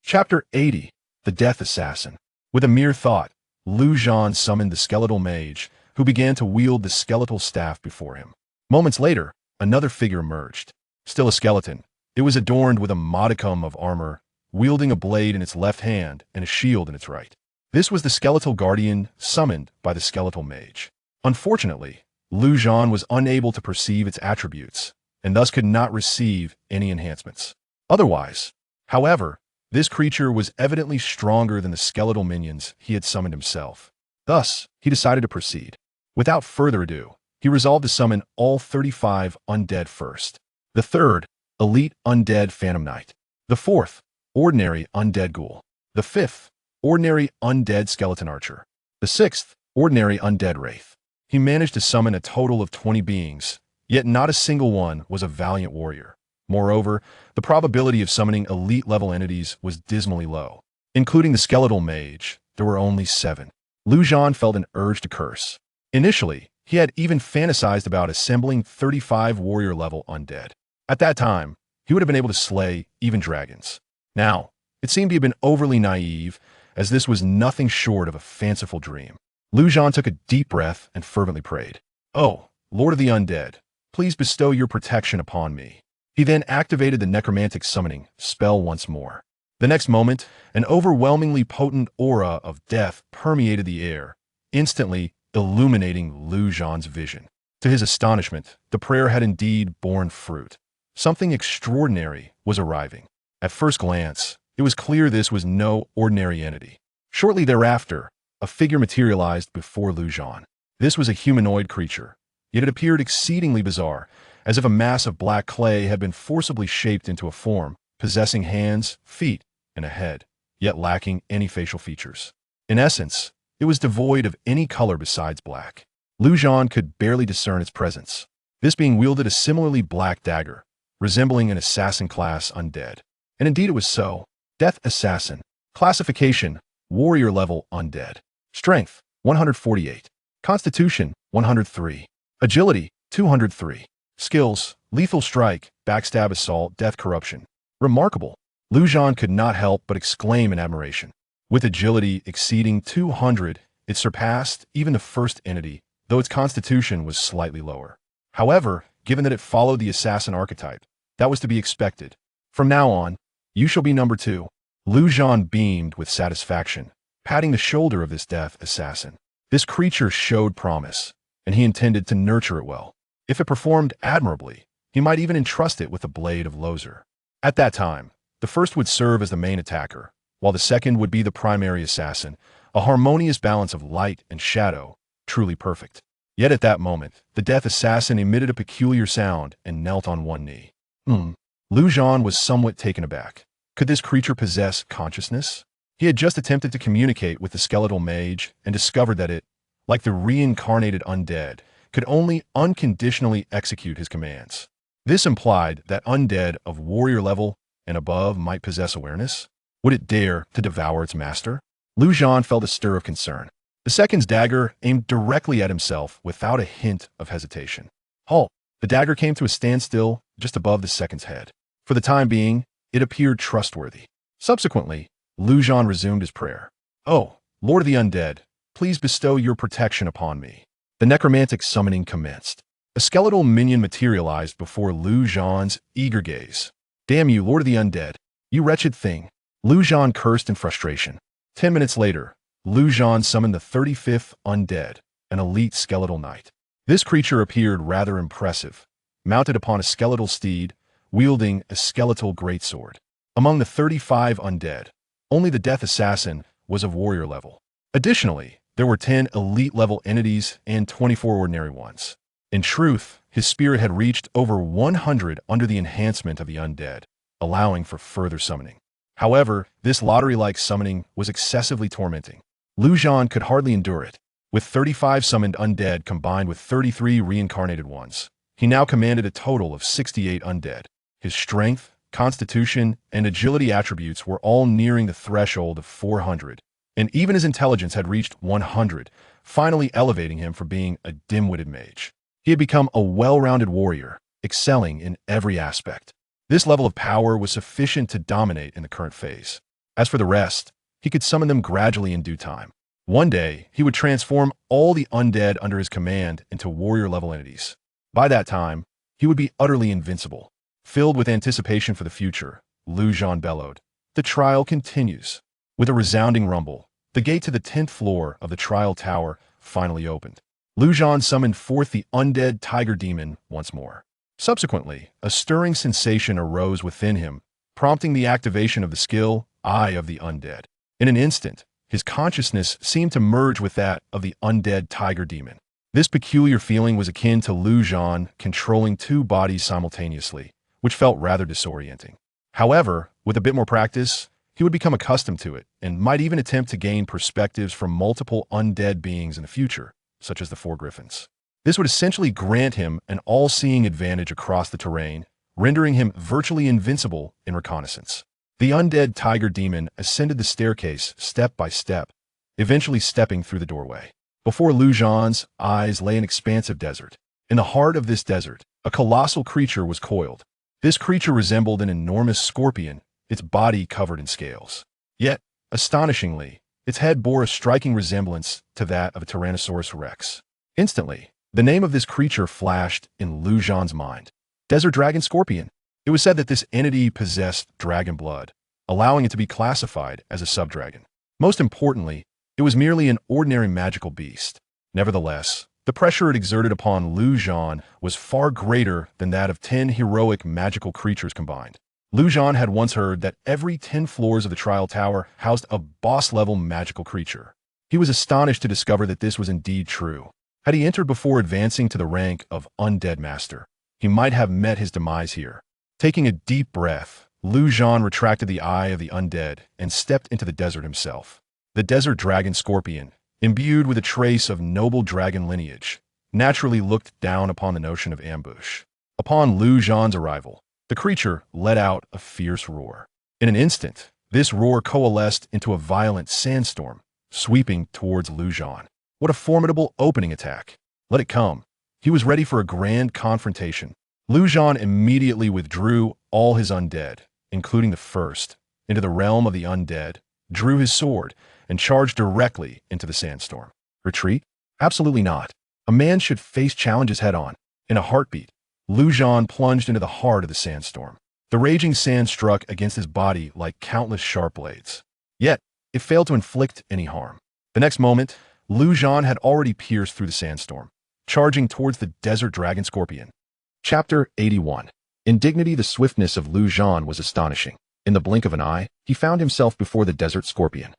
Chapter 80, The Death Assassin. With a mere thought, Zhan summoned the skeletal mage, who began to wield the skeletal staff before him. Moments later, another figure emerged. Still a skeleton, it was adorned with a modicum of armor, wielding a blade in its left hand and a shield in its right. This was the skeletal guardian summoned by the skeletal mage. Unfortunately, Zhan was unable to perceive its attributes, and thus could not receive any enhancements. Otherwise, however, this creature was evidently stronger than the skeletal minions he had summoned himself. Thus, he decided to proceed. Without further ado, he resolved to summon all 35 undead first. The third, Elite Undead Phantom Knight. The fourth, Ordinary Undead Ghoul. The fifth, Ordinary Undead Skeleton Archer. The sixth, Ordinary Undead Wraith. He managed to summon a total of 20 beings, yet not a single one was a valiant warrior. Moreover, the probability of summoning elite-level entities was dismally low. Including the skeletal mage, there were only 7. Zhan felt an urge to curse. Initially, he had even fantasized about assembling 35 warrior-level undead. At that time, he would have been able to slay even dragons. Now, it seemed he had been overly naive, as this was nothing short of a fanciful dream. Zhan took a deep breath and fervently prayed, "Oh, Lord of the Undead, please bestow your protection upon me." He then activated the necromantic summoning spell once more. The next moment, an overwhelmingly potent aura of death permeated the air, instantly illuminating Zhan's vision. To his astonishment, the prayer had indeed borne fruit. Something extraordinary was arriving. At first glance, it was clear this was no ordinary entity. Shortly thereafter, a figure materialized before Zhan. This was a humanoid creature, yet it appeared exceedingly bizarre, as if a mass of black clay had been forcibly shaped into a form, possessing hands, feet, and a head, yet lacking any facial features. In essence, it was devoid of any color besides black. Zhan could barely discern its presence, this being wielded a similarly black dagger, resembling an assassin-class undead. And indeed it was so. Death Assassin. Classification: Warrior-level undead. Strength: 148. Constitution: 103. Agility: 203. Skills: Lethal Strike, Backstab Assault, Death Corruption. Remarkable. Zhan could not help but exclaim in admiration. With agility exceeding 200, it surpassed even the first entity, though its constitution was slightly lower. However, given that it followed the assassin archetype, that was to be expected. From now on, you shall be number 2. Zhan beamed with satisfaction, patting the shoulder of this death assassin. This creature showed promise, and he intended to nurture it well. If it performed admirably, he might even entrust it with the Blade of Lozer. At that time, the first would serve as the main attacker, while the second would be the primary assassin, a harmonious balance of light and shadow, truly perfect. Yet at that moment, the death assassin emitted a peculiar sound and knelt on one knee. Zhan was somewhat taken aback. Could this creature possess consciousness? He had just attempted to communicate with the skeletal mage and discovered that it, like the reincarnated undead, could only unconditionally execute his commands. This implied that undead of warrior level and above might possess awareness. Would it dare to devour its master? Zhan felt a stir of concern. The second's dagger aimed directly at himself without a hint of hesitation. Halt! The dagger came to a standstill just above the second's head. For the time being, it appeared trustworthy. Subsequently, Zhan resumed his prayer. "Oh, Lord of the Undead, please bestow your protection upon me." The necromantic summoning commenced. A skeletal minion materialized before Zhan's eager gaze. "Damn you, Lord of the Undead, you wretched thing!" Zhan cursed in frustration. 10 minutes later, Zhan summoned the 35th Undead, an elite skeletal knight. This creature appeared rather impressive, mounted upon a skeletal steed, wielding a skeletal greatsword. Among the 35 undead, only the death assassin was of warrior level. Additionally, there were 10 elite-level entities and 24 ordinary ones. In truth, his spirit had reached over 100 under the enhancement of the undead, allowing for further summoning. However, this lottery-like summoning was excessively tormenting. Zhan could hardly endure it. With 35 summoned undead combined with 33 reincarnated ones, he now commanded a total of 68 undead. His strength, constitution, and agility attributes were all nearing the threshold of 400, and even his intelligence had reached 100, finally elevating him from being a dim-witted mage. He had become a well-rounded warrior, excelling in every aspect. This level of power was sufficient to dominate in the current phase. As for the rest, he could summon them gradually in due time. One day, he would transform all the undead under his command into warrior-level entities. By that time, he would be utterly invincible. Filled with anticipation for the future, Zhan bellowed. The trial continues. With a resounding rumble, the gate to the 10th floor of the trial tower finally opened. Zhan summoned forth the undead tiger demon once more. Subsequently, a stirring sensation arose within him, prompting the activation of the skill, Eye of the Undead. In an instant, his consciousness seemed to merge with that of the undead tiger demon. This peculiar feeling was akin to Zhan controlling two bodies simultaneously, which felt rather disorienting. However, with a bit more practice, he would become accustomed to it and might even attempt to gain perspectives from multiple undead beings in the future, such as the Four Griffins. This would essentially grant him an all-seeing advantage across the terrain, rendering him virtually invincible in reconnaissance. The undead tiger demon ascended the staircase step by step, eventually stepping through the doorway. Before Zhan's eyes lay an expansive desert. In the heart of this desert, a colossal creature was coiled. This creature resembled an enormous scorpion, its body covered in scales. Yet, astonishingly, its head bore a striking resemblance to that of a Tyrannosaurus rex. Instantly, the name of this creature flashed in Zhan's mind. Desert Dragon Scorpion. It was said that this entity possessed dragon blood, allowing it to be classified as a subdragon. Most importantly, it was merely an ordinary magical beast. Nevertheless, the pressure it exerted upon Zhan was far greater than that of 10 heroic magical creatures combined. Zhan had once heard that every 10 floors of the trial tower housed a boss-level magical creature. He was astonished to discover that this was indeed true. Had he entered before advancing to the rank of Undead Master, he might have met his demise here. Taking a deep breath, Zhan retracted the Eye of the Undead and stepped into the desert himself. The Desert Dragon Scorpion, imbued with a trace of noble dragon lineage, naturally looked down upon the notion of ambush. Upon Zhan's arrival, the creature let out a fierce roar. In an instant, this roar coalesced into a violent sandstorm, sweeping towards Zhan. What a formidable opening attack! Let it come. He was ready for a grand confrontation. Zhan immediately withdrew all his undead, including the first, into the realm of the undead, drew his sword, and charged directly into the sandstorm. Retreat? Absolutely not. A man should face challenges head-on. In a heartbeat, Zhan plunged into the heart of the sandstorm. The raging sand struck against his body like countless sharp blades. Yet, it failed to inflict any harm. The next moment, Zhan had already pierced through the sandstorm, charging towards the Desert Dragon Scorpion. Chapter 81. In dignity, the swiftness of Zhan was astonishing. In the blink of an eye, he found himself before the Desert Scorpion.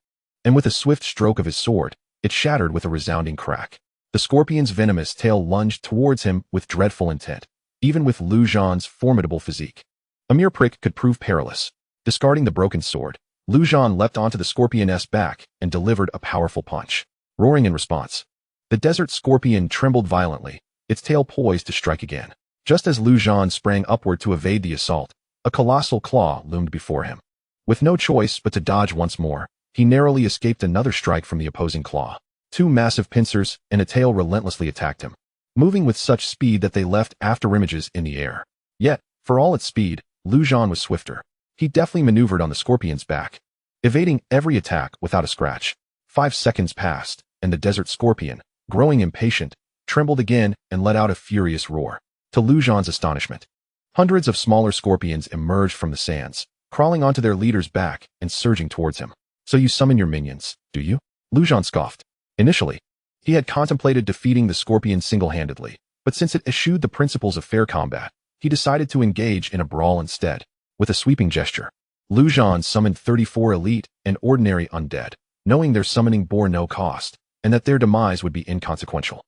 And with a swift stroke of his sword, it shattered with a resounding crack. The scorpion's venomous tail lunged towards him with dreadful intent, even with Zhan's formidable physique. A mere prick could prove perilous. Discarding the broken sword, Zhan leapt onto the scorpion's back and delivered a powerful punch. Roaring in response, the Desert Scorpion trembled violently, its tail poised to strike again. Just as Zhan sprang upward to evade the assault, a colossal claw loomed before him. With no choice but to dodge once more, he narrowly escaped another strike from the opposing claw. Two massive pincers and a tail relentlessly attacked him, moving with such speed that they left afterimages in the air. Yet, for all its speed, Zhan was swifter. He deftly maneuvered on the scorpion's back, evading every attack without a scratch. 5 seconds passed, and the Desert Scorpion, growing impatient, trembled again and let out a furious roar. To Zhan's astonishment, hundreds of smaller scorpions emerged from the sands, crawling onto their leader's back and surging towards him. So you summon your minions, do you? Zhan scoffed. Initially, he had contemplated defeating the scorpion single-handedly, but since it eschewed the principles of fair combat, he decided to engage in a brawl instead. With a sweeping gesture, Zhan summoned 34 elite and ordinary undead, knowing their summoning bore no cost, and that their demise would be inconsequential.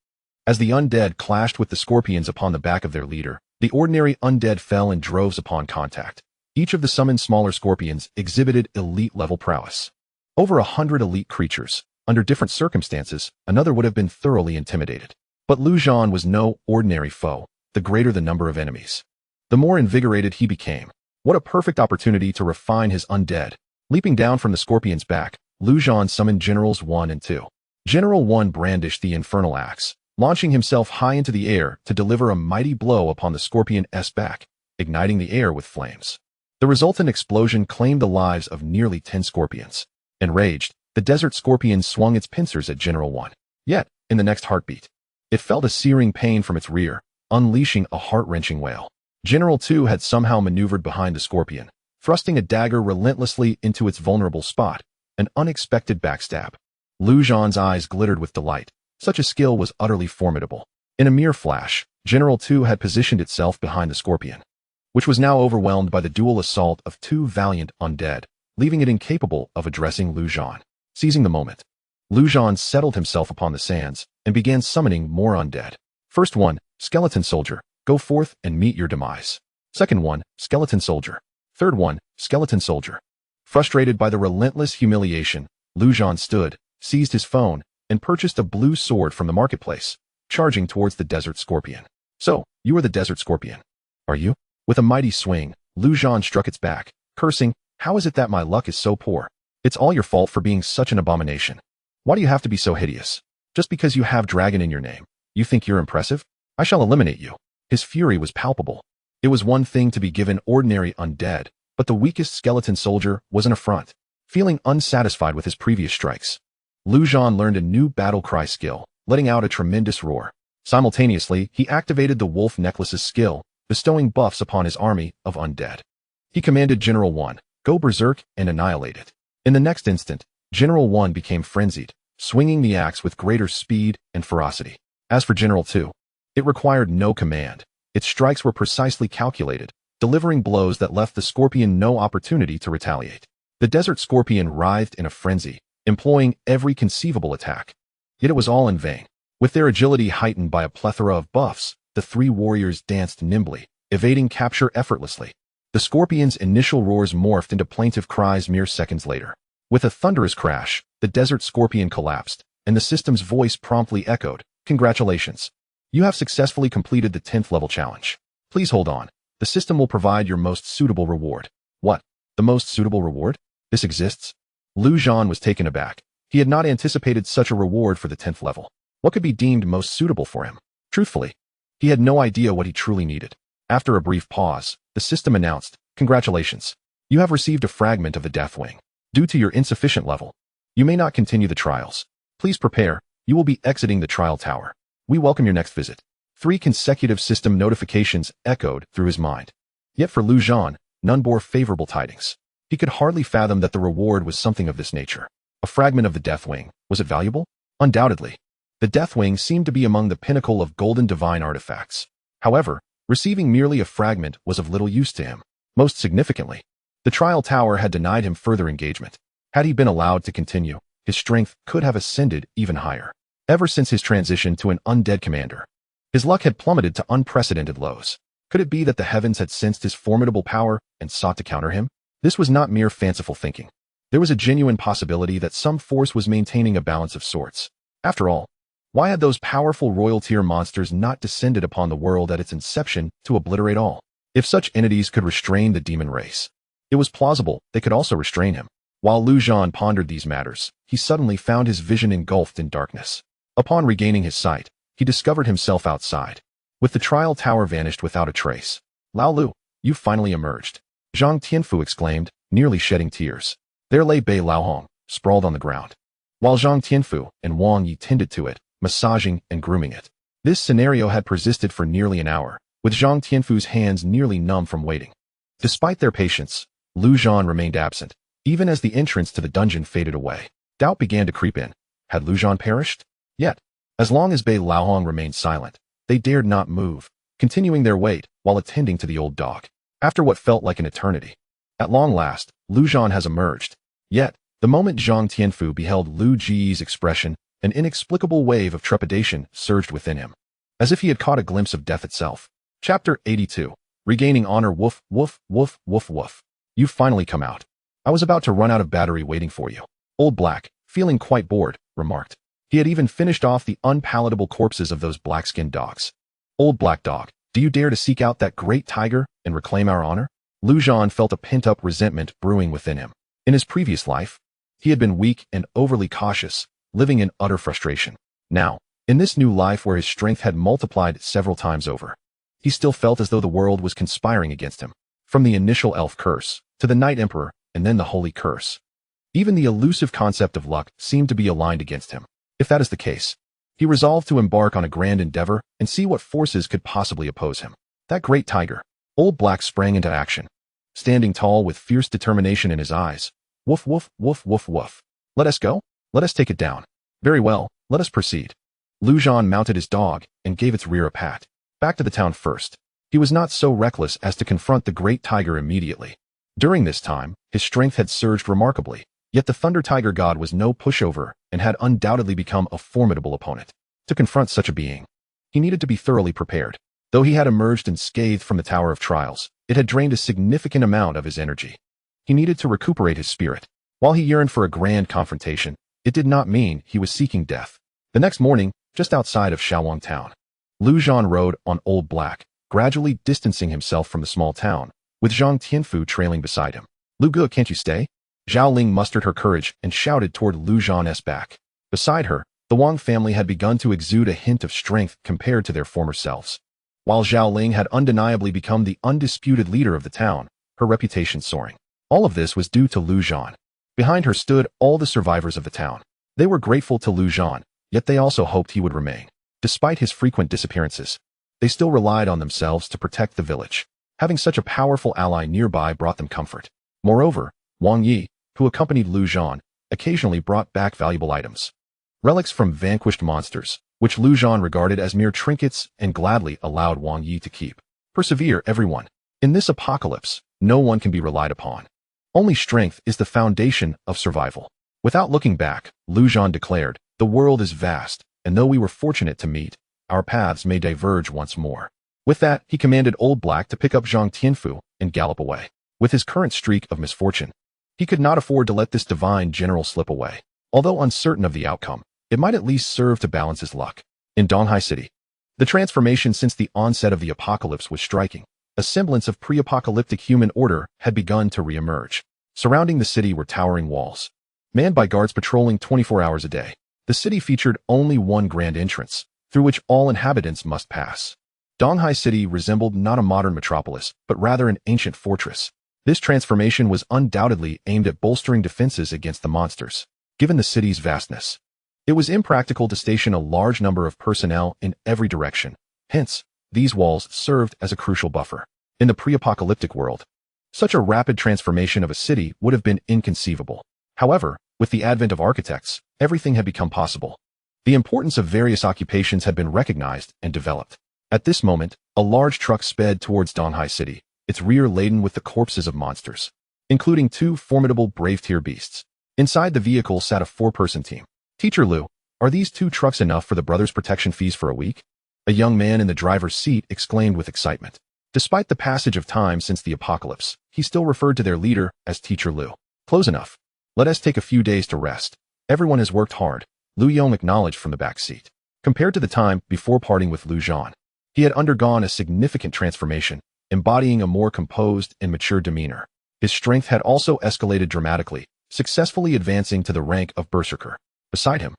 As the undead clashed with the scorpions upon the back of their leader, the ordinary undead fell in droves upon contact. Each of the summoned smaller scorpions exhibited elite-level prowess. Over 100 elite creatures. Under different circumstances, another would have been thoroughly intimidated. But Zhan was no ordinary foe, the greater the number of enemies, the more invigorated he became. What a perfect opportunity to refine his undead. Leaping down from the scorpion's back, Zhan summoned Generals 1 and 2. General 1 brandished the infernal axe, launching himself high into the air to deliver a mighty blow upon the scorpion's back, igniting the air with flames. The resultant explosion claimed the lives of nearly 10 scorpions. Enraged, the desert scorpion swung its pincers at General 1. Yet, in the next heartbeat, it felt a searing pain from its rear, unleashing a heart-wrenching wail. General 2 had somehow maneuvered behind the scorpion, thrusting a dagger relentlessly into its vulnerable spot, an unexpected backstab. Zhan's eyes glittered with delight. Such a skill was utterly formidable. In a mere flash, General 2 had positioned itself behind the scorpion, which was now overwhelmed by the dual assault of 2 valiant undead, leaving it incapable of addressing Zhan. Seizing the moment, Zhan settled himself upon the sands and began summoning more undead. First one, skeleton soldier, go forth and meet your demise. Second one, skeleton soldier. Third one, skeleton soldier. Frustrated by the relentless humiliation, Zhan stood, seized his phone, and purchased a blue sword from the marketplace, charging towards the desert scorpion. So, you are the desert scorpion, are you? With a mighty swing, Zhan struck its back, cursing, how is it that my luck is so poor? It's all your fault for being such an abomination. Why do you have to be so hideous? Just because you have dragon in your name, you think you're impressive? I shall eliminate you. His fury was palpable. It was one thing to be given ordinary undead, but the weakest skeleton soldier was an affront. Feeling unsatisfied with his previous strikes, Zhan learned a new battle cry skill, letting out a tremendous roar. Simultaneously, he activated the Wolf Necklace's skill, bestowing buffs upon his army of undead. He commanded General 1, go berserk and annihilate it. In the next instant, General 1 became frenzied, swinging the axe with greater speed and ferocity. As for General 2, it required no command. Its strikes were precisely calculated, delivering blows that left the scorpion no opportunity to retaliate. The desert scorpion writhed in a frenzy, employing every conceivable attack. Yet it was all in vain. With their agility heightened by a plethora of buffs, the 3 warriors danced nimbly, evading capture effortlessly. The scorpion's initial roars morphed into plaintive cries mere seconds later. With a thunderous crash, the desert scorpion collapsed, and the system's voice promptly echoed, congratulations. You have successfully completed the 10th level challenge. Please hold on. The system will provide your most suitable reward. What? The most suitable reward? This exists? Zhan was taken aback. He had not anticipated such a reward for the 10th level. What could be deemed most suitable for him? Truthfully, he had no idea what he truly needed. After a brief pause, the system announced, congratulations. You have received a fragment of the Deathwing. Due to your insufficient level, you may not continue the trials. Please prepare, you will be exiting the trial tower. We welcome your next visit. 3 consecutive system notifications echoed through his mind. Yet for Zhan, none bore favorable tidings. He could hardly fathom that the reward was something of this nature. A fragment of the Deathwing. Was it valuable? Undoubtedly. The Deathwing seemed to be among the pinnacle of golden divine artifacts. However, receiving merely a fragment was of little use to him. Most significantly, the trial tower had denied him further engagement. Had he been allowed to continue, his strength could have ascended even higher. Ever since his transition to an undead commander, his luck had plummeted to unprecedented lows. Could it be that the heavens had sensed his formidable power and sought to counter him? This was not mere fanciful thinking. There was a genuine possibility that some force was maintaining a balance of sorts. After all, why had those powerful royal-tier monsters not descended upon the world at its inception to obliterate all? If such entities could restrain the demon race, it was plausible they could also restrain him. While Zhan pondered these matters, he suddenly found his vision engulfed in darkness. Upon regaining his sight, he discovered himself outside. With the trial tower vanished without a trace. Lao Lu, you finally emerged. Zhang Tianfu exclaimed, nearly shedding tears. There lay Bei Laohong, sprawled on the ground, while Zhang Tianfu and Wang Yi tended to it, massaging and grooming it. This scenario had persisted for nearly an hour, with Zhang Tianfu's hands nearly numb from waiting. Despite their patience, Zhan remained absent, even as the entrance to the dungeon faded away. Doubt began to creep in. Had Zhan perished? Yet, as long as Bei Laohong remained silent, they dared not move, continuing their wait while attending to the old dog. After what felt like an eternity, at long last, Zhan has emerged. Yet, the moment Zhang Tianfu beheld Lu Ji's expression, an inexplicable wave of trepidation surged within him, as if he had caught a glimpse of death itself. Chapter 82. Regaining honor. Woof, woof, woof, woof, woof. You've finally come out. I was about to run out of battery waiting for you. Old Black, feeling quite bored, remarked. He had even finished off the unpalatable corpses of those black-skinned dogs. Old Black Dog, do you dare to seek out that great tiger and reclaim our honor? Zhan felt a pent-up resentment brewing within him. In his previous life, he had been weak and overly cautious, living in utter frustration. Now, in this new life where his strength had multiplied several times over, he still felt as though the world was conspiring against him. from the initial elf curse, to the Night Emperor, and then the Holy Curse. Even the elusive concept of luck seemed to be aligned against him. If that is the case, he resolved to embark on a grand endeavor and see what forces could possibly oppose him. That great tiger, Old Black, sprang into action, standing tall with fierce determination in his eyes. Woof, woof, woof, woof, woof. Let us go? Let us take it down. Very well, let us proceed. Zhan mounted his dog and gave its rear a pat. Back to the town first. He was not so reckless as to confront the great tiger immediately. During this time, his strength had surged remarkably, yet the Thunder Tiger God was no pushover and had undoubtedly become a formidable opponent. To confront such a being, he needed to be thoroughly prepared. Though he had emerged unscathed from the Tower of Trials, it had drained a significant amount of his energy. He needed to recuperate his spirit. While he yearned for a grand confrontation, it did not mean he was seeking death. The next morning, just outside of Shaowang Town, Zhan rode on Old Black, gradually distancing himself from the small town, with Zhang Tianfu trailing beside him. Lu Ge, can't you stay? Zhao Ling mustered her courage and shouted toward Zhan's back. Beside her, the Wang family had begun to exude a hint of strength compared to their former selves. While Zhao Ling had undeniably become the undisputed leader of the town, her reputation soaring. All of this was due to Zhan. Behind her stood all the survivors of the town. They were grateful to Zhan, yet they also hoped he would remain. Despite his frequent disappearances, they still relied on themselves to protect the village. Having such a powerful ally nearby brought them comfort. Moreover, Wang Yi, who accompanied Zhan, occasionally brought back valuable items. Relics from vanquished monsters, which Zhan regarded as mere trinkets and gladly allowed Wang Yi to keep. Persevere, everyone. In this apocalypse, no one can be relied upon. Only strength is the foundation of survival. Without looking back, Zhan declared, the world is vast, and though we were fortunate to meet, our paths may diverge once more. With that, he commanded Old Black to pick up Zhang Tianfu and gallop away. With his current streak of misfortune, he could not afford to let this divine general slip away. Although uncertain of the outcome, it might at least serve to balance his luck. In Donghai City, the transformation since the onset of the apocalypse was striking. A semblance of pre-apocalyptic human order had begun to re-emerge. Surrounding the city were towering walls, manned by guards patrolling 24 hours a day. The city featured only one grand entrance, through which all inhabitants must pass. Donghai City resembled not a modern metropolis, but rather an ancient fortress. This transformation was undoubtedly aimed at bolstering defenses against the monsters. Given the city's vastness, it was impractical to station a large number of personnel in every direction. Hence, these walls served as a crucial buffer. In the pre-apocalyptic world, such a rapid transformation of a city would have been inconceivable. However, with the advent of architects, everything had become possible. The importance of various occupations had been recognized and developed. At this moment, a large truck sped towards Donghai City, its rear laden with the corpses of monsters, including 2 formidable brave-tier beasts. Inside the vehicle sat a 4-person team. Teacher Lu, are these 2 trucks enough for the brothers' protection fees for a week? A young man in the driver's seat exclaimed with excitement. Despite the passage of time since the apocalypse, he still referred to their leader as Teacher Lu. Close enough. Let us take a few days to rest. Everyone has worked hard, Lu Yong acknowledged from the back seat. Compared to the time before parting with Zhan, he had undergone a significant transformation, embodying a more composed and mature demeanor. His strength had also escalated dramatically, successfully advancing to the rank of Berserker. Beside him,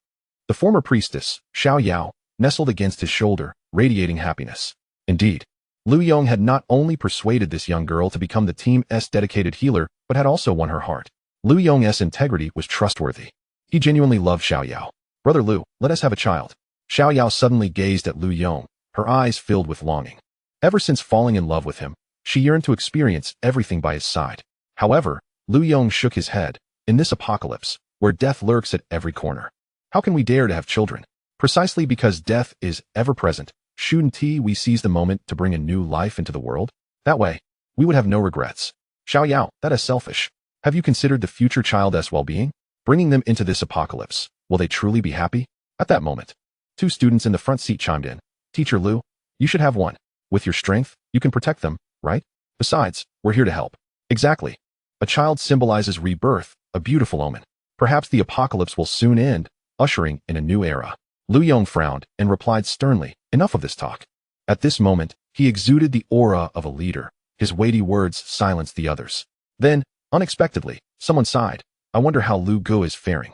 the former priestess, Xiao Yao, nestled against his shoulder, radiating happiness. Indeed, Lu Yong had not only persuaded this young girl to become the team's dedicated healer, but had also won her heart. Lu Yong's integrity was trustworthy. He genuinely loved Xiao Yao. Brother Lu, let us have a child. Xiao Yao suddenly gazed at Lu Yong, her eyes filled with longing. Ever since falling in love with him, she yearned to experience everything by his side. However, Lu Yong shook his head. In this apocalypse, where death lurks at every corner, how can we dare to have children? Precisely because death is ever-present, shouldn't we seize the moment to bring a new life into the world? That way, we would have no regrets. Xiao Yao, that is selfish. Have you considered the future child's well-being? Bringing them into this apocalypse, will they truly be happy? At that moment, 2 students in the front seat chimed in. Teacher Lu, you should have one. With your strength, you can protect them, right? Besides, we're here to help. Exactly. A child symbolizes rebirth, a beautiful omen. Perhaps the apocalypse will soon end, ushering in a new era. Lu Yong frowned and replied sternly, enough of this talk. At this moment, he exuded the aura of a leader. His weighty words silenced the others. Then, unexpectedly, someone sighed. I wonder how Lu Ge is faring.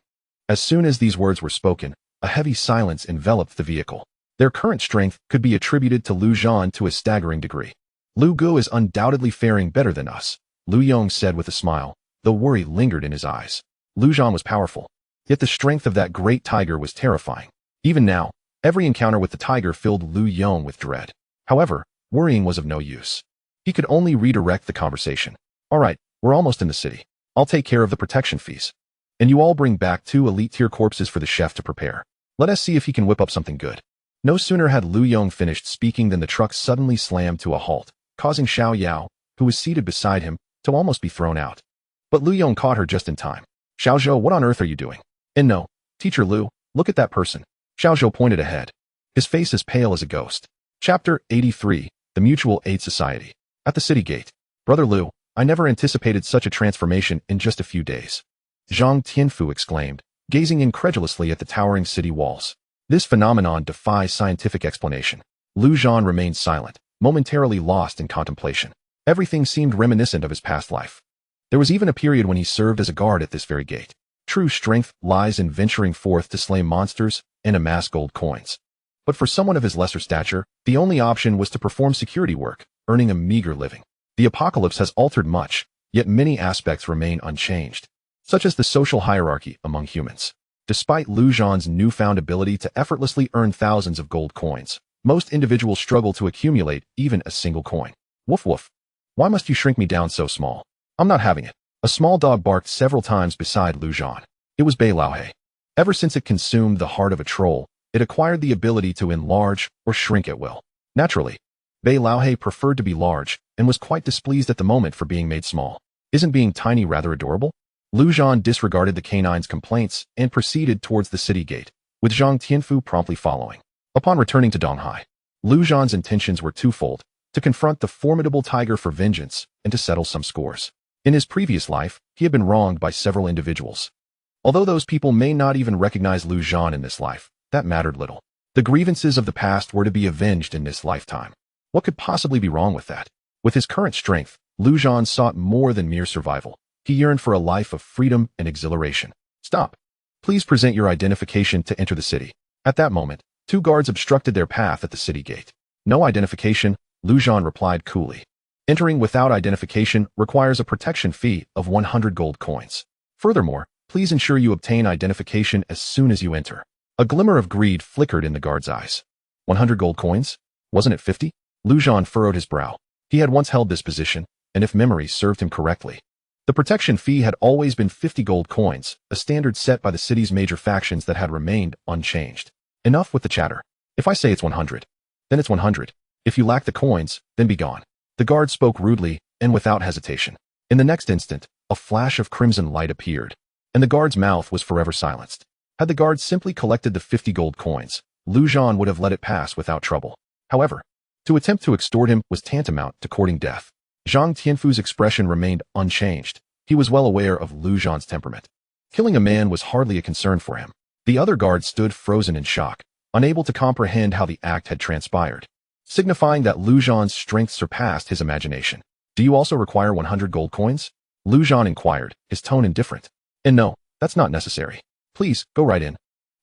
As soon as these words were spoken, a heavy silence enveloped the vehicle. Their current strength could be attributed to Zhan to a staggering degree. Lu Gu is undoubtedly faring better than us, Lu Yong said with a smile, though worry lingered in his eyes. Lu Zhan was powerful, yet the strength of that great tiger was terrifying. Even now, every encounter with the tiger filled Lu Yong with dread. However, worrying was of no use. He could only redirect the conversation. All right, we're almost in the city. I'll take care of the protection fees. And you all bring back 2 elite-tier corpses for the chef to prepare. Let us see if he can whip up something good. No sooner had Lu Yong finished speaking than the truck suddenly slammed to a halt, causing Xiao Yao, who was seated beside him, to almost be thrown out. But Lu Yong caught her just in time. Xiao Zhou, what on earth are you doing? And no, Teacher Lu, look at that person. Xiao Zhou pointed ahead. His face as pale as a ghost. Chapter 83, The Mutual Aid Society. At the city gate. Brother Lu, I never anticipated such a transformation in just a few days. Zhang Tianfu exclaimed, gazing incredulously at the towering city walls. This phenomenon defies scientific explanation. Lu Zhan remained silent, momentarily lost in contemplation. Everything seemed reminiscent of his past life. There was even a period when he served as a guard at this very gate. True strength lies in venturing forth to slay monsters and amass gold coins. But for someone of his lesser stature, the only option was to perform security work, earning a meager living. The apocalypse has altered much, yet many aspects remain unchanged, such as the social hierarchy among humans. Despite Lu Zhan's newfound ability to effortlessly earn thousands of gold coins, most individuals struggle to accumulate even a single coin. Woof woof. Why must you shrink me down so small? I'm not having it. A small dog barked several times beside Lu Zhan. It was Bei Laohe. Ever since it consumed the heart of a troll, it acquired the ability to enlarge or shrink at will. Naturally, Bei Laohe preferred to be large and was quite displeased at the moment for being made small. Isn't being tiny rather adorable? Lu Zhan disregarded the canine's complaints and proceeded towards the city gate, with Zhang Tianfu promptly following. Upon returning to Donghai, Lu Zhan's intentions were twofold: to confront the formidable tiger for vengeance and to settle some scores. In his previous life, he had been wronged by several individuals. Although those people may not even recognize Lu Zhan in this life, that mattered little. The grievances of the past were to be avenged in this lifetime. What could possibly be wrong with that? With his current strength, Lu Zhan sought more than mere survival. He yearned for a life of freedom and exhilaration. Stop. Please present your identification to enter the city. At that moment, 2 guards obstructed their path at the city gate. No identification, Lu Zhan replied coolly. Entering without identification requires a protection fee of 100 gold coins. Furthermore, please ensure you obtain identification as soon as you enter. A glimmer of greed flickered in the guard's eyes. 100 gold coins? Wasn't it 50? Lu Zhan furrowed his brow. He had once held this position, and if memory served him correctly, the protection fee had always been 50 gold coins, a standard set by the city's major factions that had remained unchanged. Enough with the chatter. If I say it's 100, then it's 100. If you lack the coins, then be gone. The guard spoke rudely and without hesitation. In the next instant, a flash of crimson light appeared, and the guard's mouth was forever silenced. Had the guard simply collected the 50 gold coins, Lu Zhan would have let it pass without trouble. However, to attempt to extort him was tantamount to courting death. Zhang Tianfu's expression remained unchanged. He was well aware of Lu Zhan's temperament. Killing a man was hardly a concern for him. The other guard stood frozen in shock, unable to comprehend how the act had transpired, signifying that Lu Zhan's strength surpassed his imagination. Do you also require 100 gold coins? Lu Zhan inquired, his tone indifferent. And no, that's not necessary. Please, go right in.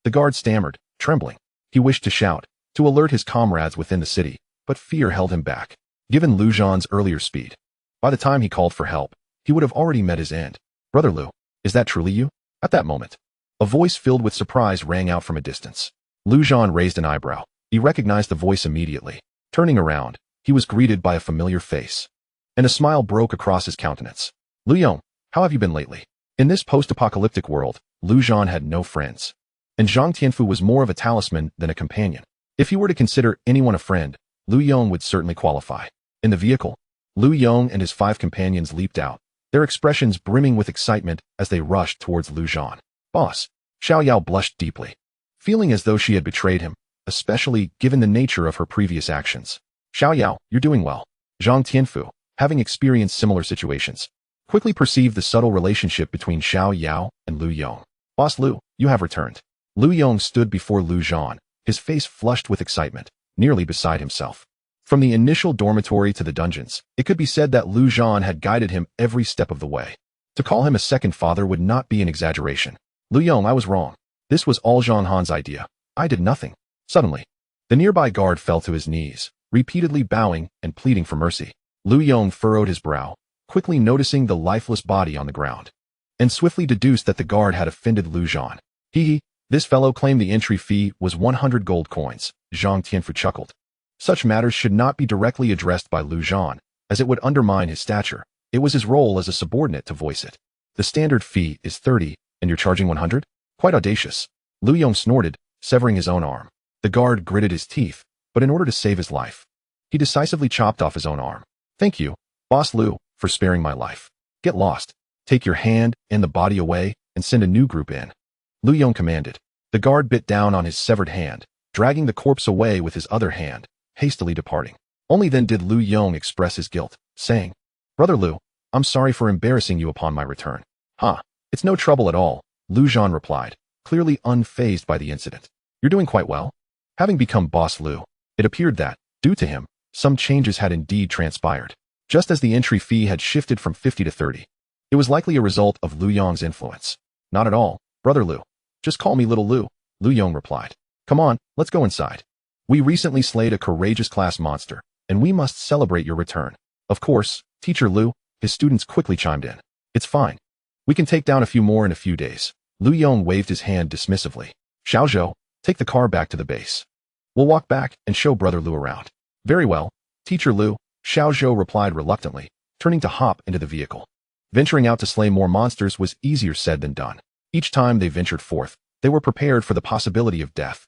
The guard stammered, trembling. He wished to shout, to alert his comrades within the city, but fear held him back. Given Lu Zhan's earlier speed, by the time he called for help, he would have already met his end. Brother Lu, is that truly you? At that moment, a voice filled with surprise rang out from a distance. Lu Zhan raised an eyebrow. He recognized the voice immediately. Turning around, he was greeted by a familiar face, and a smile broke across his countenance. Lu Yong, how have you been lately? In this post-apocalyptic world, Lu Zhan had no friends, and Zhang Tianfu was more of a talisman than a companion. If he were to consider anyone a friend, Lu Yong would certainly qualify. In the vehicle, Lu Yong and his 5 companions leaped out, their expressions brimming with excitement as they rushed towards Lu Zhan. Boss, Xiao Yao blushed deeply, feeling as though she had betrayed him, especially given the nature of her previous actions. Xiao Yao, you're doing well. Zhang Tianfu, having experienced similar situations, quickly perceived the subtle relationship between Xiao Yao and Lu Yong. Boss Lu, you have returned. Lu Yong stood before Lu Zhan, his face flushed with excitement, nearly beside himself. From the initial dormitory to the dungeons, it could be said that Lu Zhan had guided him every step of the way. To call him a second father would not be an exaggeration. Lu Yong, I was wrong. This was all Zhan Han's idea. I did nothing. Suddenly, the nearby guard fell to his knees, repeatedly bowing and pleading for mercy. Lu Yong furrowed his brow, quickly noticing the lifeless body on the ground, and swiftly deduced that the guard had offended Lu Zhan. This fellow claimed the entry fee was 100 gold coins. Zhang Tianfu chuckled. Such matters should not be directly addressed by Lu Zhan, as it would undermine his stature. It was his role as a subordinate to voice it. The standard fee is 30, and you're charging 100? Quite audacious. Lu Yong snorted, severing his own arm. The guard gritted his teeth, but in order to save his life, he decisively chopped off his own arm. Thank you, Boss Lu, for sparing my life. Get lost. Take your hand and the body away, and send a new group in. Lu Yong commanded. The guard bit down on his severed hand, dragging the corpse away with his other hand, hastily departing. Only then did Lu Yong express his guilt, saying, Brother Lu, I'm sorry for embarrassing you upon my return. It's no trouble at all, Lu Zhan replied, clearly unfazed by the incident. You're doing quite well. Having become Boss Lu, it appeared that, due to him, some changes had indeed transpired. Just as the entry fee had shifted from 50 to 30. It was likely a result of Lu Yong's influence. Not at all, Brother Lu. Just call me Little Lu, Lu Yong replied. Come on, let's go inside. We recently slayed a courageous class monster, and we must celebrate your return. Of course, Teacher Lu, his students quickly chimed in. It's fine. We can take down a few more in a few days. Lu Yong waved his hand dismissively. Xiaozhou, take the car back to the base. We'll walk back and show Brother Lu around. Very well, Teacher Lu, Xiaozhou replied reluctantly, turning to hop into the vehicle. Venturing out to slay more monsters was easier said than done. Each time they ventured forth, they were prepared for the possibility of death.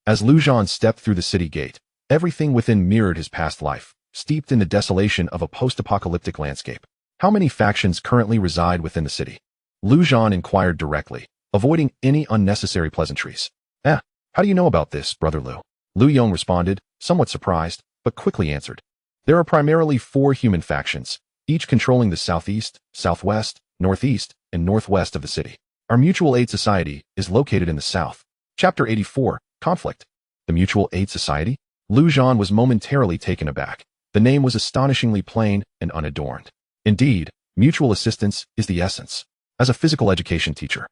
As Lu Zhan stepped through the city gate, everything within mirrored his past life, steeped in the desolation of a post-apocalyptic landscape. How many factions currently reside within the city? Lu Zhan inquired directly, avoiding any unnecessary pleasantries. How do you know about this, Brother Lu? Lu Yong responded, somewhat surprised, but quickly answered. There are primarily 4 human factions, each controlling the southeast, southwest, northeast, and northwest of the city. Our Mutual Aid Society is located in the south. Chapter 84, Conflict. The Mutual Aid Society? Lu Zhan was momentarily taken aback. The name was astonishingly plain and unadorned. Indeed, mutual assistance is the essence. As a physical education teacher,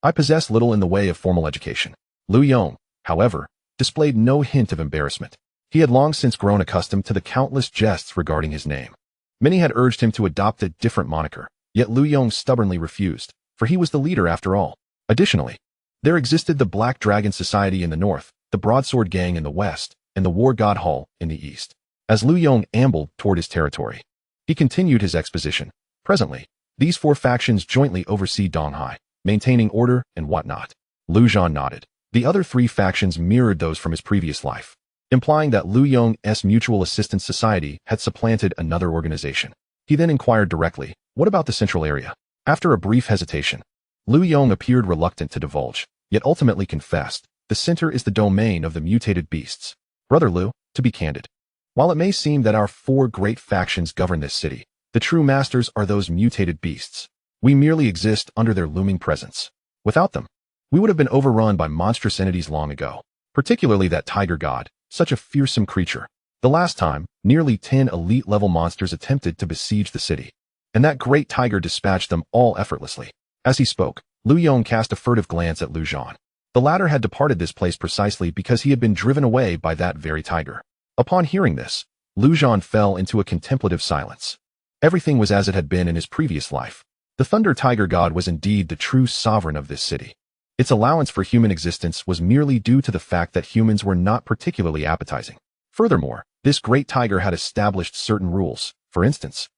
I possess little in the way of formal education. Lu Yong, however, displayed no hint of embarrassment. He had long since grown accustomed to the countless jests regarding his name. Many had urged him to adopt a different moniker, yet Lu Yong stubbornly refused, for he was the leader after all. Additionally, there existed the Black Dragon Society in the north, the Broadsword Gang in the west, and the War God Hall in the east. As Lu Yong ambled toward his territory, he continued his exposition. Presently, these 4 factions jointly oversee Donghai, maintaining order and whatnot. Lu Zhan nodded. The other 3 factions mirrored those from his previous life, implying that Lu Yong's Mutual Assistance Society had supplanted another organization. He then inquired directly, what about the central area? After a brief hesitation, Lu Yong appeared reluctant to divulge, yet ultimately confessed, the center is the domain of the mutated beasts. Brother Lu, to be candid, while it may seem that our 4 great factions govern this city, the true masters are those mutated beasts. We merely exist under their looming presence. Without them, we would have been overrun by monstrous entities long ago, particularly that tiger god, such a fearsome creature. The last time, nearly 10 elite-level monsters attempted to besiege the city, and that great tiger dispatched them all effortlessly. As he spoke, Lu Yong cast a furtive glance at Lu Zhan. The latter had departed this place precisely because he had been driven away by that very tiger. Upon hearing this, Lu Zhan fell into a contemplative silence. Everything was as it had been in his previous life. The Thunder Tiger God was indeed the true sovereign of this city. Its allowance for human existence was merely due to the fact that humans were not particularly appetizing. Furthermore, this great tiger had established certain rules. For instance,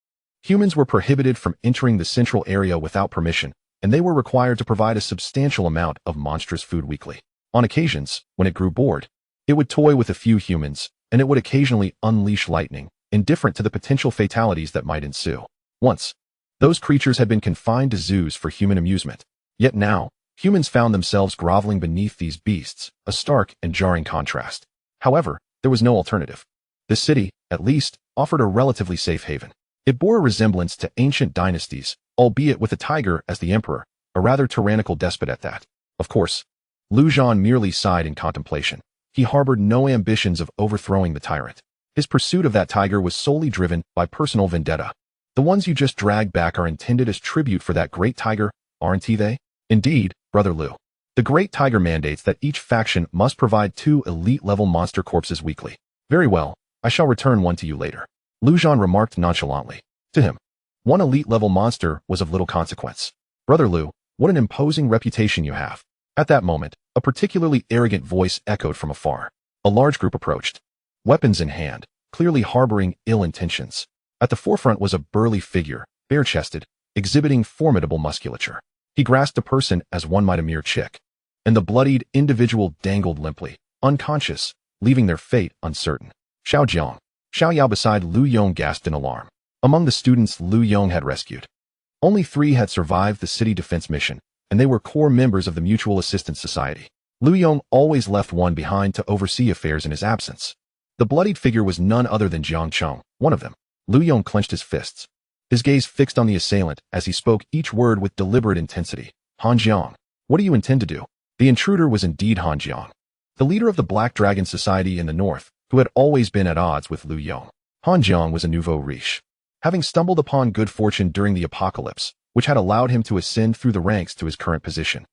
humans were prohibited from entering the central area without permission, and they were required to provide a substantial amount of monstrous food weekly. On occasions, when it grew bored, it would toy with a few humans, and it would occasionally unleash lightning, indifferent to the potential fatalities that might ensue. Once, those creatures had been confined to zoos for human amusement. Yet now, humans found themselves groveling beneath these beasts, a stark and jarring contrast. However, there was no alternative. This city, at least, offered a relatively safe haven. It bore a resemblance to ancient dynasties, albeit with a tiger as the emperor, a rather tyrannical despot at that. Of course, Lu Zhan merely sighed in contemplation. He harbored no ambitions of overthrowing the tyrant. His pursuit of that tiger was solely driven by personal vendetta. The ones you just dragged back are intended as tribute for that great tiger, aren't they? Indeed, Brother Lu. The Great Tiger mandates that each faction must provide 2 elite-level monster corpses weekly. Very well, I shall return one to you later. Lu Zhan remarked nonchalantly. To him, one elite-level monster was of little consequence. Brother Lu, what an imposing reputation you have. At that moment, a particularly arrogant voice echoed from afar. A large group approached, weapons in hand, clearly harboring ill intentions. At the forefront was a burly figure, bare-chested, exhibiting formidable musculature. He grasped a person as one might a mere chick, and the bloodied individual dangled limply, unconscious, leaving their fate uncertain. Xiao Jiang. Xiao Yao beside Lu Yong gasped in alarm. Among the students Lu Yong had rescued, only 3 had survived the city defense mission, and they were core members of the Mutual Assistance Society. Lu Yong always left one behind to oversee affairs in his absence. The bloodied figure was none other than Jiang Cheng, one of them. Lu Yong clenched his fists, his gaze fixed on the assailant as he spoke each word with deliberate intensity. Han Jiang, what do you intend to do? The intruder was indeed Han Jiang, the leader of the Black Dragon Society in the north, who had always been at odds with Lu Yong. Han Jiang was a nouveau riche, having stumbled upon good fortune during the apocalypse, which had allowed him to ascend through the ranks to his current position.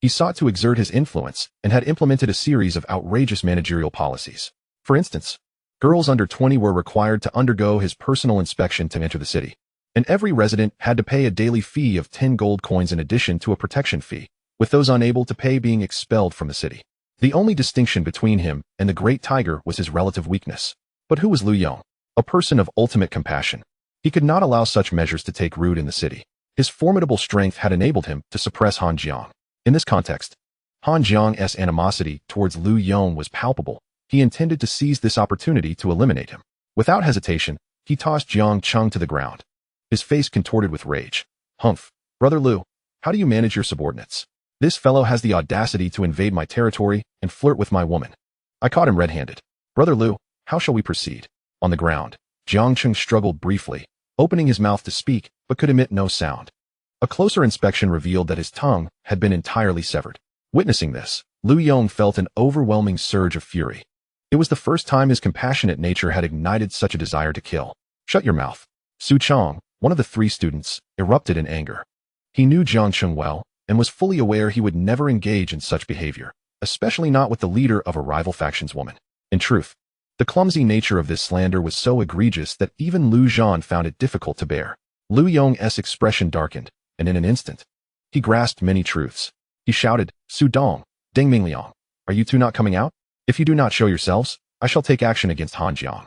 He sought to exert his influence and had implemented a series of outrageous managerial policies. For instance, girls under 20 were required to undergo his personal inspection to enter the city, and every resident had to pay a daily fee of 10 gold coins in addition to a protection fee, with those unable to pay being expelled from the city. The only distinction between him and the Great Tiger was his relative weakness. But who was Lu Yong? A person of ultimate compassion. He could not allow such measures to take root in the city. His formidable strength had enabled him to suppress Han Jiang. In this context, Han Jiang's animosity towards Lu Yong was palpable. He intended to seize this opportunity to eliminate him. Without hesitation, he tossed Jiang Cheng to the ground, his face contorted with rage. Humph, Brother Lu, how do you manage your subordinates? This fellow has the audacity to invade my territory and flirt with my woman. I caught him red-handed. Brother Lu, how shall we proceed? On the ground, Jiang Cheng struggled briefly, opening his mouth to speak, but could emit no sound. A closer inspection revealed that his tongue had been entirely severed. Witnessing this, Lu Yong felt an overwhelming surge of fury. It was the first time his compassionate nature had ignited such a desire to kill. Shut your mouth. Su Chong, one of the 3 students, erupted in anger. He knew Jiang Cheng well, and was fully aware he would never engage in such behavior, especially not with the leader of a rival faction's woman. In truth, the clumsy nature of this slander was so egregious that even Lu Zhan found it difficult to bear. Lu Yong's expression darkened, and in an instant, he grasped many truths. He shouted, Su Dong, Deng Mingliang, are you 2 not coming out? If you do not show yourselves, I shall take action against Han Jiang.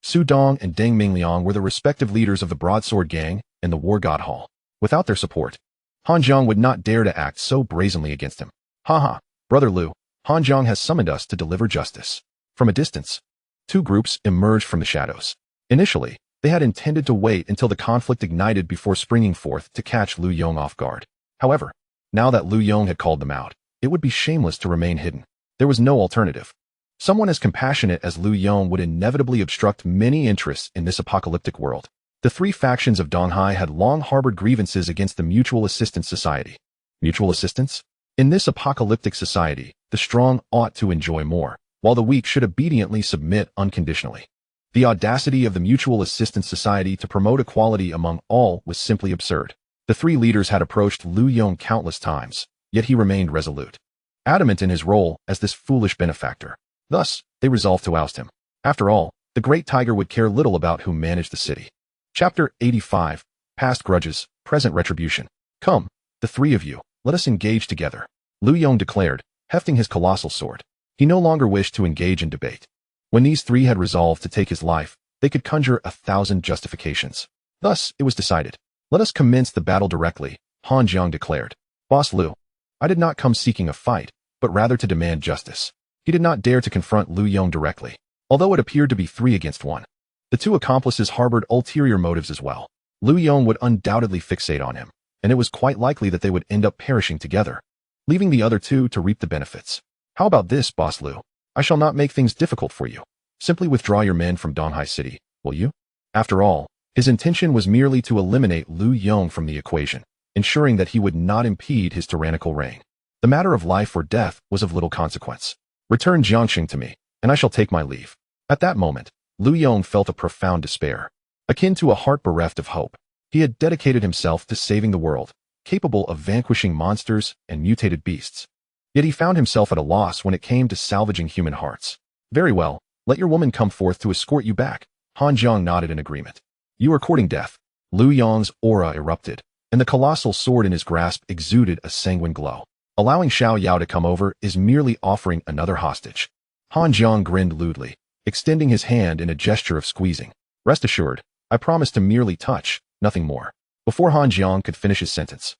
Su Dong and Deng Mingliang were the respective leaders of the Broadsword Gang and the War God Hall. Without their support, Han Jiang would not dare to act so brazenly against him. Haha, Brother Lu, Han Jiang has summoned us to deliver justice. From a distance, 2 groups emerged from the shadows. Initially, they had intended to wait until the conflict ignited before springing forth to catch Lu Yong off guard. However, now that Lu Yong had called them out, it would be shameless to remain hidden. There was no alternative. Someone as compassionate as Lu Yong would inevitably obstruct many interests in this apocalyptic world. The 3 factions of Donghai had long harbored grievances against the Mutual Assistance Society. Mutual assistance? In this apocalyptic society, the strong ought to enjoy more, while the weak should obediently submit unconditionally. The audacity of the Mutual Assistance Society to promote equality among all was simply absurd. The 3 leaders had approached Lu Yong countless times, yet he remained resolute, adamant in his role as this foolish benefactor. Thus, they resolved to oust him. After all, the Great Tiger would care little about who managed the city. Chapter 85. Past Grudges, Present Retribution. Come, the 3 of you, let us engage together, Lu Yong declared, hefting his colossal sword. He no longer wished to engage in debate. When these 3 had resolved to take his life, they could conjure 1,000 justifications. Thus, it was decided. Let us commence the battle directly, Han Jiang declared. Boss Lu, I did not come seeking a fight, but rather to demand justice. He did not dare to confront Lu Yong directly, although it appeared to be 3 against 1. The 2 accomplices harbored ulterior motives as well. Lu Yong would undoubtedly fixate on him, and it was quite likely that they would end up perishing together, leaving the other 2 to reap the benefits. How about this, Boss Lu? I shall not make things difficult for you. Simply withdraw your men from Donghai City, will you? After all, his intention was merely to eliminate Lu Yong from the equation, ensuring that he would not impede his tyrannical reign. The matter of life or death was of little consequence. Return Jiangxing to me, and I shall take my leave. At that moment, Lu Yong felt a profound despair, akin to a heart bereft of hope. He had dedicated himself to saving the world, capable of vanquishing monsters and mutated beasts. Yet he found himself at a loss when it came to salvaging human hearts. Very well, let your woman come forth to escort you back, Han Jiang nodded in agreement. You are courting death. Lu Yong's aura erupted, and the colossal sword in his grasp exuded a sanguine glow. Allowing Xiao Yao to come over is merely offering another hostage. Han Jiang grinned lewdly, extending his hand in a gesture of squeezing. Rest assured, I promise to merely touch, nothing more. Before Han Jiang could finish his sentence,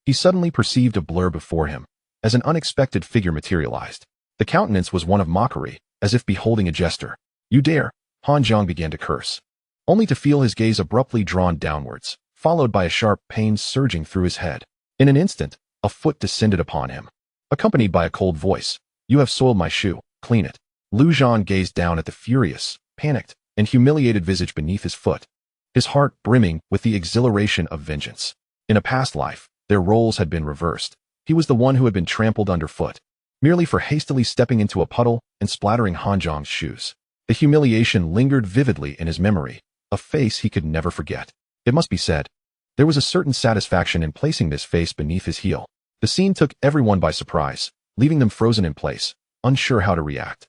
he suddenly perceived a blur before him, as an unexpected figure materialized. The countenance was one of mockery, as if beholding a jester. You dare! Han Jiang began to curse, only to feel his gaze abruptly drawn downwards, followed by a sharp pain surging through his head. In an instant, a foot descended upon him, accompanied by a cold voice. You have soiled my shoe, clean it. Lu Zhan gazed down at the furious, panicked, and humiliated visage beneath his foot, his heart brimming with the exhilaration of vengeance. In a past life, their roles had been reversed. He was the one who had been trampled underfoot, merely for hastily stepping into a puddle and splattering Han Jiang's shoes. The humiliation lingered vividly in his memory, a face he could never forget. It must be said, there was a certain satisfaction in placing this face beneath his heel. The scene took everyone by surprise, leaving them frozen in place, unsure how to react.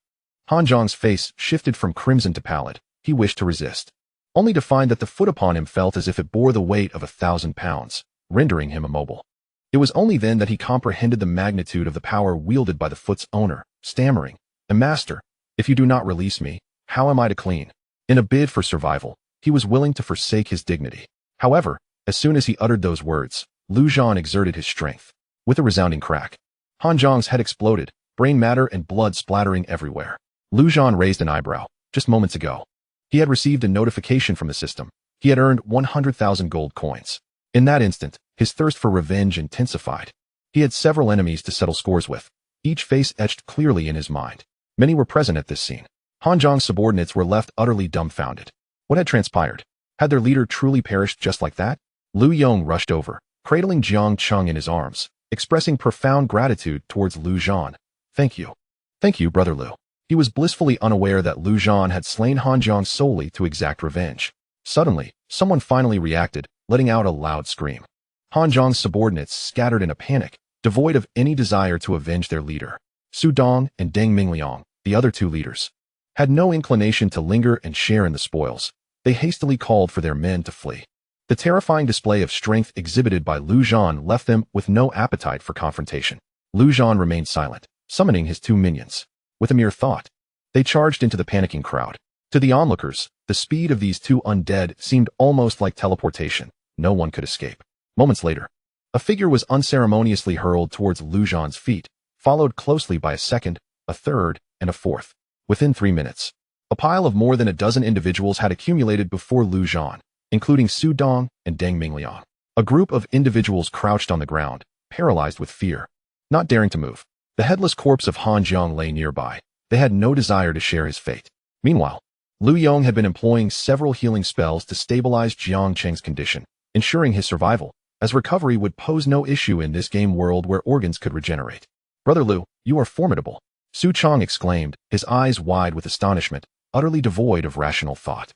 Han Jiang's face shifted from crimson to pallid. He wished to resist, only to find that the foot upon him felt as if it bore the weight of 1,000 pounds, rendering him immobile. It was only then that he comprehended the magnitude of the power wielded by the foot's owner, stammering, Master, if you do not release me, how am I to clean? In a bid for survival, he was willing to forsake his dignity. However, as soon as he uttered those words, Lu Zhan exerted his strength. With a resounding crack, Han Jiang's head exploded, brain matter and blood splattering everywhere. Lu Zhan raised an eyebrow. Just moments ago, he had received a notification from the system. He had earned 100,000 gold coins. In that instant, his thirst for revenge intensified. He had several enemies to settle scores with, each face etched clearly in his mind. Many were present at this scene. Han Jiang's subordinates were left utterly dumbfounded. What had transpired? Had their leader truly perished just like that? Lu Yong rushed over, cradling Jiang Cheng in his arms, expressing profound gratitude towards Lu Zhan. Thank you. Thank you, Brother Lu. He was blissfully unaware that Lu Zhan had slain Han Jiang solely to exact revenge. Suddenly, someone finally reacted, letting out a loud scream. Han Jiang's subordinates scattered in a panic, devoid of any desire to avenge their leader. Su Dong and Deng Mingliang, the other two leaders, had no inclination to linger and share in the spoils. They hastily called for their men to flee. The terrifying display of strength exhibited by Lu Zhan left them with no appetite for confrontation. Lu Zhan remained silent, summoning his two minions. With a mere thought, they charged into the panicking crowd. To the onlookers, the speed of these two undead seemed almost like teleportation. No one could escape. Moments later, a figure was unceremoniously hurled towards Lu Zhan's feet, followed closely by a second, a third, and a fourth. Within 3 minutes, a pile of more than a dozen individuals had accumulated before Lu Zhan, including Su Dong and Deng Mingliang. A group of individuals crouched on the ground, paralyzed with fear, not daring to move. The headless corpse of Han Jiang lay nearby. They had no desire to share his fate. Meanwhile, Lu Yong had been employing several healing spells to stabilize Jiang Cheng's condition, ensuring his survival, as recovery would pose no issue in this game world where organs could regenerate. Brother Lu, you are formidable, Su Chong exclaimed, his eyes wide with astonishment, utterly devoid of rational thought.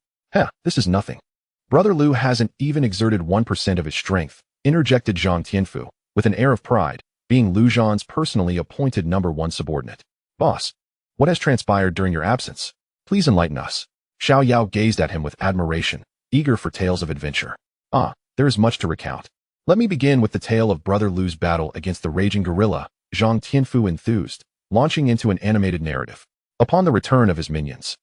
This is nothing. Brother Lu hasn't even exerted 1% of his strength, interjected Zhang Tianfu, with an air of pride, being Lu Zhan's personally appointed #1 subordinate. Boss, what has transpired during your absence? Please enlighten us. Xiao Yao gazed at him with admiration, eager for tales of adventure. There is much to recount. Let me begin with the tale of Brother Lu's battle against the raging gorilla, Zhang Tianfu enthused, launching into an animated narrative. Upon the return of his minions,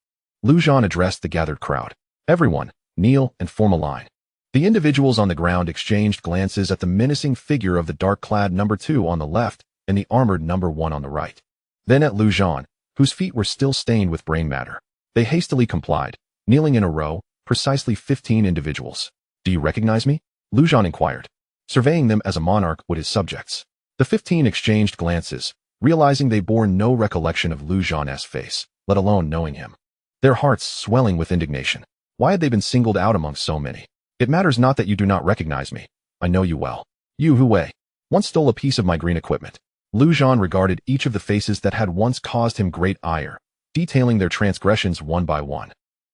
Lu Zhan addressed the gathered crowd. Everyone, kneel and form a line. The individuals on the ground exchanged glances at the menacing figure of the dark-clad #2 on the left and the armored #1 on the right. Then at Lu Zhan, whose feet were still stained with brain matter. They hastily complied, kneeling in a row, precisely 15 individuals. Do you recognize me? Lu Zhan inquired, surveying them as a monarch would his subjects. The 15 exchanged glances, realizing they bore no recollection of Lu Zhan's face, let alone knowing him. Their hearts swelling with indignation. Why had they been singled out among so many? It matters not that you do not recognize me. I know you well. You Hu Wei once stole a piece of my green equipment. Lu Zhan regarded each of the faces that had once caused him great ire, detailing their transgressions one by one.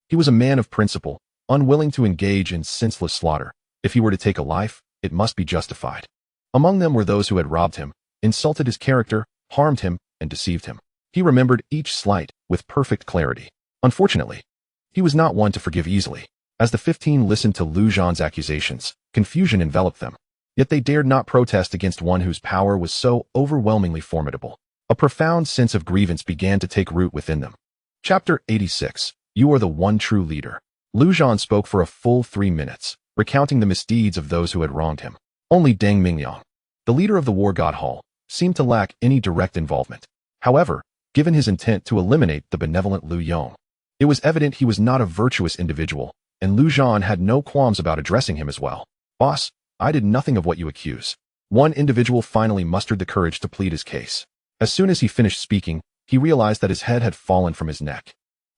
He was a man of principle, unwilling to engage in senseless slaughter. If he were to take a life, it must be justified. Among them were those who had robbed him, insulted his character, harmed him, and deceived him. He remembered each slight with perfect clarity. Unfortunately, He was not one to forgive easily. As the 15 listened to Lu Zhan's accusations, confusion enveloped them. Yet they dared not protest against one whose power was so overwhelmingly formidable. A profound sense of grievance began to take root within them. Chapter 86. You are the one true leader. Lu Zhan spoke for a full 3 minutes, recounting the misdeeds of those who had wronged him. Only Deng Mingyang, the leader of the War God Hall, seemed to lack any direct involvement. However, given his intent to eliminate the benevolent Lu Yong, it was evident he was not a virtuous individual, and Lu Zhan had no qualms about addressing him as well. Boss, I did nothing of what you accuse. One individual finally mustered the courage to plead his case. As soon as he finished speaking, he realized that his head had fallen from his neck.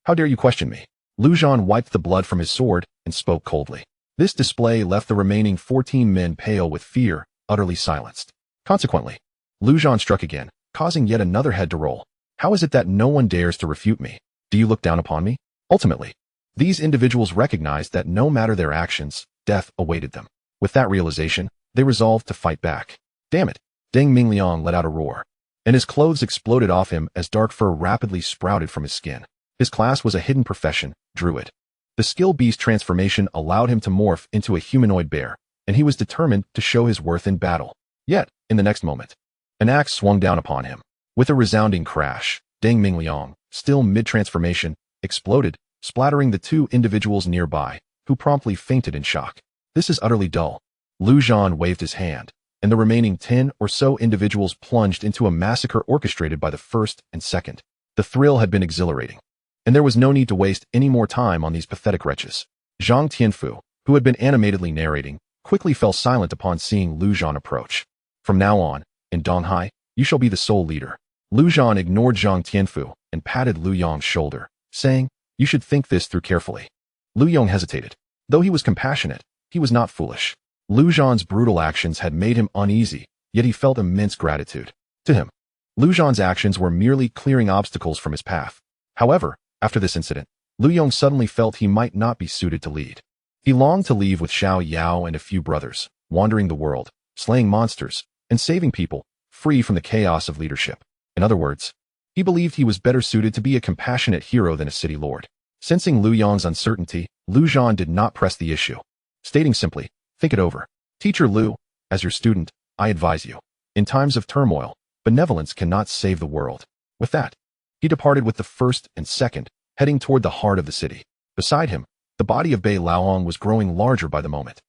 How dare you question me? Lu Zhan wiped the blood from his sword and spoke coldly. This display left the remaining 14 men pale with fear, utterly silenced. Consequently, Lu Zhan struck again, causing yet another head to roll. How is it that no one dares to refute me? Do you look down upon me? Ultimately, these individuals recognized that no matter their actions, death awaited them. With that realization, they resolved to fight back. Damn it! Deng Mingliang let out a roar, and his clothes exploded off him as dark fur rapidly sprouted from his skin. His class was a hidden profession, Druid. The skill beast transformation allowed him to morph into a humanoid bear, and he was determined to show his worth in battle. Yet, in the next moment, an axe swung down upon him. With a resounding crash, Deng Mingliang, still mid-transformation, exploded, splattering the 2 individuals nearby, who promptly fainted in shock. This is utterly dull. Lu Zhan waved his hand, and the remaining 10 or so individuals plunged into a massacre orchestrated by the first and second. The thrill had been exhilarating, and there was no need to waste any more time on these pathetic wretches. Zhang Tianfu, who had been animatedly narrating, quickly fell silent upon seeing Lu Zhan approach. From now on, in Donghai, you shall be the sole leader. Lu Zhan ignored Zhang Tianfu and patted Lu Yong's shoulder, saying, you should think this through carefully. Lu Yong hesitated. Though he was compassionate, he was not foolish. Lu Zhan's brutal actions had made him uneasy, yet he felt immense gratitude. To him, Lu Zhan's actions were merely clearing obstacles from his path. However, after this incident, Lu Yong suddenly felt he might not be suited to lead. He longed to leave with Xiao Yao and a few brothers, wandering the world, slaying monsters, and saving people, free from the chaos of leadership. In other words, he believed he was better suited to be a compassionate hero than a city lord. Sensing Lu Yong's uncertainty, Lu Zhan did not press the issue, stating simply, think it over. Teacher Lu, as your student, I advise you. In times of turmoil, benevolence cannot save the world. With that, he departed with the first and second, heading toward the heart of the city. Beside him, the body of Bei Laohong was growing larger by the moment.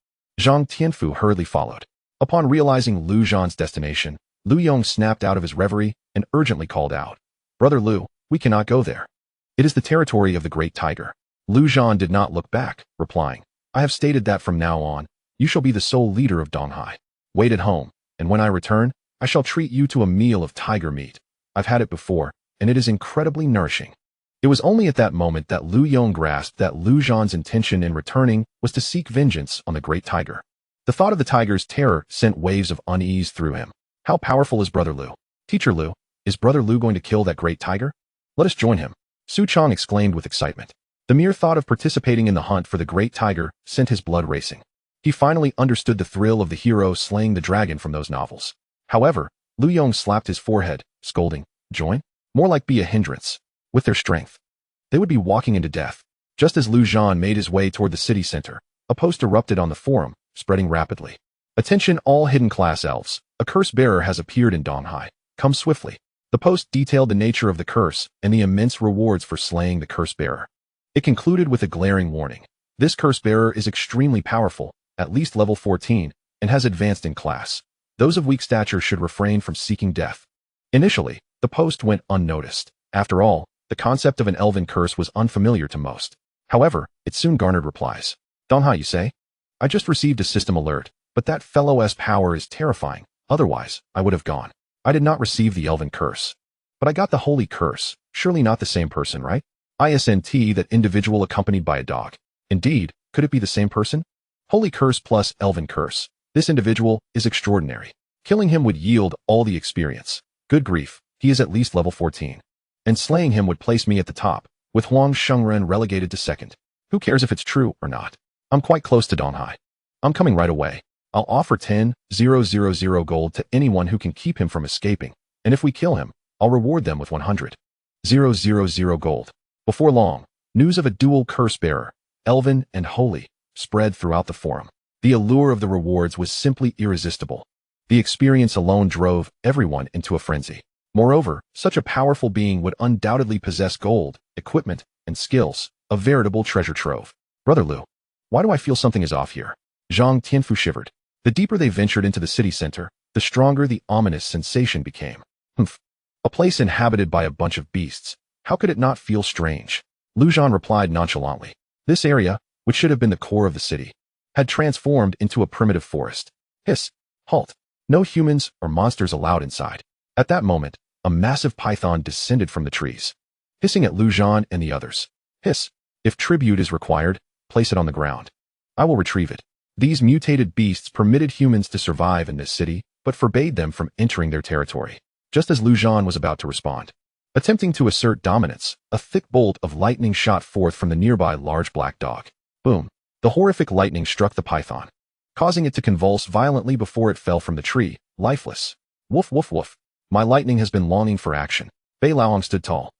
Zhang Tianfu hurriedly followed. Upon realizing Lu Zhan's destination, Lu Yong snapped out of his reverie and urgently called out, Brother Lu, we cannot go there. It is the territory of the Great Tiger. Lu Zhan did not look back, replying, I have stated that from now on, you shall be the sole leader of Donghai. Wait at home, and when I return, I shall treat you to a meal of tiger meat. I've had it before, and it is incredibly nourishing. It was only at that moment that Lu Yong grasped that Lu Zhan's intention in returning was to seek vengeance on the Great Tiger. The thought of the tiger's terror sent waves of unease through him. How powerful is Brother Lu? Teacher Lu, is Brother Lu going to kill that great tiger? Let us join him. Su Chong exclaimed with excitement. The mere thought of participating in the hunt for the great tiger sent his blood racing. He finally understood the thrill of the hero slaying the dragon from those novels. However, Lu Yong slapped his forehead, scolding, join? More like be a hindrance. With their strength, they would be walking into death. Just as Lu Zhan made his way toward the city center, a post erupted on the forum, spreading rapidly. Attention all hidden class elves, a curse bearer has appeared in Donghai. Come swiftly. The post detailed the nature of the curse and the immense rewards for slaying the curse bearer. It concluded with a glaring warning. This curse bearer is extremely powerful, at least level 14, and has advanced in class. Those of weak stature should refrain from seeking death. Initially, the post went unnoticed. After all, the concept of an elven curse was unfamiliar to most. However, it soon garnered replies. Donghai, you say? I just received a system alert, but that fellow's power is terrifying. Otherwise, I would have gone. I did not receive the elven curse. But I got the holy curse. Surely not the same person, right? ISNT, that individual accompanied by a dog. Indeed, could it be the same person? Holy curse plus elven curse. This individual is extraordinary. Killing him would yield all the experience. Good grief, he is at least level 14. And slaying him would place me at the top, with Huang Shengren relegated to second. Who cares if it's true or not? I'm quite close to Donghai. I'm coming right away. I'll offer 10,000 gold to anyone who can keep him from escaping, and if we kill him, I'll reward them with 100,000 gold. Before long, News of a dual curse-bearer, elven and holy, spread throughout the forum. The allure of the rewards was simply irresistible. The experience alone drove everyone into a frenzy. Moreover, such a powerful being would undoubtedly possess gold, equipment, and skills, a veritable treasure trove. Brother Liu, why do I feel something is off here? Zhang Tianfu shivered. The deeper they ventured into the city center, the stronger the ominous sensation became. Humph. A place inhabited by a bunch of beasts. How could it not feel strange? Lu Zhan replied nonchalantly. This area, which should have been the core of the city, had transformed into a primitive forest. Hiss. Halt. No humans or monsters allowed inside. At that moment, a massive python descended from the trees, hissing at Lu Zhan and the others. Hiss. If tribute is required, place it on the ground. I will retrieve it. These mutated beasts permitted humans to survive in this city, but forbade them from entering their territory. Just as Lu Zhan was about to respond, attempting to assert dominance, a thick bolt of lightning shot forth from the nearby large black dog. Boom. The horrific lightning struck the python, causing it to convulse violently before it fell from the tree, lifeless. Woof woof woof. My lightning has been longing for action. Bei Laoang stood tall,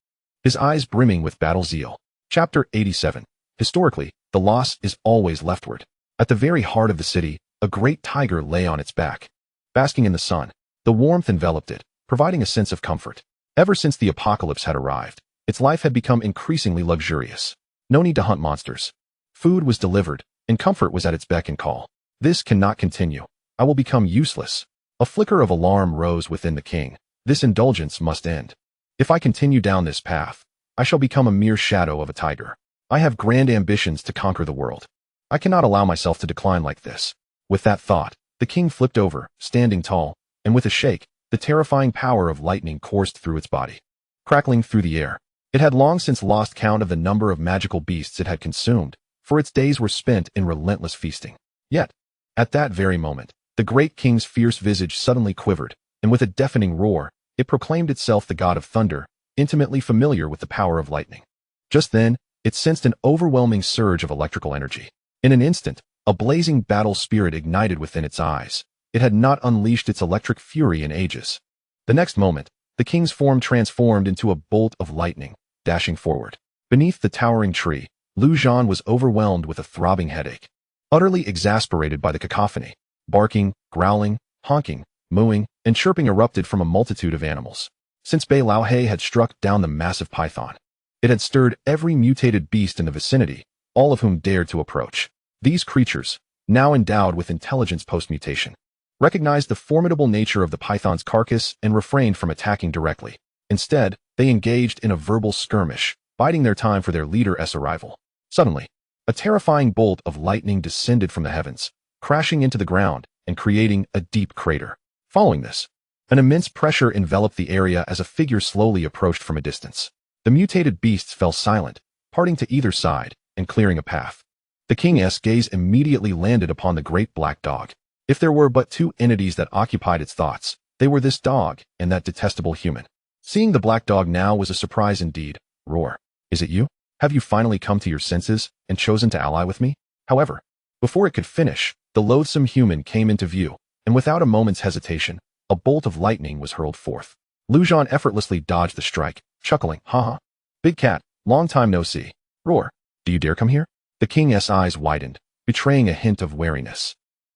his eyes brimming with battle zeal. Chapter 87. Historically, the loss is always leftward. At the very heart of the city, a great tiger lay on its back, basking in the sun. The warmth enveloped it, providing a sense of comfort. Ever since the apocalypse had arrived, its life had become increasingly luxurious. No need to hunt monsters. Food was delivered, and comfort was at its beck and call. This cannot continue. I will become useless. A flicker of alarm rose within the king. This indulgence must end. If I continue down this path, I shall become a mere shadow of a tiger. I have grand ambitions to conquer the world. I cannot allow myself to decline like this. With that thought, the king flipped over, standing tall, and with a shake, the terrifying power of lightning coursed through its body, crackling through the air. It had long since lost count of the number of magical beasts it had consumed, for its days were spent in relentless feasting. Yet, at that very moment, the great king's fierce visage suddenly quivered, and with a deafening roar, it proclaimed itself the god of thunder, intimately familiar with the power of lightning. Just then, it sensed an overwhelming surge of electrical energy. In an instant, a blazing battle spirit ignited within its eyes. It had not unleashed its electric fury in ages. The next moment, the king's form transformed into a bolt of lightning, dashing forward. Beneath the towering tree, Lu Zhan was overwhelmed with a throbbing headache. Utterly exasperated by the cacophony, barking, growling, honking, mooing, and chirping erupted from a multitude of animals. Since Bei Laohe had struck down the massive python, it had stirred every mutated beast in the vicinity, all of whom dared to approach. These creatures, now endowed with intelligence post-mutation, recognized the formidable nature of the python's carcass and refrained from attacking directly. Instead, they engaged in a verbal skirmish, biding their time for their leader's arrival. Suddenly, a terrifying bolt of lightning descended from the heavens, crashing into the ground and creating a deep crater. Following this, an immense pressure enveloped the area as a figure slowly approached from a distance. The mutated beasts fell silent, parting to either side and clearing a path. The king's gaze immediately landed upon the great black dog. If there were but two entities that occupied its thoughts, they were this dog and that detestable human. Seeing the black dog now was a surprise indeed. Roar. Is it you? Have you finally come to your senses and chosen to ally with me? However, before it could finish, the loathsome human came into view, and without a moment's hesitation, a bolt of lightning was hurled forth. Lu Zhan effortlessly dodged the strike, chuckling, haha. Big cat, long time no see. Roar. Do you dare come here? The king's eyes widened, betraying a hint of wariness.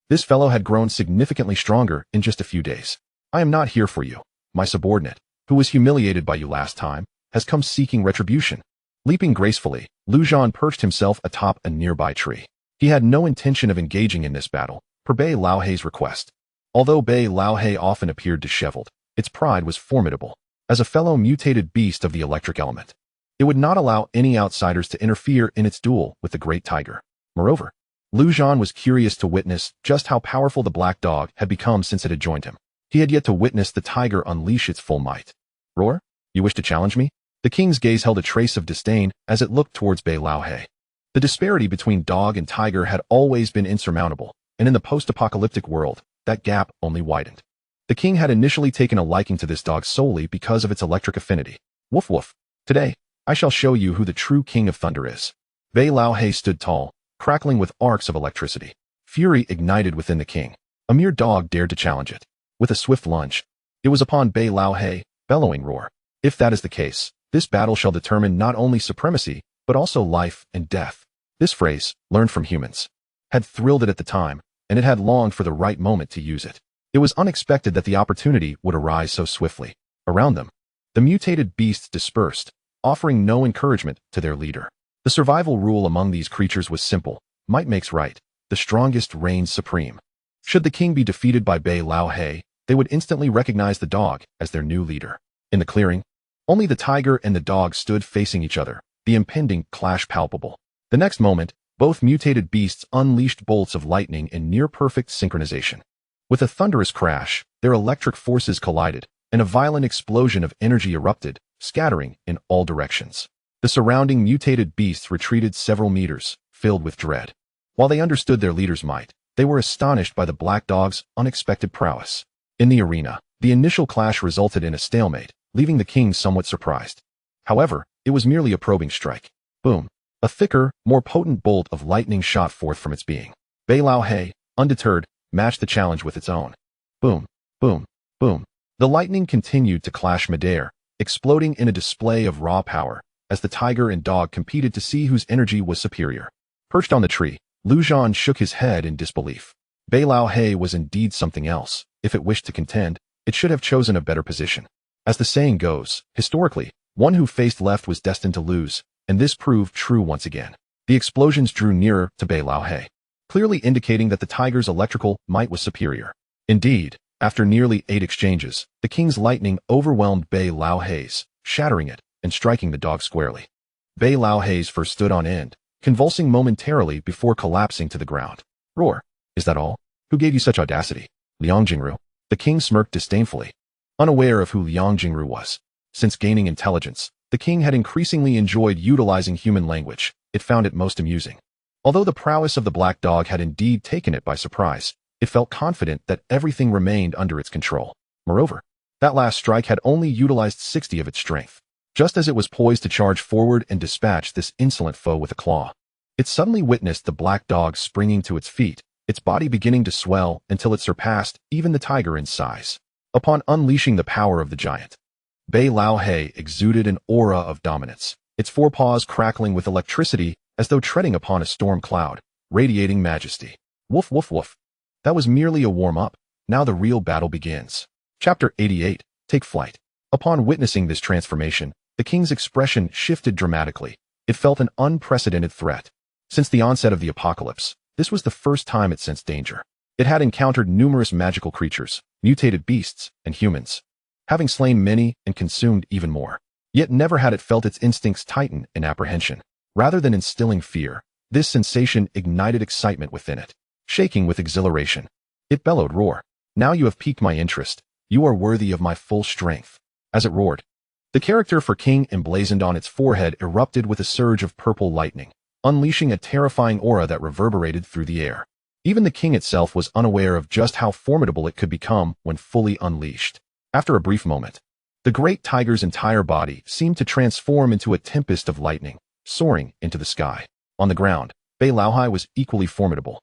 This fellow had grown significantly stronger in just a few days. I am not here for you. My subordinate, who was humiliated by you last time, has come seeking retribution. Leaping gracefully, Lu Zhan perched himself atop a nearby tree. He had no intention of engaging in this battle, per Bei Laohe's request. Although Bei Laohe often appeared disheveled, its pride was formidable. As a fellow mutated beast of the electric element, it would not allow any outsiders to interfere in its duel with the great tiger. Moreover, Lu Zhan was curious to witness just how powerful the black dog had become since it had joined him. He had yet to witness the tiger unleash its full might. Roar? You wish to challenge me? The king's gaze held a trace of disdain as it looked towards Bei Laohe. The disparity between dog and tiger had always been insurmountable, and in the post-apocalyptic world, that gap only widened. The king had initially taken a liking to this dog solely because of its electric affinity. Woof woof. Today, I shall show you who the true king of thunder is. Bei Laohe stood tall, crackling with arcs of electricity. Fury ignited within the king. A mere dog dared to challenge it. With a swift lunge, it was upon Bei Laohe, bellowing roar. If that is the case, this battle shall determine not only supremacy, but also life and death. This phrase, learned from humans, had thrilled it at the time, and it had longed for the right moment to use it. It was unexpected that the opportunity would arise so swiftly. Around them, the mutated beasts dispersed, offering no encouragement to their leader. The survival rule among these creatures was simple: might makes right. The strongest reigns supreme. Should the king be defeated by Bei Lao He, they would instantly recognize the dog as their new leader. In the clearing, only the tiger and the dog stood facing each other, the impending clash palpable. The next moment, both mutated beasts unleashed bolts of lightning in near-perfect synchronization. With a thunderous crash, their electric forces collided, and a violent explosion of energy erupted, scattering in all directions. The surrounding mutated beasts retreated several meters, filled with dread. While they understood their leader's might, they were astonished by the black dog's unexpected prowess. In the arena, the initial clash resulted in a stalemate, leaving the king somewhat surprised. However, it was merely a probing strike. Boom. A thicker, more potent bolt of lightning shot forth from its being. Bei Lao He, undeterred, matched the challenge with its own. Boom, boom, boom. The lightning continued to clash midair, exploding in a display of raw power, as the tiger and dog competed to see whose energy was superior. Perched on the tree, Zhan shook his head in disbelief. Bei Lao He was indeed something else. If it wished to contend, it should have chosen a better position. As the saying goes, historically, one who faced left was destined to lose, and this proved true once again. The explosions drew nearer to Bei Lao He, clearly indicating that the tiger's electrical might was superior. Indeed, after nearly 8 exchanges, the king's lightning overwhelmed Bei Lao He's, shattering it and striking the dog squarely. Bei Lao He's first stood on end, convulsing momentarily before collapsing to the ground. Roar. Is that all? Who gave you such audacity? Liang Jingru. The king smirked disdainfully, unaware of who Liang Jingru was. Since gaining intelligence, the king had increasingly enjoyed utilizing human language. It found it most amusing. Although the prowess of the black dog had indeed taken it by surprise, it felt confident that everything remained under its control. Moreover, that last strike had only utilized 60 of its strength. Just as it was poised to charge forward and dispatch this insolent foe with a claw, it suddenly witnessed the black dog springing to its feet, its body beginning to swell until it surpassed even the tiger in size. Upon unleashing the power of the giant, Bei Lao He exuded an aura of dominance, its forepaws crackling with electricity as though treading upon a storm cloud, radiating majesty. Woof woof woof. That was merely a warm-up. Now the real battle begins. Chapter 88. Take flight. Upon witnessing this transformation, the king's expression shifted dramatically. It felt an unprecedented threat. Since the onset of the apocalypse, this was the first time it sensed danger. It had encountered numerous magical creatures, mutated beasts, and humans, having slain many and consumed even more. Yet never had it felt its instincts tighten in apprehension. Rather than instilling fear, this sensation ignited excitement within it. Shaking with exhilaration, it bellowed, "Roar. Now you have piqued my interest. You are worthy of my full strength." As it roared, the character for king emblazoned on its forehead erupted with a surge of purple lightning, unleashing a terrifying aura that reverberated through the air. Even the king itself was unaware of just how formidable it could become when fully unleashed. After a brief moment, the great tiger's entire body seemed to transform into a tempest of lightning, soaring into the sky. On the ground, Bei Lao He was equally formidable,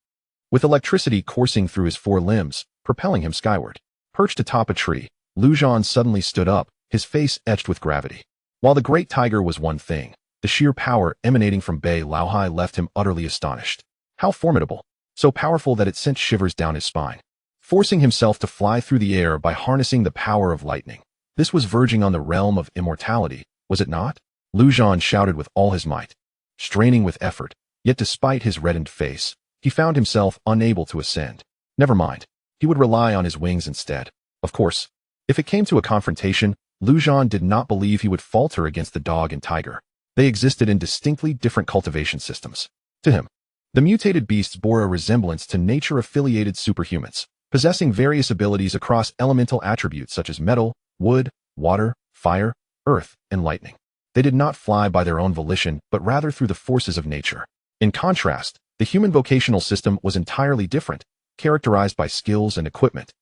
with electricity coursing through his 4 limbs, propelling him skyward. Perched atop a tree, Zhan suddenly stood up, his face etched with gravity. While the great tiger was one thing, the sheer power emanating from Bei Lao He left him utterly astonished. How formidable! So powerful that it sent shivers down his spine. Forcing himself to fly through the air by harnessing the power of lightning. This was verging on the realm of immortality, was it not? Zhan shouted with all his might, straining with effort, yet despite his reddened face, he found himself unable to ascend. Never mind, he would rely on his wings instead. Of course, if it came to a confrontation, Zhan did not believe he would falter against the dog and tiger. They existed in distinctly different cultivation systems. To him, the mutated beasts bore a resemblance to nature-affiliated superhumans, possessing various abilities across elemental attributes such as metal, wood, water, fire, earth, and lightning. They did not fly by their own volition, but rather through the forces of nature. In contrast, the human vocational system was entirely different, characterized by skills and equipment,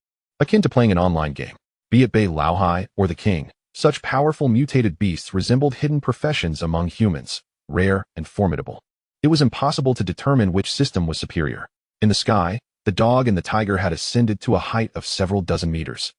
akin to playing an online game. Be it Bei Lao He or the king, such powerful mutated beasts resembled hidden professions among humans, rare and formidable. It was impossible to determine which system was superior. In the sky, the dog and the tiger had ascended to a height of several dozen meters,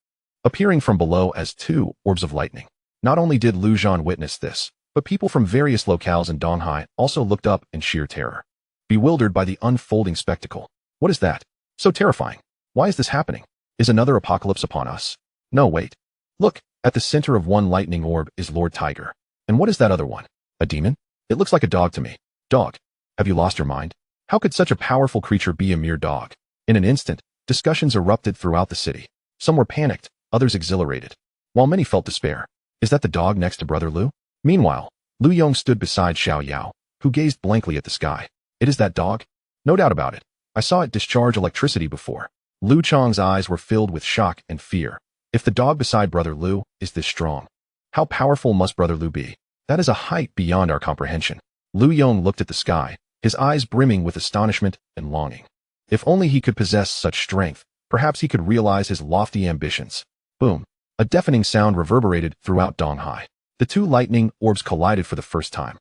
appearing from below as 2 orbs of lightning. Not only did Zhan witness this, But people from various locales in Donghai also looked up in sheer terror, bewildered by the unfolding spectacle. What is that? So terrifying. Why is this happening? Is another apocalypse upon us? No, wait. Look, at the center of one lightning orb is Lord Tiger. And what is that other one? A demon? It looks like a dog to me. Dog. Have you lost your mind? How could such a powerful creature be a mere dog? In an instant, discussions erupted throughout the city. Some were panicked, others exhilarated, while many felt despair. Is that the dog next to Brother Lu? Meanwhile, Lu Yong stood beside Xiao Yao, who gazed blankly at the sky. It is that dog? No doubt about it. I saw it discharge electricity before. Lu Chong's eyes were filled with shock and fear. If the dog beside Brother Lu is this strong, how powerful must Brother Lu be? That is a height beyond our comprehension. Lu Yong looked at the sky, his eyes brimming with astonishment and longing. If only he could possess such strength, perhaps he could realize his lofty ambitions. Boom. A deafening sound reverberated throughout Donghai. The two lightning orbs collided for the first time.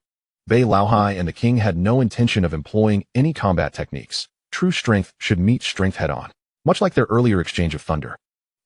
Bei Laohai and the king had no intention of employing any combat techniques. True strength should meet strength head-on. Much like their earlier exchange of thunder,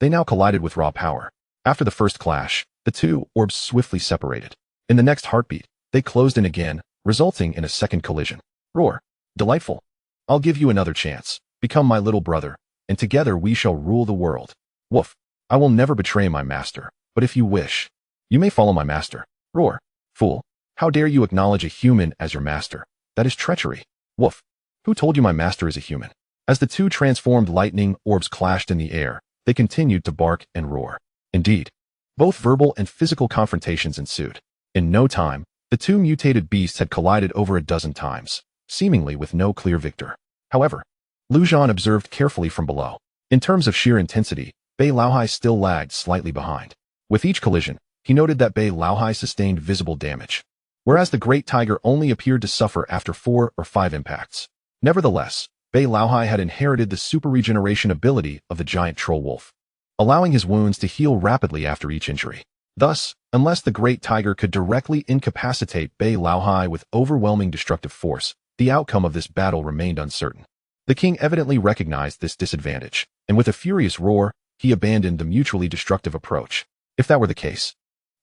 they now collided with raw power. After the first clash, the two orbs swiftly separated. In the next heartbeat, they closed in again, resulting in a second collision. Roar. Delightful. I'll give you another chance. Become my little brother, and together we shall rule the world. Woof. I will never betray my master, but if you wish, you may follow my master. Roar. Fool. How dare you acknowledge a human as your master? That is treachery. Woof. Who told you my master is a human? As the two transformed lightning orbs clashed in the air, they continued to bark and roar. Indeed, both verbal and physical confrontations ensued. In no time, the two mutated beasts had collided over a dozen times, seemingly with no clear victor. However, Lu Zhan observed carefully from below. In terms of sheer intensity, Bei Laohai still lagged slightly behind. With each collision, he noted that Bei Laohai sustained visible damage, whereas the great tiger only appeared to suffer after 4 or 5 impacts. Nevertheless, Bei Laohai had inherited the super regeneration ability of the giant troll wolf, allowing his wounds to heal rapidly after each injury. Thus, unless the great tiger could directly incapacitate Bei Laohai with overwhelming destructive force, the outcome of this battle remained uncertain. The king evidently recognized this disadvantage, and with a furious roar, he abandoned the mutually destructive approach. If that were the case,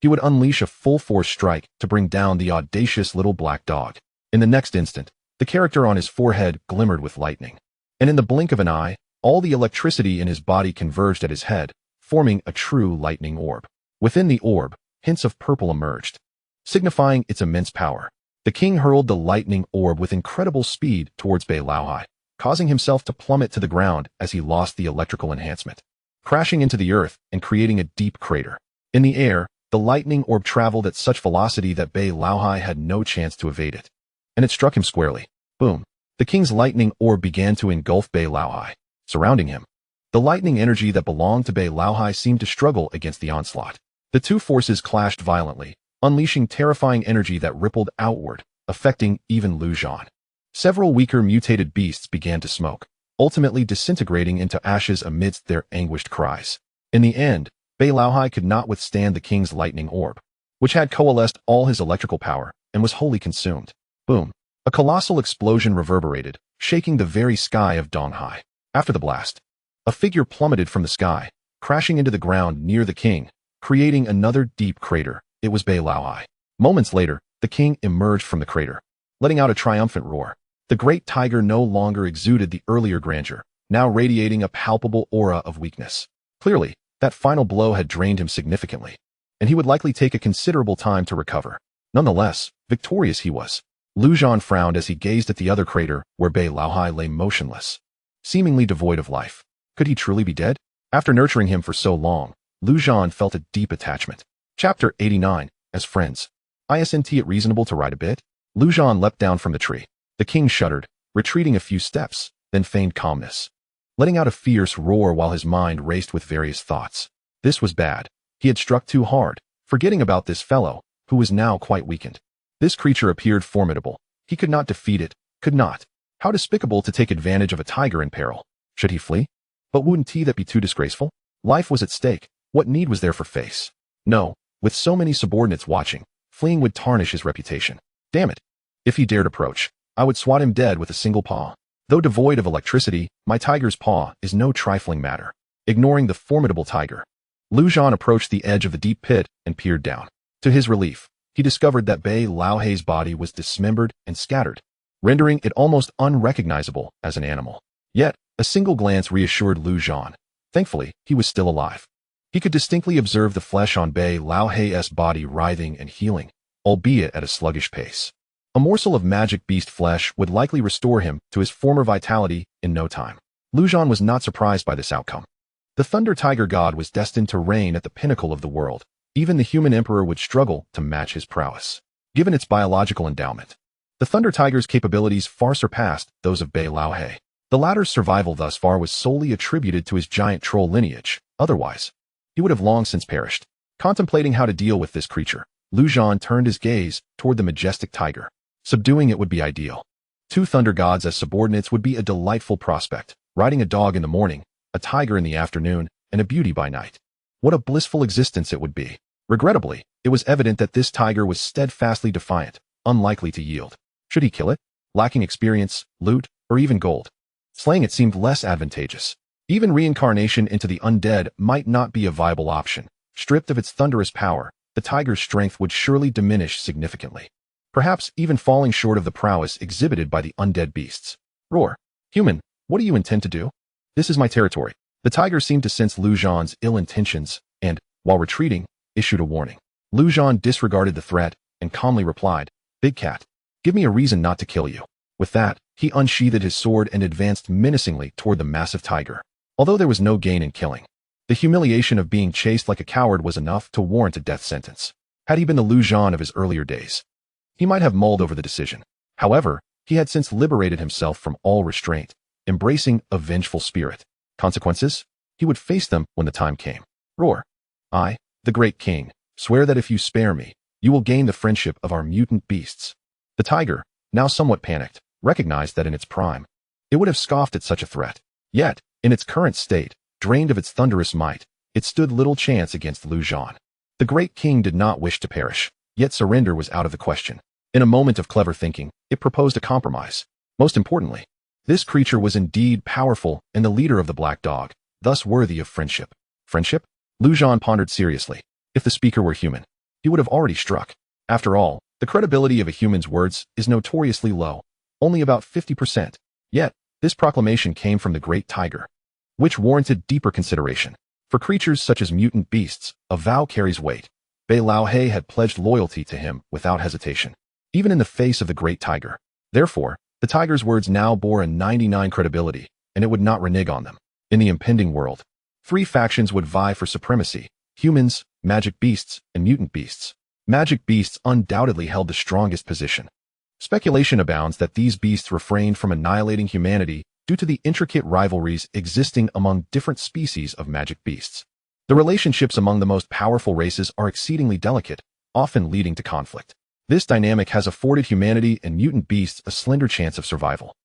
he would unleash a full-force strike to bring down the audacious little black dog. In the next instant, the character on his forehead glimmered with lightning, and in the blink of an eye, all the electricity in his body converged at his head, forming a true lightning orb. Within the orb, hints of purple emerged, signifying its immense power. The king hurled the lightning orb with incredible speed towards Bei Laohai, causing himself to plummet to the ground as he lost the electrical enhancement, crashing into the earth and creating a deep crater. In the air, the lightning orb traveled at such velocity that Bei Laohai had no chance to evade it, and it struck him squarely. Boom. The king's lightning orb began to engulf Bei Laohai, surrounding him. The lightning energy that belonged to Bei Laohai seemed to struggle against the onslaught. The two forces clashed violently, unleashing terrifying energy that rippled outward, affecting even Lu Zhan. Several weaker mutated beasts began to smoke, ultimately disintegrating into ashes amidst their anguished cries. In the end, Bei Laohai could not withstand the king's lightning orb, which had coalesced all his electrical power and was wholly consumed. Boom. A colossal explosion reverberated, shaking the very sky of Donghai. After the blast, a figure plummeted from the sky, crashing into the ground near the king, creating another deep crater. It was Bei Laohai. Moments later, the king emerged from the crater, letting out a triumphant roar. The great tiger no longer exuded the earlier grandeur, now radiating a palpable aura of weakness. Clearly, that final blow had drained him significantly, and he would likely take a considerable time to recover. Nonetheless, victorious he was. Lu Zhan frowned as he gazed at the other crater where Bei Laohai lay motionless, seemingly devoid of life. Could he truly be dead? After nurturing him for so long, Lu Zhan felt a deep attachment. Chapter 89. As friends. Isn't it reasonable to ride a bit? Lu Zhan leapt down from the tree. The king shuddered, retreating a few steps, then feigned calmness, letting out a fierce roar while his mind raced with various thoughts. This was bad. He had struck too hard, forgetting about this fellow, who was now quite weakened. This creature appeared formidable. He could not defeat it, could not. How despicable to take advantage of a tiger in peril. Should he flee? But wouldn't that be too disgraceful? Life was at stake. What need was there for face? No, with so many subordinates watching, fleeing would tarnish his reputation. Damn it. If he dared approach, I would swat him dead with a single paw. Though devoid of electricity, my tiger's paw is no trifling matter. Ignoring the formidable tiger, Lu Zhan approached the edge of the deep pit and peered down. To his relief, he discovered that Bei Laohei's body was dismembered and scattered, rendering it almost unrecognizable as an animal. Yet, a single glance reassured Lu Zhan. Thankfully, he was still alive. He could distinctly observe the flesh on Bei Laohei's body writhing and healing, albeit at a sluggish pace. A morsel of magic beast flesh would likely restore him to his former vitality in no time. Lu Zhan was not surprised by this outcome. The Thunder Tiger God was destined to reign at the pinnacle of the world. Even the human emperor would struggle to match his prowess, given its biological endowment. The Thunder Tiger's capabilities far surpassed those of Bei Laohei. The latter's survival thus far was solely attributed to his giant troll lineage. Otherwise, he would have long since perished. Contemplating how to deal with this creature, Lu Zhan turned his gaze toward the majestic tiger. Subduing it would be ideal. 2 thunder gods as subordinates would be a delightful prospect. Riding a dog in the morning, a tiger in the afternoon, and a beauty by night. What a blissful existence it would be. Regrettably, it was evident that this tiger was steadfastly defiant, unlikely to yield. Should he kill it? Lacking experience, loot, or even gold. Slaying it seemed less advantageous. Even reincarnation into the undead might not be a viable option. Stripped of its thunderous power, the tiger's strength would surely diminish significantly. Perhaps even falling short of the prowess exhibited by the undead beasts. Roar. Human, what do you intend to do? This is my territory. The tiger seemed to sense Lu Zhan's ill intentions and, while retreating, issued a warning. Lu Zhan disregarded the threat and calmly replied, Big cat, give me a reason not to kill you. With that, he unsheathed his sword and advanced menacingly toward the massive tiger. Although there was no gain in killing, the humiliation of being chased like a coward was enough to warrant a death sentence. Had he been the Lu Zhan of his earlier days, he might have mulled over the decision. However, he had since liberated himself from all restraint, embracing a vengeful spirit. Consequences? He would face them when the time came. Roar. I, the great king, swear that if you spare me, you will gain the friendship of our mutant beasts. The tiger, now somewhat panicked, recognized that in its prime, it would have scoffed at such a threat. Yet, in its current state, drained of its thunderous might, it stood little chance against Lu Zhan. The great king did not wish to perish, yet surrender was out of the question. In a moment of clever thinking, it proposed a compromise. Most importantly, this creature was indeed powerful and the leader of the Black Dog, thus worthy of friendship. Friendship? Lu Zhan pondered seriously. If the speaker were human, he would have already struck. After all, the credibility of a human's words is notoriously low, only about 50%. Yet, this proclamation came from the great tiger, which warranted deeper consideration. For creatures such as mutant beasts, a vow carries weight. Bei Laohei had pledged loyalty to him without hesitation, even in the face of the great tiger. Therefore, the tiger's words now bore a 99 credibility, and it would not renege on them. In the impending world, 3 factions would vie for supremacy: humans, magic beasts, and mutant beasts. Magic beasts undoubtedly held the strongest position. Speculation abounds that these beasts refrained from annihilating humanity due to the intricate rivalries existing among different species of magic beasts. The relationships among the most powerful races are exceedingly delicate, often leading to conflict. This dynamic has afforded humanity and mutant beasts a slender chance of survival.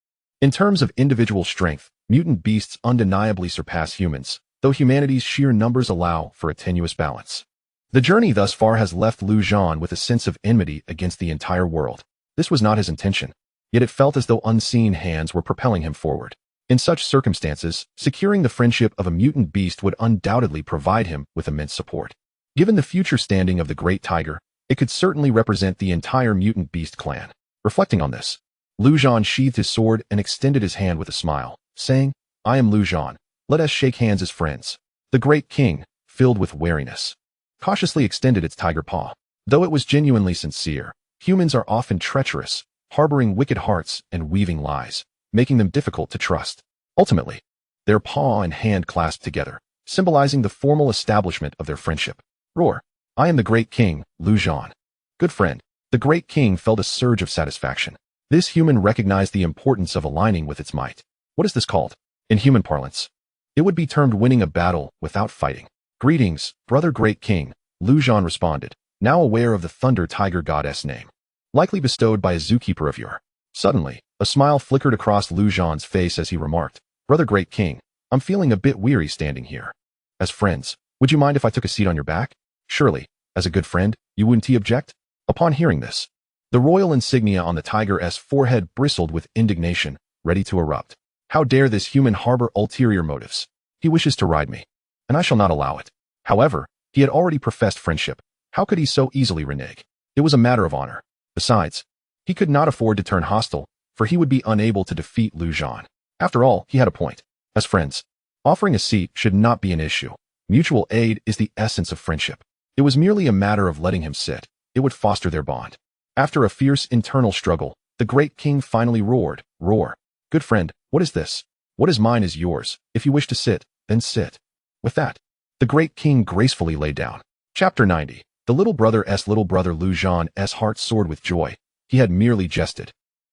In terms of individual strength, mutant beasts undeniably surpass humans, though humanity's sheer numbers allow for a tenuous balance. The journey thus far has left Lu Zhan with a sense of enmity against the entire world. This was not his intention, yet it felt as though unseen hands were propelling him forward. In such circumstances, securing the friendship of a mutant beast would undoubtedly provide him with immense support. Given the future standing of the great tiger, it could certainly represent the entire mutant beast clan. Reflecting on this, Lu Zhan sheathed his sword and extended his hand with a smile, saying, I am Lu Zhan. Let us shake hands as friends. The great king, filled with wariness, cautiously extended its tiger paw. Though it was genuinely sincere, humans are often treacherous, harboring wicked hearts and weaving lies, making them difficult to trust. Ultimately, their paw and hand clasped together, symbolizing the formal establishment of their friendship. Roar. I am the great king, Lu Zhan. Good friend. The great king felt a surge of satisfaction. This human recognized the importance of aligning with its might. What is this called? In human parlance, it would be termed winning a battle without fighting. Greetings, brother great king, Lu Zhan responded, now aware of the thunder tiger goddess name, likely bestowed by a zookeeper of yore. Suddenly, a smile flickered across Lu Zhan's face as he remarked, Brother great king, I'm feeling a bit weary standing here. As friends, would you mind if I took a seat on your back? Surely, as a good friend, you wouldn't object? Upon hearing this, the royal insignia on the tiger's forehead bristled with indignation, ready to erupt. How dare this human harbor ulterior motives? He wishes to ride me, and I shall not allow it. However, he had already professed friendship. How could he so easily renege? It was a matter of honor. Besides, he could not afford to turn hostile, for he would be unable to defeat Zhan. After all, he had a point. As friends, offering a seat should not be an issue. Mutual aid is the essence of friendship. It was merely a matter of letting him sit. It would foster their bond. After a fierce internal struggle, the great king finally roared, "Roar! Good friend, what is this? What is mine is yours. If you wish to sit, then sit." With that, the great king gracefully lay down. Chapter 90. The little brother's Zhan's heart soared with joy. He had merely jested.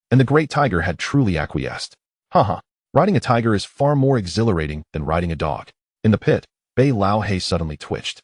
And the great tiger had truly acquiesced. Haha, riding a tiger is far more exhilarating than riding a dog. In the pit, Bei Lao He suddenly twitched.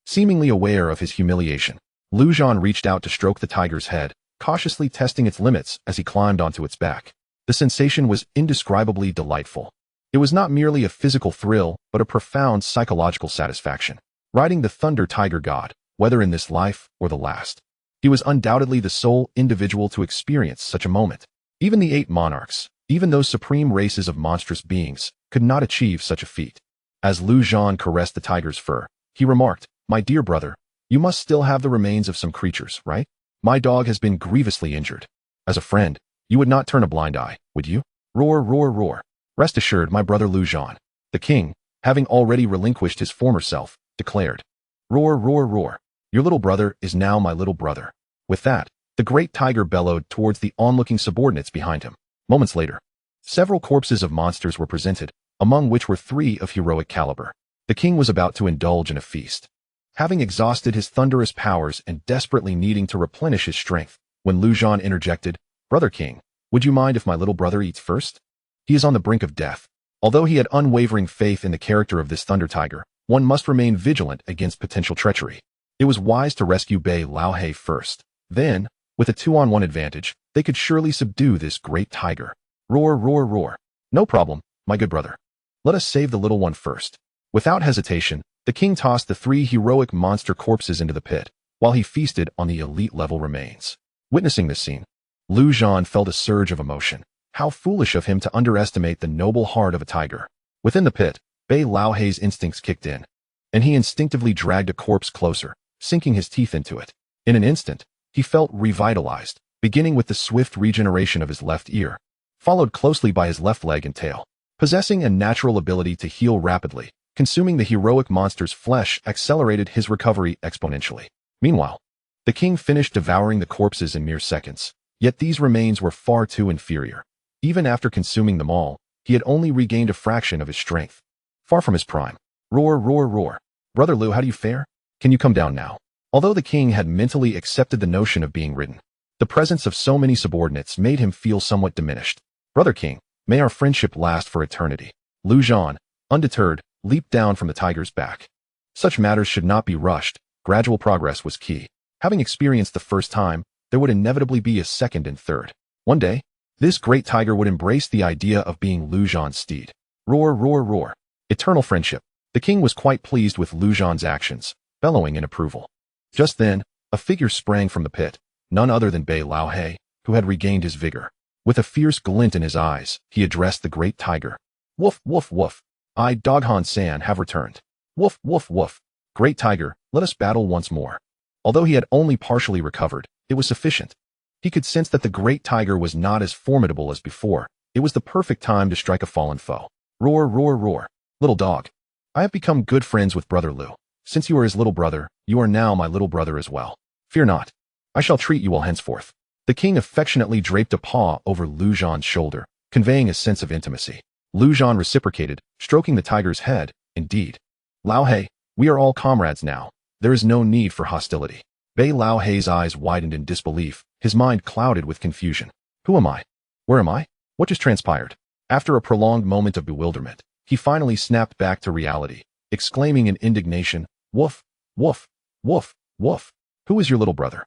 Seemingly aware of his humiliation, Zhan reached out to stroke the tiger's head, cautiously testing its limits as he climbed onto its back. The sensation was indescribably delightful. It was not merely a physical thrill, but a profound psychological satisfaction. Riding the Thunder Tiger God, whether in this life or the last, he was undoubtedly the sole individual to experience such a moment. Even the 8 monarchs, even those supreme races of monstrous beings, could not achieve such a feat. As Zhan caressed the tiger's fur, he remarked, "My dear brother, you must still have the remains of some creatures, right? My dog has been grievously injured. As a friend, you would not turn a blind eye, would you?" Roar, roar, roar. Rest assured, my brother Zhan. The king, having already relinquished his former self, declared, "Roar, roar, roar. Your little brother is now my little brother." With that, the great tiger bellowed towards the onlooking subordinates behind him. Moments later, several corpses of monsters were presented, among which were 3 of heroic caliber. The king was about to indulge in a feast. Having exhausted his thunderous powers and desperately needing to replenish his strength, when Zhan interjected, "Brother King, would you mind if my little brother eats first? He is on the brink of death." Although he had unwavering faith in the character of this thunder tiger, one must remain vigilant against potential treachery. It was wise to rescue Bei Lao He first. Then, with a 2-on-1 advantage, they could surely subdue this great tiger. Roar, roar, roar. No problem, my good brother. Let us save the little one first. Without hesitation, the king tossed the 3 heroic monster corpses into the pit, while he feasted on the elite-level remains. Witnessing this scene, Zhan felt a surge of emotion. How foolish of him to underestimate the noble heart of a tiger. Within the pit, Bei Lao He's instincts kicked in, and he instinctively dragged a corpse closer, sinking his teeth into it. In an instant, he felt revitalized, beginning with the swift regeneration of his left ear, followed closely by his left leg and tail. Possessing a natural ability to heal rapidly, consuming the heroic monster's flesh accelerated his recovery exponentially. Meanwhile, the king finished devouring the corpses in mere seconds, yet these remains were far too inferior. Even after consuming them all, he had only regained a fraction of his strength. Far from his prime. Roar, roar, roar. Brother Liu, how do you fare? Can you come down now? Although the king had mentally accepted the notion of being ridden, the presence of so many subordinates made him feel somewhat diminished. Brother King, may our friendship last for eternity. Zhan, undeterred, leaped down from the tiger's back. Such matters should not be rushed. Gradual progress was key. Having experienced the first time, there would inevitably be a second and third. One day, this great tiger would embrace the idea of being Zhan's steed. Roar, roar, roar. Eternal friendship. The king was quite pleased with Zhan's actions, bellowing in approval. Just then, a figure sprang from the pit, none other than Bei Lao He, who had regained his vigor. With a fierce glint in his eyes, he addressed the great tiger. "Woof, woof, woof. I, Doghan-san, have returned. Woof, woof, woof. Great tiger, let us battle once more." Although he had only partially recovered, it was sufficient. He could sense that the great tiger was not as formidable as before. It was the perfect time to strike a fallen foe. Roar, roar, roar. "Little dog, I have become good friends with Brother Liu. Since you are his little brother, you are now my little brother as well. Fear not. I shall treat you well henceforth." The king affectionately draped a paw over Zhan's shoulder, conveying a sense of intimacy. Zhan reciprocated, stroking the tiger's head. "Indeed. Lao He, we are all comrades now. There is no need for hostility." Bei Lao He's eyes widened in disbelief, his mind clouded with confusion. Who am I? Where am I? What just transpired? After a prolonged moment of bewilderment, he finally snapped back to reality, exclaiming in indignation, "Woof, woof, woof, woof. Who is your little brother?"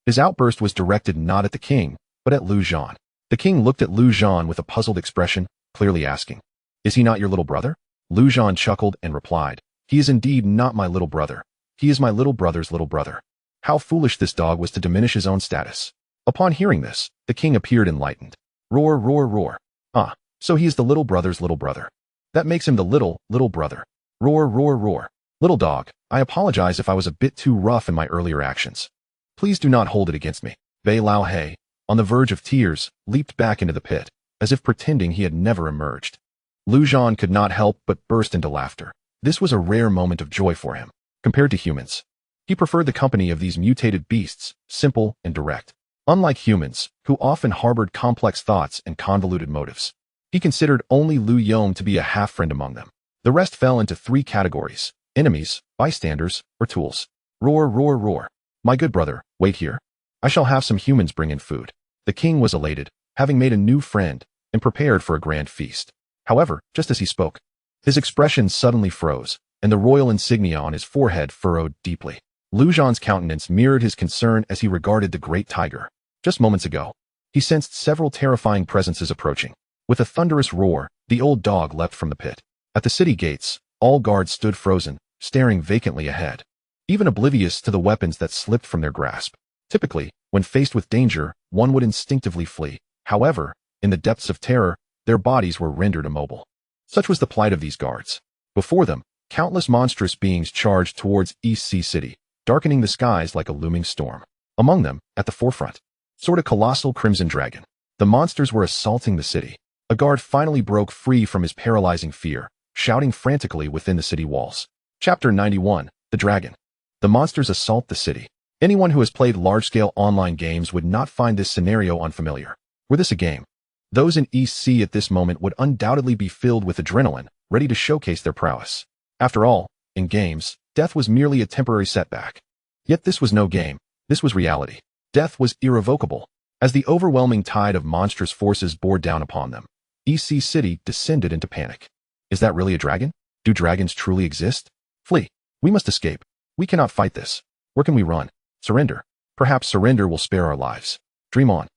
His outburst was directed not at the king, but at Zhan. The king looked at Zhan with a puzzled expression, clearly asking, "Is he not your little brother?" Zhan chuckled and replied, "He is indeed not my little brother. He is my little brother's little brother." How foolish this dog was to diminish his own status. Upon hearing this, the king appeared enlightened. Roar, roar, roar. "Ah, so he is the little brother's little brother. That makes him the little brother." Roar, roar, roar. "Little dog, I apologize if I was a bit too rough in my earlier actions. Please do not hold it against me. Bei Lao He, on the verge of tears, leaped back into the pit, as if pretending he had never emerged. Zhan could not help but burst into laughter. This was a rare moment of joy for him. Compared to humans, he preferred the company of these mutated beasts, simple and direct. Unlike humans, who often harbored complex thoughts and convoluted motives, he considered only Lu Yong to be a half-friend among them. The rest fell into 3 categories: enemies, bystanders, or tools. Roar, roar, roar. My good brother, wait here. I shall have some humans bring in food. The king was elated, having made a new friend, and prepared for a grand feast. However, just as he spoke, his expression suddenly froze, and the royal insignia on his forehead furrowed deeply. Zhan's countenance mirrored his concern as he regarded the great tiger. Just moments ago, he sensed several terrifying presences approaching. With a thunderous roar, the old dog leapt from the pit. At the city gates, all guards stood frozen, staring vacantly ahead, even oblivious to the weapons that slipped from their grasp. Typically, when faced with danger, one would instinctively flee. However, in the depths of terror, their bodies were rendered immobile. Such was the plight of these guards. Before them, countless monstrous beings charged towards East Sea City, darkening the skies like a looming storm. Among them, at the forefront, soared a colossal crimson dragon. The monsters were assaulting the city. A guard finally broke free from his paralyzing fear, shouting frantically within the city walls. Chapter 91, The Dragon. The monsters assault the city. Anyone who has played large-scale online games would not find this scenario unfamiliar. Were this a game, those in East Sea at this moment would undoubtedly be filled with adrenaline, ready to showcase their prowess. After all, in games, death was merely a temporary setback. Yet this was no game, this was reality. Death was irrevocable. As the overwhelming tide of monstrous forces bore down upon them, East Sea City descended into panic. Is that really a dragon? Do dragons truly exist? Flee. We must escape. We cannot fight this. Where can we run? Surrender. Perhaps surrender will spare our lives. Dream on.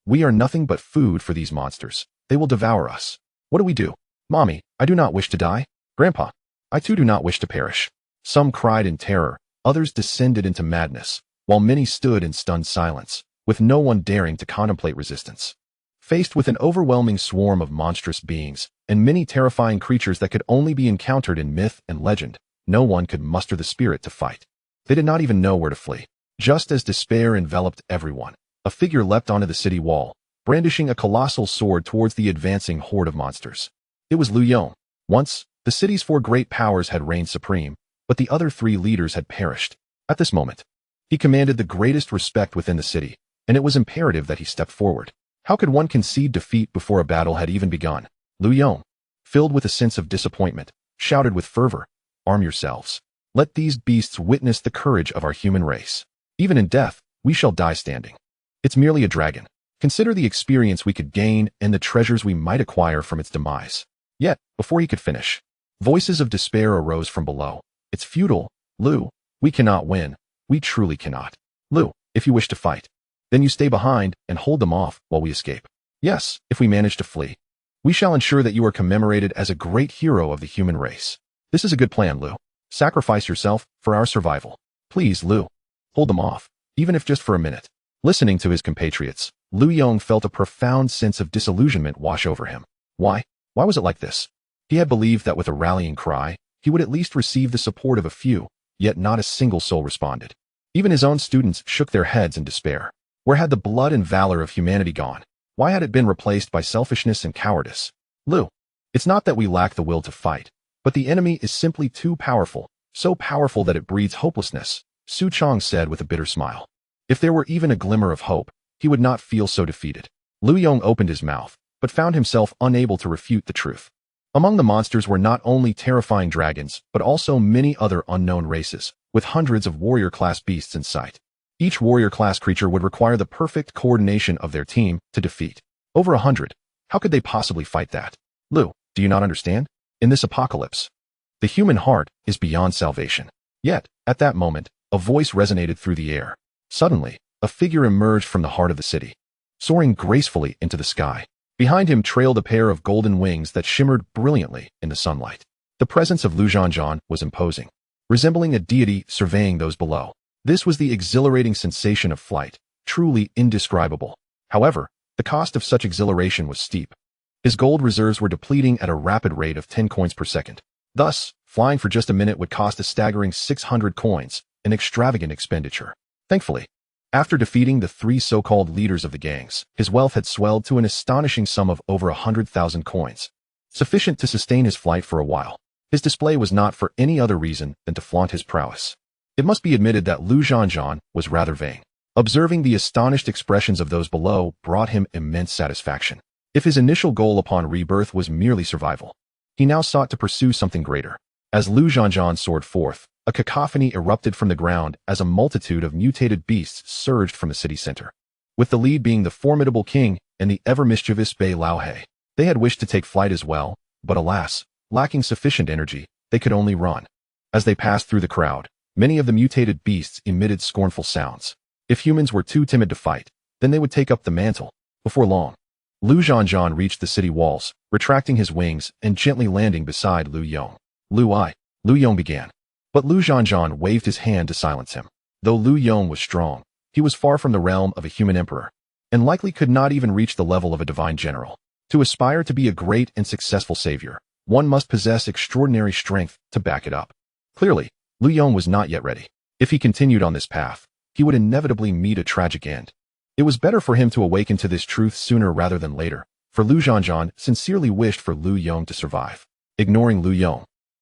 We are nothing but food for these monsters. They will devour us. What do we do? Mommy, I do not wish to die. Grandpa, I too do not wish to perish. Some cried in terror, others descended into madness, while many stood in stunned silence, with no one daring to contemplate resistance. Faced with an overwhelming swarm of monstrous beings, and many terrifying creatures that could only be encountered in myth and legend, no one could muster the spirit to fight. They did not even know where to flee. Just as despair enveloped everyone, a figure leapt onto the city wall, brandishing a colossal sword towards the advancing horde of monsters. It was Lu Yong. Once, the city's 4 great powers had reigned supreme, but the other 3 leaders had perished. At this moment, he commanded the greatest respect within the city, and it was imperative that he step forward. How could one concede defeat before a battle had even begun? Lu Yong, filled with a sense of disappointment, shouted with fervor, "Arm yourselves. Let these beasts witness the courage of our human race. Even in death, we shall die standing. It's merely a dragon. Consider the experience we could gain and the treasures we might acquire from its demise." Yet, before he could finish, voices of despair arose from below. "It's futile, Lu. We cannot win. We truly cannot. Lu, if you wish to fight, then you stay behind and hold them off while we escape. Yes, if we manage to flee, we shall ensure that you are commemorated as a great hero of the human race. This is a good plan, Lu. Sacrifice yourself for our survival. Please, Lu. Hold them off, even if just for a minute." Listening to his compatriots, Lu Yong felt a profound sense of disillusionment wash over him. Why? Why was it like this? He had believed that with a rallying cry, he would at least receive the support of a few, yet not a single soul responded. Even his own students shook their heads in despair. Where had the blood and valor of humanity gone? Why had it been replaced by selfishness and cowardice? Lu, it's not that we lack the will to fight, but the enemy is simply too powerful, so powerful that it breeds hopelessness, Su Chong said with a bitter smile. If there were even a glimmer of hope, he would not feel so defeated. Lu Yong opened his mouth, but found himself unable to refute the truth. Among the monsters were not only terrifying dragons, but also many other unknown races, with hundreds of warrior-class beasts in sight. Each warrior-class creature would require the perfect coordination of their team to defeat. Over 100. How could they possibly fight that? Lu, do you not understand? In this apocalypse, the human heart is beyond salvation. Yet, at that moment, a voice resonated through the air. Suddenly, a figure emerged from the heart of the city, soaring gracefully into the sky. Behind him trailed a pair of golden wings that shimmered brilliantly in the sunlight. The presence of Zhan was imposing, resembling a deity surveying those below. This was the exhilarating sensation of flight, truly indescribable. However, the cost of such exhilaration was steep. His gold reserves were depleting at a rapid rate of 10 coins per second. Thus, flying for just a minute would cost a staggering 600 coins, an extravagant expenditure. Thankfully, After defeating the 3 so-called leaders of the gangs, his wealth had swelled to an astonishing sum of over 100,000 coins, sufficient to sustain his flight for a while. His display was not for any other reason than to flaunt his prowess. It must be admitted that Zhan was rather vain. Observing the astonished expressions of those below brought him immense satisfaction. If his initial goal upon rebirth was merely survival, he now sought to pursue something greater. As Zhan soared forth, a cacophony erupted from the ground as a multitude of mutated beasts surged from the city center, with the lead being the formidable king and the ever-mischievous Bei Laohe. They had wished to take flight as well, but alas, lacking sufficient energy, they could only run. As they passed through the crowd, many of the mutated beasts emitted scornful sounds. If humans were too timid to fight, then they would take up the mantle. Before long, Zhan reached the city walls, retracting his wings and gently landing beside Lu Yong. Lu Yong began. But Zhan waved his hand to silence him. Though Lu Yong was strong, he was far from the realm of a human emperor, and likely could not even reach the level of a divine general. To aspire to be a great and successful savior, one must possess extraordinary strength to back it up. Clearly, Lu Yong was not yet ready. If he continued on this path, he would inevitably meet a tragic end. It was better for him to awaken to this truth sooner rather than later, for Zhan sincerely wished for Lu Yong to survive. Ignoring Lu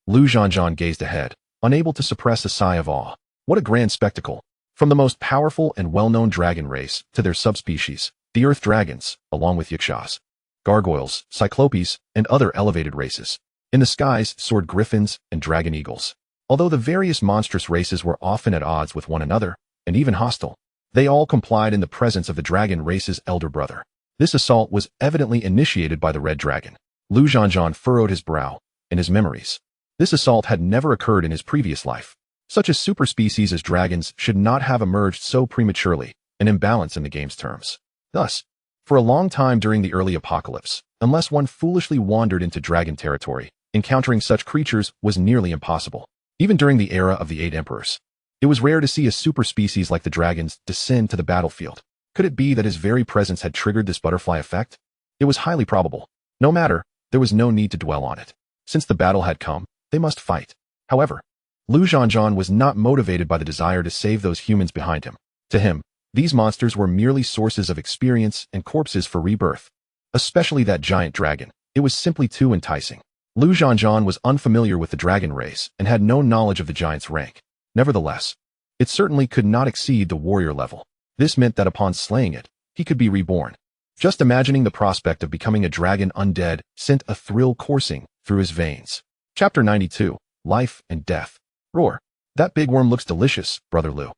Zhan gazed ahead, unable to suppress a sigh of awe. What a grand spectacle! From the most powerful and well-known dragon race to their subspecies, the earth dragons, along with yakshas, gargoyles, cyclopes, and other elevated races. In the skies soared griffins and dragon eagles. Although the various monstrous races were often at odds with one another, and even hostile, they all complied in the presence of the dragon race's elder brother. This assault was evidently initiated by the red dragon. Zhan furrowed his brow. In his memories, this assault had never occurred in his previous life. Such a superspecies as dragons should not have emerged so prematurely, an imbalance in the game's terms. Thus, for a long time during the early apocalypse, unless one foolishly wandered into dragon territory, encountering such creatures was nearly impossible. Even during the era of the 8 emperors, it was rare to see a superspecies like the dragons descend to the battlefield. Could it be that his very presence had triggered this butterfly effect? It was highly probable. No matter, there was no need to dwell on it. Since the battle had come, they must fight. However, Zhan was not motivated by the desire to save those humans behind him. To him, these monsters were merely sources of experience and corpses for rebirth. Especially that giant dragon. It was simply too enticing. Zhan was unfamiliar with the dragon race and had no knowledge of the giant's rank. Nevertheless, it certainly could not exceed the warrior level. This meant that upon slaying it, he could be reborn. Just imagining the prospect of becoming a dragon undead sent a thrill coursing through his veins. Chapter 92, Life and Death. Roar. That big worm looks delicious, Brother Lu.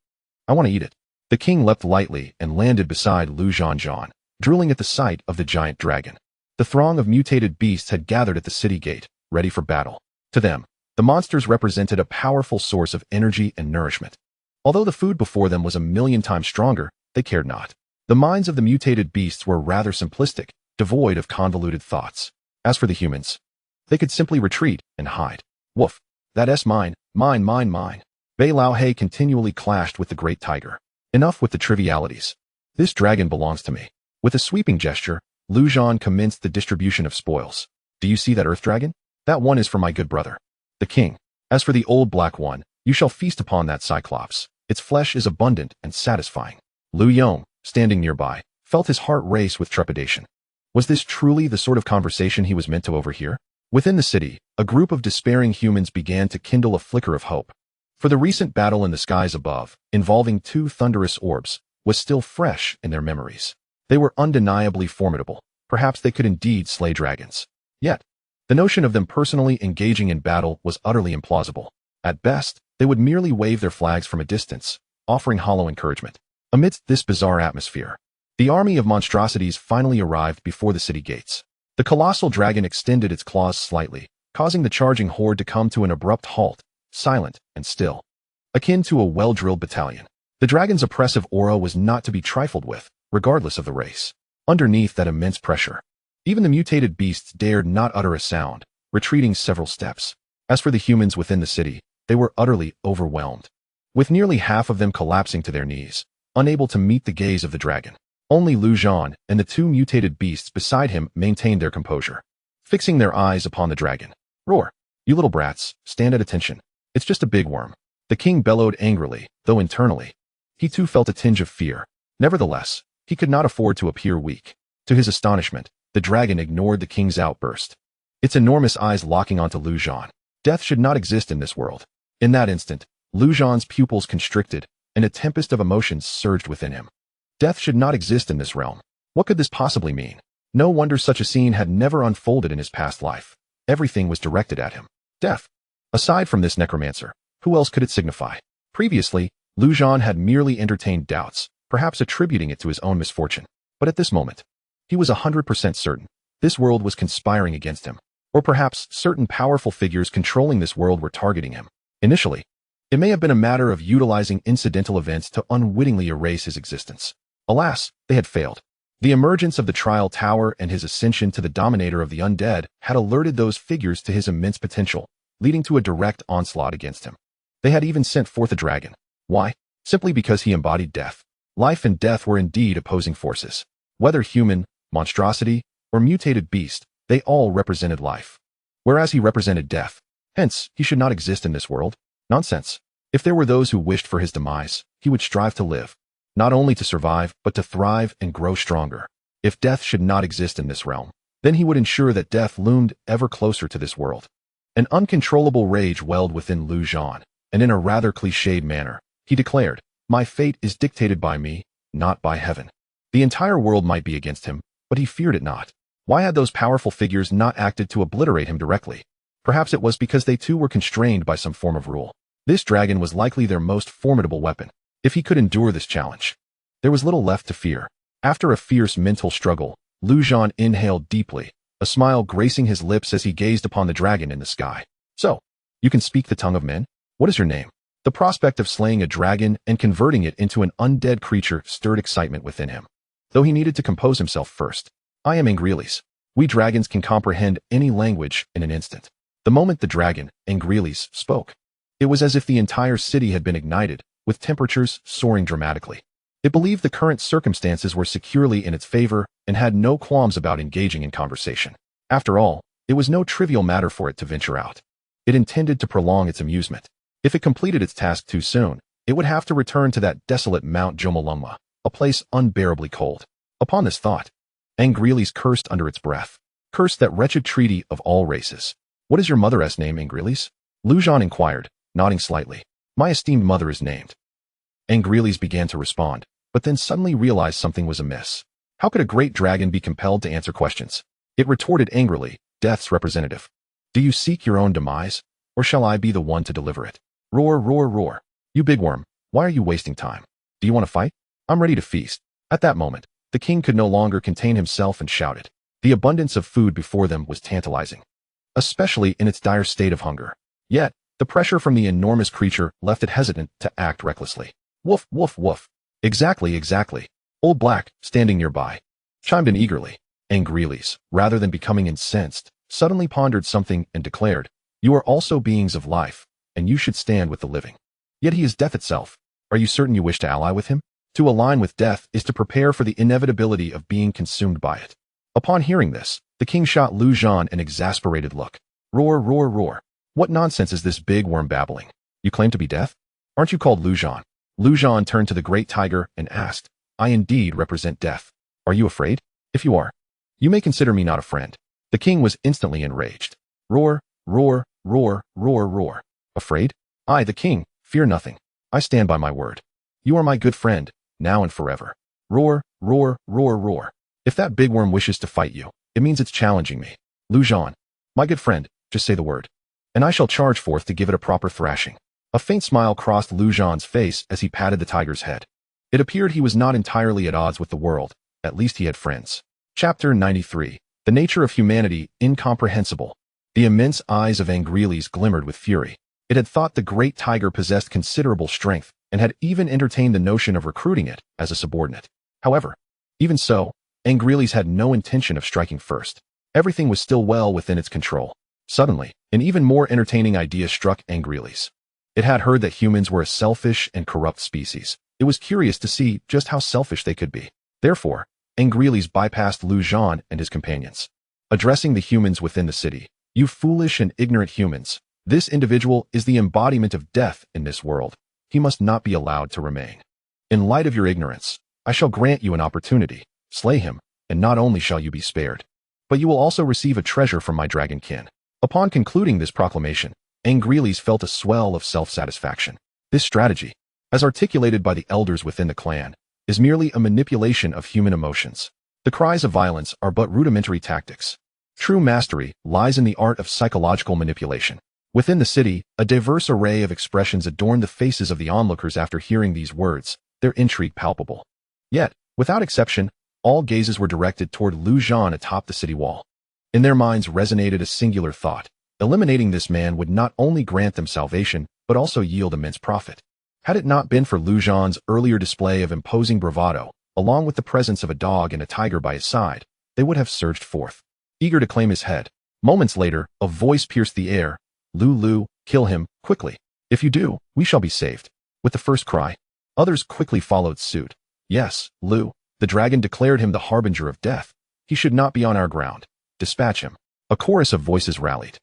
I want to eat it. The king leapt lightly and landed beside Zhan, drooling at the sight of the giant dragon. The throng of mutated beasts had gathered at the city gate, ready for battle. To them, the monsters represented a powerful source of energy and nourishment. Although the food before them was 1,000,000 times stronger, they cared not. The minds of the mutated beasts were rather simplistic, devoid of convoluted thoughts. As for the humans, they could simply retreat and hide. Woof. That's mine, mine. Bei Laohe continually clashed with the great tiger. Enough with the trivialities. This dragon belongs to me. With a sweeping gesture, Zhan commenced the distribution of spoils. Do you see that earth dragon? That one is for my good brother, the king. As for the old black one, you shall feast upon that cyclops. Its flesh is abundant and satisfying. Lu Yong, standing nearby, felt his heart race with trepidation. Was this truly the sort of conversation he was meant to overhear? Within the city, a group of despairing humans began to kindle a flicker of hope. For the recent battle in the skies above, involving 2 thunderous orbs, was still fresh in their memories. They were undeniably formidable. Perhaps they could indeed slay dragons. Yet, the notion of them personally engaging in battle was utterly implausible. At best, they would merely wave their flags from a distance, offering hollow encouragement. Amidst this bizarre atmosphere, the army of monstrosities finally arrived before the city gates. The colossal dragon extended its claws slightly, causing the charging horde to come to an abrupt halt, silent and still, akin to a well-drilled battalion. The dragon's oppressive aura was not to be trifled with, regardless of the race. Underneath that immense pressure, even the mutated beasts dared not utter a sound, retreating several steps. As for the humans within the city, they were utterly overwhelmed, with nearly half of them collapsing to their knees, unable to meet the gaze of the dragon. Only Zhan and the 2 mutated beasts beside him maintained their composure, fixing their eyes upon the dragon. Roar. You little brats, stand at attention. It's just a big worm. The king bellowed angrily, though internally, He too felt a tinge of fear. Nevertheless, he could not afford to appear weak. To his astonishment, the dragon ignored the king's outburst, its enormous eyes locking onto Zhan. Death should not exist in this world. In that instant, Zhan's pupils constricted, and a tempest of emotions surged within him. Death should not exist in this realm. What could this possibly mean? No wonder such a scene had never unfolded in his past life. Everything was directed at him. Death. Aside from this necromancer, who else could it signify? Previously, Zhan had merely entertained doubts, perhaps attributing it to his own misfortune. But at this moment, he was 100% certain this world was conspiring against him. Or perhaps certain powerful figures controlling this world were targeting him. Initially, it may have been a matter of utilizing incidental events to unwittingly erase his existence. Alas, they had failed. The emergence of the Trial Tower and his ascension to the dominator of the Undead had alerted those figures to his immense potential, leading to a direct onslaught against him. They had even sent forth a dragon. Why? Simply because he embodied death. Life and death were indeed opposing forces. Whether human, monstrosity, or mutated beast, they all represented life. Whereas he represented death. Hence, he should not exist in this world. Nonsense. If there were those who wished for his demise, he would strive to live. Not only to survive, but to thrive and grow stronger. If death should not exist in this realm, then he would ensure that death loomed ever closer to this world. An uncontrollable rage welled within Zhan, and in a rather cliched manner, he declared, "My fate is dictated by me, not by heaven." The entire world might be against him, but he feared it not. Why had those powerful figures not acted to obliterate him directly? Perhaps it was because they too were constrained by some form of rule. This dragon was likely their most formidable weapon. If he could endure this challenge, there was little left to fear. After a fierce mental struggle, Zhan inhaled deeply, a smile gracing his lips as he gazed upon the dragon in the sky. "So, you can speak the tongue of men? What is your name?" The prospect of slaying a dragon and converting it into an undead creature stirred excitement within him. Though he needed to compose himself first. "I am Angreles. We dragons can comprehend any language in an instant." The moment the dragon, Angreles, spoke, it was as if the entire city had been ignited, with temperatures soaring dramatically. It believed the current circumstances were securely in its favor and had no qualms about engaging in conversation. After all, it was no trivial matter for it to venture out. It intended to prolong its amusement. If it completed its task too soon, it would have to return to that desolate Mount Jomalungma, a place unbearably cold. Upon this thought, Angreles cursed under its breath. "Curse that wretched treaty of all races." "What is your mother's name, Angreles?" Zhan inquired, nodding slightly. "My esteemed mother is named." Angreles began to respond, but then suddenly realized something was amiss. How could a great dragon be compelled to answer questions? It retorted angrily, "Death's representative. Do you seek your own demise, or shall I be the one to deliver it?" "Roar, roar, roar. You big worm, why are you wasting time? Do you want to fight? I'm ready to feast." At that moment, the king could no longer contain himself and shouted. The abundance of food before them was tantalizing, especially in its dire state of hunger. Yet, the pressure from the enormous creature left it hesitant to act recklessly. "Woof, woof, woof." "Exactly, exactly." Old Black, standing nearby, chimed in eagerly. Angreles, rather than becoming incensed, suddenly pondered something and declared, "You are also beings of life, and you should stand with the living. Yet he is death itself. Are you certain you wish to ally with him? To align with death is to prepare for the inevitability of being consumed by it." Upon hearing this, the king shot Zhan an exasperated look. "Roar, roar, roar. What nonsense is this big worm babbling? You claim to be death? Aren't you called Zhan?" Zhan turned to the great tiger and asked, "I indeed represent death. Are you afraid? If you are, you may consider me not a friend." The king was instantly enraged. "Roar, roar, roar, roar, roar. Afraid? I, the king, fear nothing. I stand by my word. You are my good friend, now and forever. Roar, roar, roar, roar. If that big worm wishes to fight you, it means it's challenging me. Zhan, my good friend, just say the word, and I shall charge forth to give it a proper thrashing." A faint smile crossed Zhan's face as he patted the tiger's head. It appeared he was not entirely at odds with the world, at least he had friends. Chapter 93. The nature of humanity incomprehensible. The immense eyes of Angreles glimmered with fury. It had thought the great tiger possessed considerable strength, and had even entertained the notion of recruiting it as a subordinate. However, even so, Angreles had no intention of striking first. Everything was still well within its control. Suddenly, an even more entertaining idea struck Angreles. It had heard that humans were a selfish and corrupt species. It was curious to see just how selfish they could be. Therefore, Angreles bypassed Zhan and his companions. Addressing the humans within the city, "You foolish and ignorant humans, this individual is the embodiment of death in this world. He must not be allowed to remain." In light of your ignorance, I shall grant you an opportunity. Slay him, and not only shall you be spared, but you will also receive a treasure from my dragonkin." Upon concluding this proclamation, Angriles felt a swell of self-satisfaction. This strategy, as articulated by the elders within the clan, is merely a manipulation of human emotions. The cries of violence are but rudimentary tactics. True mastery lies in the art of psychological manipulation. Within the city, a diverse array of expressions adorned the faces of the onlookers after hearing these words, their intrigue palpable. Yet, without exception, all gazes were directed toward Zhan atop the city wall. In their minds resonated a singular thought. Eliminating this man would not only grant them salvation, but also yield immense profit. Had it not been for Zhan's earlier display of imposing bravado, along with the presence of a dog and a tiger by his side, they would have surged forth, eager to claim his head. Moments later, a voice pierced the air. "Lu, kill him, quickly. If you do, we shall be saved." With the first cry, others quickly followed suit. "Yes, Lu." The dragon declared him the harbinger of death. "He should not be on our ground. Dispatch him." A chorus of voices rallied.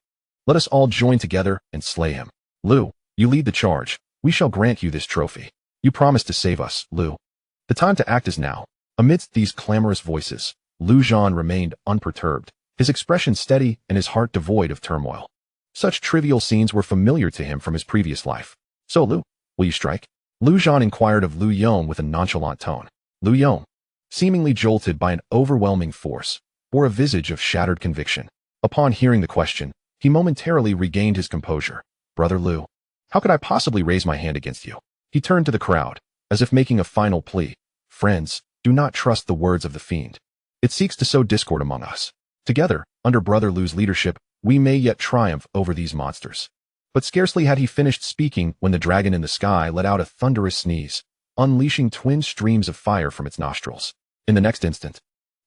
"Let us all join together and slay him. Lu, you lead the charge. We shall grant you this trophy. You promised to save us, Lu. The time to act is now." Amidst these clamorous voices, Zhan remained unperturbed, his expression steady and his heart devoid of turmoil. Such trivial scenes were familiar to him from his previous life. "So, Lu, will you strike?" Zhan inquired of Lu Yong with a nonchalant tone. Lu Yong, seemingly jolted by an overwhelming force, bore a visage of shattered conviction. Upon hearing the question, he momentarily regained his composure. "Brother Lu, how could I possibly raise my hand against you?" He turned to the crowd, as if making a final plea. "Friends, do not trust the words of the fiend. It seeks to sow discord among us. Together, under Brother Lu's leadership, we may yet triumph over these monsters." But scarcely had he finished speaking when the dragon in the sky let out a thunderous sneeze, unleashing twin streams of fire from its nostrils. In the next instant,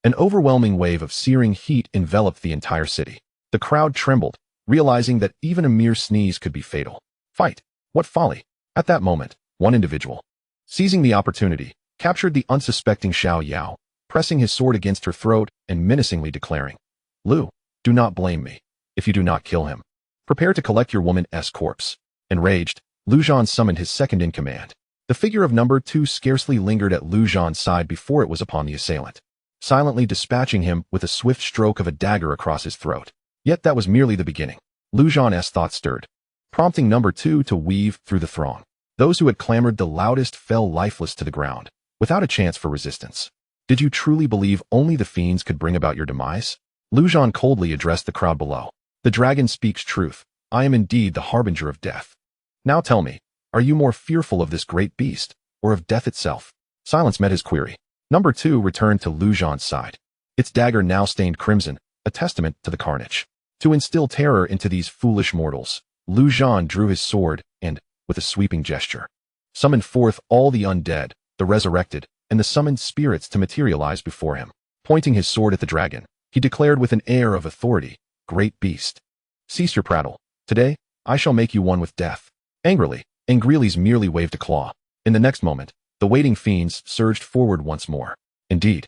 an overwhelming wave of searing heat enveloped the entire city. The crowd trembled, realizing that even a mere sneeze could be fatal. Fight! What folly! At that moment, one individual, seizing the opportunity, captured the unsuspecting Xiao Yao, pressing his sword against her throat and menacingly declaring, "Lu, do not blame me. If you do not kill him, prepare to collect your woman's corpse." Enraged, Zhan summoned his second-in-command. The figure of number 2 scarcely lingered at Zhan's side before it was upon the assailant, silently dispatching him with a swift stroke of a dagger across his throat. Yet that was merely the beginning. Zhan's thoughts stirred, prompting number 2 to weave through the throng. Those who had clamored the loudest fell lifeless to the ground, without a chance for resistance. "Did you truly believe only the fiends could bring about your demise?" Zhan coldly addressed the crowd below. "The dragon speaks truth. I am indeed the harbinger of death. Now tell me, are you more fearful of this great beast, or of death itself?" Silence met his query. Number 2 returned to Zhan's side, its dagger now stained crimson, a testament to the carnage. To instill terror into these foolish mortals, Zhan drew his sword and, with a sweeping gesture, summoned forth all the undead, the resurrected, and the summoned spirits to materialize before him. Pointing his sword at the dragon, he declared with an air of authority, "Great beast, cease your prattle. Today, I shall make you one with death." Angrily, Angriles merely waved a claw. In the next moment, the waiting fiends surged forward once more. Indeed,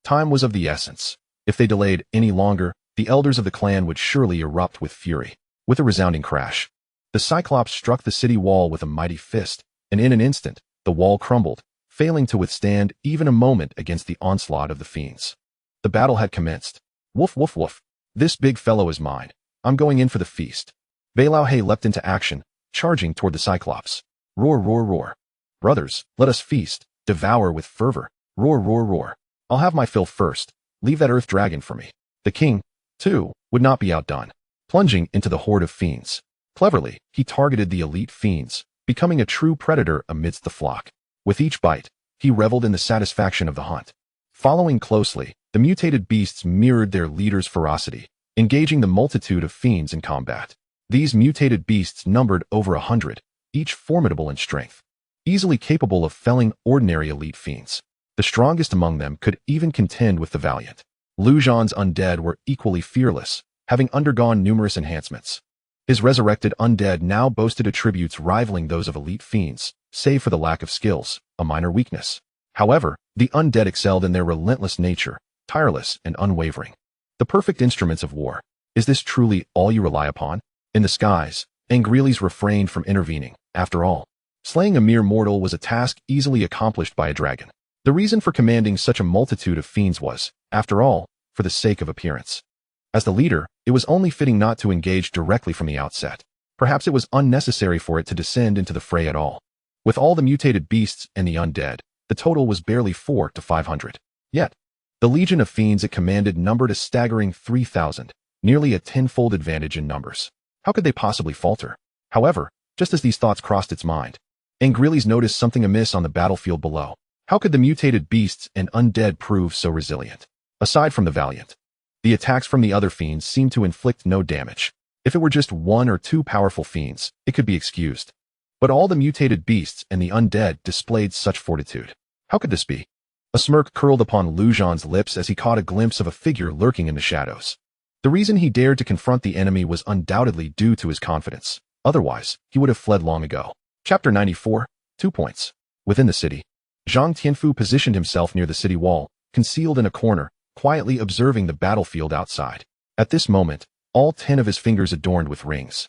time was of the essence. If they delayed any longer, the elders of the clan would surely erupt with fury. With a resounding crash, the Cyclops struck the city wall with a mighty fist, and in an instant, the wall crumbled, failing to withstand even a moment against the onslaught of the fiends. The battle had commenced. "Woof, woof, woof. This big fellow is mine. I'm going in for the feast." Beilao leapt into action, charging toward the Cyclops. Roar, roar, roar. "Brothers, let us feast, devour with fervor. Roar, roar, roar. I'll have my fill first. Leave that earth dragon for me." The king, too, would not be outdone. Plunging into the horde of fiends, cleverly, he targeted the elite fiends, becoming a true predator amidst the flock. With each bite, he reveled in the satisfaction of the hunt. Following closely, the mutated beasts mirrored their leader's ferocity, engaging the multitude of fiends in combat. These mutated beasts numbered over 100, each formidable in strength, easily capable of felling ordinary elite fiends. The strongest among them could even contend with the valiant. Zhan's undead were equally fearless, having undergone numerous enhancements. His resurrected undead now boasted attributes rivaling those of elite fiends, save for the lack of skills, a minor weakness. However, the undead excelled in their relentless nature, tireless and unwavering. The perfect instruments of war. Is this truly all you rely upon? In the skies, Angriles refrained from intervening. After all, Slaying a mere mortal was a task easily accomplished by a dragon. The reason for commanding such a multitude of fiends was, after all, for the sake of appearance. As the leader, it was only fitting not to engage directly from the outset. Perhaps it was unnecessary for it to descend into the fray at all. With all the mutated beasts and the undead, the total was barely 400 to 500. Yet, the legion of fiends it commanded numbered a staggering 3,000, nearly a tenfold advantage in numbers. How could they possibly falter? However, just as these thoughts crossed its mind, Angriles noticed something amiss on the battlefield below. How could the mutated beasts and undead prove so resilient? Aside from the valiant, the attacks from the other fiends seemed to inflict no damage. If it were just one or two powerful fiends, it could be excused. But all the mutated beasts and the undead displayed such fortitude. How could this be? A smirk curled upon Zhan's lips as he caught a glimpse of a figure lurking in the shadows. The reason he dared to confront the enemy was undoubtedly due to his confidence. Otherwise, he would have fled long ago. Chapter 94, 2 points. Within the city, Zhang Tianfu positioned himself near the city wall, concealed in a corner, quietly observing the battlefield outside. At this moment, all 10 of his fingers adorned with rings.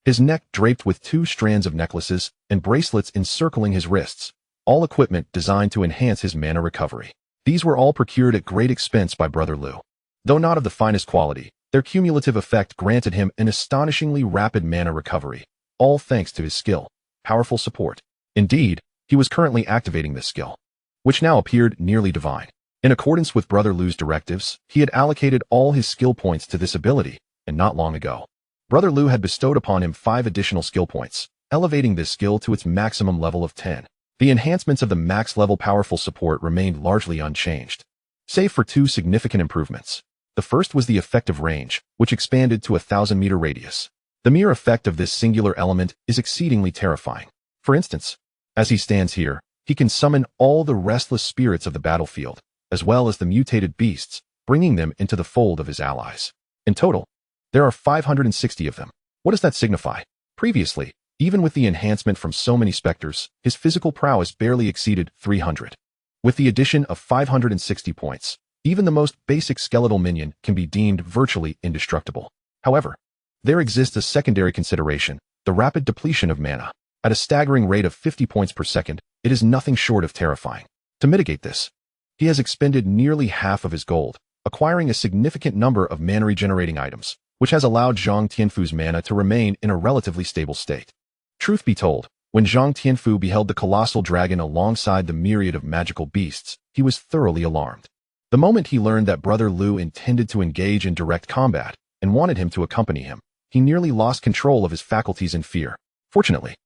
His neck draped with 2 strands of necklaces and bracelets encircling his wrists, all equipment designed to enhance his mana recovery. These were all procured at great expense by Brother Lu. Though not of the finest quality, their cumulative effect granted him an astonishingly rapid mana recovery, all thanks to his skill, powerful support. Indeed, he was currently activating this skill, which now appeared nearly divine. In accordance with Brother Lu's directives, he had allocated all his skill points to this ability, and not long ago. Brother Lu had bestowed upon him 5 additional skill points, elevating this skill to its maximum level of 10. The enhancements of the max-level powerful support remained largely unchanged, save for 2 significant improvements. The first was the effective range, which expanded to a 1,000-meter radius. The mere effect of this singular element is exceedingly terrifying. For instance, as he stands here, he can summon all the restless spirits of the battlefield, as well as the mutated beasts, bringing them into the fold of his allies. In total, there are 560 of them. What does that signify? Previously, even with the enhancement from so many specters, his physical prowess barely exceeded 300. With the addition of 560 points, even the most basic skeletal minion can be deemed virtually indestructible. However, there exists a secondary consideration, the rapid depletion of mana. At a staggering rate of 50 points per second, it is nothing short of terrifying. To mitigate this, he has expended nearly half of his gold, acquiring a significant number of mana regenerating items, which has allowed Zhang Tianfu's mana to remain in a relatively stable state. Truth be told, when Zhang Tianfu beheld the colossal dragon alongside the myriad of magical beasts, he was thoroughly alarmed. The moment he learned that Brother Lu intended to engage in direct combat and wanted him to accompany him, he nearly lost control of his faculties in fear. Fortunately,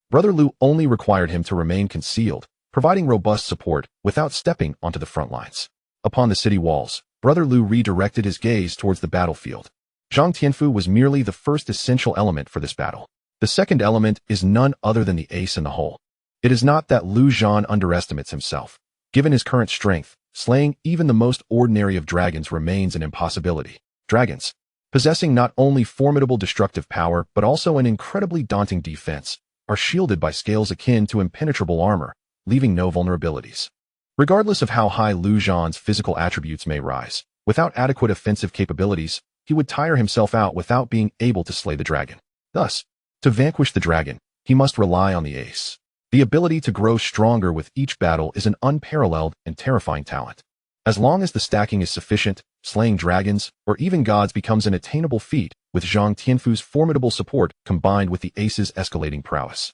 Brother Lu only required him to remain concealed, providing robust support without stepping onto the front lines. Upon the city walls, Brother Lu redirected his gaze towards the battlefield. Zhang Tianfu was merely the first essential element for this battle. The second element is none other than the ace in the hole. It is not that Zhan underestimates himself. Given his current strength, slaying even the most ordinary of dragons remains an impossibility. Dragons, possessing not only formidable destructive power but also an incredibly daunting defense, are shielded by scales akin to impenetrable armor, leaving no vulnerabilities. Regardless of how high Zhan's physical attributes may rise, without adequate offensive capabilities, he would tire himself out without being able to slay the dragon. Thus, to vanquish the dragon, he must rely on the ace. The ability to grow stronger with each battle is an unparalleled and terrifying talent. As long as the stacking is sufficient, slaying dragons, or even gods becomes an attainable feat, with Zhang Tianfu's formidable support combined with the ace's escalating prowess.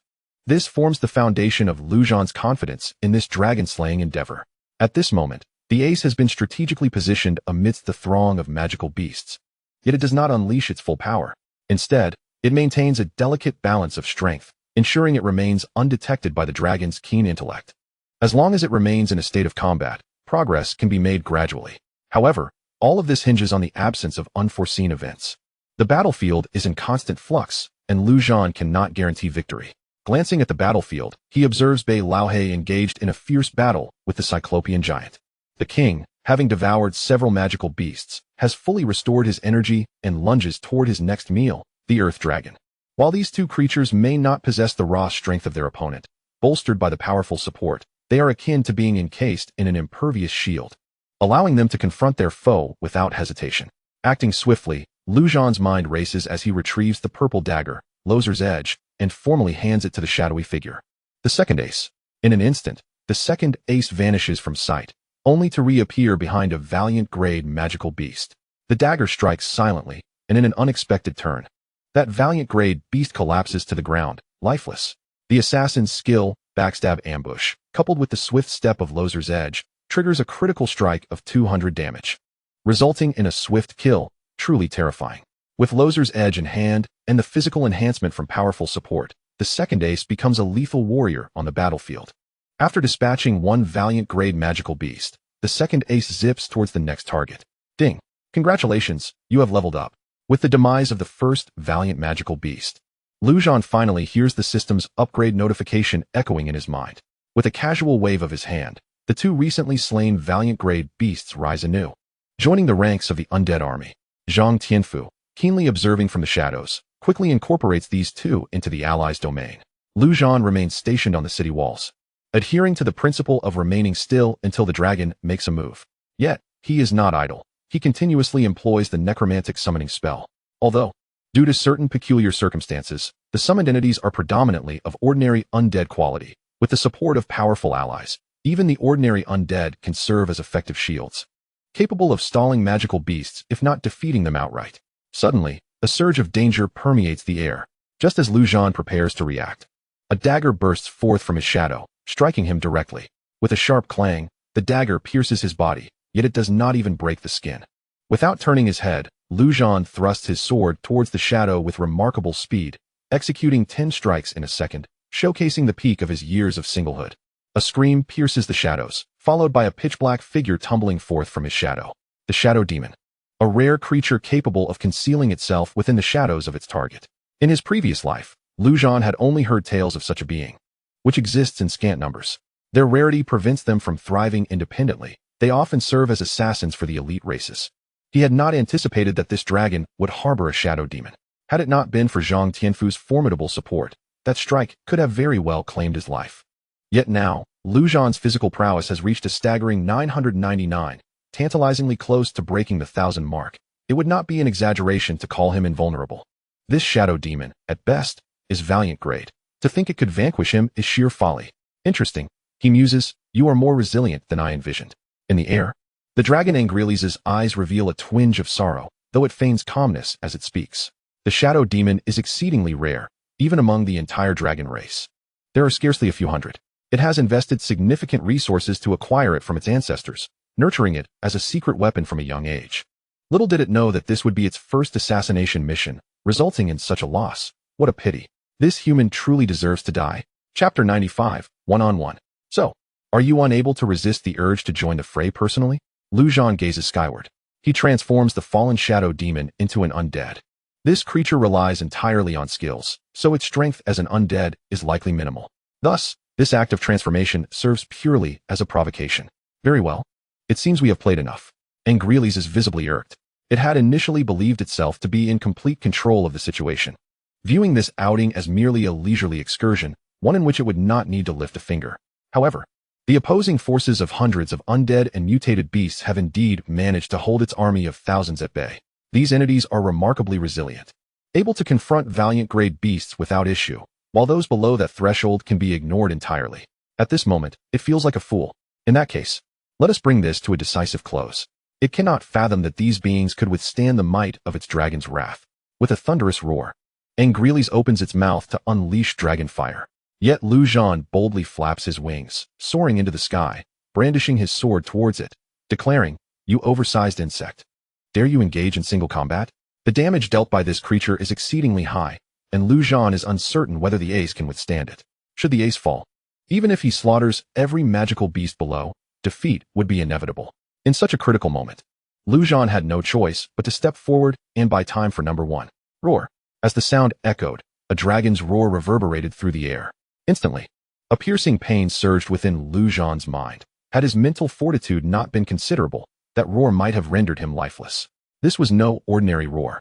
This forms the foundation of Zhan's confidence in this dragon-slaying endeavor. At this moment, the ace has been strategically positioned amidst the throng of magical beasts. Yet it does not unleash its full power. Instead, it maintains a delicate balance of strength, ensuring it remains undetected by the dragon's keen intellect. As long as it remains in a state of combat, progress can be made gradually. However, all of this hinges on the absence of unforeseen events. The battlefield is in constant flux, and Zhan cannot guarantee victory. Glancing at the battlefield, he observes Bei Laohe engaged in a fierce battle with the Cyclopean giant. The king, having devoured several magical beasts, has fully restored his energy and lunges toward his next meal, the Earth Dragon. While these two creatures may not possess the raw strength of their opponent, bolstered by the powerful support, they are akin to being encased in an impervious shield, allowing them to confront their foe without hesitation. Acting swiftly, Zhan's mind races as he retrieves the purple dagger, Lozer's edge, and formally hands it to the shadowy figure. The second ace. In an instant, the second ace vanishes from sight, only to reappear behind a valiant-grade magical beast. The dagger strikes silently, and in an unexpected turn. That valiant-grade beast collapses to the ground, lifeless. The assassin's skill, backstab ambush, coupled with the swift step of Lozer's edge, triggers a critical strike of 200 damage, resulting in a swift kill, truly terrifying. With Lozer's edge in hand, and the physical enhancement from powerful support, the second ace becomes a lethal warrior on the battlefield. After dispatching one valiant-grade magical beast, the second ace zips towards the next target. Ding! Congratulations, you have leveled up. With the demise of the first valiant magical beast, Zhan finally hears the system's upgrade notification echoing in his mind. With a casual wave of his hand, the two recently slain valiant-grade beasts rise anew. Joining the ranks of the undead army, Zhang Tianfu, keenly observing from the shadows, quickly incorporates these two into the allies' domain. Zhan remains stationed on the city walls, adhering to the principle of remaining still until the dragon makes a move. Yet, he is not idle. He continuously employs the necromantic summoning spell. Although, due to certain peculiar circumstances, the summoned entities are predominantly of ordinary undead quality. With the support of powerful allies, even the ordinary undead can serve as effective shields, capable of stalling magical beasts if not defeating them outright. Suddenly, a surge of danger permeates the air, just as Zhan prepares to react. A dagger bursts forth from his shadow, striking him directly. With a sharp clang, the dagger pierces his body, yet it does not even break the skin. Without turning his head, Zhan thrusts his sword towards the shadow with remarkable speed, executing 10 strikes in a second, showcasing the peak of his years of singlehood. A scream pierces the shadows, followed by a pitch-black figure tumbling forth from his shadow. The Shadow Demon, a rare creature capable of concealing itself within the shadows of its target. In his previous life, Zhan had only heard tales of such a being, which exists in scant numbers. Their rarity prevents them from thriving independently. They often serve as assassins for the elite races. He had not anticipated that this dragon would harbor a shadow demon. Had it not been for Zhang Tianfu's formidable support, that strike could have very well claimed his life. Yet now, Zhan's physical prowess has reached a staggering 999, tantalizingly close to breaking the 1,000 mark. It would not be an exaggeration to call him invulnerable. This shadow demon, at best, is valiant grade. To think it could vanquish him is sheer folly. Interesting, he muses, you are more resilient than I envisioned. In the air, the dragon Angriles' eyes reveal a twinge of sorrow, though it feigns calmness as it speaks. The shadow demon is exceedingly rare, even among the entire dragon race. There are scarcely a few hundred. It has invested significant resources to acquire it from its ancestors, nurturing it as a secret weapon from a young age. Little did it know that this would be its first assassination mission, resulting in such a loss. What a pity. This human truly deserves to die. Chapter 95, One-on-One. So, are you unable to resist the urge to join the fray personally? Zhan gazes skyward. He transforms the fallen shadow demon into an undead. This creature relies entirely on skills, so its strength as an undead is likely minimal. Thus, this act of transformation serves purely as a provocation. Very well. It seems we have played enough. Angriles is visibly irked. It had initially believed itself to be in complete control of the situation, viewing this outing as merely a leisurely excursion, one in which it would not need to lift a finger. However, the opposing forces of hundreds of undead and mutated beasts have indeed managed to hold its army of thousands at bay. These entities are remarkably resilient, able to confront valiant-grade beasts without issue, while those below that threshold can be ignored entirely. At this moment, it feels like a fool. In that case, let us bring this to a decisive close. It cannot fathom that these beings could withstand the might of its dragon's wrath. With a thunderous roar, Angriles opens its mouth to unleash dragon fire. Yet Zhan boldly flaps his wings, soaring into the sky, brandishing his sword towards it, declaring, "You oversized insect. Dare you engage in single combat?" The damage dealt by this creature is exceedingly high, and Zhan is uncertain whether the ace can withstand it. Should the ace fall, even if he slaughters every magical beast below, defeat would be inevitable. In such a critical moment, Zhan had no choice but to step forward and buy time for number one. Roar. As the sound echoed, a dragon's roar reverberated through the air. Instantly, a piercing pain surged within Zhan's mind. Had his mental fortitude not been considerable, that roar might have rendered him lifeless. This was no ordinary roar,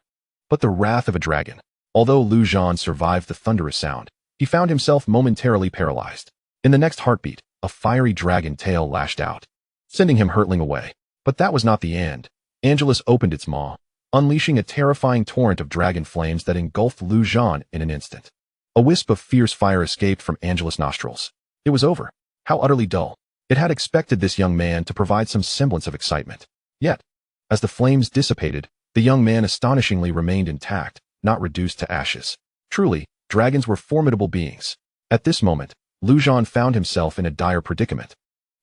but the wrath of a dragon. Although Zhan survived the thunderous sound, he found himself momentarily paralyzed. In the next heartbeat, a fiery dragon tail lashed out, sending him hurtling away. But that was not the end. Angelus opened its maw, unleashing a terrifying torrent of dragon flames that engulfed Zhan in an instant. A wisp of fierce fire escaped from Angelus' nostrils. It was over. How utterly dull. It had expected this young man to provide some semblance of excitement. Yet, as the flames dissipated, the young man astonishingly remained intact, not reduced to ashes. Truly, dragons were formidable beings. At this moment, Zhan found himself in a dire predicament.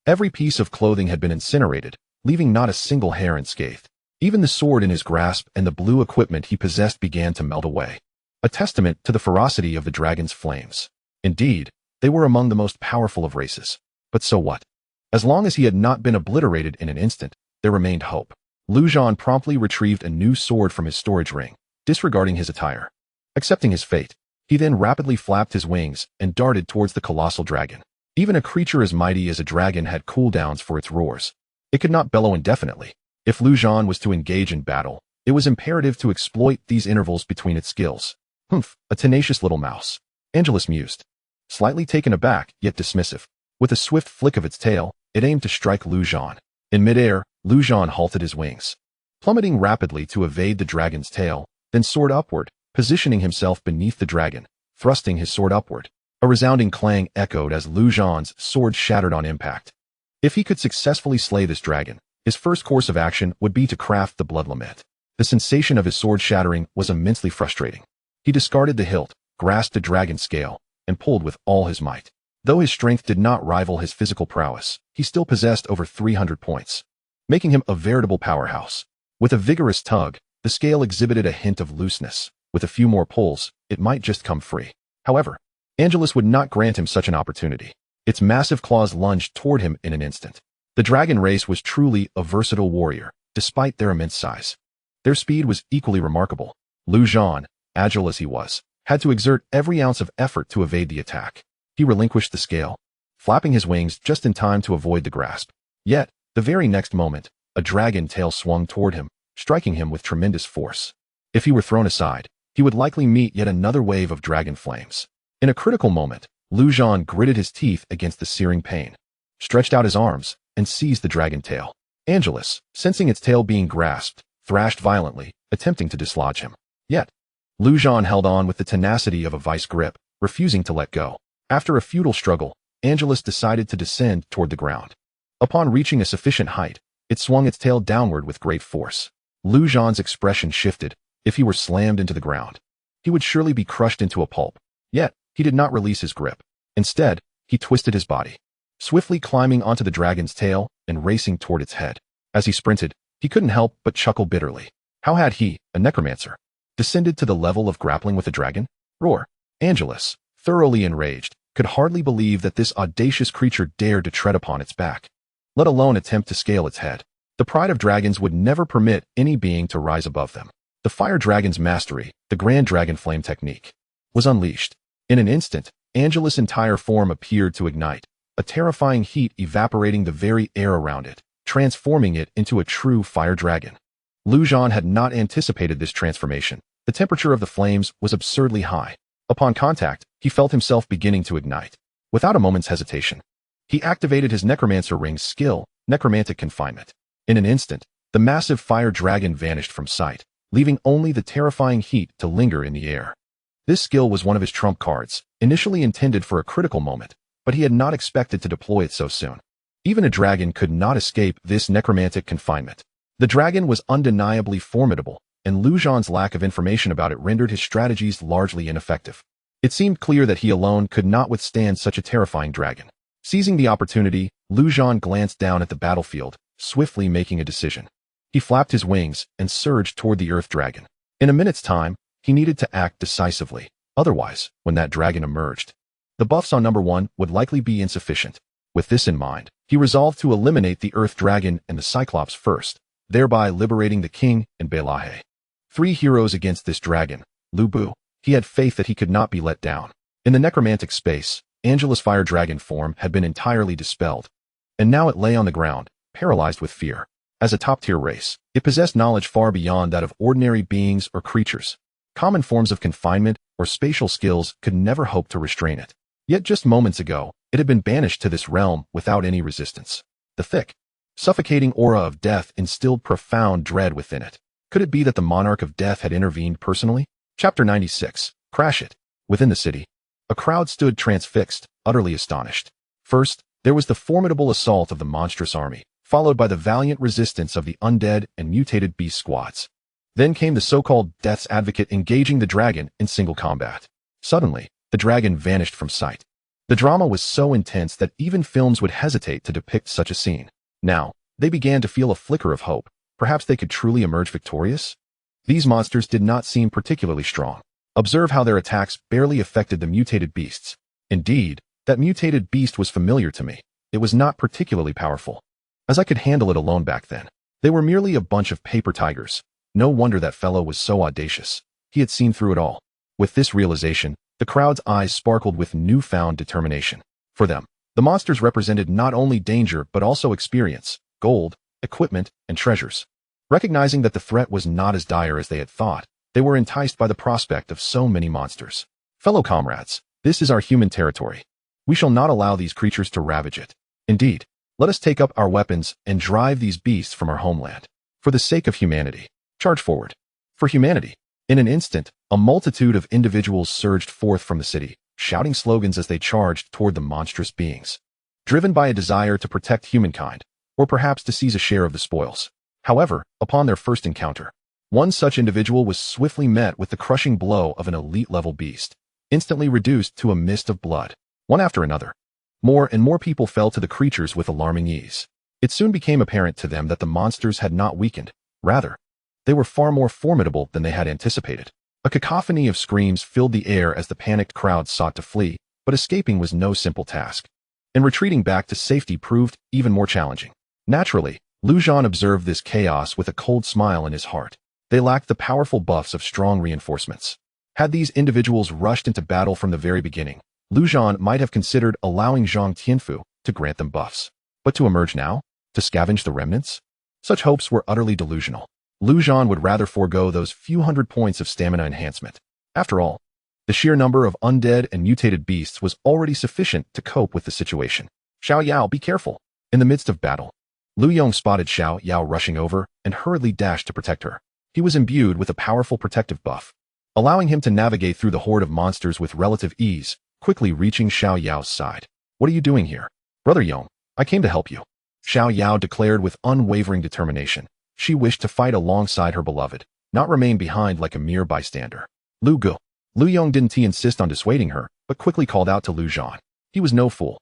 Every piece of clothing had been incinerated, leaving not a single hair unscathed. Even the sword in his grasp and the blue equipment he possessed began to melt away. A testament to the ferocity of the dragon's flames. Indeed, they were among the most powerful of races. But so what? As long as he had not been obliterated in an instant, there remained hope. Zhan promptly retrieved a new sword from his storage ring, disregarding his attire. Accepting his fate, he then rapidly flapped his wings and darted towards the colossal dragon. Even a creature as mighty as a dragon had cooldowns for its roars. It could not bellow indefinitely. If Zhan was to engage in battle, it was imperative to exploit these intervals between its skills. Humph, a tenacious little mouse. Angelus mused. Slightly taken aback, yet dismissive. With a swift flick of its tail, it aimed to strike Zhan. In midair, Zhan halted his wings, plummeting rapidly to evade the dragon's tail, then soared upward, positioning himself beneath the dragon, thrusting his sword upward. A resounding clang echoed as Zhan's sword shattered on impact. If he could successfully slay this dragon, his first course of action would be to craft the blood lament. The sensation of his sword shattering was immensely frustrating. He discarded the hilt, grasped the dragon's scale, and pulled with all his might. Though his strength did not rival his physical prowess, he still possessed over 300 points, making him a veritable powerhouse. With a vigorous tug, the scale exhibited a hint of looseness. With a few more pulls, it might just come free. However, Angelus would not grant him such an opportunity. Its massive claws lunged toward him in an instant. The dragon race was truly a versatile warrior, despite their immense size. Their speed was equally remarkable. Zhan, agile as he was, had to exert every ounce of effort to evade the attack. He relinquished the scale, flapping his wings just in time to avoid the grasp. Yet, the very next moment, a dragon tail swung toward him, striking him with tremendous force. If he were thrown aside, he would likely meet yet another wave of dragon flames. In a critical moment, Zhan gritted his teeth against the searing pain, stretched out his arms, and seized the dragon tail. Angelus, sensing its tail being grasped, thrashed violently, attempting to dislodge him. Yet, Zhan held on with the tenacity of a vice grip, refusing to let go. After a futile struggle, Angelus decided to descend toward the ground. Upon reaching a sufficient height, it swung its tail downward with great force. Zhan's expression shifted. If he were slammed into the ground, he would surely be crushed into a pulp. Yet, he did not release his grip. Instead, he twisted his body, swiftly climbing onto the dragon's tail and racing toward its head. As he sprinted, he couldn't help but chuckle bitterly. How had he, a necromancer, descended to the level of grappling with a dragon? Roar. Angelus, thoroughly enraged, could hardly believe that this audacious creature dared to tread upon its back, let alone attempt to scale its head. The pride of dragons would never permit any being to rise above them. The fire dragon's mastery, the grand dragon flame technique, was unleashed. In an instant, Angelus' entire form appeared to ignite, a terrifying heat evaporating the very air around it, transforming it into a true fire dragon. Zhan had not anticipated this transformation. The temperature of the flames was absurdly high. Upon contact, he felt himself beginning to ignite. Without a moment's hesitation, he activated his Necromancer ring's skill, Necromantic Confinement. In an instant, the massive fire dragon vanished from sight, leaving only the terrifying heat to linger in the air. This skill was one of his trump cards, initially intended for a critical moment, but he had not expected to deploy it so soon. Even a dragon could not escape this necromantic confinement. The dragon was undeniably formidable, and Zhan's lack of information about it rendered his strategies largely ineffective. It seemed clear that he alone could not withstand such a terrifying dragon. Seizing the opportunity, Zhan glanced down at the battlefield, swiftly making a decision. He flapped his wings and surged toward the earth dragon. In a minute's time, he needed to act decisively. Otherwise, when that dragon emerged, the buffs on number 1 would likely be insufficient. With this in mind, he resolved to eliminate the earth dragon and the Cyclops first, thereby liberating the king and Belahe. 3 heroes against this dragon, Lubu. He had faith that he could not be let down. In the necromantic space, Angelus' fire dragon form had been entirely dispelled, and now it lay on the ground, paralyzed with fear. As a top-tier race, it possessed knowledge far beyond that of ordinary beings or creatures. Common forms of confinement or spatial skills could never hope to restrain it. Yet just moments ago, it had been banished to this realm without any resistance. The thick, suffocating aura of death instilled profound dread within it. Could it be that the monarch of death had intervened personally? Chapter 96. Crash it. Within the city, A crowd stood transfixed, utterly astonished. First, there was the formidable assault of the monstrous army, followed by the valiant resistance of the undead and mutated beast squads. Then came the so-called Death's Advocate engaging the dragon in single combat. Suddenly, the dragon vanished from sight. The drama was so intense that even films would hesitate to depict such a scene. Now, they began to feel a flicker of hope. Perhaps they could truly emerge victorious? These monsters did not seem particularly strong. Observe how their attacks barely affected the mutated beasts. Indeed, that mutated beast was familiar to me. It was not particularly powerful, as I could handle it alone back then. They were merely a bunch of paper tigers. No wonder that fellow was so audacious. He had seen through it all. With this realization, the crowd's eyes sparkled with newfound determination. For them, the monsters represented not only danger but also experience, gold, equipment, and treasures. Recognizing that the threat was not as dire as they had thought, they were enticed by the prospect of so many monsters. Fellow comrades, this is our human territory. We shall not allow these creatures to ravage it. Indeed, let us take up our weapons and drive these beasts from our homeland. For the sake of humanity, charge forward. For humanity. In an instant, a multitude of individuals surged forth from the city, shouting slogans as they charged toward the monstrous beings. Driven by a desire to protect humankind, or perhaps to seize a share of the spoils. However, upon their first encounter, one such individual was swiftly met with the crushing blow of an elite-level beast, instantly reduced to a mist of blood. One after another, more and more people fell to the creatures with alarming ease. It soon became apparent to them that the monsters had not weakened. Rather, they were far more formidable than they had anticipated. A cacophony of screams filled the air as the panicked crowd sought to flee, but escaping was no simple task. And retreating back to safety proved even more challenging. Naturally, Zhan observed this chaos with a cold smile in his heart. They lacked the powerful buffs of strong reinforcements. Had these individuals rushed into battle from the very beginning, Zhan might have considered allowing Zhang Tianfu to grant them buffs. But to emerge now? To scavenge the remnants? Such hopes were utterly delusional. Zhan would rather forego those few hundred points of stamina enhancement. After all, the sheer number of undead and mutated beasts was already sufficient to cope with the situation. Xiao Yao, be careful. In the midst of battle, Lu Yong spotted Xiao Yao rushing over and hurriedly dashed to protect her. He was imbued with a powerful protective buff, allowing him to navigate through the horde of monsters with relative ease, quickly reaching Xiao Yao's side. What are you doing here? Brother Yong, I came to help you. Xiao Yao declared with unwavering determination. She wished to fight alongside her beloved, not remain behind like a mere bystander. Lu Yong didn't insist on dissuading her, but quickly called out to Zhan. He was no fool.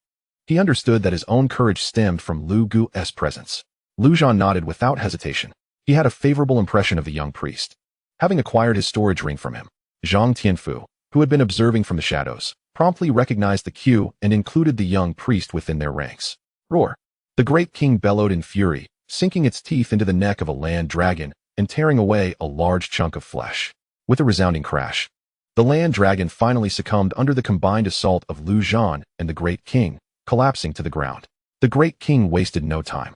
He understood that his own courage stemmed from Lu Gu's presence. Zhan nodded without hesitation. He had a favorable impression of the young priest. Having acquired his storage ring from him, Zhang Tianfu, who had been observing from the shadows, promptly recognized the cue and included the young priest within their ranks. Roar! The great king bellowed in fury, sinking its teeth into the neck of a land dragon and tearing away a large chunk of flesh. With a resounding crash, the land dragon finally succumbed under the combined assault of Zhan and the great king, collapsing to the ground. The great king wasted no time,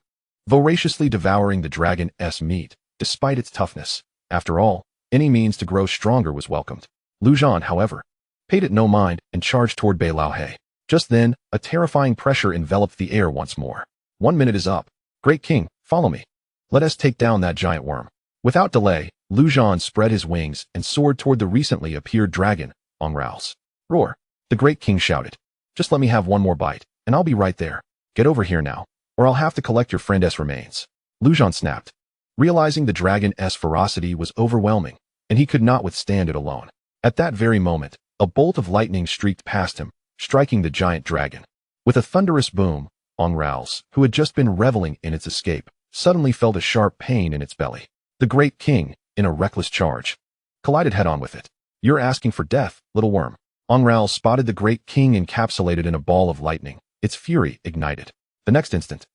voraciously devouring the dragon's meat, despite its toughness. After all, any means to grow stronger was welcomed. Zhan, however, paid it no mind and charged toward Bei Laohe. Just then, a terrifying pressure enveloped the air once more. 1 minute is up. Great king, follow me. Let us take down that giant worm. Without delay, Zhan spread his wings and soared toward the recently appeared dragon, Ongraus. Roar! The great king shouted. Just let me have one more bite, and I'll be right there. Get over here now, or I'll have to collect your friend's remains. Zhan snapped, realizing the dragon's ferocity was overwhelming, and he could not withstand it alone. At that very moment, a bolt of lightning streaked past him, striking the giant dragon. With a thunderous boom, Ongraus, who had just been reveling in its escape, suddenly felt a sharp pain in its belly. The great king, in a reckless charge, collided head-on with it. You're asking for death, little worm. Ongraus spotted the great king encapsulated in a ball of lightning, its fury ignited. The next instant,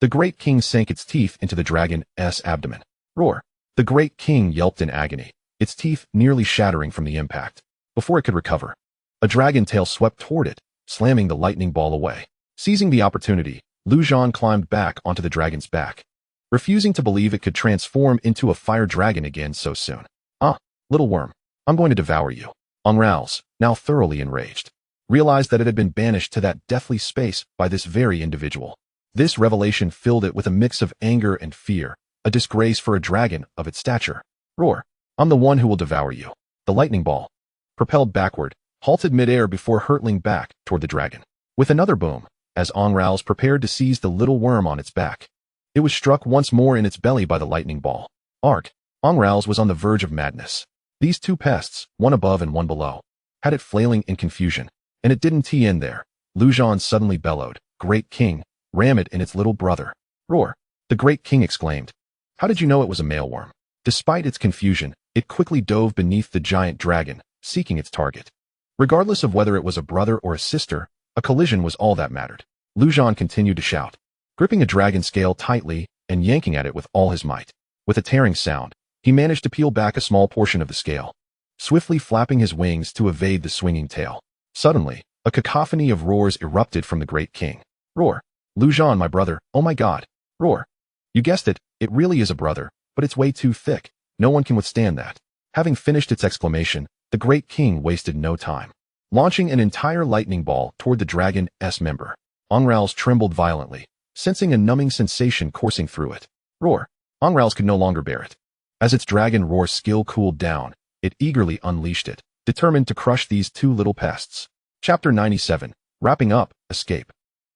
the great king sank its teeth into the dragon's abdomen. Roar! The great king yelped in agony, its teeth nearly shattering from the impact. Before it could recover, a dragon tail swept toward it, slamming the lightning ball away. Seizing the opportunity, Zhan climbed back onto the dragon's back, refusing to believe it could transform into a fire dragon again so soon. Ah, little worm, I'm going to devour you. Ongraus, now thoroughly enraged, realized that it had been banished to that deathly space by this very individual. This revelation filled it with a mix of anger and fear, a disgrace for a dragon of its stature. Roar! I'm the one who will devour you. The lightning ball, propelled backward, halted midair before hurtling back toward the dragon. With another boom, as Ongrals prepared to seize the little worm on its back, it was struck once more in its belly by the lightning ball. Arg! Ongrals was on the verge of madness. These two pests, one above and one below, had it flailing in confusion, and it didn't end there. Zhan suddenly bellowed, "Great King, ram it in its little brother." Roar! The Great King exclaimed. How did you know it was a maleworm? Despite its confusion, it quickly dove beneath the giant dragon, seeking its target. Regardless of whether it was a brother or a sister, a collision was all that mattered. Zhan continued to shout, gripping a dragon scale tightly and yanking at it with all his might. With a tearing sound, he managed to peel back a small portion of the scale, swiftly flapping his wings to evade the swinging tail. Suddenly, a cacophony of roars erupted from the Great King. Roar! Zhan, my brother, oh my god! Roar! You guessed it, it really is a brother, but it's way too thick. No one can withstand that. Having finished its exclamation, the Great King wasted no time. Launching an entire lightning ball toward the dragon's member, Ongrals trembled violently, sensing a numbing sensation coursing through it. Roar! Ongrals could no longer bear it. As its dragon roar skill cooled down, it eagerly unleashed it, determined to crush these two little pests. Chapter 97. Wrapping up, Escape.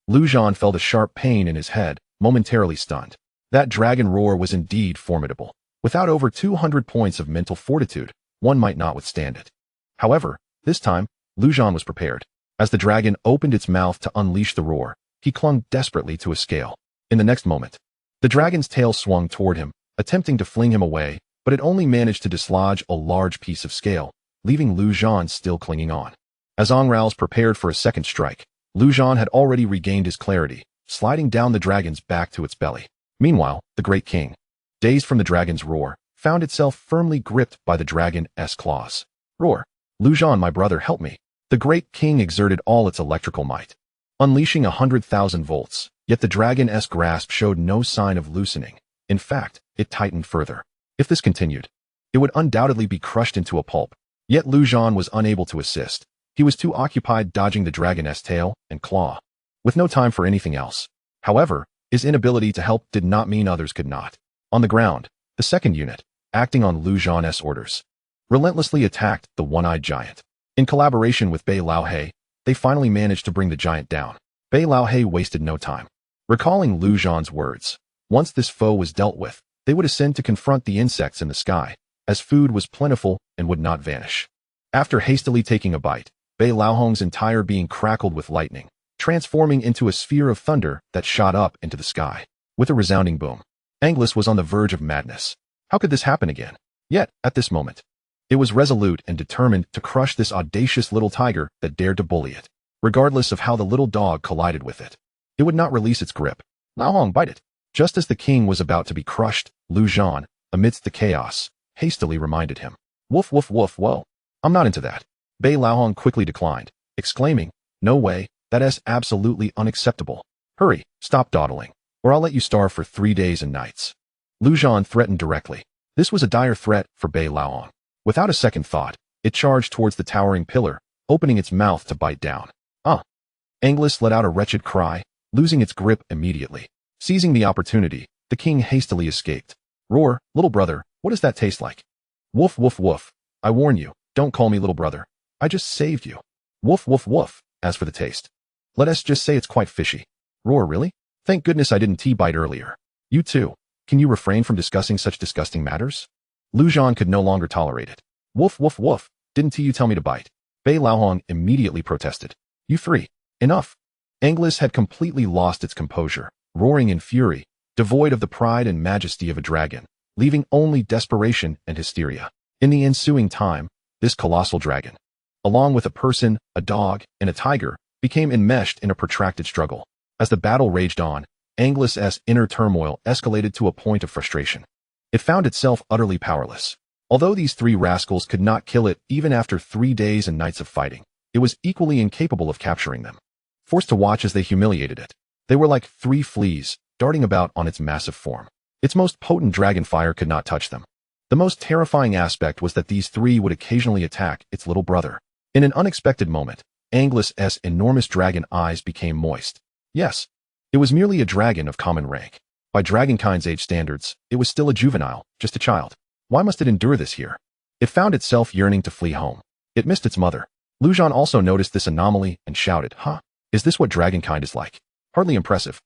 Zhan felt a sharp pain in his head, momentarily stunned. That dragon roar was indeed formidable. Without over 200 points of mental fortitude, one might not withstand it. However, this time, Zhan was prepared. As the dragon opened its mouth to unleash the roar, he clung desperately to a scale. In the next moment, the dragon's tail swung toward him, attempting to fling him away, but it only managed to dislodge a large piece of scale, leaving Zhan still clinging on. As Ongrals prepared for a second strike, Zhan had already regained his clarity, sliding down the dragon's back to its belly. Meanwhile, the Great King, dazed from the dragon's roar, found itself firmly gripped by the dragon's claws. Roar! Zhan, my brother, help me! The Great King exerted all its electrical might, unleashing 100,000 volts, yet the dragon's grasp showed no sign of loosening. In fact, it tightened further. If this continued, it would undoubtedly be crushed into a pulp. Yet Zhan was unable to assist. He was too occupied dodging the dragon's tail and claw, with no time for anything else. However, his inability to help did not mean others could not. On the ground, the second unit, acting on Zhan's orders, relentlessly attacked the one-eyed giant. In collaboration with Bei Laohe, they finally managed to bring the giant down. Bei Laohe wasted no time. Recalling Zhan's words, once this foe was dealt with, they would ascend to confront the insects in the sky, as food was plentiful and would not vanish. After hastily taking a bite, Bei Laohong's entire being crackled with lightning, transforming into a sphere of thunder that shot up into the sky. With a resounding boom, Anglus was on the verge of madness. How could this happen again? Yet, at this moment, it was resolute and determined to crush this audacious little tiger that dared to bully it. Regardless of how the little dog collided with it, it would not release its grip. Laohong, bite it! Just as the king was about to be crushed, Zhan, amidst the chaos, hastily reminded him. Woof woof woof, whoa. I'm not into that. Bei Laohong quickly declined, exclaiming, no way, that's absolutely unacceptable. Hurry, stop dawdling, or I'll let you starve for 3 days and nights. Zhan threatened directly. This was a dire threat for Bei Laohong. Without a second thought, it charged towards the towering pillar, opening its mouth to bite down. Anglus let out a wretched cry, losing its grip immediately. Seizing the opportunity, the king hastily escaped. Roar, little brother, what does that taste like? Woof woof woof. I warn you, don't call me little brother. I just saved you. Woof woof woof. As for the taste, let us just say it's quite fishy. Roar, really? Thank goodness I didn't bite earlier. You too. Can you refrain from discussing such disgusting matters? Zhan could no longer tolerate it. Woof woof woof. Didn't you tell me to bite? Bei Laohong immediately protested. You three. Enough. Anglus had completely lost its composure, roaring in fury, devoid of the pride and majesty of a dragon, leaving only desperation and hysteria. In the ensuing time, this colossal dragon, along with a person, a dog, and a tiger, became enmeshed in a protracted struggle. As the battle raged on, Anglus's inner turmoil escalated to a point of frustration. It found itself utterly powerless. Although these three rascals could not kill it even after 3 days and nights of fighting, it was equally incapable of capturing them. Forced to watch as they humiliated it, they were like 3 fleas, darting about on its massive form. Its most potent dragon fire could not touch them. The most terrifying aspect was that these 3 would occasionally attack its little brother. In an unexpected moment, Anglus's enormous dragon eyes became moist. Yes, it was merely a dragon of common rank. By dragonkind's age standards, it was still a juvenile, just a child. Why must it endure this here? It found itself yearning to flee home. It missed its mother. Lu Zhan also noticed this anomaly and shouted, "Huh? Is this what dragonkind is like? Hardly impressive."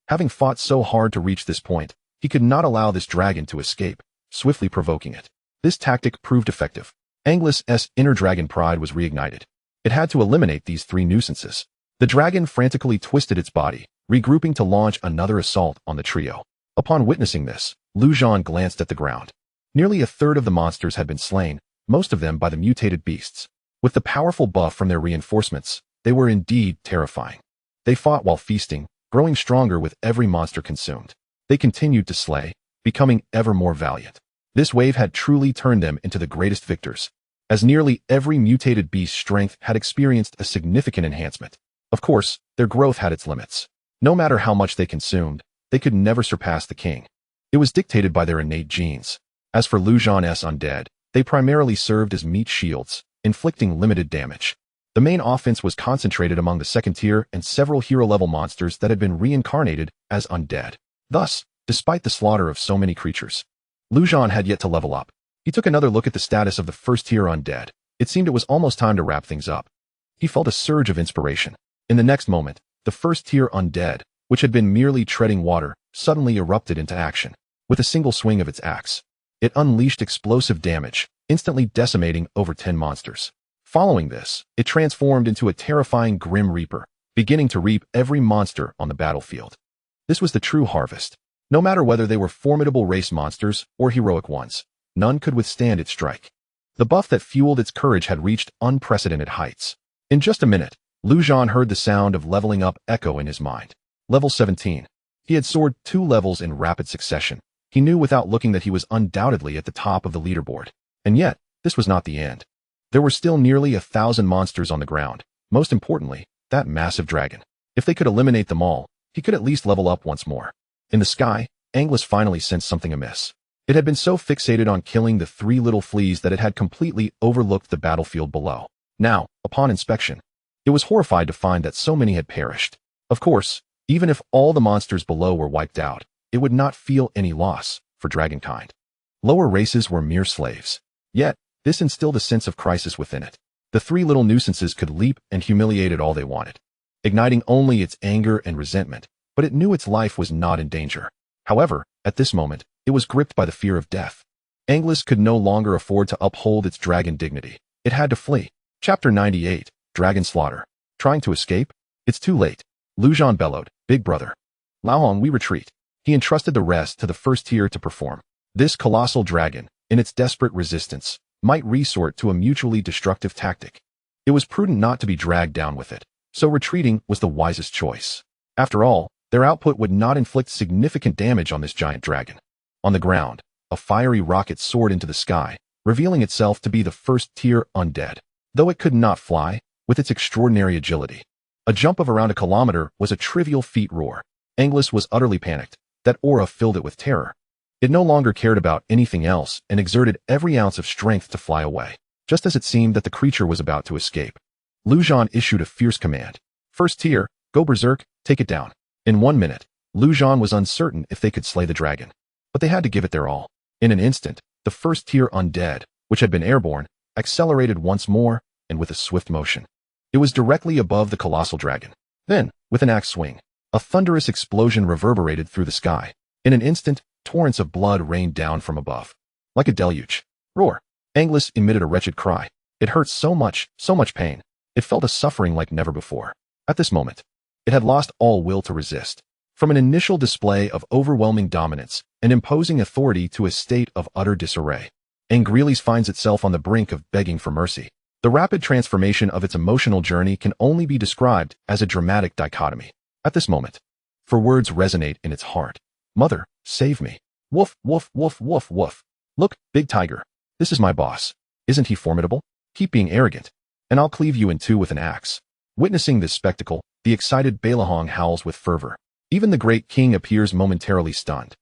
Having fought so hard to reach this point, he could not allow this dragon to escape, swiftly provoking it. This tactic proved effective. Anglis's inner dragon pride was reignited. It had to eliminate these three nuisances. The dragon frantically twisted its body, regrouping to launch another assault on the trio. Upon witnessing this, Lu Zhan glanced at the ground. Nearly a third of the monsters had been slain, most of them by the mutated beasts. With the powerful buff from their reinforcements, they were indeed terrifying. They fought while feasting, growing stronger with every monster consumed. They continued to slay, becoming ever more valiant. This wave had truly turned them into the greatest victors, as nearly every mutated beast's strength had experienced a significant enhancement. Of course, their growth had its limits. No matter how much they consumed, they could never surpass the king. It was dictated by their innate genes. As for Lu Zhan's undead, they primarily served as meat shields, inflicting limited damage. The main offense was concentrated among the second tier and several hero-level monsters that had been reincarnated as undead. Thus, despite the slaughter of so many creatures, Lu Zhan had yet to level up. He took another look at the status of the first tier undead. It seemed it was almost time to wrap things up. He felt a surge of inspiration. In the next moment, the first tier undead, which had been merely treading water, suddenly erupted into action. With a single swing of its axe, it unleashed explosive damage, instantly decimating over 10 monsters. Following this, it transformed into a terrifying Grim Reaper, beginning to reap every monster on the battlefield. This was the true harvest. No matter whether they were formidable race monsters or heroic ones, none could withstand its strike. The buff that fueled its courage had reached unprecedented heights. In just a minute, Lu Zhan heard the sound of leveling up echo in his mind. Level 17. He had soared 2 levels in rapid succession. He knew without looking that he was undoubtedly at the top of the leaderboard. And yet, this was not the end. There were still nearly 1,000 monsters on the ground. Most importantly, that massive dragon. If they could eliminate them all, he could at least level up once more. In the sky, Anglis finally sensed something amiss. It had been so fixated on killing the 3 little fleas that it had completely overlooked the battlefield below. Now, upon inspection, it was horrified to find that so many had perished. Of course, even if all the monsters below were wiped out, it would not feel any loss for dragonkind. Lower races were mere slaves. Yet, this instilled a sense of crisis within it. The 3 little nuisances could leap and humiliate it all they wanted, igniting only its anger and resentment, but it knew its life was not in danger. However, at this moment, it was gripped by the fear of death. Anglis could no longer afford to uphold its dragon dignity. It had to flee. Chapter 98, Dragon Slaughter. Trying to escape? It's too late. Lu Zhan bellowed, "Big brother. Laohong, we retreat." He entrusted the rest to the first tier to perform. This colossal dragon, in its desperate resistance, might resort to a mutually destructive tactic. It was prudent not to be dragged down with it, so retreating was the wisest choice. After all, their output would not inflict significant damage on this giant dragon. On the ground, a fiery rocket soared into the sky, revealing itself to be the first tier undead. Though it could not fly, with its extraordinary agility, a jump of around a kilometer was a trivial feat. Roar. Anglis was utterly panicked. That aura filled it with terror. It no longer cared about anything else and exerted every ounce of strength to fly away. Just as it seemed that the creature was about to escape, Lu Zhan issued a fierce command. "First tier, go berserk, take it down." In 1 minute, Lu Zhan was uncertain if they could slay the dragon, but they had to give it their all. In an instant, the first tier undead, which had been airborne, accelerated once more, and with a swift motion. It was directly above the colossal dragon. Then, with an axe swing, a thunderous explosion reverberated through the sky. In an instant, torrents of blood rained down from above. Like a deluge. Roar. Anglis emitted a wretched cry. It hurt so much pain. It felt a suffering like never before. At this moment, it had lost all will to resist. From an initial display of overwhelming dominance and imposing authority to a state of utter disarray, Angrilis finds itself on the brink of begging for mercy. The rapid transformation of its emotional journey can only be described as a dramatic dichotomy. At this moment, for words resonate in its heart. "Mother, save me. Woof, woof, woof, woof, woof. Look, big tiger. This is my boss. Isn't he formidable? Keep being arrogant, and I'll cleave you in 2 with an axe." Witnessing this spectacle, the excited Beilahong howls with fervor. Even the great king appears momentarily stunned.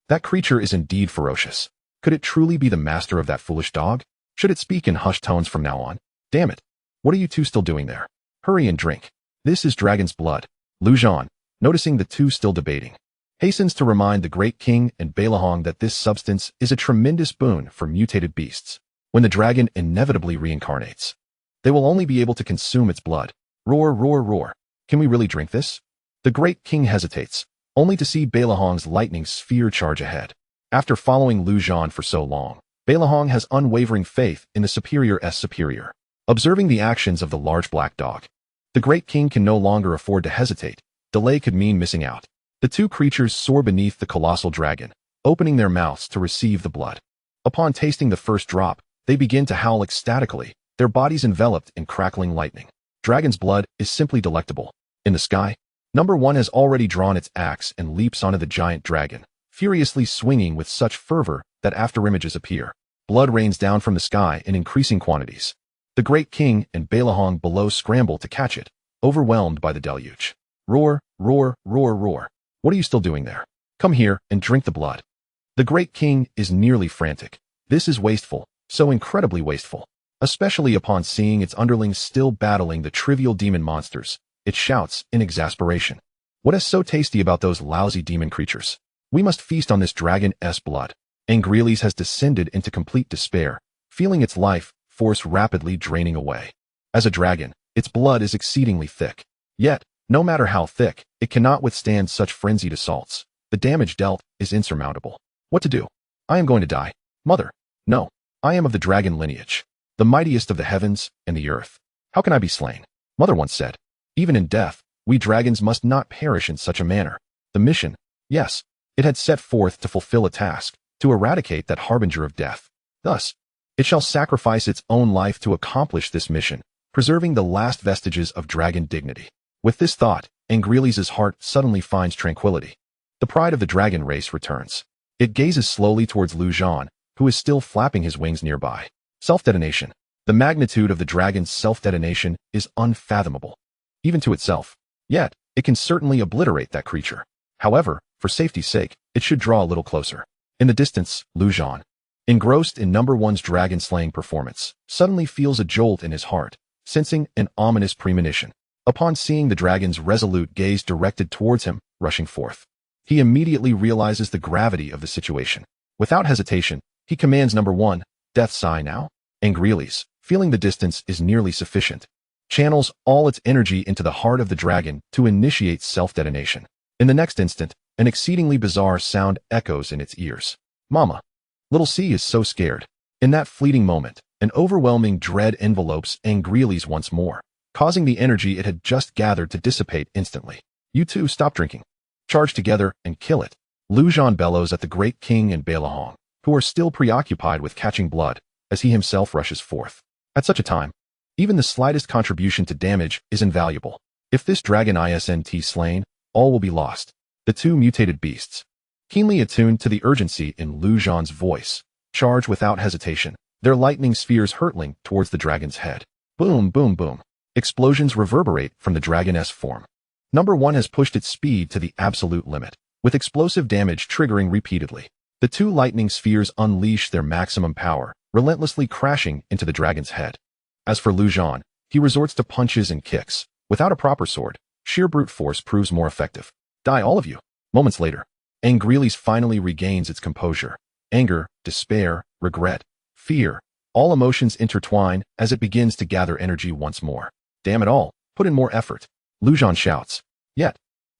That creature is indeed ferocious. Could it truly be the master of that foolish dog? Should it speak in hushed tones from now on? Damn it. What are you 2 still doing there? Hurry and drink. This is dragon's blood. Lu Zhan, noticing the 2 still debating, hastens to remind the great king and Beilahong that this substance is a tremendous boon for mutated beasts. When the dragon inevitably reincarnates, They will only be able to consume its blood. Roar, roar, roar. Can we really drink this? The great king hesitates, only to see Beilahong's lightning sphere charge ahead. After following Zhan for so long, Beilahong has unwavering faith in the superior's superior. Observing the actions of the large black dog, the great king can no longer afford to hesitate. Delay could mean missing out. The two creatures soar beneath the colossal dragon, opening their mouths to receive the blood. Upon tasting the first drop, they begin to howl ecstatically, their bodies enveloped in crackling lightning. Dragon's blood is simply delectable. In the sky, number 1 has already drawn its axe and leaps onto the giant dragon, furiously swinging with such fervor that afterimages appear. Blood rains down from the sky in increasing quantities. The great king and Beilahong below scramble to catch it, overwhelmed by the deluge. Roar, roar, roar, roar. What are you still doing there? Come here and drink the blood. The great king is nearly frantic. This is wasteful, so incredibly wasteful. Especially upon seeing its underlings still battling the trivial demon monsters, it shouts in exasperation. What is so tasty about those lousy demon creatures? We must feast on this dragon's blood. Angreles has descended into complete despair, feeling its life force rapidly draining away. As a dragon, its blood is exceedingly thick. Yet, no matter how thick, it cannot withstand such frenzied assaults. The damage dealt is insurmountable. What to do? I am going to die. Mother. No. I am of the dragon lineage, the mightiest of the heavens and the earth. How can I be slain? Mother once said. Even in death, we dragons must not perish in such a manner. The mission, yes, it had set forth to fulfill a task, to eradicate that harbinger of death. Thus, it shall sacrifice its own life to accomplish this mission, preserving the last vestiges of dragon dignity. With this thought, Angreles' heart suddenly finds tranquility. The pride of the dragon race returns. It gazes slowly towards Zhan, who is still flapping his wings nearby. Self-detonation. The magnitude of the dragon's self-detonation is unfathomable, even to itself. Yet, it can certainly obliterate that creature. However, for safety's sake, it should draw a little closer. In the distance, Zhan, engrossed in number 1's dragon-slaying performance, suddenly feels a jolt in his heart, sensing an ominous premonition. Upon seeing the dragon's resolute gaze directed towards him, rushing forth, he immediately realizes the gravity of the situation. Without hesitation, he commands number 1, Death's Sigh now. Angreles, feeling the distance is nearly sufficient, channels all its energy into the heart of the dragon to initiate self-detonation. In the next instant, an exceedingly bizarre sound echoes in its ears. Mama. Little C is so scared. In that fleeting moment, an overwhelming dread envelopes Angreles once more, causing the energy it had just gathered to dissipate instantly. You two stop drinking. Charge together and kill it. Zhan bellows at the great king and Beilahong, who are still preoccupied with catching blood, as he himself rushes forth. At such a time, even the slightest contribution to damage is invaluable. If this dragon isn't slain, all will be lost. The two mutated beasts, keenly attuned to the urgency in Zhan's voice, charge without hesitation, their lightning spheres hurtling towards the dragon's head. Boom, boom, boom. Explosions reverberate from the dragon's form. Number 1 has pushed its speed to the absolute limit, with explosive damage triggering repeatedly. The two lightning spheres unleash their maximum power, relentlessly crashing into the dragon's head. As for Zhan, he resorts to punches and kicks. Without a proper sword, sheer brute force proves more effective. Die all of you. Moments later, Angreles finally regains its composure. Anger, despair, regret, fear, all emotions intertwine as it begins to gather energy once more. Damn it all, put in more effort. Zhan shouts. Yet,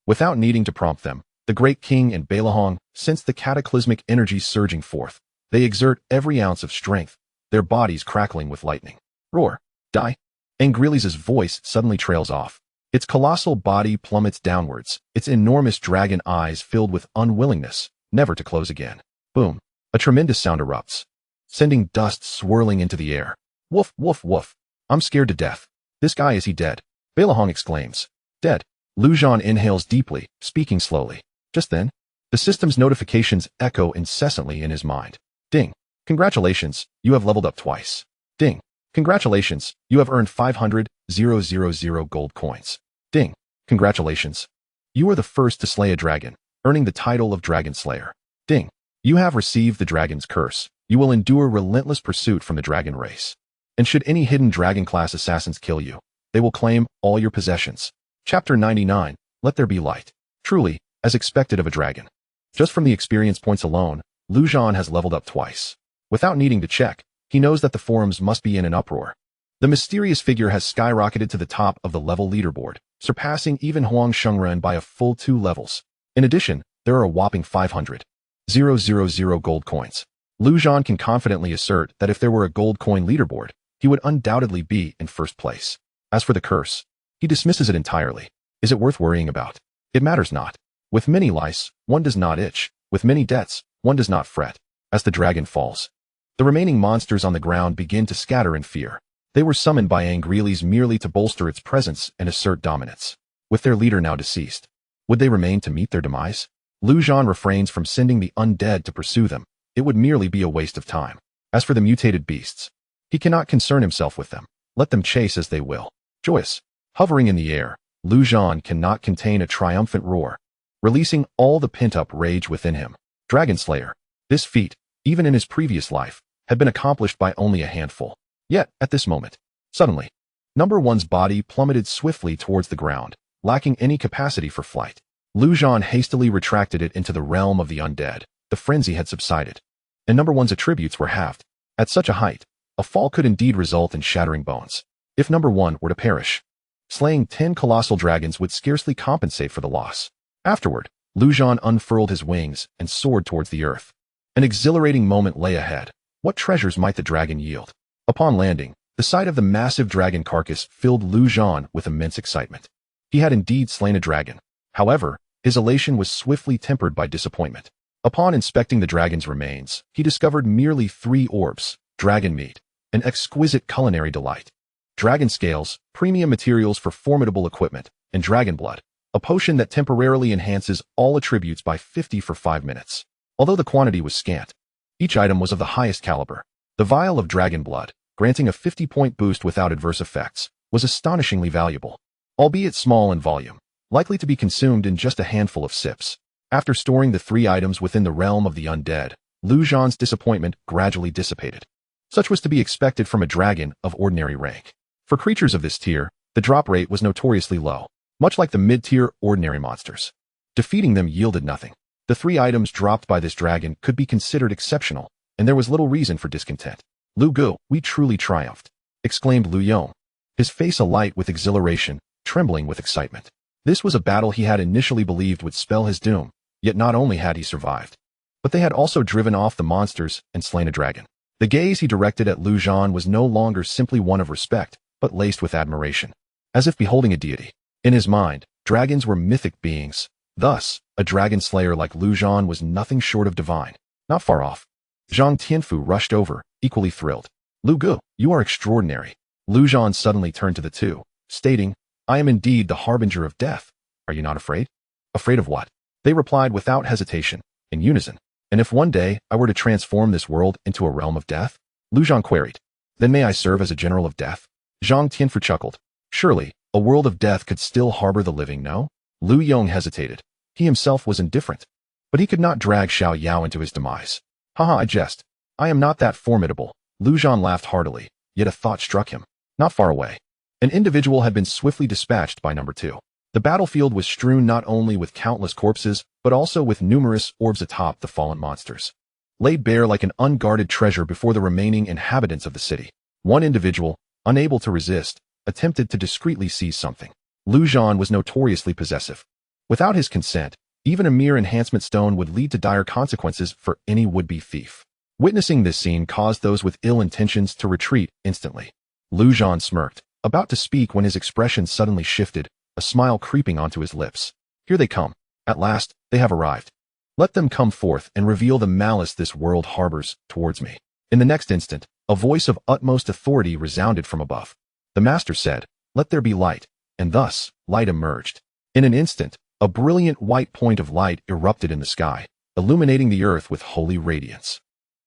without needing to prompt them, the great king and Beilahong sense the cataclysmic energy surging forth. They exert every ounce of strength, their bodies crackling with lightning. Roar. Die. Angreles' voice suddenly trails off. Its colossal body plummets downwards, its enormous dragon eyes filled with unwillingness, never to close again. Boom. A tremendous sound erupts, sending dust swirling into the air. Woof, woof, woof. I'm scared to death. This guy, is he dead? Beilahong exclaims. Dead. Zhan inhales deeply, speaking slowly. Just then, the system's notifications echo incessantly in his mind. Ding. Congratulations, you have leveled up twice. Ding. Congratulations, you have earned 500,000 gold coins. Ding. Congratulations. You are the first to slay a dragon, earning the title of Dragon Slayer. Ding. You have received the dragon's curse. You will endure relentless pursuit from the dragon race. And should any hidden dragon-class assassins kill you, they will claim all your possessions. Chapter 99, Let There Be Light. Truly, as expected of a dragon. Just from the experience points alone, Zhan has leveled up twice. Without needing to check, he knows that the forums must be in an uproar. The mysterious figure has skyrocketed to the top of the level leaderboard, surpassing even Huang Shengren by a full 2 levels. In addition, there are a whopping 500,000 gold coins. Lu Zhan can confidently assert that if there were a gold coin leaderboard, he would undoubtedly be in first place. As for the curse, he dismisses it entirely. Is it worth worrying about? It matters not. With many lice, one does not itch. With many debts, one does not fret. As the dragon falls, the remaining monsters on the ground begin to scatter in fear. They were summoned by Angreles merely to bolster its presence and assert dominance. With their leader now deceased, would they remain to meet their demise? Lu Zhan refrains from sending the undead to pursue them. It would merely be a waste of time. As for the mutated beasts, he cannot concern himself with them. Let them chase as they will. Joyous, hovering in the air, Lu Zhan cannot contain a triumphant roar, releasing all the pent-up rage within him. Dragon Slayer. This feat, even in his previous life, had been accomplished by only a handful. Yet, at this moment, suddenly, Number One's body plummeted swiftly towards the ground, lacking any capacity for flight. Lu Zhan hastily retracted it into the realm of the undead. The frenzy had subsided, and Number One's attributes were halved. At such a height, a fall could indeed result in shattering bones. If Number One were to perish, slaying 10 colossal dragons would scarcely compensate for the loss. Afterward, Lu Zhan unfurled his wings and soared towards the earth. An exhilarating moment lay ahead. What treasures might the dragon yield? Upon landing, the sight of the massive dragon carcass filled Lu Zhan with immense excitement. He had indeed slain a dragon. However, his elation was swiftly tempered by disappointment. Upon inspecting the dragon's remains, he discovered merely 3 orbs, dragon meat, an exquisite culinary delight, dragon scales, premium materials for formidable equipment, and dragon blood, a potion that temporarily enhances all attributes by 50 for 5 minutes. Although the quantity was scant, each item was of the highest caliber. The vial of dragon blood, granting a 50-point boost without adverse effects, was astonishingly valuable, albeit small in volume, likely to be consumed in just a handful of sips. After storing the 3 items within the realm of the undead, Lu Zhan's disappointment gradually dissipated. Such was to be expected from a dragon of ordinary rank. For creatures of this tier, the drop rate was notoriously low, much like the mid-tier ordinary monsters. Defeating them yielded nothing. The 3 items dropped by this dragon could be considered exceptional, and there was little reason for discontent. Lu Gu, we truly triumphed, exclaimed Lu Yong, his face alight with exhilaration, trembling with excitement. This was a battle he had initially believed would spell his doom, yet not only had he survived, but they had also driven off the monsters and slain a dragon. The gaze he directed at Lu Zhan was no longer simply one of respect, but laced with admiration, as if beholding a deity. In his mind, dragons were mythic beings. Thus, a dragon slayer like Lu Zhan was nothing short of divine. Not far off, Zhang Tianfu rushed over, equally thrilled. Lu Gu, you are extraordinary. Lu Zhan suddenly turned to the two, stating, I am indeed the harbinger of death. Are you not afraid? Afraid of what? They replied without hesitation, in unison. And if one day I were to transform this world into a realm of death? Lu Zhan queried. Then may I serve as a general of death? Zhang Tianfu chuckled. Surely, a world of death could still harbor the living, no? Lu Yong hesitated. He himself was indifferent, but he could not drag Xiao Yao into his demise. Haha, I jest. I am not that formidable. Lu Zhan laughed heartily, yet a thought struck him. Not far away, an individual had been swiftly dispatched by Number 2. The battlefield was strewn not only with countless corpses, but also with numerous orbs atop the fallen monsters, laid bare like an unguarded treasure before the remaining inhabitants of the city. One individual, unable to resist, attempted to discreetly seize something. Lu Zhan was notoriously possessive. Without his consent, even a mere enhancement stone would lead to dire consequences for any would-be thief. Witnessing this scene caused those with ill intentions to retreat instantly. Lu Zhan smirked, about to speak when his expression suddenly shifted, a smile creeping onto his lips. Here they come. At last, they have arrived. Let them come forth and reveal the malice this world harbors towards me. In the next instant, a voice of utmost authority resounded from above. The master said, let there be light, and thus, light emerged. In an instant, a brilliant white point of light erupted in the sky, illuminating the earth with holy radiance.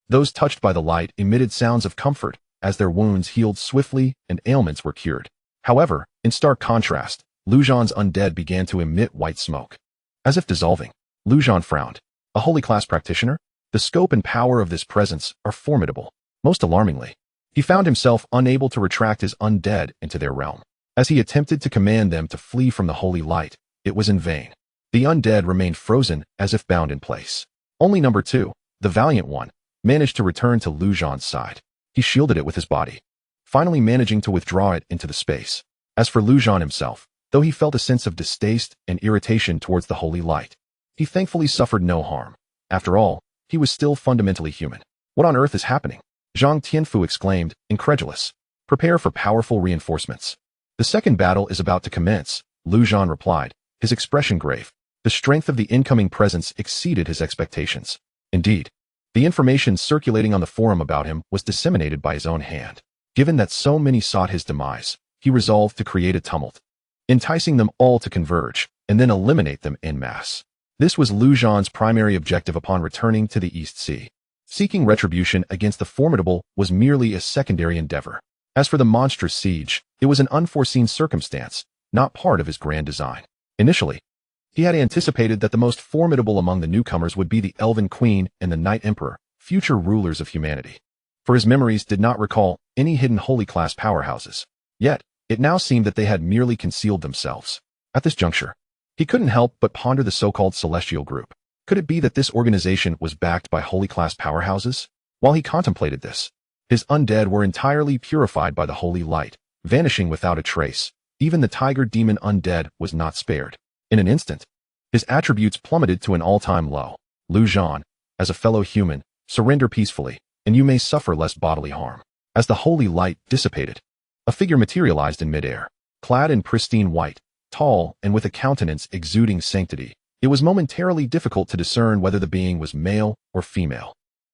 Those touched by the light emitted sounds of comfort, as their wounds healed swiftly and ailments were cured. However, in stark contrast, Lu Zhan's undead began to emit white smoke. As if dissolving, Lu Zhan frowned. A holy class practitioner? The scope and power of this presence are formidable. Most alarmingly, he found himself unable to retract his undead into their realm. As he attempted to command them to flee from the holy light, it was in vain. The undead remained frozen as if bound in place. Only Number 2, the valiant one, managed to return to Lu Zhan's side. He shielded it with his body. finally managing to withdraw it into the space. As for Zhan himself, though he felt a sense of distaste and irritation towards the holy light, he thankfully suffered no harm. After all, he was still fundamentally human. What on earth is happening? Zhang Tianfu exclaimed, incredulous. Prepare for powerful reinforcements. The second battle is about to commence, Zhan replied, his expression grave. The strength of the incoming presence exceeded his expectations. Indeed, the information circulating on the forum about him was disseminated by his own hand. Given that so many sought his demise, he resolved to create a tumult, enticing them all to converge, and then eliminate them en masse. This was Zhan's primary objective upon returning to the East Sea. Seeking retribution against the formidable was merely a secondary endeavor. As for the monstrous siege, it was an unforeseen circumstance, not part of his grand design. Initially, he had anticipated that the most formidable among the newcomers would be the Elven Queen and the Night Emperor, future rulers of humanity. For his memories did not recall any hidden holy-class powerhouses. Yet, it now seemed that they had merely concealed themselves. At this juncture, he couldn't help but ponder the so-called Celestial Group. Could it be that this organization was backed by holy-class powerhouses? While he contemplated this, his undead were entirely purified by the holy light, vanishing without a trace. Even the tiger demon undead was not spared. In an instant, his attributes plummeted to an all-time low. Zhan, as a fellow human, surrender peacefully, and you may suffer less bodily harm. As the holy light dissipated, a figure materialized in midair, clad in pristine white, tall, and with a countenance exuding sanctity. It was momentarily difficult to discern whether the being was male or female.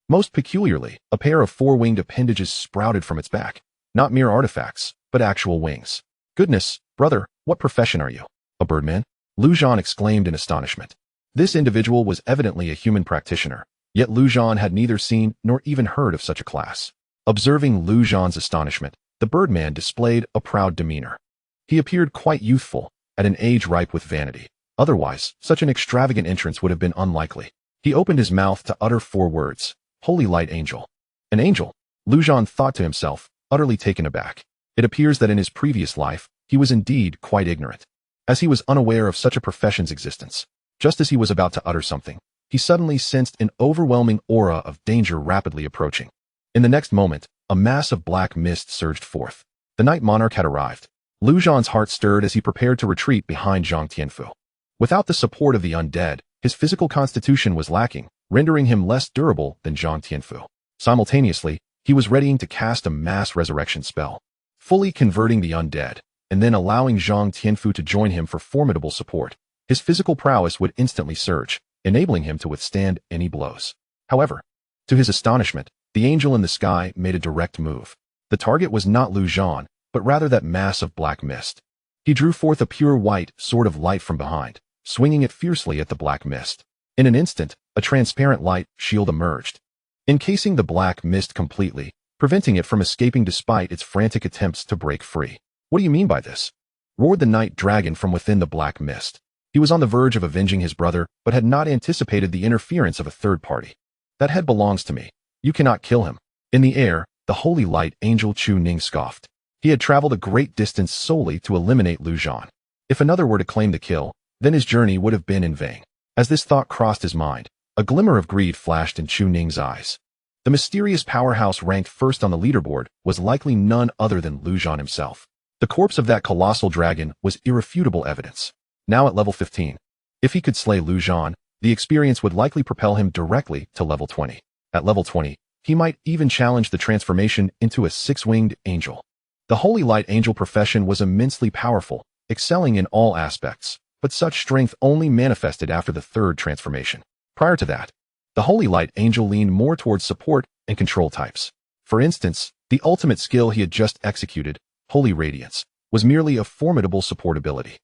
Most peculiarly, a pair of four-winged appendages sprouted from its back, not mere artifacts, but actual wings. Goodness, brother, what profession are you? A birdman? Zhan exclaimed in astonishment. This individual was evidently a human practitioner, yet Zhan had neither seen nor even heard of such a class. Observing Zhan's astonishment, the birdman displayed a proud demeanor. He appeared quite youthful, at an age ripe with vanity. Otherwise, such an extravagant entrance would have been unlikely. He opened his mouth to utter 4 words. Holy Light Angel. An angel? Zhan thought to himself, utterly taken aback. It appears that in his previous life, he was indeed quite ignorant, as he was unaware of such a profession's existence. Just as he was about to utter something, he suddenly sensed an overwhelming aura of danger rapidly approaching. In the next moment, a mass of black mist surged forth. The Night Monarch had arrived. Zhan's heart stirred as he prepared to retreat behind Zhang Tianfu. Without the support of the undead, his physical constitution was lacking, rendering him less durable than Zhang Tianfu. Simultaneously, he was readying to cast a mass resurrection spell, fully converting the undead, and then allowing Zhang Tianfu to join him for formidable support. His physical prowess would instantly surge, enabling him to withstand any blows. However, to his astonishment, the angel in the sky made a direct move. The target was not Zhan, but rather that mass of black mist. He drew forth a pure white sword of light from behind, swinging it fiercely at the black mist. In an instant, a transparent light shield emerged, encasing the black mist completely, preventing it from escaping despite its frantic attempts to break free. What do you mean by this? Roared the night dragon from within the black mist. He was on the verge of avenging his brother, but had not anticipated the interference of a third party. That head belongs to me. You cannot kill him. In the air, the holy light angel Chu Ning scoffed. He had traveled a great distance solely to eliminate Zhan. If another were to claim the kill, then his journey would have been in vain. As this thought crossed his mind, a glimmer of greed flashed in Chu Ning's eyes. The mysterious powerhouse ranked first on the leaderboard was likely none other than Zhan himself. The corpse of that colossal dragon was irrefutable evidence. Now at level 15. If he could slay Zhan, the experience would likely propel him directly to level 20. At level 20, he might even challenge the transformation into a 6-winged angel. The Holy Light Angel profession was immensely powerful, excelling in all aspects, but such strength only manifested after the 3rd transformation. Prior to that, the Holy Light Angel leaned more towards support and control types. For instance, the ultimate skill he had just executed, Holy Radiance, was merely a formidable support ability.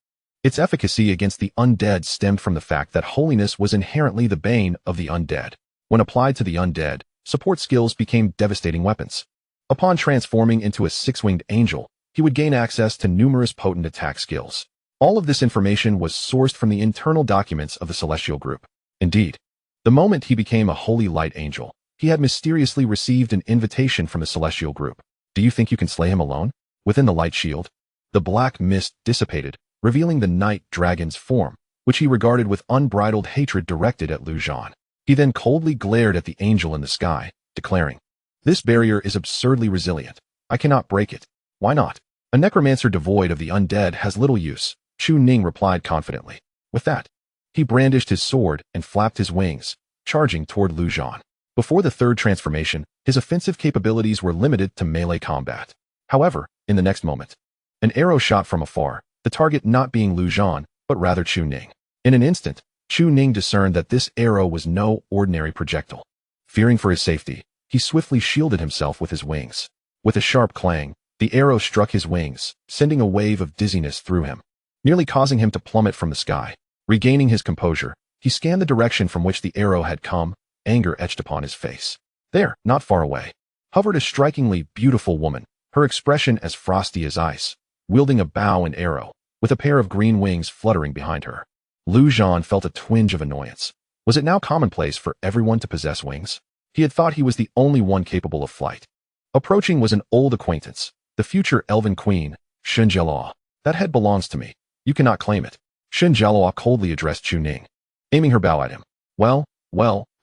Its efficacy against the undead stemmed from the fact that holiness was inherently the bane of the undead. When applied to the undead, support skills became devastating weapons. Upon transforming into a 6-winged angel, he would gain access to numerous potent attack skills. All of this information was sourced from the internal documents of the Celestial Group. Indeed, the moment he became a Holy Light Angel, he had mysteriously received an invitation from the Celestial Group. Do you think you can slay him alone? Within the light shield, the black mist dissipated, revealing the night dragon's form, which he regarded with unbridled hatred directed at Zhan. He then coldly glared at the angel in the sky, declaring, "This barrier is absurdly resilient. I cannot break it. Why not? A necromancer devoid of the undead has little use, Chu Ning replied confidently. With that, he brandished his sword and flapped his wings, charging toward Lu Zhan. Before the third transformation, his offensive capabilities were limited to melee combat. However, in the next moment, an arrow shot from afar, the target not being Lu Zhan, but rather Chu Ning. In an instant, Chu Ning discerned that this arrow was no ordinary projectile. Fearing for his safety, he swiftly shielded himself with his wings. With a sharp clang, the arrow struck his wings, sending a wave of dizziness through him, nearly causing him to plummet from the sky. Regaining his composure, he scanned the direction from which the arrow had come, anger etched upon his face. There, not far away, hovered a strikingly beautiful woman, her expression as frosty as ice, wielding a bow and arrow, with a pair of green wings fluttering behind her. Lu Zhan felt a twinge of annoyance. Was it now commonplace for everyone to possess wings? He had thought he was the only one capable of flight. Approaching was an old acquaintance, the future elven queen, Shen Jialaw. That head belongs to me. You cannot claim it. Shen Jialaw coldly addressed Chu Ning, aiming her bow at him. Well,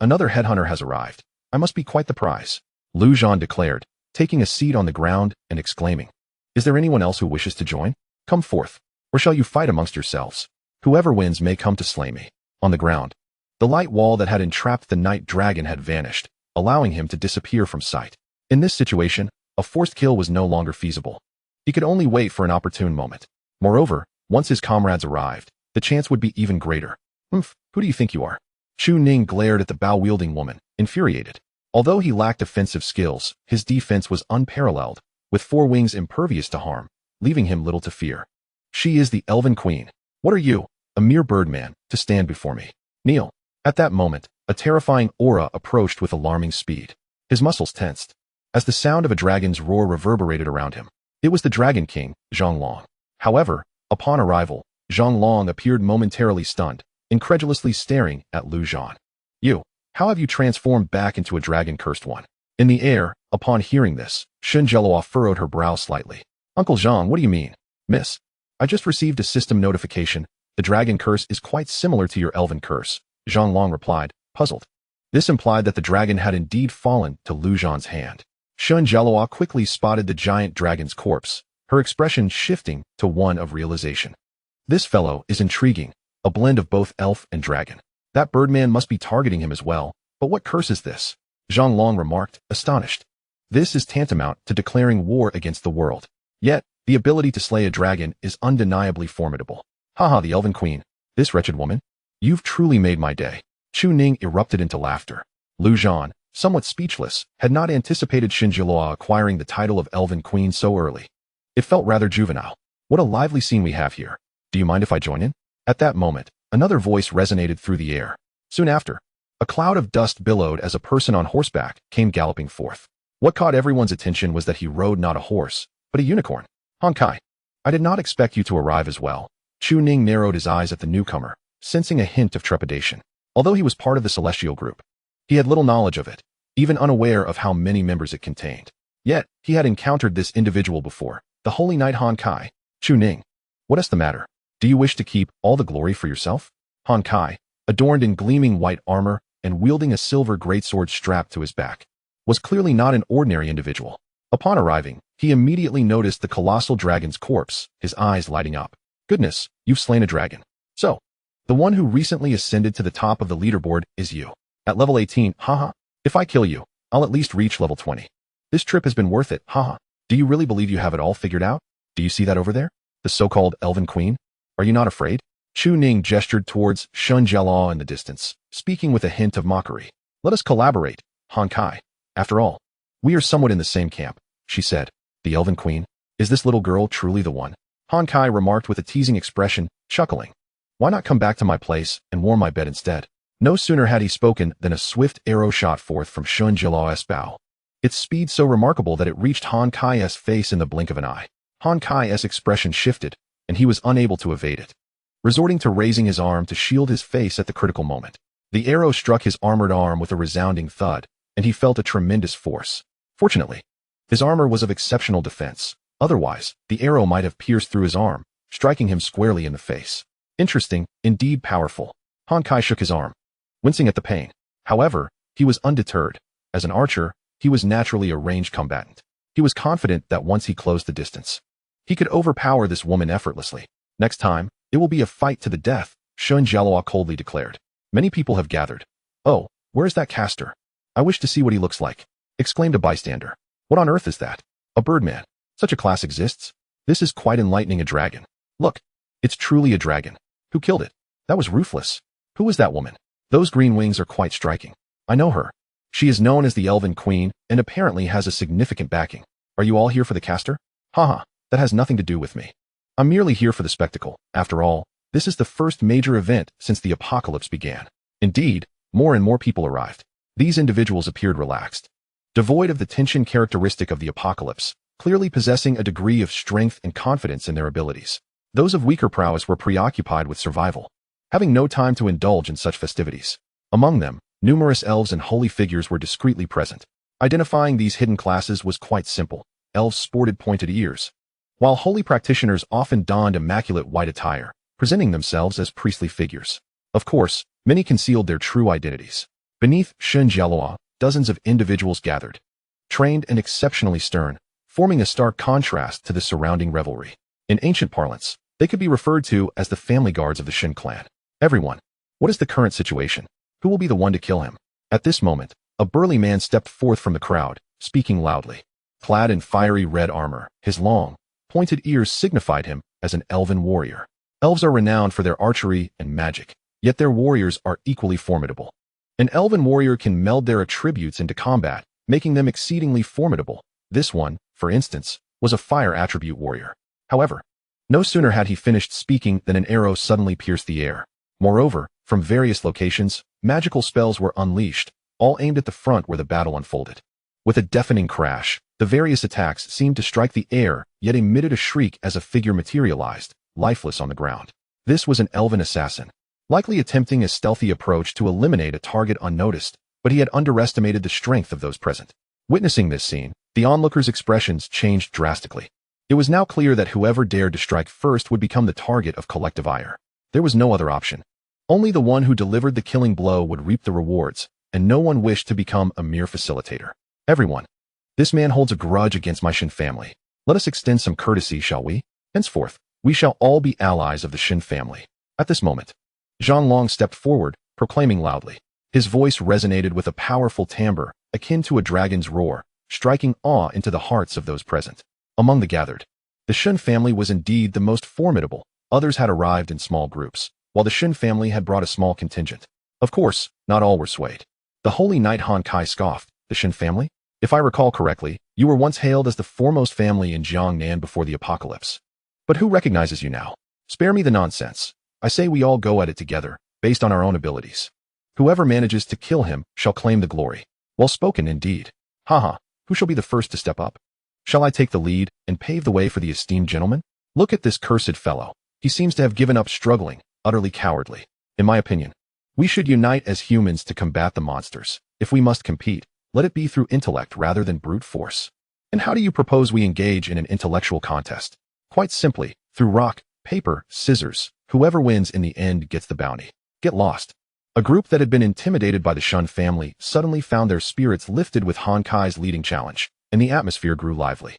another headhunter has arrived. I must be quite the prize, Lu Zhan declared, taking a seat on the ground and exclaiming. Is there anyone else who wishes to join? Come forth, or shall you fight amongst yourselves? Whoever wins may come to slay me. On the ground, the light wall that had entrapped the night dragon had vanished, allowing him to disappear from sight. In this situation, a forced kill was no longer feasible. He could only wait for an opportune moment. Moreover, once his comrades arrived, the chance would be even greater. Who do you think you are? Chu Ning glared at the bow-wielding woman, infuriated. Although he lacked offensive skills, his defense was unparalleled, with 4 wings impervious to harm, leaving him little to fear. She is the Elven Queen. What are you, a mere birdman, to stand before me? Kneel. At that moment, a terrifying aura approached with alarming speed. His muscles tensed, as the sound of a dragon's roar reverberated around him. It was the Dragon King, Zhang Long. However, upon arrival, Zhang Long appeared momentarily stunned, incredulously staring at Lu Zhan. How have you transformed back into a dragon-cursed one? In the air, upon hearing this, Shen Jialaw furrowed her brow slightly. Uncle Zhang, what do you mean? Miss, I just received a system notification. The dragon curse is quite similar to your elven curse, Zhang Long replied, puzzled. This implied that the dragon had indeed fallen to Lu Zhan's hand. Shen Jialaw quickly spotted the giant dragon's corpse, her expression shifting to one of realization. This fellow is intriguing, a blend of both elf and dragon. That birdman must be targeting him as well, but what curse is this? Zhang Long remarked, astonished. This is tantamount to declaring war against the world. Yet, the ability to slay a dragon is undeniably formidable. Haha, the Elven Queen. This wretched woman? You've truly made my day. Chu Ning erupted into laughter. Lu Zhan, somewhat speechless, had not anticipated Shen Jialaw acquiring the title of Elven Queen so early. It felt rather juvenile. What a lively scene we have here. Do you mind if I join in? At that moment, another voice resonated through the air. Soon after, a cloud of dust billowed as a person on horseback came galloping forth. What caught everyone's attention was that he rode not a horse, but a unicorn. Honkai, I did not expect you to arrive as well. Chu Ning narrowed his eyes at the newcomer, sensing a hint of trepidation. Although he was part of the celestial group, he had little knowledge of it, even unaware of how many members it contained. Yet, he had encountered this individual before, the Holy Knight Honkai. Chu Ning, what is the matter? Do you wish to keep all the glory for yourself? Honkai, adorned in gleaming white armor and wielding a silver greatsword strapped to his back, was clearly not an ordinary individual. Upon arriving, he immediately noticed the colossal dragon's corpse, his eyes lighting up. Goodness, you've slain a dragon. So, the one who recently ascended to the top of the leaderboard is you. At level 18, haha. If I kill you, I'll at least reach level 20. This trip has been worth it, haha. Do you really believe you have it all figured out? Do you see that over there? The so-called Elven Queen? Are you not afraid? Chu Ning gestured towards Shen Jialaw in the distance, speaking with a hint of mockery. Let us collaborate, Honkai. After all, we are somewhat in the same camp, she said. The Elven Queen? Is this little girl truly the one? Honkai remarked with a teasing expression, chuckling. Why not come back to my place and warm my bed instead? No sooner had he spoken than a swift arrow shot forth from Shen Jialaw's bow. Its speed so remarkable that it reached Honkai's face in the blink of an eye. Honkai's expression shifted, and he was unable to evade it, resorting to raising his arm to shield his face at the critical moment. The arrow struck his armored arm with a resounding thud, and he felt a tremendous force. Fortunately, his armor was of exceptional defense. Otherwise, the arrow might have pierced through his arm, striking him squarely in the face. Interesting, indeed powerful. Honkai shook his arm, wincing at the pain. However, he was undeterred. As an archer, he was naturally a ranged combatant. He was confident that once he closed the distance, he could overpower this woman effortlessly. Next time, it will be a fight to the death, Zhan Jialua coldly declared. Many people have gathered. Oh, where is that caster? I wish to see what he looks like, exclaimed a bystander. What on earth is that? A birdman. Such a class exists? This is quite enlightening. A dragon. Look, it's truly a dragon. Who killed it? That was ruthless. Who was that woman? Those green wings are quite striking. I know her. She is known as the Elven Queen and apparently has a significant backing. Are you all here for the caster? Haha, that has nothing to do with me. I'm merely here for the spectacle. After all, this is the first major event since the apocalypse began. Indeed, more and more people arrived. These individuals appeared relaxed, devoid of the tension characteristic of the apocalypse, clearly possessing a degree of strength and confidence in their abilities. Those of weaker prowess were preoccupied with survival, having no time to indulge in such festivities. Among them, numerous elves and holy figures were discreetly present. Identifying these hidden classes was quite simple. Elves sported pointed ears, while holy practitioners often donned immaculate white attire, presenting themselves as priestly figures. Of course, many concealed their true identities. Beneath Zhan Jialua, dozens of individuals gathered, trained and exceptionally stern, forming a stark contrast to the surrounding revelry. In ancient parlance, they could be referred to as the family guards of the Zhan clan. Everyone, what is the current situation? Who will be the one to kill him? At this moment, a burly man stepped forth from the crowd, speaking loudly. Clad in fiery red armor, his long, pointed ears signified him as an elven warrior. Elves are renowned for their archery and magic, yet their warriors are equally formidable. An elven warrior can meld their attributes into combat, making them exceedingly formidable. This one, for instance, was a fire attribute warrior. However, no sooner had he finished speaking than an arrow suddenly pierced the air. Moreover, from various locations, magical spells were unleashed, all aimed at the front where the battle unfolded. With a deafening crash, the various attacks seemed to strike the air, yet emitted a shriek as a figure materialized, lifeless on the ground. This was an elven assassin, likely attempting a stealthy approach to eliminate a target unnoticed, but he had underestimated the strength of those present. Witnessing this scene, the onlookers' expressions changed drastically. It was now clear that whoever dared to strike first would become the target of collective ire. There was no other option. Only the one who delivered the killing blow would reap the rewards, and no one wished to become a mere facilitator. Everyone. This man holds a grudge against my Zhan family. Let us extend some courtesy, shall we? Henceforth, we shall all be allies of the Zhan family. At this moment, Zhan Long stepped forward, proclaiming loudly. His voice resonated with a powerful timbre, akin to a dragon's roar, striking awe into the hearts of those present. Among the gathered, the Zhan family was indeed the most formidable. Others had arrived in small groups, while the Zhan family had brought a small contingent. Of course, not all were swayed. The holy knight Han Kai scoffed. The Zhan family? If I recall correctly, you were once hailed as the foremost family in Jiangnan before the apocalypse. But who recognizes you now? Spare me the nonsense. I say we all go at it together, based on our own abilities. Whoever manages to kill him shall claim the glory. Well spoken indeed. Haha, who shall be the first to step up? Shall I take the lead and pave the way for the esteemed gentleman? Look at this cursed fellow. He seems to have given up struggling, utterly cowardly. In my opinion, we should unite as humans to combat the monsters. If we must compete, let it be through intellect rather than brute force. And how do you propose we engage in an intellectual contest? Quite simply, through rock, paper, scissors. Whoever wins in the end gets the bounty. Get lost. A group that had been intimidated by the Zhan family suddenly found their spirits lifted with Han Kai's leading challenge, and the atmosphere grew lively.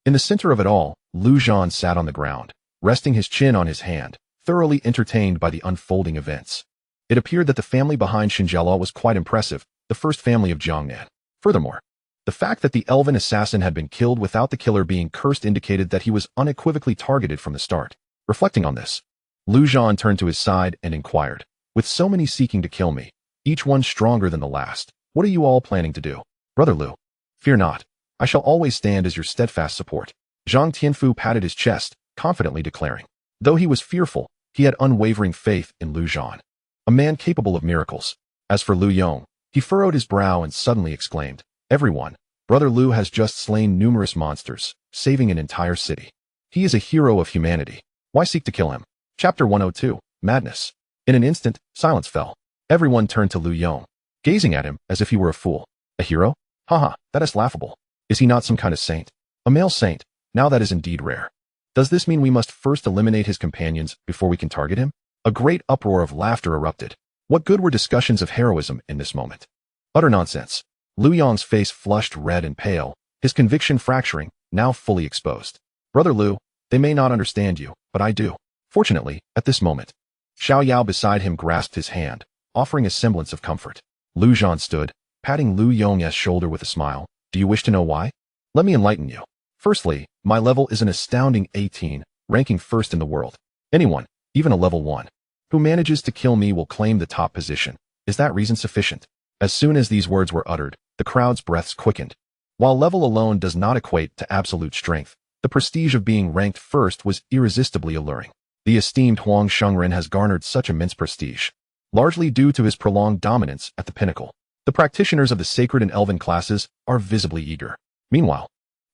In the center of it all, Lu Zhan sat on the ground, resting his chin on his hand, thoroughly entertained by the unfolding events. It appeared that the family behind Zhan Jialua was quite impressive, the first family of Jiangnan. Furthermore, the fact that the elven assassin had been killed without the killer being cursed indicated that he was unequivocally targeted from the start. Reflecting on this, Lu Zhan turned to his side and inquired, with so many seeking to kill me, each one stronger than the last, what are you all planning to do? Brother Lu, fear not. I shall always stand as your steadfast support. Zhang Tianfu patted his chest, confidently declaring. Though he was fearful, he had unwavering faith in Lu Zhan, a man capable of miracles. As for Lu Yong, he furrowed his brow and suddenly exclaimed, Everyone, Brother Lu has just slain numerous monsters, saving an entire city. He is a hero of humanity. Why seek to kill him? Chapter 102, Madness. In an instant, silence fell. Everyone turned to Lu Yong, gazing at him as if he were a fool. A hero? Haha, that is laughable. Is he not some kind of saint? A male saint? Now that is indeed rare. Does this mean we must first eliminate his companions before we can target him? A great uproar of laughter erupted. What good were discussions of heroism in this moment? Utter nonsense. Lu Yong's face flushed red and pale, his conviction fracturing, now fully exposed. Brother Lu, they may not understand you, but I do. Fortunately, at this moment, Xiao Yao beside him grasped his hand, offering a semblance of comfort. Lu Zhan stood, patting Lu Yong's shoulder with a smile. Do you wish to know why? Let me enlighten you. Firstly, my level is an astounding 18, ranking first in the world. Anyone, even a level 1, who manages to kill me will claim the top position. Is that reason sufficient? As soon as these words were uttered, the crowd's breaths quickened. While level alone does not equate to absolute strength, the prestige of being ranked first was irresistibly alluring. The esteemed Huang Shengren has garnered such immense prestige, largely due to his prolonged dominance at the pinnacle. The practitioners of the sacred and elven classes are visibly eager. Meanwhile,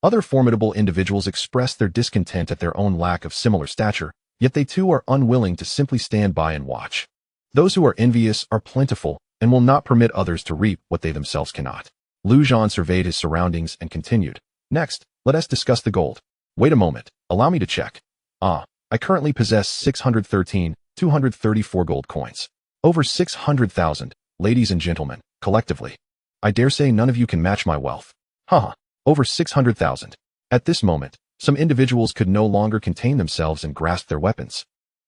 other formidable individuals express their discontent at their own lack of similar stature, yet they too are unwilling to simply stand by and watch. Those who are envious are plentiful and will not permit others to reap what they themselves cannot. Lu Zhan surveyed his surroundings and continued. Next, let us discuss the gold. Wait a moment, allow me to check. I currently possess 613,234 gold coins. Over 600,000, ladies and gentlemen, collectively. I dare say none of you can match my wealth. Haha, over 600,000. At this moment, some individuals could no longer contain themselves and grasped their weapons.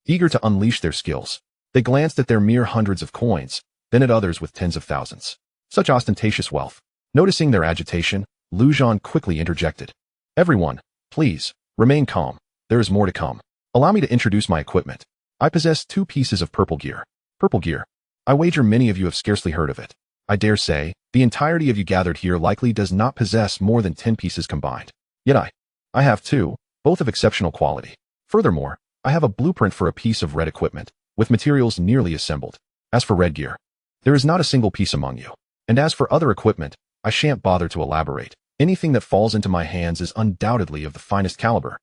Eager to unleash their skills, they glanced at their mere hundreds of coins, then at others with tens of thousands. Such ostentatious wealth. Noticing their agitation, Lu Zhan quickly interjected. Everyone, please, remain calm. There is more to come. Allow me to introduce my equipment. I possess 2 pieces of purple gear. Purple gear. I wager many of you have scarcely heard of it. I dare say, the entirety of you gathered here likely does not possess more than 10 pieces combined. Yet I have 2, both of exceptional quality. Furthermore, I have a blueprint for a piece of red equipment, with materials nearly assembled. As for red gear, there is not a single piece among you. And as for other equipment, I shan't bother to elaborate. Anything that falls into my hands is undoubtedly of the finest caliber.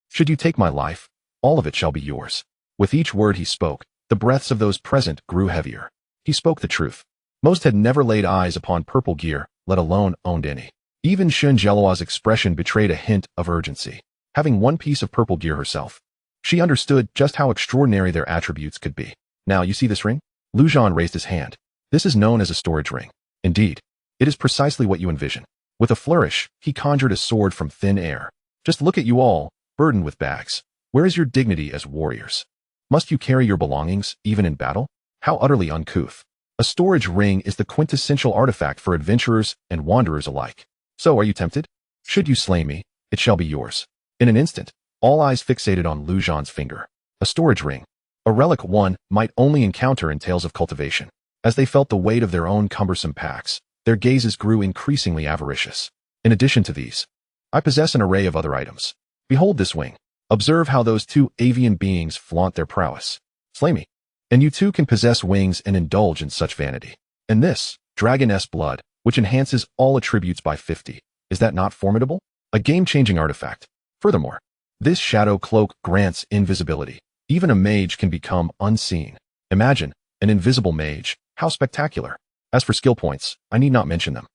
Should you take my life, all of it shall be yours. With each word he spoke, the breaths of those present grew heavier. He spoke the truth. Most had never laid eyes upon purple gear, let alone owned any. Even Xun Jelua's expression betrayed a hint of urgency. Having 1 piece of purple gear herself, she understood just how extraordinary their attributes could be. Now, you see this ring? Lu Zhan raised his hand. This is known as a storage ring. Indeed, it is precisely what you envision. With a flourish, he conjured a sword from thin air. Just look at you all, burdened with bags. Where is your dignity as warriors? Must you carry your belongings, even in battle? How utterly uncouth. A storage ring is the quintessential artifact for adventurers and wanderers alike. So, are you tempted? Should you slay me, it shall be yours. In an instant, all eyes fixated on Lu Zhan's finger. A storage ring. A relic one might only encounter in tales of cultivation. As they felt the weight of their own cumbersome packs, their gazes grew increasingly avaricious. In addition to these, I possess an array of other items. Behold this wing. Observe how those 2 avian beings flaunt their prowess. Slay me, and you too can possess wings and indulge in such vanity. And this, dragon-s blood, which enhances all attributes by 50. Is that not formidable? A game-changing artifact. Furthermore, this shadow cloak grants invisibility. Even a mage can become unseen. Imagine, an invisible mage. How spectacular. As for skill points, I need not mention them.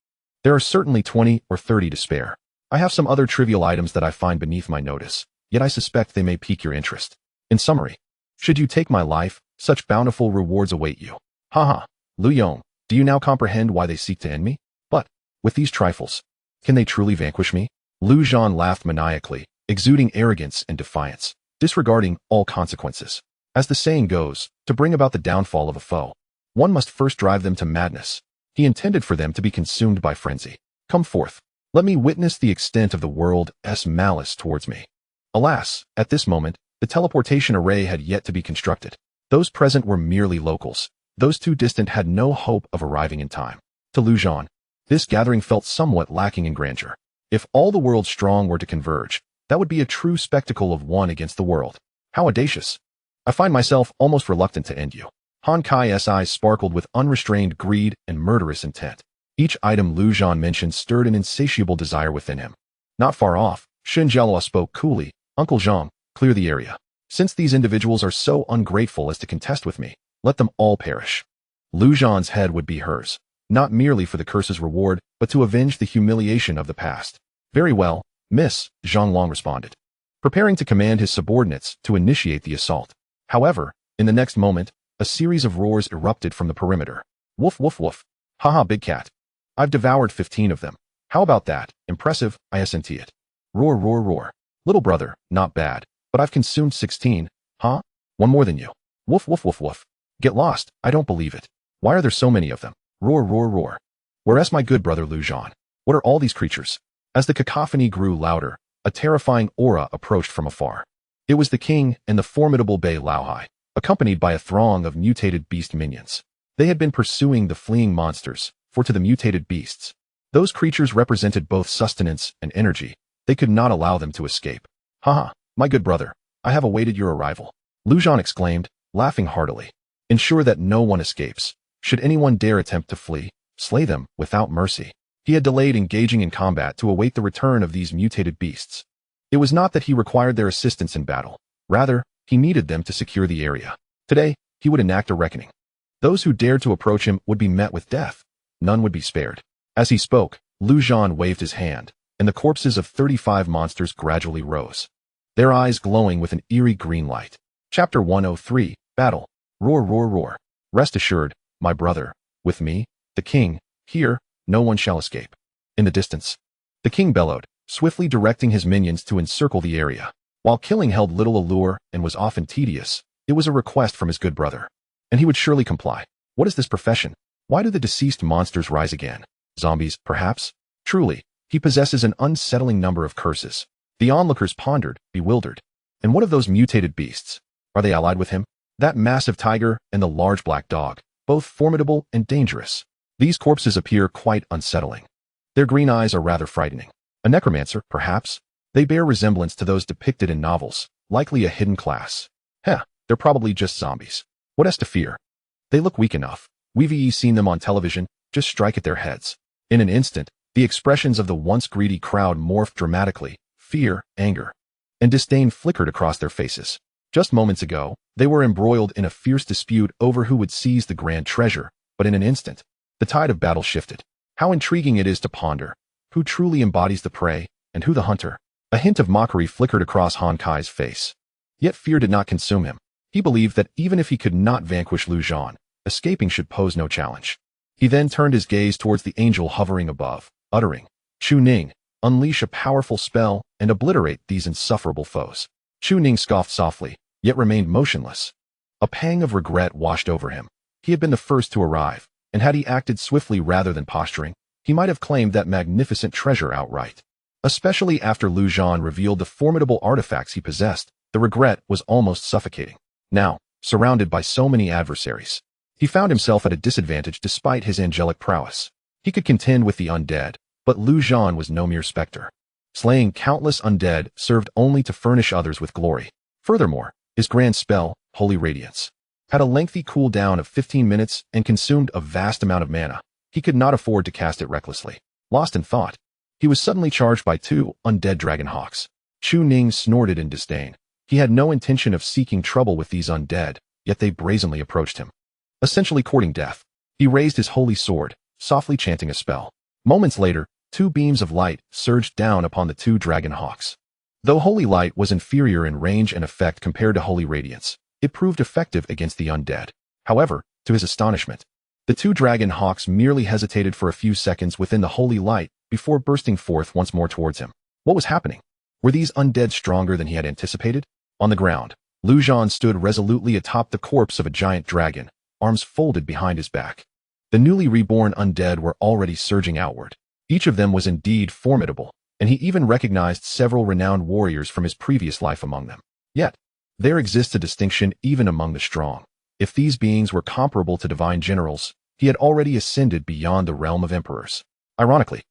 There are certainly 20 or 30 to spare. I have some other trivial items that I find beneath my notice, yet I suspect they may pique your interest. In summary, should you take my life, such bountiful rewards await you. Haha, Lu Yong, do you now comprehend why they seek to end me? But, with these trifles, can they truly vanquish me? Lu Zhan laughed maniacally, exuding arrogance and defiance, disregarding all consequences. As the saying goes, to bring about the downfall of a foe, one must first drive them to madness. He intended for them to be consumed by frenzy. Come forth. Let me witness the extent of the world's malice towards me. Alas, at this moment, the teleportation array had yet to be constructed. Those present were merely locals. Those 2 distant had no hope of arriving in time. To Lu Zhan, this gathering felt somewhat lacking in grandeur. If all the world's strong were to converge, that would be a true spectacle of one against the world. How audacious. I find myself almost reluctant to end you. Han Kai's eyes sparkled with unrestrained greed and murderous intent. Each item Lu Zhan mentioned stirred an insatiable desire within him. Not far off, Xun Jelua spoke coolly. Uncle Zhang, clear the area. Since these individuals are so ungrateful as to contest with me, let them all perish. Lu Zhan's head would be hers, not merely for the curse's reward, but to avenge the humiliation of the past. Very well, Miss, Zhang Long responded, preparing to command his subordinates to initiate the assault. However, in the next moment, a series of roars erupted from the perimeter. Woof woof woof. Haha, big cat. I've devoured 15 of them. How about that? Impressive, isn't it? Roar, roar, roar. Little brother, not bad, but I've consumed 16, huh? One more than you. Woof, woof, woof, woof. Get lost, I don't believe it. Why are there so many of them? Roar, roar, roar. Where's my good brother Zhan? What are all these creatures? As the cacophony grew louder, a terrifying aura approached from afar. It was the king and the formidable Bei Laohai, accompanied by a throng of mutated beast minions. They had been pursuing the fleeing monsters, for to the mutated beasts, those creatures represented both sustenance and energy. They could not allow them to escape. Haha, my good brother, I have awaited your arrival. Zhan exclaimed, laughing heartily. Ensure that no one escapes. Should anyone dare attempt to flee, slay them without mercy. He had delayed engaging in combat to await the return of these mutated beasts. It was not that he required their assistance in battle. Rather, he needed them to secure the area. Today, he would enact a reckoning. Those who dared to approach him would be met with death. None would be spared. As he spoke, Zhan waved his hand, and the corpses of 35 monsters gradually rose, their eyes glowing with an eerie green light. Chapter 103, Battle. Roar, roar, roar. Rest assured, my brother, with me, the king, here, no one shall escape. In the distance, the king bellowed, swiftly directing his minions to encircle the area. While killing held little allure and was often tedious, it was a request from his good brother, and he would surely comply. What is this profession? Why do the deceased monsters rise again? Zombies, perhaps? Truly, he possesses an unsettling number of curses. The onlookers pondered, bewildered. And what of those mutated beasts? Are they allied with him? That massive tiger and the large black dog, both formidable and dangerous. These corpses appear quite unsettling. Their green eyes are rather frightening. A necromancer, perhaps? They bear resemblance to those depicted in novels, likely a hidden class. They're probably just zombies. What has to fear? They look weak enough. We've seen them on television, just strike at their heads. In an instant, the expressions of the once greedy crowd morphed dramatically. Fear, anger, and disdain flickered across their faces. Just moments ago, they were embroiled in a fierce dispute over who would seize the grand treasure, but in an instant, the tide of battle shifted. How intriguing it is to ponder. Who truly embodies the prey, and who the hunter? A hint of mockery flickered across Han Kai's face. Yet fear did not consume him. He believed that even if he could not vanquish Zhan, escaping should pose no challenge. He then turned his gaze towards the angel hovering above, uttering, Chu Ning, unleash a powerful spell and obliterate these insufferable foes. Chu Ning scoffed softly, yet remained motionless. A pang of regret washed over him. He had been the first to arrive, and had he acted swiftly rather than posturing, he might have claimed that magnificent treasure outright. Especially after Zhan revealed the formidable artifacts he possessed, the regret was almost suffocating. Now, surrounded by so many adversaries, he found himself at a disadvantage despite his angelic prowess. He could contend with the undead, but Zhan was no mere specter. Slaying countless undead served only to furnish others with glory. Furthermore, his grand spell, Holy Radiance, had a lengthy cooldown of 15 minutes and consumed a vast amount of mana. He could not afford to cast it recklessly. Lost in thought, he was suddenly charged by 2 undead dragonhawks. Chu Ning snorted in disdain. He had no intention of seeking trouble with these undead, yet they brazenly approached him, essentially courting death. He raised his holy sword, softly chanting a spell. Moments later, 2 beams of light surged down upon the 2 dragonhawks. Though Holy Light was inferior in range and effect compared to Holy Radiance, it proved effective against the undead. However, to his astonishment, the 2 dragonhawks merely hesitated for a few seconds within the Holy Light before bursting forth once more towards him. What was happening? Were these undead stronger than he had anticipated? On the ground, Zhan stood resolutely atop the corpse of a giant dragon, arms folded behind his back. The newly reborn undead were already surging outward. Each of them was indeed formidable, and he even recognized several renowned warriors from his previous life among them. Yet, there exists a distinction even among the strong. If these beings were comparable to divine generals, he had already ascended beyond the realm of emperors. Ironically,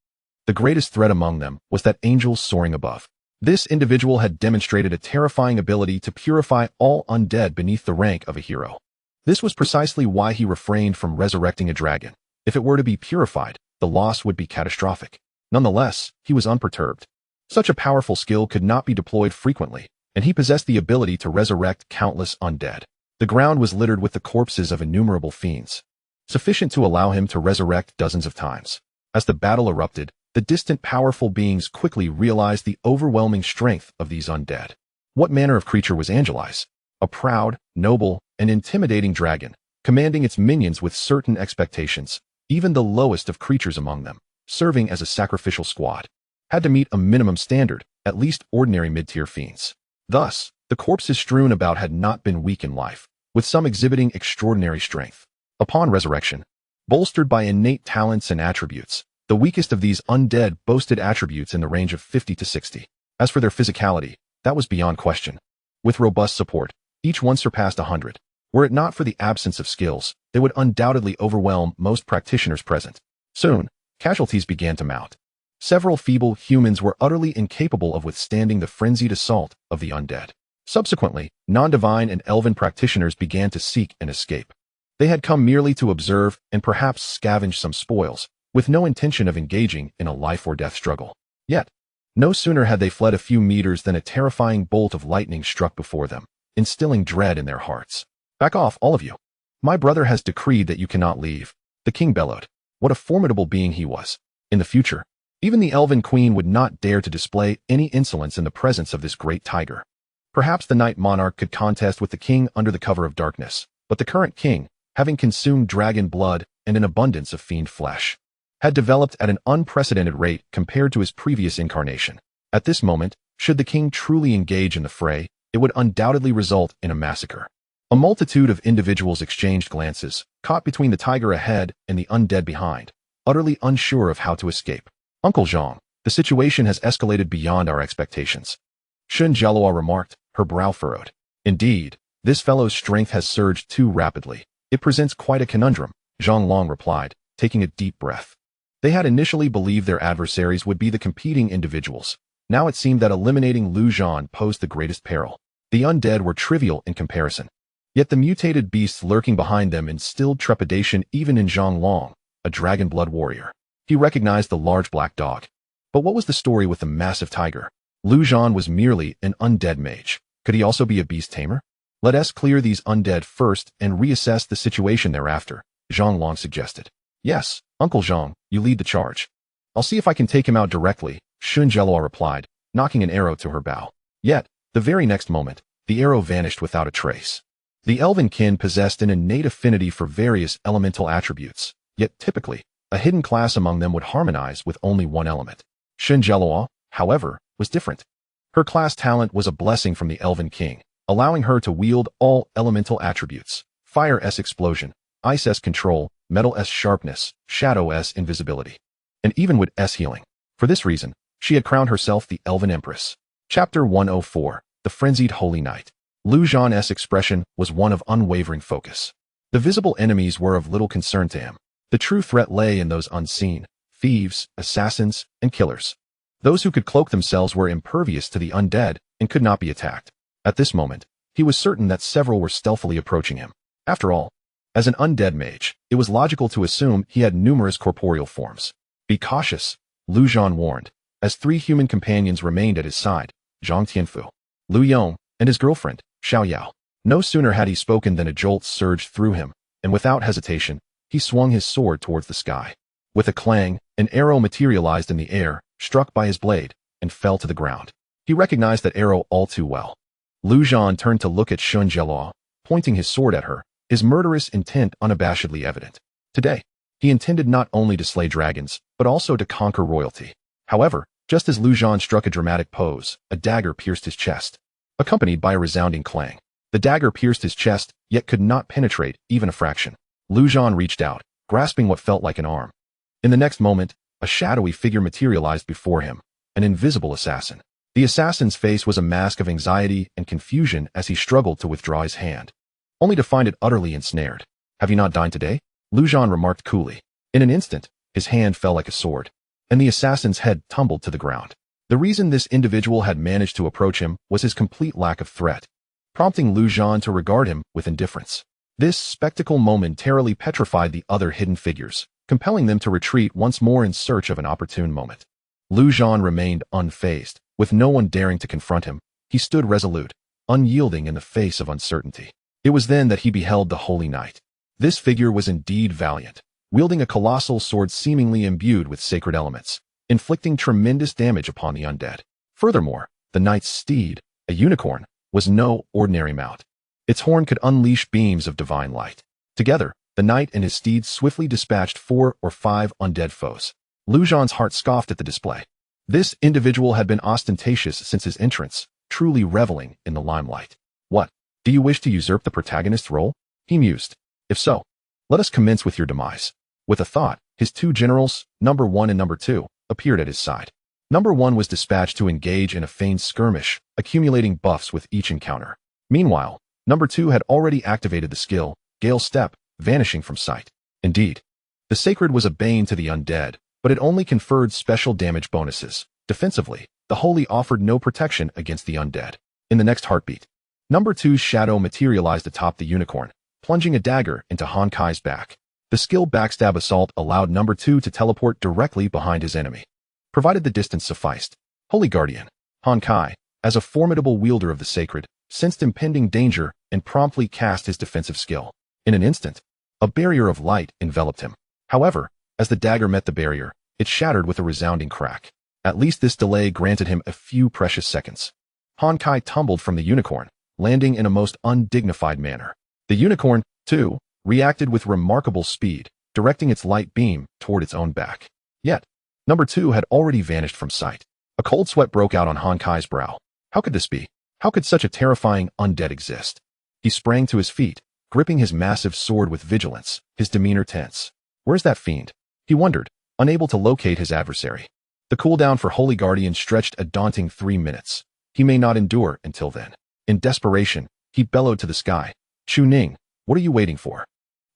the greatest threat among them was that angel soaring above. This individual had demonstrated a terrifying ability to purify all undead beneath the rank of a hero. This was precisely why he refrained from resurrecting a dragon. If it were to be purified, the loss would be catastrophic. Nonetheless, he was unperturbed. Such a powerful skill could not be deployed frequently, and he possessed the ability to resurrect countless undead. The ground was littered with the corpses of innumerable fiends, sufficient to allow him to resurrect dozens of times. As the battle erupted, the distant powerful beings quickly realized the overwhelming strength of these undead. What manner of creature was Angelize? A proud, noble, and intimidating dragon, commanding its minions with certain expectations, even the lowest of creatures among them. serving as a sacrificial squad, had to meet a minimum standard, at least ordinary mid-tier fiends. Thus, the corpses strewn about had not been weak in life, with some exhibiting extraordinary strength. Upon resurrection, bolstered by innate talents and attributes, the weakest of these undead boasted attributes in the range of 50 to 60. As for their physicality, that was beyond question. With robust support, each one surpassed 100. Were it not for the absence of skills, they would undoubtedly overwhelm most practitioners present. Soon, casualties began to mount. Several feeble humans were utterly incapable of withstanding the frenzied assault of the undead. Subsequently, non-divine and elven practitioners began to seek an escape. They had come merely to observe and perhaps scavenge some spoils, with no intention of engaging in a life-or-death struggle. Yet, no sooner had they fled a few meters than a terrifying bolt of lightning struck before them, instilling dread in their hearts. "Back off, all of you. My brother has decreed that you cannot leave," the king bellowed. What a formidable being he was. In the future, even the elven queen would not dare to display any insolence in the presence of this great tiger. Perhaps the night monarch could contest with the king under the cover of darkness, but the current king, having consumed dragon blood and an abundance of fiend flesh, had developed at an unprecedented rate compared to his previous incarnation. At this moment, should the king truly engage in the fray, it would undoubtedly result in a massacre. A multitude of individuals exchanged glances, caught between the tiger ahead and the undead behind, utterly unsure of how to escape. "Uncle Zhan, the situation has escalated beyond our expectations," Shun Jialua remarked, her brow furrowed. "Indeed, this fellow's strength has surged too rapidly. It presents quite a conundrum," Zhang Long replied, taking a deep breath. They had initially believed their adversaries would be the competing individuals. Now it seemed that eliminating Lu Zhan posed the greatest peril. The undead were trivial in comparison. Yet the mutated beasts lurking behind them instilled trepidation even in Zhang Long, a dragon blood warrior. He recognized the large black dog. But what was the story with the massive tiger? Lu Zhan was merely an undead mage. Could he also be a beast tamer? "Let us clear these undead first and reassess the situation thereafter," Zhang Long suggested. "Yes, Uncle Zhang, you lead the charge." "I'll see if I can take him out directly," Shun Jialua replied, knocking an arrow to her bow. Yet, the very next moment, the arrow vanished without a trace. The elven kin possessed an innate affinity for various elemental attributes, yet typically, a hidden class among them would harmonize with only one element. Shun Jialua, however, was different. Her class talent was a blessing from the elven king, allowing her to wield all elemental attributes: fire-s explosion, ice-s control, metal-s sharpness, shadow-s invisibility, and even wood-s healing. For this reason, she had crowned herself the Elven Empress. Chapter 104, The Frenzied Holy Night. Lu Zhan's expression was one of unwavering focus. The visible enemies were of little concern to him. The true threat lay in those unseen: thieves, assassins, and killers. Those who could cloak themselves were impervious to the undead and could not be attacked. At this moment, he was certain that several were stealthily approaching him. After all, as an undead mage, it was logical to assume he had numerous corporeal forms. "Be cautious," Lu Zhan warned, as 3 human companions remained at his side: Zhang Tianfu, Lu Yong, and his girlfriend, Xiao Yao. No sooner had he spoken than a jolt surged through him, and without hesitation, he swung his sword towards the sky. With a clang, an arrow materialized in the air, struck by his blade, and fell to the ground. He recognized that arrow all too well. Lu Zhan turned to look at Shun Jialua, pointing his sword at her, his murderous intent unabashedly evident. Today, he intended not only to slay dragons, but also to conquer royalty. However, just as Lu Zhan struck a dramatic pose, a dagger pierced his chest, accompanied by a resounding clang. The dagger pierced his chest, yet could not penetrate even a fraction. Lu Zhan reached out, grasping what felt like an arm. In the next moment, a shadowy figure materialized before him, an invisible assassin. The assassin's face was a mask of anxiety and confusion as he struggled to withdraw his hand, only to find it utterly ensnared. "Have you not dined today?" Lu Zhan remarked coolly. In an instant, his hand fell like a sword, and the assassin's head tumbled to the ground. The reason this individual had managed to approach him was his complete lack of threat, prompting Lu Zhan to regard him with indifference. This spectacle momentarily petrified the other hidden figures, compelling them to retreat once more in search of an opportune moment. Lu Zhan remained unfazed, with no one daring to confront him. He stood resolute, unyielding in the face of uncertainty. It was then that he beheld the Holy Knight. This figure was indeed valiant, wielding a colossal sword seemingly imbued with sacred elements, inflicting tremendous damage upon the undead. Furthermore, the knight's steed, a unicorn, was no ordinary mount. Its horn could unleash beams of divine light. Together, the knight and his steed swiftly dispatched 4 or 5 undead foes. Lu Zhan's heart scoffed at the display. This individual had been ostentatious since his entrance, truly reveling in the limelight. What? Do you wish to usurp the protagonist's role? He mused. If so, let us commence with your demise. With a thought, his two generals, number 1 and number 2, appeared at his side. Number 1 was dispatched to engage in a feigned skirmish, accumulating buffs with each encounter. Meanwhile, number 2 had already activated the skill, Gale Step, vanishing from sight. Indeed, the sacred was a bane to the undead, but it only conferred special damage bonuses. Defensively, the holy offered no protection against the undead. In the next heartbeat, number 2's shadow materialized atop the unicorn, plunging a dagger into Honkai's back. The skill Backstab Assault allowed number 2 to teleport directly behind his enemy, provided the distance sufficed. Holy Guardian, Honkai, as a formidable wielder of the sacred, sensed impending danger and promptly cast his defensive skill. In an instant, a barrier of light enveloped him. However, as the dagger met the barrier, it shattered with a resounding crack. At least this delay granted him a few precious seconds. Honkai tumbled from the unicorn, landing in a most undignified manner. The unicorn, too, reacted with remarkable speed, directing its light beam toward its own back. Yet, number 2 had already vanished from sight. A cold sweat broke out on Honkai's brow. How could this be? How could such a terrifying undead exist? He sprang to his feet, gripping his massive sword with vigilance, his demeanor tense. Where's that fiend? He wondered, unable to locate his adversary. The cooldown for Holy Guardian stretched a daunting 3 minutes. He may not endure until then. In desperation, he bellowed to the sky. Chu Ning, what are you waiting for?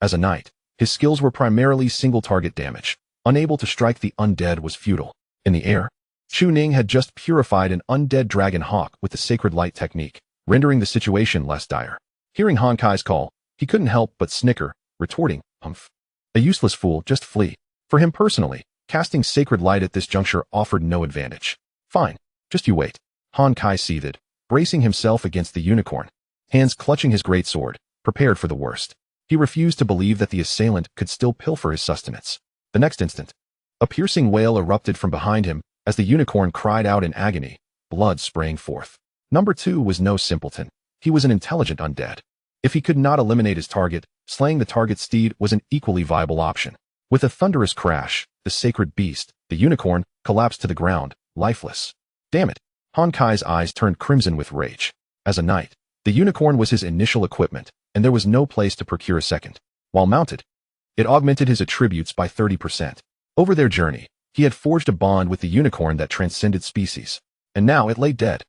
As a knight, his skills were primarily single-target damage. Unable to strike the undead was futile. In the air, Chu Ning had just purified an undead dragon hawk with the sacred light technique, rendering the situation less dire. Hearing Honkai's call, he couldn't help but snicker, retorting, "Humph. A useless fool, just flee." For him personally, casting sacred light at this juncture offered no advantage. Fine, just you wait. Honkai seethed, bracing himself against the unicorn, hands clutching his greatsword, prepared for the worst. He refused to believe that the assailant could still pilfer his sustenance. The next instant, a piercing wail erupted from behind him as the unicorn cried out in agony, blood spraying forth. Number 2 was no simpleton. He was an intelligent undead. If he could not eliminate his target, slaying the target's steed was an equally viable option. With a thunderous crash, the sacred beast, the unicorn, collapsed to the ground, lifeless. Damn it! Honkai's eyes turned crimson with rage. As a knight, the unicorn was his initial equipment, and there was no place to procure a second. While mounted, it augmented his attributes by 30%. Over their journey, he had forged a bond with the unicorn that transcended species. And now it lay dead.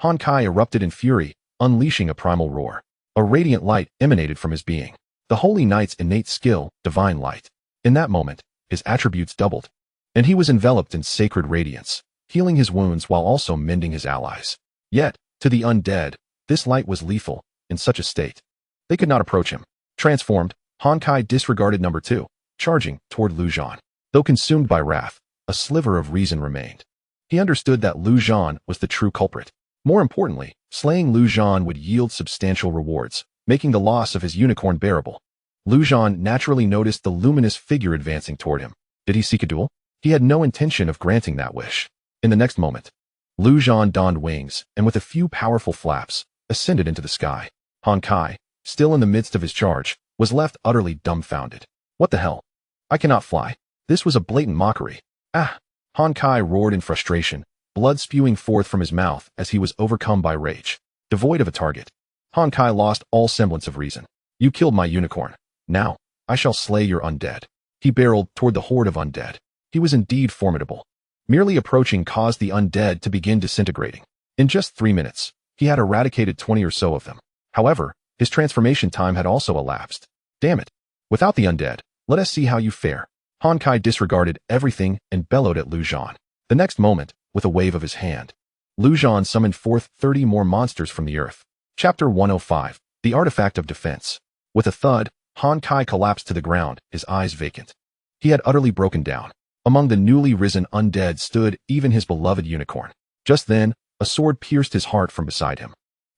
Honkai erupted in fury, unleashing a primal roar. A radiant light emanated from his being. The Holy Knight's innate skill, divine light. In that moment, his attributes doubled, and he was enveloped in sacred radiance, healing his wounds while also mending his allies. Yet, to the undead, this light was lethal. In such a state, they could not approach him. Transformed, Honkai disregarded number 2, charging toward Lu Zhan. Though consumed by wrath, a sliver of reason remained. He understood that Lu Zhan was the true culprit. More importantly, slaying Lu Zhan would yield substantial rewards, making the loss of his unicorn bearable. Lu Zhan naturally noticed the luminous figure advancing toward him. Did he seek a duel? He had no intention of granting that wish. In the next moment, Lu Zhan donned wings and with a few powerful flaps, ascended into the sky. Honkai, still in the midst of his charge, was left utterly dumbfounded. What the hell? I cannot fly. This was a blatant mockery. Ah! Honkai roared in frustration, blood spewing forth from his mouth as he was overcome by rage. Devoid of a target, Honkai lost all semblance of reason. You killed my unicorn. Now, I shall slay your undead. He barreled toward the horde of undead. He was indeed formidable. Merely approaching caused the undead to begin disintegrating. In just 3 minutes, he had eradicated 20 or so of them. However, his transformation time had also elapsed. Damn it. Without the undead, let us see how you fare. Honkai disregarded everything and bellowed at Lu Zhan. The next moment, with a wave of his hand, Lu Zhan summoned forth 30 more monsters from the earth. Chapter 105, The Artifact of Defense. With a thud, Honkai collapsed to the ground, his eyes vacant. He had utterly broken down. Among the newly risen undead stood even his beloved unicorn. Just then, a sword pierced his heart from beside him.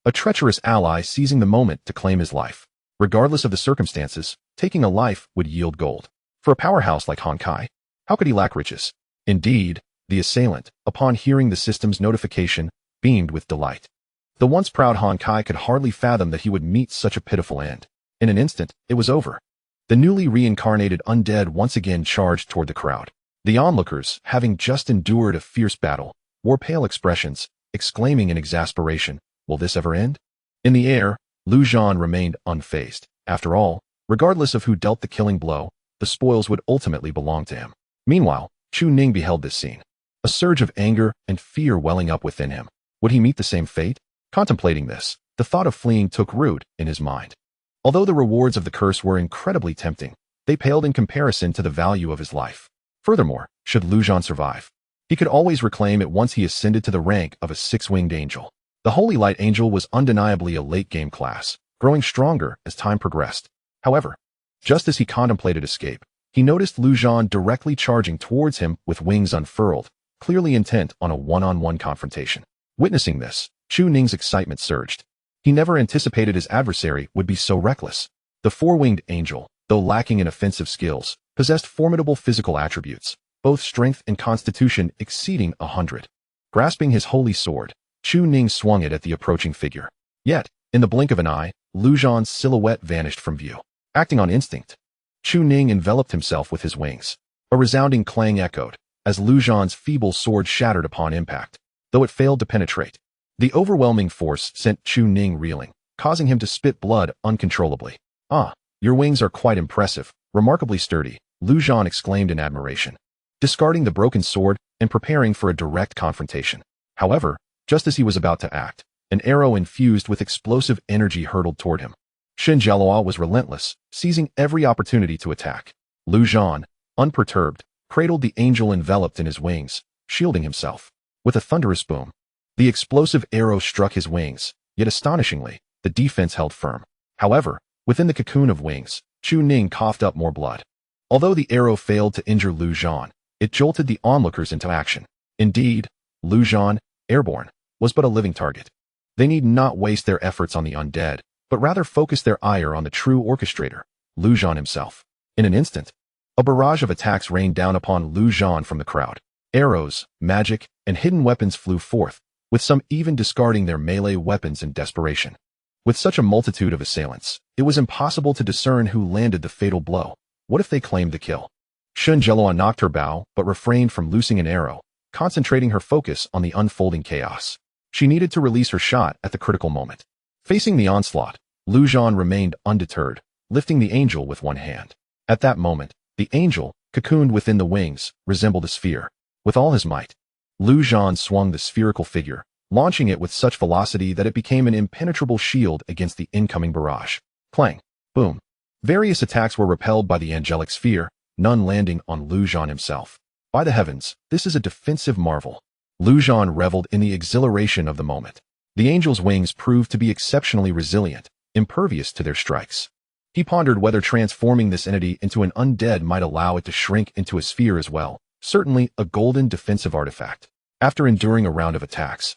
A treacherous ally seizing the moment to claim his life. Regardless of the circumstances, taking a life would yield gold. For a powerhouse like Honkai, how could he lack riches? Indeed, the assailant, upon hearing the system's notification, beamed with delight. The once proud Honkai could hardly fathom that he would meet such a pitiful end. In an instant, it was over. The newly reincarnated undead once again charged toward the crowd. The onlookers, having just endured a fierce battle, wore pale expressions, exclaiming in exasperation, "Will this ever end?" In the air, Zhan remained unfazed. After all, regardless of who dealt the killing blow, the spoils would ultimately belong to him. Meanwhile, Chu Ning beheld this scene, a surge of anger and fear welling up within him. Would he meet the same fate? Contemplating this, the thought of fleeing took root in his mind. Although the rewards of the curse were incredibly tempting, they paled in comparison to the value of his life. Furthermore, should Zhan survive, he could always reclaim it once he ascended to the rank of a six-winged angel. The Holy Light Angel was undeniably a late-game class, growing stronger as time progressed. However, just as he contemplated escape, he noticed Zhan directly charging towards him with wings unfurled, clearly intent on a one-on-one confrontation. Witnessing this, Chu Ning's excitement surged. He never anticipated his adversary would be so reckless. The four-winged angel, though lacking in offensive skills, possessed formidable physical attributes, both strength and constitution exceeding 100. Grasping his holy sword, Chu Ning swung it at the approaching figure. Yet, in the blink of an eye, Zhan's silhouette vanished from view. Acting on instinct, Chu Ning enveloped himself with his wings. A resounding clang echoed, as Zhan's feeble sword shattered upon impact, though it failed to penetrate. The overwhelming force sent Chu Ning reeling, causing him to spit blood uncontrollably. "Ah, your wings are quite impressive, remarkably sturdy," Zhan exclaimed in admiration, discarding the broken sword and preparing for a direct confrontation. However, just as he was about to act, an arrow infused with explosive energy hurtled toward him. Shenjialua was relentless, seizing every opportunity to attack. Zhan, unperturbed, cradled the angel enveloped in his wings, shielding himself. With a thunderous boom, the explosive arrow struck his wings, yet astonishingly, the defense held firm. However, within the cocoon of wings, Chu Ning coughed up more blood. Although the arrow failed to injure Zhan, it jolted the onlookers into action. Indeed, Zhan, airborne, was but a living target. They need not waste their efforts on the undead, but rather focus their ire on the true orchestrator, Zhan himself. In an instant, a barrage of attacks rained down upon Zhan from the crowd. Arrows, magic, and hidden weapons flew forth, with some even discarding their melee weapons in desperation. With such a multitude of assailants, it was impossible to discern who landed the fatal blow. What if they claimed the kill? Shenjialua knocked her bow, but refrained from loosing an arrow, concentrating her focus on the unfolding chaos. She needed to release her shot at the critical moment. Facing the onslaught, Zhan remained undeterred, lifting the angel with one hand. At that moment, the angel, cocooned within the wings, resembled a sphere. With all his might, Zhan swung the spherical figure, launching it with such velocity that it became an impenetrable shield against the incoming barrage. Clang! Boom! Various attacks were repelled by the angelic sphere, none landing on Zhan himself. By the heavens, this is a defensive marvel. Zhan reveled in the exhilaration of the moment. The angel's wings proved to be exceptionally resilient, impervious to their strikes. He pondered whether transforming this entity into an undead might allow it to shrink into a sphere as well, certainly a golden defensive artifact. After enduring a round of attacks,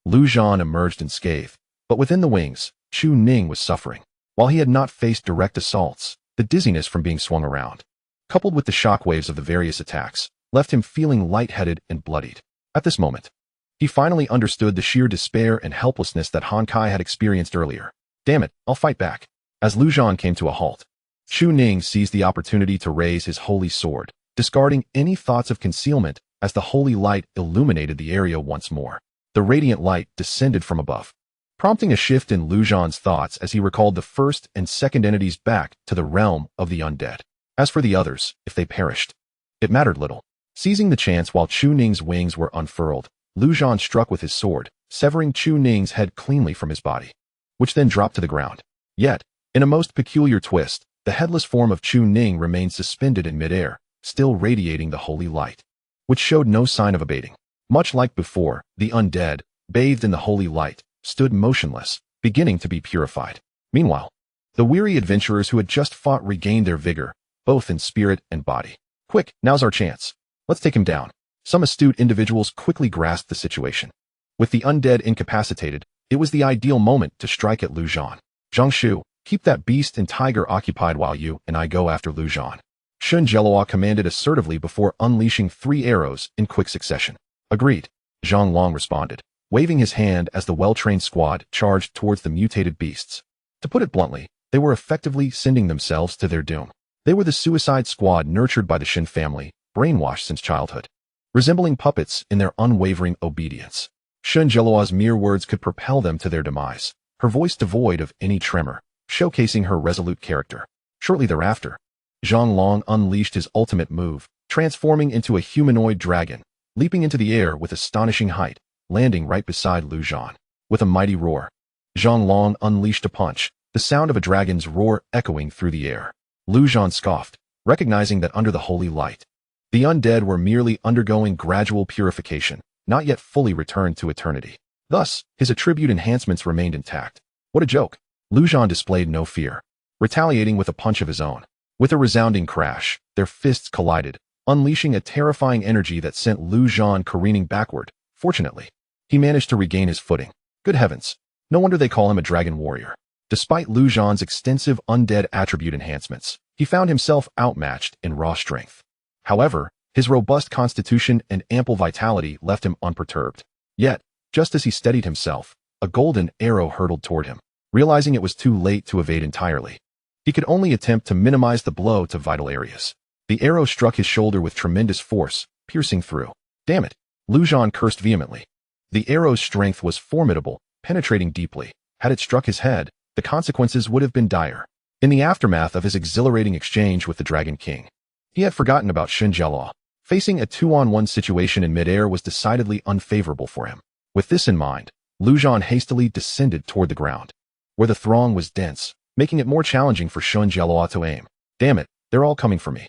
Zhan emerged unscathed, but within the wings, Chu Ning was suffering. While he had not faced direct assaults, the dizziness from being swung around, coupled with the shockwaves of the various attacks, left him feeling lightheaded and bloodied. At this moment, he finally understood the sheer despair and helplessness that Han Kai had experienced earlier. "Damn it, I'll fight back." As Zhan came to a halt, Chu Ning seized the opportunity to raise his holy sword, discarding any thoughts of concealment as the holy light illuminated the area once more. The radiant light descended from above, prompting a shift in Zhan's thoughts as he recalled the first and second entities back to the realm of the undead. As for the others, if they perished, it mattered little. Seizing the chance while Chu Ning's wings were unfurled, Zhan struck with his sword, severing Chu Ning's head cleanly from his body, which then dropped to the ground. Yet, in a most peculiar twist, the headless form of Chu Ning remained suspended in midair, still radiating the holy light, which showed no sign of abating. Much like before, the undead, bathed in the holy light, stood motionless, beginning to be purified. Meanwhile, the weary adventurers who had just fought regained their vigor, both in spirit and body. "Quick, now's our chance. Let's take him down." Some astute individuals quickly grasped the situation. With the undead incapacitated, it was the ideal moment to strike at Zhan. "Zhangshu, keep that beast and tiger occupied while you and I go after Zhan," Shenjialua commanded assertively before unleashing 3 arrows in quick succession. "Agreed," Zhang Long responded, waving his hand as the well-trained squad charged towards the mutated beasts. To put it bluntly, they were effectively sending themselves to their doom. They were the suicide squad nurtured by the Shen family, brainwashed since childhood, resembling puppets in their unwavering obedience. Shun Jelua's mere words could propel them to their demise, her voice devoid of any tremor, showcasing her resolute character. Shortly thereafter, Zhang Long unleashed his ultimate move, transforming into a humanoid dragon, leaping into the air with astonishing height, landing right beside Lu Zhan. With a mighty roar, Zhang Long unleashed a punch, the sound of a dragon's roar echoing through the air. Lu Zhan scoffed, recognizing that under the holy light, the undead were merely undergoing gradual purification, not yet fully returned to eternity. Thus, his attribute enhancements remained intact. What a joke! Lu Zhan displayed no fear, retaliating with a punch of his own. With a resounding crash, their fists collided, unleashing a terrifying energy that sent Lu Zhan careening backward. Fortunately, he managed to regain his footing. Good heavens! No wonder they call him a dragon warrior. Despite Lu Zhan's extensive undead attribute enhancements, he found himself outmatched in raw strength. However, his robust constitution and ample vitality left him unperturbed. Yet, just as he steadied himself, a golden arrow hurtled toward him. Realizing it was too late to evade entirely, he could only attempt to minimize the blow to vital areas. The arrow struck his shoulder with tremendous force, piercing through. Damn it! Lu Zhan cursed vehemently. The arrow's strength was formidable, penetrating deeply. Had it struck his head, the consequences would have been dire. In the aftermath of his exhilarating exchange with the Dragon King, he had forgotten about Shun Jelua. Facing a 2-on-1 situation in midair was decidedly unfavorable for him. With this in mind, Lu Zhan hastily descended toward the ground, where the throng was dense, making it more challenging for Shun Jelua to aim. Damn it, they're all coming for me.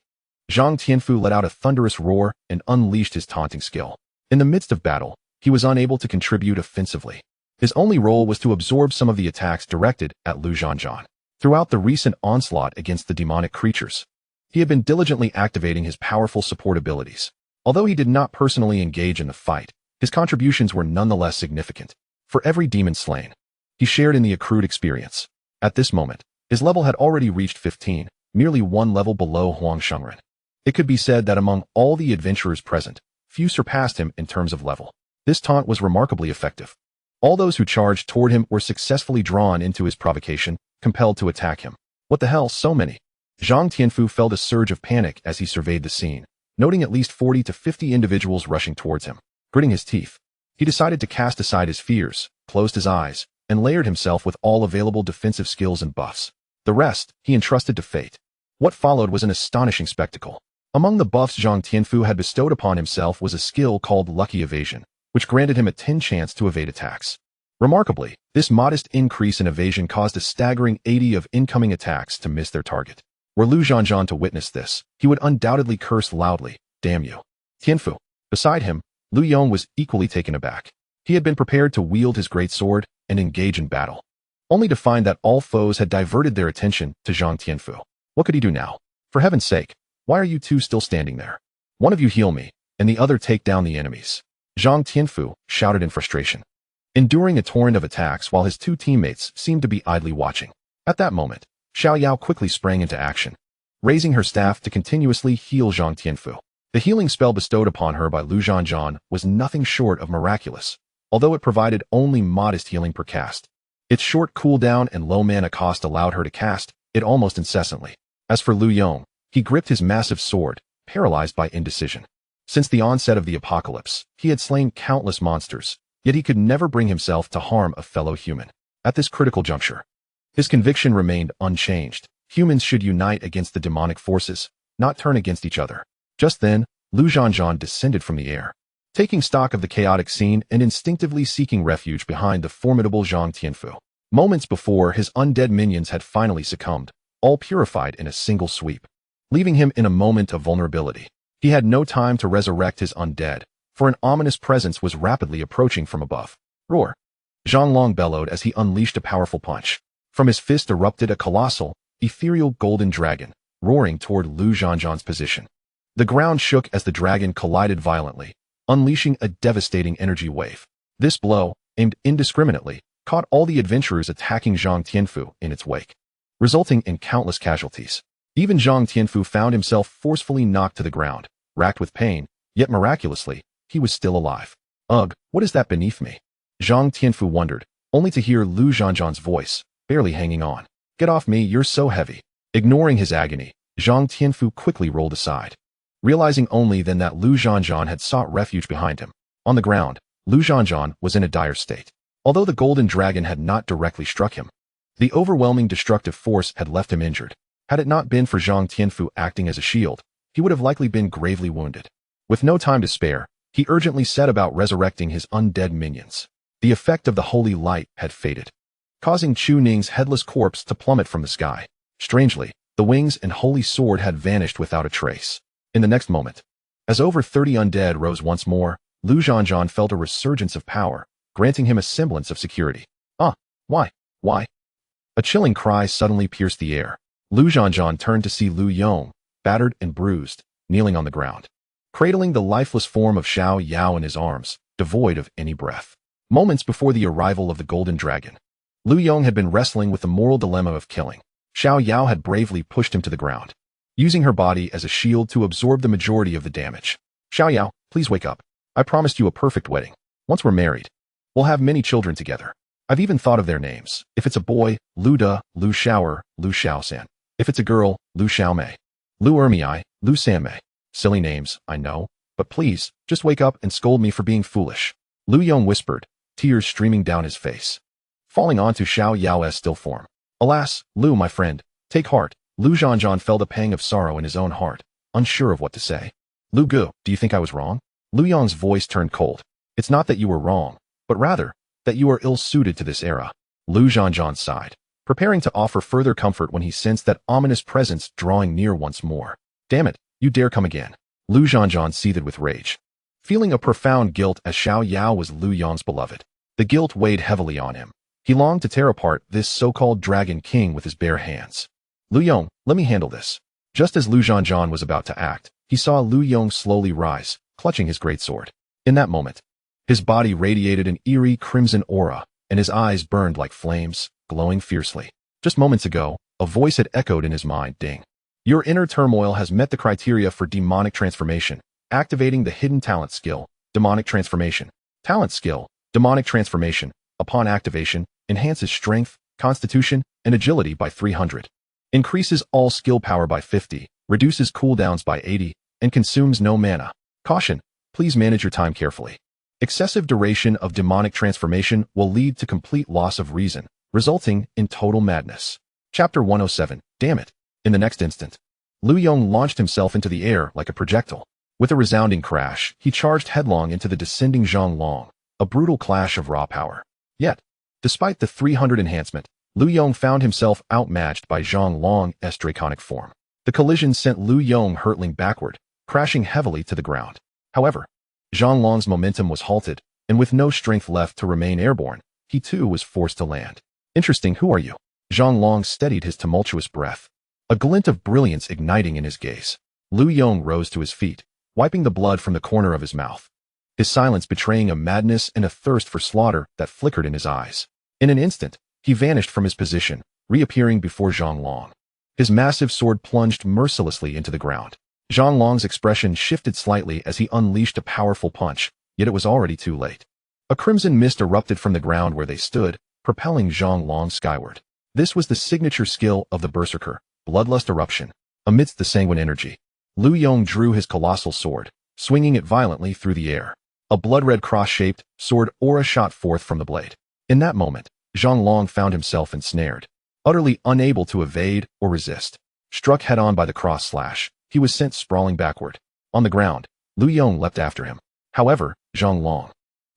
Zhang Tianfu let out a thunderous roar and unleashed his taunting skill. In the midst of battle, he was unable to contribute offensively. His only role was to absorb some of the attacks directed at Lu Zhan. Throughout the recent onslaught against the demonic creatures, he had been diligently activating his powerful support abilities. Although he did not personally engage in the fight, his contributions were nonetheless significant. For every demon slain, he shared in the accrued experience. At this moment, his level had already reached 15, merely one level below Huang Shengren. It could be said that among all the adventurers present, few surpassed him in terms of level. This taunt was remarkably effective. All those who charged toward him were successfully drawn into his provocation, compelled to attack him. What the hell, so many? Zhang Tianfu felt a surge of panic as he surveyed the scene, noting at least 40 to 50 individuals rushing towards him. Gritting his teeth, he decided to cast aside his fears, closed his eyes, and layered himself with all available defensive skills and buffs. The rest, he entrusted to fate. What followed was an astonishing spectacle. Among the buffs Zhang Tianfu had bestowed upon himself was a skill called Lucky Evasion, which granted him a 10 chance to evade attacks. Remarkably, this modest increase in evasion caused a staggering 80 of incoming attacks to miss their target. Were Lu Zhan to witness this, he would undoubtedly curse loudly, "Damn you, Tianfu." Beside him, Lu Yong was equally taken aback. He had been prepared to wield his great sword and engage in battle, only to find that all foes had diverted their attention to Zhang Tianfu. What could he do now? For heaven's sake, why are you two still standing there? One of you heal me, and the other take down the enemies. Zhang Tianfu shouted in frustration, enduring a torrent of attacks while his two teammates seemed to be idly watching. At that moment, Xiao Yao quickly sprang into action, raising her staff to continuously heal Zhang Tianfu. The healing spell bestowed upon her by Lu Zhan was nothing short of miraculous, although it provided only modest healing per cast. Its short cooldown and low mana cost allowed her to cast it almost incessantly. As for Lu Yong, he gripped his massive sword, paralyzed by indecision. Since the onset of the apocalypse, he had slain countless monsters, yet he could never bring himself to harm a fellow human. At this critical juncture, his conviction remained unchanged. Humans should unite against the demonic forces, not turn against each other. Just then, Lu Zhan descended from the air, taking stock of the chaotic scene and instinctively seeking refuge behind the formidable Zhang Tianfu. Moments before, his undead minions had finally succumbed, all purified in a single sweep, leaving him in a moment of vulnerability. He had no time to resurrect his undead, for an ominous presence was rapidly approaching from above. Roar! Zhang Long bellowed as he unleashed a powerful punch. From his fist erupted a colossal, ethereal golden dragon, roaring toward Lu Zhan's position. The ground shook as the dragon collided violently, unleashing a devastating energy wave. This blow, aimed indiscriminately, caught all the adventurers attacking Zhang Tianfu in its wake, resulting in countless casualties. Even Zhang Tianfu found himself forcefully knocked to the ground, racked with pain, yet miraculously, he was still alive. Ugh, what is that beneath me? Zhang Tianfu wondered, only to hear Lu Zhan's voice, barely hanging on. Get off me, you're so heavy. Ignoring his agony, Zhang Tianfu quickly rolled aside, realizing only then that Lu Zhan had sought refuge behind him. On the ground, Lu Zhan was in a dire state. Although the golden dragon had not directly struck him, the overwhelming destructive force had left him injured. Had it not been for Zhang Tianfu acting as a shield, he would have likely been gravely wounded. With no time to spare, he urgently set about resurrecting his undead minions. The effect of the holy light had faded, causing Chu Ning's headless corpse to plummet from the sky. Strangely, the wings and holy sword had vanished without a trace. In the next moment, as over 30 undead rose once more, Lu Zhan felt a resurgence of power, granting him a semblance of security. Why? A chilling cry suddenly pierced the air. Lu Zhan turned to see Lu Yong, battered and bruised, kneeling on the ground, cradling the lifeless form of Xiao Yao in his arms, devoid of any breath. Moments before the arrival of the golden dragon, Lu Yong had been wrestling with the moral dilemma of killing. Xiao Yao had bravely pushed him to the ground, using her body as a shield to absorb the majority of the damage. Xiao Yao, please wake up. I promised you a perfect wedding. Once we're married, we'll have many children together. I've even thought of their names. If it's a boy, Lu Da, Lu Xiaoer, Lu Xiaosan. If it's a girl, Lu Xiaomei, Lu Ermiai, Lu Sanmei. Silly names, I know, but please, just wake up and scold me for being foolish. Lu Yong whispered, tears streaming down his face, falling onto Xiao Yao's still form. Alas, Lu, my friend, take heart. Lu Zhan felt a pang of sorrow in his own heart, unsure of what to say. Lu Gu, do you think I was wrong? Lu Yong's voice turned cold. It's not that you were wrong, but rather, that you are ill-suited to this era. Lu Zhan sighed, preparing to offer further comfort when he sensed that ominous presence drawing near once more. Damn it, you dare come again. Lu Zhan seethed with rage, feeling a profound guilt as Xiao Yao was Lu Yong's beloved. The guilt weighed heavily on him. He longed to tear apart this so-called dragon king with his bare hands. Lu Yong, let me handle this. Just as Lu Zhan was about to act, he saw Lu Yong slowly rise, clutching his greatsword. In that moment, his body radiated an eerie crimson aura, and his eyes burned like flames, glowing fiercely. Just moments ago, a voice had echoed in his mind, ding. Your inner turmoil has met the criteria for demonic transformation, activating the hidden talent skill, demonic transformation. Talent skill, demonic transformation, upon activation, enhances strength, constitution, and agility by 300. Increases all skill power by 50, reduces cooldowns by 80, and consumes no mana. Caution, please manage your time carefully. Excessive duration of demonic transformation will lead to complete loss of reason, resulting in total madness. Chapter 107, damn it. In the next instant, Lu Yong launched himself into the air like a projectile. With a resounding crash, he charged headlong into the descending Zhang Long, a brutal clash of raw power. Yet, despite the 300 enhancement, Lu Yong found himself outmatched by Zhang Long's draconic form. The collision sent Lu Yong hurtling backward, crashing heavily to the ground. However, Zhang Long's momentum was halted, and with no strength left to remain airborne, he too was forced to land. Interesting, who are you? Zhang Long steadied his tumultuous breath, a glint of brilliance igniting in his gaze. Lu Yong rose to his feet, wiping the blood from the corner of his mouth, his silence betraying a madness and a thirst for slaughter that flickered in his eyes. In an instant, he vanished from his position, reappearing before Zhang Long. His massive sword plunged mercilessly into the ground. Zhang Long's expression shifted slightly as he unleashed a powerful punch, yet it was already too late. A crimson mist erupted from the ground where they stood, propelling Zhang Long skyward. This was the signature skill of the Berserker, Bloodlust Eruption. Amidst the sanguine energy, Lu Yong drew his colossal sword, swinging it violently through the air. A blood-red cross-shaped sword aura shot forth from the blade. In that moment, Zhang Long found himself ensnared, utterly unable to evade or resist. Struck head-on by the cross-slash, he was sent sprawling backward. On the ground, Lu Yong leapt after him. However, Zhang Long,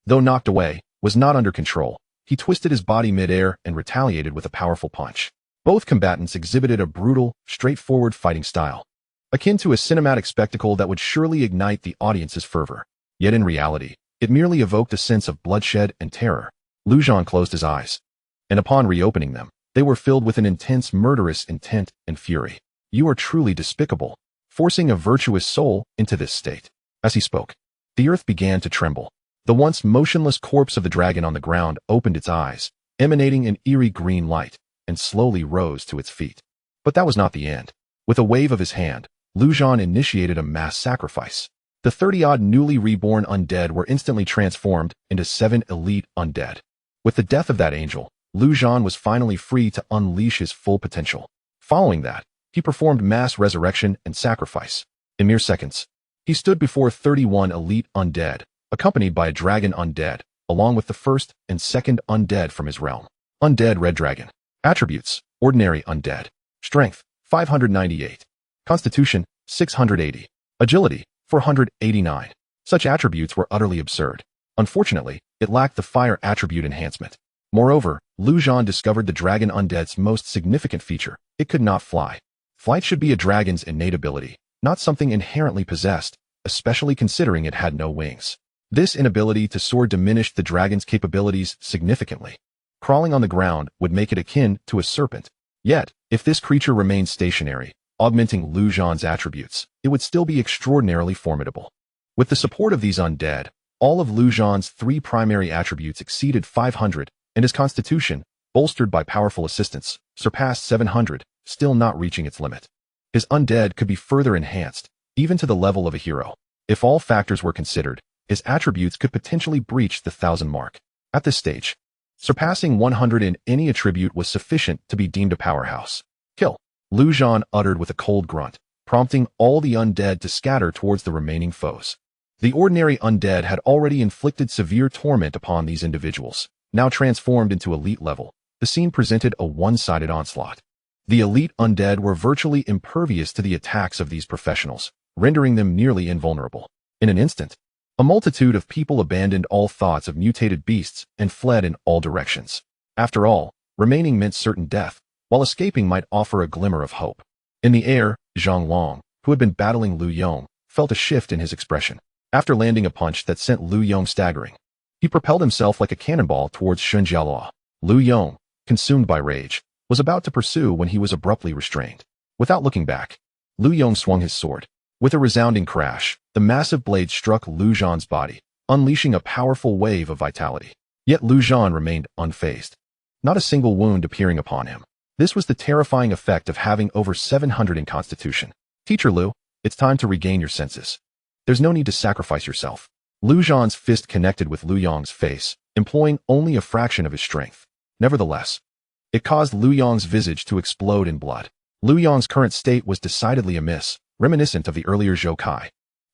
though knocked away, was not under control. He twisted his body mid-air and retaliated with a powerful punch. Both combatants exhibited a brutal, straightforward fighting style, akin to a cinematic spectacle that would surely ignite the audience's fervor. Yet in reality, it merely evoked a sense of bloodshed and terror. Lu Zhan closed his eyes, and upon reopening them, they were filled with an intense murderous intent and fury. You are truly despicable, forcing a virtuous soul into this state. As he spoke, the earth began to tremble. The once motionless corpse of the dragon on the ground opened its eyes, emanating an eerie green light, and slowly rose to its feet. But that was not the end. With a wave of his hand, Lu Zhan initiated a mass sacrifice. The 30-odd newly reborn undead were instantly transformed into 7 elite undead. With the death of that angel, Lu Zhan was finally free to unleash his full potential. Following that, he performed mass resurrection and sacrifice. In mere seconds, He stood before 31 elite undead, accompanied by a dragon undead, along with the first and second undead from his realm. Undead Red Dragon. Attributes: Ordinary Undead. Strength: 598. Constitution: 680. Agility: 489. Such attributes were utterly absurd. Unfortunately, it lacked the fire attribute enhancement. Moreover, Zhan discovered the dragon undead's most significant feature: it could not fly. Flight should be a dragon's innate ability, not something inherently possessed, especially considering it had no wings. This inability to soar diminished the dragon's capabilities significantly. Crawling on the ground would make it akin to a serpent. Yet, if this creature remained stationary, augmenting Zhan's attributes, it would still be extraordinarily formidable. With the support of these undead, all of Zhan's 3 primary attributes exceeded 500, and his constitution, bolstered by powerful assistance, surpassed 700, still not reaching its limit. His undead could be further enhanced, even to the level of a hero. If all factors were considered, his attributes could potentially breach the 1,000 mark. At this stage, surpassing 100 in any attribute was sufficient to be deemed a powerhouse. Kill. Zhan uttered with a cold grunt, prompting all the undead to scatter towards the remaining foes. The ordinary undead had already inflicted severe torment upon these individuals. Now transformed into elite level, the scene presented a one-sided onslaught. The elite undead were virtually impervious to the attacks of these professionals, rendering them nearly invulnerable. In an instant, a multitude of people abandoned all thoughts of mutated beasts and fled in all directions. After all, remaining meant certain death, while escaping might offer a glimmer of hope. In the air, Zhang Long, who had been battling Lu Yong, felt a shift in his expression. After landing a punch that sent Lu Yong staggering, he propelled himself like a cannonball towards Shun Jialua. Lu Yong, consumed by rage, was about to pursue when he was abruptly restrained. Without looking back, Lu Yong swung his sword. With a resounding crash, the massive blade struck Zhan's body, unleashing a powerful wave of vitality. Yet Zhan remained unfazed, not a single wound appearing upon him. This was the terrifying effect of having over 700 in constitution. Teacher Lu, it's time to regain your senses. There's no need to sacrifice yourself. Zhan's fist connected with Lu Yong's face, employing only a fraction of his strength. Nevertheless, it caused Lu Yong's visage to explode in blood. Lu Yong's current state was decidedly amiss, reminiscent of the earlier Zhou.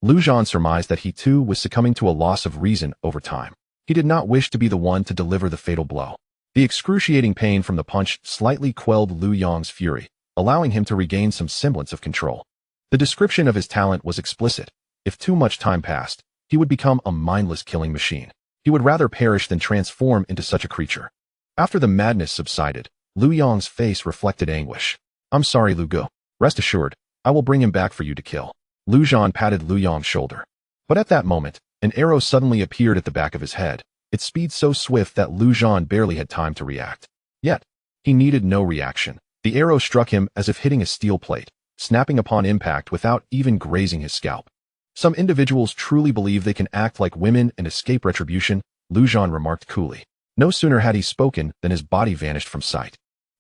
Zhan surmised that he too was succumbing to a loss of reason over time. He did not wish to be the one to deliver the fatal blow. The excruciating pain from the punch slightly quelled Lu Yong's fury, allowing him to regain some semblance of control. The description of his talent was explicit. If too much time passed, he would become a mindless killing machine. He would rather perish than transform into such a creature. After the madness subsided, Lu Yong's face reflected anguish. I'm sorry, Lu Gu. Rest assured, I will bring him back for you to kill. Zhan patted Lu Yong's shoulder. But at that moment, an arrow suddenly appeared at the back of his head, its speed so swift that Zhan barely had time to react. Yet, he needed no reaction. The arrow struck him as if hitting a steel plate, snapping upon impact without even grazing his scalp. Some individuals truly believe they can act like women and escape retribution, Zhan remarked coolly. No sooner had he spoken than his body vanished from sight.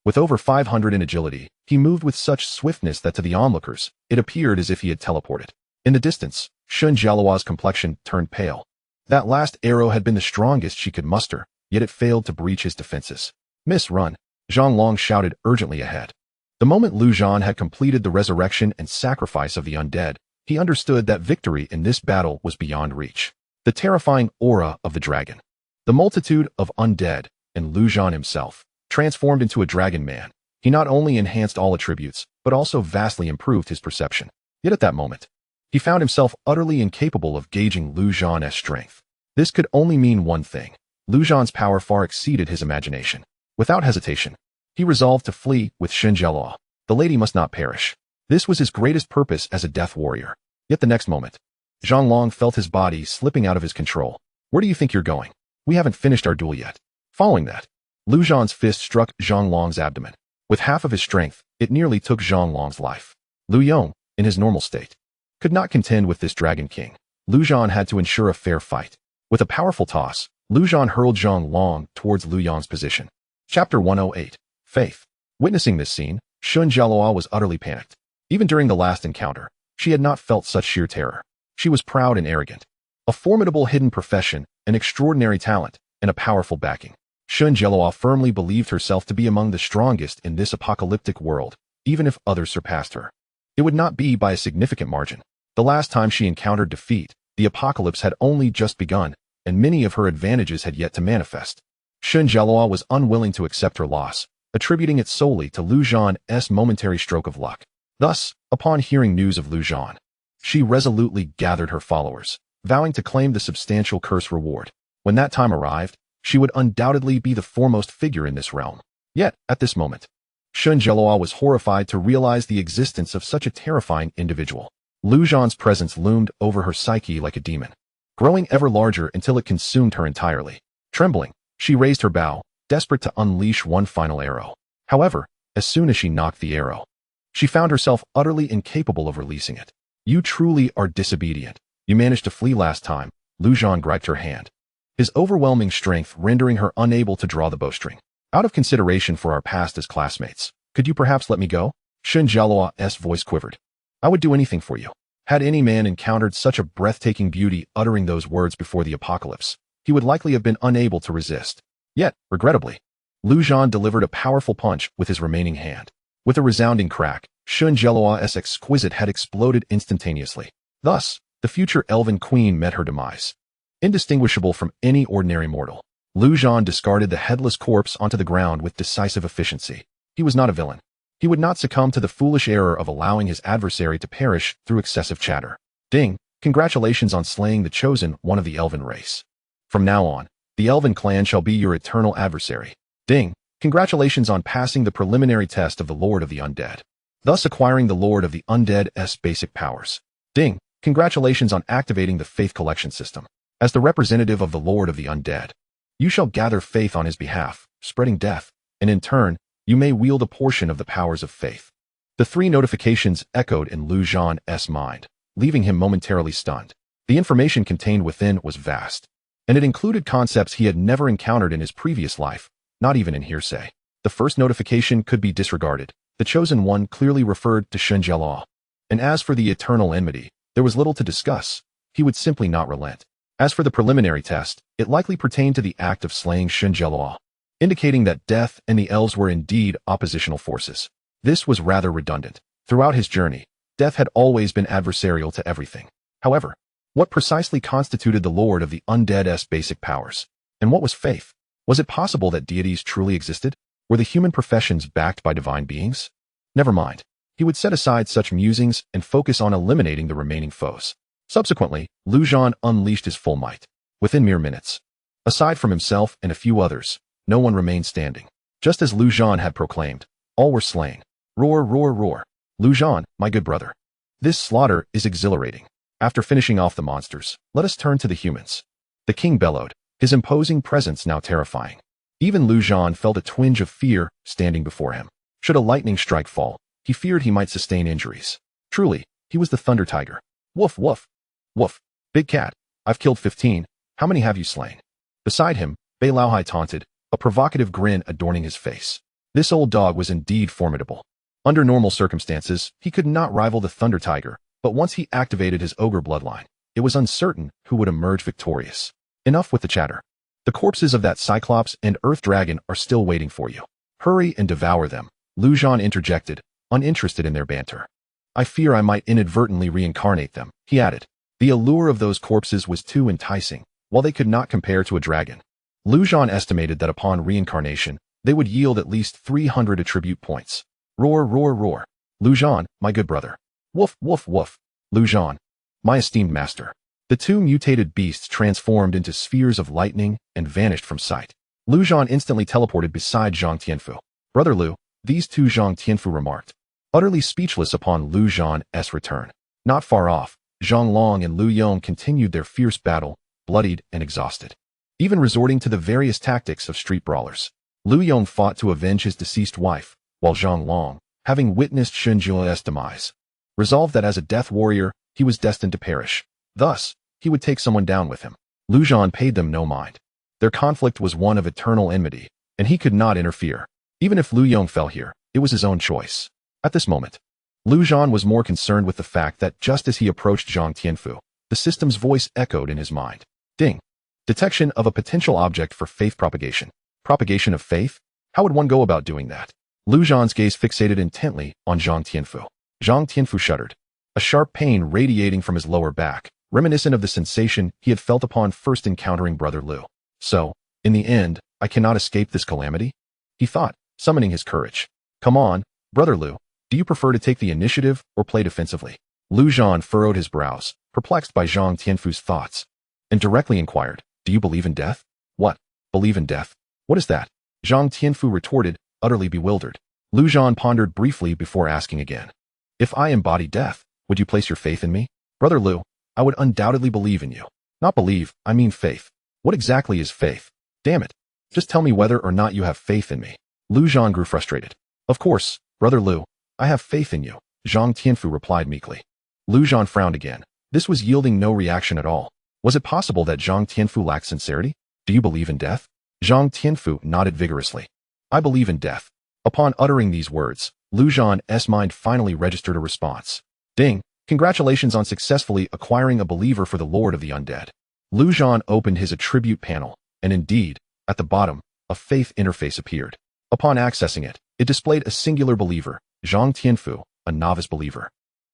With over 500 in agility, he moved with such swiftness that to the onlookers, it appeared as if he had teleported. In the distance, Shun Jialua's complexion turned pale. That last arrow had been the strongest she could muster, yet it failed to breach his defenses. Miss, run! Zhang Long shouted urgently ahead. The moment Zhan had completed the resurrection and sacrifice of the undead, he understood that victory in this battle was beyond reach. The terrifying aura of the dragon, the multitude of undead, and Zhan himself, transformed into a dragon man. He not only enhanced all attributes, but also vastly improved his perception. Yet at that moment, he found himself utterly incapable of gauging Zhan's strength. This could only mean one thing. Zhan's power far exceeded his imagination. Without hesitation, he resolved to flee with Shun Jialua. The lady must not perish. This was his greatest purpose as a death warrior. Yet the next moment, Zhang Long felt his body slipping out of his control. Where do you think you're going? We haven't finished our duel yet. Following that, Zhan's fist struck Zhang Long's abdomen. With half of his strength, it nearly took Zhang Long's life. Lu Yong, in his normal state, could not contend with this Dragon King. Zhan had to ensure a fair fight. With a powerful toss, Zhan hurled Zhang Long towards Lu Yong's position. Chapter 108. Faith. Witnessing this scene, Shun Jialua was utterly panicked. Even during the last encounter, she had not felt such sheer terror. She was proud and arrogant. A formidable hidden profession, an extraordinary talent, and a powerful backing. Shun Jialua firmly believed herself to be among the strongest in this apocalyptic world, even if others surpassed her. It would not be by a significant margin. The last time she encountered defeat, the apocalypse had only just begun, and many of her advantages had yet to manifest. Zhan was unwilling to accept her loss, attributing it solely to Lu Zhan's momentary stroke of luck. Thus, upon hearing news of Lu Zhan, she resolutely gathered her followers, vowing to claim the substantial curse reward. When that time arrived, she would undoubtedly be the foremost figure in this realm. Yet, at this moment, Zhan was horrified to realize the existence of such a terrifying individual. Lu Zhan's presence loomed over her psyche like a demon, growing ever larger until it consumed her entirely. Trembling, she raised her bow, desperate to unleash one final arrow. However, as soon as she knocked the arrow, she found herself utterly incapable of releasing it. You truly are disobedient. You managed to flee last time. Lu Zhan gripped her hand, his overwhelming strength rendering her unable to draw the bowstring. Out of consideration for our past as classmates, could you perhaps let me go? Zhan's voice quivered. I would do anything for you. Had any man encountered such a breathtaking beauty uttering those words before the apocalypse, he would likely have been unable to resist. Yet, regrettably, Lu Zhan delivered a powerful punch with his remaining hand. With a resounding crack, Zhan's exquisite head exploded instantaneously. Thus, the future elven queen met her demise. Indistinguishable from any ordinary mortal, Lu Zhan discarded the headless corpse onto the ground with decisive efficiency. He was not a villain. He would not succumb to the foolish error of allowing his adversary to perish through excessive chatter. Ding! Congratulations on slaying the chosen one of the elven race. From now on, the elven clan shall be your eternal adversary. Ding! Congratulations on passing the preliminary test of the Lord of the Undead, thus acquiring the Lord of the Undead's basic powers. Ding! Congratulations on activating the Faith Collection System. As the representative of the Lord of the Undead, you shall gather faith on his behalf, spreading death, and in turn, you may wield a portion of the powers of faith. The three notifications echoed in Lu Zhan's mind, leaving him momentarily stunned. The information contained within was vast, and it included concepts he had never encountered in his previous life, not even in hearsay. The first notification could be disregarded. The chosen one clearly referred to Zhan. And as for the eternal enmity, there was little to discuss. He would simply not relent. As for the preliminary test, it likely pertained to the act of slaying Zhan, indicating that death and the elves were indeed oppositional forces. This was rather redundant. Throughout his journey, death had always been adversarial to everything. However, what precisely constituted the Lord of the Undead's basic powers? And what was faith? Was it possible that deities truly existed? Were the human professions backed by divine beings? Never mind. He would set aside such musings and focus on eliminating the remaining foes. Subsequently, Lu Zhan unleashed his full might. Within mere minutes, aside from himself and a few others, no one remained standing. Just as Lu Zhan had proclaimed, all were slain. Roar, roar, roar. Lu Zhan, my good brother. This slaughter is exhilarating. After finishing off the monsters, let us turn to the humans. The king bellowed, his imposing presence now terrifying. Even Lu Zhan felt a twinge of fear standing before him. Should a lightning strike fall, he feared he might sustain injuries. Truly, he was the Thunder Tiger. Woof, woof. Woof. Big cat, I've killed 15. How many have you slain? Beside him, Bei Laohai taunted, a provocative grin adorning his face. This old dog was indeed formidable. Under normal circumstances, he could not rival the Thunder Tiger, but once he activated his ogre bloodline, it was uncertain who would emerge victorious. Enough with the chatter. The corpses of that Cyclops and Earth Dragon are still waiting for you. Hurry and devour them, Lu Zhan interjected, uninterested in their banter. I fear I might inadvertently reincarnate them, he added. The allure of those corpses was too enticing, while they could not compare to a dragon. Lu Zhan estimated that upon reincarnation, they would yield at least 300 attribute points. Roar, roar, roar. Lu Zhan, my good brother. Woof, woof, woof. Lu Zhan, my esteemed master. The two mutated beasts transformed into spheres of lightning and vanished from sight. Lu Zhan instantly teleported beside Zhang Tianfu. Brother Lu, these two Zhang Tianfu remarked, utterly speechless upon Lu Zhan's return. Not far off, Zhang Long and Lu Yong continued their fierce battle, bloodied and exhausted, even resorting to the various tactics of street brawlers. Lu Yong fought to avenge his deceased wife, while Zhang Long, having witnessed Zhan's demise, resolved that as a death warrior, he was destined to perish. Thus, he would take someone down with him. Lu Zhan paid them no mind. Their conflict was one of eternal enmity, and he could not interfere. Even if Lu Yong fell here, it was his own choice. At this moment, Lu Zhan was more concerned with the fact that just as he approached Zhang Tianfu, the system's voice echoed in his mind. Ding. Detection of a potential object for faith propagation. Propagation of faith? How would one go about doing that? Lu Zhan's gaze fixated intently on Zhang Tianfu. Zhang Tianfu shuddered. a sharp pain radiating from his lower back, reminiscent of the sensation he had felt upon first encountering Brother Lu. So, in the end, I cannot escape this calamity? He thought, summoning his courage. Come on, Brother Lu, do you prefer to take the initiative or play defensively? Lu Zhan furrowed his brows, perplexed by Zhang Tianfu's thoughts, and directly inquired, do you believe in death? What? Believe in death? What is that? Zhang Tianfu retorted, utterly bewildered. Lu Zhan pondered briefly before asking again. If I embody death, would you place your faith in me? Brother Lu, I would undoubtedly believe in you. Not believe, I mean faith. What exactly is faith? Damn it. Just tell me whether or not you have faith in me. Lu Zhan grew frustrated. Of course, Brother Lu, I have faith in you, Zhang Tianfu replied meekly. Lu Zhan frowned again. This was yielding no reaction at all. Was it possible that Zhang Tianfu lacked sincerity? Do you believe in death? Zhang Tianfu nodded vigorously. I believe in death. Upon uttering these words, Lu Zhan's mind finally registered a response. Ding! Congratulations on successfully acquiring a believer for the Lord of the Undead. Lu Zhan opened his attribute panel, and indeed, at the bottom, a faith interface appeared. Upon accessing it, it displayed a singular believer, Zhang Tianfu, a novice believer.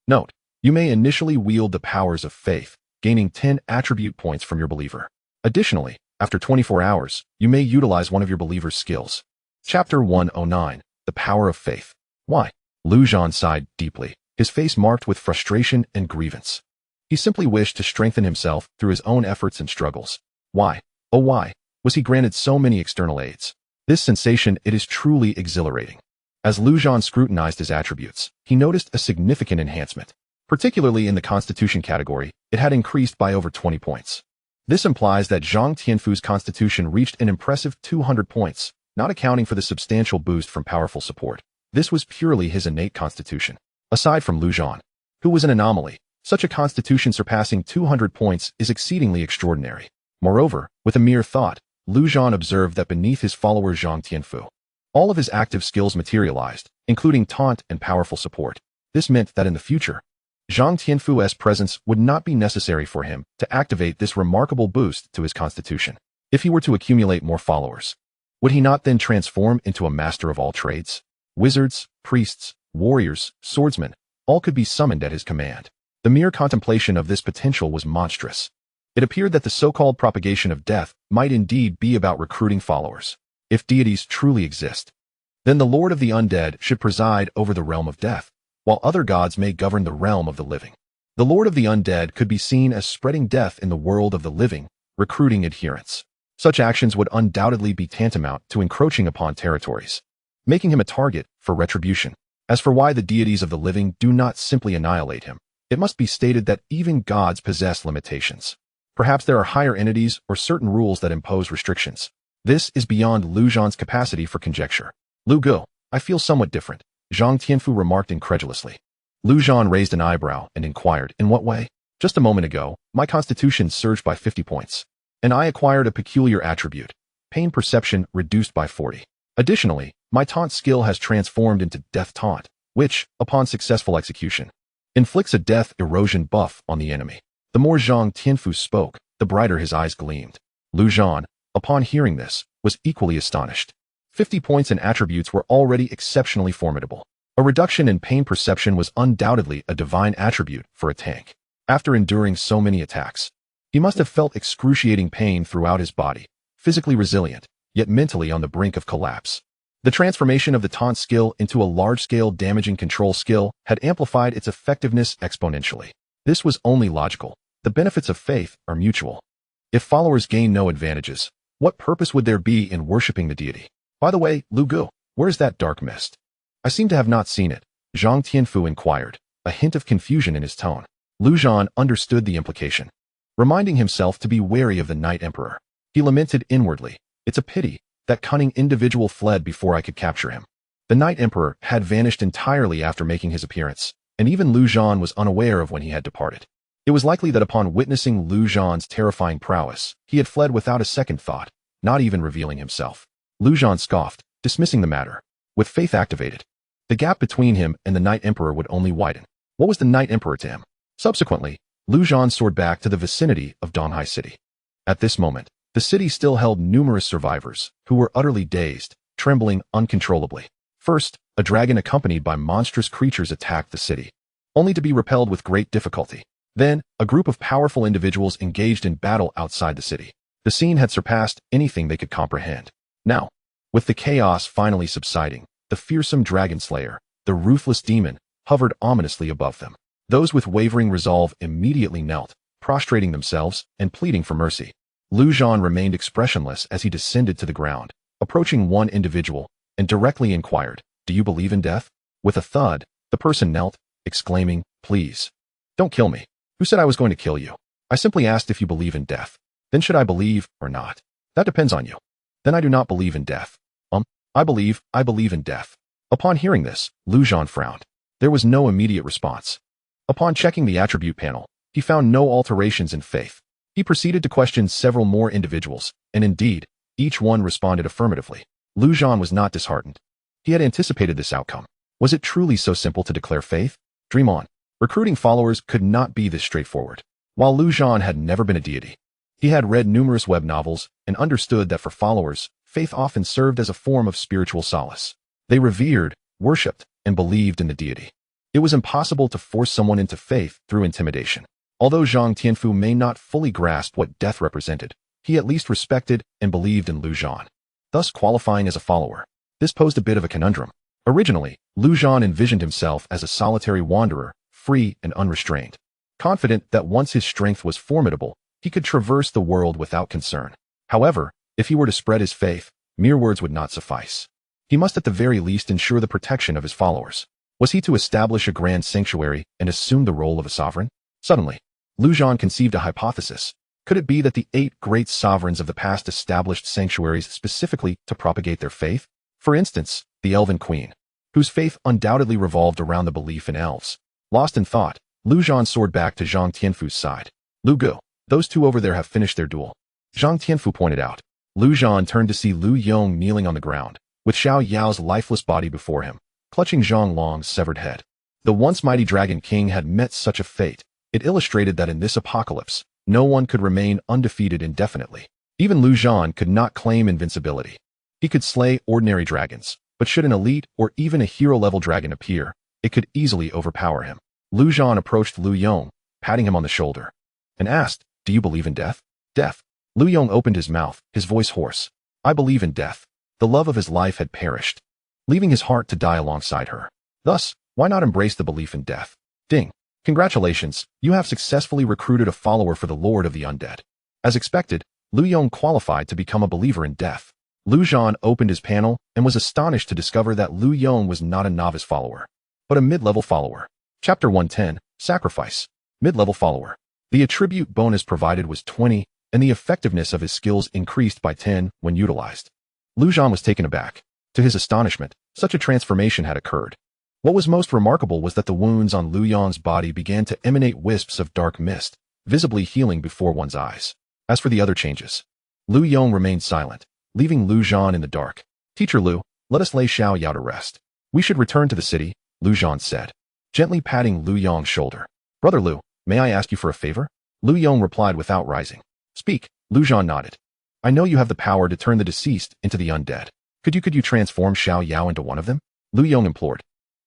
Note, you may initially wield the powers of faith, gaining 10 attribute points from your believer. Additionally, after 24 hours, you may utilize one of your believer's skills. Chapter 109, The Power of Faith. Why? Lu Zhan sighed deeply, his face marked with frustration and grievance. He simply wished to strengthen himself through his own efforts and struggles. Why, oh why, was he granted so many external aids? This sensation, it is truly exhilarating. As Lu Zhan scrutinized his attributes, he noticed a significant enhancement. Particularly in the Constitution category, it had increased by over 20 points. This implies that Zhang Tianfu's Constitution reached an impressive 200 points, not accounting for the substantial boost from powerful support. This was purely his innate Constitution. Aside from Lu Zhan, who was an anomaly, such a Constitution surpassing 200 points is exceedingly extraordinary. Moreover, with a mere thought, Lu Zhan observed that beneath his follower Zhang Tianfu, all of his active skills materialized, including taunt and powerful support. This meant that in the future, Zhang Tianfu's presence would not be necessary for him to activate this remarkable boost to his Constitution. If he were to accumulate more followers, would he not then transform into a master of all trades? Wizards, priests, warriors, swordsmen, all could be summoned at his command. The mere contemplation of this potential was monstrous. It appeared that the so-called propagation of death might indeed be about recruiting followers. If deities truly exist, then the Lord of the Undead should preside over the realm of death, while other gods may govern the realm of the living. The Lord of the Undead could be seen as spreading death in the world of the living, recruiting adherents. Such actions would undoubtedly be tantamount to encroaching upon territories, making him a target for retribution. As for why the deities of the living do not simply annihilate him, it must be stated that even gods possess limitations. Perhaps there are higher entities or certain rules that impose restrictions. This is beyond Lu Zhan's capacity for conjecture. Lu Gu, I feel somewhat different, Zhang Tianfu remarked incredulously. Lu Zhan raised an eyebrow and inquired, in what way? Just a moment ago, my constitution surged by 50 points, and I acquired a peculiar attribute, pain perception reduced by 40. Additionally, my taunt skill has transformed into death taunt, which, upon successful execution, inflicts a death erosion buff on the enemy. The more Zhang Tianfu spoke, the brighter his eyes gleamed. Lu Zhan, upon hearing this, was equally astonished. 50 points and attributes were already exceptionally formidable. A reduction in pain perception was undoubtedly a divine attribute for a tank. After enduring so many attacks, he must have felt excruciating pain throughout his body, physically resilient, yet mentally on the brink of collapse. The transformation of the taunt skill into a large-scale damaging control skill had amplified its effectiveness exponentially. This was only logical. The benefits of faith are mutual. If followers gain no advantages, what purpose would there be in worshipping the deity? By the way, Lu Gu, where is that dark mist? I seem to have not seen it, Zhang Tianfu inquired, a hint of confusion in his tone. Lu Zhan understood the implication. Reminding himself to be wary of the Night Emperor, he lamented inwardly, it's a pity, that cunning individual fled before I could capture him. The Night Emperor had vanished entirely after making his appearance, and even Lu Zhan was unaware of when he had departed. It was likely that upon witnessing Lu Zhan's terrifying prowess, he had fled without a second thought, not even revealing himself. Lu Zhan scoffed, dismissing the matter. With faith activated, the gap between him and the Night Emperor would only widen. What was the Night Emperor to him? Subsequently, Lu Zhan soared back to the vicinity of Donghai City. At this moment, the city still held numerous survivors, who were utterly dazed, trembling uncontrollably. First, a dragon accompanied by monstrous creatures attacked the city. only to be repelled with great difficulty. Then, a group of powerful individuals engaged in battle outside the city. The scene had surpassed anything they could comprehend. Now, with the chaos finally subsiding, the fearsome dragon slayer, the ruthless demon, hovered ominously above them. Those with wavering resolve immediately knelt, prostrating themselves and pleading for mercy. Zhan remained expressionless as he descended to the ground, approaching one individual, and directly inquired, "Do you believe in death?" With a thud, the person knelt, exclaiming, "Please, don't kill me. Who said I was going to kill you? I simply asked if you believe in death. Then should I believe or not? That depends on you." "Then I do not believe in death." I believe in death." Upon hearing this, Zhan frowned. There was no immediate response. Upon checking the attribute panel, he found no alterations in faith. He proceeded to question several more individuals, and indeed, each one responded affirmatively. Zhan was not disheartened. He had anticipated this outcome. Was it truly so simple to declare faith? Dream on. Recruiting followers could not be this straightforward. While Zhan had never been a deity, he had read numerous web novels and understood that for followers, faith often served as a form of spiritual solace. They revered, worshipped, and believed in the deity. It was impossible to force someone into faith through intimidation. Although Zhang Tianfu may not fully grasp what death represented, he at least respected and believed in Zhan, thus qualifying as a follower. This posed a bit of a conundrum. Originally, Zhan envisioned himself as a solitary wanderer, free and unrestrained, confident that once his strength was formidable, he could traverse the world without concern. However, if he were to spread his faith, mere words would not suffice. He must at the very least ensure the protection of his followers. Was he to establish a grand sanctuary and assume the role of a sovereign? Suddenly, Zhan conceived a hypothesis. Could it be that the 8 great sovereigns of the past established sanctuaries specifically to propagate their faith? For instance, the Elven Queen, whose faith undoubtedly revolved around the belief in elves. Lost in thought, Zhan soared back to Zhang Tianfu's side. "Lu Gu, those two over there have finished their duel," Zhang Tianfu pointed out. Zhan turned to see Lu Yong kneeling on the ground, with Xiao Yao's lifeless body before him, clutching Zhang Long's severed head. The once mighty Dragon King had met such a fate. It illustrated that in this apocalypse, no one could remain undefeated indefinitely. Even Zhan could not claim invincibility. He could slay ordinary dragons, but should an elite or even a hero-level dragon appear, it could easily overpower him. Zhan approached Lu Yong, patting him on the shoulder, and asked, "Do you believe in death?" "Death?" Lu Yong opened his mouth, his voice hoarse. "I believe in death." The love of his life had perished, leaving his heart to die alongside her. Thus, why not embrace the belief in death? Ding. Congratulations, you have successfully recruited a follower for the Lord of the Undead. As expected, Lu Yong qualified to become a believer in death. Zhan opened his panel and was astonished to discover that Lu Yong was not a novice follower, but a mid-level follower. Chapter 110, Sacrifice. Mid-level follower. The attribute bonus provided was 20, and the effectiveness of his skills increased by 10 when utilized. Zhan was taken aback. To his astonishment, such a transformation had occurred. What was most remarkable was that the wounds on Lu Yong's body began to emanate wisps of dark mist, visibly healing before one's eyes. As for the other changes, Lu Yong remained silent, leaving Zhan in the dark. "Teacher Lu, let us lay Xiao Yao to rest. We should return to the city," Zhan said, gently patting Lu Yong's shoulder. "Brother Lu, may I ask you for a favor?" Lu Yong replied without rising. "Speak." Zhan nodded. "I know you have the power to turn the deceased into the undead. Could you transform Xiao Yao into one of them?" Lu Yong implored.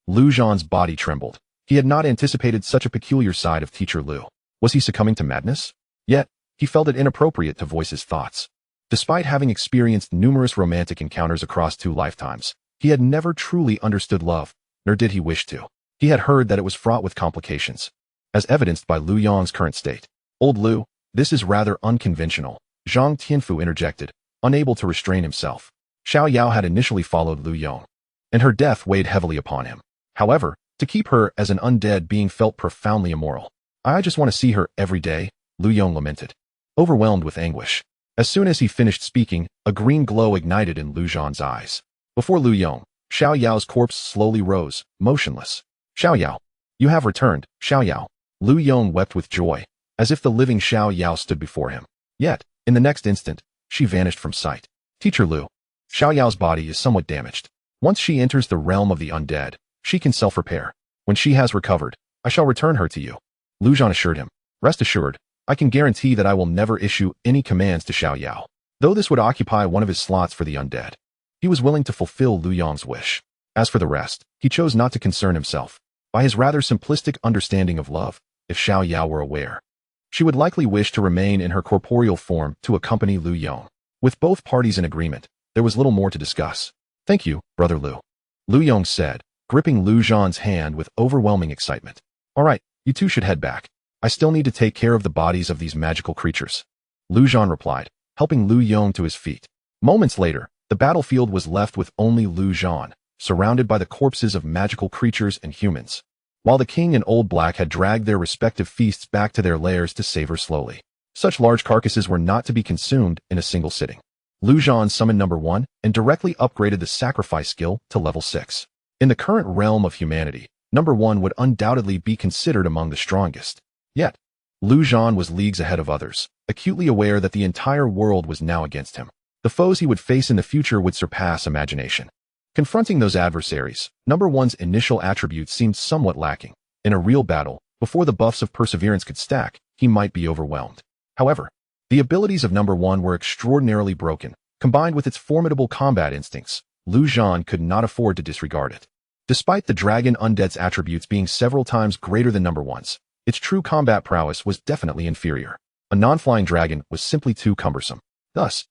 Zhan's body trembled. He had not anticipated such a peculiar side of Teacher Lu. Was he succumbing to madness? Yet, he felt it inappropriate to voice his thoughts. Despite having experienced numerous romantic encounters across 2 lifetimes, he had never truly understood love, nor did he wish to. He had heard that it was fraught with complications, as evidenced by Lu Yong's current state. "Old Lu, this is rather unconventional," Zhang Tianfu interjected, unable to restrain himself. Xiao Yao had initially followed Lu Yong, and her death weighed heavily upon him. However, to keep her as an undead being felt profoundly immoral. "I just want to see her every day," Lu Yong lamented, overwhelmed with anguish. As soon as he finished speaking, a green glow ignited in Zhan's eyes. Before Lu Yong, Xiao Yao's corpse slowly rose, motionless. "Xiao Yao, you have returned, Xiao Yao." Lu Yong wept with joy, as if the living Xiao Yao stood before him. Yet, in the next instant, she vanished from sight. "Teacher Lu, Xiao Yao's body is somewhat damaged. Once she enters the realm of the undead, she can self-repair. When she has recovered, I shall return her to you." Zhan assured him. "Rest assured, I can guarantee that I will never issue any commands to Xiao Yao." Though this would occupy one of his slots for the undead, he was willing to fulfill Lu Yong's wish. As for the rest, he chose not to concern himself. by his rather simplistic understanding of love, if Xiao Yao were aware. She would likely wish to remain in her corporeal form to accompany Lu Yong. With both parties in agreement, there was little more to discuss. Thank you, Brother Lu. Lu Yong said, gripping Lu Zhan's hand with overwhelming excitement. All right, you two should head back. I still need to take care of the bodies of these magical creatures. Lu Zhan replied, helping Lu Yong to his feet. Moments later, the battlefield was left with only Lu Zhan, surrounded by the corpses of magical creatures and humans, while the king and Old Black had dragged their respective feasts back to their lairs to savor slowly. Such large carcasses were not to be consumed in a single sitting. Lu Zhan summoned number 1 and directly upgraded the sacrifice skill to level 6. In the current realm of humanity, number 1 would undoubtedly be considered among the strongest. Yet, Lu Zhan was leagues ahead of others, acutely aware that the entire world was now against him. The foes he would face in the future would surpass imagination. Confronting those adversaries, number 1's initial attributes seemed somewhat lacking. In a real battle, before the buffs of perseverance could stack, he might be overwhelmed. However, the abilities of number 1 were extraordinarily broken. Combined with its formidable combat instincts, Lu Zhan could not afford to disregard it. Despite the dragon undead's attributes being several times greater than number 1's, its true combat prowess was definitely inferior. A non-flying dragon was simply too cumbersome. Thus,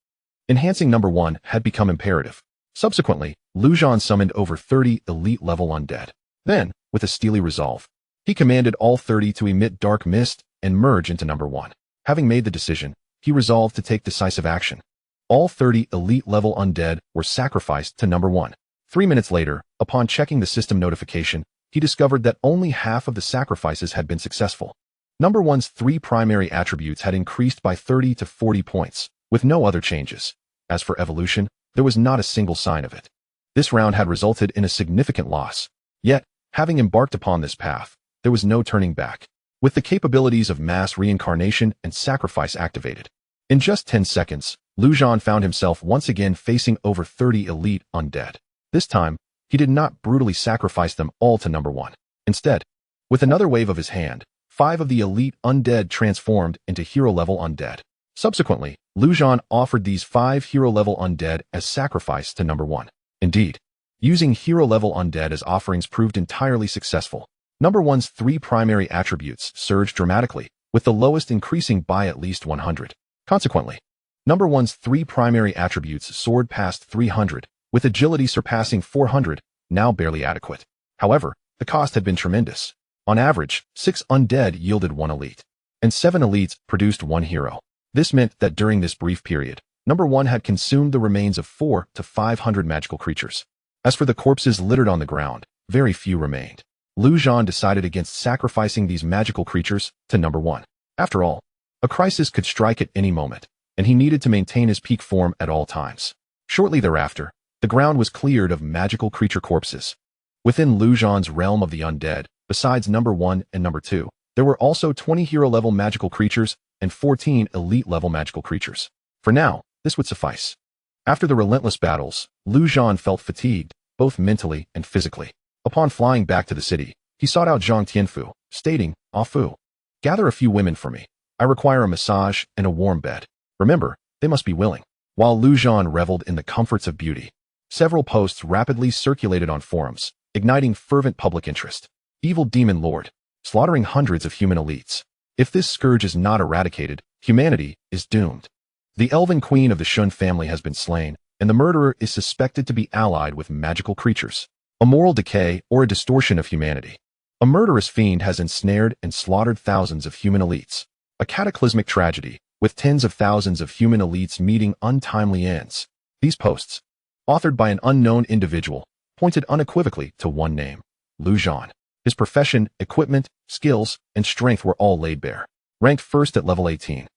enhancing number 1 had become imperative. Subsequently, Lu Zhan summoned over 30 elite-level undead. Then, with a steely resolve, he commanded all 30 to emit dark mist and merge into number 1. Having made the decision, he resolved to take decisive action. All 30 elite-level undead were sacrificed to number 1. 3 minutes later, upon checking the system notification, he discovered that only half of the sacrifices had been successful. Number 1's 3 primary attributes had increased by 30 to 40 points, with no other changes. As for evolution, there was not a single sign of it. This round had resulted in a significant loss. Yet, having embarked upon this path, there was no turning back. With the capabilities of mass reincarnation and sacrifice activated, in just 10 seconds, Lu Zhan found himself once again facing over 30 elite undead. This time, he did not brutally sacrifice them all to number 1. Instead, with another wave of his hand, 5 of the elite undead transformed into hero-level undead. Subsequently, Lu Zhan offered these 5 hero-level undead as sacrifice to number 1. Indeed, using hero-level undead as offerings proved entirely successful. Number 1's 3 primary attributes surged dramatically, with the lowest increasing by at least 100. Consequently, number 1's 3 primary attributes soared past 300, with agility surpassing 400, now barely adequate. However, the cost had been tremendous. On average, 6 undead yielded 1 elite, and 7 elites produced 1 hero. This meant that during this brief period, number 1 had consumed the remains of 400 to 500 magical creatures. As for the corpses littered on the ground, very few remained. Lu Zhan decided against sacrificing these magical creatures to number 1. After all, a crisis could strike at any moment, and he needed to maintain his peak form at all times. Shortly thereafter, the ground was cleared of magical creature corpses. Within Lu Zhan's realm of the undead, besides number 1 and number 2, there were also 20 hero-level magical creatures and 14 elite-level magical creatures. For now, this would suffice. After the relentless battles, Lu Zhan felt fatigued, both mentally and physically. Upon flying back to the city, he sought out Zhang Tianfu, stating, "Ah Fu, gather a few women for me. I require a massage and a warm bed. Remember, they must be willing." While Lu Zhan reveled in the comforts of beauty, several posts rapidly circulated on forums, igniting fervent public interest. Evil demon lord, slaughtering hundreds of human elites. If this scourge is not eradicated, humanity is doomed. The elven queen of the Shun family has been slain, and the murderer is suspected to be allied with magical creatures. A moral decay or a distortion of humanity. A murderous fiend has ensnared and slaughtered thousands of human elites. A cataclysmic tragedy, with tens of thousands of human elites meeting untimely ends. These posts, authored by an unknown individual, pointed unequivocally to one name, Lu Zhan. His profession, equipment, skills, and strength were all laid bare. Ranked first at level 18.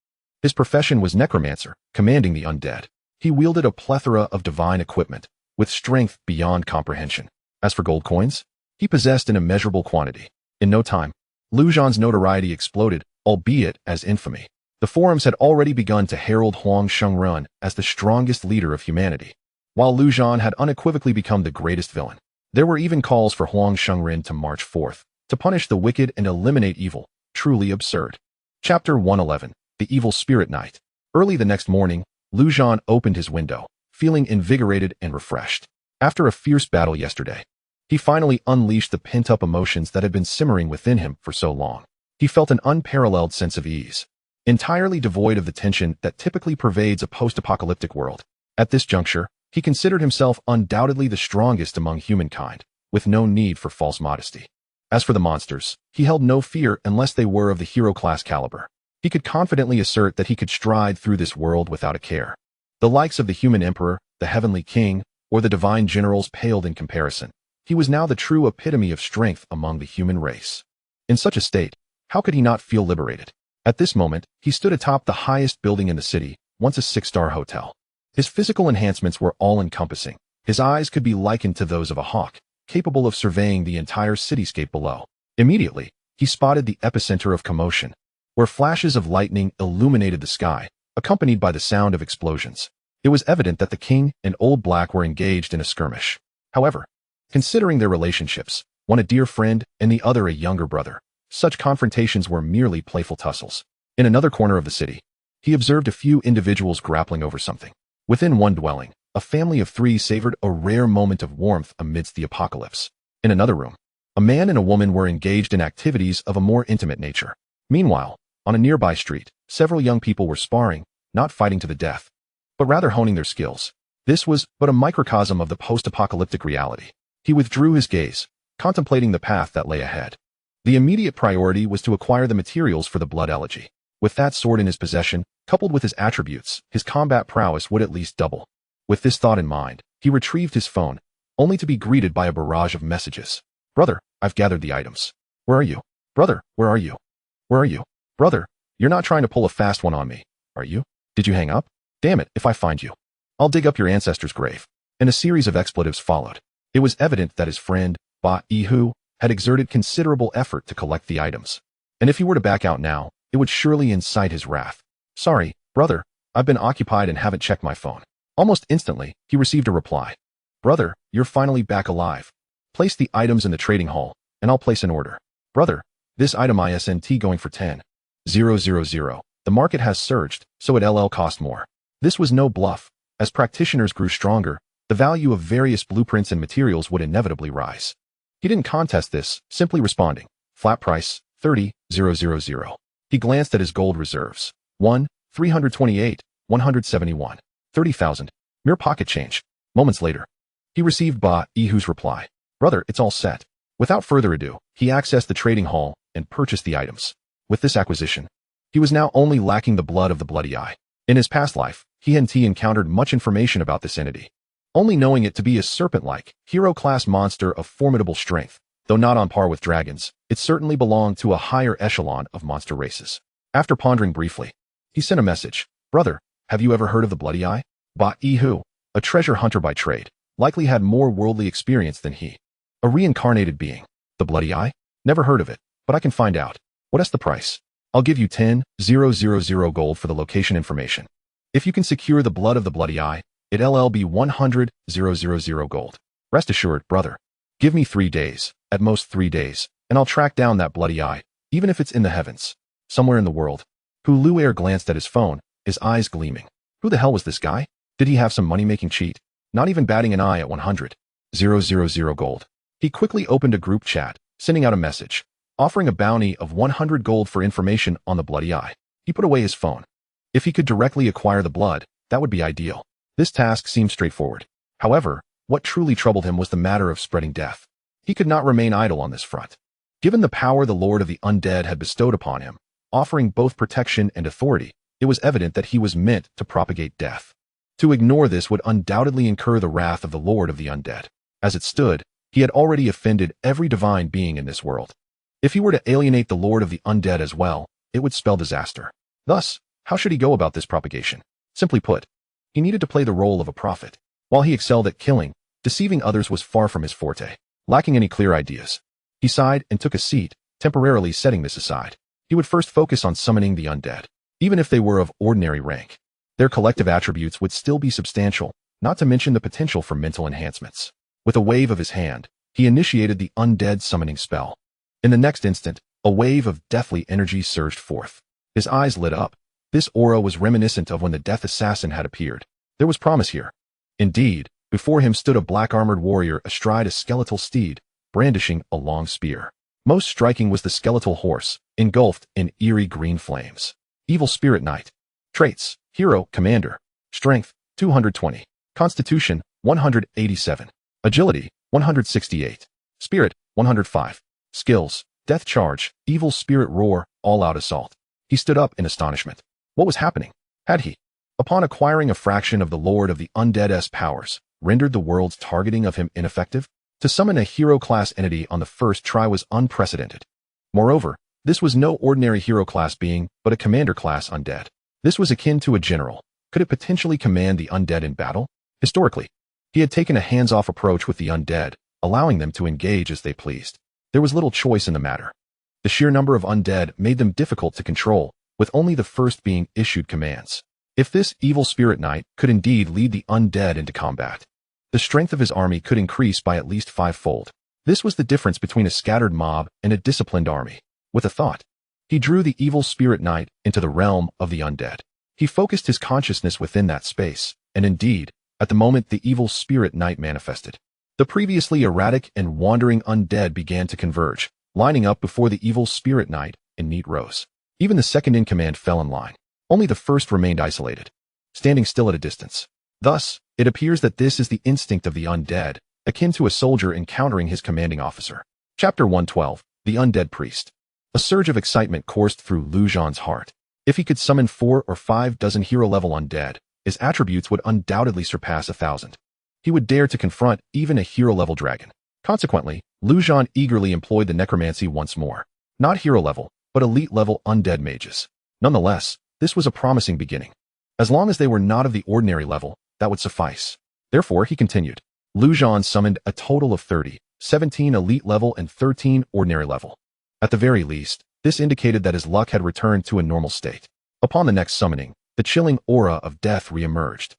His profession was Necromancer, commanding the undead. He wielded a plethora of divine equipment, with strength beyond comprehension. As for gold coins, he possessed an immeasurable quantity. In no time, Lu Zhan's notoriety exploded, albeit as infamy. The forums had already begun to herald Huang Shengren as the strongest leader of humanity, while Lu Zhan had unequivocally become the greatest villain. There were even calls for Huang Shengren to march forth, to punish the wicked and eliminate evil. Truly absurd. Chapter 111, The Evil Spirit Night. Early the next morning, Lu Zhan opened his window, feeling invigorated and refreshed. After a fierce battle yesterday, He finally unleashed the pent-up emotions that had been simmering within him for so long. He felt an unparalleled sense of ease, entirely devoid of the tension that typically pervades a post-apocalyptic world. At this juncture, he considered himself undoubtedly the strongest among humankind, with no need for false modesty. As for the monsters, he held no fear unless they were of the hero-class caliber. He could confidently assert that he could stride through this world without a care. The likes of the human emperor, the heavenly king, or the divine generals paled in comparison. He was now the true epitome of strength among the human race. In such a state, how could he not feel liberated? At this moment, he stood atop the highest building in the city, once a 6-star hotel. His physical enhancements were all-encompassing. His eyes could be likened to those of a hawk, capable of surveying the entire cityscape below. Immediately, he spotted the epicenter of commotion, where flashes of lightning illuminated the sky, accompanied by the sound of explosions. It was evident that the king and Old Black were engaged in a skirmish. However, considering their relationships, one a dear friend and the other a younger brother, such confrontations were merely playful tussles. In another corner of the city, he observed a few individuals grappling over something. Within one dwelling, a family of 3 savored a rare moment of warmth amidst the apocalypse. In another room, a man and a woman were engaged in activities of a more intimate nature. Meanwhile, on a nearby street, several young people were sparring, not fighting to the death, but rather honing their skills. This was but a microcosm of the post-apocalyptic reality. He withdrew his gaze, contemplating the path that lay ahead. The immediate priority was to acquire the materials for the blood elegy. With that sword in his possession, coupled with his attributes, his combat prowess would at least double. With this thought in mind, he retrieved his phone, only to be greeted by a barrage of messages. "Brother, I've gathered the items. Where are you? Brother, where are you? Where are you? Brother, you're not trying to pull a fast one on me, are you? Did you hang up? Damn it, if I find you, I'll dig up your ancestor's grave." And a series of expletives followed. It was evident that his friend, Ba-Ihu, had exerted considerable effort to collect the items. And if he were to back out now, it would surely incite his wrath. "Sorry, brother, I've been occupied and haven't checked my phone." Almost instantly, he received a reply. "Brother, you're finally back alive. Place the items in the trading hall, and I'll place an order." "Brother, this item isn't going for 10,000. The market has surged, so it'll cost more." This was no bluff. As practitioners grew stronger, the value of various blueprints and materials would inevitably rise. He didn't contest this, simply responding, "Flat price, 30,000. He glanced at his gold reserves. 328, 171, 30,000. Mere pocket change. Moments later, he received Ba-Ihu's reply. "Brother, it's all set." Without further ado, he accessed the trading hall and purchased the items. With this acquisition, he was now only lacking the blood of the Bloody Eye. In his past life, he had encountered much information about this entity, only knowing it to be a serpent-like, hero-class monster of formidable strength. Though not on par with dragons, it certainly belonged to a higher echelon of monster races. After pondering briefly, he sent a message. "Brother, have you ever heard of the Bloody Eye?" Ba-Ihu, a treasure hunter by trade, likely had more worldly experience than he. A reincarnated being. "The Bloody Eye? Never heard of it, but I can find out. What's the price?" "I'll give you 10,000 gold for the location information. If you can secure the blood of the Bloody Eye, it'll be 100,000 gold. Rest assured, brother. Give me 3 days, at most 3 days, and I'll track down that Bloody Eye, even if it's in the heavens, somewhere in the world." Huluer glanced at his phone, his eyes gleaming. Who the hell was this guy? Did he have some money-making cheat? Not even batting an eye at 100,000 gold. He quickly opened a group chat, sending out a message, offering a bounty of 100 gold for information on the Bloody Eye. He put away his phone. If he could directly acquire the blood, that would be ideal. This task seemed straightforward. However, what truly troubled him was the matter of spreading death. He could not remain idle on this front. Given the power the Lord of the Undead had bestowed upon him, offering both protection and authority, it was evident that he was meant to propagate death. To ignore this would undoubtedly incur the wrath of the Lord of the Undead. As it stood, he had already offended every divine being in this world. If he were to alienate the Lord of the Undead as well, it would spell disaster. Thus, how should he go about this propagation? Simply put, he needed to play the role of a prophet. While he excelled at killing, deceiving others was far from his forte. Lacking any clear ideas, he sighed and took a seat, temporarily setting this aside. He would first focus on summoning the undead. Even if they were of ordinary rank, their collective attributes would still be substantial, not to mention the potential for mental enhancements. With a wave of his hand, he initiated the undead summoning spell. In the next instant, a wave of deathly energy surged forth. His eyes lit up. This aura was reminiscent of when the death assassin had appeared. There was promise here. Indeed, Before him stood a black-armored warrior astride a skeletal steed, brandishing a long spear. Most striking was the skeletal horse, engulfed in eerie green flames. Evil Spirit Knight. Traits: Hero, Commander. Strength, 220. Constitution, 187. Agility, 168. Spirit, 105. Skills: Death Charge, Evil Spirit Roar, All-Out Assault. He stood up in astonishment. What was happening? Had he, upon acquiring a fraction of the Lord of the Undead's powers, rendered the world's targeting of him ineffective? To summon a hero-class entity on the first try was unprecedented. Moreover, this was no ordinary hero-class being, but a commander-class undead. This was akin to a general. Could it potentially command the undead in battle? Historically, he had taken a hands-off approach with the undead, allowing them to engage as they pleased. There was little choice in the matter. The sheer number of undead made them difficult to control, with only the first being issued commands. If this evil spirit knight could indeed lead the undead into combat, the strength of his army could increase by at least 5-fold. This was the difference between a scattered mob and a disciplined army. With a thought, he drew the evil spirit knight into the realm of the undead. He focused his consciousness within that space, and indeed, at the moment the evil spirit knight manifested, the previously erratic and wandering undead began to converge, lining up before the evil spirit knight in neat rows. Even the second in command fell in line. Only the first remained isolated, standing still at a distance. Thus, it appears that this is the instinct of the undead, akin to a soldier encountering his commanding officer. Chapter 112, The Undead Priest. A surge of excitement coursed through Zhan's heart. If he could summon 4 or 5 dozen hero-level undead, his attributes would undoubtedly surpass 1,000. He would dare to confront even a hero-level dragon. Consequently, Zhan eagerly employed the necromancy once more. Not hero-level, but elite-level undead mages. Nonetheless, this was a promising beginning. As long as they were not of the ordinary level, that would suffice. Therefore, he continued. Zhan summoned a total of 30, 17 elite level and 13 ordinary level. At the very least, this indicated that his luck had returned to a normal state. Upon the next summoning, the chilling aura of death re-emerged.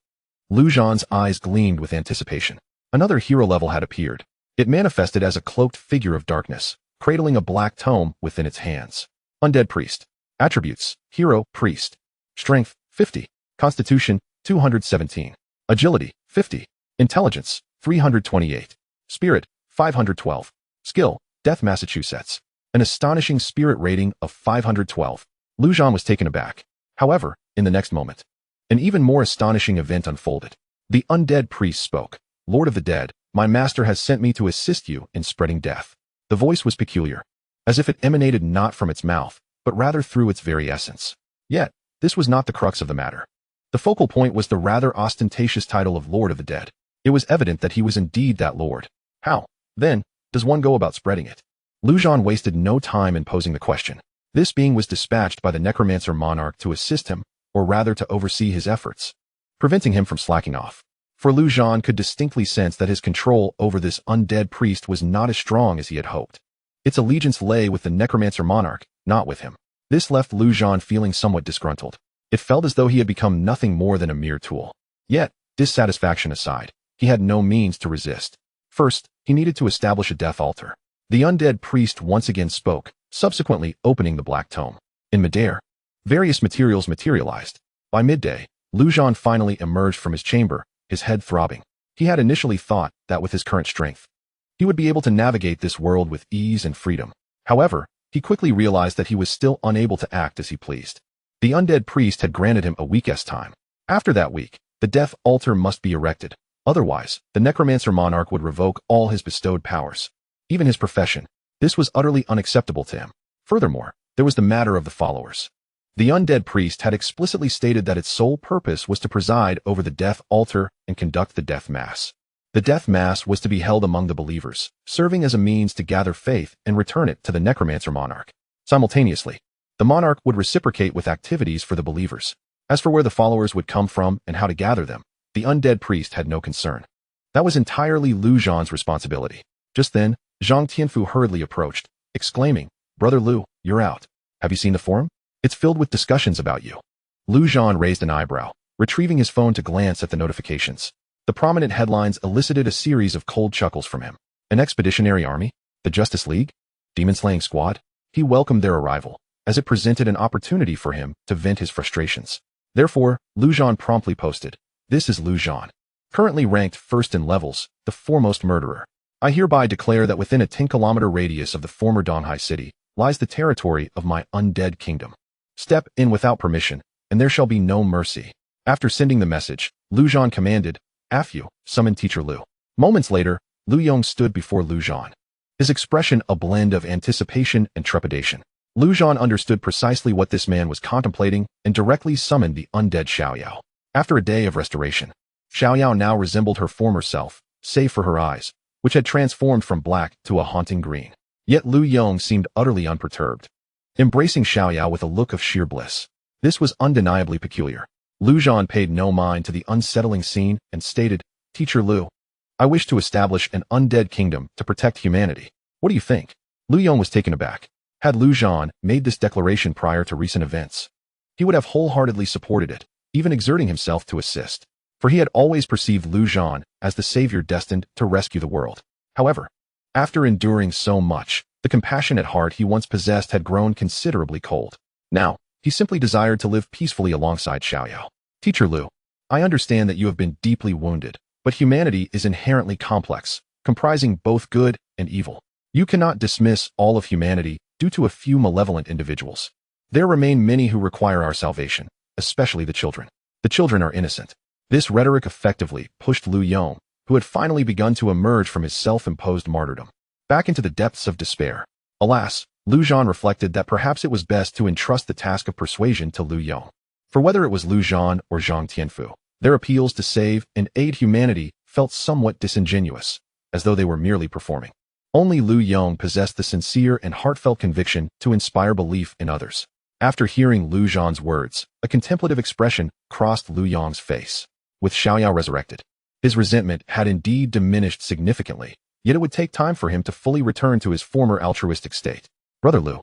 Zhan's eyes gleamed with anticipation. Another hero level had appeared. It manifested as a cloaked figure of darkness, cradling a black tome within its hands. Undead Priest. Attributes: Hero, Priest. Strength, 50. Constitution, 217. Agility, 50. Intelligence, 328. Spirit, 512. Skill, Death Massachusetts. An astonishing spirit rating of 512. Zhan was taken aback. However, in the next moment, an even more astonishing event unfolded. The undead priest spoke. Lord of the dead, my master has sent me to assist you in spreading death. The voice was peculiar, as if it emanated not from its mouth, but rather through its very essence. Yet, this was not the crux of the matter. The focal point was the rather ostentatious title of Lord of the Dead. It was evident that he was indeed that lord. How, then, does one go about spreading it? Zhan wasted no time in posing the question. This being was dispatched by the Necromancer monarch to assist him, or rather to oversee his efforts, preventing him from slacking off. For Zhan could distinctly sense that his control over this undead priest was not as strong as he had hoped. Its allegiance lay with the Necromancer monarch, not with him. This left Zhan feeling somewhat disgruntled. It felt as though he had become nothing more than a mere tool. Yet, dissatisfaction aside, he had no means to resist. First, he needed to establish a death altar. The undead priest once again spoke, subsequently opening the black tome. In midair, various materials materialized. By midday, Zhan finally emerged from his chamber, his head throbbing. He had initially thought that with his current strength, he would be able to navigate this world with ease and freedom. However, he quickly realized that he was still unable to act as he pleased. The undead priest had granted him a week's time. After that week, the death altar must be erected. Otherwise, the Necromancer monarch would revoke all his bestowed powers, even his profession. This was utterly unacceptable to him. Furthermore, there was the matter of the followers. The undead priest had explicitly stated that its sole purpose was to preside over the death altar and conduct the death mass. The death mass was to be held among the believers, serving as a means to gather faith and return it to the Necromancer monarch. Simultaneously, the monarch would reciprocate with activities for the believers. As for where the followers would come from and how to gather them, the undead priest had no concern. That was entirely Zhan's responsibility. Just then, Zhang Tianfu hurriedly approached, exclaiming, "Brother Lu, you're out. Have you seen the forum? It's filled with discussions about you." Zhan raised an eyebrow, retrieving his phone to glance at the notifications. The prominent headlines elicited a series of cold chuckles from him. An expeditionary army? The Justice League? Demon-slaying squad? He welcomed their arrival, as it presented an opportunity for him to vent his frustrations. Therefore, Zhan promptly posted, "This is Zhan. currently ranked first in levels, the foremost murderer. I hereby declare that within a 10-kilometer radius of the former Donghai city lies the territory of my undead kingdom. Step in without permission, and there shall be no mercy. After sending the message, Lu Zhan commanded, Afu, summon Teacher Lu. Moments later, Lu Yong stood before Lu Zhan. His expression a blend of anticipation and trepidation. Lu Zhan understood precisely what this man was contemplating and directly summoned the undead Xiaoyao. After a day of restoration, Xiaoyao now resembled her former self, save for her eyes, which had transformed from black to a haunting green. Yet Lu Yong seemed utterly unperturbed, embracing Xiaoyao with a look of sheer bliss. This was undeniably peculiar. Lu Zhan paid no mind to the unsettling scene and stated, Teacher Lu, I wish to establish an undead kingdom to protect humanity. What do you think? Lu Yong was taken aback. Had Lu Zhan made this declaration prior to recent events, he would have wholeheartedly supported it, even exerting himself to assist, for he had always perceived Lu Zhan as the savior destined to rescue the world. However, after enduring so much, the compassionate heart he once possessed had grown considerably cold. Now, he simply desired to live peacefully alongside Xiaoyao. Teacher Lu, I understand that you have been deeply wounded, but humanity is inherently complex, comprising both good and evil. You cannot dismiss all of humanity due to a few malevolent individuals. There remain many who require our salvation, especially the children. The children are innocent. This rhetoric effectively pushed Lu Yong, who had finally begun to emerge from his self-imposed martyrdom, back into the depths of despair. Alas, Lu Zhan reflected that perhaps it was best to entrust the task of persuasion to Lu Yong. For whether it was Lu Zhan or Zhang Tianfu, their appeals to save and aid humanity felt somewhat disingenuous, as though they were merely performing. Only Lu Yong possessed the sincere and heartfelt conviction to inspire belief in others. After hearing Lu Zhan's words, a contemplative expression crossed Lu Yong's face. With Xiaoyao resurrected, his resentment had indeed diminished significantly, yet it would take time for him to fully return to his former altruistic state. Brother Lu,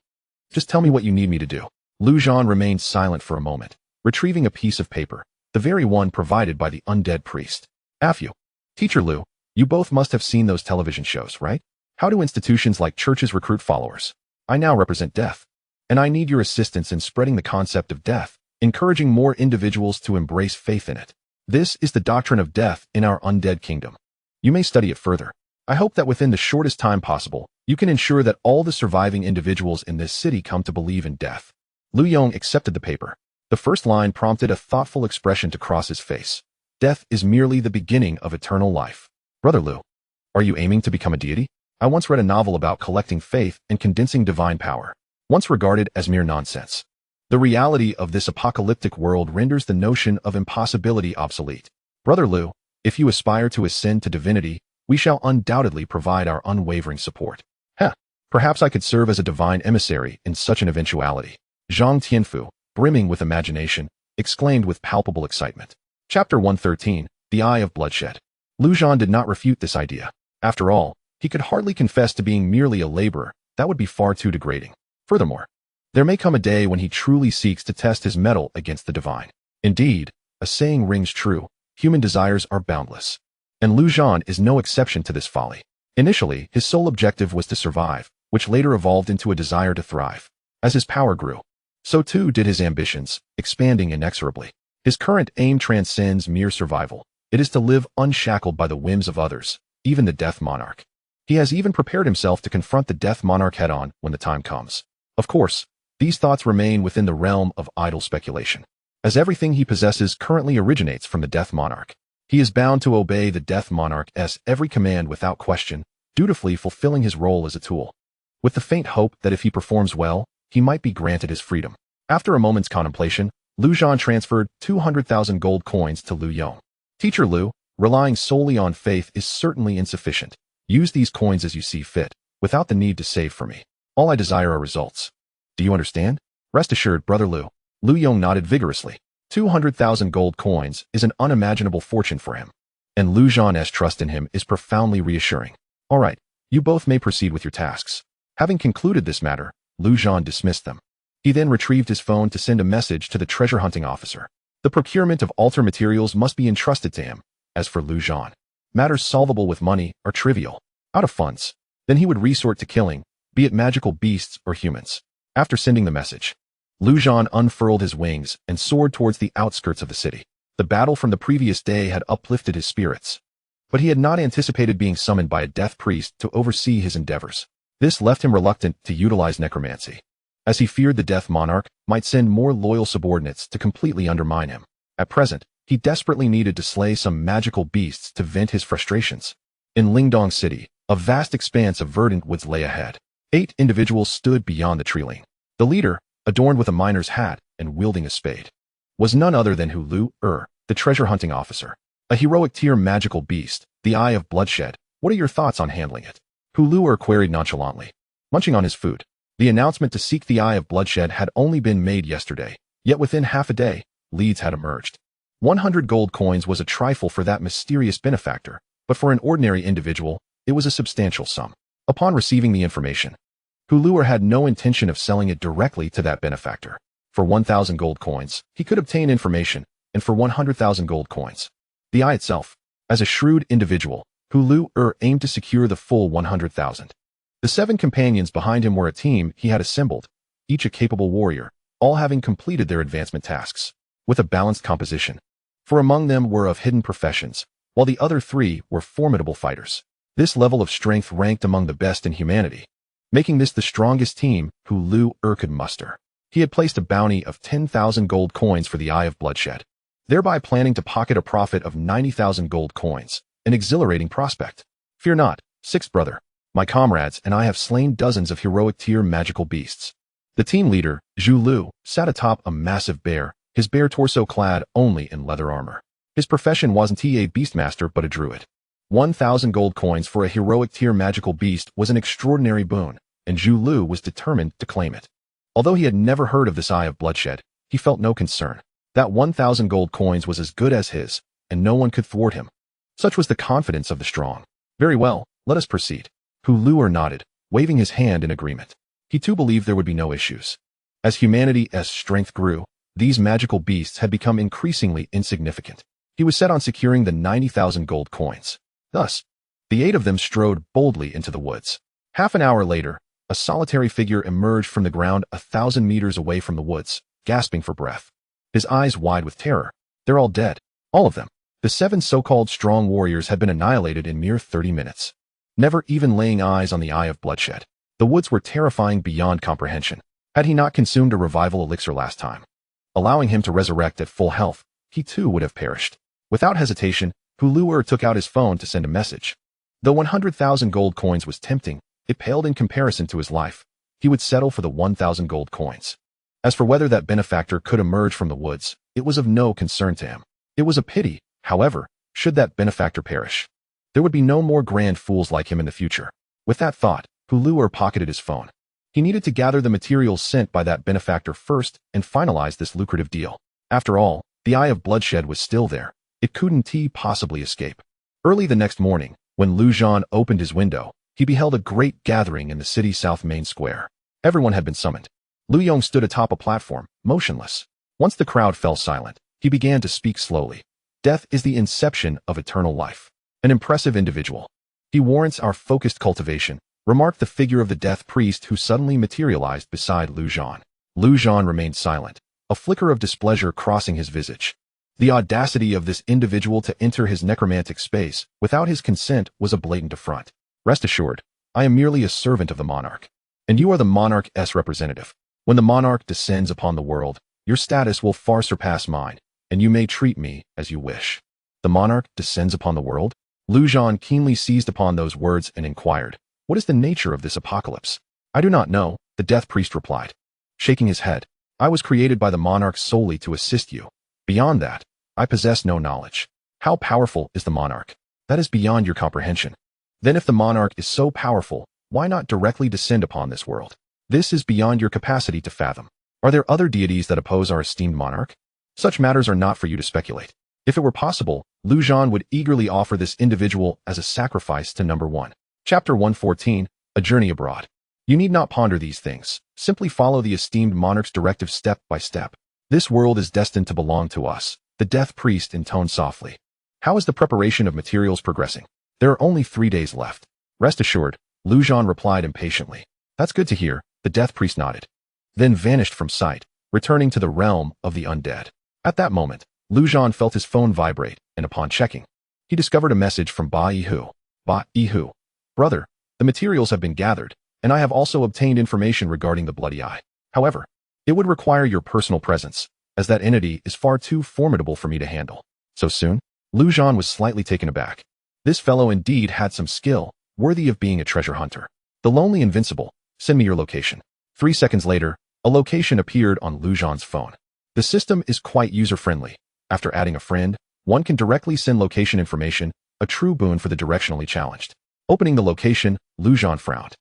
just tell me what you need me to do. Lu Zhan remained silent for a moment, retrieving a piece of paper, the very one provided by the undead priest. Afu, Teacher Lu, you both must have seen those television shows, right? How do institutions like churches recruit followers? I now represent death, and I need your assistance in spreading the concept of death, encouraging more individuals to embrace faith in it. This is the doctrine of death in our undead kingdom. You may study it further. I hope that within the shortest time possible, you can ensure that all the surviving individuals in this city come to believe in death. Lu Yong accepted the paper. The first line prompted a thoughtful expression to cross his face. Death is merely the beginning of eternal life. Brother Lu, are you aiming to become a deity? I once read a novel about collecting faith and condensing divine power, once regarded as mere nonsense. The reality of this apocalyptic world renders the notion of impossibility obsolete. Brother Lu, if you aspire to ascend to divinity, we shall undoubtedly provide our unwavering support. Perhaps I could serve as a divine emissary in such an eventuality. Zhang Tianfu, brimming with imagination, exclaimed with palpable excitement. Chapter 113, The Eye of Bloodshed. Lu Zhan did not refute this idea. After all, he could hardly confess to being merely a laborer. That would be far too degrading. Furthermore, there may come a day when he truly seeks to test his mettle against the divine. Indeed, a saying rings true, human desires are boundless. And Lu Zhan is no exception to this folly. Initially, his sole objective was to survive, which later evolved into a desire to thrive. As his power grew, so too did his ambitions, expanding inexorably. His current aim transcends mere survival. It is to live unshackled by the whims of others, even the Death Monarch. He has even prepared himself to confront the Death Monarch head-on when the time comes. Of course, these thoughts remain within the realm of idle speculation, as everything he possesses currently originates from the Death Monarch. He is bound to obey the Death Monarch's every command without question, dutifully fulfilling his role as a tool, with the faint hope that if he performs well, he might be granted his freedom. After a moment's contemplation, Lu Zhan transferred 200,000 gold coins to Lu Yong. Teacher Lu, relying solely on faith is certainly insufficient. Use these coins as you see fit, without the need to save for me. All I desire are results. Do you understand? Rest assured, Brother Lu. Lu Yong nodded vigorously. 200,000 gold coins is an unimaginable fortune for him, and Lu Zhan's trust in him is profoundly reassuring. All right, you both may proceed with your tasks. Having concluded this matter, Lu Zhan dismissed them. He then retrieved his phone to send a message to the treasure hunting officer. The procurement of altar materials must be entrusted to him. As for Lu Zhan, matters solvable with money are trivial. Out of funds, then he would resort to killing, be it magical beasts or humans. After sending the message, Lu Zhan unfurled his wings and soared towards the outskirts of the city. The battle from the previous day had uplifted his spirits. But he had not anticipated being summoned by a death priest to oversee his endeavors. This left him reluctant to utilize necromancy, as he feared the Death Monarch might send more loyal subordinates to completely undermine him. At present, he desperately needed to slay some magical beasts to vent his frustrations. In Lingdong City, a vast expanse of verdant woods lay ahead. 8 individuals stood beyond the treeline. The leader, adorned with a miner's hat and wielding a spade, was none other than Hu Lu, the treasure-hunting officer. A heroic tier magical beast, the Eye of Bloodshed. What are your thoughts on handling it? Hu Lu queried nonchalantly, munching on his food. The announcement to seek the Eye of Bloodshed had only been made yesterday, yet within half a day, leads had emerged. 100 gold coins was a trifle for that mysterious benefactor, but for an ordinary individual, it was a substantial sum. Upon receiving the information, Hu Lu had no intention of selling it directly to that benefactor. For 1,000 gold coins, he could obtain information, and for 100,000 gold coins, the eye itself. As a shrewd individual, Hu Lu aimed to secure the full 100,000. The 7 companions behind him were a team he had assembled, each a capable warrior, all having completed their advancement tasks, with a balanced composition. For among them were of hidden professions, while the other 3 were formidable fighters. This level of strength ranked among the best in humanity, making this the strongest team Hu Lu could muster. He had placed a bounty of 10,000 gold coins for the Eye of Bloodshed, thereby planning to pocket a profit of 90,000 gold coins, an exhilarating prospect. Fear not, 6th brother. My comrades and I have slain dozens of heroic tier magical beasts. The team leader, Zhu Lu, sat atop a massive bear, his bare torso clad only in leather armor. His profession wasn't a beastmaster but a druid. 1,000 gold coins for a heroic tier magical beast was an extraordinary boon, and Zhu Lu was determined to claim it. Although he had never heard of this Eye of Bloodshed, he felt no concern. That 1,000 gold coins was as good as his, and no one could thwart him. Such was the confidence of the strong. Very well, let us proceed. Hu Lu nodded, waving his hand in agreement. He too believed there would be no issues. As humanity's strength grew, these magical beasts had become increasingly insignificant. He was set on securing the 90,000 gold coins. Thus, the 8 of them strode boldly into the woods. Half an hour later, a solitary figure emerged from the ground 1,000 meters away from the woods, gasping for breath. His eyes wide with terror. They're all dead. All of them. The 7 so-called strong warriors had been annihilated in mere 30 minutes. Never even laying eyes on the Eye of Bloodshed. The woods were terrifying beyond comprehension. Had he not consumed a revival elixir last time, allowing him to resurrect at full health, he too would have perished. Without hesitation, Hu Lu took out his phone to send a message. Though 100,000 gold coins was tempting, it paled in comparison to his life. He would settle for the 1,000 gold coins. As for whether that benefactor could emerge from the woods, it was of no concern to him. It was a pity, however, should that benefactor perish. There would be no more grand fools like him in the future. With that thought, Hu Lu pocketed his phone. He needed to gather the materials sent by that benefactor first and finalize this lucrative deal. After all, the Eye of Bloodshed was still there. It couldn't possibly escape. Early the next morning, when Zhan opened his window, he beheld a great gathering in the city's south main square. Everyone had been summoned. Lu Yong stood atop a platform, motionless. Once the crowd fell silent, he began to speak slowly. Death is the inception of eternal life. An impressive individual. He warrants our focused cultivation, remarked the figure of the death priest who suddenly materialized beside Zhan. Zhan remained silent, a flicker of displeasure crossing his visage. The audacity of this individual to enter his necromantic space without his consent was a blatant affront. Rest assured, I am merely a servant of the monarch, and you are the monarch's representative. When the monarch descends upon the world, your status will far surpass mine, and you may treat me as you wish. The monarch descends upon the world? Zhan keenly seized upon those words and inquired, what is the nature of this apocalypse? I do not know, the death priest replied, shaking his head. I was created by the monarch solely to assist you. Beyond that, I possess no knowledge. How powerful is the monarch? That is beyond your comprehension. Then if the monarch is so powerful, why not directly descend upon this world? This is beyond your capacity to fathom. Are there other deities that oppose our esteemed monarch? Such matters are not for you to speculate. If it were possible, Zhan would eagerly offer this individual as a sacrifice to number 1. Chapter 114, A Journey Abroad. You need not ponder these things. Simply follow the esteemed monarch's directive step by step. This world is destined to belong to us, the death priest intoned softly. How is the preparation of materials progressing? There are only 3 days left. Rest assured, Zhan replied impatiently. That's good to hear, the death priest nodded. Then vanished from sight, returning to the realm of the undead. At that moment, Lu Zhan felt his phone vibrate, and upon checking, he discovered a message from Ba Yihu. Ba Yihu. Brother, the materials have been gathered, and I have also obtained information regarding the Bloody Eye. However, it would require your personal presence, as that entity is far too formidable for me to handle. So soon? Lu Zhan was slightly taken aback. This fellow indeed had some skill, worthy of being a treasure hunter. The lonely invincible, send me your location. 3 seconds later, a location appeared on Lu Zhan's phone. The system is quite user-friendly. After adding a friend, one can directly send location information, a true boon for the directionally challenged. Opening the location, Lu Zhan frowned.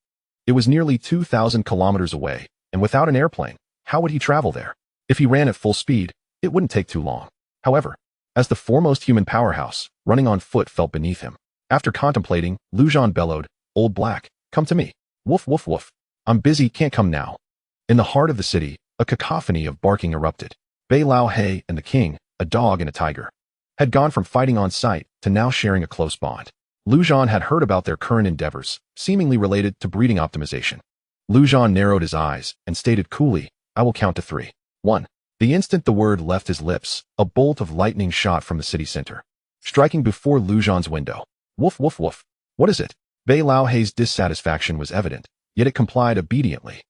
It was nearly 2,000 kilometers away, and without an airplane, how would he travel there? If he ran at full speed, it wouldn't take too long. However, as the foremost human powerhouse, running on foot felt beneath him. After contemplating, Lu Zhan bellowed, "Old Black, come to me. Woof woof woof. I'm busy, can't come now." In the heart of the city, a cacophony of barking erupted. Bei Lao He and the king, a dog and a tiger, had gone from fighting on sight to now sharing a close bond. Lu Zhan had heard about their current endeavors, seemingly related to breeding optimization. Lu Zhan narrowed his eyes and stated coolly, "I will count to 3. 1. The instant the word left his lips, a bolt of lightning shot from the city center, striking before Lu Zhan's window. Woof woof woof. What is it? Bei Lao He's dissatisfaction was evident, yet it complied obediently.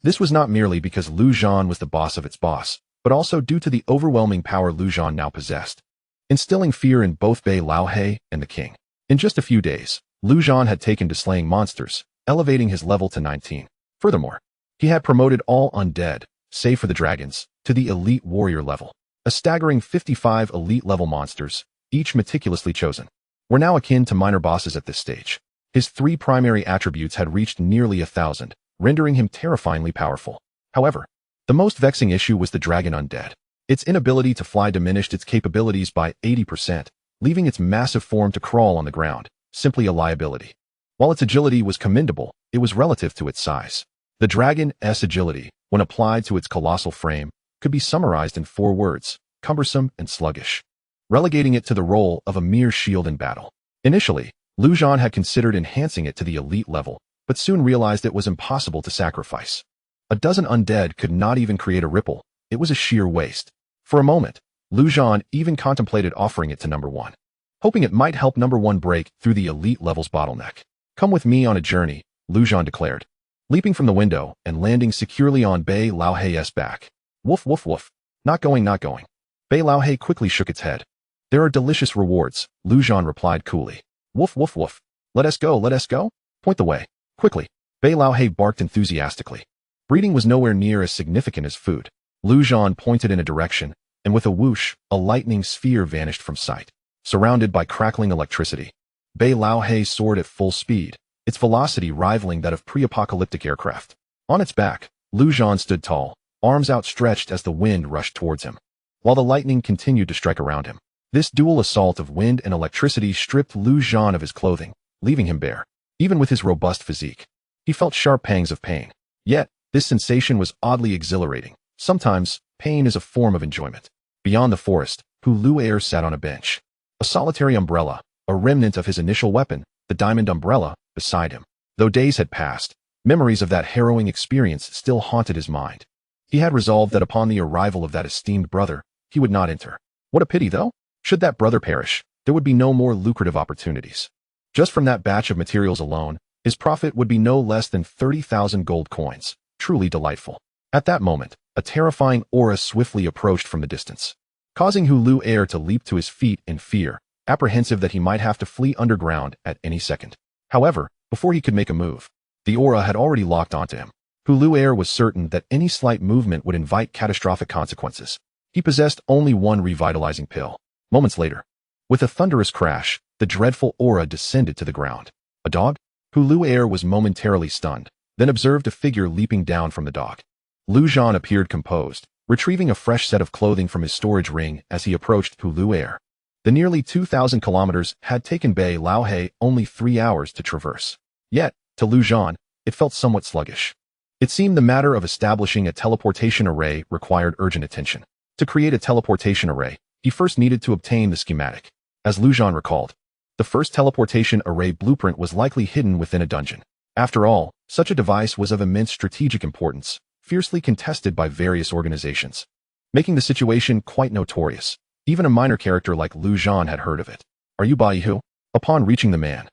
This was not merely because Lu Zhan was the boss of its boss, but also due to the overwhelming power Lu Zhan now possessed, instilling fear in both Bei Lao He and the king. In just a few days, Lu Zhan had taken to slaying monsters, elevating his level to 19. Furthermore, he had promoted all undead, save for the dragons, to the elite warrior level. A staggering 55 elite-level monsters, each meticulously chosen, were now akin to minor bosses at this stage. His 3 primary attributes had reached nearly 1,000, rendering him terrifyingly powerful. However, the most vexing issue was the dragon undead. Its inability to fly diminished its capabilities by 80%, leaving its massive form to crawl on the ground, simply a liability. While its agility was commendable, it was relative to its size. The dragon's agility, when applied to its colossal frame, could be summarized in 4 words: cumbersome and sluggish, relegating it to the role of a mere shield in battle. Initially, Lu Zhan had considered enhancing it to the elite level, but soon realized it was impossible to sacrifice. A dozen undead could not even create a ripple. It was a sheer waste. For a moment, Lu Zhan even contemplated offering it to number 1, hoping it might help number 1 break through the elite level's bottleneck. "Come with me on a journey," Lu Zhan declared, leaping from the window and landing securely on Bei Lao He's back. "Woof woof woof. Not going, not going." Bei Lao He quickly shook its head. "There are delicious rewards," Lu Zhan replied coolly. "Woof woof woof. Let us go, let us go. Point the way. Quickly." Bei Lao He barked enthusiastically. Breeding was nowhere near as significant as food. Lu Zhan pointed in a direction, and with a whoosh, a lightning sphere vanished from sight, surrounded by crackling electricity. Bei Lao He soared at full speed, its velocity rivaling that of pre-apocalyptic aircraft. On its back, Lu Zhan stood tall, arms outstretched as the wind rushed towards him, while the lightning continued to strike around him. This dual assault of wind and electricity stripped Lu Zhan of his clothing, leaving him bare. Even with his robust physique, he felt sharp pangs of pain. Yet, this sensation was oddly exhilarating. Sometimes, pain is a form of enjoyment. Beyond the forest, Hu Lu'er sat on a bench. A solitary umbrella, a remnant of his initial weapon, the diamond umbrella, beside him. Though days had passed, memories of that harrowing experience still haunted his mind. He had resolved that upon the arrival of that esteemed brother, he would not enter. What a pity, though! Should that brother perish, there would be no more lucrative opportunities. Just from that batch of materials alone, his profit would be no less than 30,000 gold coins. Truly delightful. At that moment, a terrifying aura swiftly approached from the distance, causing Hu Lu'er to leap to his feet in fear, apprehensive that he might have to flee underground at any second. However, before he could make a move, the aura had already locked onto him. Hu Lu'er was certain that any slight movement would invite catastrophic consequences. He possessed only one revitalizing pill. Moments later, with a thunderous crash, the dreadful aura descended to the ground. A dog? Hu Lu'er was momentarily stunned, then observed a figure leaping down from the dog. Lu Zhan appeared composed, retrieving a fresh set of clothing from his storage ring as he approached Hu Lu'er. The nearly 2,000 kilometers had taken Bei Lao He only 3 hours to traverse. Yet, to Lu Zhan, it felt somewhat sluggish. It seemed the matter of establishing a teleportation array required urgent attention. To create a teleportation array, he first needed to obtain the schematic. As Lu Zhan recalled, the first teleportation array blueprint was likely hidden within a dungeon. After all, such a device was of immense strategic importance, fiercely contested by various organizations, making the situation quite notorious. Even a minor character like Zhan had heard of it. Are you Baihu? Upon reaching the man,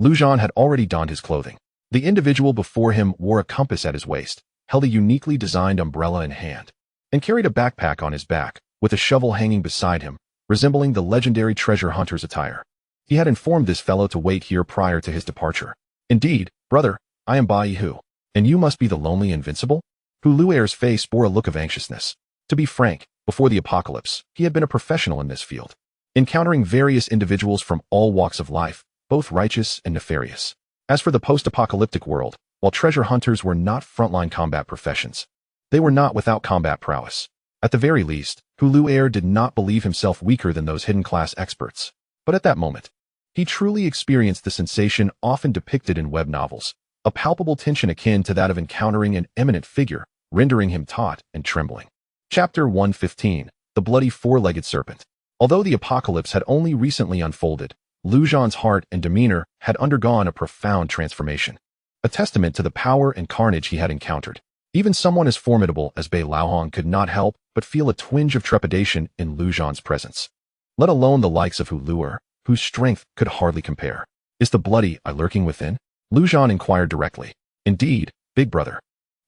Zhan had already donned his clothing. The individual before him wore a compass at his waist, held a uniquely designed umbrella in hand, and carried a backpack on his back, with a shovel hanging beside him, resembling the legendary treasure hunter's attire. He had informed this fellow to wait here prior to his departure. Indeed, brother, I am Baihu, and you must be the lonely invincible? Huluer's face bore a look of anxiousness. To be frank, before the apocalypse, he had been a professional in this field, encountering various individuals from all walks of life, both righteous and nefarious. As for the post-apocalyptic world, while treasure hunters were not frontline combat professions, they were not without combat prowess. At the very least, Huluer did not believe himself weaker than those hidden class experts. But at that moment, he truly experienced the sensation often depicted in web novels, a palpable tension akin to that of encountering an eminent figure, rendering him taut and trembling. Chapter 115, The Bloody Four-Legged Serpent. Although the apocalypse had only recently unfolded, Zhan's heart and demeanor had undergone a profound transformation, a testament to the power and carnage he had encountered. Even someone as formidable as Bei Laohong could not help but feel a twinge of trepidation in Zhan's presence, let alone the likes of Huluer, whose strength could hardly compare. Is the bloody eye lurking within? Zhan inquired directly. Indeed, big brother.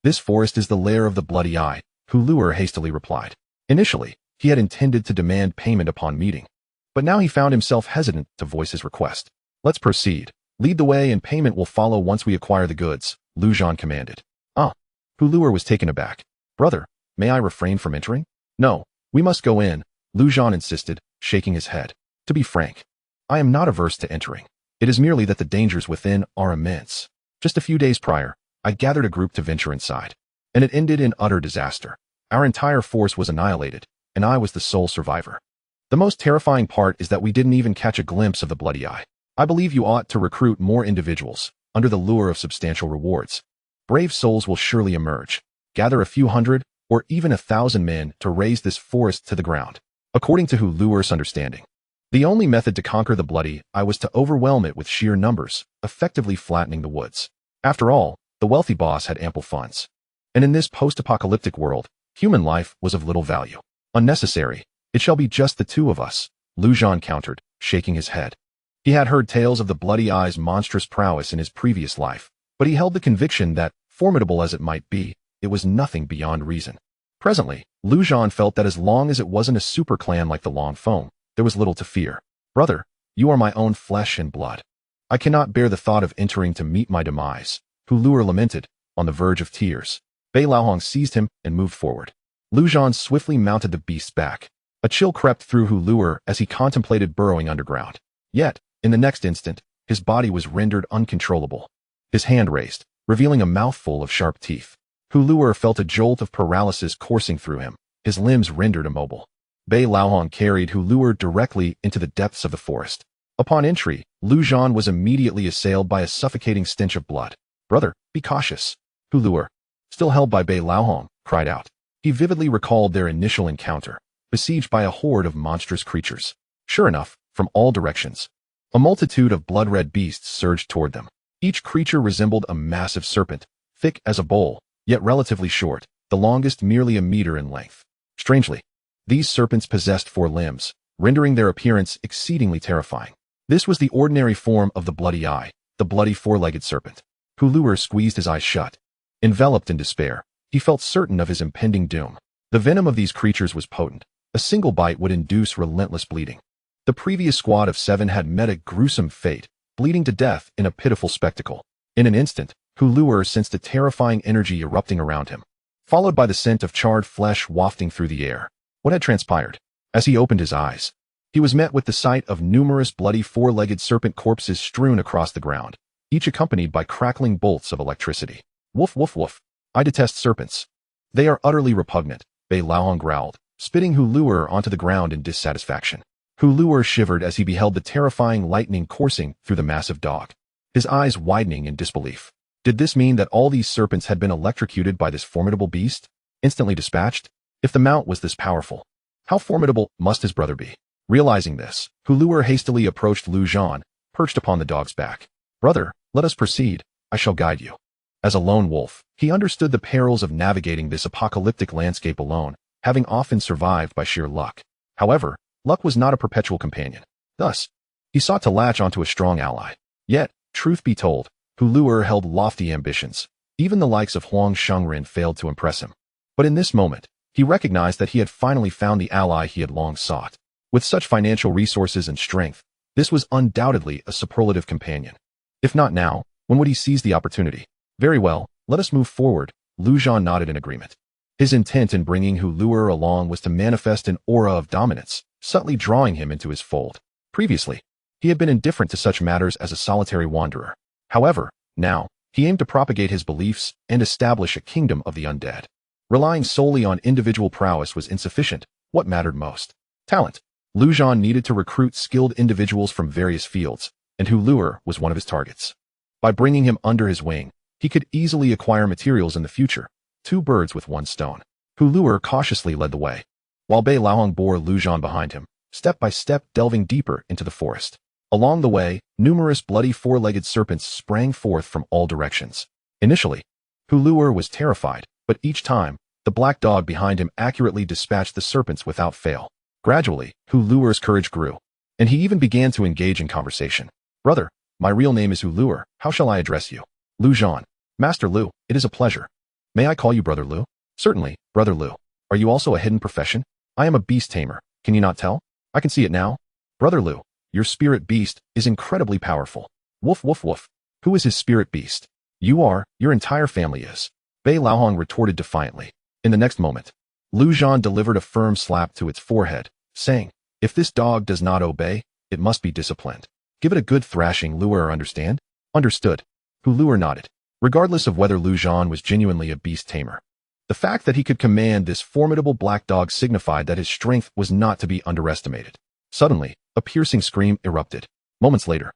This forest is the lair of the bloody eye, Huluer hastily replied. Initially, he had intended to demand payment upon meeting, but now he found himself hesitant to voice his request. Let's proceed. Lead the way and payment will follow once we acquire the goods, Zhan commanded. Huluer was taken aback. Brother, may I refrain from entering? No, we must go in, Zhan insisted, shaking his head. To be frank, I am not averse to entering. It is merely that the dangers within are immense. Just a few days prior, I gathered a group to venture inside, and it ended in utter disaster. Our entire force was annihilated, and I was the sole survivor. The most terrifying part is that we didn't even catch a glimpse of the bloody eye. I believe you ought to recruit more individuals, under the lure of substantial rewards. Brave souls will surely emerge. Gather a few hundred, or even 1,000 men to raze this forest to the ground. According to Huluer's understanding, the only method to conquer the bloody eye was to overwhelm it with sheer numbers, effectively flattening the woods. After all, the wealthy boss had ample funds. And in this post-apocalyptic world, human life was of little value. Unnecessary. It shall be just the two of us, Zhan countered, shaking his head. He had heard tales of the bloody eye's monstrous prowess in his previous life, but he held the conviction that, formidable as it might be, it was nothing beyond reason. Presently, Zhan felt that as long as it wasn't a super clan like the Long Foam, there was little to fear. Brother, you are my own flesh and blood. I cannot bear the thought of entering to meet my demise, Huluer lamented, on the verge of tears. Bei Laohong seized him and moved forward. Zhan swiftly mounted the beast's back. A chill crept through Huluer as he contemplated burrowing underground. Yet, in the next instant, his body was rendered uncontrollable. His hand raised, revealing a mouthful of sharp teeth. Huluer felt a jolt of paralysis coursing through him, his limbs rendered immobile. Bei Laohong carried Huluer directly into the depths of the forest. Upon entry, Zhan was immediately assailed by a suffocating stench of blood. Brother, be cautious. Huluer, still held by Bei Laohong, cried out. He vividly recalled their initial encounter, besieged by a horde of monstrous creatures. Sure enough, from all directions, a multitude of blood-red beasts surged toward them. Each creature resembled a massive serpent, thick as a bowl, yet relatively short, the longest merely a meter in length. Strangely, these serpents possessed 4 limbs, rendering their appearance exceedingly terrifying. This was the ordinary form of the bloody eye, the bloody four-legged serpent. Huluer squeezed his eyes shut. Enveloped in despair, he felt certain of his impending doom. The venom of these creatures was potent. A single bite would induce relentless bleeding. The previous squad of 7 had met a gruesome fate, bleeding to death in a pitiful spectacle. In an instant, Huluer sensed a terrifying energy erupting around him, followed by the scent of charred flesh wafting through the air. What had transpired? As he opened his eyes, he was met with the sight of numerous bloody four-legged serpent corpses strewn across the ground, each accompanied by crackling bolts of electricity. Woof woof woof. I detest serpents. They are utterly repugnant, Bei Laohong growled, spitting Huluer onto the ground in dissatisfaction. Huluer shivered as he beheld the terrifying lightning coursing through the massive dog, his eyes widening in disbelief. Did this mean that all these serpents had been electrocuted by this formidable beast, instantly dispatched? If the mount was this powerful, how formidable must his brother be? Realizing this, Huluer hastily approached Zhan, perched upon the dog's back. Brother, let us proceed. I shall guide you. As a lone wolf, he understood the perils of navigating this apocalyptic landscape alone, having often survived by sheer luck. However, luck was not a perpetual companion. Thus, he sought to latch onto a strong ally. Yet, truth be told, Huluer held lofty ambitions. Even the likes of Huang Shengren failed to impress him. But in this moment, he recognized that he had finally found the ally he had long sought. With such financial resources and strength, this was undoubtedly a superlative companion. If not now, when would he seize the opportunity? Very well, let us move forward. Zhan nodded in agreement. His intent in bringing Huluer along was to manifest an aura of dominance, subtly drawing him into his fold. Previously, he had been indifferent to such matters as a solitary wanderer. However, now, he aimed to propagate his beliefs and establish a kingdom of the undead. Relying solely on individual prowess was insufficient. What mattered most? Talent. Zhan needed to recruit skilled individuals from various fields, and Huluer was one of his targets. By bringing him under his wing, he could easily acquire materials in the future. 2 birds with 1 stone. Huluer cautiously led the way, while Bei Laohong bore Zhan behind him, step by step delving deeper into the forest. Along the way, numerous bloody 4-legged serpents sprang forth from all directions. Initially, Huluer was terrified, but each time, the black dog behind him accurately dispatched the serpents without fail. Gradually, Huluer's courage grew, and he even began to engage in conversation. Brother, my real name is Huluer. How shall I address you? Zhan. Master Lu, it is a pleasure. May I call you Brother Lu? Certainly, Brother Lu. Are you also a hidden profession? I am a beast tamer. Can you not tell? I can see it now. Brother Lu, your spirit beast is incredibly powerful. Woof woof woof. Who is his spirit beast? You are, your entire family is. Bei Laohong retorted defiantly. In the next moment, Zhan delivered a firm slap to its forehead, saying, if this dog does not obey, it must be disciplined. Give it a good thrashing, Luer, understand? Understood. Huluer nodded. Regardless of whether Zhan was genuinely a beast tamer, the fact that he could command this formidable black dog signified that his strength was not to be underestimated. Suddenly, a piercing scream erupted. Moments later,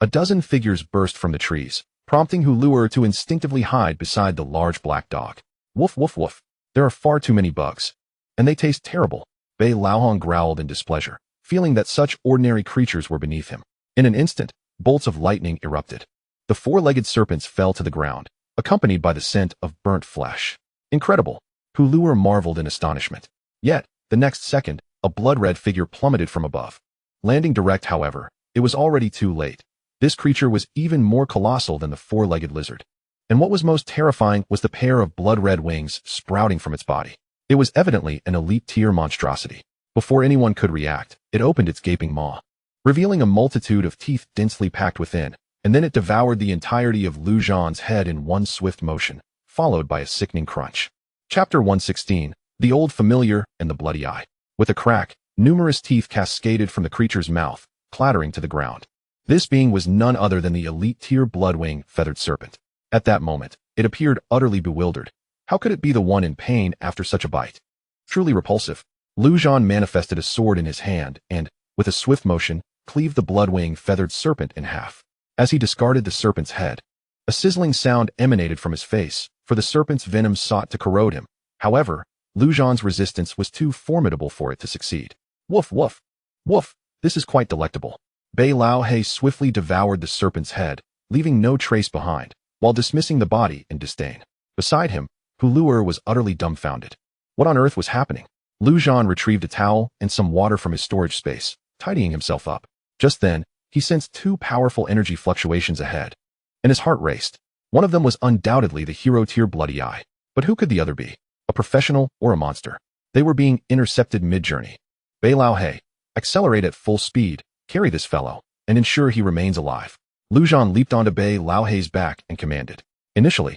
a dozen figures burst from the trees, prompting Huluer to instinctively hide beside the large black dog. Woof woof woof. There are far too many bugs, and they taste terrible. Bei Laohong growled in displeasure, feeling that such ordinary creatures were beneath him. In an instant, bolts of lightning erupted. The 4-legged serpents fell to the ground, accompanied by the scent of burnt flesh. Incredible. Huluer marveled in astonishment. Yet, the next second, a blood-red figure plummeted from above. Landing direct, however, it was already too late. This creature was even more colossal than the 4-legged lizard. And what was most terrifying was the pair of blood-red wings sprouting from its body. It was evidently an elite-tier monstrosity. Before anyone could react, it opened its gaping maw, revealing a multitude of teeth densely packed within, and then it devoured the entirety of Zhan's head in one swift motion, followed by a sickening crunch. Chapter 116, The Old Familiar and the Bloody Eye. With a crack, numerous teeth cascaded from the creature's mouth, clattering to the ground. This being was none other than the elite-tier bloodwing feathered serpent. At that moment, it appeared utterly bewildered. How could it be the one in pain after such a bite? Truly repulsive. Zhan manifested a sword in his hand and, with a swift motion, cleaved the bloodwing feathered serpent in half. As he discarded the serpent's head, a sizzling sound emanated from his face, for the serpent's venom sought to corrode him. However, Zhan's resistance was too formidable for it to succeed. Woof woof. Woof, this is quite delectable. Bei Laohong swiftly devoured the serpent's head, leaving no trace behind, while dismissing the body in disdain. Beside him, Huluer was utterly dumbfounded. What on earth was happening? Zhan retrieved a towel and some water from his storage space, tidying himself up. Just then, he sensed 2 powerful energy fluctuations ahead, and his heart raced. One of them was undoubtedly the hero-tier Bloody Eye. But who could the other be? A professional or a monster? They were being intercepted mid-journey. Bei Laohong, accelerate at full speed, carry this fellow, and ensure he remains alive. Zhan leaped onto Bei Laohong's back and commanded. Initially,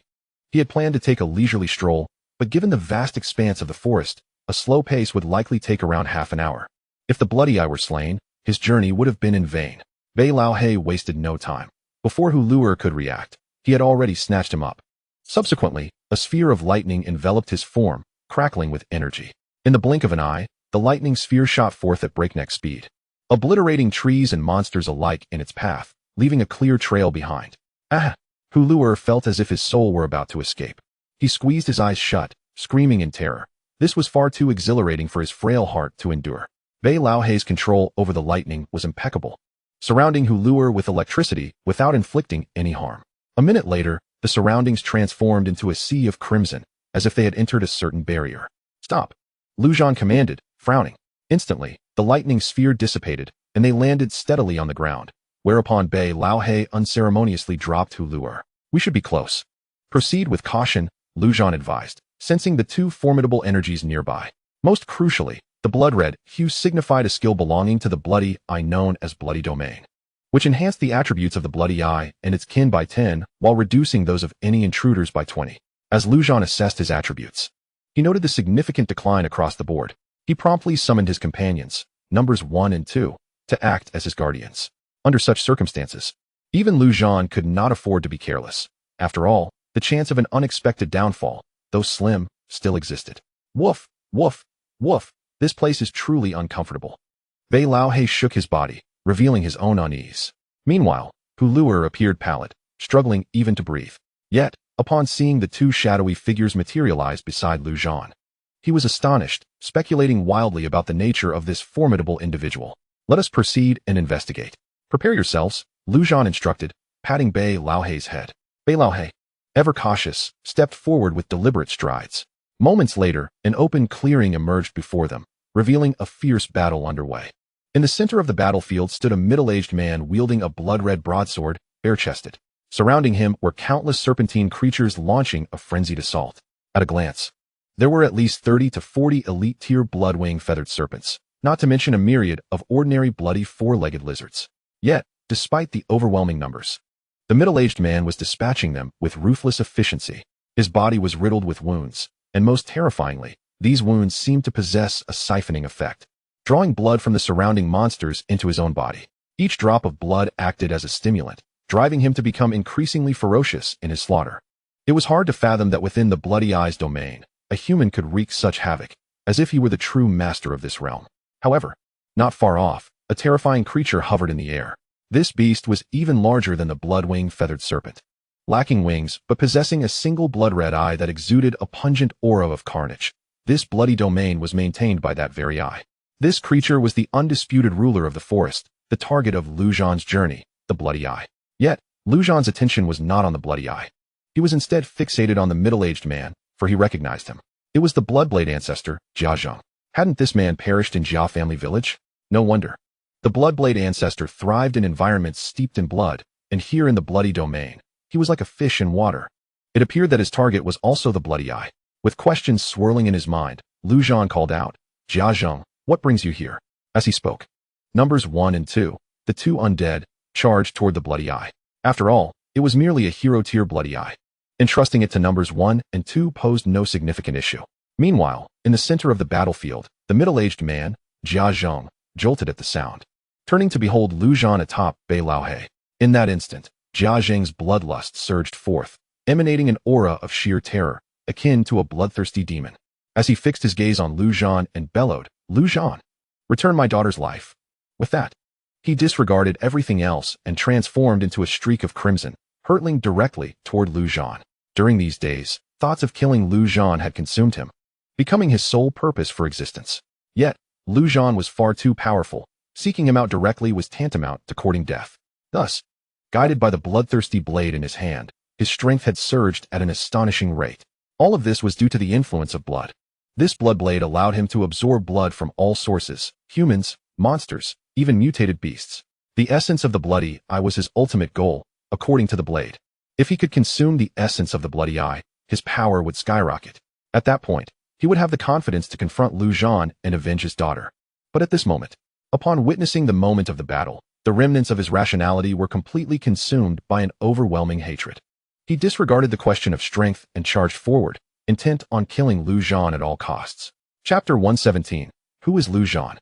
he had planned to take a leisurely stroll, but given the vast expanse of the forest, a slow pace would likely take around half an hour. If the Bloody Eye were slain, his journey would have been in vain. Bei Laohong wasted no time. Before Huluer could react, he had already snatched him up. Subsequently, a sphere of lightning enveloped his form, crackling with energy. In the blink of an eye, the lightning sphere shot forth at breakneck speed, obliterating trees and monsters alike in its path, leaving a clear trail behind. Ah! Huluer felt as if his soul were about to escape. He squeezed his eyes shut, screaming in terror. This was far too exhilarating for his frail heart to endure. Bei Laohong's control over the lightning was impeccable, surrounding Huluer with electricity without inflicting any harm. A minute later, the surroundings transformed into a sea of crimson, as if they had entered a certain barrier. Stop! Zhan commanded, frowning. Instantly, The lightning sphere dissipated, and they landed steadily on the ground, whereupon Bei Laohe unceremoniously dropped Hu Luer. We should be close. Proceed with caution, Lu Zhan advised, sensing the two formidable energies nearby. Most crucially, the blood-red hue signified a skill belonging to the bloody eye known as Bloody Domain, which enhanced the attributes of the bloody eye and its kin by 10 while reducing those of any intruders by 20. As Lu Zhan assessed his attributes, he noted the significant decline across the board. He promptly summoned his companions, numbers 1 and 2, to act as his guardians. Under such circumstances, even Lu Zhan could not afford to be careless. After all, the chance of an unexpected downfall, though slim, still existed. Woof, woof, woof, this place is truly uncomfortable. Bei Laohe shook his body, revealing his own unease. Meanwhile, Hu Luer appeared pallid, struggling even to breathe. Yet, upon seeing the two shadowy figures materialize beside Lu Zhan, he was astonished, speculating wildly about the nature of this formidable individual. Let us proceed and investigate. Prepare yourselves, Lu Zhan instructed, patting Bei Laohe's head. Bei Laohe, ever cautious, stepped forward with deliberate strides. Moments later, an open clearing emerged before them, revealing a fierce battle underway. In the center of the battlefield stood a middle-aged man wielding a blood-red broadsword, bare-chested. Surrounding him were countless serpentine creatures launching a frenzied assault. At a glance, there were at least 30 to 40 elite-tier blood-wing feathered serpents, not to mention a myriad of ordinary bloody four-legged lizards. Yet, despite the overwhelming numbers, the middle-aged man was dispatching them with ruthless efficiency. His body was riddled with wounds, and most terrifyingly, these wounds seemed to possess a siphoning effect, drawing blood from the surrounding monsters into his own body. Each drop of blood acted as a stimulant, driving him to become increasingly ferocious in his slaughter. It was hard to fathom that within the Bloody Eye's domain, a human could wreak such havoc, as if he were the true master of this realm. However, not far off, a terrifying creature hovered in the air. This beast was even larger than the blood-wing feathered serpent. Lacking wings, but possessing a single blood-red eye that exuded a pungent aura of carnage, this bloody domain was maintained by that very eye. This creature was the undisputed ruler of the forest, the target of Lu Zhan's journey, the Bloody Eye. Yet, Lu Zhan's attention was not on the Bloody Eye. He was instead fixated on the middle-aged man, for he recognized him. It was the Bloodblade ancestor, Zhan. Hadn't this man perished in Jia family village? No wonder. The Bloodblade ancestor thrived in environments steeped in blood, and here in the bloody domain, he was like a fish in water. It appeared that his target was also the Bloody Eye. With questions swirling in his mind, Lu Zhan called out, Zhan, what brings you here? As he spoke, numbers 1 and 2, the two undead, charged toward the Bloody Eye. After all, it was merely a hero-tier Bloody Eye. Entrusting it to numbers 1 and 2 posed no significant issue. Meanwhile, in the center of the battlefield, the middle-aged man, Zhan, jolted at the sound, turning to behold Lu Zhan atop Bei Laohe. In that instant, Zhang's bloodlust surged forth, emanating an aura of sheer terror, akin to a bloodthirsty demon. As he fixed his gaze on Lu Zhan and bellowed, Lu Zhan, return my daughter's life. With that, he disregarded everything else and transformed into a streak of crimson, hurtling directly toward Lu Zhan. During these days, thoughts of killing Lu Zhan had consumed him, becoming his sole purpose for existence. Yet, Lu Zhan was far too powerful. Seeking him out directly was tantamount to courting death. Thus, guided by the bloodthirsty blade in his hand, his strength had surged at an astonishing rate. All of this was due to the influence of blood. This blood blade allowed him to absorb blood from all sources, humans, monsters, even mutated beasts. The essence of the Bloody Eye was his ultimate goal, according to the blade. If he could consume the essence of the Bloody Eye, his power would skyrocket. At that point, he would have the confidence to confront Lu Zhan and avenge his daughter. But at this moment, upon witnessing the moment of the battle, the remnants of his rationality were completely consumed by an overwhelming hatred. He disregarded the question of strength and charged forward, intent on killing Lu Zhan at all costs. Chapter 117. Who is Lu Zhan?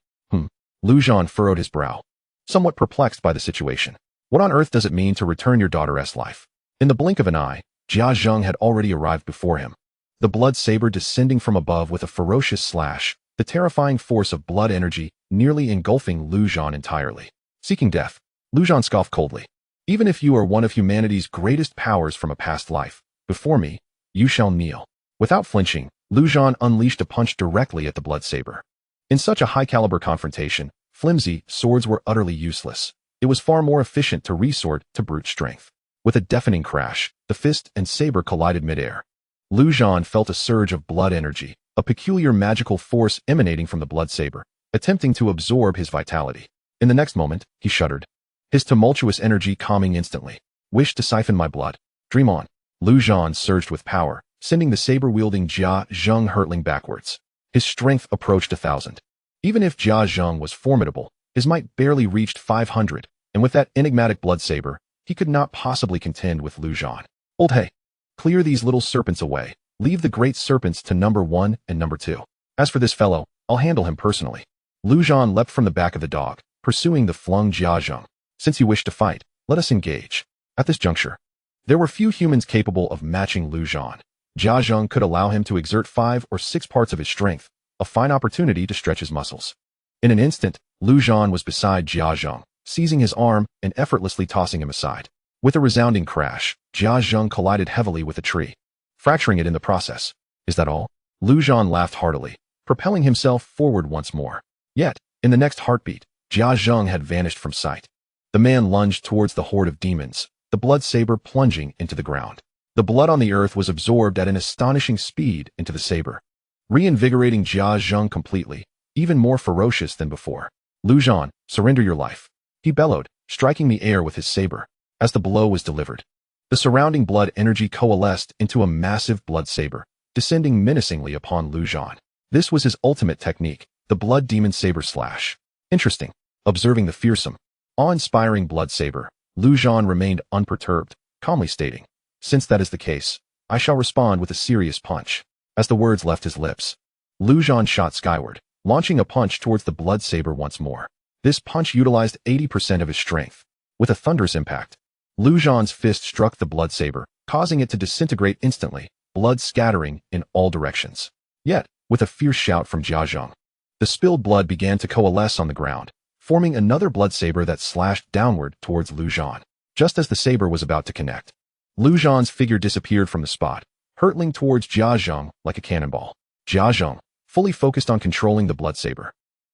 Lu Zhan furrowed his brow, somewhat perplexed by the situation. What on earth does it mean to return your daughter's life? In the blink of an eye, Zhan had already arrived before him, the blood saber descending from above with a ferocious slash, the terrifying force of blood energy nearly engulfing Lu Zhan entirely. Seeking death, Lu Zhan scoffed coldly. Even if you are one of humanity's greatest powers from a past life, before me, you shall kneel. Without flinching, Lu Zhan unleashed a punch directly at the blood saber. In such a high-caliber confrontation, flimsy swords were utterly useless. It was far more efficient to resort to brute strength. With a deafening crash, the fist and saber collided midair. Lu Zhan felt a surge of blood energy, a peculiar magical force emanating from the blood saber, attempting to absorb his vitality. In the next moment, he shuddered, his tumultuous energy calming instantly. Wish to siphon my blood. Dream on. Zhan surged with power, sending the saber-wielding Zhang hurtling backwards. His strength approached 1,000. Even if Zhang was formidable, his might barely reached 500, and with that enigmatic blood saber, he could not possibly contend with Zhan. Old hey, clear these little serpents away. Leave the great serpents to number 1 and number 2. As for this fellow, I'll handle him personally. Zhan leapt from the back of the dog, pursuing the flung Zhang. Since you wish to fight, let us engage. At this juncture, there were few humans capable of matching Zhan. Zhang could allow him to exert 5 or 6 parts of his strength, a fine opportunity to stretch his muscles. In an instant, Zhan was beside Zhang, seizing his arm and effortlessly tossing him aside. With a resounding crash, Zhang collided heavily with a tree, fracturing it in the process. Is that all? Zhan laughed heartily, propelling himself forward once more. Yet, in the next heartbeat, Zhang had vanished from sight. The man lunged towards the horde of demons, the blood saber plunging into the ground. The blood on the earth was absorbed at an astonishing speed into the saber, reinvigorating Zhang completely, even more ferocious than before. Zhan, surrender your life. He bellowed, striking the air with his saber. As the blow was delivered, the surrounding blood energy coalesced into a massive blood saber, descending menacingly upon Zhan. This was his ultimate technique, the blood demon saber slash. Interesting. Observing the fearsome, awe-inspiring blood saber, Zhan remained unperturbed, calmly stating, since that is the case, I shall respond with a serious punch. As the words left his lips, Zhan shot skyward, launching a punch towards the blood saber once more. This punch utilized 80% of his strength. With a thunderous impact, Zhan's fist struck the blood saber, causing it to disintegrate instantly, blood scattering in all directions. Yet, with a fierce shout from Zhang, the spilled blood began to coalesce on the ground, forming another blood saber that slashed downward towards Zhan. Just as the saber was about to connect, Zhan's figure disappeared from the spot, hurtling towards Zhang like a cannonball. Zhang, fully focused on controlling the blood saber,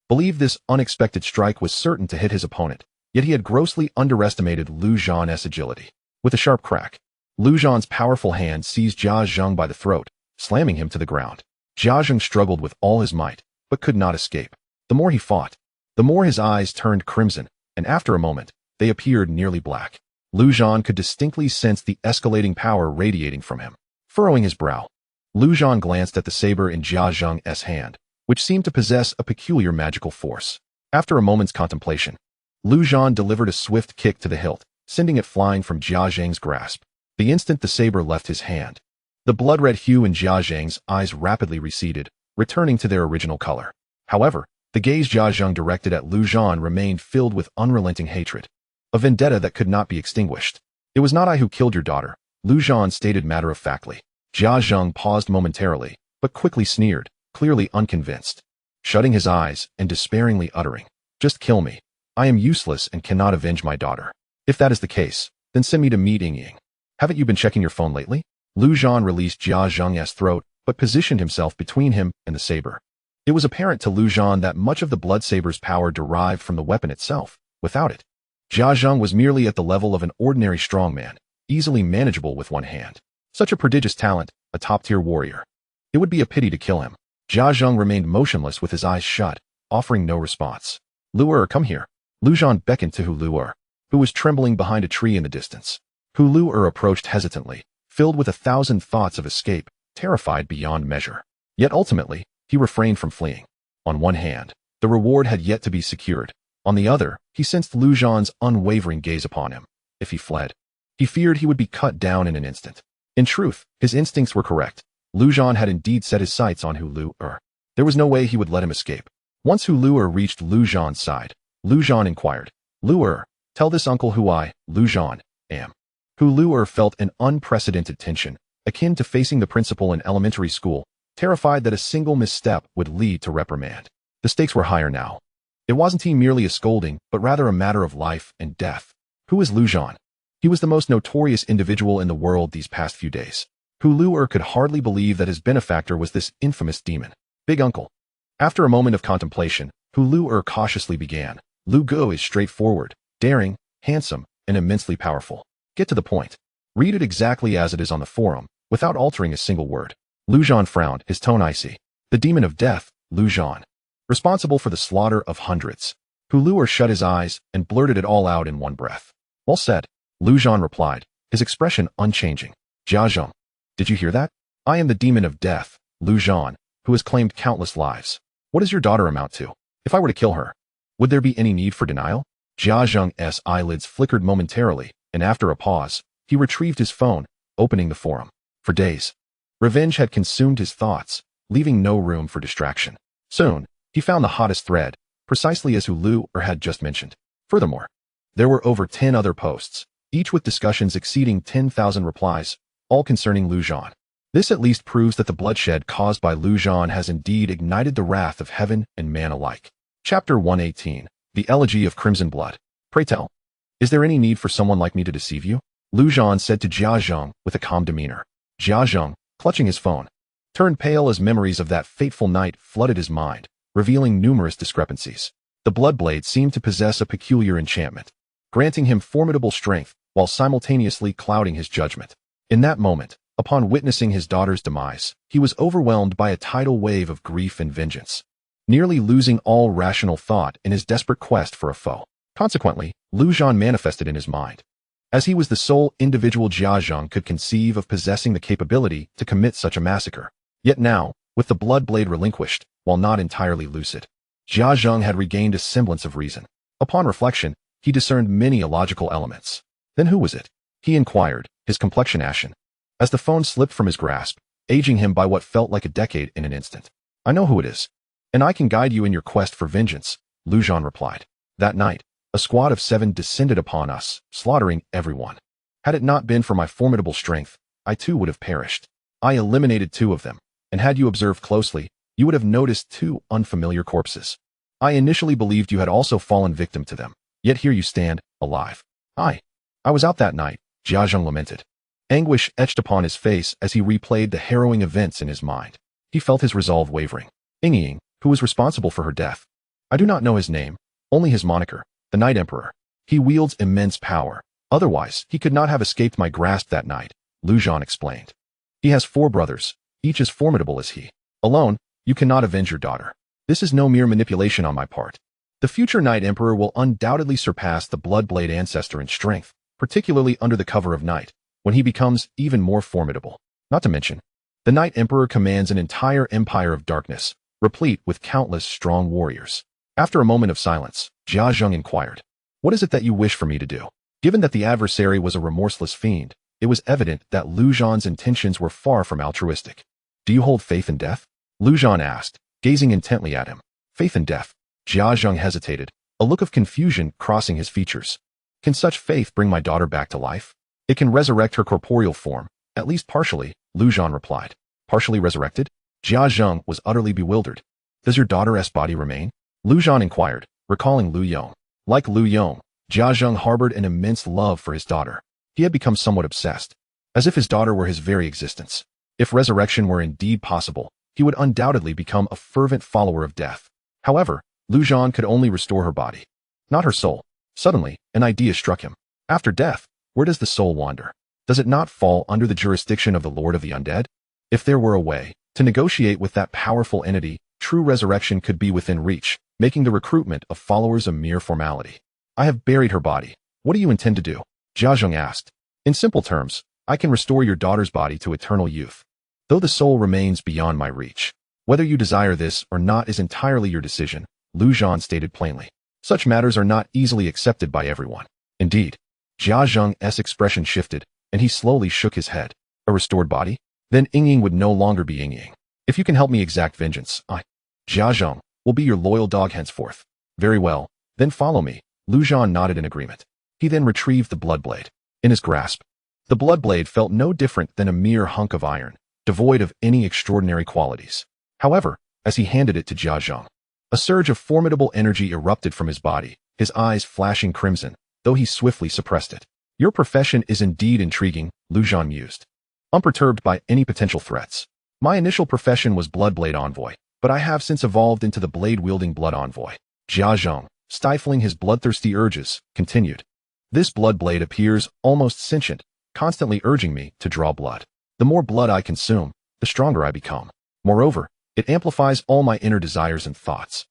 believed this unexpected strike was certain to hit his opponent, yet he had grossly underestimated Zhan's agility. With a sharp crack, Zhan's powerful hand seized Zhang by the throat, slamming him to the ground. Zhang struggled with all his might, but could not escape. The more he fought, the more his eyes turned crimson, and after a moment, they appeared nearly black. Zhan could distinctly sense the escalating power radiating from him. Furrowing his brow, Zhan glanced at the saber in Zhang's hand, which seemed to possess a peculiar magical force. After a moment's contemplation, Zhan delivered a swift kick to the hilt, sending it flying from Zhang's grasp. The instant the saber left his hand, the blood-red hue in Zhang's eyes rapidly receded, returning to their original color. However, the gaze Zhang directed at Zhan remained filled with unrelenting hatred, a vendetta that could not be extinguished. It was not I who killed your daughter, Zhan stated matter-of-factly. Zhang paused momentarily, but quickly sneered, clearly unconvinced, shutting his eyes and despairingly uttering, just kill me. I am useless and cannot avenge my daughter. If that is the case, then send me to meet Ying. Haven't you been checking your phone lately? Zhan released Zhang's throat, but positioned himself between him and the saber. It was apparent to Zhan that much of the blood saber's power derived from the weapon itself. Without it, Zhang was merely at the level of an ordinary strongman, easily manageable with one hand. Such a prodigious talent, a top-tier warrior. It would be a pity to kill him. Zhang remained motionless with his eyes shut, offering no response. Lu'er, come here. Zhan beckoned to Lu'er, who was trembling behind a tree in the distance. Lu'er approached hesitantly, filled with 1,000 thoughts of escape, terrified beyond measure. Yet ultimately, he refrained from fleeing. On one hand, the reward had yet to be secured. On the other, he sensed Zhan's unwavering gaze upon him. If he fled, he feared he would be cut down in an instant. In truth, his instincts were correct. Zhan had indeed set his sights on Lu'er. There was no way he would let him escape. Once Lu'er reached Zhan's side, Zhan inquired, Lu'er, tell this uncle who I, Zhan, am. Lu'er felt an unprecedented tension, akin to facing the principal in elementary school, terrified that a single misstep would lead to reprimand. The stakes were higher now. It wasn't merely a scolding, but rather a matter of life and death. Who is Zhan? He was the most notorious individual in the world these past few days. Lu'er could hardly believe that his benefactor was this infamous demon. Big uncle. After a moment of contemplation, Lu'er cautiously began. Lu Go is straightforward, daring, handsome, and immensely powerful. Get to the point. Read it exactly as it is on the forum, without altering a single word. Zhan frowned, his tone icy. The demon of death, Zhan. responsible for the slaughter of hundreds. Hulu shut his eyes and blurted it all out in one breath. Well said, Lu Zhan replied, his expression unchanging. Zhan, did you hear that? I am the demon of death, Lu Zhan, who has claimed countless lives. What does your daughter amount to? If I were to kill her, would there be any need for denial? Zhang's eyelids flickered momentarily, and after a pause, he retrieved his phone, opening the forum. For days, revenge had consumed his thoughts, leaving no room for distraction. Soon, he found the hottest thread, precisely as Hulu had just mentioned. Furthermore, there were over 10 other posts, each with discussions exceeding 10,000 replies, all concerning Lu Zhan. This at least proves that the bloodshed caused by Lu Zhan has indeed ignited the wrath of heaven and man alike. Chapter 118, The Elegy of Crimson Blood. Pray tell, is there any need for someone like me to deceive you? Lu Zhan said to Zhang with a calm demeanor. Zhang, clutching his phone, turned pale as memories of that fateful night flooded his mind, revealing numerous discrepancies. The Bloodblade seemed to possess a peculiar enchantment, granting him formidable strength while simultaneously clouding his judgment. In that moment, upon witnessing his daughter's demise, he was overwhelmed by a tidal wave of grief and vengeance, nearly losing all rational thought in his desperate quest for a foe. Consequently, Lu Zhan manifested in his mind, as he was the sole individual Zhang could conceive of possessing the capability to commit such a massacre. Yet now, with the Bloodblade relinquished, while not entirely lucid, Zhang had regained a semblance of reason. Upon reflection, he discerned many illogical elements. Then who was it? He inquired, his complexion ashen, as the phone slipped from his grasp, aging him by what felt like a decade in an instant. I know who it is, and I can guide you in your quest for vengeance, Lu Zhan replied. That night, a squad of 7 descended upon us, slaughtering everyone. Had it not been for my formidable strength, I too would have perished. I eliminated 2 of them, and had you observed closely, you would have noticed 2 unfamiliar corpses. I initially believed you had also fallen victim to them, yet here you stand, alive. I was out that night, Zhang lamented. Anguish etched upon his face as he replayed the harrowing events in his mind. He felt his resolve wavering. Ying, who was responsible for her death. I do not know his name, only his moniker, the Night Emperor. He wields immense power. Otherwise, he could not have escaped my grasp that night, Lu Zhan explained. He has 4 brothers, each as formidable as he. Alone, you cannot avenge your daughter. This is no mere manipulation on my part. The future Night Emperor will undoubtedly surpass the Bloodblade ancestor in strength, particularly under the cover of night, when he becomes even more formidable. Not to mention, the Night Emperor commands an entire empire of darkness, replete with countless strong warriors. After a moment of silence, Zhang inquired, what is it that you wish for me to do? Given that the adversary was a remorseless fiend, it was evident that Lu Zhan's intentions were far from altruistic. Do you hold faith in death? Lu Zhan asked, gazing intently at him. Faith in death? Zhang hesitated, a look of confusion crossing his features. Can such faith bring my daughter back to life? It can resurrect her corporeal form, at least partially, Lu Zhan replied. Partially resurrected? Zhang was utterly bewildered. Does your daughter's body remain? Lu Zhan inquired, recalling Lu Yong. Like Lu Yong, Zhang harbored an immense love for his daughter. He had become somewhat obsessed, as if his daughter were his very existence. If resurrection were indeed possible, he would undoubtedly become a fervent follower of death. However, Lu Zhan could only restore her body, not her soul. Suddenly, an idea struck him. After death, where does the soul wander? Does it not fall under the jurisdiction of the Lord of the Undead? If there were a way to negotiate with that powerful entity, true resurrection could be within reach, making the recruitment of followers a mere formality. I have buried her body. What do you intend to do? Zhang asked. In simple terms, I can restore your daughter's body to eternal youth, though the soul remains beyond my reach. Whether you desire this or not is entirely your decision, Lu Zhan stated plainly. Such matters are not easily accepted by everyone. Indeed, Zhang's expression shifted, and he slowly shook his head. A restored body? Then Ying would no longer be Ying. If you can help me exact vengeance, I, Zhang, will be your loyal dog henceforth. Very well, then follow me. Lu Zhan nodded in agreement. He then retrieved the Bloodblade. In his grasp, the Bloodblade felt no different than a mere hunk of iron, devoid of any extraordinary qualities. However, as he handed it to Zhang, a surge of formidable energy erupted from his body, his eyes flashing crimson, though he swiftly suppressed it. Your profession is indeed intriguing, Lu Zhan mused, unperturbed by any potential threats. My initial profession was Bloodblade Envoy, but I have since evolved into the blade-wielding Blood Envoy. Zhang, stifling his bloodthirsty urges, continued. This Bloodblade appears almost sentient, constantly urging me to draw blood. The more blood I consume, the stronger I become. Moreover, it amplifies all my inner desires and thoughts.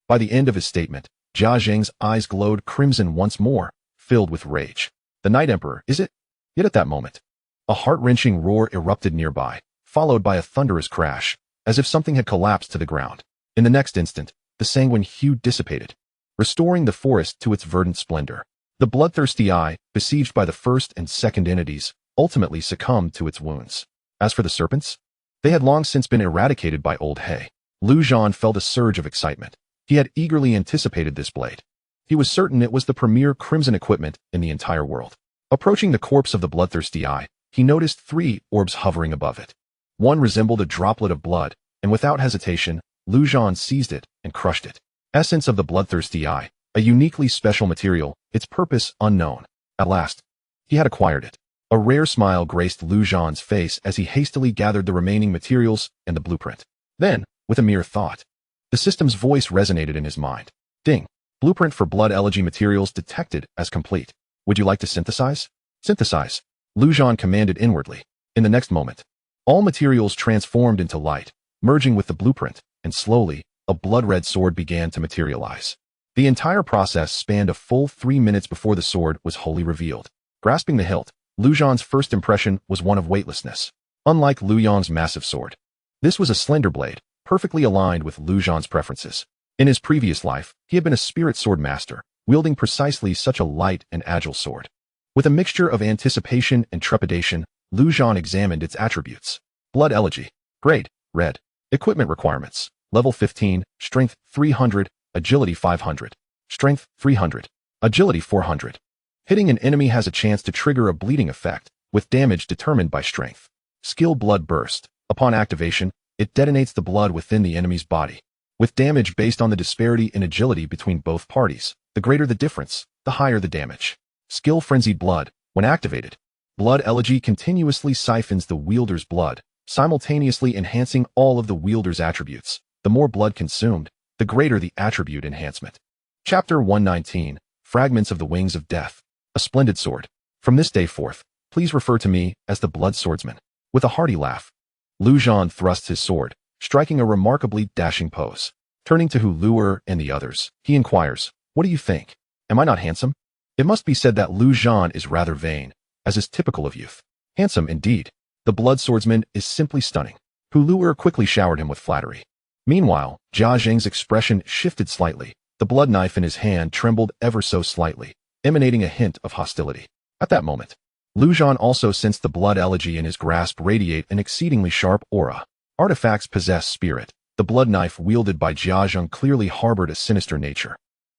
By the end of his statement, Jia Zhang's eyes glowed crimson once more, filled with rage. The Night Emperor, is it? Yet at that moment, a heart-wrenching roar erupted nearby, followed by a thunderous crash, as if something had collapsed to the ground. In the next instant, the sanguine hue dissipated, restoring the forest to its verdant splendor. The bloodthirsty eye, besieged by the first and second entities, ultimately succumbed to its wounds. As for the serpents, they had long since been eradicated by Old Hay. Lu Zhan felt a surge of excitement. He had eagerly anticipated this blade. He was certain it was the premier crimson equipment in the entire world. Approaching the corpse of the bloodthirsty eye, he noticed 3 orbs hovering above it. One resembled a droplet of blood, and without hesitation, Lu Zhan seized it and crushed it. Essence of the bloodthirsty eye, a uniquely special material, its purpose unknown. At last, he had acquired it. A rare smile graced Lu Zhan's face as he hastily gathered the remaining materials and the blueprint. Then, with a mere thought, the system's voice resonated in his mind. Ding! Blueprint for blood elegy materials detected as complete. Would you like to synthesize? Synthesize, Lu Zhan commanded inwardly. In the next moment, all materials transformed into light, merging with the blueprint, and slowly, a blood-red sword began to materialize. The entire process spanned a full 3 minutes before the sword was wholly revealed. Grasping the hilt, Lu Zhan's first impression was one of weightlessness. Unlike Lu Yang's massive sword, this was a slender blade, perfectly aligned with Lu Zhan's preferences. In his previous life, he had been a spirit sword master, wielding precisely such a light and agile sword. With a mixture of anticipation and trepidation, Lu Zhan examined its attributes. Blood elegy. Grade, red. Equipment requirements. Level 15, strength 300, agility 500. Strength 300. Agility 400. Hitting an enemy has a chance to trigger a bleeding effect, with damage determined by strength. Skill blood burst. Upon activation, it detonates the blood within the enemy's body. With damage based on the disparity in agility between both parties, the greater the difference, the higher the damage. Skill frenzied blood. When activated, blood elegy continuously siphons the wielder's blood, simultaneously enhancing all of the wielder's attributes. The more blood consumed, the greater the attribute enhancement. Chapter 119, Fragments of the Wings of Death. A splendid sword. From this day forth, please refer to me as the Blood Swordsman. With a hearty laugh, Lu Zhan thrusts his sword, striking a remarkably dashing pose. Turning to Hu Luer and the others, he inquires, "What do you think? Am I not handsome?" It must be said that Lu Zhan is rather vain, as is typical of youth. Handsome indeed. The blood swordsman is simply stunning. Hu Luer quickly showered him with flattery. Meanwhile, Jia Zhang's expression shifted slightly. The blood knife in his hand trembled ever so slightly, emanating a hint of hostility. At that moment, Lu Zhan also sensed the blood elegy in his grasp radiate an exceedingly sharp aura. Artifacts possess spirit. The blood knife wielded by Jia Zhang clearly harbored a sinister nature,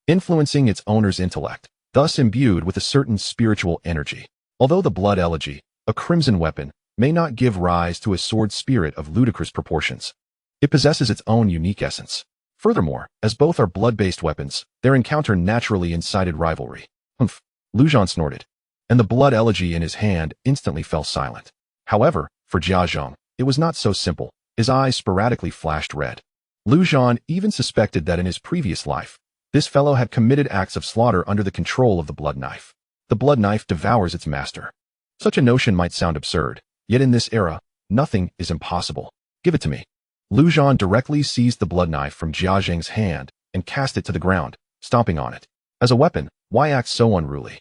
influencing its owner's intellect, thus imbued with a certain spiritual energy. Although the blood elegy, a crimson weapon, may not give rise to a sword spirit of ludicrous proportions, it possesses its own unique essence. Furthermore, as both are blood-based weapons, their encounter naturally incited rivalry. Humph, Lu Zhan snorted, and the blood elegy in his hand instantly fell silent. However, for Jia Zhang, it was not so simple. His eyes sporadically flashed red. Lu Zhan even suspected that in his previous life, this fellow had committed acts of slaughter under the control of the blood knife. The blood knife devours its master. Such a notion might sound absurd, yet in this era, nothing is impossible. Give it to me. Lu Zhan directly seized the blood knife from Jia Zhang's hand and cast it to the ground, stomping on it. As a weapon, why act so unruly?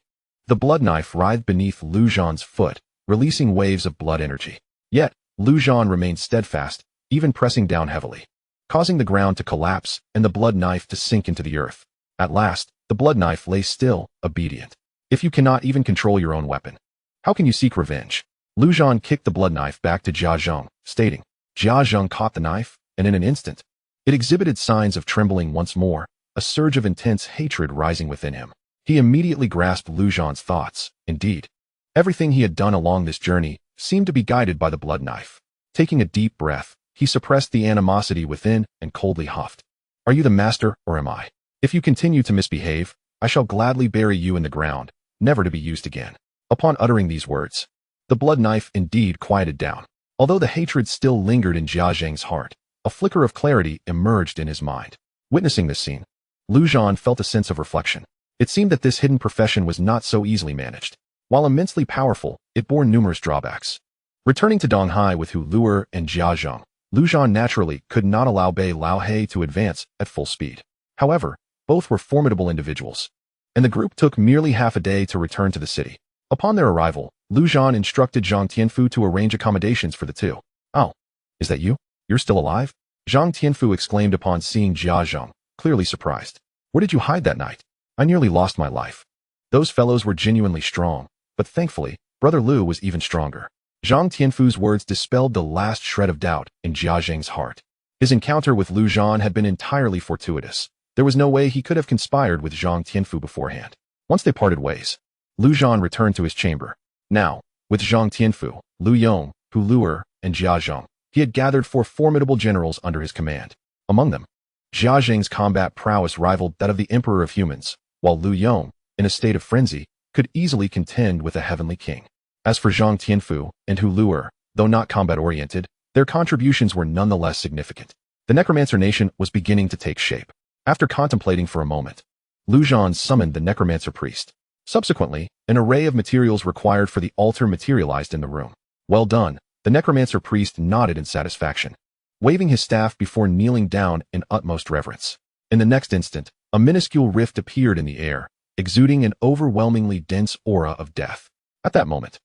The blood knife writhed beneath Lu Zhan's foot, releasing waves of blood energy. Yet, Lu Zhan remained steadfast, even pressing down heavily, causing the ground to collapse and the blood knife to sink into the earth. At last, the blood knife lay still, obedient. If you cannot even control your own weapon, how can you seek revenge? Lu Zhan kicked the blood knife back to Jia Zhang, stating, Jia Zhang caught the knife, and in an instant, it exhibited signs of trembling once more, a surge of intense hatred rising within him. He immediately grasped Lu Zhan's thoughts. Indeed, everything he had done along this journey seemed to be guided by the blood knife. Taking a deep breath, he suppressed the animosity within and coldly huffed. Are you the master, or am I? If you continue to misbehave, I shall gladly bury you in the ground, never to be used again. Upon uttering these words, the blood knife indeed quieted down. Although the hatred still lingered in Jia Zhang's heart, a flicker of clarity emerged in his mind. Witnessing this scene, Lu Zhan felt a sense of reflection. It seemed that this hidden profession was not so easily managed. While immensely powerful, it bore numerous drawbacks. Returning to Donghai with Hu Luer and Jia Zhang, Lu Zhan naturally could not allow Bei Lao He to advance at full speed. However, both were formidable individuals, and the group took merely half a day to return to the city. Upon their arrival, Zhan instructed Zhang Tianfu to arrange accommodations for the two. "Oh, is that you? You're still alive?" Zhang Tianfu exclaimed upon seeing Jia Zhang, clearly surprised. "Where did you hide that night? I nearly lost my life." Those fellows were genuinely strong, but thankfully, Brother Lu was even stronger. Zhang Tianfu's words dispelled the last shred of doubt in Jia Zhang's heart. His encounter with Zhan had been entirely fortuitous. There was no way he could have conspired with Zhang Tianfu beforehand. Once they parted ways, Zhan returned to his chamber. Now, with Zhang Tianfu, Lu Yong, Hu Luer, and Jia Zhang, he had gathered 4 formidable generals under his command. Among them, Jia Zhang's combat prowess rivaled that of the Emperor of Humans, while Lu Yong, in a state of frenzy, could easily contend with a heavenly king. As for Zhang Tianfu and Hu Luer, though not combat-oriented, their contributions were nonetheless significant. The Necromancer nation was beginning to take shape. After contemplating for a moment, Zhan summoned the Necromancer priest. Subsequently, an array of materials required for the altar materialized in the room. "Well done," the Necromancer priest nodded in satisfaction, waving his staff before kneeling down in utmost reverence. In the next instant, a minuscule rift appeared in the air, exuding an overwhelmingly dense aura of death. At that moment,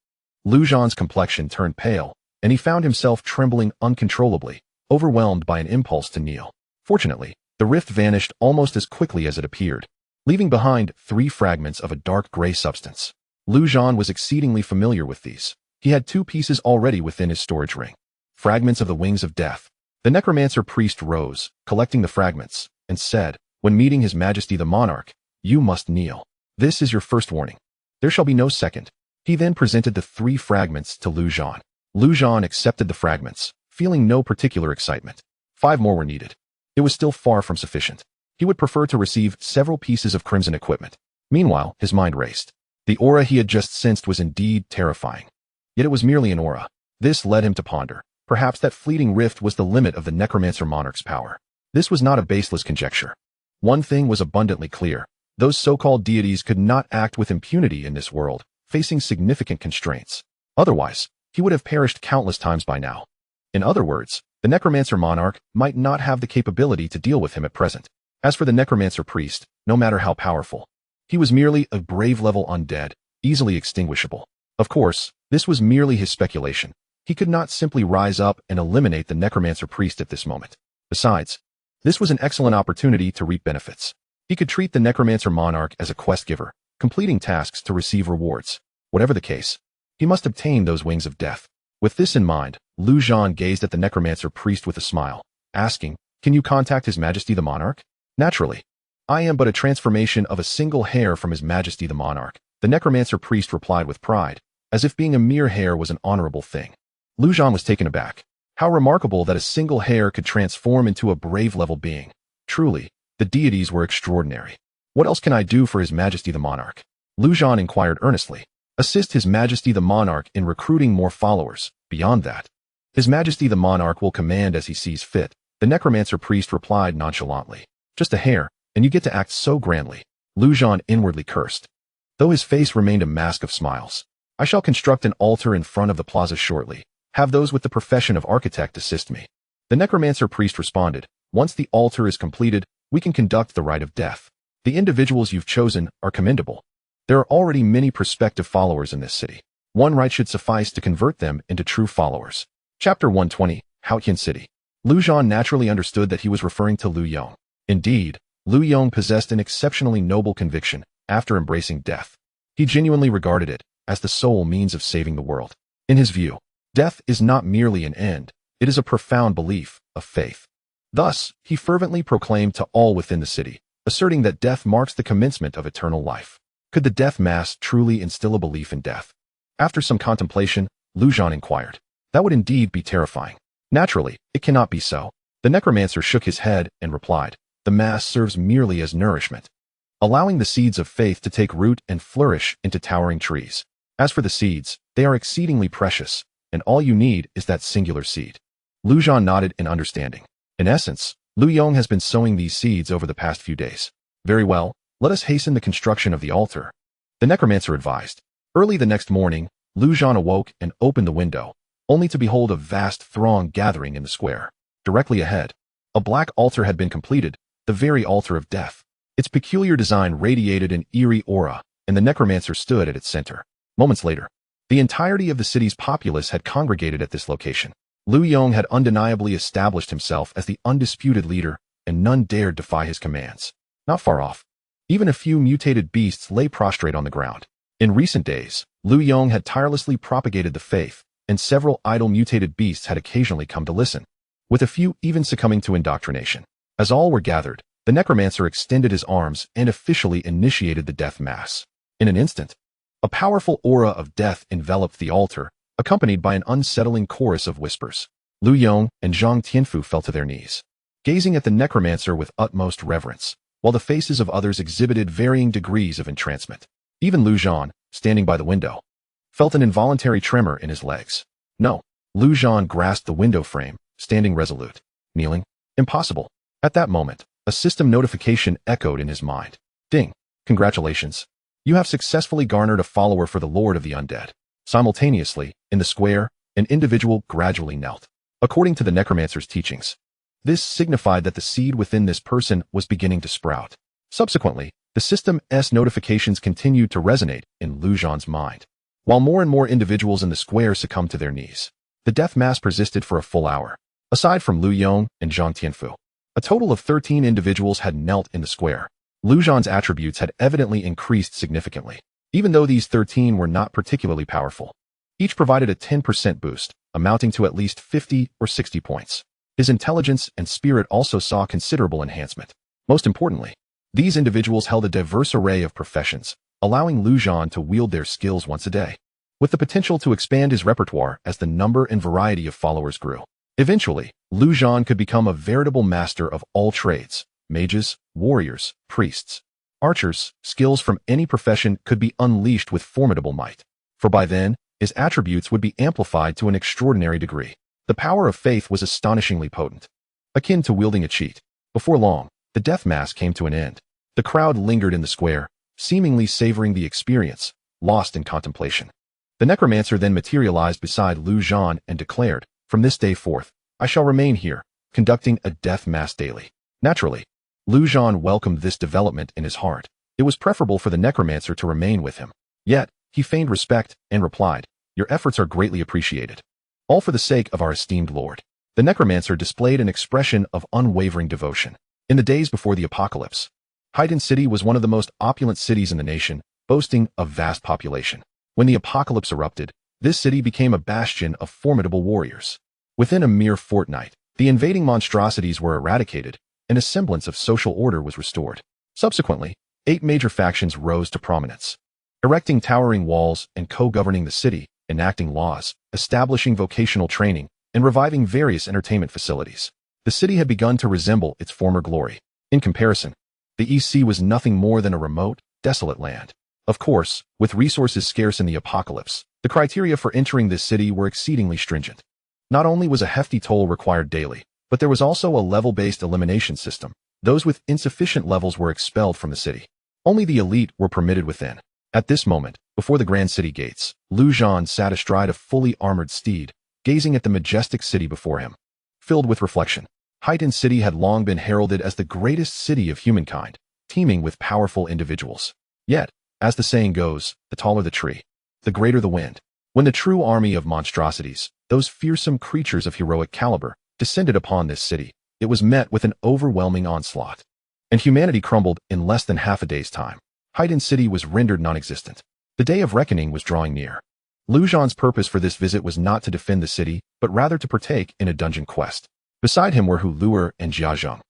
Zhan's complexion turned pale, and he found himself trembling uncontrollably, overwhelmed by an impulse to kneel. Fortunately, the rift vanished almost as quickly as it appeared, leaving behind 3 fragments of a dark gray substance. Zhan was exceedingly familiar with these. He had 2 pieces already within his storage ring. Fragments of the wings of death. The Necromancer priest rose, collecting the fragments, and said, when meeting His Majesty the Monarch, "You must kneel. This is your first warning. There shall be no second." He then presented the 3 fragments to Zhan. Zhan accepted the fragments, feeling no particular excitement. 5 more were needed. It was still far from sufficient. He would prefer to receive several pieces of crimson equipment. Meanwhile, his mind raced. The aura he had just sensed was indeed terrifying. Yet it was merely an aura. This led him to ponder. Perhaps that fleeting rift was the limit of the Necromancer monarch's power. This was not a baseless conjecture. One thing was abundantly clear. Those so-called deities could not act with impunity in this world, facing significant constraints. Otherwise, he would have perished countless times by now. In other words, the Necromancer monarch might not have the capability to deal with him at present. As for the Necromancer priest, no matter how powerful, he was merely a grave-level undead, easily extinguishable. Of course, this was merely his speculation. He could not simply rise up and eliminate the Necromancer priest at this moment. Besides, this was an excellent opportunity to reap benefits. He could treat the Necromancer monarch as a quest giver, completing tasks to receive rewards. Whatever the case, he must obtain those wings of death. With this in mind, Zhan gazed at the Necromancer priest with a smile, asking, "Can you contact His Majesty the Monarch?" "Naturally. I am but a transformation of a single hair from His Majesty the Monarch," the Necromancer priest replied with pride, as if being a mere hair was an honorable thing. Zhan was taken aback. How remarkable that a single hair could transform into a brave-level being. Truly, the deities were extraordinary. "What else can I do for His Majesty the Monarch?" Zhan inquired earnestly. "Assist His Majesty the Monarch in recruiting more followers. Beyond that, His Majesty the Monarch will command as he sees fit," the Necromancer priest replied nonchalantly. "Just a hair, and you get to act so grandly." Zhan inwardly cursed, though his face remained a mask of smiles. "I shall construct an altar in front of the plaza shortly. Have those with the profession of architect assist me." The Necromancer priest responded, "Once the altar is completed, we can conduct the rite of death. The individuals you've chosen are commendable. There are already many prospective followers in this city. One rite should suffice to convert them into true followers." Chapter 120, Haotian City. Zhan naturally understood that he was referring to Lu Yong. Indeed, Lu Yong possessed an exceptionally noble conviction after embracing death. He genuinely regarded it as the sole means of saving the world. In his view, death is not merely an end, it is a profound belief, a faith. Thus, he fervently proclaimed to all within the city, asserting that death marks the commencement of eternal life. Could the death mass truly instill a belief in death? After some contemplation, Zhan inquired. "That would indeed be terrifying." "Naturally, it cannot be so." The Necromancer shook his head and replied, "The mass serves merely as nourishment, allowing the seeds of faith to take root and flourish into towering trees. As for the seeds, they are exceedingly precious, and all you need is that singular seed." Zhan nodded in understanding. In essence, Lu Yong has been sowing these seeds over the past few days. "Very well, let us hasten the construction of the altar," the Necromancer advised. Early the next morning, Zhan awoke and opened the window, only to behold a vast throng gathering in the square. Directly ahead, a black altar had been completed, the very altar of death. Its peculiar design radiated an eerie aura, and the Necromancer stood at its center. Moments later, the entirety of the city's populace had congregated at this location. Lu Yong had undeniably established himself as the undisputed leader, and none dared defy his commands. Not far off, even a few mutated beasts lay prostrate on the ground. In recent days, Lu Yong had tirelessly propagated the faith, and several idle mutated beasts had occasionally come to listen, with a few even succumbing to indoctrination. As all were gathered, the Necromancer extended his arms and officially initiated the death mass. In an instant, a powerful aura of death enveloped the altar, accompanied by an unsettling chorus of whispers. Lu Yong and Zhang Tianfu fell to their knees, gazing at the Necromancer with utmost reverence, while the faces of others exhibited varying degrees of entrancement. Even Lu Zhan, standing by the window, felt an involuntary tremor in his legs. No. Lu Zhan grasped the window frame, standing resolute. Kneeling? Impossible. At that moment, a system notification echoed in his mind. Ding. Congratulations. You have successfully garnered a follower for the Lord of the Undead. Simultaneously, in the square, an individual gradually knelt. According to the Necromancer's teachings, this signified that the seed within this person was beginning to sprout. Subsequently, the system's notifications continued to resonate in Lu Zhan's mind. While more and more individuals in the square succumbed to their knees, the death mass persisted for a full hour. Aside from Lu Yong and Zhang Tianfu, a total of 13 individuals had knelt in the square. Lu Zhan's attributes had evidently increased significantly, even though these 13 were not particularly powerful. Each provided a 10% boost, amounting to at least 50 or 60 points. His intelligence and spirit also saw considerable enhancement. Most importantly, these individuals held a diverse array of professions, allowing Lu Zhan to wield their skills once a day, with the potential to expand his repertoire as the number and variety of followers grew. Eventually, Lu Zhan could become a veritable master of all trades. Mages, warriors, priests, archers, skills from any profession could be unleashed with formidable might. For by then, his attributes would be amplified to an extraordinary degree. The power of faith was astonishingly potent, akin to wielding a cheat. Before long, the death mass came to an end. The crowd lingered in the square, seemingly savoring the experience, lost in contemplation. The Necromancer then materialized beside Lu Zhan and declared, "From this day forth, I shall remain here, conducting a death mass daily." Naturally, Lu Zhan welcomed this development in his heart. It was preferable for the Necromancer to remain with him. Yet, he feigned respect and replied, "Your efforts are greatly appreciated. All for the sake of our esteemed Lord." The Necromancer displayed an expression of unwavering devotion. In the days before the apocalypse, Haiden City was one of the most opulent cities in the nation, boasting a vast population. When the apocalypse erupted, this city became a bastion of formidable warriors. Within a mere fortnight, the invading monstrosities were eradicated, and a semblance of social order was restored. Subsequently, 8 major factions rose to prominence, erecting towering walls and co-governing the city, enacting laws, establishing vocational training, and reviving various entertainment facilities. The city had begun to resemble its former glory. In comparison, the EC was nothing more than a remote, desolate land. Of course, with resources scarce in the apocalypse, the criteria for entering this city were exceedingly stringent. Not only was a hefty toll required daily, but there was also a level-based elimination system. Those with insufficient levels were expelled from the city. Only the elite were permitted within. At this moment, before the grand city gates, Lu Zhan sat astride a fully armored steed, gazing at the majestic city before him. Filled with reflection, Haiden City had long been heralded as the greatest city of humankind, teeming with powerful individuals. Yet, as the saying goes, the taller the tree, the greater the wind. When the true army of monstrosities, those fearsome creatures of heroic caliber, descended upon this city, it was met with an overwhelming onslaught, and humanity crumbled in less than half a day's time. Haiden City was rendered non-existent. The day of reckoning was drawing near. Lu Zhan's purpose for this visit was not to defend the city, but rather to partake in a dungeon quest. Beside him were Hu Luer and Jia Zheng,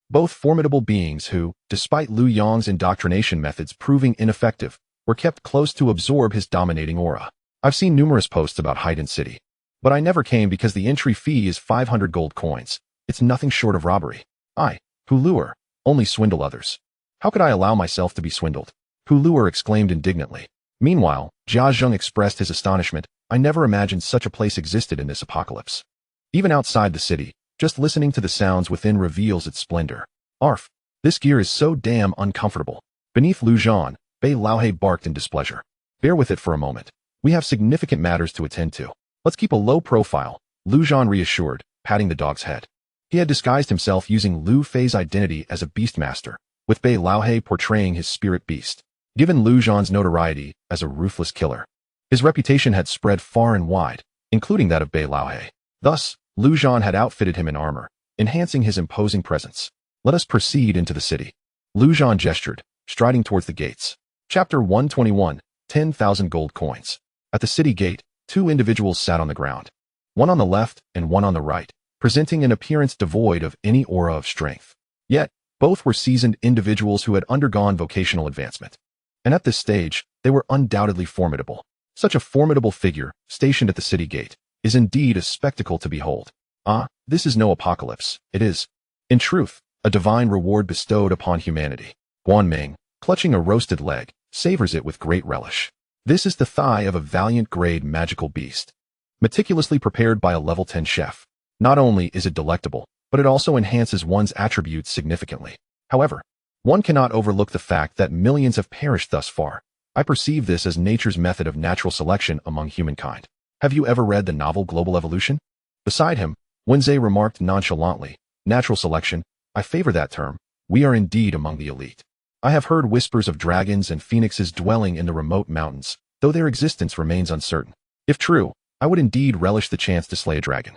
both formidable beings who, despite Lu Yong's indoctrination methods proving ineffective, were kept close to absorb his dominating aura. I've seen numerous posts about Haiden City, but I never came because the entry fee is 500 gold coins. It's nothing short of robbery. I, Hu Luer, only swindle others. How could I allow myself to be swindled? Hu Luer exclaimed indignantly. Meanwhile, Jia Zheng expressed his astonishment. I never imagined such a place existed in this apocalypse. Even outside the city, just listening to the sounds within reveals its splendor. Arf, this gear is so damn uncomfortable. Beneath Lu Zhan, Bei Laohe barked in displeasure. Bear with it for a moment. We have significant matters to attend to. Let's keep a low profile, Lu Zhan reassured, patting the dog's head. He had disguised himself using Lu Fei's identity as a Beastmaster, with Bei Laohe portraying his spirit beast. Given Lu Zhan's notoriety as a ruthless killer, his reputation had spread far and wide, including that of Bei Laohe. Thus, Lu Zhan had outfitted him in armor, enhancing his imposing presence. Let us proceed into the city. Lu Zhan gestured, striding towards the gates. Chapter 121, 10,000 gold coins. At the city gate, two individuals sat on the ground, one on the left and one on the right, presenting an appearance devoid of any aura of strength. Yet, both were seasoned individuals who had undergone vocational advancement. And at this stage, they were undoubtedly formidable. Such a formidable figure, stationed at the city gate, is indeed a spectacle to behold. Ah, this is no apocalypse. It is, in truth, a divine reward bestowed upon humanity. Guanming, clutching a roasted leg, savors it with great relish. This is the thigh of a valiant grade magical beast, meticulously prepared by a level 10 chef. Not only is it delectable, but it also enhances one's attributes significantly. However, one cannot overlook the fact that millions have perished thus far. I perceive this as nature's method of natural selection among humankind. Have you ever read the novel Global Evolution? Beside him, Wenze remarked nonchalantly, natural selection, I favor that term. We are indeed among the elite. I have heard whispers of dragons and phoenixes dwelling in the remote mountains, though their existence remains uncertain. If true, I would indeed relish the chance to slay a dragon.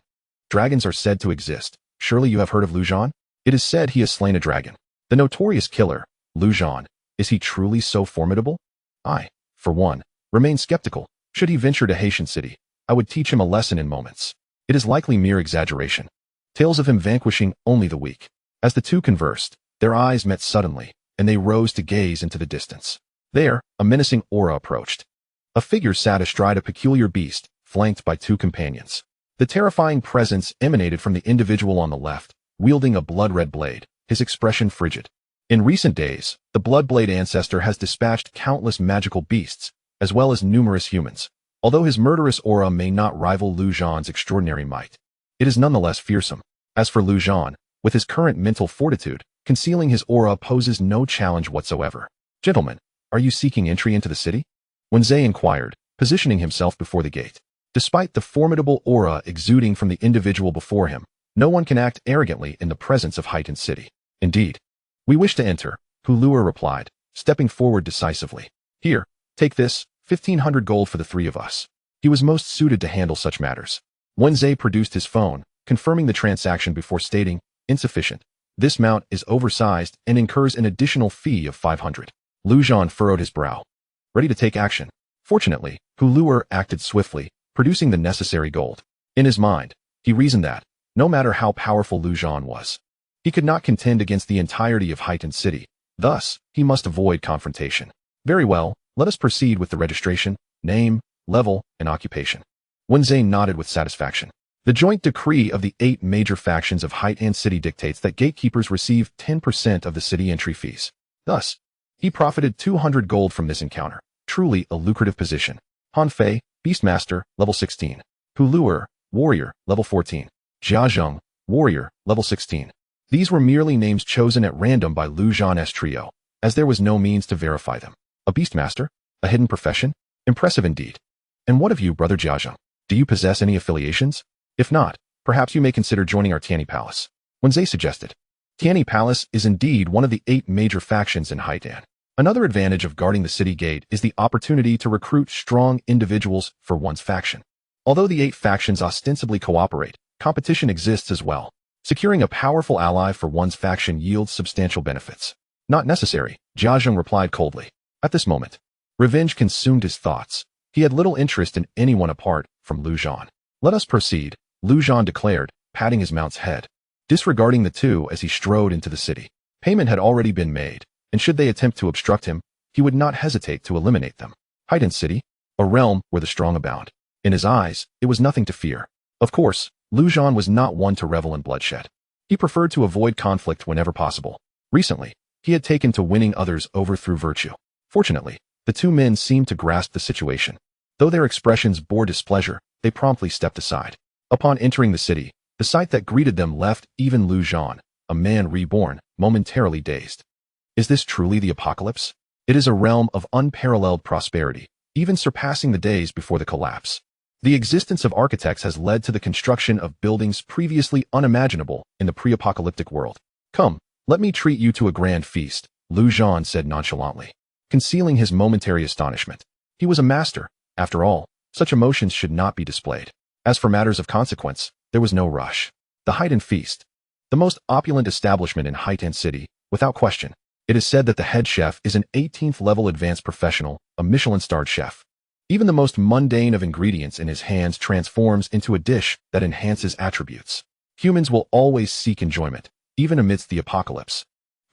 Dragons are said to exist. Surely you have heard of Lu Zhan? It is said he has slain a dragon. The notorious killer, Lu Zhan, is he truly so formidable? I, for one, remain skeptical. Should he venture to Haitian City, I would teach him a lesson in moments. It is likely mere exaggeration. Tales of him vanquishing only the weak. As the two conversed, their eyes met suddenly, and they rose to gaze into the distance. There, a menacing aura approached. A figure sat astride a peculiar beast, flanked by two companions. The terrifying presence emanated from the individual on the left, wielding a blood-red blade, his expression frigid. In recent days, the Bloodblade ancestor has dispatched countless magical beasts, as well as numerous humans. Although his murderous aura may not rival Lu Zhan's extraordinary might, it is nonetheless fearsome. As for Lu Zhan, with his current mental fortitude, concealing his aura poses no challenge whatsoever. Gentlemen, are you seeking entry into the city? Wenze inquired, positioning himself before the gate. Despite the formidable aura exuding from the individual before him, no one can act arrogantly in the presence of heightened city. Indeed. We wish to enter, Hulur replied, stepping forward decisively. Here, take this, 1,500 gold for the three of us. He was most suited to handle such matters. Wenze produced his phone, confirming the transaction before stating, insufficient. This mount is oversized and incurs an additional fee of 500. Lu Zhan furrowed his brow, ready to take action. Fortunately, Hulur acted swiftly, producing the necessary gold. In his mind, he reasoned that, no matter how powerful Lu Zhan was, he could not contend against the entirety of Heightened City. Thus, he must avoid confrontation. Very well, let us proceed with the registration, name, level, and occupation. Wenze nodded with satisfaction. The joint decree of the 8 major factions of Heightened City dictates that gatekeepers receive 10% of the city entry fees. Thus, he profited 200 gold from this encounter. Truly a lucrative position. Han Fei, Beastmaster, level 16. Hulur, Warrior, level 14. Jiazheng, Warrior, level 16. These were merely names chosen at random by Lu Zhan's trio, as there was no means to verify them. A Beastmaster? A hidden profession? Impressive indeed. And what of you, Brother Jiazheng? Do you possess any affiliations? If not, perhaps you may consider joining our Tianyi Palace. Wenze suggested. Tianyi Palace is indeed one of the 8 major factions in Haitan. Another advantage of guarding the city gate is the opportunity to recruit strong individuals for one's faction. Although the 8 factions ostensibly cooperate, competition exists as well. Securing a powerful ally for one's faction yields substantial benefits. Not necessary, Jiazheng replied coldly. At this moment, revenge consumed his thoughts. He had little interest in anyone apart from Lu Zhan. Let us proceed, Lu Zhan declared, patting his mount's head, disregarding the two as he strode into the city. Payment had already been made, and should they attempt to obstruct him, he would not hesitate to eliminate them. Heightened City, a realm where the strong abound. In his eyes, it was nothing to fear. Of course, Lu Zhan was not one to revel in bloodshed. He preferred to avoid conflict whenever possible. Recently, he had taken to winning others over through virtue. Fortunately, the two men seemed to grasp the situation. Though their expressions bore displeasure, they promptly stepped aside. Upon entering the city, the sight that greeted them left even Lu Zhan, a man reborn, momentarily dazed. Is this truly the apocalypse? It is a realm of unparalleled prosperity, even surpassing the days before the collapse. The existence of architects has led to the construction of buildings previously unimaginable in the pre-apocalyptic world. Come, let me treat you to a grand feast, Zhan said nonchalantly, concealing his momentary astonishment. He was a master. After all, such emotions should not be displayed. As for matters of consequence, there was no rush. The Heightened Feast. The most opulent establishment in Heightened City, without question. It is said that the head chef is an 18th-level advanced professional, a Michelin-starred chef. Even the most mundane of ingredients in his hands transforms into a dish that enhances attributes. Humans will always seek enjoyment, even amidst the apocalypse.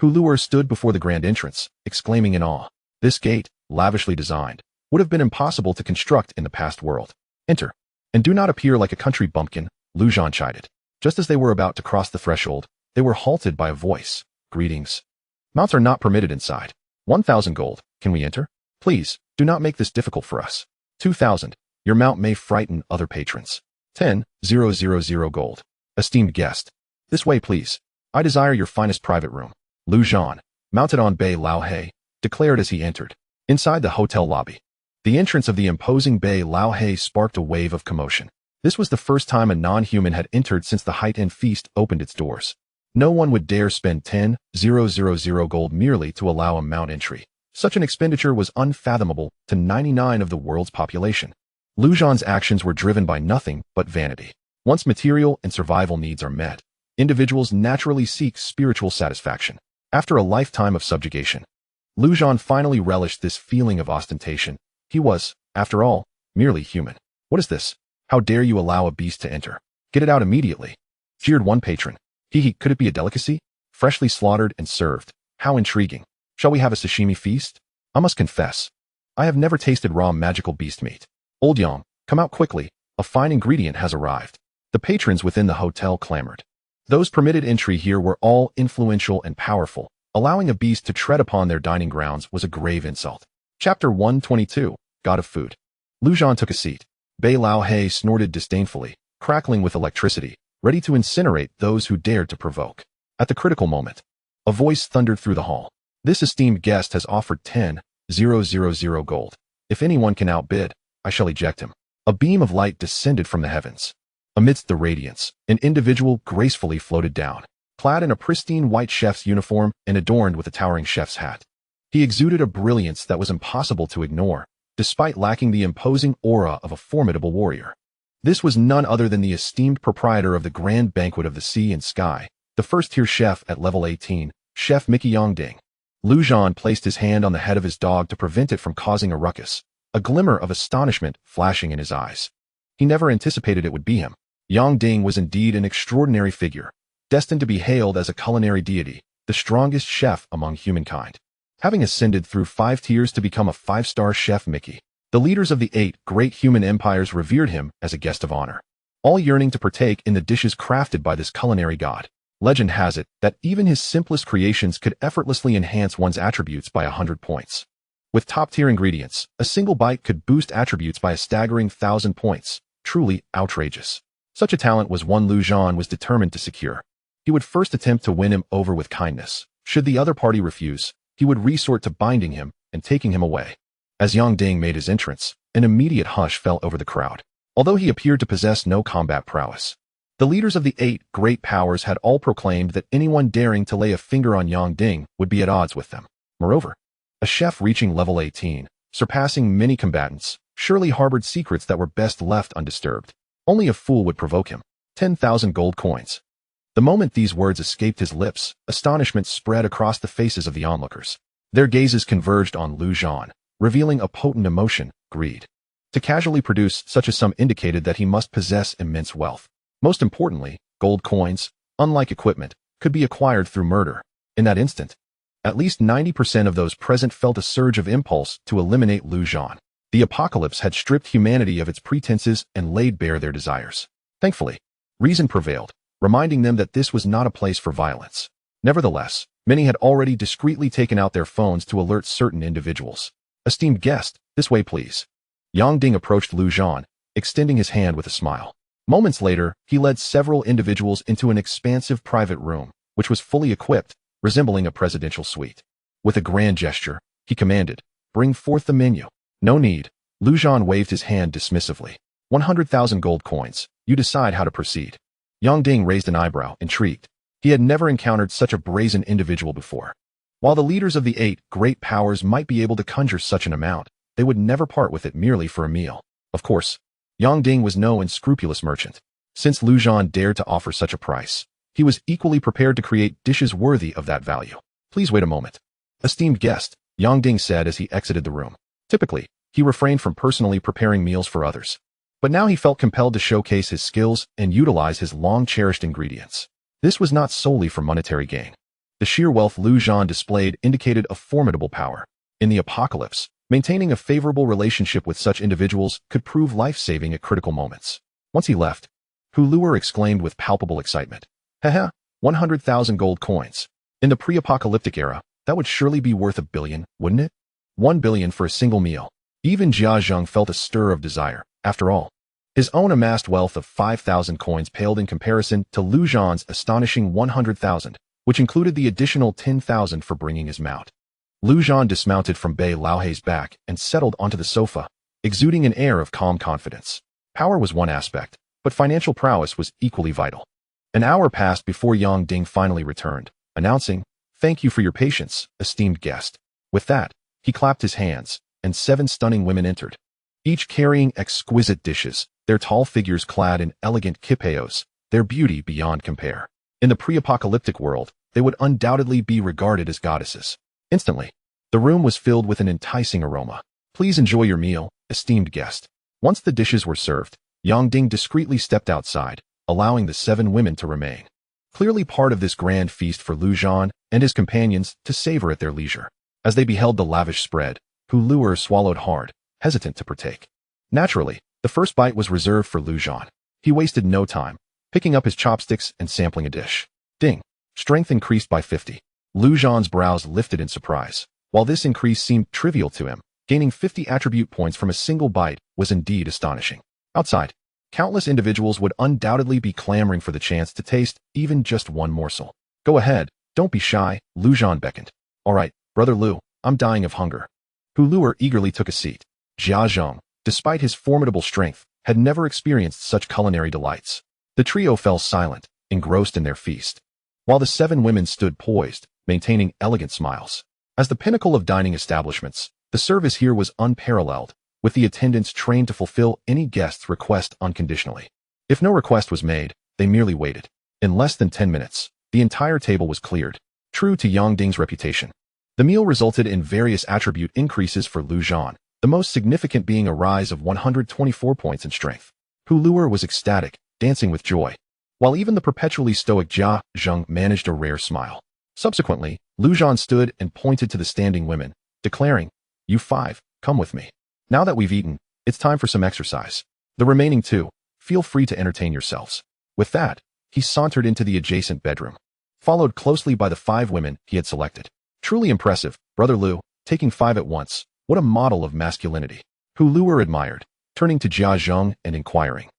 Huluer stood before the grand entrance, exclaiming in awe. This gate, lavishly designed, would have been impossible to construct in the past world. Enter. And do not appear like a country bumpkin, Zhan chided. Just as they were about to cross the threshold, they were halted by a voice. Greetings. Mounts are not permitted inside. 1,000 gold. Can we enter? Please, do not make this difficult for us. 2,000. Your mount may frighten other patrons. 10,000 gold. Esteemed guest. This way, please. I desire your finest private room. Zhan, mounted on Bei Lao He, declared as he entered. Inside the hotel lobby, the entrance of the imposing Bei Lao He sparked a wave of commotion. This was the first time a non-human had entered since the Heightened Feast opened its doors. No one would dare spend 10,000 gold merely to allow a mount entry. Such an expenditure was unfathomable to 99% of the world's population. Zhan's actions were driven by nothing but vanity. Once material and survival needs are met, individuals naturally seek spiritual satisfaction. After a lifetime of subjugation, Zhan finally relished this feeling of ostentation. He was, after all, merely human. What is this? How dare you allow a beast to enter? Get it out immediately. Jeered one patron. Could it be a delicacy? Freshly slaughtered and served. How intriguing. Shall we have a sashimi feast? I must confess, I have never tasted raw magical beast meat. Old Yang, come out quickly. A fine ingredient has arrived. The patrons within the hotel clamored. Those permitted entry here were all influential and powerful. Allowing a beast to tread upon their dining grounds was a grave insult. Chapter 122, God of Food. Zhan took a seat. Bei Lao He snorted disdainfully, crackling with electricity, ready to incinerate those who dared to provoke. At the critical moment, a voice thundered through the hall. This esteemed guest has offered 10,000 gold. If anyone can outbid, I shall eject him. A beam of light descended from the heavens. Amidst the radiance, an individual gracefully floated down, clad in a pristine white chef's uniform and adorned with a towering chef's hat. He exuded a brilliance that was impossible to ignore, despite lacking the imposing aura of a formidable warrior. This was none other than the esteemed proprietor of the Grand Banquet of the Sea and Sky, the first-tier chef at level 18, Chef Mickey Yongding. Zhan placed his hand on the head of his dog to prevent it from causing a ruckus, a glimmer of astonishment flashing in his eyes. He never anticipated it would be him. Yongding was indeed an extraordinary figure, destined to be hailed as a culinary deity, the strongest chef among humankind. Having ascended through 5 tiers to become a 5-star Chef Mickey, the leaders of the 8 great human empires revered him as a guest of honor, all yearning to partake in the dishes crafted by this culinary god. Legend has it that even his simplest creations could effortlessly enhance one's attributes by 100 points. With top-tier ingredients, a single bite could boost attributes by a staggering 1,000 points. Truly outrageous. Such a talent was one Zhan was determined to secure. He would first attempt to win him over with kindness. Should the other party refuse, he would resort to binding him and taking him away. As Yongding made his entrance, an immediate hush fell over the crowd. Although he appeared to possess no combat prowess, the leaders of the 8 great powers had all proclaimed that anyone daring to lay a finger on Yongding would be at odds with them. Moreover, a chef reaching level 18, surpassing many combatants, surely harbored secrets that were best left undisturbed. Only a fool would provoke him. 10,000 gold coins. The moment these words escaped his lips, astonishment spread across the faces of the onlookers. Their gazes converged on Zhan, revealing a potent emotion, greed. To casually produce such a sum indicated that he must possess immense wealth. Most importantly, gold coins, unlike equipment, could be acquired through murder. In that instant, at least 90% of those present felt a surge of impulse to eliminate Zhan. The apocalypse had stripped humanity of its pretenses and laid bare their desires. Thankfully, reason prevailed, reminding them that this was not a place for violence. Nevertheless, many had already discreetly taken out their phones to alert certain individuals. Esteemed guest, this way please. Yongding approached Zhan, extending his hand with a smile. Moments later, he led several individuals into an expansive private room, which was fully equipped, resembling a presidential suite. With a grand gesture, he commanded, "Bring forth the menu." No need. Zhan waved his hand dismissively. 100,000 gold coins. You decide how to proceed. Yang Ding raised an eyebrow, intrigued. He had never encountered such a brazen individual before. While the leaders of the 8 great powers might be able to conjure such an amount, they would never part with it merely for a meal. Of course, Yang Ding was no unscrupulous merchant. Since Lu Zhan dared to offer such a price, he was equally prepared to create dishes worthy of that value. Please wait a moment. Esteemed guest, Yang Ding said as he exited the room. Typically, he refrained from personally preparing meals for others. But now he felt compelled to showcase his skills and utilize his long-cherished ingredients. This was not solely for monetary gain. The sheer wealth Lu Zhan displayed indicated a formidable power. In the apocalypse, maintaining a favorable relationship with such individuals could prove life-saving at critical moments. Once he left, Hu Luer exclaimed with palpable excitement. Haha, 100,000 gold coins. In the pre-apocalyptic era, that would surely be worth 1 billion, wouldn't it? 1 billion for a single meal. Even Jia Zheng felt a stir of desire. After all, his own amassed wealth of 5,000 coins paled in comparison to Lu Zhan's astonishing 100,000, which included the additional 10,000 for bringing his mount. Lu Zhan dismounted from Bei Laohei's back and settled onto the sofa, exuding an air of calm confidence. Power was one aspect, but financial prowess was equally vital. An hour passed before Yang Ding finally returned, announcing, "Thank you for your patience, esteemed guest." With that, he clapped his hands, and 7 stunning women entered, each carrying exquisite dishes, their tall figures clad in elegant kipeos, their beauty beyond compare. In the pre-apocalyptic world, they would undoubtedly be regarded as goddesses. Instantly, the room was filled with an enticing aroma. Please enjoy your meal, esteemed guest. Once the dishes were served, Yang Ding discreetly stepped outside, allowing the 7 women to remain. Clearly part of this grand feast for Lu Zhan and his companions to savor at their leisure. As they beheld the lavish spread, Hu Luer swallowed hard, hesitant to partake. Naturally, the first bite was reserved for Lu Zhan. He wasted no time, picking up his chopsticks and sampling a dish. Ding! Strength increased by 50. Lu Zhan's brows lifted in surprise. While this increase seemed trivial to him, gaining 50 attribute points from a single bite was indeed astonishing. Outside, countless individuals would undoubtedly be clamoring for the chance to taste even just one morsel. Go ahead, don't be shy, Lu Zhan beckoned. All right, Brother Lu, I'm dying of hunger. Hu Luer eagerly took a seat. Jia Zheng, despite his formidable strength, had never experienced such culinary delights. The trio fell silent, engrossed in their feast, while the 7 women stood poised, maintaining elegant smiles. As the pinnacle of dining establishments, the service here was unparalleled, with the attendants trained to fulfill any guest's request unconditionally. If no request was made, they merely waited. In less than 10 minutes, the entire table was cleared. True to Yang Ding's reputation, the meal resulted in various attribute increases for Lu Zhan, the most significant being a rise of 124 points in strength. Hu Luer was ecstatic, dancing with joy, while even the perpetually stoic Jia Zheng managed a rare smile. Subsequently, Lu Zhan stood and pointed to the standing women, declaring, "You 5, come with me. Now that we've eaten, it's time for some exercise. The remaining 2, feel free to entertain yourselves." With that, he sauntered into the adjacent bedroom, followed closely by the 5 women he had selected. Truly impressive, Brother Lu, taking 5 at once. What a model of masculinity. Hu Luer admired, turning to Jia Zheng and inquiring,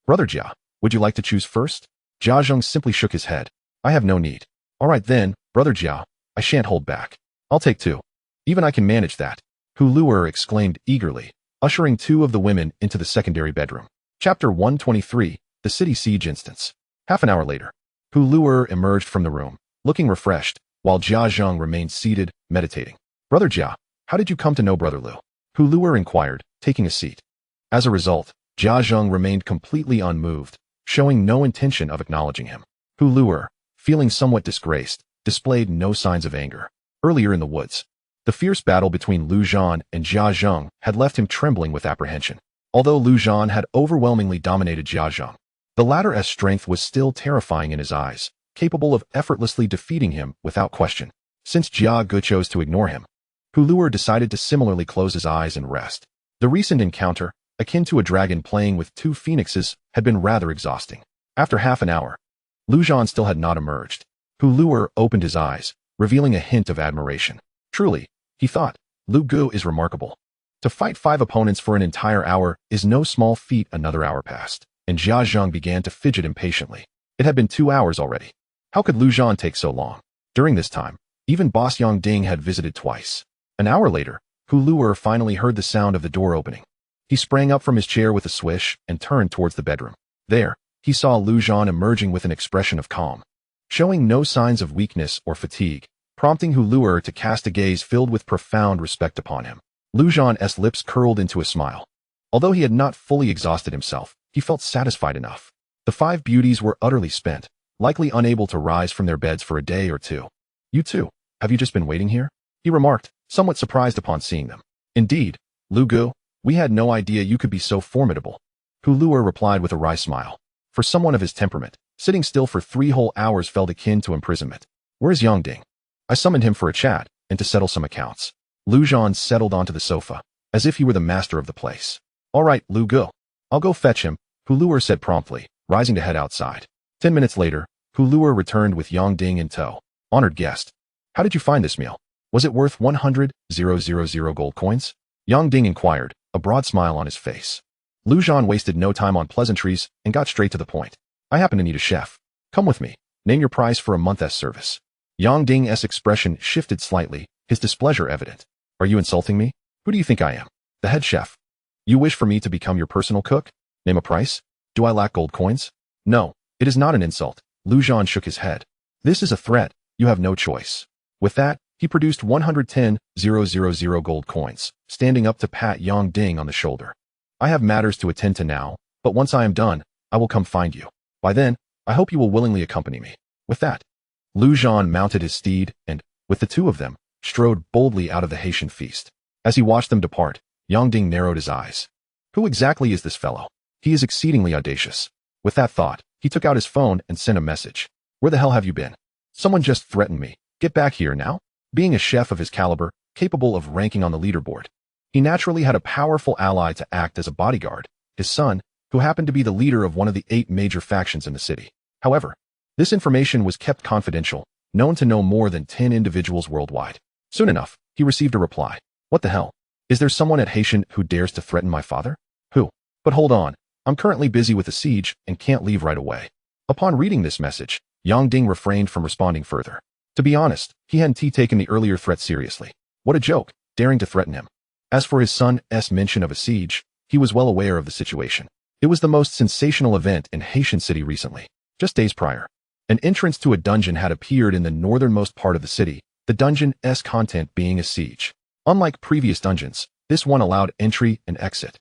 "Brother Jia, would you like to choose first?" Jia Zheng simply shook his head. "I have no need." "All right then, Brother Jia, I shan't hold back. I'll take 2. Even I can manage that," Hu Luer exclaimed eagerly, ushering 2 of the women into the secondary bedroom. Chapter 123, The City Siege Instance. Half an hour later, Hu Luer emerged from the room, looking refreshed, while Jia Zheng remained seated, meditating. "Brother Jia, how did you come to know Brother Lu?" Hu Luer inquired, taking a seat. As a result, Jia Zheng remained completely unmoved, showing no intention of acknowledging him. Hu Luer, feeling somewhat disgraced, displayed no signs of anger. Earlier in the woods, the fierce battle between Lu Zhan and Jia Zheng had left him trembling with apprehension. Although Lu Zhan had overwhelmingly dominated Jia Zheng, the latter's strength was still terrifying in his eyes, capable of effortlessly defeating him without question. Since Jia Ge chose to ignore him, Hu Luer decided to similarly close his eyes and rest. The recent encounter, akin to a dragon playing with 2 phoenixes, had been rather exhausting. After half an hour, Lu Zhan still had not emerged. Hu Luer opened his eyes, revealing a hint of admiration. Truly, he thought, Lu Gu is remarkable. To fight 5 opponents for an entire hour is no small feat. Another hour passed, and Jia Zheng began to fidget impatiently. It had been 2 hours already. How could Lu Zhan take so long? During this time, even boss Yang Ding had visited twice. An hour later, Hu Luer finally heard the sound of the door opening. He sprang up from his chair with a swish and turned towards the bedroom. There, he saw Lu Zhan emerging with an expression of calm, showing no signs of weakness or fatigue, prompting Hu Luer to cast a gaze filled with profound respect upon him. Lu Zhan's lips curled into a smile. Although he had not fully exhausted himself, he felt satisfied enough. The five beauties were utterly spent, likely unable to rise from their beds for a day or two. You too, have you just been waiting here? He remarked, somewhat surprised upon seeing them. Indeed, Lu Gu, we had no idea you could be so formidable. Hu Luer replied with a wry smile. For someone of his temperament, sitting still for 3 whole hours felt akin to imprisonment. Where's Yongding? I summoned him for a chat and to settle some accounts. Lu Zhan settled onto the sofa, as if he were the master of the place. All right, Lu Gu. I'll go fetch him, Hu Luer said promptly, rising to head outside. 10 minutes later, Hu Luer returned with Yongding in tow. Honored guest. How did you find this meal? Was it worth 100,000 gold coins? Yongding inquired, a broad smile on his face. Lu Zhan wasted no time on pleasantries and got straight to the point. I happen to need a chef. Come with me. Name your price for a month's service. Yongding's expression shifted slightly, his displeasure evident. Are you insulting me? Who do you think I am? The head chef. You wish for me to become your personal cook? Name a price? Do I lack gold coins? No, it is not an insult. Lu Zhan shook his head. This is a threat. You have no choice. With that, he produced 110,000 gold coins, standing up to pat Yongding on the shoulder. I have matters to attend to now, but once I am done, I will come find you. By then, I hope you will willingly accompany me. With that, Lu Zhan mounted his steed and, with the two of them, strode boldly out of the Haitian feast. As he watched them depart, Yongding narrowed his eyes. Who exactly is this fellow? He is exceedingly audacious. With that thought, he took out his phone and sent a message. Where the hell have you been? Someone just threatened me. Get back here now. Being a chef of his caliber, capable of ranking on the leaderboard, he naturally had a powerful ally to act as a bodyguard, his son, who happened to be the leader of one of the 8 major factions in the city. However, this information was kept confidential, known to no more than 10 individuals worldwide. Soon enough, he received a reply. What the hell? Is there someone at Haitian who dares to threaten my father? Who? But hold on, I'm currently busy with a siege and can't leave right away. Upon reading this message, Yongding refrained from responding further. To be honest, he hadn't taken the earlier threat seriously. What a joke, daring to threaten him. As for his son's mention of a siege, he was well aware of the situation. It was the most sensational event in Haitian City recently. Just days prior, an entrance to a dungeon had appeared in the northernmost part of the city, the dungeon's content being a siege. Unlike previous dungeons, this one allowed entry and exit.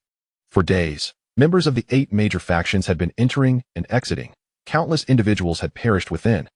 For days, members of the 8 major factions had been entering and exiting. Countless individuals had perished within,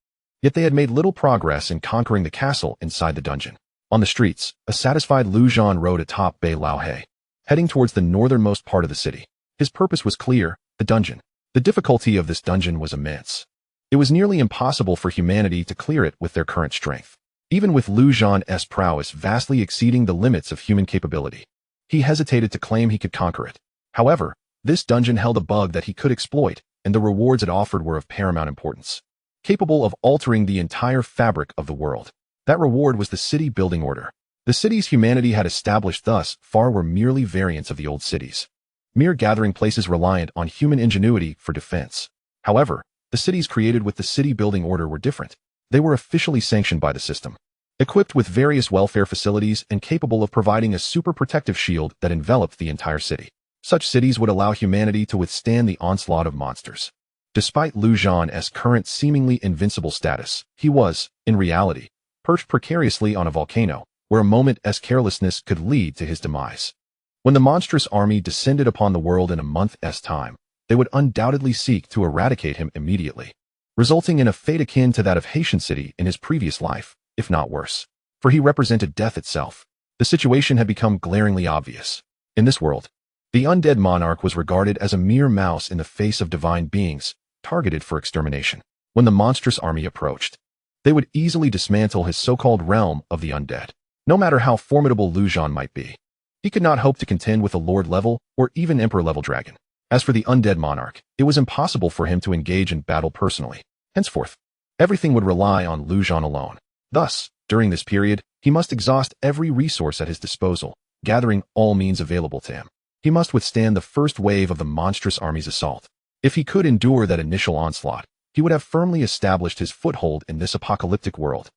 yet they had made little progress in conquering the castle inside the dungeon. On the streets, a satisfied Lu Zhan rode atop Bei Lao He, heading towards the northernmost part of the city. His purpose was clear, the dungeon. The difficulty of this dungeon was immense. It was nearly impossible for humanity to clear it with their current strength. Even with Lu Zhan's prowess vastly exceeding the limits of human capability, he hesitated to claim he could conquer it. However, this dungeon held a bug that he could exploit, and the rewards it offered were of paramount importance, capable of altering the entire fabric of the world. That reward was the city building order. The cities humanity had established thus far were merely variants of the old cities, mere gathering places reliant on human ingenuity for defense. However, the cities created with the city building order were different. They were officially sanctioned by the system, equipped with various welfare facilities and capable of providing a super protective shield that enveloped the entire city. Such cities would allow humanity to withstand the onslaught of monsters. Despite Lu Zhan's current seemingly invincible status, he was, in reality, perched precariously on a volcano, where a moment's carelessness could lead to his demise. When the monstrous army descended upon the world in a month's time, they would undoubtedly seek to eradicate him immediately, resulting in a fate akin to that of Haitian City in his previous life, if not worse. For he represented death itself. The situation had become glaringly obvious. In this world, the undead monarch was regarded as a mere mouse in the face of divine beings, targeted for extermination. When the monstrous army approached, they would easily dismantle his so-called realm of the undead. No matter how formidable Lu Zhan might be, he could not hope to contend with a lord-level or even emperor-level dragon. As for the undead monarch, it was impossible for him to engage in battle personally. Henceforth, everything would rely on Lu Zhan alone. Thus, during this period, he must exhaust every resource at his disposal, gathering all means available to him. He must withstand the first wave of the monstrous army's assault. If he could endure that initial onslaught, he would have firmly established his foothold in this apocalyptic world.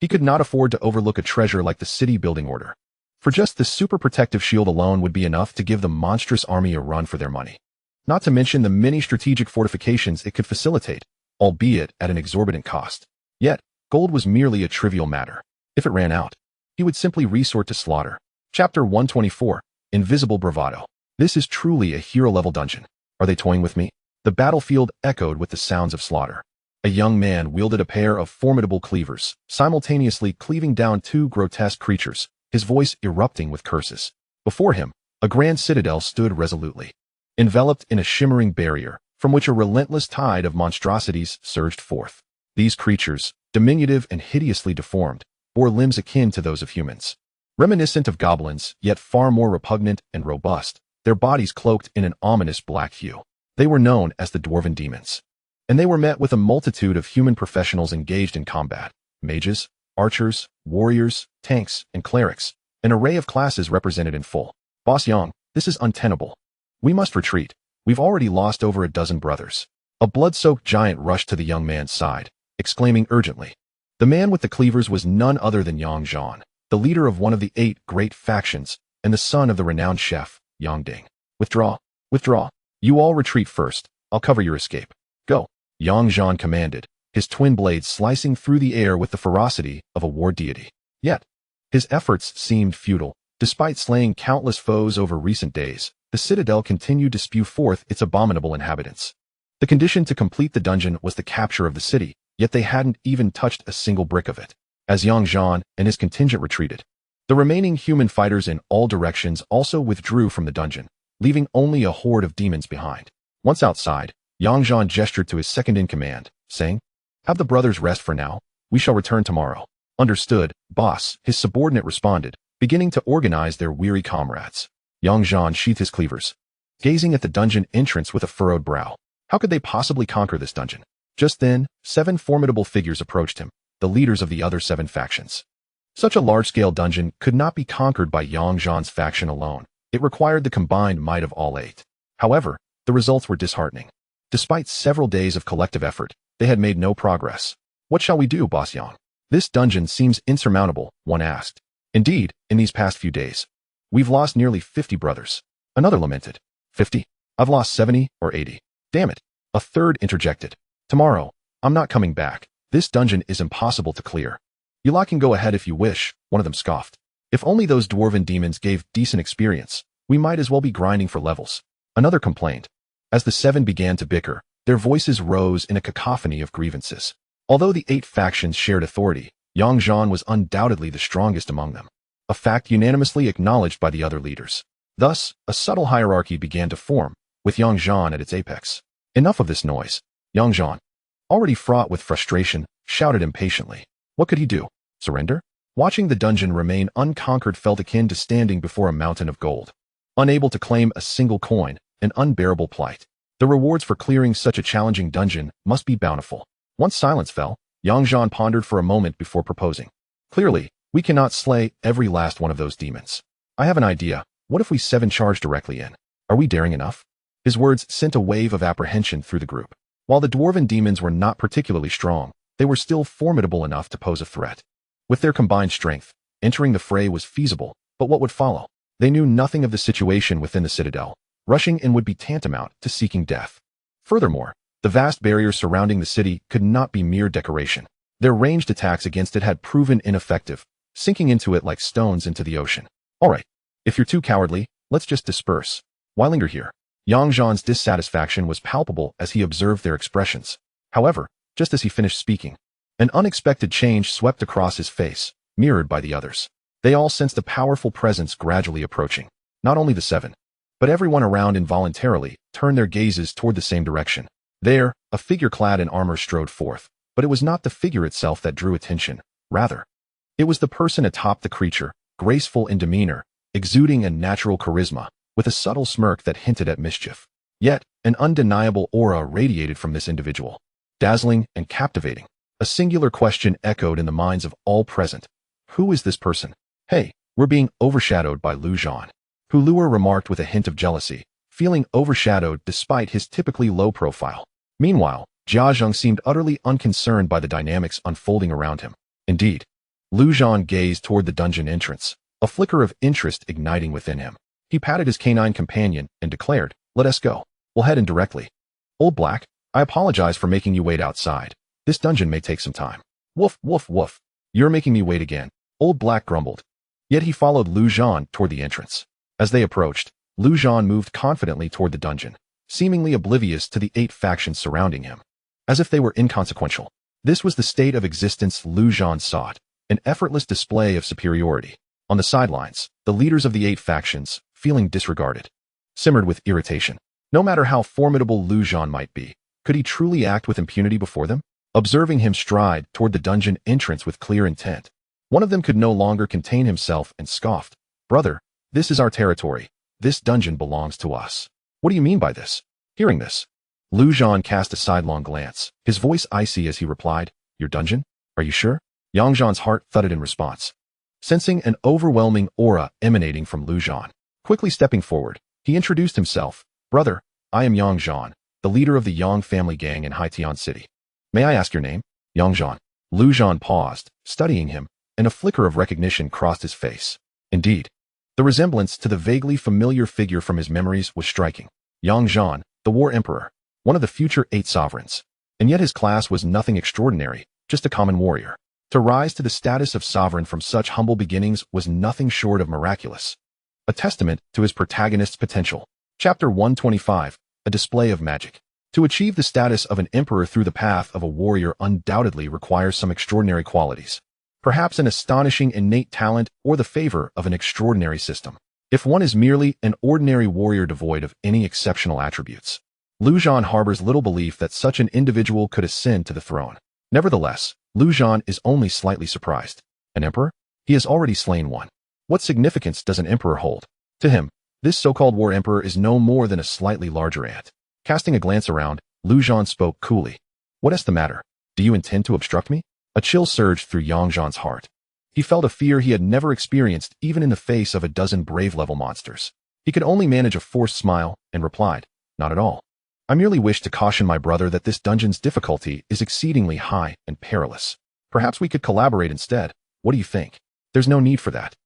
He could not afford to overlook a treasure like the city building order. For just the super protective shield alone would be enough to give the monstrous army a run for their money. Not to mention the many strategic fortifications it could facilitate, albeit at an exorbitant cost. Yet, gold was merely a trivial matter. If it ran out, he would simply resort to slaughter. Chapter 124, Invisible Bravado. This is truly a hero-level dungeon. Are they toying with me? The battlefield echoed with the sounds of slaughter. A young man wielded a pair of formidable cleavers, simultaneously cleaving down two grotesque creatures, his voice erupting with curses. Before him, a grand citadel stood resolutely, enveloped in a shimmering barrier, from which a relentless tide of monstrosities surged forth. These creatures, diminutive and hideously deformed, bore limbs akin to those of humans. Reminiscent of goblins, yet far more repugnant and robust, their bodies cloaked in an ominous black hue. They were known as the Dwarven Demons, and they were met with a multitude of human professionals engaged in combat: mages, archers, warriors, tanks, and clerics, an array of classes represented in full. Boss Yang, this is untenable. We must retreat. We've already lost over a dozen brothers. A blood-soaked giant rushed to the young man's side, exclaiming urgently. The man with the cleavers was none other than Zhan, the leader of one of the 8 great factions, and the son of the renowned chef, Yang Ding. Withdraw. Withdraw. You all retreat first. I'll cover your escape. Go. Zhan commanded, his twin blades slicing through the air with the ferocity of a war deity. Yet, his efforts seemed futile. Despite slaying countless foes over recent days, the citadel continued to spew forth its abominable inhabitants. The condition to complete the dungeon was the capture of the city, yet they hadn't even touched a single brick of it. As Zhan and his contingent retreated, the remaining human fighters in all directions also withdrew from the dungeon, leaving only a horde of demons behind. Once outside, Zhan gestured to his second-in-command, saying, "Have the brothers rest for now. We shall return tomorrow." "Understood, boss," his subordinate responded, beginning to organize their weary comrades. Zhan sheathed his cleavers, gazing at the dungeon entrance with a furrowed brow. How could they possibly conquer this dungeon? Just then, 7 formidable figures approached him, the leaders of the other 7 factions. Such a large-scale dungeon could not be conquered by Zhan's faction alone. It required the combined might of all 8. However, the results were disheartening. Despite several days of collective effort, they had made no progress. "What shall we do, Boss Yang? This dungeon seems insurmountable," one asked. "Indeed, in these past few days, we've lost nearly 50 brothers." Another lamented. 50? I've lost 70 or 80. Damn it. A third interjected. "Tomorrow, I'm not coming back. This dungeon is impossible to clear." "You lot can go ahead if you wish," one of them scoffed. "If only those dwarven demons gave decent experience, we might as well be grinding for levels." Another complained. As the 7 began to bicker, their voices rose in a cacophony of grievances. Although the 8 factions shared authority, Zhan was undoubtedly the strongest among them, a fact unanimously acknowledged by the other leaders. Thus, a subtle hierarchy began to form, with Zhan at its apex. Enough of this noise. Zhan, already fraught with frustration, shouted impatiently. What could he do? Surrender? Watching the dungeon remain unconquered felt akin to standing before a mountain of gold. Unable to claim a single coin, an unbearable plight. The rewards for clearing such a challenging dungeon must be bountiful. Once silence fell, Zhan pondered for a moment before proposing. "Clearly, we cannot slay every last one of those demons. I have an idea. What if we 7 charge directly in? Are we daring enough?" His words sent a wave of apprehension through the group. While the dwarven demons were not particularly strong, they were still formidable enough to pose a threat. With their combined strength, entering the fray was feasible, but what would follow? They knew nothing of the situation within the citadel. Rushing in would be tantamount to seeking death. Furthermore, the vast barriers surrounding the city could not be mere decoration. Their ranged attacks against it had proven ineffective, sinking into it like stones into the ocean. "All right, if you're too cowardly, let's just disperse. Why linger here?" Zhan's dissatisfaction was palpable as he observed their expressions. However, just as he finished speaking, an unexpected change swept across his face, mirrored by the others. They all sensed a powerful presence gradually approaching. Not only the 7, but everyone around involuntarily turned their gazes toward the same direction. There, a figure clad in armor strode forth, but it was not the figure itself that drew attention. Rather, it was the person atop the creature, graceful in demeanor, exuding a natural charisma, with a subtle smirk that hinted at mischief. Yet, an undeniable aura radiated from this individual. Dazzling and captivating. A singular question echoed in the minds of all present. Who is this person? "Hey, we're being overshadowed by Zhan," Hulua remarked with a hint of jealousy, feeling overshadowed despite his typically low profile. Meanwhile, Jiazheng seemed utterly unconcerned by the dynamics unfolding around him. Indeed, Zhan gazed toward the dungeon entrance, a flicker of interest igniting within him. He patted his canine companion and declared, "Let us go. We'll head in directly." "Old Black, I apologize for making you wait outside. This dungeon may take some time." "Woof, woof, woof. You're making me wait again," Old Black grumbled. Yet he followed Zhan toward the entrance. As they approached, Zhan moved confidently toward the dungeon, seemingly oblivious to the 8 factions surrounding him, as if they were inconsequential. This was the state of existence Zhan sought, an effortless display of superiority. On the sidelines, the leaders of the 8 factions, feeling disregarded, simmered with irritation. No matter how formidable Zhan might be, could he truly act with impunity before them? Observing him stride toward the dungeon entrance with clear intent, one of them could no longer contain himself and scoffed, "Brother, this is our territory. This dungeon belongs to us." "What do you mean by this?" Hearing this, Zhan cast a sidelong glance, his voice icy as he replied, "Your dungeon? Are you sure?" Zhan's heart thudded in response, sensing an overwhelming aura emanating from Zhan. Quickly stepping forward, he introduced himself, "Brother, I am Zhan, the leader of the Yang family gang in Haitian City. May I ask your name?" "Zhan." Zhan paused, studying him, and a flicker of recognition crossed his face. Indeed, the resemblance to the vaguely familiar figure from his memories was striking. Zhan, the War Emperor, one of the future 8 sovereigns. And yet his class was nothing extraordinary, just a common warrior. To rise to the status of sovereign from such humble beginnings was nothing short of miraculous. A testament to his protagonist's potential. Chapter 125, A Display of Magic. To achieve the status of an emperor through the path of a warrior undoubtedly requires some extraordinary qualities. Perhaps an astonishing innate talent or the favor of an extraordinary system. If one is merely an ordinary warrior devoid of any exceptional attributes, Zhan harbors little belief that such an individual could ascend to the throne. Nevertheless, Zhan is only slightly surprised. An emperor? He has already slain one. What significance does an emperor hold? To him, this so-called war emperor is no more than a slightly larger ant. Casting a glance around, Zhan spoke coolly. "What is the matter? Do you intend to obstruct me?" A chill surged through Zhan's heart. He felt a fear he had never experienced even in the face of a dozen brave-level monsters. He could only manage a forced smile and replied, "Not at all. I merely wish to caution my brother that this dungeon's difficulty is exceedingly high and perilous. Perhaps we could collaborate instead. What do you think?" "There's no need for that,"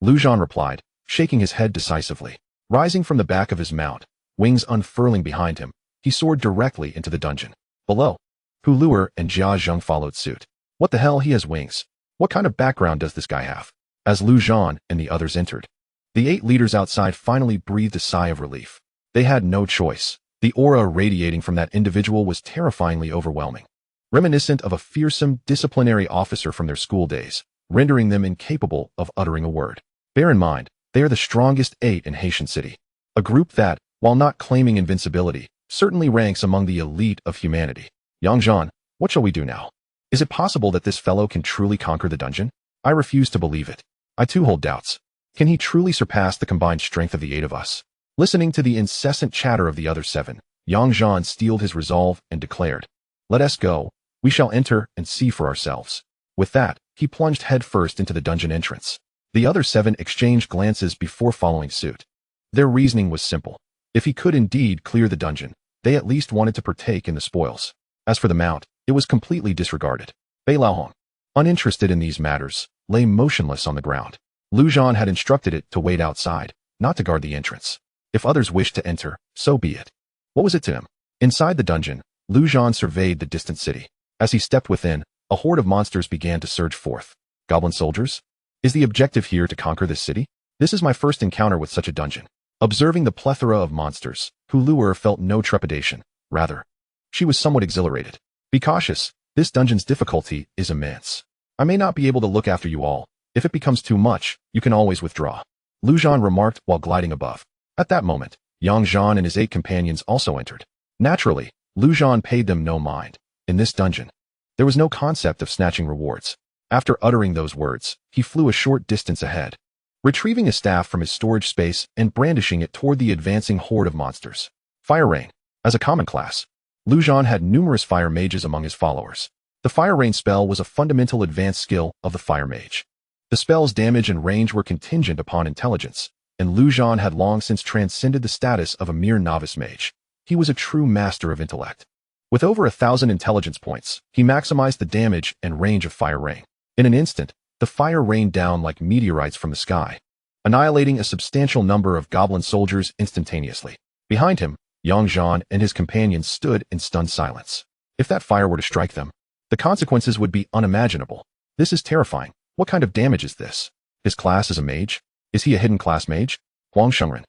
Zhan replied, shaking his head decisively. Rising from the back of his mount, wings unfurling behind him, he soared directly into the dungeon. Below, Huluer and Jia Zheng followed suit. "What the hell, he has wings. What kind of background does this guy have?" As Zhan and the others entered, the 8 leaders outside finally breathed a sigh of relief. They had no choice. The aura radiating from that individual was terrifyingly overwhelming, reminiscent of a fearsome disciplinary officer from their school days, rendering them incapable of uttering a word. Bear in mind, they are the strongest 8 in Haitian City, a group that, while not claiming invincibility, certainly ranks among the elite of humanity. "Zhan, what shall we do now? Is it possible that this fellow can truly conquer the dungeon? I refuse to believe it. I too hold doubts. Can he truly surpass the combined strength of the 8 of us?" Listening to the incessant chatter of the other 7, Zhan steeled his resolve and declared, "Let us go. We shall enter and see for ourselves." With that, he plunged headfirst into the dungeon entrance. The other 7 exchanged glances before following suit. Their reasoning was simple. If he could indeed clear the dungeon, they at least wanted to partake in the spoils. As for the mount, it was completely disregarded. Bei Laohong, uninterested in these matters, lay motionless on the ground. Zhan had instructed it to wait outside, not to guard the entrance. If others wished to enter, so be it. What was it to him? Inside the dungeon, Zhan surveyed the distant city. As he stepped within, a horde of monsters began to surge forth. Goblin soldiers? Is the objective here to conquer this city? This is my first encounter with such a dungeon. Observing the plethora of monsters, Huluer felt no trepidation. Rather, she was somewhat exhilarated. "Be cautious. This dungeon's difficulty is immense. I may not be able to look after you all. If it becomes too much, you can always withdraw," Zhan remarked while gliding above. At that moment, Zhan and his 8 companions also entered. Naturally, Zhan paid them no mind. In this dungeon, there was no concept of snatching rewards. After uttering those words, he flew a short distance ahead, retrieving a staff from his storage space and brandishing it toward the advancing horde of monsters. Fire Rain. As a common class, Zhan had numerous fire mages among his followers. The Fire Rain spell was a fundamental advanced skill of the fire mage. The spell's damage and range were contingent upon intelligence, and Zhan had long since transcended the status of a mere novice mage. He was a true master of intellect. With over 1,000 intelligence points, he maximized the damage and range of Fire Rain. In an instant, the fire rained down like meteorites from the sky, annihilating a substantial number of goblin soldiers instantaneously. Behind him, Zhan and his companions stood in stunned silence. If that fire were to strike them, the consequences would be unimaginable. This is terrifying. What kind of damage is this? His class is a mage? Is he a hidden class mage? Huang Shengren.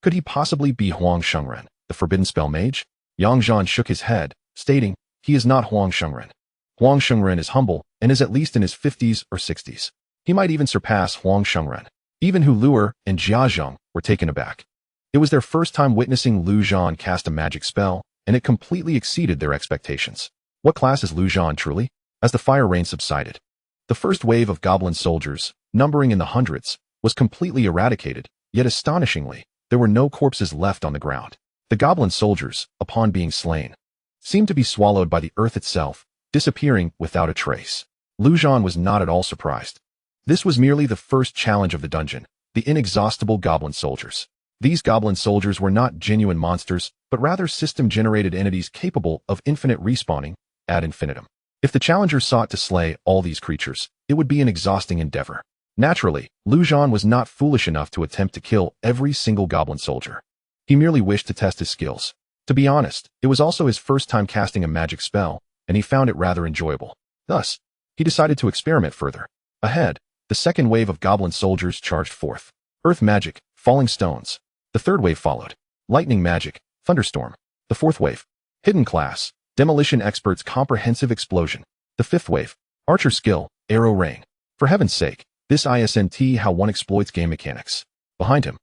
Could he possibly be Huang Shengren, the forbidden spell mage? Zhan shook his head, stating, he is not Huang Shengren. Huang Shengren is humble and is at least in his 50s or 60s. He might even surpass Huang Shengren. Even Hu Luer and Jia Zhang were taken aback. It was their first time witnessing Zhan cast a magic spell, and it completely exceeded their expectations. What class is Zhan truly? As the fire rain subsided, the first wave of goblin soldiers, numbering in the hundreds, was completely eradicated, yet astonishingly, there were no corpses left on the ground. The goblin soldiers, upon being slain, seemed to be swallowed by the earth itself, disappearing without a trace. Zhan was not at all surprised. This was merely the first challenge of the dungeon, the inexhaustible goblin soldiers. These goblin soldiers were not genuine monsters, but rather system-generated entities capable of infinite respawning ad infinitum. If the challenger sought to slay all these creatures, it would be an exhausting endeavor. Naturally, Zhan was not foolish enough to attempt to kill every single goblin soldier. He merely wished to test his skills. To be honest, it was also his first time casting a magic spell, and he found it rather enjoyable. Thus, he decided to experiment further. Ahead, the second wave of goblin soldiers charged forth. Earth magic, falling stones. The third wave followed. Lightning magic, thunderstorm. The fourth wave, hidden class, demolition experts, comprehensive explosion. The fifth wave, archer skill, arrow rain. For heaven's sake, this isn't how one exploits game mechanics. Behind him,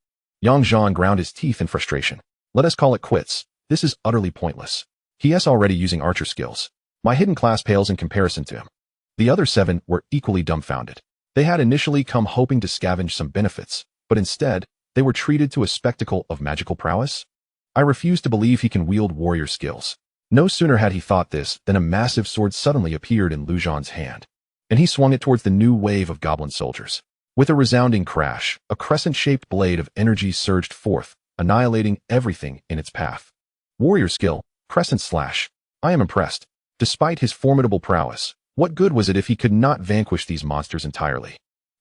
Zhan ground his teeth in frustration. Let us call it quits. This is utterly pointless. He is already using archer skills. My hidden class pales in comparison to him. The other 7 were equally dumbfounded. They had initially come hoping to scavenge some benefits, but instead, they were treated to a spectacle of magical prowess. I refuse to believe he can wield warrior skills. No sooner had he thought this than a massive sword suddenly appeared in Zhan's hand, and he swung it towards the new wave of goblin soldiers. With a resounding crash, a crescent-shaped blade of energy surged forth, annihilating everything in its path. Warrior skill, crescent slash. I am impressed. Despite his formidable prowess, what good was it if he could not vanquish these monsters entirely?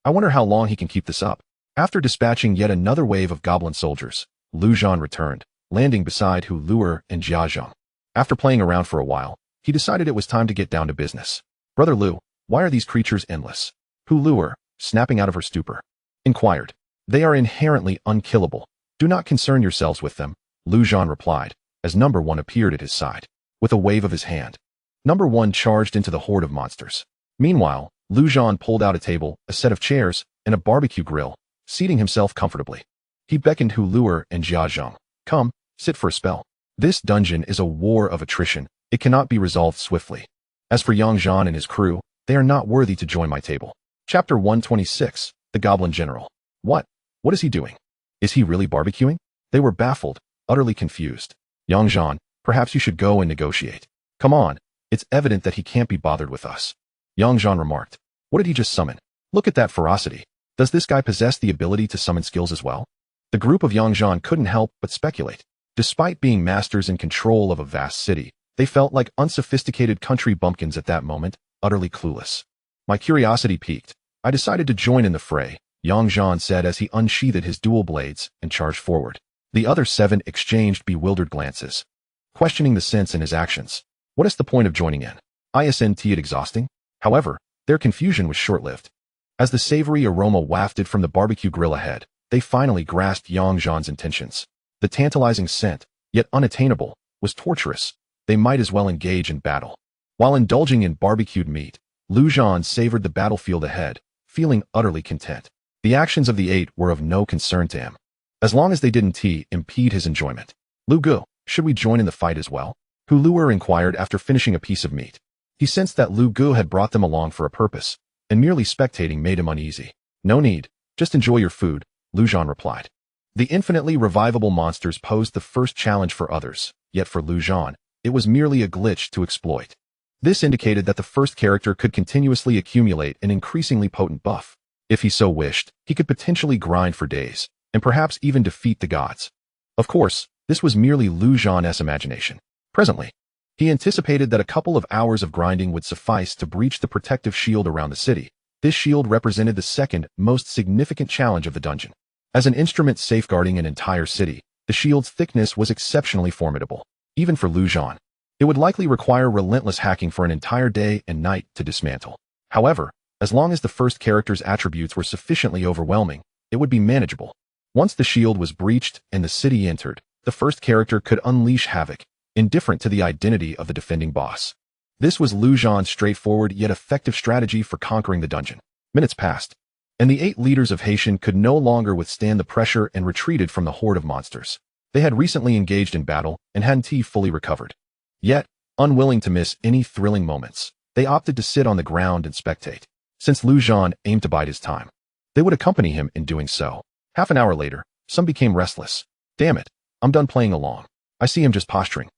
I wonder how long he can keep this up. After dispatching yet another wave of goblin soldiers, Zhan returned, landing beside Hu Luer and Jia Zhang. After playing around for a while, he decided it was time to get down to business. Brother Lu, why are these creatures endless? Hu Luer, snapping out of her stupor, inquired. They are inherently unkillable. Do not concern yourselves with them, Zhan replied, as number 1 appeared at his side. With a wave of his hand, number 1 charged into the horde of monsters. Meanwhile, Zhan pulled out a table, a set of chairs, and a barbecue grill, seating himself comfortably. He beckoned Hu Luer and Jia Zhang. Come, sit for a spell. This dungeon is a war of attrition. It cannot be resolved swiftly. As for Zhan and his crew, they are not worthy to join my table. Chapter 126, The Goblin General. What? What is he doing? Is he really barbecuing? They were baffled, utterly confused. Zhan, perhaps you should go and negotiate. Come on, it's evident that he can't be bothered with us. Zhan remarked. What did he just summon? Look at that ferocity. Does this guy possess the ability to summon skills as well? The group of Zhan couldn't help but speculate. Despite being masters in control of a vast city, they felt like unsophisticated country bumpkins at that moment, utterly clueless. My curiosity piqued. I decided to join in the fray, Zhan said as he unsheathed his dual blades and charged forward. The other 7 exchanged bewildered glances, questioning the sense in his actions. What is the point of joining in? Isn't it exhausting? However, their confusion was short-lived. As the savory aroma wafted from the barbecue grill ahead, they finally grasped Zhan's intentions. The tantalizing scent, yet unattainable, was torturous. They might as well engage in battle. While indulging in barbecued meat, Zhan savored the battlefield ahead, feeling utterly content. The actions of the 8 were of no concern to him, as long as they didn't impede his enjoyment. Lu Gu, should we join in the fight as well? Hu Luer inquired after finishing a piece of meat. He sensed that Lu Gu had brought them along for a purpose, and merely spectating made him uneasy. No need, just enjoy your food, Zhan replied. The infinitely revivable monsters posed the first challenge for others, yet for Zhan, it was merely a glitch to exploit. This indicated that the first character could continuously accumulate an increasingly potent buff. If he so wished, he could potentially grind for days, and perhaps even defeat the gods. Of course, this was merely Zhan's imagination. Presently, he anticipated that a couple of hours of grinding would suffice to breach the protective shield around the city. This shield represented the second most significant challenge of the dungeon. As an instrument safeguarding an entire city, the shield's thickness was exceptionally formidable. Even for Zhan, it would likely require relentless hacking for an entire day and night to dismantle. However, as long as the first character's attributes were sufficiently overwhelming, it would be manageable. Once the shield was breached and the city entered, the first character could unleash havoc, indifferent to the identity of the defending boss. This was Zhan's straightforward yet effective strategy for conquering the dungeon. Minutes passed, and the 8 leaders of Haitian could no longer withstand the pressure and retreated from the horde of monsters. They had recently engaged in battle and hadn't fully recovered. Yet, unwilling to miss any thrilling moments, they opted to sit on the ground and spectate. Since Zhan aimed to bide his time, they would accompany him in doing so. Half an hour later, some became restless. Damn it, I'm done playing along. I see him just posturing.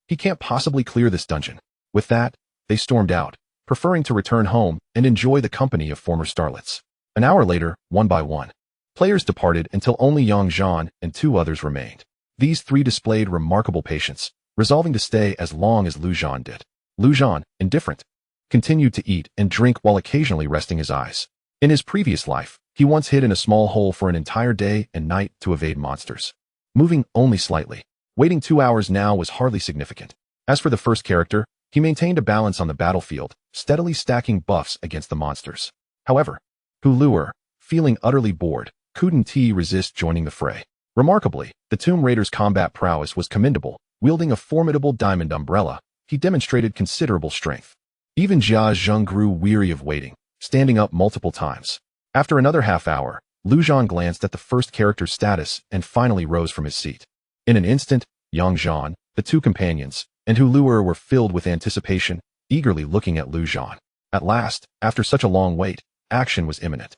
He can't possibly clear this dungeon. With that, they stormed out, preferring to return home and enjoy the company of former starlets. An hour later, one by one, players departed until only young Zhan and 2 others remained. These 3 displayed remarkable patience, resolving to stay as long as Zhan did. Zhan, indifferent, continued to eat and drink while occasionally resting his eyes. In his previous life, he once hid in a small hole for an entire day and night to evade monsters, moving only slightly. Waiting 2 hours now was hardly significant. As for the first character, he maintained a balance on the battlefield, steadily stacking buffs against the monsters. However, Huluer, feeling utterly bored, couldn't resist joining the fray. Remarkably, the Tomb Raider's combat prowess was commendable. Wielding a formidable diamond umbrella, he demonstrated considerable strength. Even Zhan grew weary of waiting, standing up multiple times. After another half hour, Zhan glanced at the first character's status and finally rose from his seat. In an instant, young Zhan, the 2 companions, and Huluer were filled with anticipation, eagerly looking at Zhan. At last, after such a long wait, action was imminent.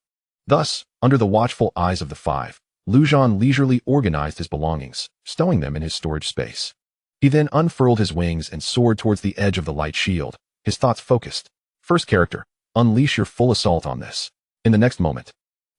Thus, under the watchful eyes of the 5, Zhan leisurely organized his belongings, stowing them in his storage space. He then unfurled his wings and soared towards the edge of the light shield, his thoughts focused. First character, unleash your full assault on this. In the next moment,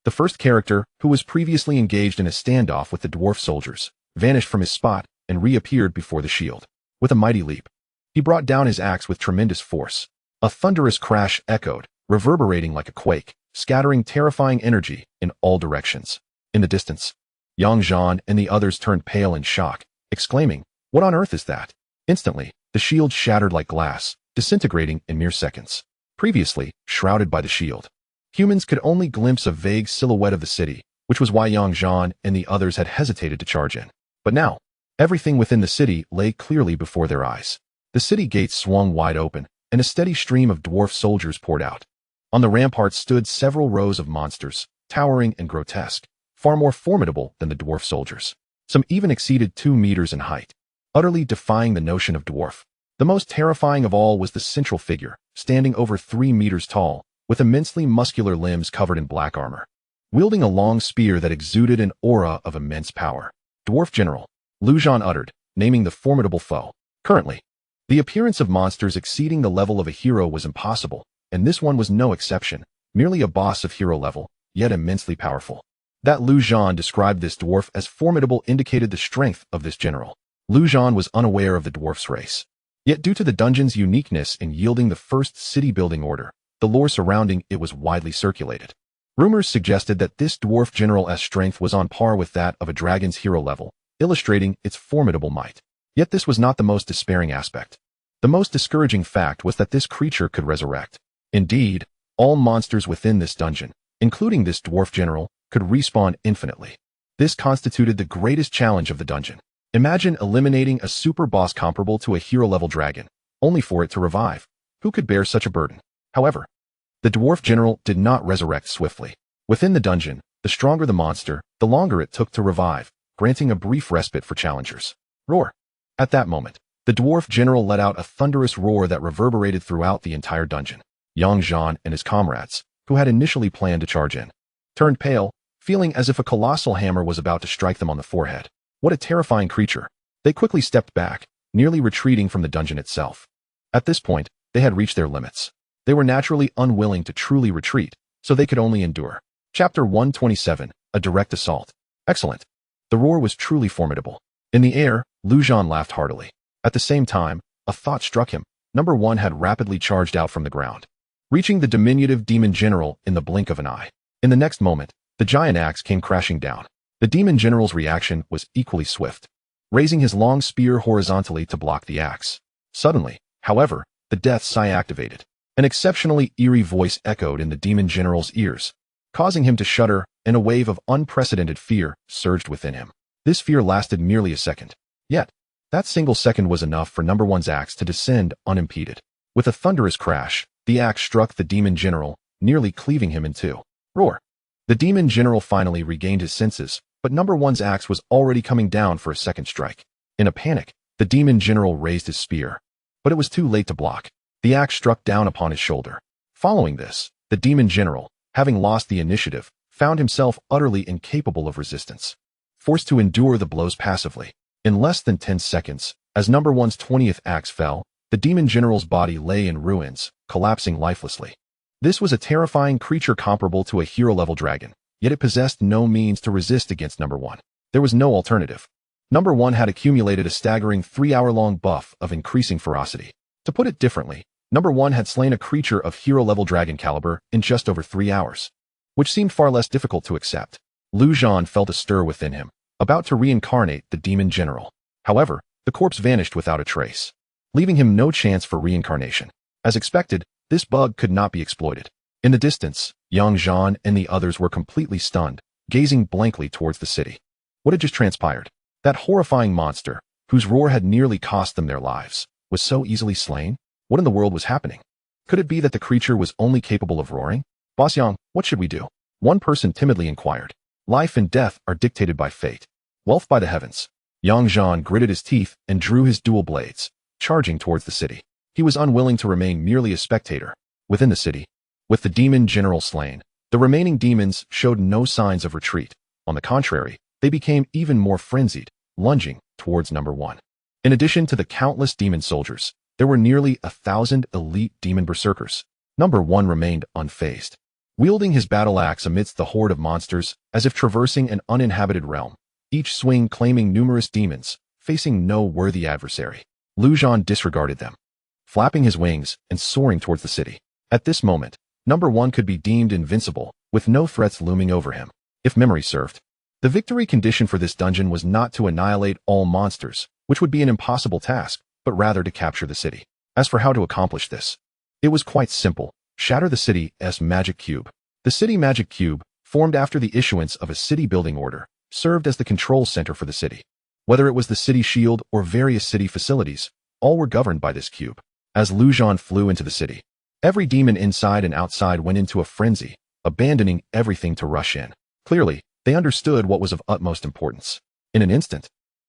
the first character, who was previously engaged in a standoff with the dwarf soldiers, vanished from his spot and reappeared before the shield. With a mighty leap, he brought down his axe with tremendous force. A thunderous crash echoed, reverberating like a quake, scattering terrifying energy in all directions. In the distance, young Zhan and the others turned pale in shock, exclaiming, "What on earth is that?" Instantly, the shield shattered like glass, disintegrating in mere seconds. Previously, shrouded by the shield, humans could only glimpse a vague silhouette of the city, which was why young Zhan and the others had hesitated to charge in. But now, everything within the city lay clearly before their eyes. The city gates swung wide open, and a steady stream of dwarf soldiers poured out. On the ramparts stood several rows of monsters, towering and grotesque, far more formidable than the dwarf soldiers. Some even exceeded 2 meters in height, utterly defying the notion of dwarf. The most terrifying of all was the central figure, standing over 3 meters tall, with immensely muscular limbs covered in black armor, wielding a long spear that exuded an aura of immense power. Dwarf General, Zhan uttered, naming the formidable foe. Currently, the appearance of monsters exceeding the level of a hero was impossible, and this one was no exception, merely a boss of hero level, yet immensely powerful. That Zhan described this dwarf as formidable indicated the strength of this general. Zhan was unaware of the dwarf's race. Yet due to the dungeon's uniqueness in yielding the first city-building order, the lore surrounding it was widely circulated. Rumors suggested that this dwarf general's strength was on par with that of a dragon's hero level, illustrating its formidable might. Yet this was not the most despairing aspect. The most discouraging fact was that this creature could resurrect. Indeed, all monsters within this dungeon, including this dwarf general, could respawn infinitely. This constituted the greatest challenge of the dungeon. Imagine eliminating a super boss comparable to a hero-level dragon, only for it to revive. Who could bear such a burden? However, the dwarf general did not resurrect swiftly. Within the dungeon, the stronger the monster, the longer it took to revive, granting a brief respite for challengers. Roar! At that moment, the dwarf general let out a thunderous roar that reverberated throughout the entire dungeon. Young Zhan and his comrades, who had initially planned to charge in, turned pale, feeling as if a colossal hammer was about to strike them on the forehead. What a terrifying creature! They quickly stepped back, nearly retreating from the dungeon itself. At this point, they had reached their limits. They were naturally unwilling to truly retreat, so they could only endure. Chapter 127, A Direct Assault. Excellent. The roar was truly formidable. In the air, Zhan laughed heartily. At the same time, a thought struck him. Number 1 had rapidly charged out from the ground, reaching the diminutive demon general in the blink of an eye. In the next moment, the giant axe came crashing down. The demon general's reaction was equally swift, raising his long spear horizontally to block the axe. Suddenly, however, the death sigh activated. An exceptionally eerie voice echoed in the demon general's ears, causing him to shudder, and a wave of unprecedented fear surged within him. This fear lasted merely a second. Yet, that single second was enough for number one's axe to descend unimpeded. With a thunderous crash, the axe struck the demon general, nearly cleaving him in two. Roar! The demon general finally regained his senses, but number one's axe was already coming down for a second strike. In a panic, the demon general raised his spear, but it was too late to block. The axe struck down upon his shoulder. Following this, the demon general, having lost the initiative, found himself utterly incapable of resistance, forced to endure the blows passively. In less than 10 seconds, as number one's 20th axe fell, the demon general's body lay in ruins, collapsing lifelessly. This was a terrifying creature comparable to a hero-level dragon, yet it possessed no means to resist against number one. There was no alternative. Number one had accumulated a staggering 3-hour-long buff of increasing ferocity. To put it differently, number one had slain a creature of hero-level dragon caliber in just over 3 hours, which seemed far less difficult to accept. Zhan felt a stir within him, about to reincarnate the demon general. However, the corpse vanished without a trace, leaving him no chance for reincarnation. As expected, this bug could not be exploited. In the distance, young Zhan and the others were completely stunned, gazing blankly towards the city. What had just transpired? That horrifying monster, whose roar had nearly cost them their lives, was so easily slain? What in the world was happening? Could it be that the creature was only capable of roaring? Boss Yang, what should we do? One person timidly inquired. Life and death are dictated by fate. Wealth by the heavens. Young Zhan gritted his teeth and drew his dual blades, charging towards the city. He was unwilling to remain merely a spectator. Within the city, with the demon general slain, the remaining demons showed no signs of retreat. On the contrary, they became even more frenzied, lunging towards number one. In addition to the countless demon soldiers, there were nearly 1,000 elite demon berserkers. Number one remained unfazed, wielding his battle axe amidst the horde of monsters as if traversing an uninhabited realm, each swing claiming numerous demons, facing no worthy adversary. Zhan disregarded them, flapping his wings and soaring towards the city. At this moment, number one could be deemed invincible, with no threats looming over him. If memory served, the victory condition for this dungeon was not to annihilate all monsters, which would be an impossible task, but rather to capture the city. As for how to accomplish this, it was quite simple. Shatter the city's magic cube. The city magic cube, formed after the issuance of a city building order, served as the control center for the city. Whether it was the city shield or various city facilities, all were governed by this cube. As Zhan flew into the city, every demon inside and outside went into a frenzy, abandoning everything to rush in. Clearly, they understood what was of utmost importance. In an instant,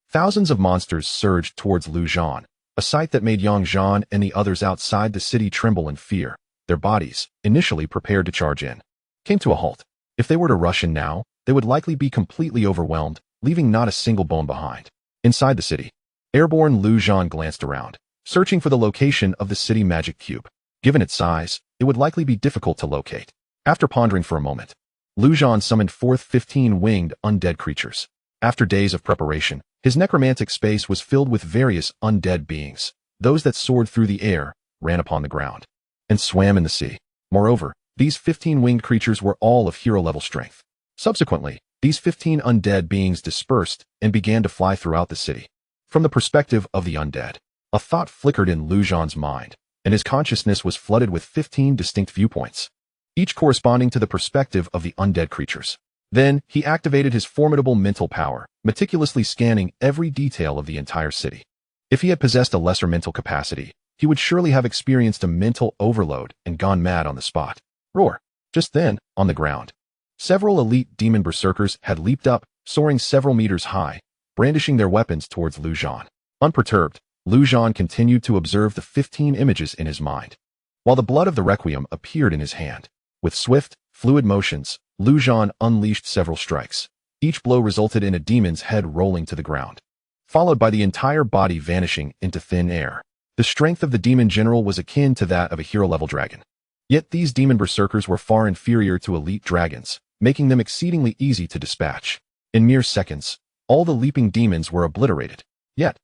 thousands of monsters surged towards Zhan, a sight that made young Zhan and the others outside the city tremble in fear. Their bodies, initially prepared to charge in, came to a halt. If they were to rush in now, they would likely be completely overwhelmed, leaving not a single bone behind. Inside the city, airborne Zhan glanced around, searching for the location of the city magic cube. Given its size, it would likely be difficult to locate. After pondering for a moment, Zhan summoned forth 15 winged undead creatures. After days of preparation, his necromantic space was filled with various undead beings. Those that soared through the air, ran upon the ground, and swam in the sea. Moreover, these 15 winged creatures were all of hero-level strength. Subsequently, these 15 undead beings dispersed and began to fly throughout the city. From the perspective of the undead, a thought flickered in Zhan's mind, and his consciousness was flooded with 15 distinct viewpoints, each corresponding to the perspective of the undead creatures. Then, he activated his formidable mental power, meticulously scanning every detail of the entire city. If he had possessed a lesser mental capacity, he would surely have experienced a mental overload and gone mad on the spot. Roar! Just then, on the ground, several elite demon berserkers had leaped up, soaring several meters high, brandishing their weapons towards Zhan. Unperturbed, Zhan continued to observe the 15 images in his mind, while the blood of the Requiem appeared in his hand. With swift, fluid motions, Zhan unleashed several strikes. Each blow resulted in a demon's head rolling to the ground, followed by the entire body vanishing into thin air. The strength of the demon general was akin to that of a hero-level dragon. Yet these demon berserkers were far inferior to elite dragons, making them exceedingly easy to dispatch. In mere seconds, all the leaping demons were obliterated. Yet,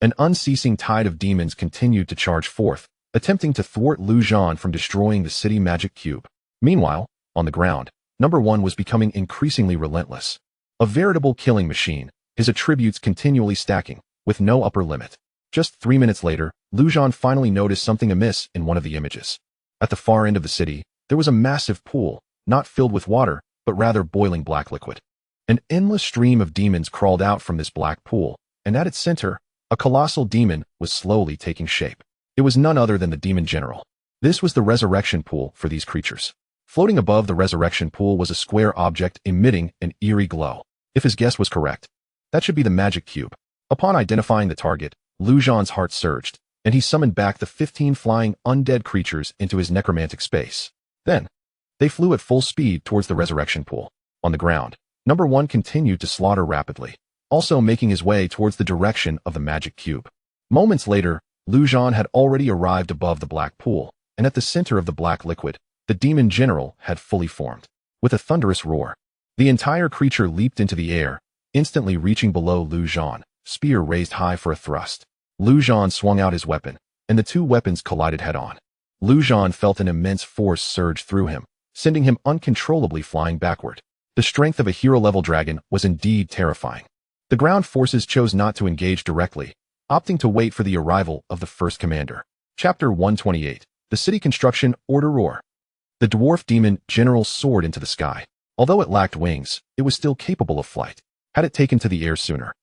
an unceasing tide of demons continued to charge forth, attempting to thwart Zhan from destroying the city magic cube. Meanwhile, on the ground, number one was becoming increasingly relentless. A veritable killing machine, his attributes continually stacking, with no upper limit. Just 3 minutes later, Zhan finally noticed something amiss in one of the images. At the far end of the city, there was a massive pool, not filled with water, but rather boiling black liquid. An endless stream of demons crawled out from this black pool, and at its center, a colossal demon was slowly taking shape. It was none other than the Demon General. This was the resurrection pool for these creatures. Floating above the resurrection pool was a square object emitting an eerie glow. If his guess was correct, that should be the magic cube. Upon identifying the target, Zhan's heart surged, and he summoned back the 15 flying undead creatures into his necromantic space. Then, they flew at full speed towards the resurrection pool. On the ground, Number 1 continued to slaughter rapidly, also making his way towards the direction of the magic cube. Moments later, Zhan had already arrived above the black pool, and at the center of the black liquid, the Demon General had fully formed. With a thunderous roar, the entire creature leaped into the air, instantly reaching below Zhan, spear raised high for a thrust. Zhan swung out his weapon, and the two weapons collided head-on. Zhan felt an immense force surge through him, sending him uncontrollably flying backward. The strength of a hero-level dragon was indeed terrifying. The ground forces chose not to engage directly, opting to wait for the arrival of the first commander. Chapter 128. The City Construction Order Roar. The dwarf demon general soared into the sky. Although it lacked wings, it was still capable of flight. Had it taken to the air sooner,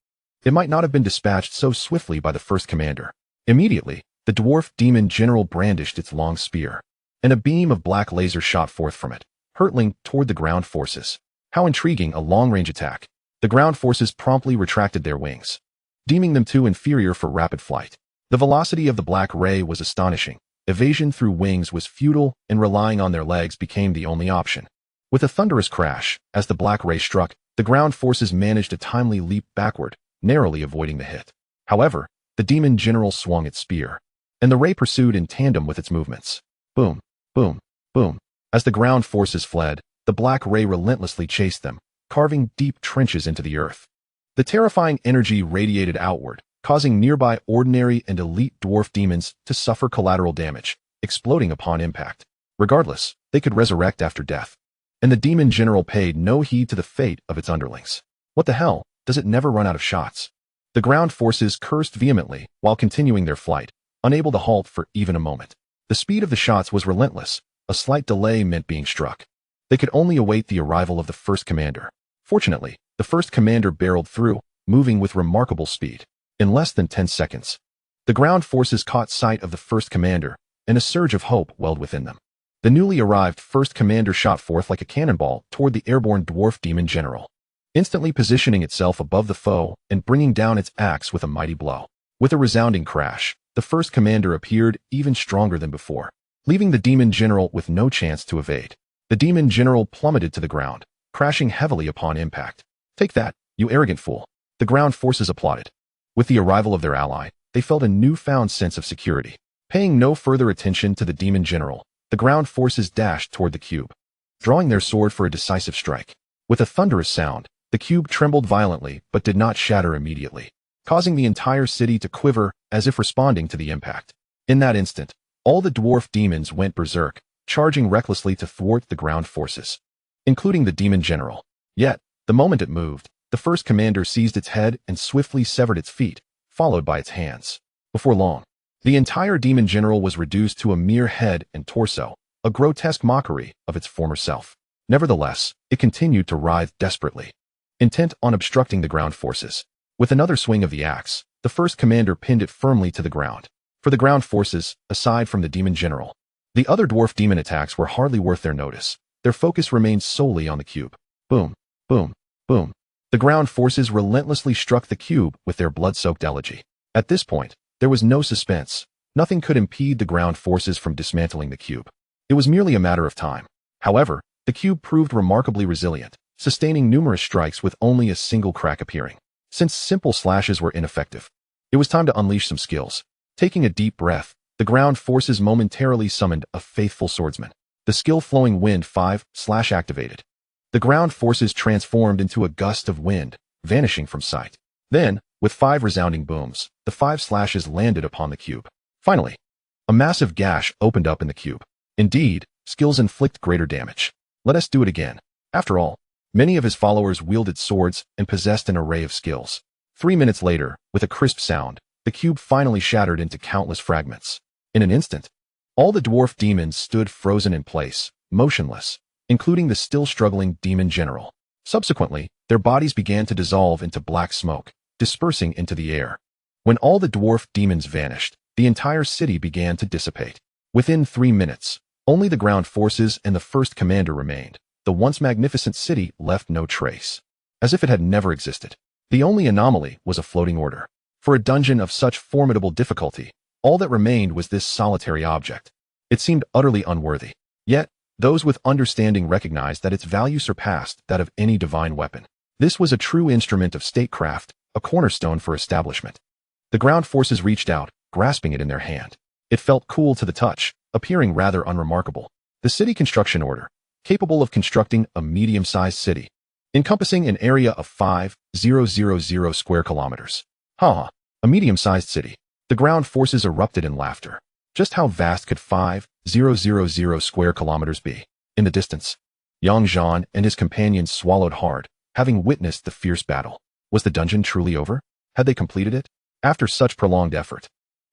it might not have been dispatched so swiftly by the first commander. Immediately, the dwarf demon general brandished its long spear, and a beam of black laser shot forth from it, hurtling toward the ground forces. How intriguing, a long-range attack. The ground forces promptly retracted their wings, deeming them too inferior for rapid flight. The velocity of the black ray was astonishing. Evasion through wings was futile, and relying on their legs became the only option. With a thunderous crash, as the black ray struck, the ground forces managed a timely leap backward, narrowly avoiding the hit. However, the demon general swung its spear, and the ray pursued in tandem with its movements. Boom, boom, boom. As the ground forces fled, the black ray relentlessly chased them, carving deep trenches into the earth. The terrifying energy radiated outward, causing nearby ordinary and elite dwarf demons to suffer collateral damage, exploding upon impact. Regardless, they could resurrect after death. And the demon general paid no heed to the fate of its underlings. What the hell, does it never run out of shots? The ground forces cursed vehemently while continuing their flight, unable to halt for even a moment. The speed of the shots was relentless. A slight delay meant being struck. They could only await the arrival of the first commander. Fortunately, the first commander barreled through, moving with remarkable speed. In less than 10 seconds, the ground forces caught sight of the first commander, and a surge of hope welled within them. The newly arrived first commander shot forth like a cannonball toward the airborne dwarf demon general, instantly positioning itself above the foe and bringing down its axe with a mighty blow. With a resounding crash, the first commander appeared even stronger than before, leaving the demon general with no chance to evade. The demon general plummeted to the ground, crashing heavily upon impact. "Take that, you arrogant fool," the ground forces applauded. With the arrival of their ally, they felt a newfound sense of security. Paying no further attention to the demon general, the ground forces dashed toward the cube, drawing their sword for a decisive strike. With a thunderous sound, the cube trembled violently but did not shatter immediately, causing the entire city to quiver as if responding to the impact. In that instant, all the dwarf demons went berserk, charging recklessly to thwart the ground forces, including the demon general. Yet, the moment it moved, the first commander seized its head and swiftly severed its feet, followed by its hands. Before long, the entire demon general was reduced to a mere head and torso, a grotesque mockery of its former self. Nevertheless, it continued to writhe desperately, intent on obstructing the ground forces. With another swing of the axe, the first commander pinned it firmly to the ground. For the ground forces, aside from the demon general, the other dwarf demon attacks were hardly worth their notice. Their focus remained solely on the cube. Boom, boom, boom. The ground forces relentlessly struck the cube with their blood-soaked elegy. At this point, there was no suspense. Nothing could impede the ground forces from dismantling the cube. It was merely a matter of time. However, the cube proved remarkably resilient, sustaining numerous strikes with only a single crack appearing. Since simple slashes were ineffective, it was time to unleash some skills. Taking a deep breath, the ground forces momentarily summoned a faithful swordsman. The skill Flowing Wind 5 / activated. The ground forces transformed into a gust of wind, vanishing from sight. Then, with 5 resounding booms, the 5 slashes landed upon the cube. Finally, a massive gash opened up in the cube. Indeed, skills inflict greater damage. Let us do it again. After all, Many of his followers wielded swords and possessed an array of skills. 3 minutes later, with a crisp sound, the cube finally shattered into countless fragments. In an instant, all the dwarf demons stood frozen in place, motionless, including the still struggling demon general. Subsequently, their bodies began to dissolve into black smoke, dispersing into the air. When all the dwarf demons vanished, the entire city began to dissipate. Within 3 minutes, only the ground forces and the first commander remained. The once magnificent city left no trace, as if it had never existed. The only anomaly was a floating order. For a dungeon of such formidable difficulty, all that remained was this solitary object. It seemed utterly unworthy. Yet, those with understanding recognized that its value surpassed that of any divine weapon. This was a true instrument of statecraft, a cornerstone for establishment. The ground forces reached out, grasping it in their hand. It felt cool to the touch, appearing rather unremarkable. The city construction order, capable of constructing a medium-sized city, encompassing an area of 5,000 square kilometers. A medium-sized city. The ground forces erupted in laughter. Just how vast could 5,000 square kilometers be? In the distance, Zhan and his companions swallowed hard, having witnessed the fierce battle. Was the dungeon truly over? Had they completed it? After such prolonged effort,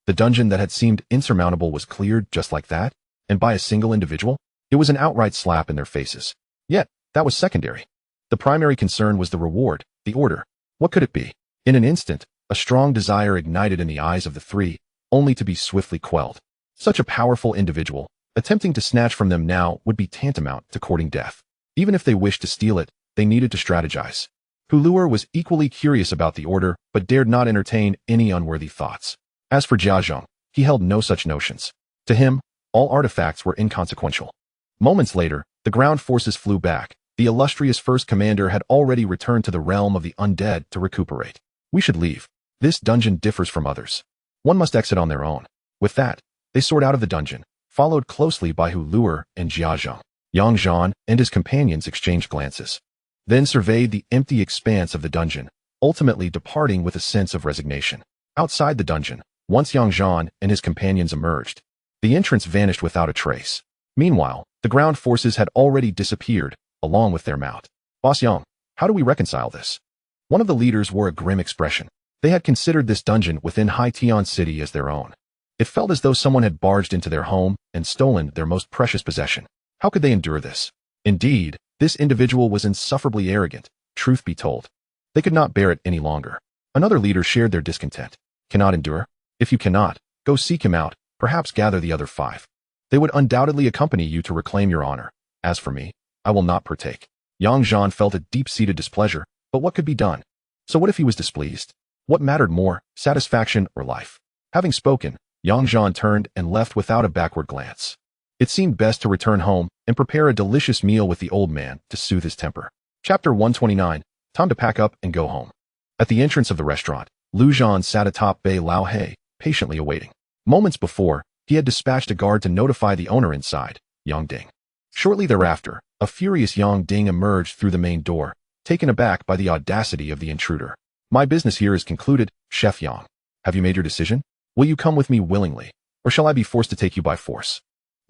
the dungeon that had seemed insurmountable was cleared just like that, and by a single individual? It was an outright slap in their faces. Yet, that was secondary. The primary concern was the reward, the order. What could it be? In an instant, a strong desire ignited in the eyes of the three, only to be swiftly quelled. Such a powerful individual, attempting to snatch from them now would be tantamount to courting death. Even if they wished to steal it, they needed to strategize. Hulur was equally curious about the order, but dared not entertain any unworthy thoughts. As for Jiazhong, he held no such notions. To him, all artifacts were inconsequential. Moments later, the ground forces flew back. The illustrious first commander had already returned to the realm of the undead to recuperate. We should leave. This dungeon differs from others. One must exit on their own. With that, they soared out of the dungeon, followed closely by Hulur and Jiazhong. Zhan and his companions exchanged glances, then surveyed the empty expanse of the dungeon, ultimately departing with a sense of resignation. Outside the dungeon, once Zhan and his companions emerged, the entrance vanished without a trace. Meanwhile, the ground forces had already disappeared, along with their mount. Boss Yang, how do we reconcile this? One of the leaders wore a grim expression. They had considered this dungeon within Haitian City as their own. It felt as though someone had barged into their home and stolen their most precious possession. How could they endure this? Indeed, this individual was insufferably arrogant, truth be told. They could not bear it any longer. Another leader shared their discontent. Cannot endure? If you cannot, go seek him out, perhaps gather the other 5. They would undoubtedly accompany you to reclaim your honor. As for me, I will not partake. Zhan felt a deep-seated displeasure, but what could be done? So what if he was displeased? What mattered more, satisfaction or life? Having spoken, Zhan turned and left without a backward glance. It seemed best to return home and prepare a delicious meal with the old man to soothe his temper. Chapter 129, Time to pack up and go home. At the entrance of the restaurant, Zhan sat atop Bei Lao He, patiently awaiting. Moments before, he had dispatched a guard to notify the owner inside, Yang Ding. Shortly thereafter, a furious Yang Ding emerged through the main door, taken aback by the audacity of the intruder. My business here is concluded, Chef Yang. Have you made your decision? Will you come with me willingly, or shall I be forced to take you by force?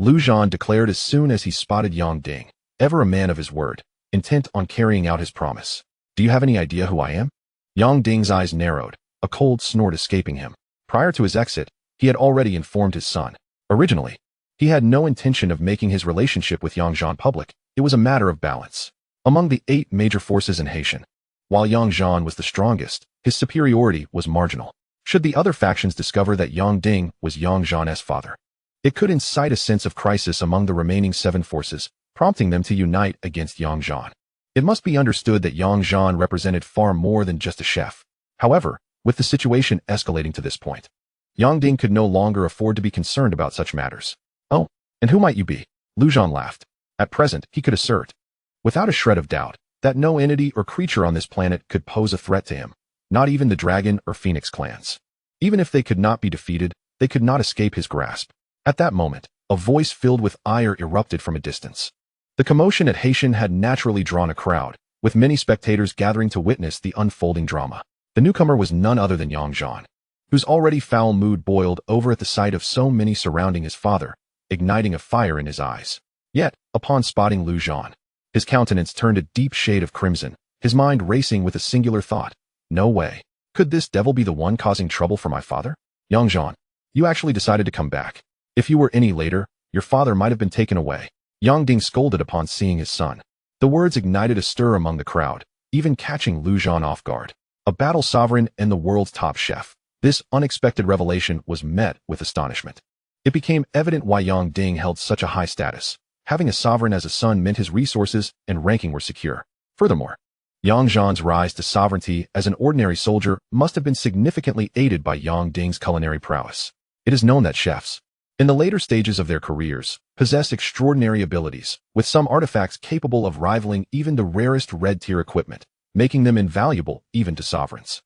Zhan declared as soon as he spotted Yang Ding, ever a man of his word, intent on carrying out his promise. Do you have any idea who I am? Yang Ding's eyes narrowed, a cold snort escaping him. Prior to his exit, he had already informed his son. Originally, he had no intention of making his relationship with Zhan public. It was a matter of balance. Among the 8 major forces in Haitian, while Zhan was the strongest, his superiority was marginal. Should the other factions discover that Yang Ding was Zhan's father, it could incite a sense of crisis among the remaining 7 forces, prompting them to unite against Zhan. It must be understood that Zhan represented far more than just a chef. However, with the situation escalating to this point, Yang Ding could no longer afford to be concerned about such matters. Oh, and who might you be? Zhan laughed. At present, he could assert, without a shred of doubt, that no entity or creature on this planet could pose a threat to him, not even the dragon or phoenix clans. Even if they could not be defeated, they could not escape his grasp. At that moment, a voice filled with ire erupted from a distance. The commotion at Haitian had naturally drawn a crowd, with many spectators gathering to witness the unfolding drama. The newcomer was none other than Zhan, whose already foul mood boiled over at the sight of so many surrounding his father, igniting a fire in his eyes. Yet, upon spotting Zhan, His countenance turned a deep shade of crimson, his mind racing with a singular thought. No way. Could this devil be the one causing trouble for my father? Young Zhan, you actually decided to come back. If you were any later, your father might have been taken away. Yang Ding scolded upon seeing his son. The words ignited a stir among the crowd, even catching Lu Zhan off guard. A battle sovereign and the world's top chef. This unexpected revelation was met with astonishment. It became evident why Yang Ding held such a high status. Having a sovereign as a son meant his resources and ranking were secure. Furthermore, Yang Zhan's rise to sovereignty as an ordinary soldier must have been significantly aided by Yang Ding's culinary prowess. It is known that chefs, in the later stages of their careers, possess extraordinary abilities, with some artifacts capable of rivaling even the rarest red-tier equipment, making them invaluable even to sovereigns.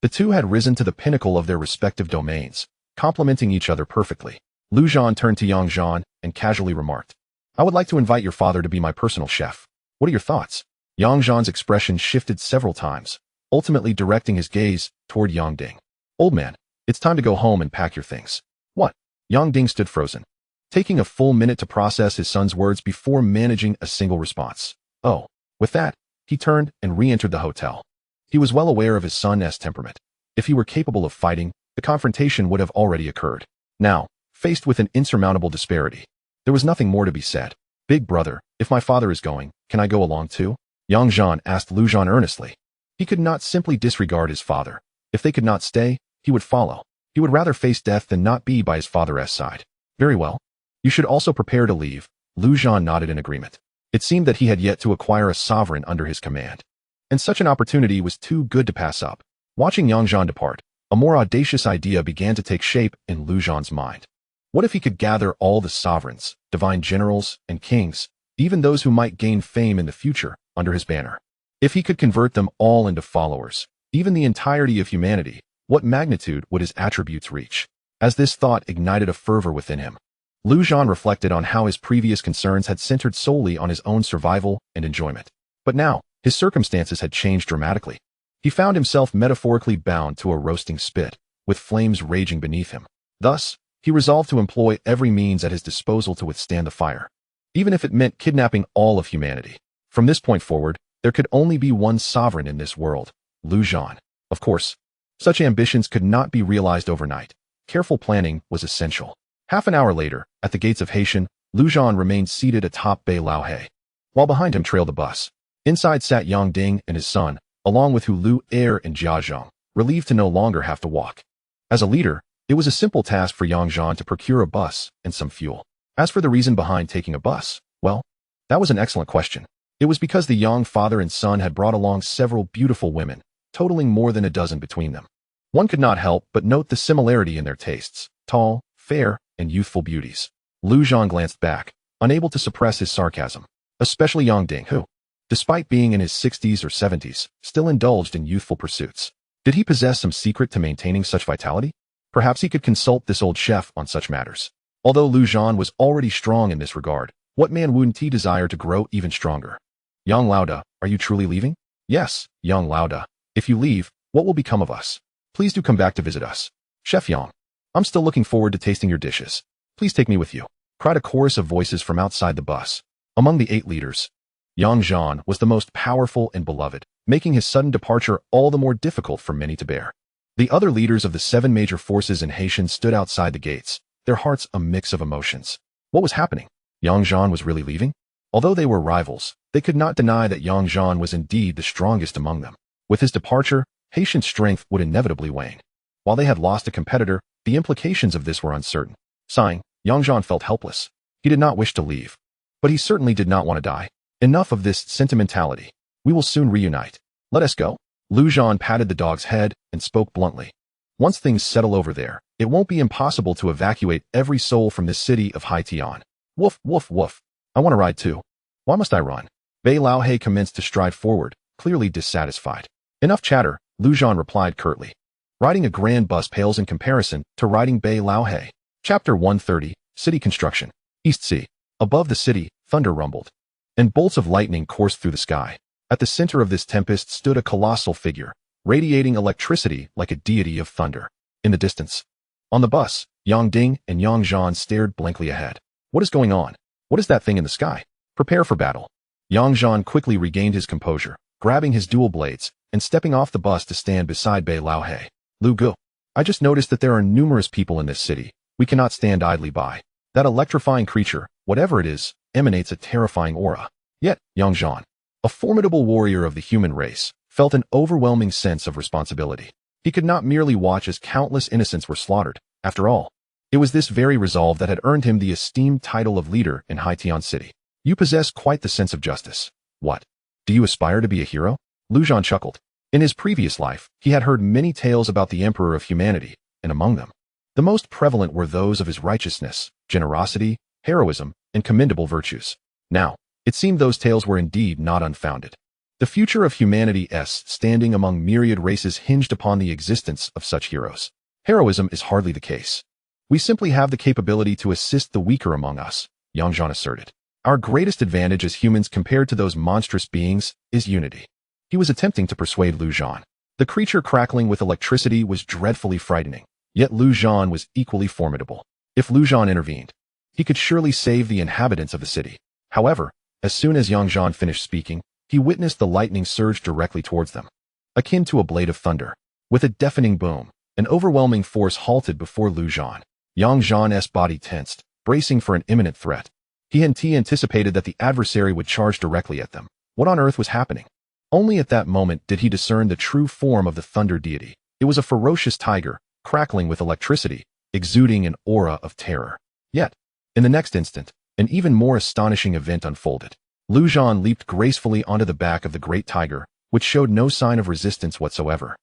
The two had risen to the pinnacle of their respective domains, complementing each other perfectly. Lu Zhan turned to Yang Zhan and casually remarked, I would like to invite your father to be my personal chef. What are your thoughts? Yang Zhan's expression shifted several times, ultimately directing his gaze toward Yang Ding. Old man, it's time to go home and pack your things. What? Yang Ding stood frozen, taking a full minute to process his son's words before managing a single response. Oh. With that, he turned and re-entered the hotel. He was well aware of his son's temperament. If he were capable of fighting, the confrontation would have already occurred. Now, faced with an insurmountable disparity, there was nothing more to be said. Big brother, if my father is going, can I go along too? Yang Zhan asked Lu Zhan earnestly. He could not simply disregard his father. If they could not stay, he would follow. He would rather face death than not be by his father's side. Very well. You should also prepare to leave. Lu Zhan nodded in agreement. It seemed that he had yet to acquire a sovereign under his command, and such an opportunity was too good to pass up. Watching Yang Zhan depart, a more audacious idea began to take shape in Lu Zhan's mind. What if he could gather all the sovereigns, divine generals, and kings, even those who might gain fame in the future, under his banner? If he could convert them all into followers, even the entirety of humanity, what magnitude would his attributes reach? As this thought ignited a fervor within him, Lu Zhan reflected on how his previous concerns had centered solely on his own survival and enjoyment. But now, his circumstances had changed dramatically. He found himself metaphorically bound to a roasting spit, with flames raging beneath him. Thus, he resolved to employ every means at his disposal to withstand the fire, even if it meant kidnapping all of humanity. From this point forward, there could only be one sovereign in this world, Lu Zhan. Of course, such ambitions could not be realized overnight. Careful planning was essential. Half an hour later, at the gates of Haitian, Lu Zhan remained seated atop Bei Lao He, while behind him trailed the bus. Inside sat Yang Ding and his son, along with Hu Lu Er and Jia Zhang, relieved to no longer have to walk. As a leader, it was a simple task for Yang Zhan to procure a bus and some fuel. As for the reason behind taking a bus, well, that was an excellent question. It was because the Yang father and son had brought along several beautiful women, totaling more than a dozen between them. One could not help but note the similarity in their tastes, tall, fair, and youthful beauties. Lu Zhan glanced back, unable to suppress his sarcasm, especially Yang Ding, who, despite being in his 60s or 70s, still indulged in youthful pursuits. Did he possess some secret to maintaining such vitality? Perhaps he could consult this old chef on such matters. Although Lu Zhan was already strong in this regard, what man wouldn't he desire to grow even stronger? Yang Lauda, are you truly leaving? Yes, Yang Lauda. If you leave, what will become of us? Please do come back to visit us. Chef Yang, I'm still looking forward to tasting your dishes. Please take me with you, cried a chorus of voices from outside the bus. Among the 8 leaders, Yang Zhan was the most powerful and beloved, making his sudden departure all the more difficult for many to bear. The other leaders of the 7 major forces in Haitian stood outside the gates, their hearts a mix of emotions. What was happening? Yang Zhan was really leaving? Although they were rivals, they could not deny that Yang Zhan was indeed the strongest among them. With his departure, Haitian's strength would inevitably wane. While they had lost a competitor, the implications of this were uncertain. Sighing, Yang Zhan felt helpless. He did not wish to leave, but he certainly did not want to die. Enough of this sentimentality. We will soon reunite. Let us go. Lu Zhan patted the dog's head and spoke bluntly. Once things settle over there, it won't be impossible to evacuate every soul from this city of Haitian. Woof, woof, woof. I want to ride too. Why must I run? Bei Lao He commenced to stride forward, clearly dissatisfied. Enough chatter, Lu Zhan replied curtly. Riding a grand bus pales in comparison to riding Bei Lao He. Chapter 130, City Construction. East Sea. Above the city, thunder rumbled, and bolts of lightning coursed through the sky. At the center of this tempest stood a colossal figure, radiating electricity like a deity of thunder. In the distance, on the bus, Yang Ding and Yang Zhan stared blankly ahead. What is going on? What is that thing in the sky? Prepare for battle. Zhan quickly regained his composure, grabbing his dual blades and stepping off the bus to stand beside Bei Laohe. Lu Gu, I just noticed that there are numerous people in this city. We cannot stand idly by. That electrifying creature, whatever it is, emanates a terrifying aura. Yet, Zhan, a formidable warrior of the human race, felt an overwhelming sense of responsibility. He could not merely watch as countless innocents were slaughtered. After all, it was this very resolve that had earned him the esteemed title of leader in Haitian City. You possess quite the sense of justice. What? Do you aspire to be a hero? Lu Zhan chuckled. In his previous life, he had heard many tales about the Emperor of Humanity, and among them, the most prevalent were those of his righteousness, generosity, heroism, and commendable virtues. Now, it seemed those tales were indeed not unfounded. The future of humanity's standing among myriad races hinged upon the existence of such heroes. Heroism is hardly the case. We simply have the capability to assist the weaker among us, Zhan asserted. Our greatest advantage as humans compared to those monstrous beings is unity. He was attempting to persuade Lu Zhan. The creature crackling with electricity was dreadfully frightening, yet Lu Zhan was equally formidable. If Lu Zhan intervened, he could surely save the inhabitants of the city. However, as soon as Zhan finished speaking, he witnessed the lightning surge directly towards them, akin to a blade of thunder. With a deafening boom, an overwhelming force halted before Lu Zhan. Zhan's body tensed, bracing for an imminent threat. He anticipated that the adversary would charge directly at them. What on earth was happening? Only at that moment did he discern the true form of the thunder deity. It was a ferocious tiger, crackling with electricity, exuding an aura of terror. Yet, in the next instant, an even more astonishing event unfolded. Lu Zhan leaped gracefully onto the back of the great tiger, which showed no sign of resistance whatsoever.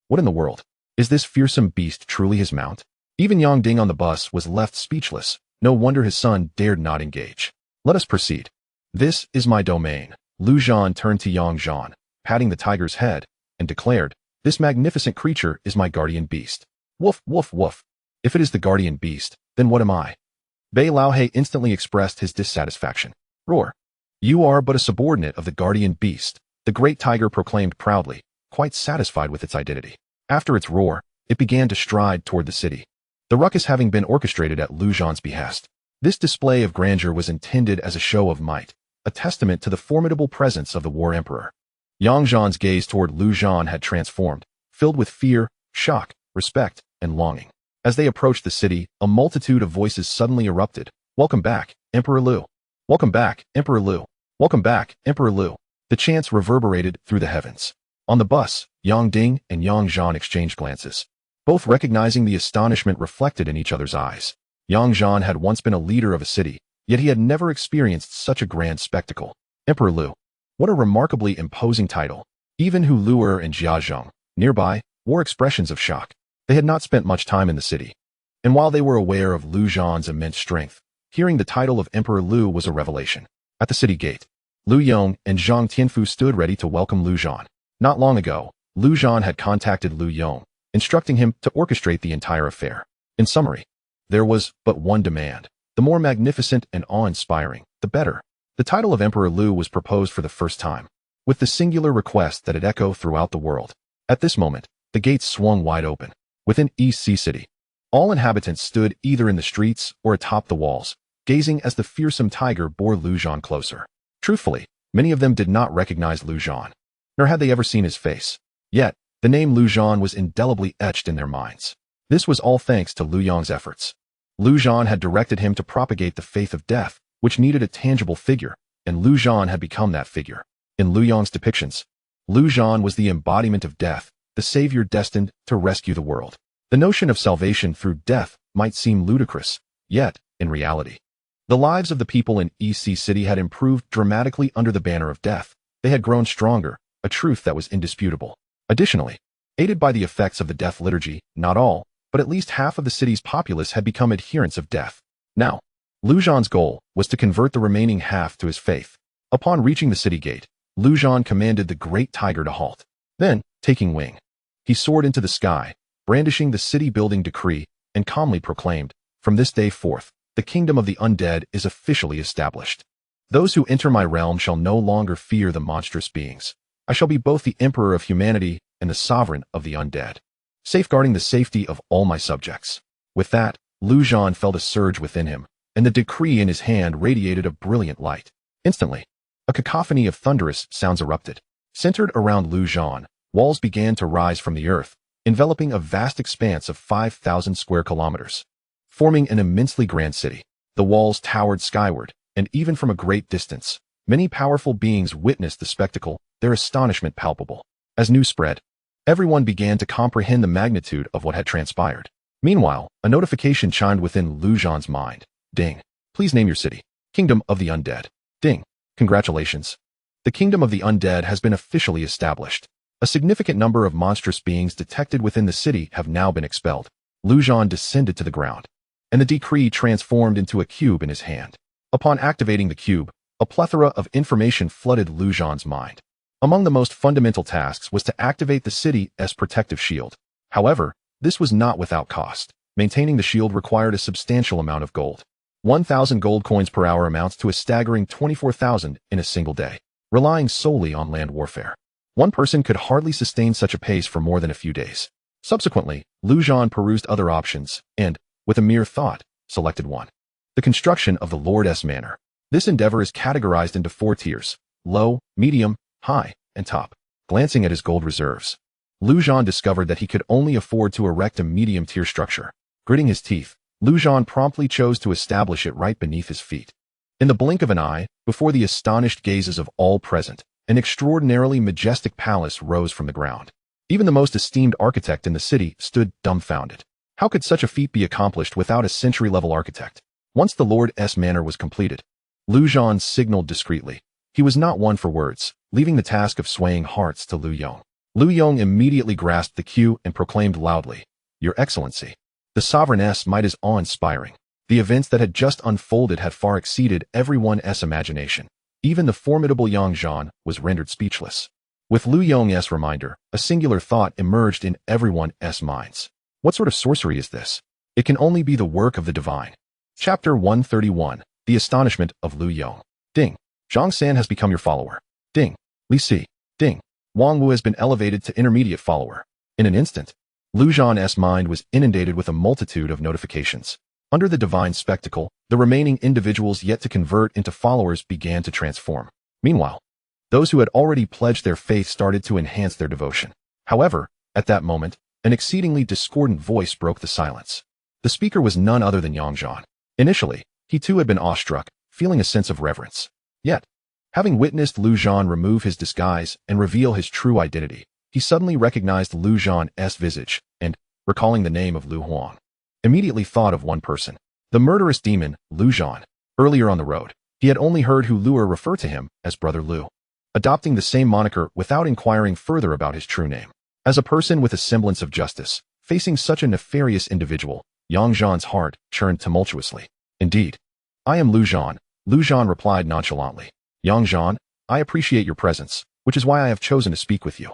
What in the world? Is this fearsome beast truly his mount? Even Yang Ding on the bus was left speechless. No wonder his son dared not engage. Let us proceed. This is my domain. Lu Zhan turned to Zhan, patting the tiger's head, and declared, this magnificent creature is my guardian beast. Woof, woof, woof. If it is the guardian beast, then what am I? Bei Laohe instantly expressed his dissatisfaction. Roar. You are but a subordinate of the guardian beast, the great tiger proclaimed proudly, quite satisfied with its identity. After its roar, it began to stride toward the city. The ruckus having been orchestrated at Lu Zhan's behest. This display of grandeur was intended as a show of might, a testament to the formidable presence of the war emperor. Zhan's gaze toward Lu Zhan had transformed, filled with fear, shock, respect, and longing. As they approached the city, a multitude of voices suddenly erupted. Welcome back, Emperor Lu. Welcome back, Emperor Lu. Welcome back, Emperor Lu. The chants reverberated through the heavens. On the bus, Yang Ding and Zhan exchanged glances, both recognizing the astonishment reflected in each other's eyes. Zhan had once been a leader of a city, yet he had never experienced such a grand spectacle. Emperor Lu. What a remarkably imposing title. Even Hu Luer and Jiazhong, nearby, wore expressions of shock. They had not spent much time in the city. And while they were aware of Lu Zhan's immense strength, hearing the title of Emperor Lu was a revelation. At the city gate, Lu Yong and Zhang Tianfu stood ready to welcome Lu Zhan. Not long ago, Lu Zhan had contacted Lu Yong, instructing him to orchestrate the entire affair. In summary, there was but one demand. The more magnificent and awe-inspiring, the better. The title of Emperor Lu was proposed for the first time, with the singular request that it echo throughout the world. At this moment, the gates swung wide open. Within East Sea City, all inhabitants stood either in the streets or atop the walls, gazing as the fearsome tiger bore Lu Zhan closer. Truthfully, many of them did not recognize Lu Zhan, nor had they ever seen his face. Yet, the name Lu Zhan was indelibly etched in their minds. This was all thanks to Lu Yong's efforts. Lu Zhan had directed him to propagate the faith of death, which needed a tangible figure, and Lu Zhan had become that figure. In Lu Yong's depictions, Lu Zhan was the embodiment of death, the savior destined to rescue the world. The notion of salvation through death might seem ludicrous, yet, in reality, the lives of the people in East Sea City had improved dramatically under the banner of death. They had grown stronger, a truth that was indisputable. Additionally, aided by the effects of the death liturgy, not all, but at least half of the city's populace had become adherents of death. Now, Lu Zhan's goal was to convert the remaining half to his faith. Upon reaching the city gate, Lu Zhan commanded the great tiger to halt. Then, taking wing, he soared into the sky, brandishing the city-building decree, and calmly proclaimed, from this day forth, the kingdom of the undead is officially established. Those who enter my realm shall no longer fear the monstrous beings. I shall be both the emperor of humanity and the sovereign of the undead, safeguarding the safety of all my subjects. With that, Lu Zhan felt a surge within him, and the decree in his hand radiated a brilliant light. Instantly, A cacophony of thunderous sounds erupted. Centered around Lu Zhan, walls began to rise from the earth, enveloping a vast expanse of 5,000 square kilometers, forming an immensely grand city. The walls towered skyward, and even from a great distance, many powerful beings witnessed the spectacle, their astonishment palpable. As news spread, everyone began to comprehend the magnitude of what had transpired. Meanwhile, a notification chimed within Lu Zhan's mind. Ding. Please name your city. Kingdom of the Undead. Ding. Congratulations. The Kingdom of the Undead has been officially established. A significant number of monstrous beings detected within the city have now been expelled. Lu Zhan descended to the ground, and the decree transformed into a cube in his hand. Upon activating the cube, a plethora of information flooded Lu Zhan's mind. Among the most fundamental tasks was to activate the city's protective shield. However, this was not without cost. Maintaining the shield required a substantial amount of gold. 1,000 gold coins per hour amounts to a staggering 24,000 in a single day. Relying solely on land warfare, one person could hardly sustain such a pace for more than a few days. Subsequently, Lu Zhan perused other options and, with a mere thought, selected one. The construction of the Lord's Manor. This endeavor is categorized into 4 tiers: low, medium, high, and top. Glancing at his gold reserves, Lu Zhan discovered that he could only afford to erect a medium-tier structure. Gritting his teeth, Lu Zhan promptly chose to establish it right beneath his feet. In the blink of an eye, before the astonished gazes of all present, an extraordinarily majestic palace rose from the ground. Even the most esteemed architect in the city stood dumbfounded. How could such a feat be accomplished without a century-level architect? Once the Lord's Manor was completed, Lu Zhan signaled discreetly. He was not one for words, leaving the task of swaying hearts to Lu Yong. Lu Yong immediately grasped the cue and proclaimed loudly, "Your Excellency." The sovereign's might is awe-inspiring. The events that had just unfolded had far exceeded everyone's imagination. Even the formidable Yang Zhan was rendered speechless. With Lu Yong's reminder, a singular thought emerged in everyone's minds. What sort of sorcery is this? It can only be the work of the divine. Chapter 131. The Astonishment of Lu Yong. Ding. Zhang San has become your follower. Ding. Li Si. Ding. Wang Wu has been elevated to intermediate follower. In an instant, Lu Zhan's mind was inundated with a multitude of notifications. Under the divine spectacle, the remaining individuals yet to convert into followers began to transform. Meanwhile, those who had already pledged their faith started to enhance their devotion. However, at that moment, an exceedingly discordant voice broke the silence. The speaker was none other than Yang Zhan. Initially, he too had been awestruck, feeling a sense of reverence. Yet, having witnessed Lu Zhan remove his disguise and reveal his true identity, he suddenly recognized Lu Zhan's visage and, recalling the name of Lu Huang, immediately thought of one person. The murderous demon, Lu Zhan. Earlier on the road, he had only heard Hu Luer refer to him as Brother Lu, adopting the same moniker without inquiring further about his true name. As a person with a semblance of justice, facing such a nefarious individual, Yang Zhan's heart churned tumultuously. Indeed, I am Lu Zhan, Lu Zhan replied nonchalantly. Yang Zhan, I appreciate your presence, which is why I have chosen to speak with you.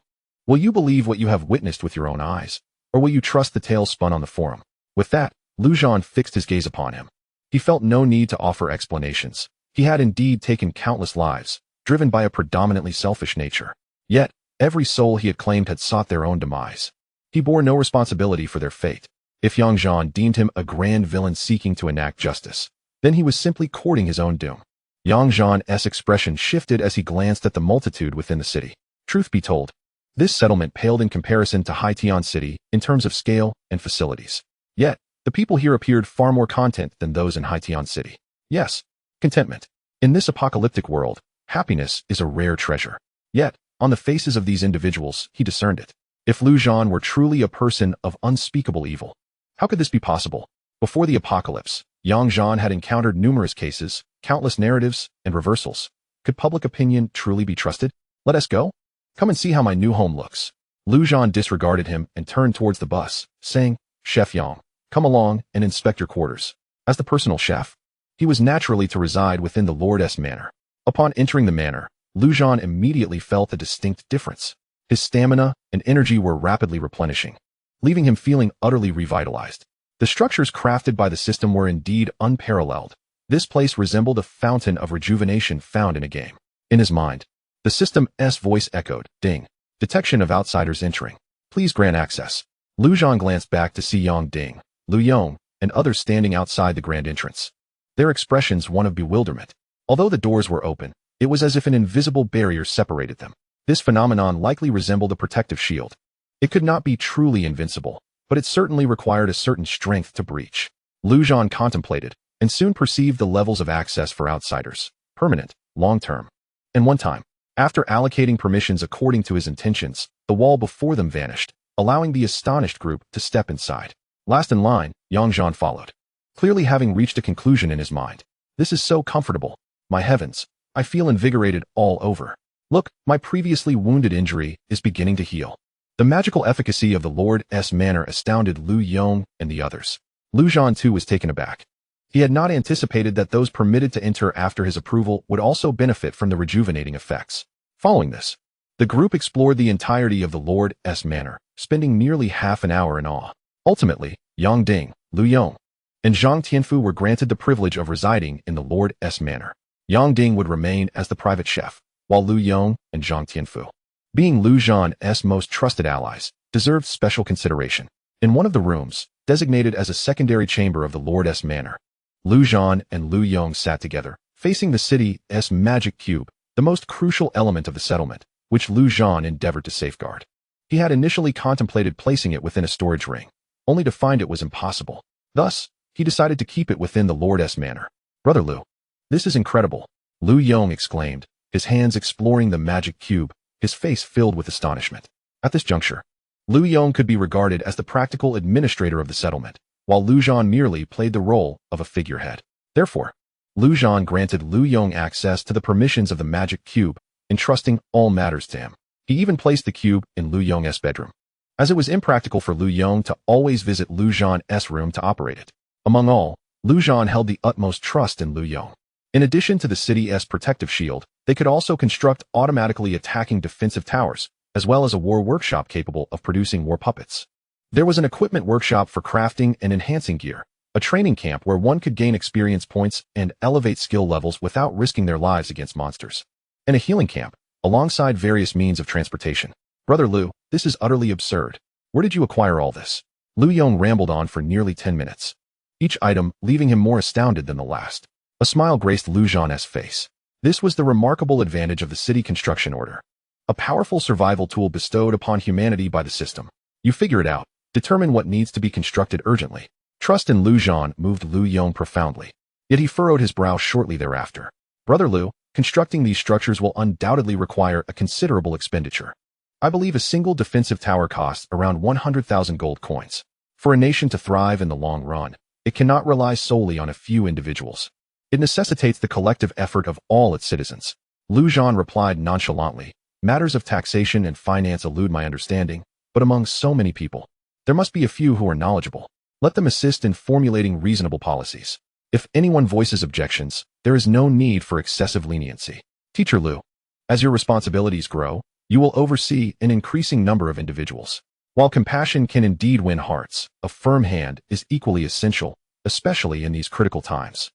Will you believe what you have witnessed with your own eyes, or will you trust the tale spun on the forum? With that, Lu Zhan fixed his gaze upon him. He felt no need to offer explanations. He had indeed taken countless lives, driven by a predominantly selfish nature. Yet, every soul he had claimed had sought their own demise. He bore no responsibility for their fate. If Yang Zhan deemed him a grand villain seeking to enact justice, then he was simply courting his own doom. Yang Zhan's expression shifted as he glanced at the multitude within the city. Truth be told, this settlement paled in comparison to Haitian City in terms of scale and facilities. Yet, the people here appeared far more content than those in Haitian City. Yes, contentment. In this apocalyptic world, happiness is a rare treasure. Yet, on the faces of these individuals, he discerned it. If Lu Zhan were truly a person of unspeakable evil, how could this be possible? Before the apocalypse, Yang Zhan had encountered numerous cases, countless narratives, and reversals. Could public opinion truly be trusted? Let us go? Come and see how my new home looks. Lu Zhan disregarded him and turned towards the bus, saying, Chef Yang, come along and inspect your quarters. As the personal chef, he was naturally to reside within the Lord's Manor. Upon entering the manor, Lu Zhan immediately felt a distinct difference. His stamina and energy were rapidly replenishing, leaving him feeling utterly revitalized. The structures crafted by the system were indeed unparalleled. This place resembled a fountain of rejuvenation found in a game. In his mind, the system's voice echoed, Ding. Detection of outsiders entering. Please grant access. Lu Zhan glanced back to see Yang Ding, Lu Yong, and others standing outside the grand entrance. Their expressions one of bewilderment. Although the doors were open, It was as if an invisible barrier separated them. This phenomenon likely resembled a protective shield. It could not be truly invincible, but it certainly required a certain strength to breach. Zhan contemplated, and soon perceived the levels of access for outsiders, permanent, long-term. And one time, after allocating permissions according to his intentions, the wall before them vanished, allowing the astonished group to step inside. Last in line, Zhan followed, clearly having reached a conclusion in his mind. This is so comfortable. My heavens, I feel invigorated all over. Look, my previously wounded injury is beginning to heal. The magical efficacy of the Lord's manner astounded Lu Yong and the others. Zhan too was taken aback. He had not anticipated that those permitted to enter after his approval would also benefit from the rejuvenating effects. Following this, the group explored the entirety of the Lord's manor, spending nearly half an hour in awe. Ultimately, Yang Ding, Lu Yong, and Zhang Tianfu were granted the privilege of residing in the Lord's manor. Yang Ding would remain as the private chef, while Lu Yong and Zhang Tianfu, being Lu Zhan's most trusted allies, deserved special consideration. In one of the rooms, designated as a secondary chamber of the Lord's manor, Lu Zhan and Lu Yong sat together, facing the city's magic cube, the most crucial element of the settlement, which Lu Zhan endeavored to safeguard. He had initially contemplated placing it within a storage ring, only to find it was impossible. Thus, he decided to keep it within the Lord's manor. Brother Lu, this is incredible, Lu Yong exclaimed, his hands exploring the magic cube, his face filled with astonishment. At this juncture, Lu Yong could be regarded as the practical administrator of the settlement, while Lu Zhan merely played the role of a figurehead. Therefore, Lu Zhan granted Lu Yong access to the permissions of the magic cube, entrusting all matters to him. He even placed the cube in Lu Yong's bedroom, as it was impractical for Lu Yong to always visit Lu Zhan's room to operate it. Among all, Lu Zhan held the utmost trust in Lu Yong. In addition to the city's protective shield, they could also construct automatically attacking defensive towers, as well as a war workshop capable of producing war puppets. There was an equipment workshop for crafting and enhancing gear, a training camp where one could gain experience points and elevate skill levels without risking their lives against monsters, and a healing camp, alongside various means of transportation. Brother Lu, this is utterly absurd. Where did you acquire all this? Lu Yong rambled on for nearly 10 minutes, each item leaving him more astounded than the last. A smile graced Lu Zhan's face. This was the remarkable advantage of the city construction order, a powerful survival tool bestowed upon humanity by the system. You figure it out. Determine what needs to be constructed urgently. Trust in Lu Zhan moved Lu Yong profoundly, yet he furrowed his brow shortly thereafter. Brother Lu, constructing these structures will undoubtedly require a considerable expenditure. I believe a single defensive tower costs around 100,000 gold coins. For a nation to thrive in the long run, it cannot rely solely on a few individuals. It necessitates the collective effort of all its citizens. Lu Zhan replied nonchalantly, matters of taxation and finance elude my understanding, but among so many people, there must be a few who are knowledgeable. Let them assist in formulating reasonable policies. If anyone voices objections, there is no need for excessive leniency. Teacher Lu, as your responsibilities grow, you will oversee an increasing number of individuals. While compassion can indeed win hearts, a firm hand is equally essential, especially in these critical times.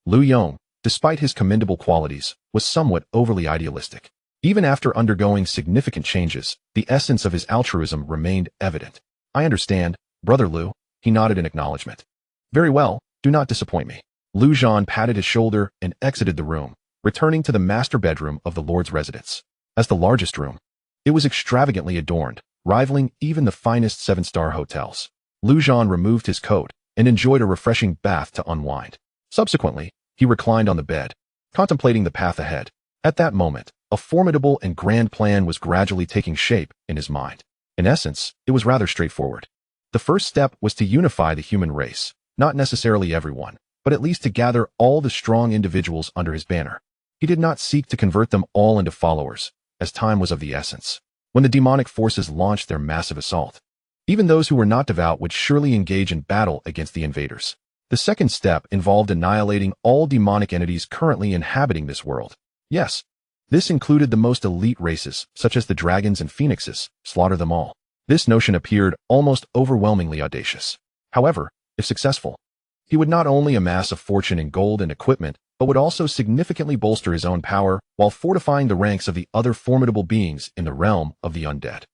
Lu Yong, despite his commendable qualities, was somewhat overly idealistic. Even after undergoing significant changes, the essence of his altruism remained evident. I understand, Brother Lu, he nodded in acknowledgement. Very well, do not disappoint me. Lu Zhan patted his shoulder and exited the room, returning to the master bedroom of the Lord's residence. As the largest room, it was extravagantly adorned, rivaling even the finest 7-star hotels. Lu Zhan removed his coat and enjoyed a refreshing bath to unwind. Subsequently, he reclined on the bed, contemplating the path ahead. At that moment, a formidable and grand plan was gradually taking shape in his mind. In essence, it was rather straightforward. The first step was to unify the human race, not necessarily everyone, but at least to gather all the strong individuals under his banner. He did not seek to convert them all into followers, as time was of the essence. When the demonic forces launched their massive assault, even those who were not devout would surely engage in battle against the invaders. The second step involved annihilating all demonic entities currently inhabiting this world. Yes, this included the most elite races, such as the dragons and phoenixes, slaughter them all. This notion appeared almost overwhelmingly audacious. However, if successful, he would not only amass a fortune in gold and equipment, but would also significantly bolster his own power while fortifying the ranks of the other formidable beings in the realm of the undead.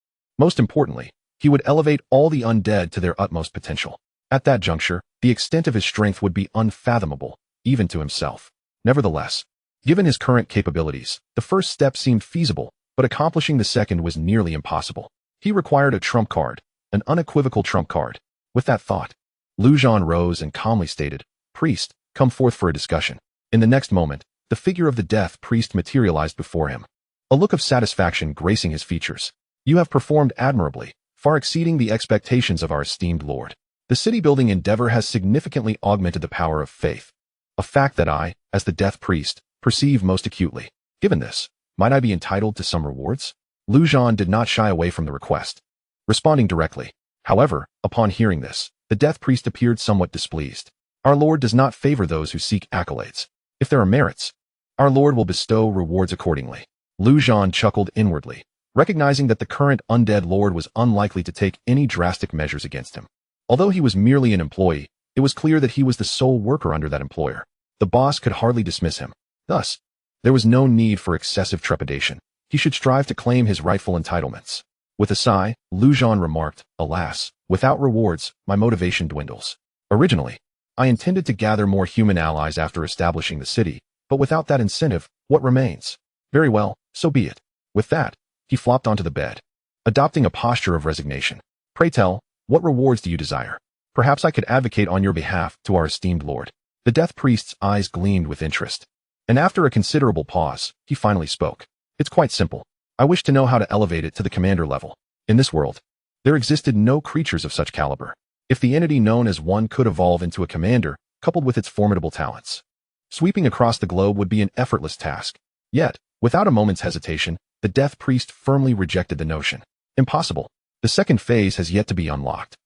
Most importantly, he would elevate all the undead to their utmost potential. At that juncture, the extent of his strength would be unfathomable, even to himself. Nevertheless, Given his current capabilities, the first step seemed feasible, but accomplishing the second was nearly impossible. He required a trump card, an unequivocal trump card. With that thought, Zhan rose and calmly stated, "Priest, come forth for a discussion." In the next moment, the figure of the death priest materialized before him. A look of satisfaction gracing his features. "You have performed admirably, far exceeding the expectations of our esteemed lord. The city-building endeavor has significantly augmented the power of faith, a fact that I, as the death priest, perceive most acutely. Given this, might I be entitled to some rewards?" Zhan did not shy away from the request, responding directly. However, upon hearing this, the death priest appeared somewhat displeased. "Our lord does not favor those who seek accolades. If there are merits, our lord will bestow rewards accordingly." Zhan chuckled inwardly, recognizing that the current undead lord was unlikely to take any drastic measures against him. Although he was merely an employee, it was clear that he was the sole worker under that employer. The boss could hardly dismiss him. Thus, there was no need for excessive trepidation. He should strive to claim his rightful entitlements. With a sigh, Zhan remarked, "Alas, without rewards, my motivation dwindles. Originally, I intended to gather more human allies after establishing the city, but without that incentive, what remains? Very well, so be it." With that, he flopped onto the bed, adopting a posture of resignation. "Pray tell, what rewards do you desire? Perhaps I could advocate on your behalf to our esteemed lord." The death priest's eyes gleamed with interest, and after a considerable pause, he finally spoke. "It's quite simple. I wish to know how to elevate it to the commander level. In this world, there existed no creatures of such caliber. If the entity known as one could evolve into a commander, coupled with its formidable talents, sweeping across the globe would be an effortless task. Yet, without a moment's hesitation, the death priest firmly rejected the notion. Impossible. The second phase has yet to be unlocked.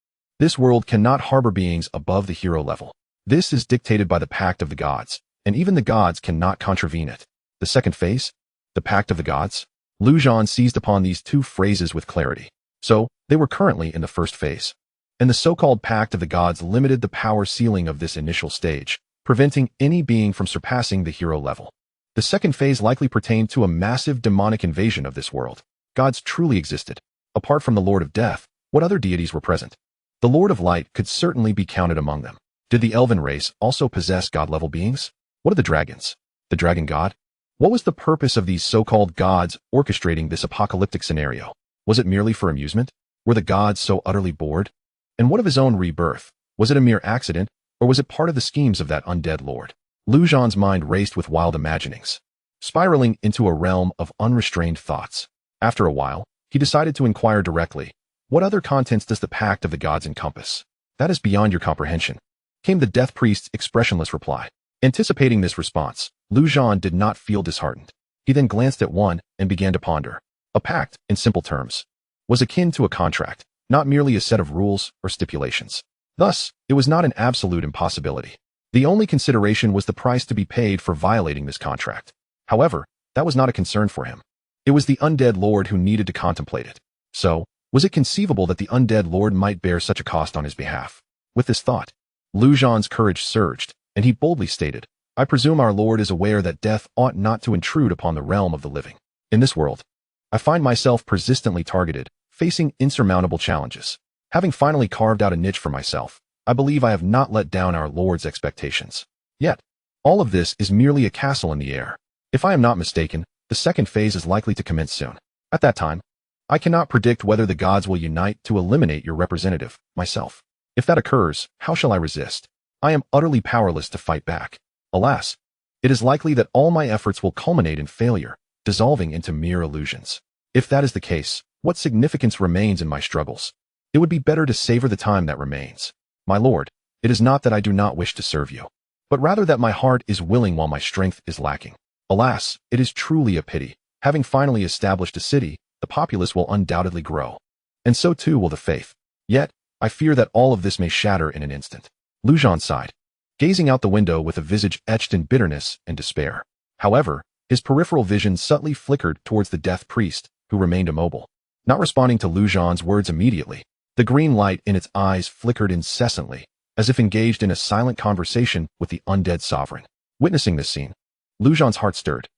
This world cannot harbor beings above the hero level. This is dictated by the Pact of the Gods, and even the gods cannot contravene it. The second phase? The Pact of the Gods? Zhan seized upon these two phrases with clarity. So, they were currently in the first phase. And the so-called Pact of the Gods limited the power ceiling of this initial stage, preventing any being from surpassing the hero level. The second phase likely pertained to a massive demonic invasion of this world. Gods truly existed. Apart from the Lord of Death, what other deities were present? The Lord of Light could certainly be counted among them. Did the elven race also possess god-level beings? What of the dragons? The dragon god? What was the purpose of these so-called gods orchestrating this apocalyptic scenario? Was it merely for amusement? Were the gods so utterly bored? And what of his own rebirth? Was it a mere accident, or was it part of the schemes of that undead lord? Zhan's mind raced with wild imaginings, spiraling into a realm of unrestrained thoughts. After a while, he decided to inquire directly, "What other contents does the Pact of the Gods encompass?" "That is beyond your comprehension," came the death priest's expressionless reply. Anticipating this response, Zhan did not feel disheartened. He then glanced at one and began to ponder. A pact, in simple terms, was akin to a contract, not merely a set of rules or stipulations. Thus, it was not an absolute impossibility. The only consideration was the price to be paid for violating this contract. However, that was not a concern for him. It was the undead lord who needed to contemplate it. So, was it conceivable that the undead lord might bear such a cost on his behalf? With this thought, Zhan's courage surged, and he boldly stated, "I presume our lord is aware that death ought not to intrude upon the realm of the living. In this world, I find myself persistently targeted, facing insurmountable challenges. Having finally carved out a niche for myself, I believe I have not let down our lord's expectations. Yet, all of this is merely a castle in the air. If I am not mistaken, the second phase is likely to commence soon. At that time, I cannot predict whether the gods will unite to eliminate your representative, myself. If that occurs, how shall I resist? I am utterly powerless to fight back. Alas, it is likely that all my efforts will culminate in failure, dissolving into mere illusions. If that is the case, what significance remains in my struggles? It would be better to savor the time that remains. My lord, it is not that I do not wish to serve you, but rather that my heart is willing while my strength is lacking. Alas, it is truly a pity. Having finally established a city, the populace will undoubtedly grow. And so too will the faith. Yet, I fear that all of this may shatter in an instant." Zhan sighed, gazing out the window with a visage etched in bitterness and despair. However, his peripheral vision subtly flickered towards the death priest, who remained immobile. Not responding to Zhan's words immediately, the green light in its eyes flickered incessantly, as if engaged in a silent conversation with the undead sovereign. Witnessing this scene, Zhan's heart stirred.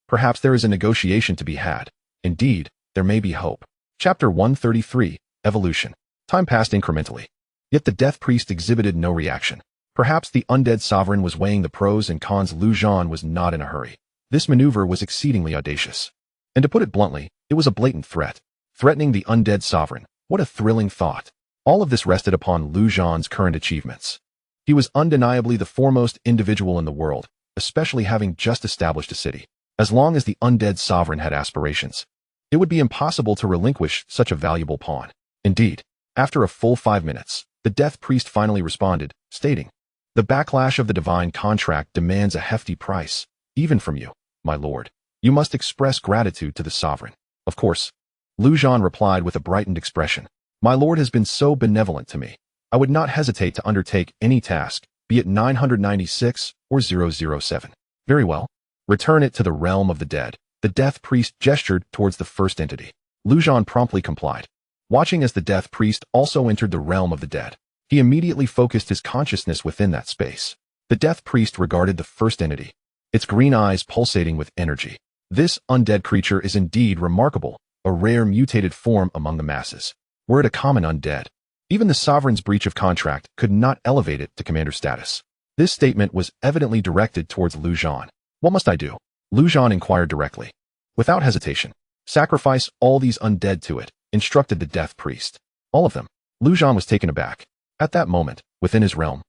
Perhaps there is a negotiation to be had. Indeed, there may be hope. Chapter 133, Evolution. Time passed incrementally. Yet the death priest exhibited no reaction. Perhaps the undead sovereign was weighing the pros and cons. Zhan was not in a hurry. This maneuver was exceedingly audacious. And to put it bluntly, it was a blatant threat. Threatening the undead sovereign. What a thrilling thought. All of this rested upon Zhan's current achievements. He was undeniably the foremost individual in the world, especially having just established a city. As long as the undead sovereign had aspirations, it would be impossible to relinquish such a valuable pawn. Indeed, after a full 5 minutes, the Death Priest finally responded, stating, "The backlash of the divine contract demands a hefty price, even from you, my lord. You must express gratitude to the sovereign." Of course, Zhan replied with a brightened expression. "My lord has been so benevolent to me. I would not hesitate to undertake any task, be it 996 or 007. Very well. Return it to the realm of the dead." The Death Priest gestured towards the first entity. Zhan promptly complied. Watching as the Death Priest also entered the realm of the dead, he immediately focused his consciousness within that space. The Death Priest regarded the first entity, its green eyes pulsating with energy. This undead creature is indeed remarkable, a rare mutated form among the masses. Were it a common undead, even the sovereign's breach of contract could not elevate it to commander status. This statement was evidently directed towards Zhan. "What must I do?" Zhan inquired directly. Without hesitation, "Sacrifice all these undead to it," instructed the Death Priest. All of them. Zhan was taken aback. At that moment, within his realm,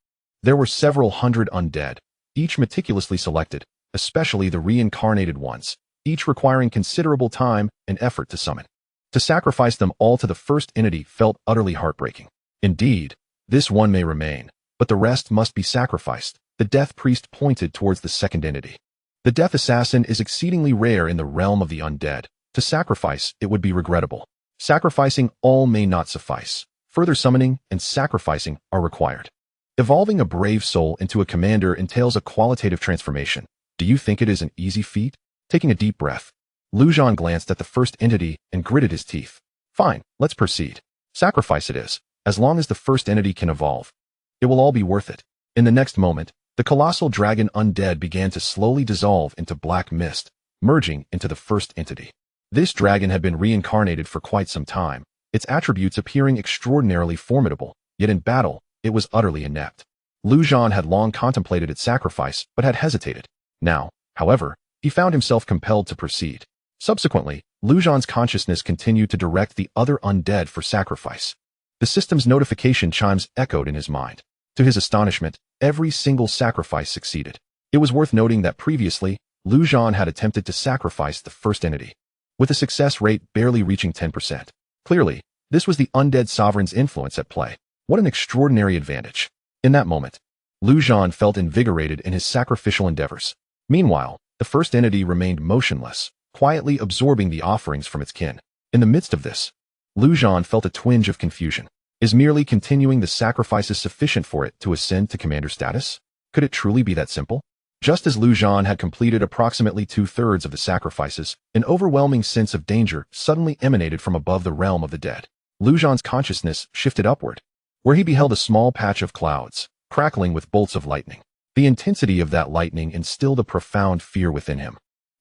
there were several hundred undead, each meticulously selected, especially the reincarnated ones, each requiring considerable time and effort to summon. To sacrifice them all to the first entity felt utterly heartbreaking. Indeed, this one may remain, but the rest must be sacrificed. The Death Priest pointed towards the second entity. The Death Assassin is exceedingly rare in the realm of the undead. To sacrifice, it would be regrettable. Sacrificing all may not suffice. Further summoning and sacrificing are required. Evolving a brave soul into a commander entails a qualitative transformation. Do you think it is an easy feat? Taking a deep breath, Zhan glanced at the first entity and gritted his teeth. Fine, let's proceed. Sacrifice it is. As long as the first entity can evolve, it will all be worth it. In the next moment, the colossal dragon undead began to slowly dissolve into black mist, merging into the first entity. This dragon had been reincarnated for quite some time, its attributes appearing extraordinarily formidable, yet in battle, it was utterly inept. Zhan had long contemplated its sacrifice, but had hesitated. Now, however, he found himself compelled to proceed. Subsequently, Zhan's consciousness continued to direct the other undead for sacrifice. The system's notification chimes echoed in his mind. To his astonishment, every single sacrifice succeeded. It was worth noting that previously, Zhan had attempted to sacrifice the first entity, with a success rate barely reaching 10%. Clearly, this was the undead sovereign's influence at play. What an extraordinary advantage. In that moment, Zhan felt invigorated in his sacrificial endeavors. Meanwhile, the first entity remained motionless, quietly absorbing the offerings from its kin. In the midst of this, Zhan felt a twinge of confusion. Is merely continuing the sacrifices sufficient for it to ascend to commander status? Could it truly be that simple? Just as Zhan had completed approximately 2/3 of the sacrifices, an overwhelming sense of danger suddenly emanated from above the realm of the dead. Zhan's consciousness shifted upward, where he beheld a small patch of clouds, crackling with bolts of lightning. The intensity of that lightning instilled a profound fear within him,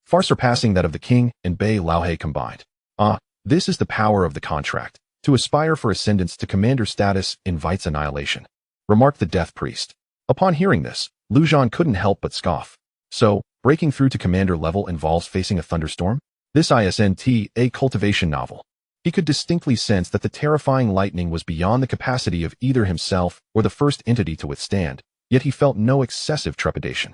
far surpassing that of the king and Bei Laohe combined. This is the power of the contract. To aspire for ascendance to commander status invites annihilation, remarked the Death Priest. Upon hearing this, Zhan couldn't help but scoff. So, breaking through to commander level involves facing a thunderstorm? This isn't a cultivation novel. He could distinctly sense that the terrifying lightning was beyond the capacity of either himself or the first entity to withstand, yet he felt no excessive trepidation.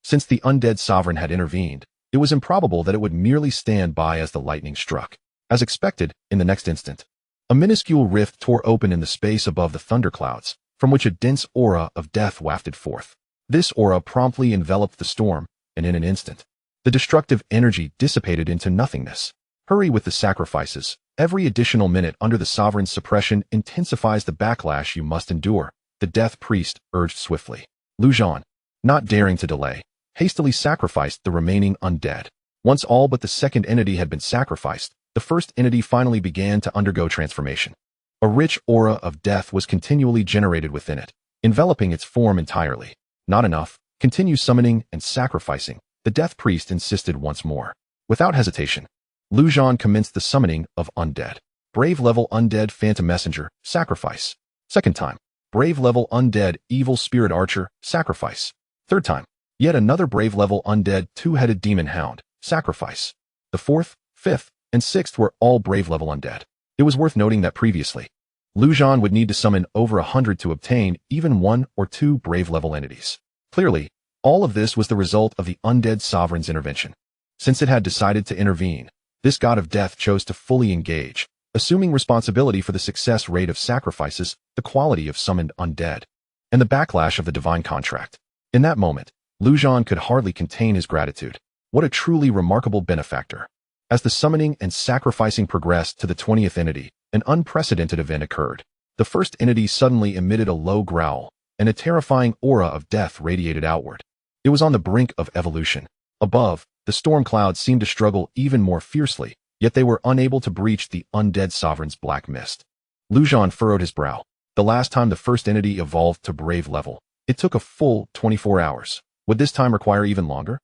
Since the undead sovereign had intervened, it was improbable that it would merely stand by as the lightning struck. As expected, in the next instant, a minuscule rift tore open in the space above the thunderclouds, from which a dense aura of death wafted forth. This aura promptly enveloped the storm, and in an instant, the destructive energy dissipated into nothingness. Hurry with the sacrifices. Every additional minute under the sovereign's suppression intensifies the backlash you must endure, the Death Priest urged swiftly. Zhan, not daring to delay, hastily sacrificed the remaining undead. Once all but the second entity had been sacrificed, the first entity finally began to undergo transformation. A rich aura of death was continually generated within it, enveloping its form entirely. Not enough. Continue summoning and sacrificing, the Death Priest insisted once more. Without hesitation, Zhan commenced the summoning of undead. Brave level undead phantom messenger, sacrifice. Second time. Brave level undead, evil spirit archer, sacrifice. Third time. Yet another brave level undead, two-headed demon hound, sacrifice. The fourth, fifth, and sixth were all brave level undead. It was worth noting that previously, Zhan would need to summon over 100 to obtain even 1 or 2 brave level entities. Clearly, all of this was the result of the undead sovereign's intervention. Since it had decided to intervene, this god of death chose to fully engage, assuming responsibility for the success rate of sacrifices, the quality of summoned undead, and the backlash of the divine contract. In that moment, Zhan could hardly contain his gratitude. What a truly remarkable benefactor. As the summoning and sacrificing progressed to the 20th entity, an unprecedented event occurred. The first entity suddenly emitted a low growl, and a terrifying aura of death radiated outward. It was on the brink of evolution. Above, the storm clouds seemed to struggle even more fiercely, yet they were unable to breach the undead sovereign's black mist. Zhan furrowed his brow. The last time the first entity evolved to brave level, it took a full 24 hours. Would this time require even longer?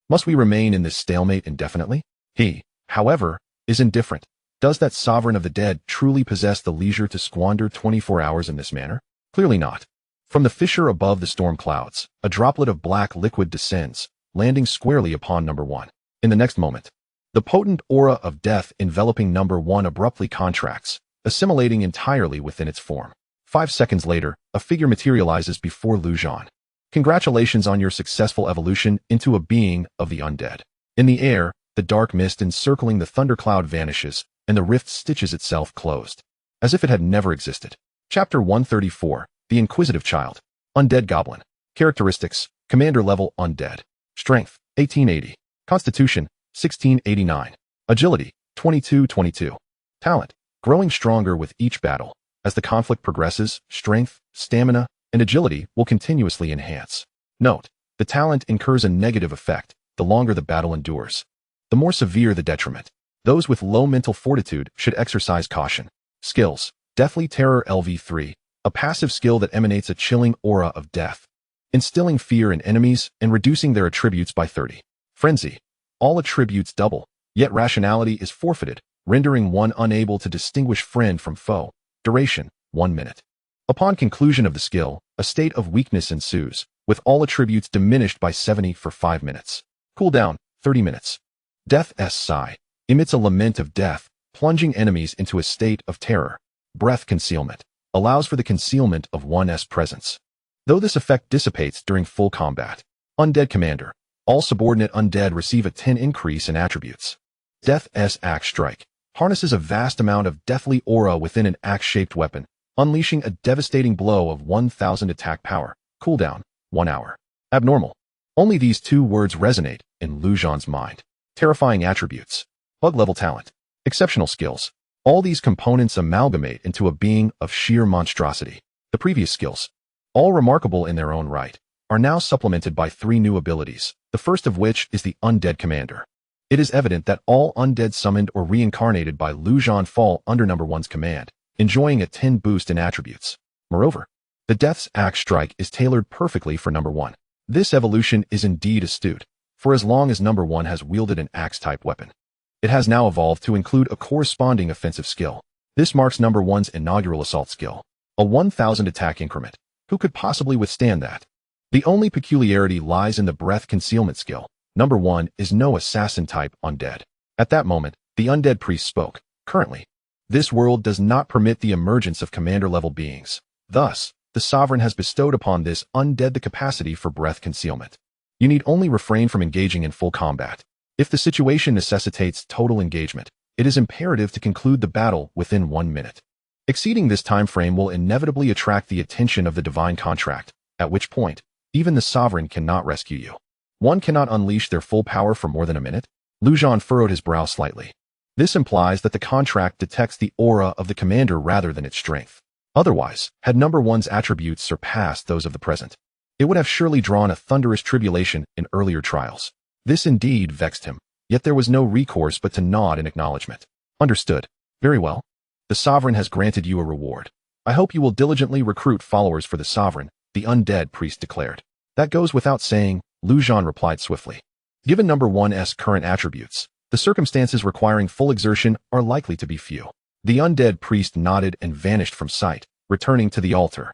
Must we remain in this stalemate indefinitely? He, however, is indifferent. Does that sovereign of the dead truly possess the leisure to squander 24 hours in this manner? Clearly not. From the fissure above the storm clouds, a droplet of black liquid descends, landing squarely upon number 1. In the next moment, the potent aura of death enveloping number 1 abruptly contracts, assimilating entirely within its form. 5 seconds later, a figure materializes before Zhan. Congratulations on your successful evolution into a being of the undead. In the air, the dark mist encircling the thundercloud vanishes, and the rift stitches itself closed, as if it had never existed. Chapter 134, The Inquisitive Child. Undead Goblin. Characteristics, Commander level Undead. Strength, 1880. Constitution, 1689. Agility, 2222. Talent, growing stronger with each battle. As the conflict progresses, strength, stamina, and agility will continuously enhance. Note, the talent incurs a negative effect the longer the battle endures. The more severe the detriment. Those with low mental fortitude should exercise caution. Skills, Deathly Terror LV3, a passive skill that emanates a chilling aura of death, instilling fear in enemies and reducing their attributes by 30. Frenzy, all attributes double, yet rationality is forfeited, rendering one unable to distinguish friend from foe. Duration, 1 minute. Upon conclusion of the skill, a state of weakness ensues, with all attributes diminished by 70 for 5 minutes. Cooldown, 30 minutes. Death's Sigh, emits a lament of death, plunging enemies into a state of terror. Breath Concealment, allows for the concealment of one's presence, though this effect dissipates during full combat. Undead Commander, all subordinate undead receive a 10 increase in attributes. Death's Axe Strike, harnesses a vast amount of deathly aura within an axe-shaped weapon, unleashing a devastating blow of 1000 attack power. Cooldown, 1 hour. Abnormal. Only these 2 words resonate in Zhan's mind. Terrifying attributes. Bug-level talent. Exceptional skills. All these components amalgamate into a being of sheer monstrosity. The previous skills, all remarkable in their own right, are now supplemented by 3 new abilities, the first of which is the Undead Commander. It is evident that all undead summoned or reincarnated by Zhan fall under number 1's command, enjoying a 10 boost in attributes. Moreover, the Death's Axe Strike is tailored perfectly for number 1. This evolution is indeed astute, for as long as number 1 has wielded an axe-type weapon, it has now evolved to include a corresponding offensive skill. This marks number 1's inaugural assault skill, a 1000 attack increment. Who could possibly withstand that? The only peculiarity lies in the breath concealment skill. Number 1 is no assassin-type undead. At that moment, the undead priest spoke. Currently, this world does not permit the emergence of commander-level beings. Thus, the sovereign has bestowed upon this undead the capacity for breath concealment. You need only refrain from engaging in full combat. If the situation necessitates total engagement, it is imperative to conclude the battle within 1 minute. Exceeding this time frame will inevitably attract the attention of the divine contract, at which point, even the sovereign cannot rescue you. One cannot unleash their full power for more than a minute. Zhan furrowed his brow slightly. This implies that the contract detects the aura of the commander rather than its strength. Otherwise, had number 1's attributes surpassed those of the present, it would have surely drawn a thunderous tribulation in earlier trials. This indeed vexed him, yet there was no recourse but to nod in acknowledgement. Understood. Very well. The sovereign has granted you a reward. I hope you will diligently recruit followers for the sovereign, the undead priest declared. That goes without saying, Zhan replied swiftly. Given number 1's current attributes, the circumstances requiring full exertion are likely to be few. The undead priest nodded and vanished from sight, returning to the altar.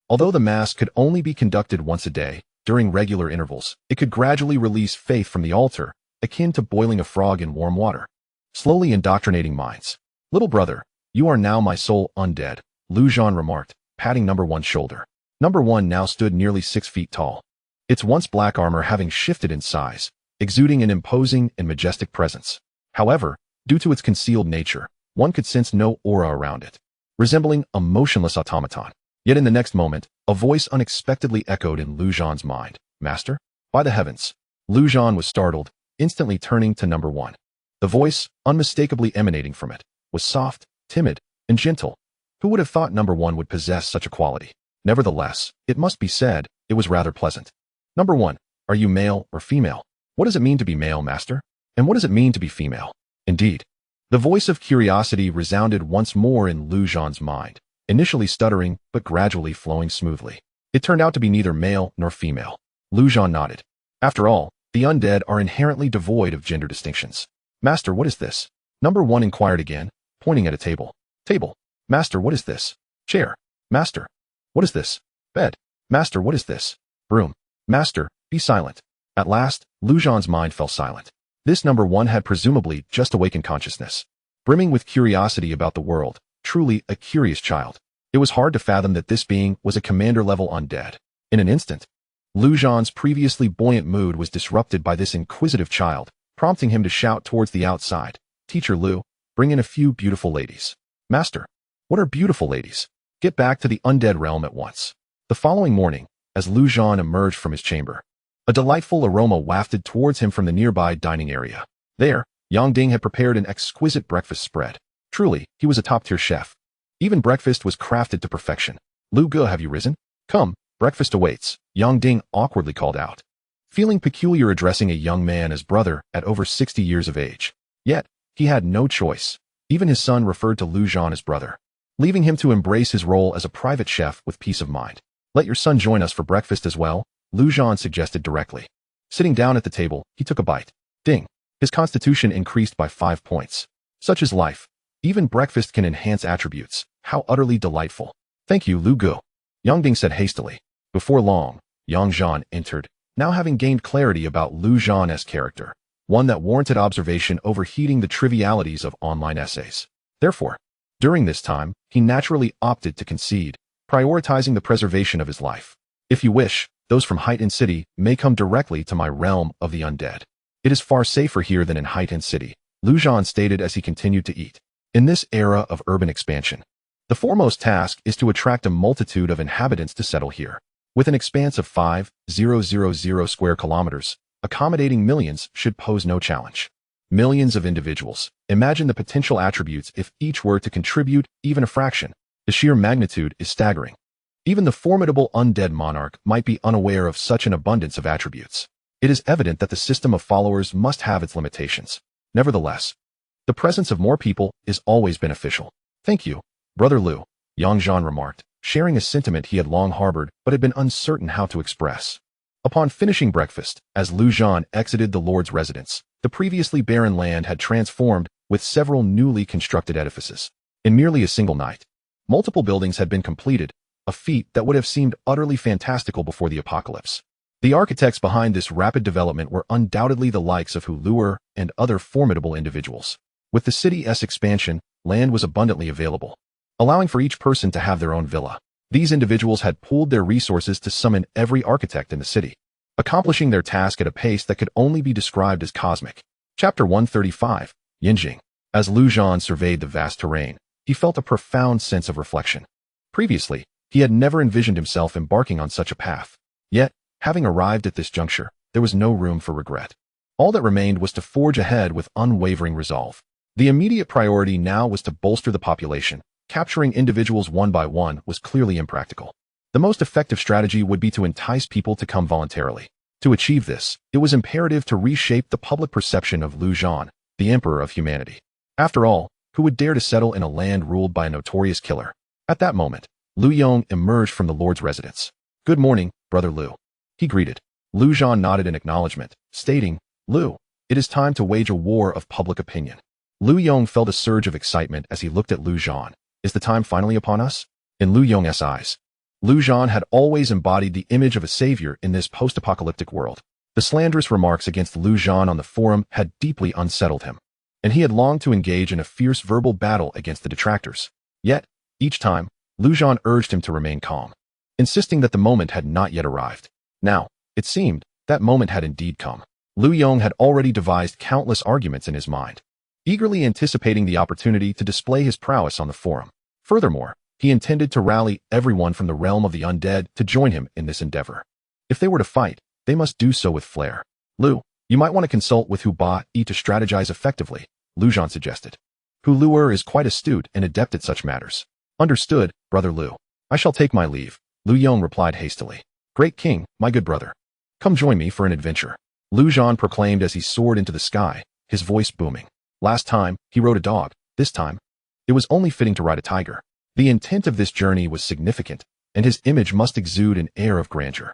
Although the mass could only be conducted once a day, during regular intervals, it could gradually release faith from the altar, akin to boiling a frog in warm water, slowly indoctrinating minds. Little brother, you are now my sole undead, Zhan remarked, patting number one's shoulder. Number one now stood nearly 6 feet tall, its once black armor having shifted in size, exuding an imposing and majestic presence. However, due to its concealed nature, one could sense no aura around it, resembling a motionless automaton. Yet in the next moment, a voice unexpectedly echoed in Zhan's mind. Master? By the heavens! Zhan was startled, instantly turning to number one. The voice, unmistakably emanating from it, was soft, timid, and gentle. Who would have thought number one would possess such a quality? Nevertheless, it must be said, it was rather pleasant. Number one, are you male or female? What does it mean to be male, master? And what does it mean to be female? Indeed. The voice of curiosity resounded once more in Zhan's mind, initially stuttering but gradually flowing smoothly. It turned out to be neither male nor female. Zhan nodded. After all, the undead are inherently devoid of gender distinctions. Master, what is this? Number one inquired again, pointing at a table. Table. Master, what is this? Chair. Master. What is this? Bed. Master, what is this? Broom. Master, be silent. At last, Zhan's mind fell silent. This number one had presumably just awakened consciousness, brimming with curiosity about the world, truly a curious child. It was hard to fathom that this being was a commander-level undead. In an instant, Zhan's previously buoyant mood was disrupted by this inquisitive child, prompting him to shout towards the outside, Teacher Lu, bring in a few beautiful ladies. Master, what are beautiful ladies? Get back to the undead realm at once. The following morning, as Zhan emerged from his chamber, a delightful aroma wafted towards him from the nearby dining area. There, Yang Ding had prepared an exquisite breakfast spread. Truly, he was a top-tier chef. Even breakfast was crafted to perfection. Lu Ge, have you risen? Come, breakfast awaits, Yang Ding awkwardly called out, feeling peculiar addressing a young man as brother at over 60 years of age. Yet, he had no choice. Even his son referred to Zhan as brother, leaving him to embrace his role as a private chef with peace of mind. Let your son join us for breakfast as well, Zhan suggested directly. Sitting down at the table, he took a bite. Ding. His constitution increased by 5 points. Such is life. Even breakfast can enhance attributes. How utterly delightful. Thank you, Lu Ge, Yang Ding said hastily. Before long, Yang Zhan entered, now having gained clarity about Zhan's character, one that warranted observation overheating the trivialities of online essays. Therefore, during this time, he naturally opted to concede, prioritizing the preservation of his life. If you wish, those from Haitan City may come directly to my realm of the undead. It is far safer here than in Haitan City, Zhan stated as he continued to eat. In this era of urban expansion, the foremost task is to attract a multitude of inhabitants to settle here. With an expanse of 5,000 square kilometers, accommodating millions should pose no challenge. Millions of individuals. Imagine the potential attributes if each were to contribute even a fraction. The sheer magnitude is staggering. Even the formidable undead monarch might be unaware of such an abundance of attributes. It is evident that the system of followers must have its limitations. Nevertheless, the presence of more people is always beneficial. Thank you, Brother Lu, Yang Zhan remarked, sharing a sentiment he had long harbored but had been uncertain how to express. Upon finishing breakfast, as Zhan exited the Lord's residence, the previously barren land had transformed with several newly constructed edifices. In merely a single night, multiple buildings had been completed, a feat that would have seemed utterly fantastical before the apocalypse. The architects behind this rapid development were undoubtedly the likes of Huluer and other formidable individuals. With the city's expansion, land was abundantly available, allowing for each person to have their own villa. These individuals had pooled their resources to summon every architect in the city, accomplishing their task at a pace that could only be described as cosmic. Chapter 135, Yinjing. As Zhan surveyed the vast terrain, he felt a profound sense of reflection. Previously, he had never envisioned himself embarking on such a path. Yet, having arrived at this juncture, there was no room for regret. All that remained was to forge ahead with unwavering resolve. The immediate priority now was to bolster the population. Capturing individuals one by one was clearly impractical. The most effective strategy would be to entice people to come voluntarily. To achieve this, it was imperative to reshape the public perception of Zhan, the emperor of humanity. After all, who would dare to settle in a land ruled by a notorious killer? At that moment, Lu Yong emerged from the Lord's residence. Good morning, Brother Lu, he greeted. Zhan nodded in acknowledgement, stating, Lu, it is time to wage a war of public opinion. Lu Yong felt a surge of excitement as he looked at Zhan. Is the time finally upon us? In Lu Yong's eyes, Lu Zhan had always embodied the image of a savior in this post-apocalyptic world. The slanderous remarks against Lu Zhan on the forum had deeply unsettled him, and he had longed to engage in a fierce verbal battle against the detractors. Yet, each time, Lu Zhan urged him to remain calm, insisting that the moment had not yet arrived. Now, it seemed, that moment had indeed come. Lu Yong had already devised countless arguments in his mind, eagerly anticipating the opportunity to display his prowess on the forum. Furthermore, he intended to rally everyone from the realm of the undead to join him in this endeavor. If they were to fight, they must do so with flair. Lu, you might want to consult with Hu Ba-yi to strategize effectively, Lu Zhan suggested. Hu Luer is quite astute and adept at such matters. Understood, brother Lu. I shall take my leave, Lu Yong replied hastily. Great king, my good brother. Come join me for an adventure, Lu Zhan proclaimed as he soared into the sky, his voice booming. Last time, he rode a dog. This time, it was only fitting to ride a tiger. The intent of this journey was significant, and his image must exude an air of grandeur.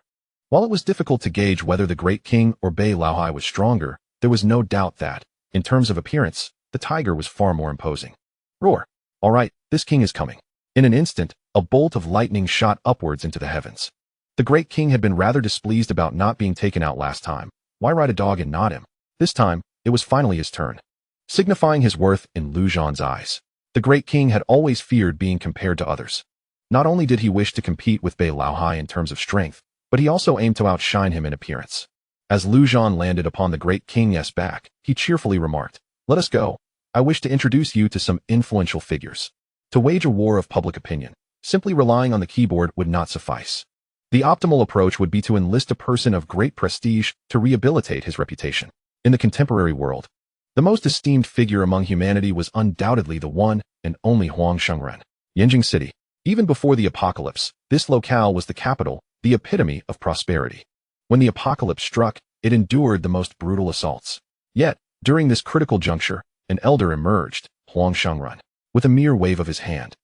While it was difficult to gauge whether the great king or Bei Laohai was stronger, there was no doubt that, in terms of appearance, the tiger was far more imposing. Roar! All right, this king is coming. In an instant, a bolt of lightning shot upwards into the heavens. The great king had been rather displeased about not being taken out last time. Why ride a dog and not him? This time, it was finally his turn, signifying his worth in Lu Zhan's eyes. The great king had always feared being compared to others. Not only did he wish to compete with Bei Laohai in terms of strength, but he also aimed to outshine him in appearance. As Lu Zhan landed upon the great king's back, he cheerfully remarked, "Let us go. I wish to introduce you to some influential figures." To wage a war of public opinion, simply relying on the keyboard would not suffice. The optimal approach would be to enlist a person of great prestige to rehabilitate his reputation. In the contemporary world, the most esteemed figure among humanity was undoubtedly the one and only Huang Shengren. Yanjing City. Even before the apocalypse, this locale was the capital, the epitome of prosperity. When the apocalypse struck, it endured the most brutal assaults. Yet, during this critical juncture, an elder emerged, Huang Shengren. With a mere wave of his hand,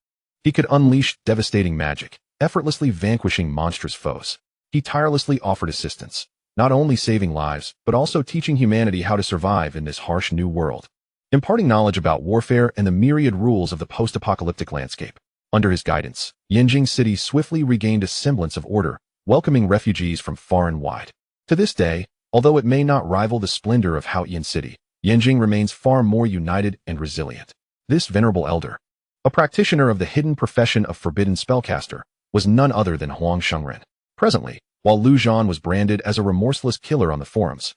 he could unleash devastating magic, effortlessly vanquishing monstrous foes. He tirelessly offered assistance, not only saving lives, but also teaching humanity how to survive in this harsh new world, imparting knowledge about warfare and the myriad rules of the post-apocalyptic landscape. Under his guidance, Yanjing City swiftly regained a semblance of order, welcoming refugees from far and wide. To this day, although it may not rival the splendor of Haoyan City, Yanjing remains far more united and resilient. This venerable elder, a practitioner of the hidden profession of forbidden spellcaster, was none other than Huang Shengren. Presently, while Lu Zhan was branded as a remorseless killer on the forums,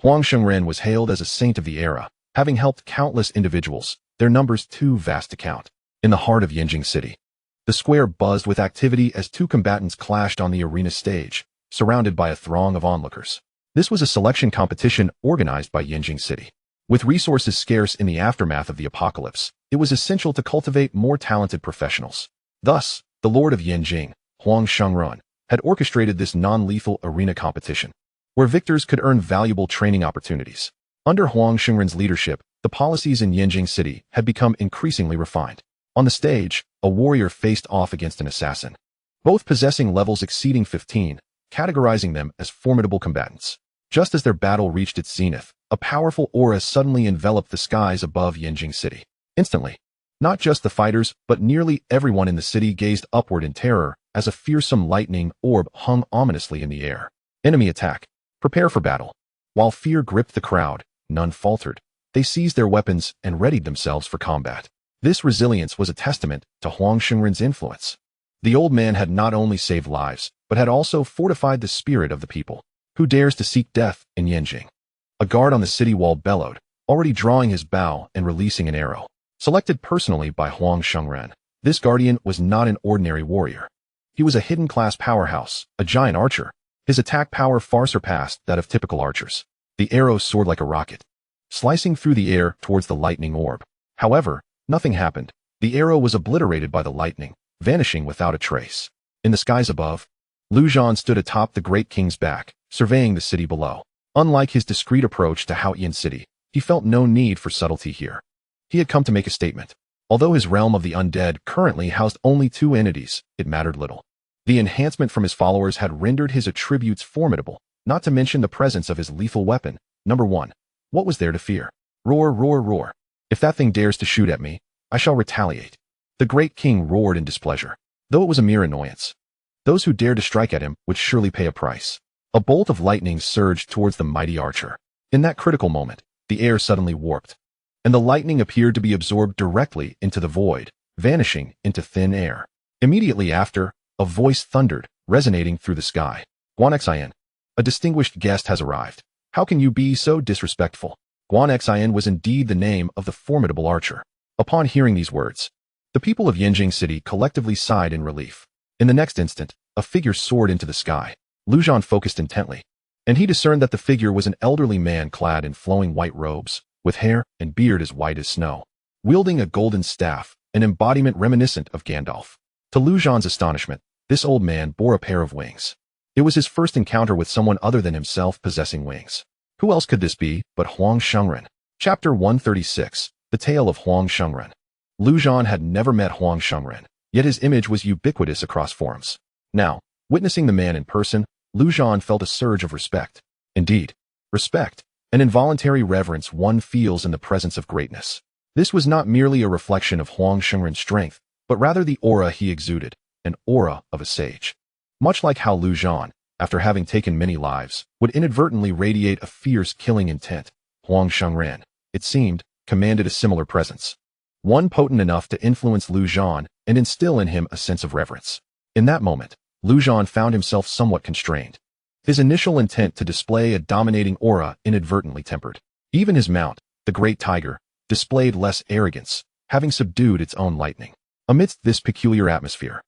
Huang Shengren was hailed as a saint of the era, having helped countless individuals, their numbers too vast to count. In the heart of Yanjing City, the square buzzed with activity as two combatants clashed on the arena stage, surrounded by a throng of onlookers. This was a selection competition organized by Yanjing City. With resources scarce in the aftermath of the apocalypse, it was essential to cultivate more talented professionals. Thus, the Lord of Yanjing, Huang Shengren, had orchestrated this non-lethal arena competition, where victors could earn valuable training opportunities. Under Huang Shengren's leadership, the policies in Yanjing City had become increasingly refined. On the stage, a warrior faced off against an assassin, both possessing levels exceeding 15, categorizing them as formidable combatants. Just as their battle reached its zenith, a powerful aura suddenly enveloped the skies above Yanjing City. Instantly, not just the fighters, but nearly everyone in the city gazed upward in terror as a fearsome lightning orb hung ominously in the air. Enemy attack. Prepare for battle. While fear gripped the crowd, none faltered. They seized their weapons and readied themselves for combat. This resilience was a testament to Huang Shengren's influence. The old man had not only saved lives, but had also fortified the spirit of the people. Who dares to seek death in Yanjing? A guard on the city wall bellowed, already drawing his bow and releasing an arrow. Selected personally by Huang Shengren, this guardian was not an ordinary warrior. He was a hidden class powerhouse, a giant archer. His attack power far surpassed that of typical archers. The arrow soared like a rocket, slicing through the air towards the lightning orb. However, nothing happened. The arrow was obliterated by the lightning, vanishing without a trace. In the skies above, Lu Zhan stood atop the great king's back, surveying the city below. Unlike his discreet approach to Haoyan City, he felt no need for subtlety here. He had come to make a statement. Although his realm of the undead currently housed only 2 entities, it mattered little. The enhancement from his followers had rendered his attributes formidable, not to mention the presence of his lethal weapon. Number 1. What was there to fear? Roar, roar, roar. If that thing dares to shoot at me, I shall retaliate. The great king roared in displeasure, though it was a mere annoyance. Those who dared to strike at him would surely pay a price. A bolt of lightning surged towards the mighty archer. In that critical moment, the air suddenly warped, and the lightning appeared to be absorbed directly into the void, vanishing into thin air. Immediately after, a voice thundered, resonating through the sky. Guanxian, a distinguished guest has arrived. How can you be so disrespectful? Guanxian was indeed the name of the formidable archer. Upon hearing these words, the people of Yanjing City collectively sighed in relief. In the next instant, a figure soared into the sky. Lu Zhan focused intently, and he discerned that the figure was an elderly man clad in flowing white robes, with hair and beard as white as snow, wielding a golden staff, an embodiment reminiscent of Gandalf. To Lu Zhan's astonishment, this old man bore a pair of wings. It was his first encounter with someone other than himself possessing wings. Who else could this be but Huang Shengren? Chapter 136, The Tale of Huang Shengren. Lu Zhan had never met Huang Shengren, yet his image was ubiquitous across forums. Now, witnessing the man in person, Lu Zhan felt a surge of respect. Indeed, respect, an involuntary reverence one feels in the presence of greatness. This was not merely a reflection of Huang Shengren's strength, but rather the aura he exuded, an aura of a sage. Much like how Lu Zhan, after having taken many lives, would inadvertently radiate a fierce killing intent, Huang Shengren, it seemed, commanded a similar presence. One potent enough to influence Lu Zhan and instill in him a sense of reverence. In that moment, Lu Zhan found himself somewhat constrained. His initial intent to display a dominating aura inadvertently tempered. Even his mount, the great tiger, displayed less arrogance, having subdued its own lightning. Amidst this peculiar atmosphere,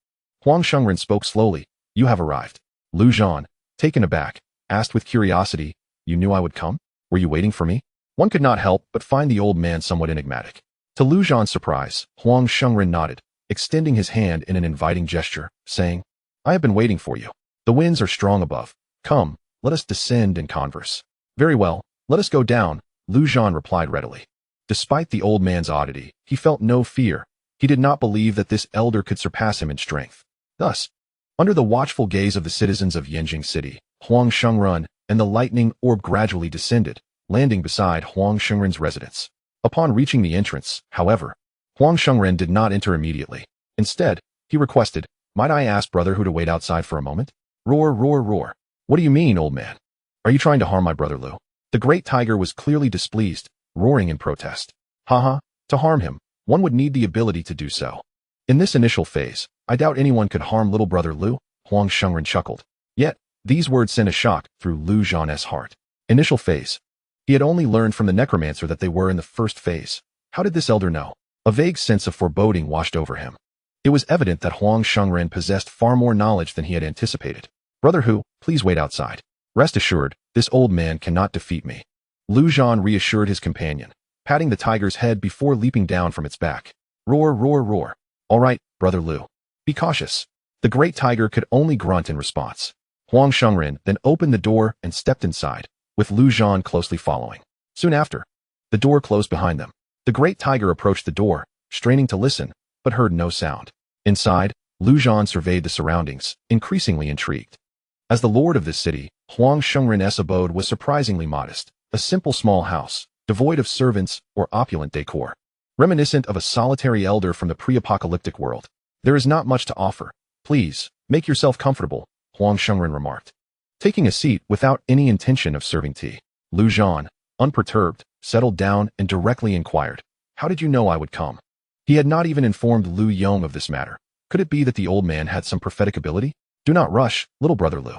Huang Shengren spoke slowly. You have arrived. Lu Zhan, taken aback, asked with curiosity, You knew I would come? Were you waiting for me? One could not help but find the old man somewhat enigmatic. To Lu Zhan's surprise, Huang Shengren nodded, extending his hand in an inviting gesture, saying, I have been waiting for you. The winds are strong above. Come, let us descend and converse. Very well, let us go down, Lu Zhan replied readily. Despite the old man's oddity, he felt no fear. He did not believe that this elder could surpass him in strength. Thus, under the watchful gaze of the citizens of Yanjing City, Huang Shengren and the lightning orb gradually descended, landing beside Huang Shengren's residence. Upon reaching the entrance, however, Huang Shengren did not enter immediately. Instead, he requested, Might I ask brother who to wait outside for a moment? Roar, roar, roar. What do you mean, old man? Are you trying to harm my brother Lu? The great tiger was clearly displeased, roaring in protest. Haha, to harm him, one would need the ability to do so. In this initial phase, I doubt anyone could harm little brother Lu, Huang Shengren chuckled. Yet, these words sent a shock through Lu Zhan's heart. Initial phase. He had only learned from the Necromancer that they were in the first phase. How did this elder know? A vague sense of foreboding washed over him. It was evident that Huang Shengren possessed far more knowledge than he had anticipated. Brother Hu, please wait outside. Rest assured, this old man cannot defeat me. Lu Zhan reassured his companion, patting the tiger's head before leaping down from its back. Roar, roar, roar. All right, brother Lu. Be cautious. The great tiger could only grunt in response. Huang Shengren then opened the door and stepped inside, with Lu Zhan closely following. Soon after, the door closed behind them. The great tiger approached the door, straining to listen, but heard no sound. Inside, Lu Zhan surveyed the surroundings, increasingly intrigued. As the lord of this city, Huang Shengren's abode was surprisingly modest, a simple small house, devoid of servants or opulent decor. Reminiscent of a solitary elder from the pre-apocalyptic world. There is not much to offer. Please, make yourself comfortable, Huang Shengren remarked. Taking a seat without any intention of serving tea, Lu Zhan, unperturbed, settled down and directly inquired, How did you know I would come? He had not even informed Lu Yong of this matter. Could it be that the old man had some prophetic ability? Do not rush, little brother Lu.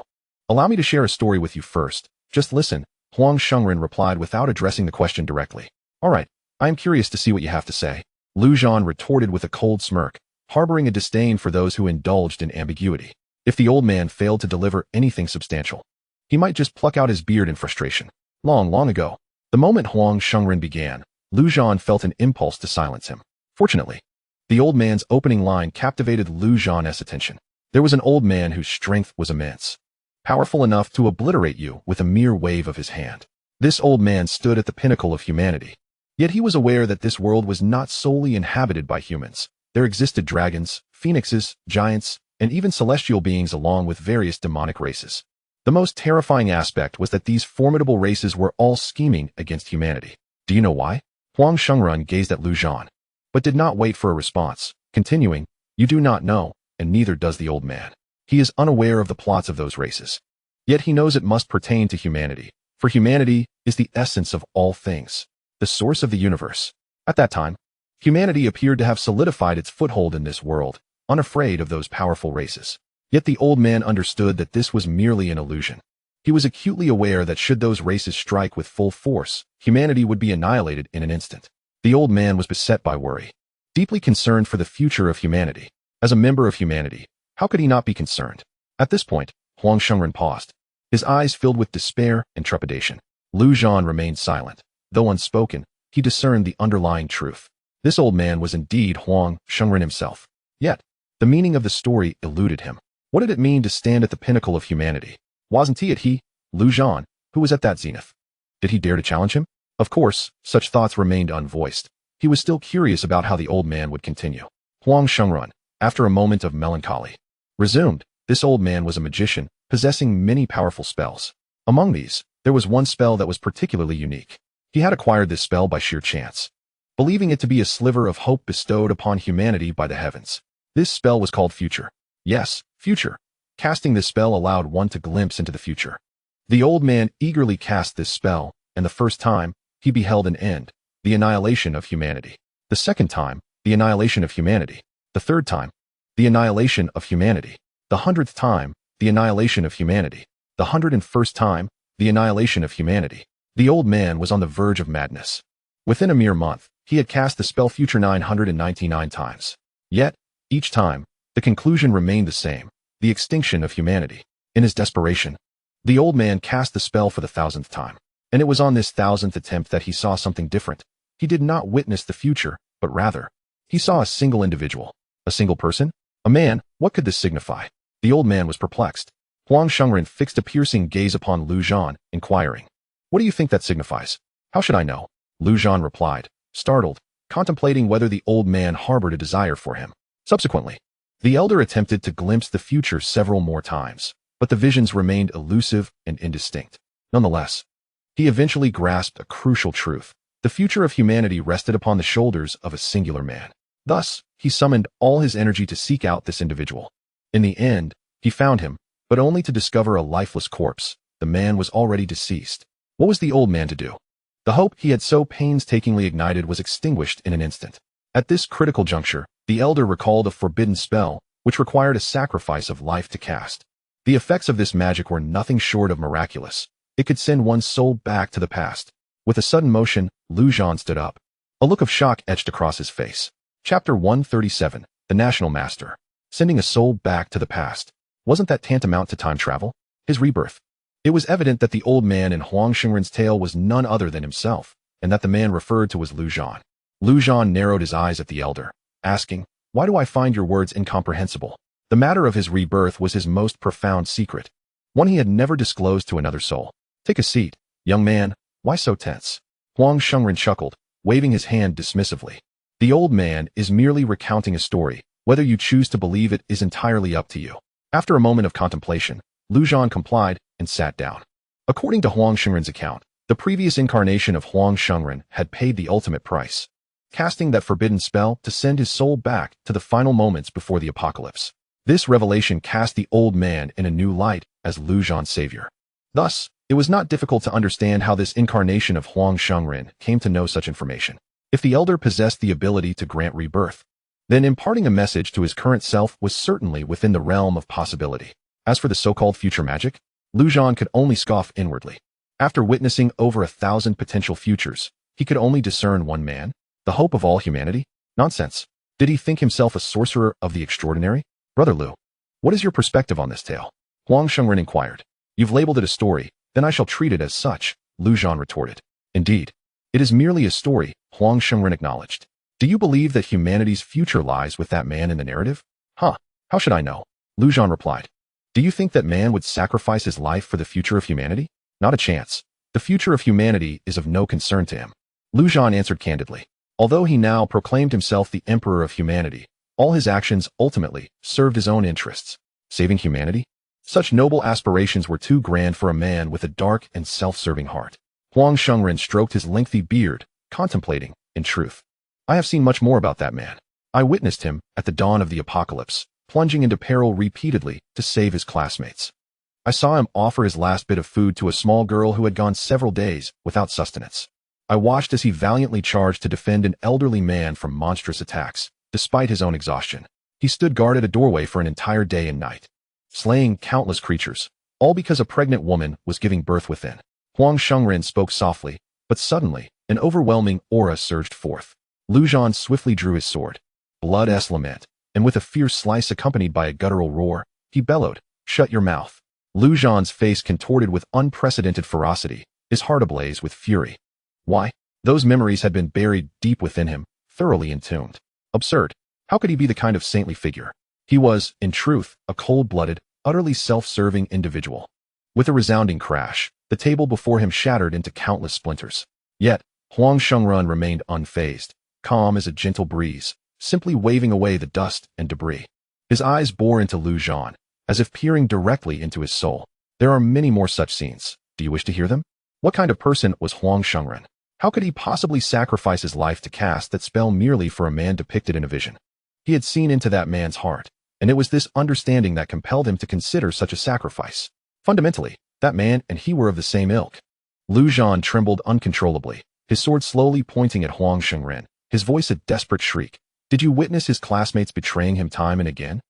Allow me to share a story with you first. Just listen, Huang Shengren replied without addressing the question directly. All right, I am curious to see what you have to say. Lu Zhan retorted with a cold smirk, harboring a disdain for those who indulged in ambiguity. If the old man failed to deliver anything substantial, he might just pluck out his beard in frustration. Long ago, the moment Huang Shengren began, Lu Zhan felt an impulse to silence him. Fortunately, the old man's opening line captivated Lu Zhan's attention. There was an old man whose strength was immense, powerful enough to obliterate you with a mere wave of his hand. This old man stood at the pinnacle of humanity. Yet he was aware that this world was not solely inhabited by humans. There existed dragons, phoenixes, giants, and even celestial beings along with various demonic races. The most terrifying aspect was that these formidable races were all scheming against humanity. Do you know why? Huang Shengren gazed at Lu Zhan, but did not wait for a response, continuing, You do not know, and neither does the old man. He is unaware of the plots of those races. Yet he knows it must pertain to humanity, for humanity is the essence of all things, the source of the universe. At that time, humanity appeared to have solidified its foothold in this world, unafraid of those powerful races. Yet the old man understood that this was merely an illusion. He was acutely aware that should those races strike with full force, humanity would be annihilated in an instant. The old man was beset by worry, deeply concerned for the future of humanity. As a member of humanity, how could he not be concerned? At this point, Huang Shengren paused, his eyes filled with despair and trepidation. Lu Zhan remained silent. Though unspoken, he discerned the underlying truth. This old man was indeed Huang Shengren himself. Yet, the meaning of the story eluded him. What did it mean to stand at the pinnacle of humanity? Wasn't he, Lu Zhan, who was at that zenith? Did he dare to challenge him? Of course, such thoughts remained unvoiced. He was still curious about how the old man would continue. Huang Shengren, after a moment of melancholy, resumed. This old man was a magician, possessing many powerful spells. Among these, there was one spell that was particularly unique. He had acquired this spell by sheer chance, believing it to be a sliver of hope bestowed upon humanity by the heavens. This spell was called Future. Yes, Future. Casting this spell allowed one to glimpse into the future. The old man eagerly cast this spell, and the first time, he beheld an end, the annihilation of humanity. The second time, the annihilation of humanity. The third time, the annihilation of humanity. The 100th time, the annihilation of humanity. The 101st time, the annihilation of humanity. The old man was on the verge of madness. Within a mere month, he had cast the spell Future 999 times. Yet, each time, the conclusion remained the same, the extinction of humanity. In his desperation, the old man cast the spell for the 1000th time. And it was on this 1000th attempt that he saw something different. He did not witness the future, but rather, he saw a single individual. A single person? A man? What could this signify? The old man was perplexed. Huang Shengren fixed a piercing gaze upon Lu Zhan, inquiring, "What do you think that signifies?" "How should I know?" Lu Zhan replied, startled, contemplating whether the old man harbored a desire for him. Subsequently, the elder attempted to glimpse the future several more times, but the visions remained elusive and indistinct. Nonetheless, he eventually grasped a crucial truth. The future of humanity rested upon the shoulders of a singular man. Thus, he summoned all his energy to seek out this individual. In the end, he found him, but only to discover a lifeless corpse. The man was already deceased. What was the old man to do? The hope he had so painstakingly ignited was extinguished in an instant. At this critical juncture, the elder recalled a forbidden spell, which required a sacrifice of life to cast. The effects of this magic were nothing short of miraculous. It could send one's soul back to the past. With a sudden motion, Lu Zhan stood up. A look of shock etched across his face. Chapter 137, The National Master. Sending a soul back to the past. Wasn't that tantamount to time travel? His rebirth. It was evident that the old man in Huang Shengren's tale was none other than himself, and that the man referred to was Lu Zhan. Lu Zhan narrowed his eyes at the elder, asking, "Why do I find your words incomprehensible?" The matter of his rebirth was his most profound secret, one he had never disclosed to another soul. "Take a seat, young man. Why so tense?" Huang Shengren chuckled, waving his hand dismissively. "The old man is merely recounting a story. Whether you choose to believe it is entirely up to you." After a moment of contemplation, Lu Zhan complied and sat down. According to Huang Shengren's account, the previous incarnation of Huang Shengren had paid the ultimate price, casting that forbidden spell to send his soul back to the final moments before the apocalypse. This revelation cast the old man in a new light as Lu Zhan's savior. Thus, it was not difficult to understand how this incarnation of Huang Shengren came to know such information. If the elder possessed the ability to grant rebirth, then imparting a message to his current self was certainly within the realm of possibility. As for the so-called future magic, Lu Zhan could only scoff inwardly. After witnessing over 1,000 potential futures, he could only discern one man, the hope of all humanity? Nonsense. Did he think himself a sorcerer of the extraordinary? "Brother Lu, what is your perspective on this tale?" Huang Shengren inquired. "You've labeled it a story, then I shall treat it as such," Lu Zhan retorted. "Indeed, it is merely a story," Huang Shengren acknowledged. "Do you believe that humanity's future lies with that man in the narrative?" "Huh, how should I know?" Lu Zhan replied. "Do you think that man would sacrifice his life for the future of humanity? Not a chance. The future of humanity is of no concern to him." Lu Zhan answered candidly. Although he now proclaimed himself the emperor of humanity, all his actions ultimately served his own interests. Saving humanity? Such noble aspirations were too grand for a man with a dark and self-serving heart. Huang Shengren stroked his lengthy beard, contemplating, in truth. "I have seen much more about that man. I witnessed him at the dawn of the apocalypse, plunging into peril repeatedly to save his classmates. I saw him offer his last bit of food to a small girl who had gone several days without sustenance. I watched as he valiantly charged to defend an elderly man from monstrous attacks, despite his own exhaustion. He stood guard at a doorway for an entire day and night, slaying countless creatures, all because a pregnant woman was giving birth within. Huang Shengren spoke softly, but suddenly, an overwhelming aura surged forth. Lu Zhan swiftly drew his sword, blood-s lament, and with a fierce slice accompanied by a guttural roar, he bellowed, "Shut your mouth." Lu Zhan's face contorted with unprecedented ferocity, his heart ablaze with fury. Why? Those memories had been buried deep within him, thoroughly entombed. Absurd. How could he be the kind of saintly figure? He was, in truth, a cold-blooded, utterly self-serving individual. With a resounding crash, the table before him shattered into countless splinters. Yet, Huang Shengren remained unfazed, calm as a gentle breeze, simply waving away the dust and debris. His eyes bore into Lu Zhan, as if peering directly into his soul. There are many more such scenes. Do you wish to hear them? What kind of person was Huang Shengren? How could he possibly sacrifice his life to cast that spell merely for a man depicted in a vision? He had seen into that man's heart, and it was this understanding that compelled him to consider such a sacrifice. Fundamentally, that man and he were of the same ilk. Lu Zhan trembled uncontrollably, his sword slowly pointing at Huang Shengren, his voice a desperate shriek. Did you witness his classmates betraying him time and again?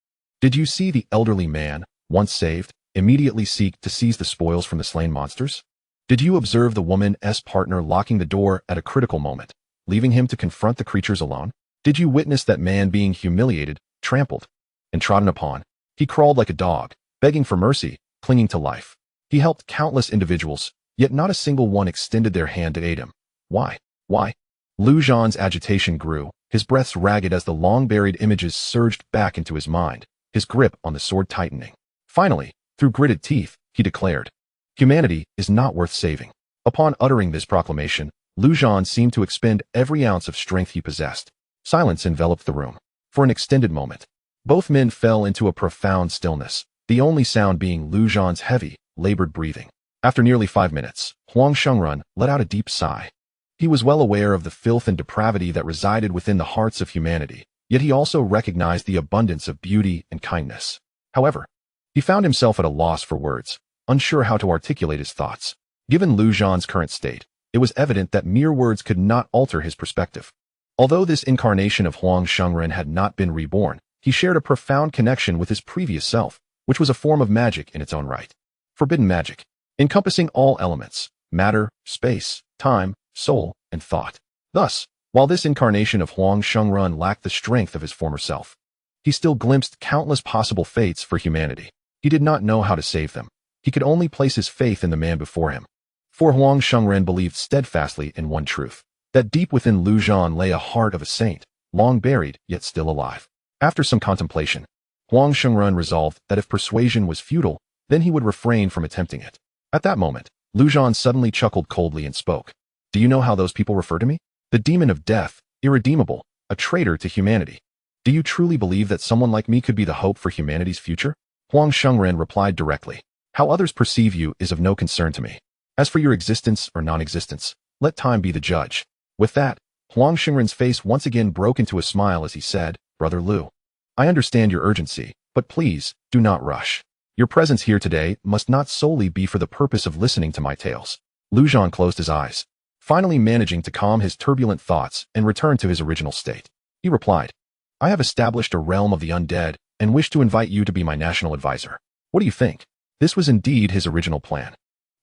Did you see the elderly man, once saved, immediately seek to seize the spoils from the slain monsters? Did you observe the woman's partner locking the door at a critical moment, leaving him to confront the creatures alone? Did you witness that man being humiliated, trampled, and trodden upon? He crawled like a dog, begging for mercy, clinging to life. He helped countless individuals, yet not a single one extended their hand to aid him. Why? Why? Lu Zhan's agitation grew, his breaths ragged as the long-buried images surged back into his mind, his grip on the sword tightening. Finally, through gritted teeth, he declared, "Humanity is not worth saving." Upon uttering this proclamation, Lu Zhan seemed to expend every ounce of strength he possessed. Silence enveloped the room. For an extended moment, both men fell into a profound stillness, the only sound being Lu Zhan's heavy, labored breathing. After nearly 5 minutes, Huang Shengren let out a deep sigh. He was well aware of the filth and depravity that resided within the hearts of humanity, yet he also recognized the abundance of beauty and kindness. However, he found himself at a loss for words, unsure how to articulate his thoughts. Given Lu Zhan's current state, it was evident that mere words could not alter his perspective. Although this incarnation of Huang Shengren had not been reborn, he shared a profound connection with his previous self, which was a form of magic in its own right. Forbidden magic, encompassing all elements, matter, space, time, soul, and thought. Thus, while this incarnation of Huang Shengren lacked the strength of his former self, he still glimpsed countless possible fates for humanity. He did not know how to save them. He could only place his faith in the man before him. For Huang Shengren believed steadfastly in one truth, that deep within Lu Zhan lay a heart of a saint, long buried yet still alive. After some contemplation, Huang Shengren resolved that if persuasion was futile, then he would refrain from attempting it. At that moment, Lu Zhan suddenly chuckled coldly and spoke. "Do you know how those people refer to me? The demon of death, irredeemable, a traitor to humanity. Do you truly believe that someone like me could be the hope for humanity's future?" Huang Shengren replied directly, "How others perceive you is of no concern to me. As for your existence or non-existence, let time be the judge." With that, Huang Shengren's face once again broke into a smile as he said, "Brother Lu, I understand your urgency, but please, do not rush. Your presence here today must not solely be for the purpose of listening to my tales." Lu Zhan closed his eyes, finally managing to calm his turbulent thoughts and return to his original state. He replied, "I have established a realm of the undead and wish to invite you to be my national advisor. What do you think?" This was indeed his original plan.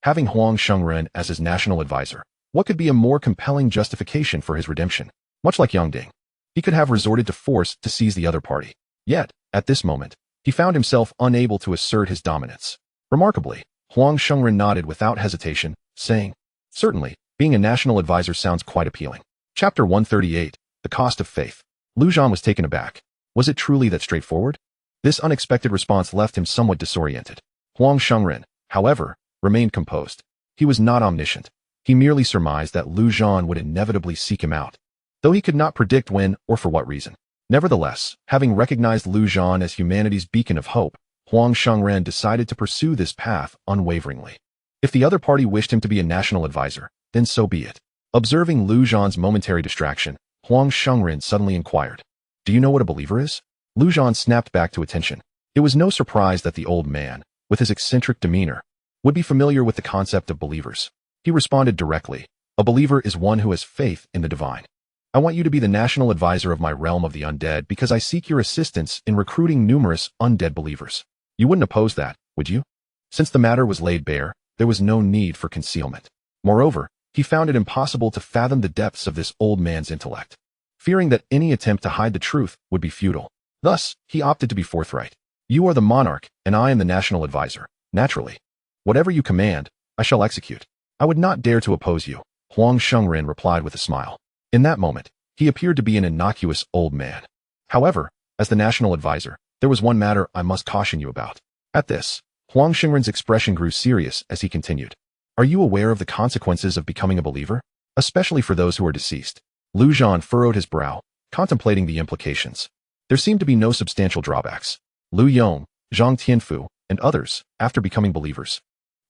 Having Huang Shengren as his national advisor, what could be a more compelling justification for his redemption? Much like Yang Ding, he could have resorted to force to seize the other party. Yet, at this moment, he found himself unable to assert his dominance. Remarkably, Huang Shengren nodded without hesitation, saying, "Certainly, being a national advisor sounds quite appealing." Chapter 138, The Cost of Faith. Lu Zhan was taken aback. Was it truly that straightforward? This unexpected response left him somewhat disoriented. Huang Shengren, however, remained composed. He was not omniscient. He merely surmised that Lu Zhan would inevitably seek him out, though he could not predict when or for what reason. Nevertheless, having recognized Lu Zhan as humanity's beacon of hope, Huang Shengren decided to pursue this path unwaveringly. If the other party wished him to be a national advisor, then so be it. Observing Lu Zhan's momentary distraction, Huang Shengren suddenly inquired, "Do you know what a believer is?" Lu Zhan snapped back to attention. It was no surprise that the old man, with his eccentric demeanor, would be familiar with the concept of believers. He responded directly. A believer is one who has faith in the divine. I want you to be the national advisor of my realm of the undead because I seek your assistance in recruiting numerous undead believers. You wouldn't oppose that, would you? Since the matter was laid bare, there was no need for concealment. Moreover, he found it impossible to fathom the depths of this old man's intellect, fearing that any attempt to hide the truth would be futile. Thus, he opted to be forthright. You are the monarch, and I am the national advisor. Naturally. Whatever you command, I shall execute. I would not dare to oppose you, Huang Shengren replied with a smile. In that moment, he appeared to be an innocuous old man. However, as the national advisor, there was one matter I must caution you about. At this, Huang Shengren's expression grew serious as he continued. Are you aware of the consequences of becoming a believer? Especially for those who are deceased. Lu Zhan furrowed his brow, contemplating the implications. There seemed to be no substantial drawbacks. Lu Yong, Zhang Tianfu, and others, after becoming believers,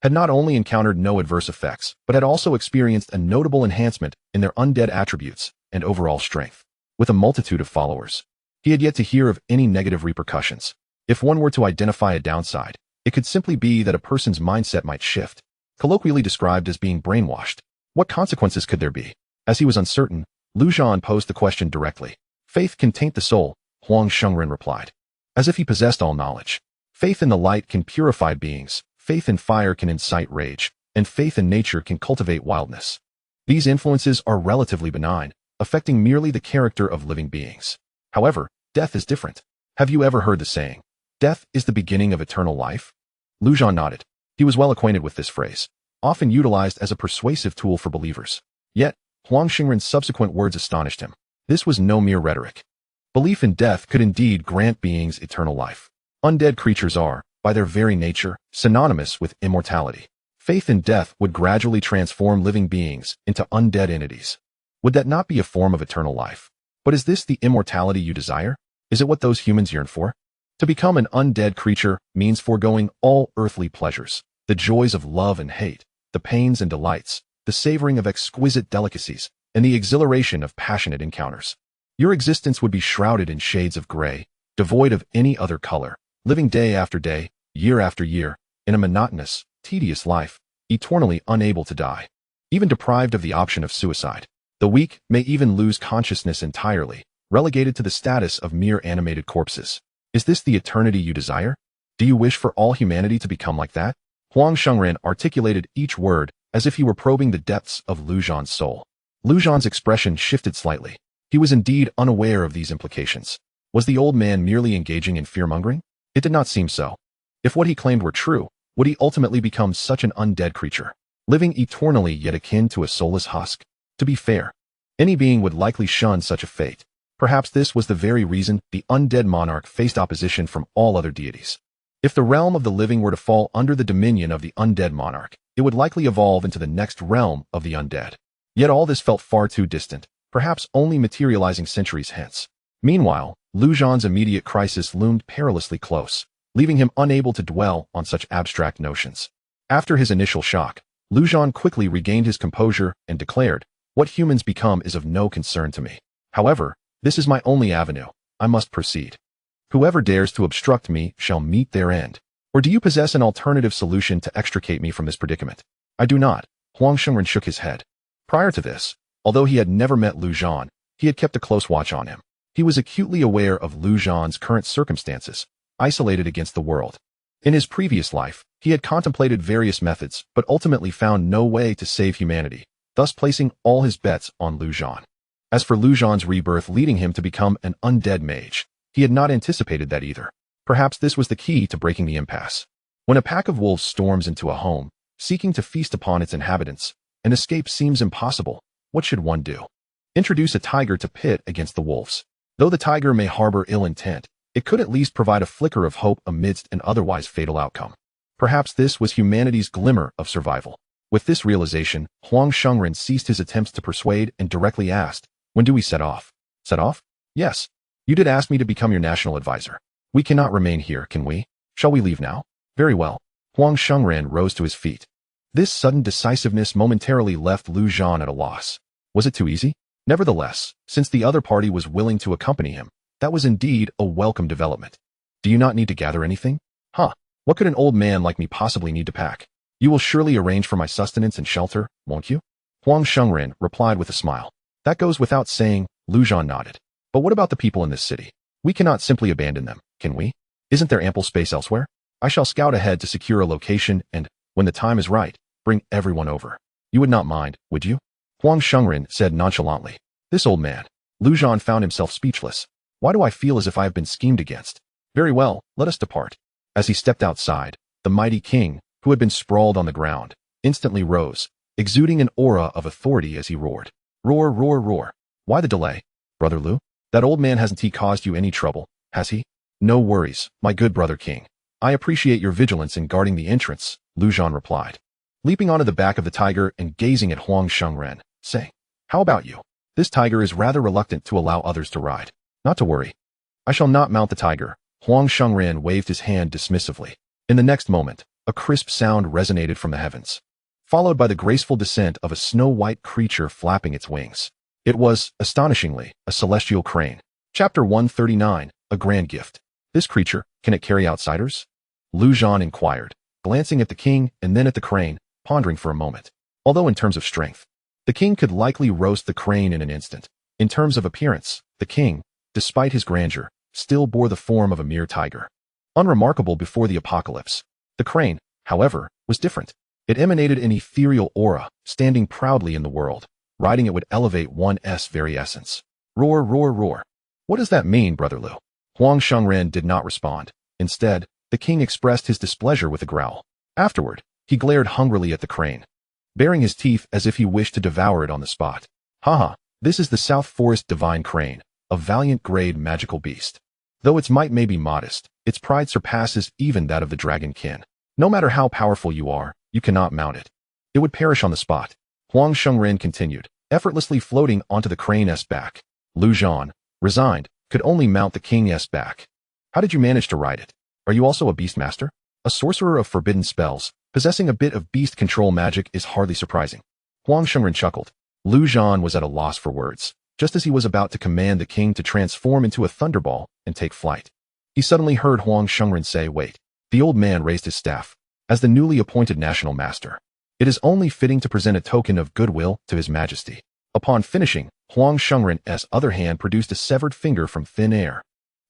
had not only encountered no adverse effects, but had also experienced a notable enhancement in their undead attributes and overall strength. With a multitude of followers, he had yet to hear of any negative repercussions. If one were to identify a downside, it could simply be that a person's mindset might shift, colloquially described as being brainwashed. What consequences could there be? As he was uncertain, Lu Zhan posed the question directly. Faith can taint the soul, Huang Shengren replied, as if he possessed all knowledge. Faith in the light can purify beings, faith in fire can incite rage, and faith in nature can cultivate wildness. These influences are relatively benign, affecting merely the character of living beings. However, death is different. Have you ever heard the saying, death is the beginning of eternal life? Lu Zhan nodded. He was well acquainted with this phrase, often utilized as a persuasive tool for believers. Yet, Huang Shengren's subsequent words astonished him. This was no mere rhetoric. Belief in death could indeed grant beings eternal life. Undead creatures are, by their very nature, synonymous with immortality. Faith in death would gradually transform living beings into undead entities. Would that not be a form of eternal life? But is this the immortality you desire? Is it what those humans yearn for? To become an undead creature means foregoing all earthly pleasures, the joys of love and hate, the pains and delights, the savoring of exquisite delicacies, and the exhilaration of passionate encounters. Your existence would be shrouded in shades of gray, devoid of any other color, living day after day, year after year, in a monotonous, tedious life, eternally unable to die. Even deprived of the option of suicide, the weak may even lose consciousness entirely, relegated to the status of mere animated corpses. Is this the eternity you desire? Do you wish for all humanity to become like that? Huang Shengren articulated each word as if he were probing the depths of Lu Zhan's soul. Lu Zhan's expression shifted slightly. He was indeed unaware of these implications. Was the old man merely engaging in fear-mongering? It did not seem so. If what he claimed were true, would he ultimately become such an undead creature, living eternally yet akin to a soulless husk? To be fair, any being would likely shun such a fate. Perhaps this was the very reason the undead monarch faced opposition from all other deities. If the realm of the living were to fall under the dominion of the undead monarch, it would likely evolve into the next realm of the undead. Yet all this felt far too distant, perhaps only materializing centuries hence. Meanwhile, Lu Zhan's immediate crisis loomed perilously close, leaving him unable to dwell on such abstract notions. After his initial shock, Lu Zhan quickly regained his composure and declared, "What humans become is of no concern to me. However, this is my only avenue. I must proceed. Whoever dares to obstruct me shall meet their end. Or do you possess an alternative solution to extricate me from this predicament?" "I do not." Huang Shengren shook his head. Prior to this, although he had never met Lu Zhan, he had kept a close watch on him. He was acutely aware of Lu Zhan's current circumstances, isolated against the world. In his previous life, he had contemplated various methods, but ultimately found no way to save humanity, thus placing all his bets on Lu Zhan. As for Lu Zhan's rebirth leading him to become an undead mage, he had not anticipated that either. Perhaps this was the key to breaking the impasse. When a pack of wolves storms into a home, seeking to feast upon its inhabitants, and escape seems impossible, what should one do? Introduce a tiger to pit against the wolves. Though the tiger may harbor ill intent, it could at least provide a flicker of hope amidst an otherwise fatal outcome. Perhaps this was humanity's glimmer of survival. With this realization, Huang Shengren ceased his attempts to persuade and directly asked, "When do we set off?" "Set off? Yes. You did ask me to become your national advisor. We cannot remain here, can we? Shall we leave now?" "Very well." Huang Shengren rose to his feet. This sudden decisiveness momentarily left Lu Zhan at a loss. Was it too easy? Nevertheless, since the other party was willing to accompany him, That was indeed a welcome development. Do you not need to gather anything? Huh, what could an old man like me possibly need to pack? You will surely arrange for my sustenance and shelter, won't you? Huang Shengren replied with a smile. That goes without saying, Lu Zhan nodded. But what about the people in this city? We cannot simply abandon them, can we? Isn't there ample space elsewhere? I shall scout ahead to secure a location and, when the time is right, bring everyone over. You would not mind, would you? Huang Shengren said nonchalantly. This old man. Lu Zhan found himself speechless. Why do I feel as if I have been schemed against? Very well, let us depart. As he stepped outside, the mighty king, who had been sprawled on the ground, instantly rose, exuding an aura of authority as he roared. Roar, roar, roar. Why the delay? Brother Lu? That old man hasn't he caused you any trouble, has he? No worries, my good brother king. I appreciate your vigilance in guarding the entrance, Lu Zhan replied. Leaping onto the back of the tiger and gazing at Huang Shengren, saying, How about you? This tiger is rather reluctant to allow others to ride. Not to worry. I shall not mount the tiger. Huang Shengren waved his hand dismissively. In the next moment, a crisp sound resonated from the heavens, followed by the graceful descent of a snow-white creature flapping its wings. It was, astonishingly, a celestial crane. Chapter 139, A Grand Gift. This creature, can it carry outsiders? Lu Zhan inquired, glancing at the king and then at the crane, pondering for a moment. Although in terms of strength, the king could likely roast the crane in an instant. In terms of appearance, the king, despite his grandeur, still bore the form of a mere tiger. Unremarkable before the apocalypse. The crane, however, was different. It emanated an ethereal aura, standing proudly in the world. Riding it would elevate one's very essence. Roar, roar, roar. What does that mean, Brother Lu? Huang Shengren did not respond. Instead, the king expressed his displeasure with a growl. Afterward, he glared hungrily at the crane, baring his teeth as if he wished to devour it on the spot. Haha, this is the South Forest Divine Crane, a valiant grade magical beast. Though its might may be modest, its pride surpasses even that of the dragon kin. No matter how powerful you are, you cannot mount it. It would perish on the spot. Huang Shengren continued, effortlessly floating onto the crane's back. Lu Zhan, resigned, could only mount the king's back. How did you manage to ride it? Are you also a beast master? A sorcerer of forbidden spells, possessing a bit of beast control magic is hardly surprising. Huang Shengren chuckled. Lu Zhan was at a loss for words, just as he was about to command the king to transform into a thunderball and take flight. He suddenly heard Huang Shengren say, Wait. The old man raised his staff. As the newly appointed national master, it is only fitting to present a token of goodwill to his majesty. Upon finishing, Huang Shengren's other hand produced a severed finger from thin air.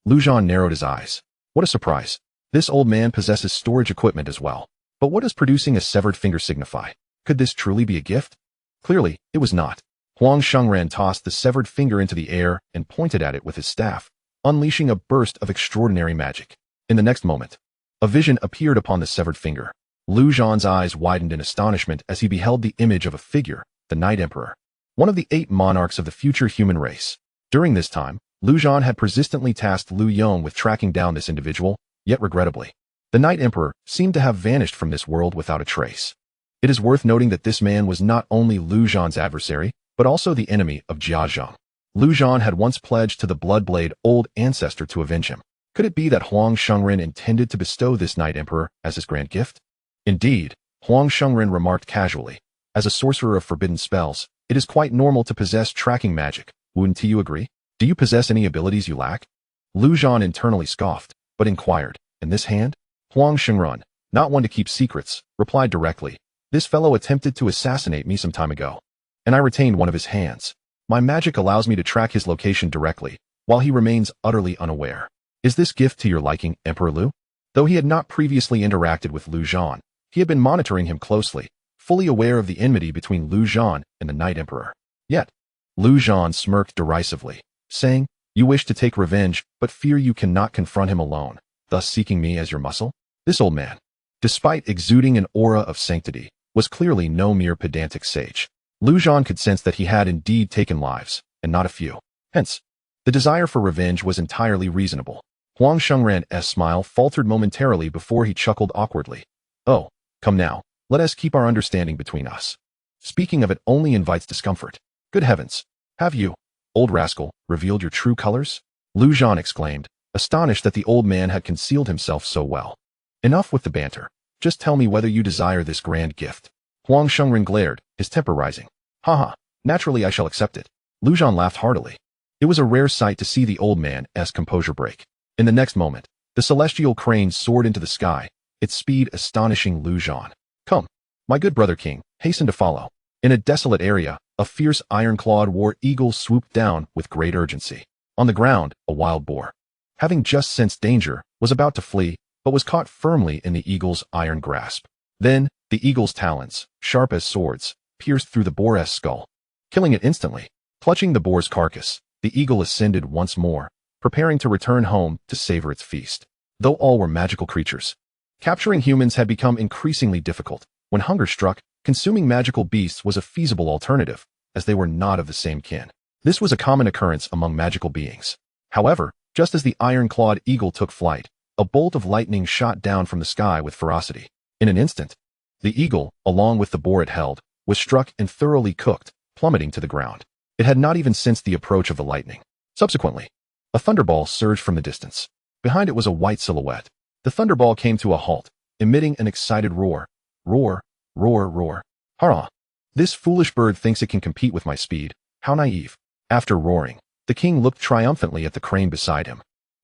Lu Zhan narrowed his eyes. What a surprise. This old man possesses storage equipment as well. But what does producing a severed finger signify? Could this truly be a gift? Clearly, it was not. Huang Shengren tossed the severed finger into the air and pointed at it with his staff, unleashing a burst of extraordinary magic. In the next moment, a vision appeared upon the severed finger. Lu Zhan's eyes widened in astonishment as he beheld the image of a figure, the Night Emperor, one of the 8 monarchs of the future human race. During this time, Lu Zhan had persistently tasked Lu Yong with tracking down this individual, yet regrettably, the Night Emperor seemed to have vanished from this world without a trace. It is worth noting that this man was not only Lu Zhan's adversary, but also the enemy of Jia Zhang. Lu Zhan had once pledged to the Bloodblade old ancestor to avenge him. Could it be that Huang Shengren intended to bestow this Night Emperor as his grand gift? Indeed, Huang Shengren remarked casually, as a sorcerer of forbidden spells, it is quite normal to possess tracking magic, wouldn't you agree? Do you possess any abilities you lack? Lu Zhan internally scoffed, but inquired, in this hand? Huang Shengren, not one to keep secrets, replied directly, this fellow attempted to assassinate me some time ago, and I retained one of his hands. My magic allows me to track his location directly, while he remains utterly unaware. Is this gift to your liking, Emperor Lu? Though he had not previously interacted with Lu Zhan, he had been monitoring him closely, fully aware of the enmity between Lu Zhan and the Night Emperor. Yet, Lu Zhan smirked derisively, saying, You wish to take revenge, but fear you cannot confront him alone, thus seeking me as your muscle? This old man, despite exuding an aura of sanctity, was clearly no mere pedantic sage. Lu Zhan could sense that he had indeed taken lives, and not a few. Hence, the desire for revenge was entirely reasonable. Huang Shengren's smile faltered momentarily before he chuckled awkwardly. Oh, come now, let us keep our understanding between us. Speaking of it only invites discomfort. Good heavens, have you, old rascal, revealed your true colors? Lu Zhan exclaimed, astonished that the old man had concealed himself so well. Enough with the banter. Just tell me whether you desire this grand gift. Huang Shengren glared, his temper rising. Haha, naturally I shall accept it. Lu Zhan laughed heartily. It was a rare sight to see the old man's composure break. In the next moment, the celestial crane soared into the sky, its speed astonishing Zhan. Come, my good brother king, hasten to follow. In a desolate area, a fierce iron-clawed war eagle swooped down with great urgency. On the ground, a wild boar, having just sensed danger, was about to flee, but was caught firmly in the eagle's iron grasp. Then, the eagle's talons, sharp as swords, pierced through the boar's skull, killing it instantly. Clutching the boar's carcass, the eagle ascended once more, preparing to return home to savor its feast. Though all were magical creatures, capturing humans had become increasingly difficult. When hunger struck, consuming magical beasts was a feasible alternative, as they were not of the same kin. This was a common occurrence among magical beings. However, just as the iron-clawed eagle took flight, a bolt of lightning shot down from the sky with ferocity. In an instant, the eagle, along with the boar it held, was struck and thoroughly cooked, plummeting to the ground. It had not even sensed the approach of the lightning. Subsequently, a thunderball surged from the distance. Behind it was a white silhouette. The thunderball came to a halt, emitting an excited roar. Roar, roar, roar. Hurrah! This foolish bird thinks it can compete with my speed. How naive. After roaring, the king looked triumphantly at the crane beside him,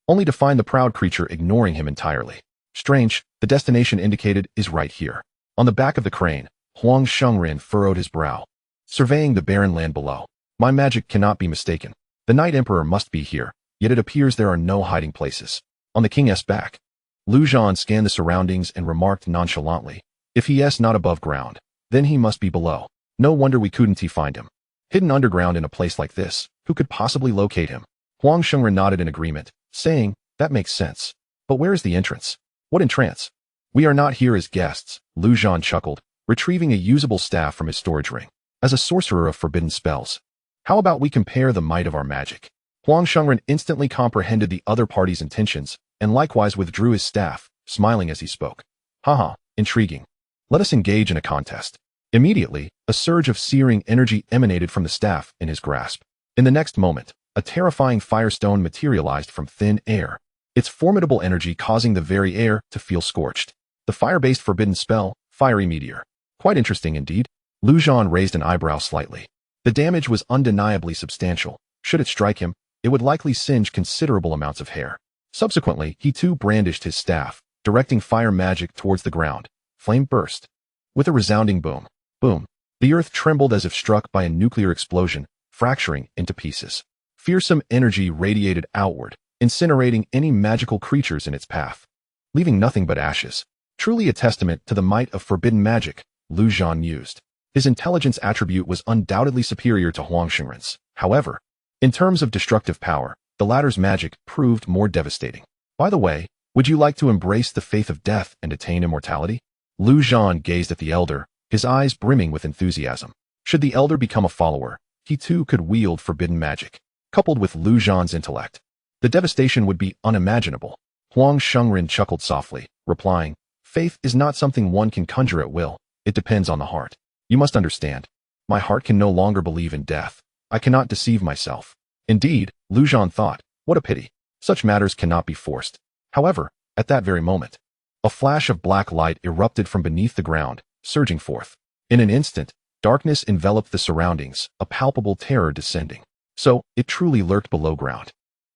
only to find the proud creature ignoring him entirely. Strange, the destination indicated is right here. On the back of the crane, Huang Shengren furrowed his brow, surveying the barren land below. My magic cannot be mistaken. The Night Emperor must be here, yet it appears there are no hiding places. On the king's back, Zhan scanned the surroundings and remarked nonchalantly, if he is not above ground, then he must be below. No wonder we couldn't find him. Hidden underground in a place like this, who could possibly locate him? Huang Shengren nodded in agreement, saying, that makes sense. But where is the entrance? What entrance? We are not here as guests, Zhan chuckled, retrieving a usable staff from his storage ring. As a sorcerer of forbidden spells, how about we compare the might of our magic? Huang Shengren instantly comprehended the other party's intentions, and likewise withdrew his staff, smiling as he spoke. Haha, intriguing. Let us engage in a contest. Immediately, a surge of searing energy emanated from the staff in his grasp. In the next moment, a terrifying firestone materialized from thin air, its formidable energy causing the very air to feel scorched. The fire-based forbidden spell, Fiery Meteor. Quite interesting indeed. Zhan raised an eyebrow slightly. The damage was undeniably substantial. Should it strike him, it would likely singe considerable amounts of hair. Subsequently, he too brandished his staff, directing fire magic towards the ground. Flame burst. With a resounding boom. Boom. The earth trembled as if struck by a nuclear explosion, fracturing into pieces. Fearsome energy radiated outward, incinerating any magical creatures in its path, leaving nothing but ashes. Truly a testament to the might of forbidden magic, Zhan mused. His intelligence attribute was undoubtedly superior to Huang Shengren's. However, in terms of destructive power, the latter's magic proved more devastating. By the way, would you like to embrace the faith of death and attain immortality? Zhan gazed at the elder, his eyes brimming with enthusiasm. Should the elder become a follower, he too could wield forbidden magic. Coupled with Zhan's intellect, the devastation would be unimaginable. Huang Shengren chuckled softly, replying, faith is not something one can conjure at will. It depends on the heart. You must understand. My heart can no longer believe in death. I cannot deceive myself. Indeed, Zhan thought, what a pity. Such matters cannot be forced. However, at that very moment, a flash of black light erupted from beneath the ground, surging forth. In an instant, darkness enveloped the surroundings, a palpable terror descending. So, it truly lurked below ground.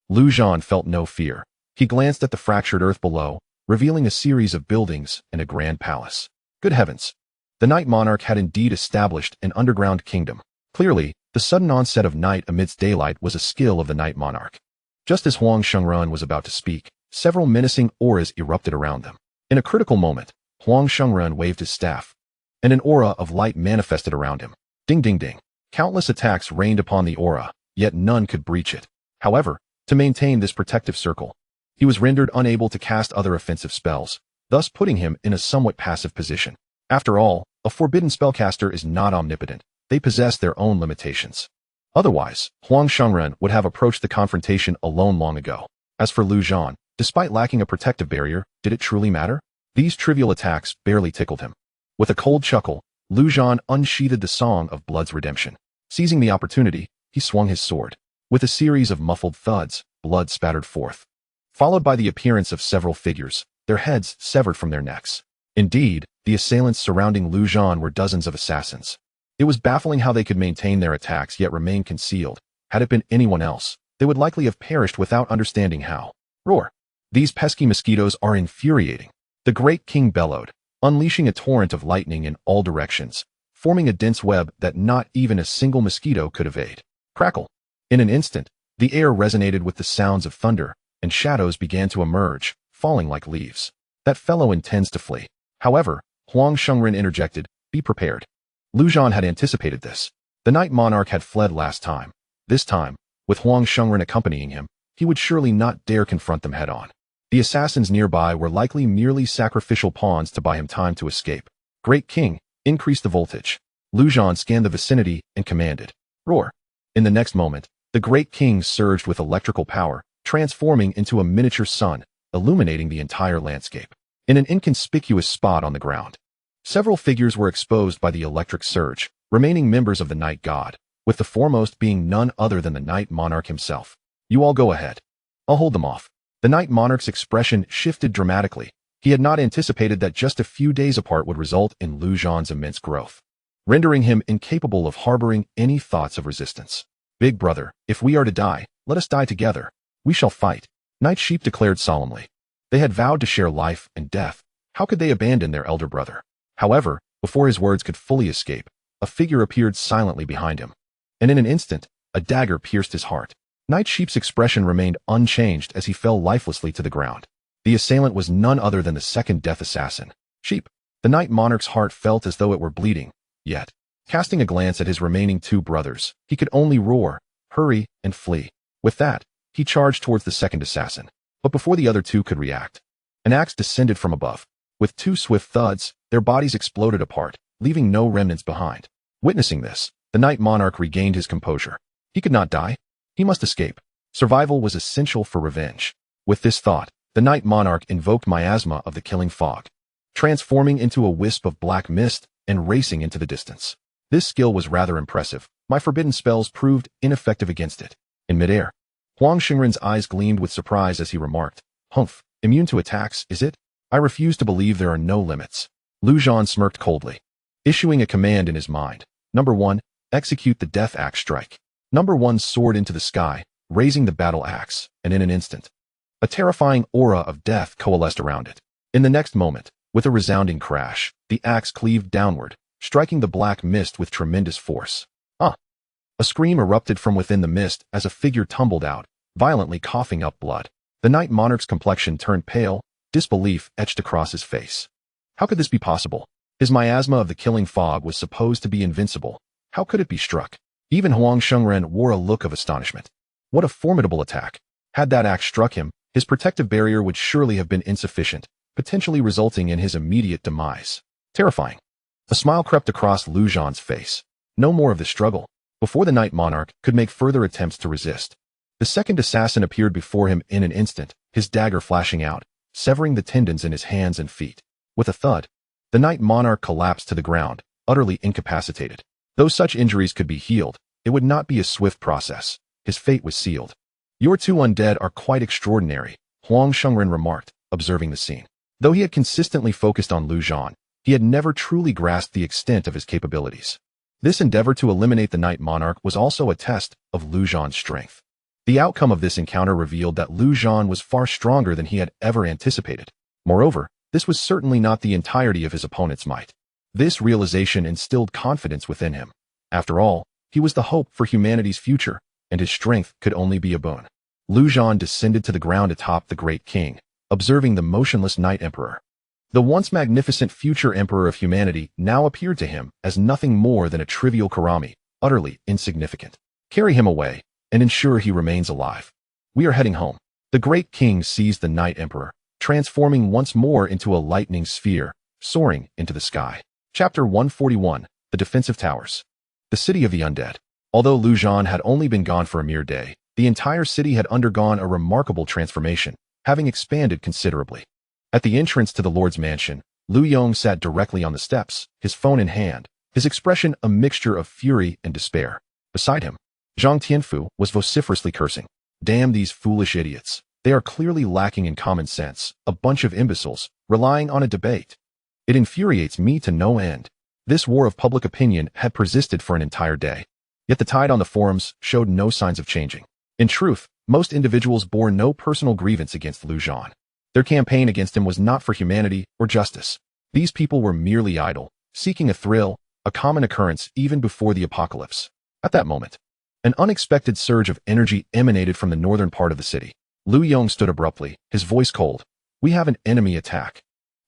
Zhan felt no fear. He glanced at the fractured earth below, revealing a series of buildings and a grand palace. Good heavens! The Night Monarch had indeed established an underground kingdom. Clearly, the sudden onset of night amidst daylight was a skill of the Night Monarch. Just as Huang Shengren was about to speak, several menacing auras erupted around them. In a critical moment, Huang Shengren waved his staff, and an aura of light manifested around him. Ding ding ding. Countless attacks rained upon the aura, yet none could breach it. However, to maintain this protective circle, he was rendered unable to cast other offensive spells, thus putting him in a somewhat passive position. After all, a forbidden spellcaster is not omnipotent. They possess their own limitations. Otherwise, Huang Shengren would have approached the confrontation alone long ago. As for Zhan, despite lacking a protective barrier, did it truly matter? These trivial attacks barely tickled him. With a cold chuckle, Zhan unsheathed the Song of Blood's redemption. Seizing the opportunity, he swung his sword. With a series of muffled thuds, blood spattered forth, followed by the appearance of several figures, their heads severed from their necks. Indeed, the assailants surrounding Zhan were dozens of assassins. It was baffling how they could maintain their attacks yet remain concealed. Had it been anyone else, they would likely have perished without understanding how. Roar! These pesky mosquitoes are infuriating. The great king bellowed, unleashing a torrent of lightning in all directions, forming a dense web that not even a single mosquito could evade. Crackle! In an instant, the air resonated with the sounds of thunder, and shadows began to emerge, falling like leaves. That fellow intends to flee. However, Huang Shengren interjected, be prepared. Lu Zhan had anticipated this. The Night Monarch had fled last time. This time, with Huang Shengren accompanying him, he would surely not dare confront them head-on. The assassins nearby were likely merely sacrificial pawns to buy him time to escape. Great King, increase the voltage. Lu Zhan scanned the vicinity and commanded. Roar! In the next moment, the Great King surged with electrical power, transforming into a miniature sun, illuminating the entire landscape. In an inconspicuous spot on the ground, several figures were exposed by the electric surge, remaining members of the Night God, with the foremost being none other than the Night Monarch himself. You all go ahead. I'll hold them off. The Night Monarch's expression shifted dramatically. He had not anticipated that just a few days apart would result in Lu Zhan's immense growth, rendering him incapable of harboring any thoughts of resistance. Big brother, if we are to die, let us die together. We shall fight, Night Sheep declared solemnly. They had vowed to share life and death. How could they abandon their elder brother? However, before his words could fully escape, a figure appeared silently behind him. And in an instant, a dagger pierced his heart. Night Sheep's expression remained unchanged as he fell lifelessly to the ground. The assailant was none other than the second death assassin. Sheep. The Night Monarch's heart felt as though it were bleeding. Yet, casting a glance at his remaining two brothers, he could only roar, hurry, and flee. With that, he charged towards the second assassin. But before the other two could react, an axe descended from above. With two swift thuds, their bodies exploded apart, leaving no remnants behind. Witnessing this, the Night Monarch regained his composure. He could not die. He must escape. Survival was essential for revenge. With this thought, the Night Monarch invoked miasma of the killing fog, transforming into a wisp of black mist and racing into the distance. This skill was rather impressive. My forbidden spells proved ineffective against it. In midair, Huang Shengren's eyes gleamed with surprise as he remarked, Humph, immune to attacks, is it? I refuse to believe there are no limits. Lu Zhan smirked coldly, issuing a command in his mind. Number 1, execute the death axe strike. Number 1 soared into the sky, raising the battle axe, and in an instant, a terrifying aura of death coalesced around it. In the next moment, with a resounding crash, the axe cleaved downward, striking the black mist with tremendous force. A scream erupted from within the mist as a figure tumbled out, violently coughing up blood. The Night Monarch's complexion turned pale, disbelief etched across his face. How could this be possible? His miasma of the killing fog was supposed to be invincible. How could it be struck? Even Huang Shengren wore a look of astonishment. What a formidable attack. Had that axe struck him, his protective barrier would surely have been insufficient, potentially resulting in his immediate demise. Terrifying. A smile crept across Lu Zhan's face. No more of this struggle. Before the Night Monarch could make further attempts to resist, the second assassin appeared before him in an instant, his dagger flashing out, severing the tendons in his hands and feet. With a thud, the Night Monarch collapsed to the ground, utterly incapacitated. Though such injuries could be healed, it would not be a swift process. His fate was sealed. Your two undead are quite extraordinary, Huang Shengren remarked, observing the scene. Though he had consistently focused on Lu Zhan, he had never truly grasped the extent of his capabilities. This endeavor to eliminate the Night Monarch was also a test of Lu Zhan's strength. The outcome of this encounter revealed that Lu Zhan was far stronger than he had ever anticipated. Moreover, this was certainly not the entirety of his opponent's might. This realization instilled confidence within him. After all, he was the hope for humanity's future, and his strength could only be a boon. Lu Zhan descended to the ground atop the Great King, observing the motionless Night Emperor. The once magnificent future emperor of humanity now appeared to him as nothing more than a trivial karami, utterly insignificant. Carry him away, and ensure he remains alive. We are heading home. The Great King seized the Night Emperor, transforming once more into a lightning sphere, soaring into the sky. Chapter 141, The Defensive Towers. The City of the Undead. Although Lu Zhan had only been gone for a mere day, the entire city had undergone a remarkable transformation, having expanded considerably. At the entrance to the Lord's mansion, Lu Yong sat directly on the steps, his phone in hand, his expression a mixture of fury and despair. Beside him, Zhang Tianfu was vociferously cursing. Damn these foolish idiots. They are clearly lacking in common sense, a bunch of imbeciles, relying on a debate. It infuriates me to no end. This war of public opinion had persisted for an entire day. Yet the tide on the forums showed no signs of changing. In truth, most individuals bore no personal grievance against Zhan. Their campaign against him was not for humanity or justice. These people were merely idle, seeking a thrill, a common occurrence even before the apocalypse. At that moment, an unexpected surge of energy emanated from the northern part of the city. Lu Yong stood abruptly, his voice cold. We have an enemy attack.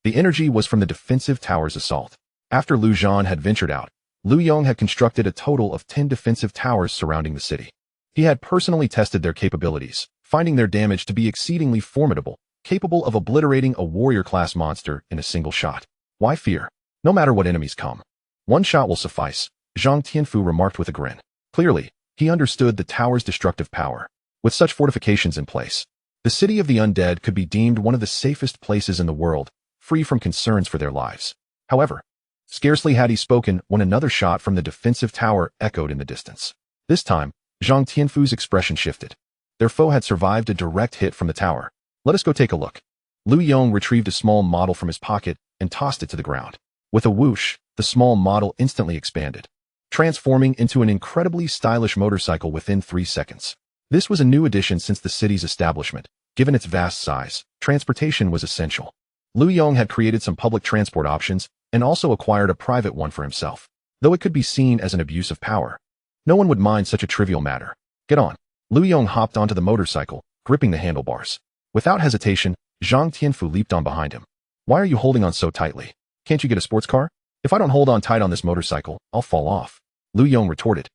The energy was from the defensive tower's assault. After Zhan had ventured out, Lu Yong had constructed a total of 10 defensive towers surrounding the city. He had personally tested their capabilities, finding their damage to be exceedingly formidable, capable of obliterating a warrior-class monster in a single shot. Why fear? No matter what enemies come. One shot will suffice, Zhang Tianfu remarked with a grin. Clearly, he understood the tower's destructive power. With such fortifications in place, the city of the undead could be deemed one of the safest places in the world, free from concerns for their lives. However, scarcely had he spoken when another shot from the defensive tower echoed in the distance. This time, Zhang Tianfu's expression shifted. Their foe had survived a direct hit from the tower. Let us go take a look. Lu Yong retrieved a small model from his pocket and tossed it to the ground. With a whoosh, the small model instantly expanded, transforming into an incredibly stylish motorcycle within 3 seconds. This was a new addition since the city's establishment. Given its vast size, transportation was essential. Lu Yong had created some public transport options and also acquired a private one for himself. Though it could be seen as an abuse of power, no one would mind such a trivial matter. Get on. Lu Yong hopped onto the motorcycle, gripping the handlebars. Without hesitation, Zhang Tianfu leaped on behind him. Why are you holding on so tightly? Can't you get a sports car? If I don't hold on tight on this motorcycle, I'll fall off. Lu Yong retorted.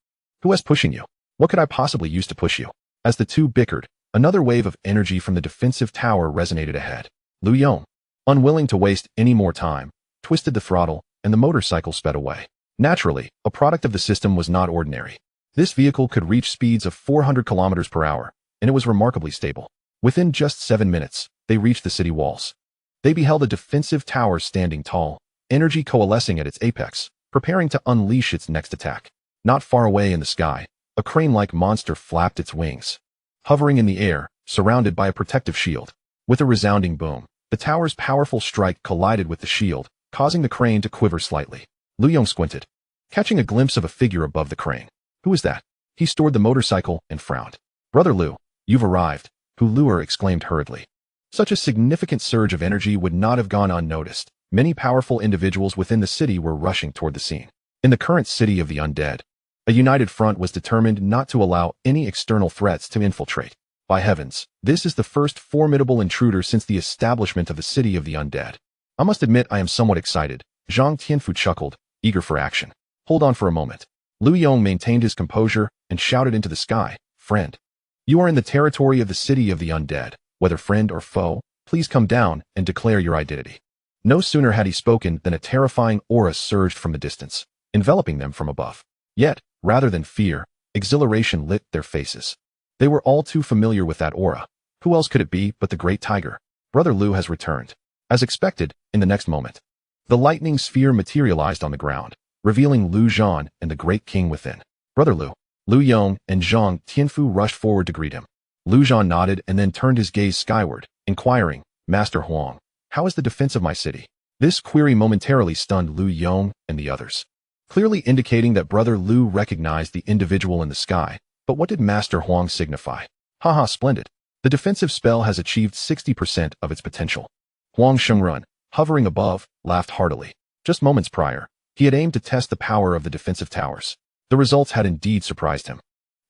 Who is pushing you? What could I possibly use to push you? As the two bickered, another wave of energy from the defensive tower resonated ahead. Lu Yong, unwilling to waste any more time, twisted the throttle, and the motorcycle sped away. Naturally, a product of the system was not ordinary. This vehicle could reach speeds of 400 kilometers per hour, and it was remarkably stable. Within just 7 minutes, they reached the city walls. They beheld a defensive tower standing tall, energy coalescing at its apex, preparing to unleash its next attack. Not far away in the sky, a crane-like monster flapped its wings, hovering in the air, surrounded by a protective shield. With a resounding boom, the tower's powerful strike collided with the shield, causing the crane to quiver slightly. Lu Yong squinted, catching a glimpse of a figure above the crane. Who is that? He stored the motorcycle and frowned. Brother Lu, you've arrived, Hu Luer exclaimed hurriedly. Such a significant surge of energy would not have gone unnoticed. Many powerful individuals within the city were rushing toward the scene. In the current city of the undead, a united front was determined not to allow any external threats to infiltrate. By heavens, this is the first formidable intruder since the establishment of the city of the undead. I must admit I am somewhat excited. Zhang Tianfu chuckled, eager for action. Hold on for a moment. Lu Yong maintained his composure and shouted into the sky, Friend, you are in the territory of the city of the undead. Whether friend or foe, please come down and declare your identity. No sooner had he spoken than a terrifying aura surged from the distance, enveloping them from above. Yet, rather than fear, exhilaration lit their faces. They were all too familiar with that aura. Who else could it be but the great tiger? Brother Lu has returned. As expected, in the next moment, the lightning sphere materialized on the ground, revealing Zhan and the great king within. Brother Lu, Lu Yong and Zhang Tianfu rushed forward to greet him. Zhan nodded and then turned his gaze skyward, inquiring, Master Huang, how is the defense of my city? This query momentarily stunned Lu Yong and the others, clearly indicating that Brother Lu recognized the individual in the sky. But what did Master Huang signify? Haha, splendid. The defensive spell has achieved 60% of its potential. Huang Shengrun, hovering above, laughed heartily. Just moments prior, he had aimed to test the power of the defensive towers. The results had indeed surprised him.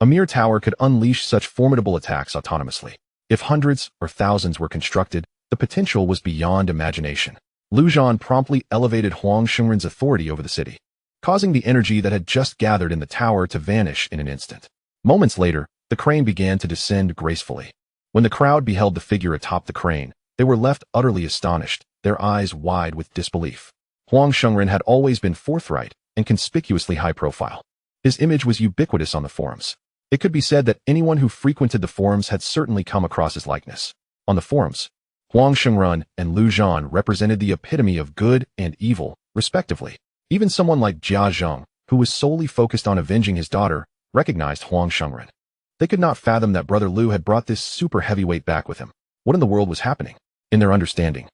A mere tower could unleash such formidable attacks autonomously. If hundreds or thousands were constructed, the potential was beyond imagination. Zhan promptly elevated Huang Shengrun's authority over the city, causing the energy that had just gathered in the tower to vanish in an instant. Moments later, the crane began to descend gracefully. When the crowd beheld the figure atop the crane, they were left utterly astonished, their eyes wide with disbelief. Huang Shengrun had always been forthright and conspicuously high profile. His image was ubiquitous on the forums. It could be said that anyone who frequented the forums had certainly come across his likeness. On the forums, Huang Shengrun and Zhan represented the epitome of good and evil, respectively. Even someone like Jia Zheng, who was solely focused on avenging his daughter, recognized Huang Shengrun. They could not fathom that Brother Lu had brought this super heavyweight back with him. What in the world was happening? In their understanding,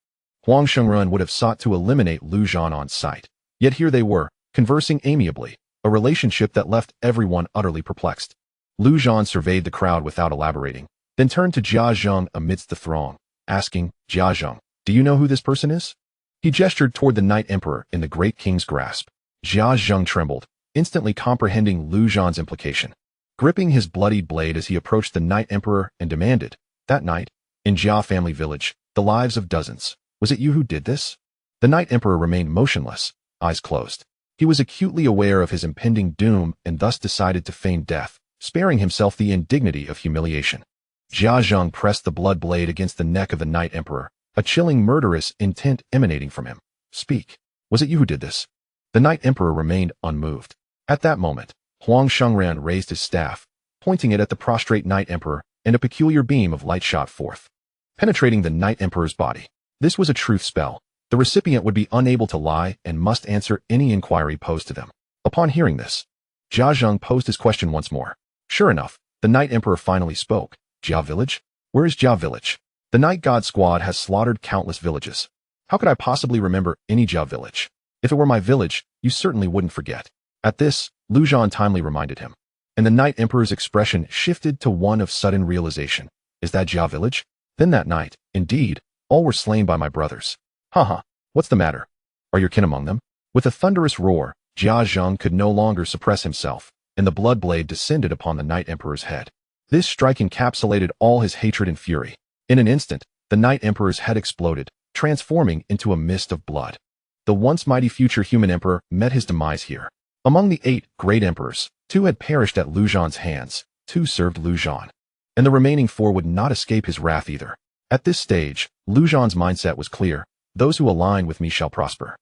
Huang Shengrun would have sought to eliminate Zhan on sight. Yet here they were, conversing amiably, a relationship that left everyone utterly perplexed. Lu Zhan surveyed the crowd without elaborating, then turned to Jia Zheng amidst the throng, asking, Jia Zheng, do you know who this person is? He gestured toward the Night Emperor in the Great King's grasp. Jia Zheng trembled, instantly comprehending Lu Zhan's implication. Gripping his bloodied blade as he approached the Night Emperor and demanded, that night, in Jia family village, the lives of dozens. Was it you who did this? The Night Emperor remained motionless, eyes closed. He was acutely aware of his impending doom and thus decided to feign death, sparing himself the indignity of humiliation. Jia Zheng pressed the blood blade against the neck of the Night Emperor, a chilling murderous intent emanating from him. Speak. Was it you who did this? The Night Emperor remained unmoved. At that moment, Huang Shengran raised his staff, pointing it at the prostrate Night Emperor, and a peculiar beam of light shot forth, penetrating the Night Emperor's body. This was a truth spell. The recipient would be unable to lie and must answer any inquiry posed to them. Upon hearing this, Jia Zheng posed his question once more. Sure enough, the Night Emperor finally spoke. Jia Village? Where is Jia Village? The Night God Squad has slaughtered countless villages. How could I possibly remember any Jia village? If it were my village, you certainly wouldn't forget. At this, Lu Zhan timely reminded him, and the Night Emperor's expression shifted to one of sudden realization. Is that Jia village? Then that night, indeed, all were slain by my brothers. Haha, what's the matter? Are your kin among them? With a thunderous roar, Jia Zheng could no longer suppress himself, and the blood blade descended upon the Night Emperor's head. This strike encapsulated all his hatred and fury. In an instant, the Night Emperor's head exploded, transforming into a mist of blood. The once mighty future human emperor met his demise here. Among the 8 great emperors, 2 had perished at Lu Zhan's hands, 2 served Lu Zhan, and the remaining 4 would not escape his wrath either. At this stage, Lu Zhan's mindset was clear. Those who align with me shall prosper.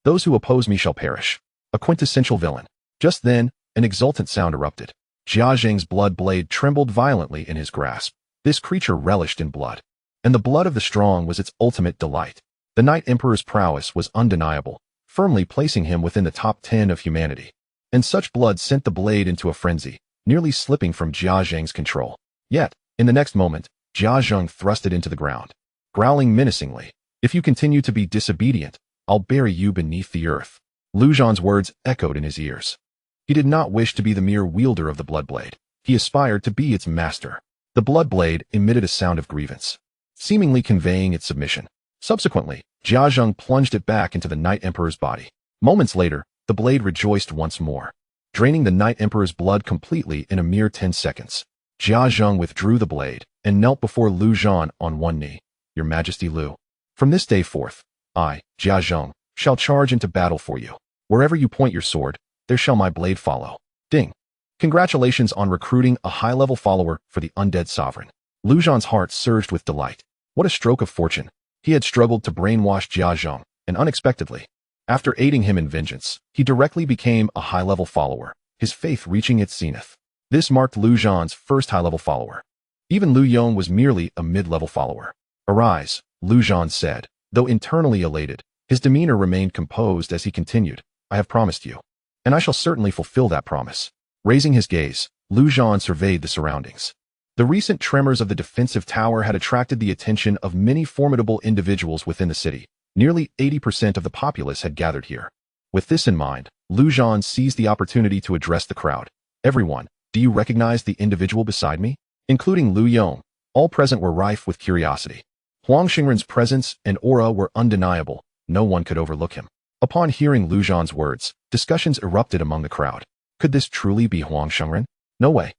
Those who oppose me shall perish. A quintessential villain. Just then, an exultant sound erupted. Jia Zheng's blood blade trembled violently in his grasp. This creature relished in blood, and the blood of the strong was its ultimate delight. The Night Emperor's prowess was undeniable, firmly placing him within the top 10 of humanity. And such blood sent the blade into a frenzy, nearly slipping from Jia Zheng's control. Yet, in the next moment, Jia Zheng thrust it into the ground, growling menacingly, if you continue to be disobedient, I'll bury you beneath the earth. Lu Zhan's words echoed in his ears. He did not wish to be the mere wielder of the blood blade. He aspired to be its master. The blood blade emitted a sound of grievance, seemingly conveying its submission. Subsequently, Jia Zheng plunged it back into the Night Emperor's body. Moments later, the blade rejoiced once more, draining the Night Emperor's blood completely in a mere 10 seconds. Jia Zheng withdrew the blade and knelt before Lu Zhan on one knee. Your Majesty Lu. From this day forth, I, Jia Zheng, shall charge into battle for you. Wherever you point your sword, there shall my blade follow. Ding. Congratulations on recruiting a high-level follower for the Undead Sovereign. Lu Zhan's heart surged with delight. What a stroke of fortune. He had struggled to brainwash Jia Zheng, and unexpectedly, after aiding him in vengeance, he directly became a high-level follower, his faith reaching its zenith. This marked Lu Zhan's first high-level follower. Even Lu Yong was merely a mid-level follower. Arise, Lu Zhan said. Though internally elated, his demeanor remained composed as he continued. I have promised you, and I shall certainly fulfill that promise. Raising his gaze, Lu Zhan surveyed the surroundings. The recent tremors of the defensive tower had attracted the attention of many formidable individuals within the city. Nearly 80% of the populace had gathered here. With this in mind, Lu Zhan seized the opportunity to address the crowd. Everyone, do you recognize the individual beside me? Including Lu Yong. All present were rife with curiosity. Huang Xingren's presence and aura were undeniable. No one could overlook him. Upon hearing Lu Zhan's words, discussions erupted among the crowd. Could this truly be Huang Xingren? No way.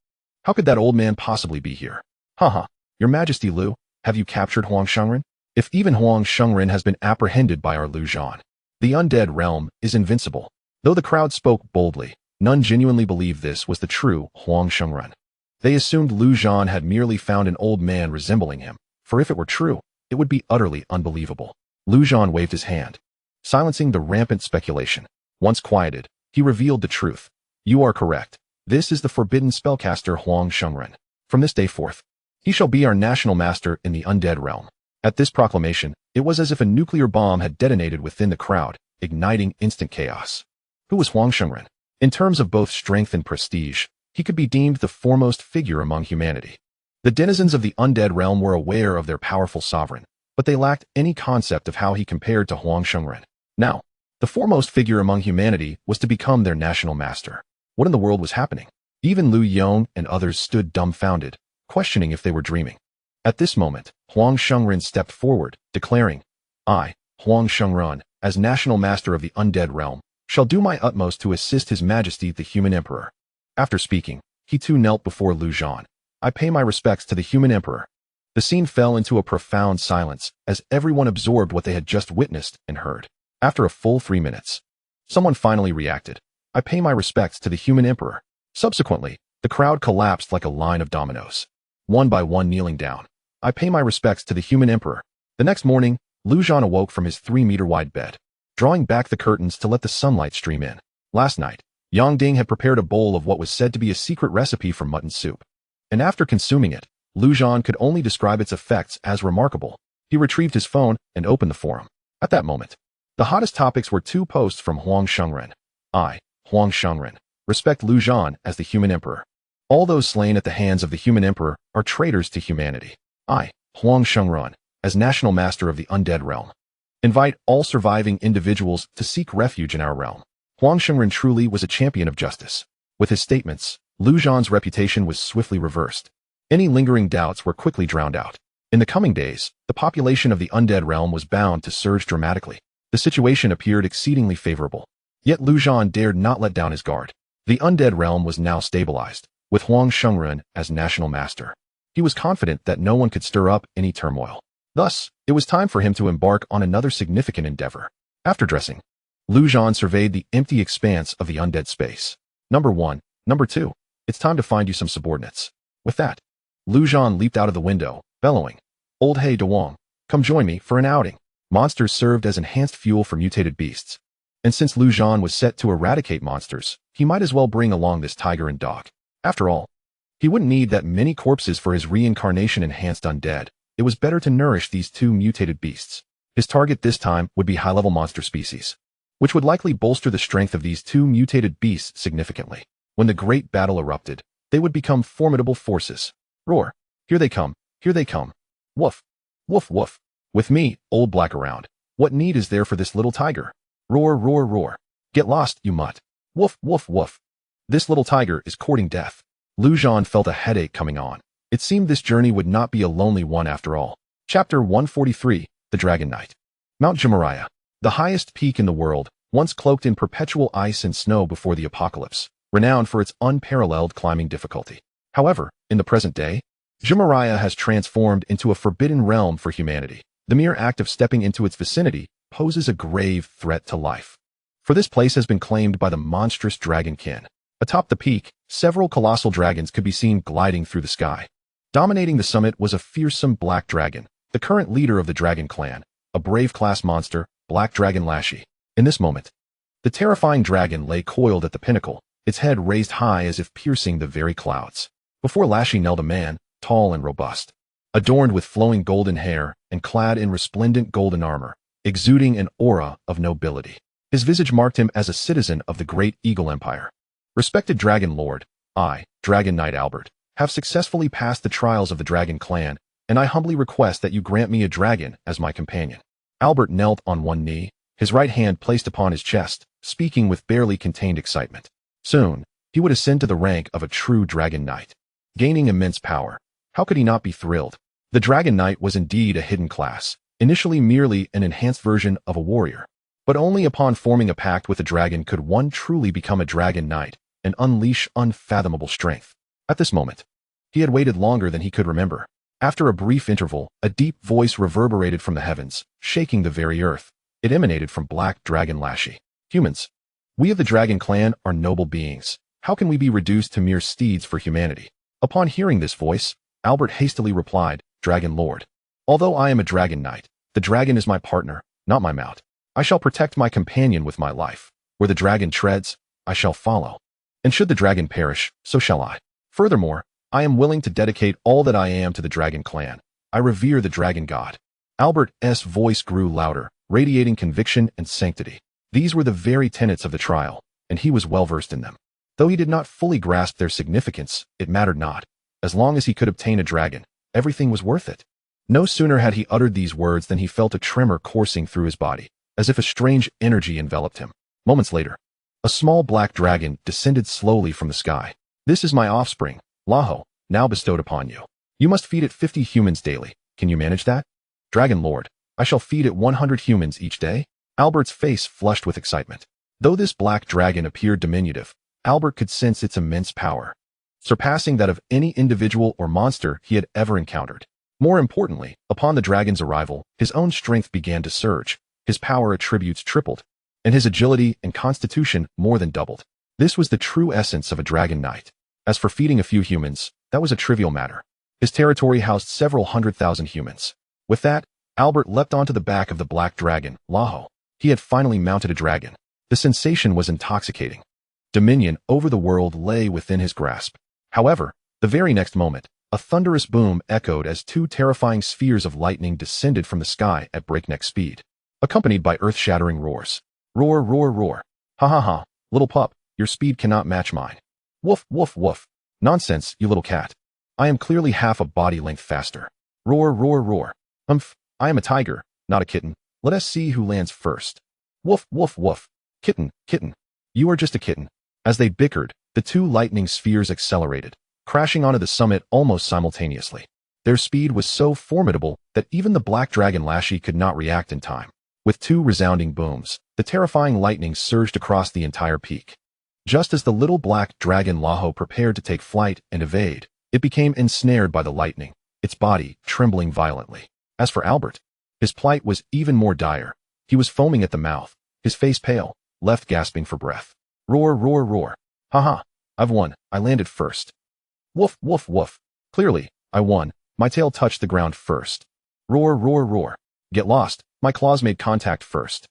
How could that old man possibly be here? Haha, Your Majesty Lu, have you captured Huang Xingren? If even Huang Xingren has been apprehended by our Lu Zhan, the undead realm is invincible. Though the crowd spoke boldly, none genuinely believed this was the true Huang Xingren. They assumed Lu Zhan had merely found an old man resembling him, for if it were true, it would be utterly unbelievable. Lu Zhan waved his hand, silencing the rampant speculation. Once quieted, he revealed the truth. You are correct. This is the forbidden spellcaster Huang Xingren. From this day forth, he shall be our national master in the undead realm. At this proclamation, it was as if a nuclear bomb had detonated within the crowd, igniting instant chaos. Who was Huang Xingren? In terms of both strength and prestige, he could be deemed the foremost figure among humanity. The denizens of the undead realm were aware of their powerful sovereign, but they lacked any concept of how he compared to Huang Xingren. Now, the foremost figure among humanity was to become their national master. What in the world was happening? Even Lu Yong and others stood dumbfounded, questioning if they were dreaming. At this moment, Huang Shengren stepped forward, declaring, I, Huang Shengren, as National Master of the Undead Realm, shall do my utmost to assist His Majesty the Human Emperor. After speaking, he too knelt before Lu Zhan. I pay my respects to the Human Emperor. The scene fell into a profound silence as everyone absorbed what they had just witnessed and heard. After a full 3 minutes, someone finally reacted. I pay my respects to the Human Emperor. Subsequently, the crowd collapsed like a line of dominoes, one by one kneeling down. I pay my respects to the Human Emperor. The next morning, Lu Zhan awoke from his 3-meter-wide bed, drawing back the curtains to let the sunlight stream in. Last night, Yang Ding had prepared a bowl of what was said to be a secret recipe for mutton soup. And after consuming it, Lu Zhan could only describe its effects as remarkable. He retrieved his phone and opened the forum. At that moment, the hottest topics were 2 posts from Huang Shengren. I, Huang Shengren, respect Lu Zhan as the Human Emperor. All those slain at the hands of the Human Emperor are traitors to humanity. I, Huang Shengren, as National Master of the Undead Realm, invite all surviving individuals to seek refuge in our realm. Huang Shengren truly was a champion of justice. With his statements, Lu Zhan's reputation was swiftly reversed. Any lingering doubts were quickly drowned out. In the coming days, the population of the Undead Realm was bound to surge dramatically. The situation appeared exceedingly favorable. Yet Lu Zhan dared not let down his guard. The Undead Realm was now stabilized, with Huang Shengren as National Master. He was confident that no one could stir up any turmoil. Thus, it was time for him to embark on another significant endeavor. After dressing, Lu Zhan surveyed the empty expanse of the undead space. Number 1, Number 2, it's time to find you some subordinates. With that, Lu Zhan leaped out of the window, bellowing, Old Hey Dewang, come join me for an outing. Monsters served as enhanced fuel for mutated beasts. And since Lu Zhan was set to eradicate monsters, he might as well bring along this tiger and dog. After all, he wouldn't need that many corpses for his reincarnation-enhanced undead. It was better to nourish these 2 mutated beasts. His target this time would be high-level monster species, which would likely bolster the strength of these 2 mutated beasts significantly. When the great battle erupted, they would become formidable forces. Roar! Here they come! Here they come! Woof! Woof woof! With me, old black around. What need is there for this little tiger? Roar, roar, roar! Get lost, you mutt! Woof, woof, woof! This little tiger is courting death. Lu Zhan felt a headache coming on. It seemed this journey would not be a lonely one after all. Chapter 143, The Dragon Knight. Mount Jimaraya, the highest peak in the world, once cloaked in perpetual ice and snow before the apocalypse, renowned for its unparalleled climbing difficulty. However, in the present day, Jimaraya has transformed into a forbidden realm for humanity. The mere act of stepping into its vicinity poses a grave threat to life. For this place has been claimed by the monstrous dragonkin. Atop the peak, several colossal dragons could be seen gliding through the sky. Dominating the summit was a fearsome black dragon, the current leader of the dragon clan, a brave class monster, Black Dragon Lashy. In this moment, the terrifying dragon lay coiled at the pinnacle, its head raised high as if piercing the very clouds. Before Lashy knelt a man, tall and robust, adorned with flowing golden hair and clad in resplendent golden armor, exuding an aura of nobility. His visage marked him as a citizen of the great Eagle Empire. Respected Dragon Lord, I, Dragon Knight Albert, have successfully passed the trials of the Dragon Clan, and I humbly request that you grant me a dragon as my companion. Albert knelt on one knee, his right hand placed upon his chest, speaking with barely contained excitement. Soon, he would ascend to the rank of a true Dragon Knight, gaining immense power. How could he not be thrilled? The Dragon Knight was indeed a hidden class, initially merely an enhanced version of a warrior. But only upon forming a pact with a dragon could one truly become a Dragon Knight and unleash unfathomable strength. At this moment, he had waited longer than he could remember. After a brief interval, a deep voice reverberated from the heavens, shaking the very earth. It emanated from Black Dragon Lashy. Humans, we of the Dragon Clan are noble beings. How can we be reduced to mere steeds for humanity? Upon hearing this voice, Albert hastily replied, Dragon Lord, although I am a Dragon Knight, the dragon is my partner, not my mount. I shall protect my companion with my life. Where the dragon treads, I shall follow. And should the dragon perish, so shall I. Furthermore, I am willing to dedicate all that I am to the Dragon Clan. I revere the Dragon God. Albert's voice grew louder, radiating conviction and sanctity. These were the very tenets of the trial, and he was well versed in them. Though he did not fully grasp their significance, it mattered not. As long as he could obtain a dragon, everything was worth it. No sooner had he uttered these words than he felt a tremor coursing through his body, as if a strange energy enveloped him. Moments later, a small black dragon descended slowly from the sky. This is my offspring, Laho, now bestowed upon you. You must feed it 50 humans daily. Can you manage that? Dragon Lord, I shall feed it 100 humans each day? Albert's face flushed with excitement. Though this black dragon appeared diminutive, Albert could sense its immense power, surpassing that of any individual or monster he had ever encountered. More importantly, upon the dragon's arrival, his own strength began to surge, his power attributes tripled, and his agility and constitution more than doubled. This was the true essence of a dragon knight. As for feeding a few humans, that was a trivial matter. His territory housed several 100,000 humans. With that, Albert leapt onto the back of the black dragon, Laho. He had finally mounted a dragon. The sensation was intoxicating. Dominion over the world lay within his grasp. However, the very next moment, a thunderous boom echoed as two terrifying spheres of lightning descended from the sky at breakneck speed, accompanied by earth-shattering roars. Roar, roar, roar. Ha ha ha, little pup, your speed cannot match mine. Woof, woof, woof. Nonsense, you little cat. I am clearly half a body length faster. Roar, roar, roar. I am a tiger, not a kitten. Let us see who lands first. Woof, woof, woof. Kitten, kitten. You are just a kitten. As they bickered, the two lightning spheres accelerated, crashing onto the summit almost simultaneously. Their speed was so formidable that even the black dragon Lashy could not react in time. With two resounding booms, the terrifying lightning surged across the entire peak. Just as the little black dragon Laho prepared to take flight and evade, it became ensnared by the lightning, its body trembling violently. As for Albert, his plight was even more dire. He was foaming at the mouth, his face pale, left gasping for breath. Roar, roar, roar. Ha, I've won. I landed first. Woof, woof, woof. Clearly, I won. My tail touched the ground first. Roar, roar, roar. Get lost. My claws made contact first.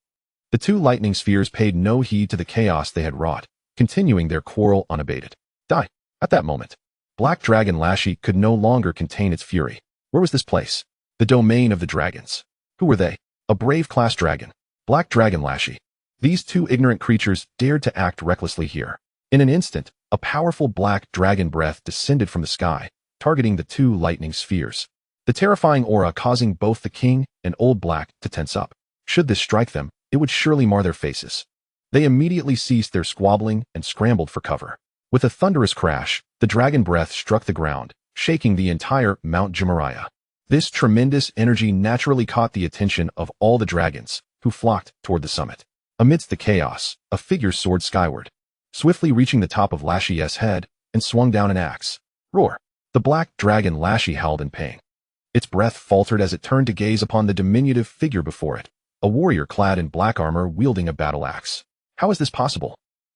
The two lightning spheres paid no heed to the chaos they had wrought, continuing their quarrel unabated. Die. At that moment, Black Dragon Lashy could no longer contain its fury. Where was this place? The domain of the dragons. Who were they? A brave class dragon. Black Dragon Lashy. These two ignorant creatures dared to act recklessly here. In an instant, a powerful black dragon breath descended from the sky, targeting the two lightning spheres. The terrifying aura causing both the king and Old Black to tense up. Should this strike them, it would surely mar their faces. They immediately ceased their squabbling and scrambled for cover. With a thunderous crash, the dragon breath struck the ground, shaking the entire Mount Jumariah. This tremendous energy naturally caught the attention of all the dragons, who flocked toward the summit. Amidst the chaos, a figure soared skyward, swiftly reaching the top of Lashy's head and swung down an axe. Roar! The black dragon Lashy howled in pain. Its breath faltered as it turned to gaze upon the diminutive figure before it, a warrior clad in black armor wielding a battle axe. How is this possible?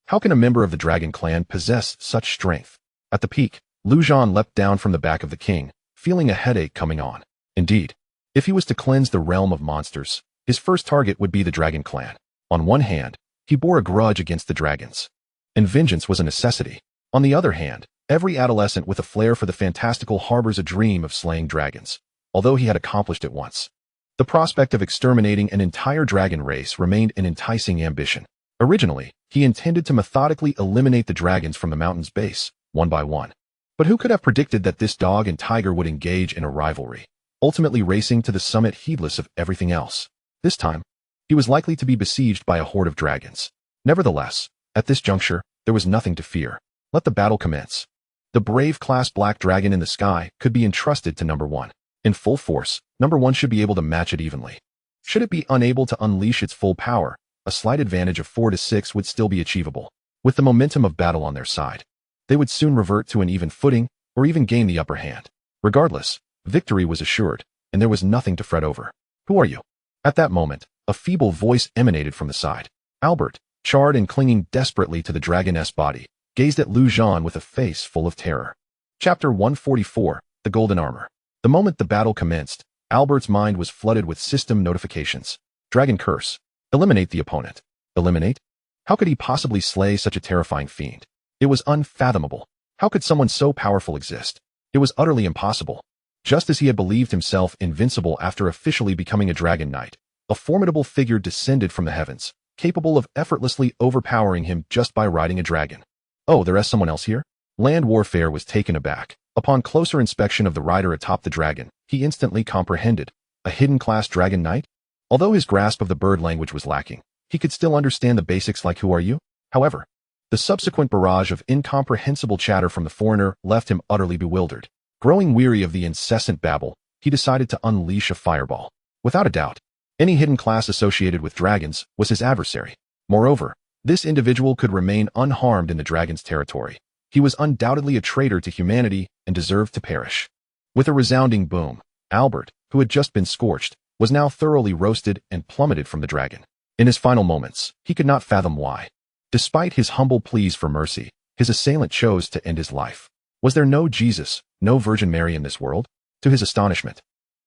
How can a member of the dragon clan possess such strength? At the peak, Zhan leapt down from the back of the king, feeling a headache coming on. Indeed, if he was to cleanse the realm of monsters, his first target would be the dragon clan. On one hand, he bore a grudge against the dragons, and vengeance was a necessity. On the other hand, every adolescent with a flair for the fantastical harbors a dream of slaying dragons, although he had accomplished it once. The prospect of exterminating an entire dragon race remained an enticing ambition. Originally, he intended to methodically eliminate the dragons from the mountain's base, one by one. But who could have predicted that this dog and tiger would engage in a rivalry, ultimately racing to the summit heedless of everything else? This time, he was likely to be besieged by a horde of dragons. Nevertheless, at this juncture, there was nothing to fear. Let the battle commence. The brave class black dragon in the sky could be entrusted to number one. In full force, number one should be able to match it evenly. Should it be unable to unleash its full power, a slight advantage of 4 to 6 would still be achievable. With the momentum of battle on their side, they would soon revert to an even footing or even gain the upper hand. Regardless, victory was assured, and there was nothing to fret over. Who are you? At that moment, a feeble voice emanated from the side. Albert, charred and clinging desperately to the dragoness body, gazed at Zhan with a face full of terror. Chapter 144, The Golden Armor. The moment the battle commenced, Albert's mind was flooded with system notifications. Dragon Curse. Eliminate the opponent. Eliminate? How could he possibly slay such a terrifying fiend? It was unfathomable. How could someone so powerful exist? It was utterly impossible. Just as he had believed himself invincible after officially becoming a dragon knight, a formidable figure descended from the heavens, capable of effortlessly overpowering him just by riding a dragon. Oh, there is someone else here? Land Warfare was taken aback. Upon closer inspection of the rider atop the dragon, he instantly comprehended. A hidden class dragon knight? Although his grasp of the bird language was lacking, he could still understand the basics like who are you? However, The subsequent barrage of incomprehensible chatter from the foreigner left him utterly bewildered. Growing weary of the incessant babble, he decided to unleash a fireball. Without a doubt, any hidden class associated with dragons was his adversary. Moreover, this individual could remain unharmed in the dragon's territory. He was undoubtedly a traitor to humanity and deserved to perish. With a resounding boom, Albert, who had just been scorched, was now thoroughly roasted and plummeted from the dragon. In his final moments, he could not fathom why. Despite his humble pleas for mercy, his assailant chose to end his life. Was there no Jesus, no Virgin Mary in this world? To his astonishment,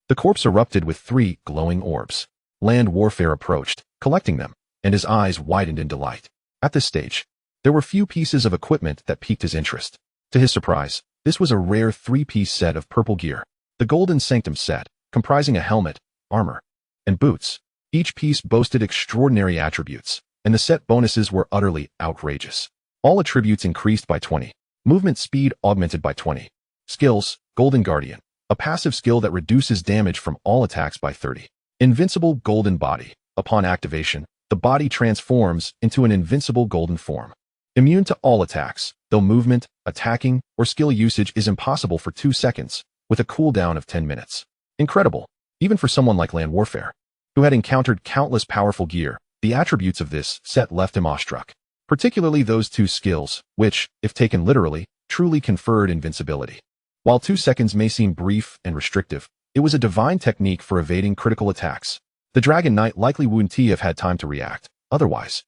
the corpse erupted with 3 glowing orbs. Land Warfare approached, collecting them, and his eyes widened in delight. At this stage, there were few pieces of equipment that piqued his interest. To his surprise, this was a rare 3-piece set of purple gear. The Golden Sanctum set, comprising a helmet, armor, and boots. Each piece boasted extraordinary attributes, and the set bonuses were utterly outrageous. All attributes increased by 20. Movement speed augmented by 20. Skills, Golden Guardian, a passive skill that reduces damage from all attacks by 30. Invincible Golden Body. Upon activation, the body transforms into an invincible golden form. Immune to all attacks, though movement, attacking, or skill usage is impossible for 2 seconds, with a cooldown of 10 minutes. Incredible, even for someone like Land Warfare, who had encountered countless powerful gear. The attributes of this set left him awestruck, particularly those 2 skills, which, if taken literally, truly conferred invincibility. While 2 seconds may seem brief and restrictive, it was a divine technique for evading critical attacks. The Dragon Knight likely wouldn't have had time to react. Otherwise,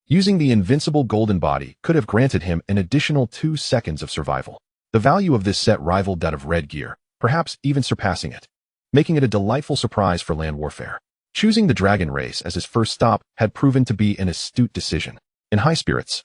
using the invincible golden body could have granted him an additional 2 seconds of survival. The value of this set rivaled that of Red Gear, perhaps even surpassing it, making it a delightful surprise for Land Warfare. Choosing the Dragon Race as his first stop had proven to be an astute decision. In high spirits,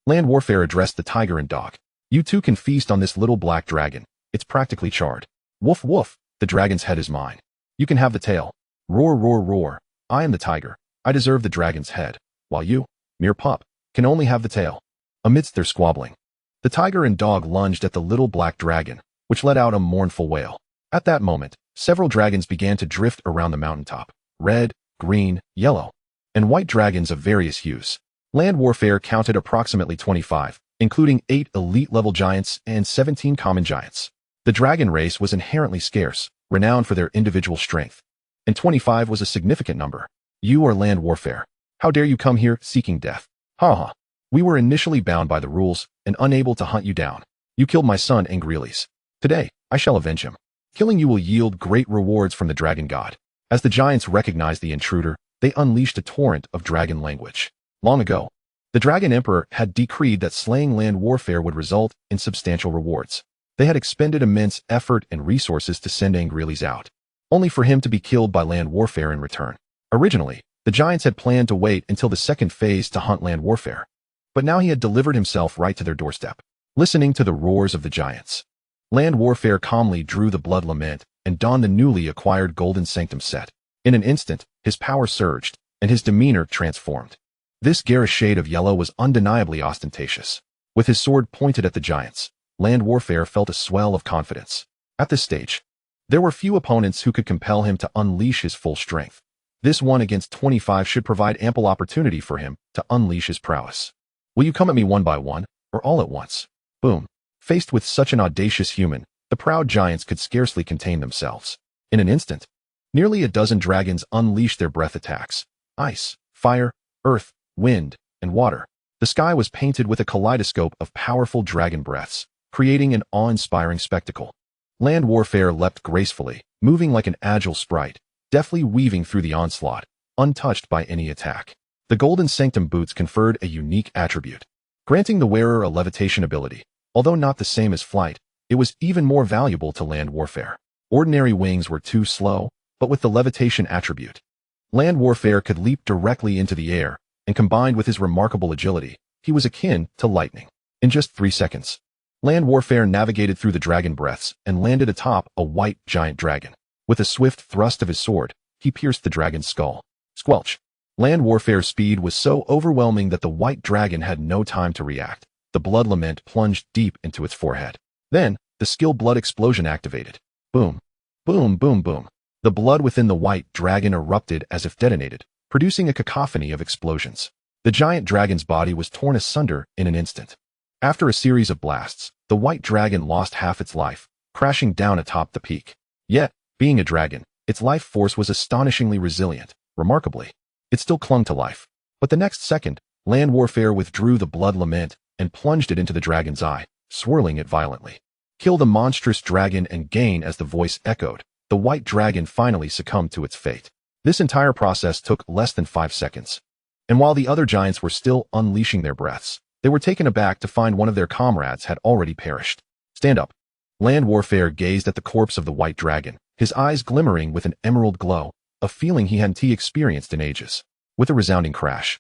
Land Warfare addressed the tiger and dog. You two can feast on this little black dragon. It's practically charred. Woof woof, the dragon's head is mine. You can have the tail. Roar roar roar, I am the tiger. I deserve the dragon's head, while you, mere pup, can only have the tail. Amidst their squabbling, the tiger and dog lunged at the little black dragon, which let out a mournful wail. At that moment, several dragons began to drift around the mountaintop. Red, green, yellow, and white dragons of various hues. Land Warfare counted approximately 25, including 8 elite-level giants and 17 common giants. The dragon race was inherently scarce, renowned for their individual strength, and 25 was a significant number. You are Land Warfare. How dare you come here seeking death? Ha ha. We were initially bound by the rules and unable to hunt you down. You killed my son Angriles. Today, I shall avenge him. Killing you will yield great rewards from the dragon god. As the giants recognized the intruder, they unleashed a torrent of dragon language. Long ago, the Dragon Emperor had decreed that slaying Land Warfare would result in substantial rewards. They had expended immense effort and resources to send Angriles out, only for him to be killed by Land Warfare in return. Originally, the giants had planned to wait until the second phase to hunt Land Warfare, but now he had delivered himself right to their doorstep. Listening to the roars of the giants, Land Warfare calmly drew the blood lament and donned the newly acquired Golden Sanctum set. In an instant, his power surged, and his demeanor transformed. This garish shade of yellow was undeniably ostentatious. With his sword pointed at the giants, Land Warfare felt a swell of confidence. At this stage, there were few opponents who could compel him to unleash his full strength. This 1 against 25 should provide ample opportunity for him to unleash his prowess. Will you come at me one by one, or all at once? Boom. Faced with such an audacious human, the proud giants could scarcely contain themselves. In an instant, nearly a dozen dragons unleashed their breath attacks. Ice, fire, earth, wind, and water. The sky was painted with a kaleidoscope of powerful dragon breaths, creating an awe-inspiring spectacle. Land Warfare leapt gracefully, moving like an agile sprite, deftly weaving through the onslaught, untouched by any attack. The Golden Sanctum boots conferred a unique attribute, granting the wearer a levitation ability. Although not the same as flight, it was even more valuable to Land Warfare. Ordinary wings were too slow, but with the levitation attribute, Land Warfare could leap directly into the air, and combined with his remarkable agility, he was akin to lightning. In just 3 seconds, Land Warfare navigated through the dragon breaths and landed atop a white giant dragon. With a swift thrust of his sword, he pierced the dragon's skull. Squelch. Land Warfare's speed was so overwhelming that the white dragon had no time to react. The blood lament plunged deep into its forehead. Then, the skill blood explosion activated. Boom. Boom boom boom. The blood within the white dragon erupted as if detonated, producing a cacophony of explosions. The giant dragon's body was torn asunder in an instant. After a series of blasts, the white dragon lost half its life, crashing down atop the peak. Yet, being a dragon, its life force was astonishingly resilient. Remarkably, it still clung to life. But the next second, land warfare withdrew the blood lament and plunged it into the dragon's eye, swirling it violently. Kill the monstrous dragon and gain. As the voice echoed, the white dragon finally succumbed to its fate. This entire process took less than 5 seconds. And while the other giants were still unleashing their breaths, they were taken aback to find one of their comrades had already perished. Stand up. Land warfare gazed at the corpse of the white dragon, his eyes glimmering with an emerald glow, a feeling he hadn't experienced in ages. With a resounding crash,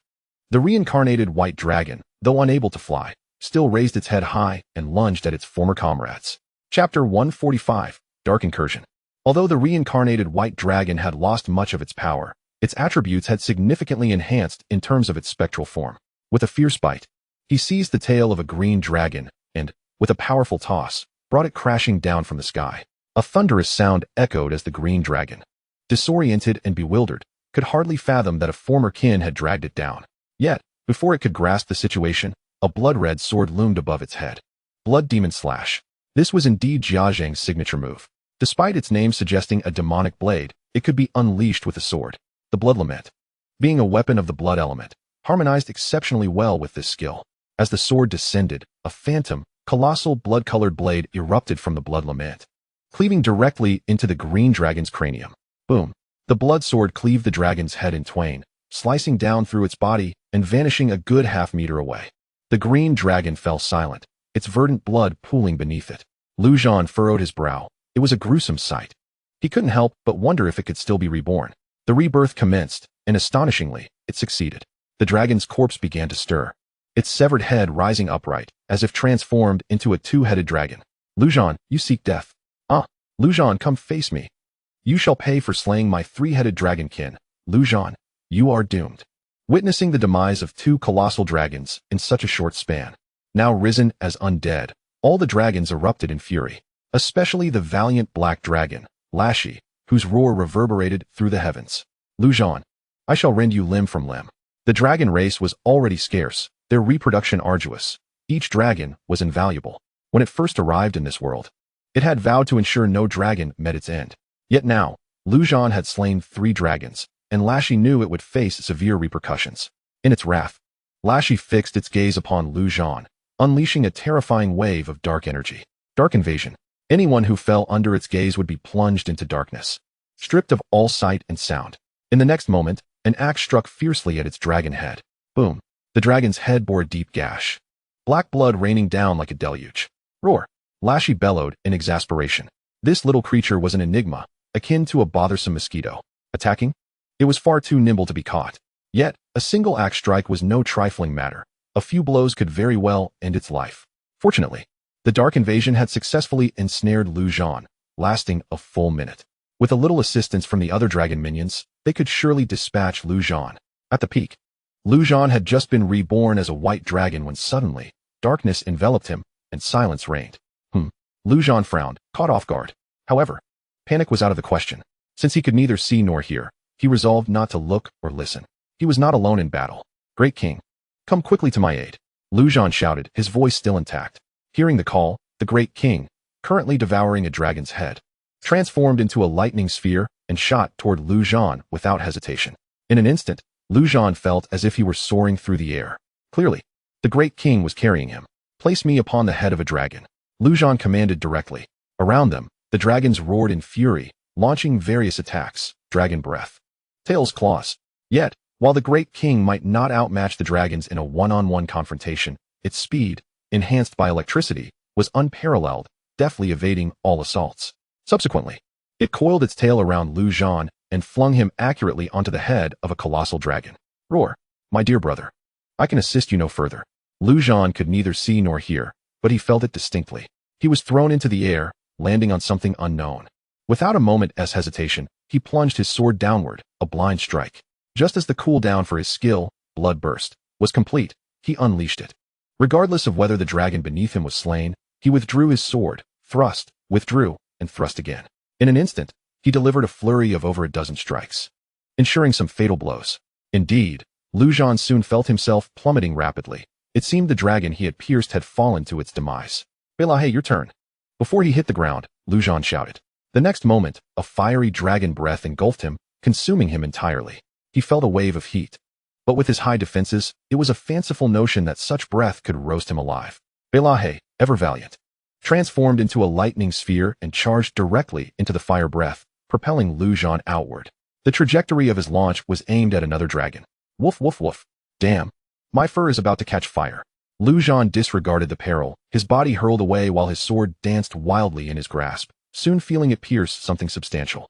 the reincarnated white dragon, though unable to fly, still raised its head high and lunged at its former comrades. Chapter 145, Dark Incursion. Although the reincarnated white dragon had lost much of its power, its attributes had significantly enhanced in terms of its spectral form. With a fierce bite, he seized the tail of a green dragon and, with a powerful toss, brought it crashing down from the sky. A thunderous sound echoed as the green dragon, disoriented and bewildered, could hardly fathom that a former kin had dragged it down. Yet, before it could grasp the situation, a blood-red sword loomed above its head. Blood Demon Slash. This was indeed Jiazhang's signature move. Despite its name suggesting a demonic blade, it could be unleashed with a sword. The Blood Lament, being a weapon of the blood element, harmonized exceptionally well with this skill. As the sword descended, a phantom, colossal blood-colored blade erupted from the Blood Lament, cleaving directly into the green dragon's cranium. Boom. The blood sword cleaved the dragon's head in twain, slicing down through its body and vanishing a good half-meter away. The green dragon fell silent, its verdant blood pooling beneath it. Zhan furrowed his brow. It was a gruesome sight. He couldn't help but wonder if it could still be reborn. The rebirth commenced, and astonishingly, it succeeded. The dragon's corpse began to stir, its severed head rising upright, as if transformed into a two-headed dragon. Zhan, you seek death. Zhan, come face me. You shall pay for slaying my three-headed dragonkin. Zhan, you are doomed. Witnessing the demise of two colossal dragons in such a short span, now risen as undead, all the dragons erupted in fury, especially the valiant black dragon, Lashy, whose roar reverberated through the heavens. Zhan, I shall rend you limb from limb. The dragon race was already scarce, their reproduction arduous. Each dragon was invaluable. When it first arrived in this world, it had vowed to ensure no dragon met its end. Yet now, Zhan had slain 3 dragons, and Lashy knew it would face severe repercussions. In its wrath, Lashy fixed its gaze upon Zhan, unleashing a terrifying wave of dark energy. Dark invasion. Anyone who fell under its gaze would be plunged into darkness, stripped of all sight and sound. In the next moment, an axe struck fiercely at its dragon head. Boom. The dragon's head bore a deep gash, black blood raining down like a deluge. Roar. Lashy bellowed in exasperation. This little creature was an enigma, akin to a bothersome mosquito. Attacking? It was far too nimble to be caught. Yet, a single axe strike was no trifling matter. A few blows could very well end its life. Fortunately, the dark invasion had successfully ensnared Zhan, lasting a full minute. With a little assistance from the other dragon minions, they could surely dispatch Zhan. At the peak, Zhan had just been reborn as a white dragon when suddenly, darkness enveloped him, and silence reigned. Zhan frowned, caught off guard. However, panic was out of the question. Since he could neither see nor hear, he resolved not to look or listen. He was not alone in battle. Great King, come quickly to my aid. Zhan shouted, his voice still intact. Hearing the call, the Great King, currently devouring a dragon's head, transformed into a lightning sphere and shot toward Zhan without hesitation. In an instant, Zhan felt as if he were soaring through the air. Clearly, the Great King was carrying him. Place me upon the head of a dragon. Zhan commanded directly. Around them, the dragons roared in fury, launching various attacks. Dragon breath, tails, claws. Yet, while the Great King might not outmatch the dragons in a one-on-one confrontation, its speed, enhanced by electricity, was unparalleled, deftly evading all assaults. Subsequently, it coiled its tail around Zhan and flung him accurately onto the head of a colossal dragon. Roar, my dear brother. I can assist you no further. Zhan could neither see nor hear, but he felt it distinctly. He was thrown into the air, landing on something unknown. Without a moment's hesitation, he plunged his sword downward, a blind strike. Just as the cooldown for his skill, Blood Burst, was complete, he unleashed it. Regardless of whether the dragon beneath him was slain, he withdrew his sword, thrust, withdrew, and thrust again. In an instant, he delivered a flurry of over a dozen strikes, ensuring some fatal blows. Indeed, Lu Zhan soon felt himself plummeting rapidly. It seemed the dragon he had pierced had fallen to its demise. "Bela, your turn." Before he hit the ground, Lu Zhan shouted. The next moment, a fiery dragon breath engulfed him, consuming him entirely. He felt a wave of heat. But with his high defenses, it was a fanciful notion that such breath could roast him alive. Bela, ever valiant, transformed into a lightning sphere and charged directly into the fire breath, propelling Lu Zhan outward. The trajectory of his launch was aimed at another dragon. Woof woof woof. Damn. My fur is about to catch fire. Lu Zhan disregarded the peril, his body hurled away while his sword danced wildly in his grasp, soon feeling it pierce something substantial.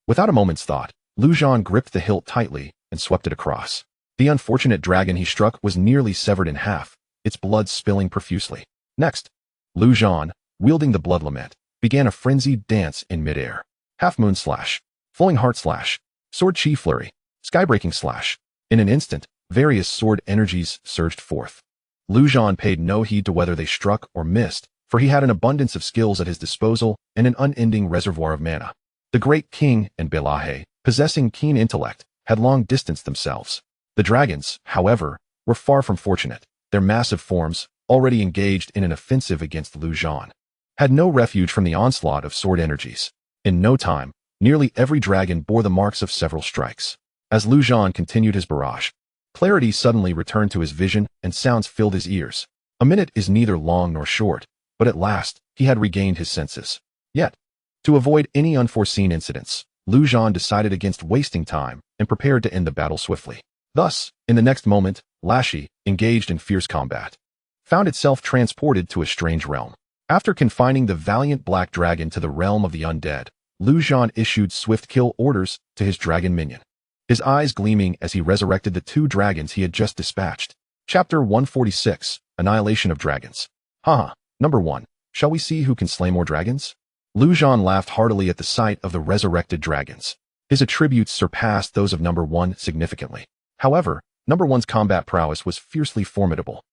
Without a moment's thought, Lu Zhan gripped the hilt tightly and swept it across. The unfortunate dragon he struck was nearly severed in half, its blood spilling profusely. Next, Lu Zhan, wielding the blood lament, began a frenzied dance in midair. Half-moon slash, flowing heart slash, sword chi flurry, skybreaking slash. In an instant, various sword energies surged forth. Lu Zhan paid no heed to whether they struck or missed, for he had an abundance of skills at his disposal and an unending reservoir of mana. The great king and Bela, possessing keen intellect, had long distanced themselves. The dragons, however, were far from fortunate. Their massive forms, already engaged in an offensive against Lu Zhan, had no refuge from the onslaught of sword energies. In no time, nearly every dragon bore the marks of several strikes. As Lu Zhan continued his barrage, clarity suddenly returned to his vision and sounds filled his ears. A minute is neither long nor short, but at last, he had regained his senses. Yet, to avoid any unforeseen incidents, Lu Zhan decided against wasting time and prepared to end the battle swiftly. Thus, in the next moment, Lashi, engaged in fierce combat, found itself transported to a strange realm. After confining the valiant black dragon to the realm of the undead, Lu Zhan issued swift kill orders to his dragon minion, his eyes gleaming as he resurrected the two dragons he had just dispatched. Chapter 146, Annihilation of Dragons. Haha, number 1. Shall we see who can slay more dragons? Lu Zhan laughed heartily at the sight of the resurrected dragons. His attributes surpassed those of number 1 significantly. However, number 1's combat prowess was fiercely formidable,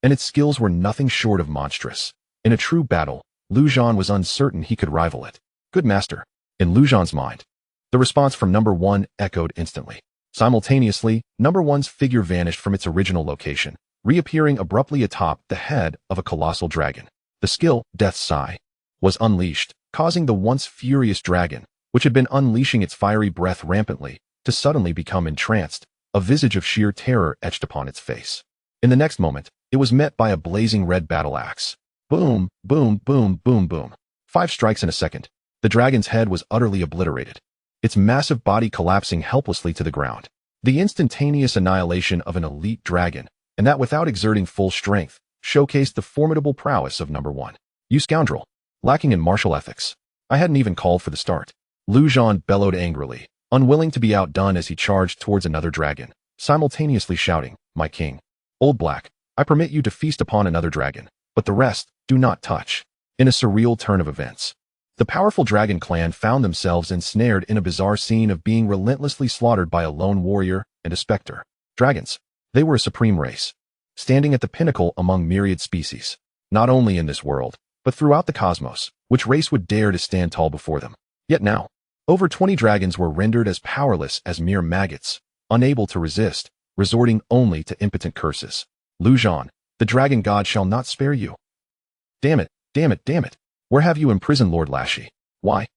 and its skills were nothing short of monstrous. In a true battle, Lu Zhan was uncertain he could rival it. Good master. In Lu Zhan's mind, the response from number 1 echoed instantly. Simultaneously, number 1's figure vanished from its original location, reappearing abruptly atop the head of a colossal dragon. The skill, Death's Sigh, was unleashed, causing the once furious dragon, which had been unleashing its fiery breath rampantly, to suddenly become entranced, a visage of sheer terror etched upon its face. In the next moment, it was met by a blazing red battle axe. Boom, boom, boom, boom, boom. 5 strikes in a second. The dragon's head was utterly obliterated, its massive body collapsing helplessly to the ground. The instantaneous annihilation of an elite dragon, and that without exerting full strength, showcased the formidable prowess of number 1. You scoundrel! Lacking in martial ethics. I hadn't even called for the start. Lu Zhan bellowed angrily, unwilling to be outdone as he charged towards another dragon, simultaneously shouting, "My king, Old Black, I permit you to feast upon another dragon, but the rest, do not touch." In a surreal turn of events, the powerful dragon clan found themselves ensnared in a bizarre scene of being relentlessly slaughtered by a lone warrior and a specter. Dragons. They were a supreme race, standing at the pinnacle among myriad species, not only in this world, but throughout the cosmos. Which race would dare to stand tall before them? Yet now, over 20 dragons were rendered as powerless as mere maggots, unable to resist, resorting only to impotent curses. Lu Zhan, the dragon god shall not spare you. Damn it, damn it, damn it. Where have you imprisoned Lord Lashi? Why?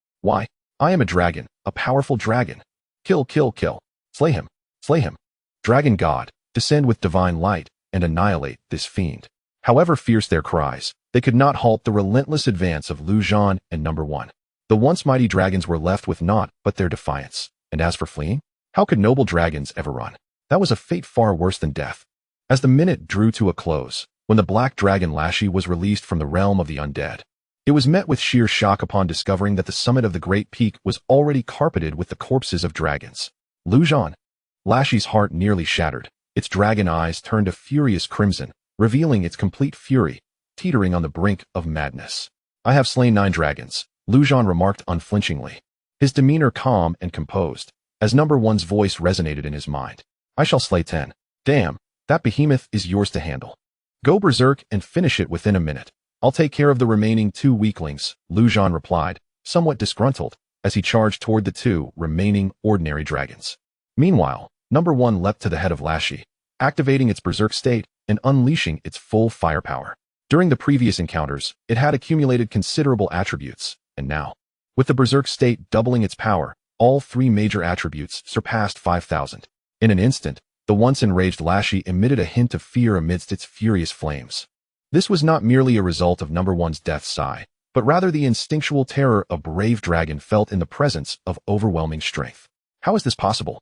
I am a dragon, a powerful dragon. Kill, kill, kill. Slay him, slay him. Dragon god, descend with divine light and annihilate this fiend. However fierce their cries, they could not halt the relentless advance of Lu Zhan and number 1. The once mighty dragons were left with naught but their defiance. And as for fleeing, how could noble dragons ever run? That was a fate far worse than death. As the minute drew to a close, when the black dragon Lashi was released from the realm of the undead, it was met with sheer shock upon discovering that the summit of the great peak was already carpeted with the corpses of dragons. Lu Zhan. Lashi's heart nearly shattered. Its dragon eyes turned a furious crimson, revealing its complete fury, teetering on the brink of madness. I have slain 9 dragons, Lu Zhan remarked unflinchingly, his demeanor calm and composed, as number 1's voice resonated in his mind. I shall slay 10. Damn, that behemoth is yours to handle. Go berserk and finish it within a minute. I'll take care of the remaining 2 weaklings, Lu Zhan replied, somewhat disgruntled, as he charged toward the 2 remaining ordinary dragons. Meanwhile, number 1 leapt to the head of Lashi, activating its berserk state and unleashing its full firepower. During the previous encounters, it had accumulated considerable attributes, and now, with the berserk state doubling its power, all three major attributes surpassed 5,000. In an instant, the once enraged Lashy emitted a hint of fear amidst its furious flames. This was not merely a result of number one's death sigh, but rather the instinctual terror a brave dragon felt in the presence of overwhelming strength. How is this possible?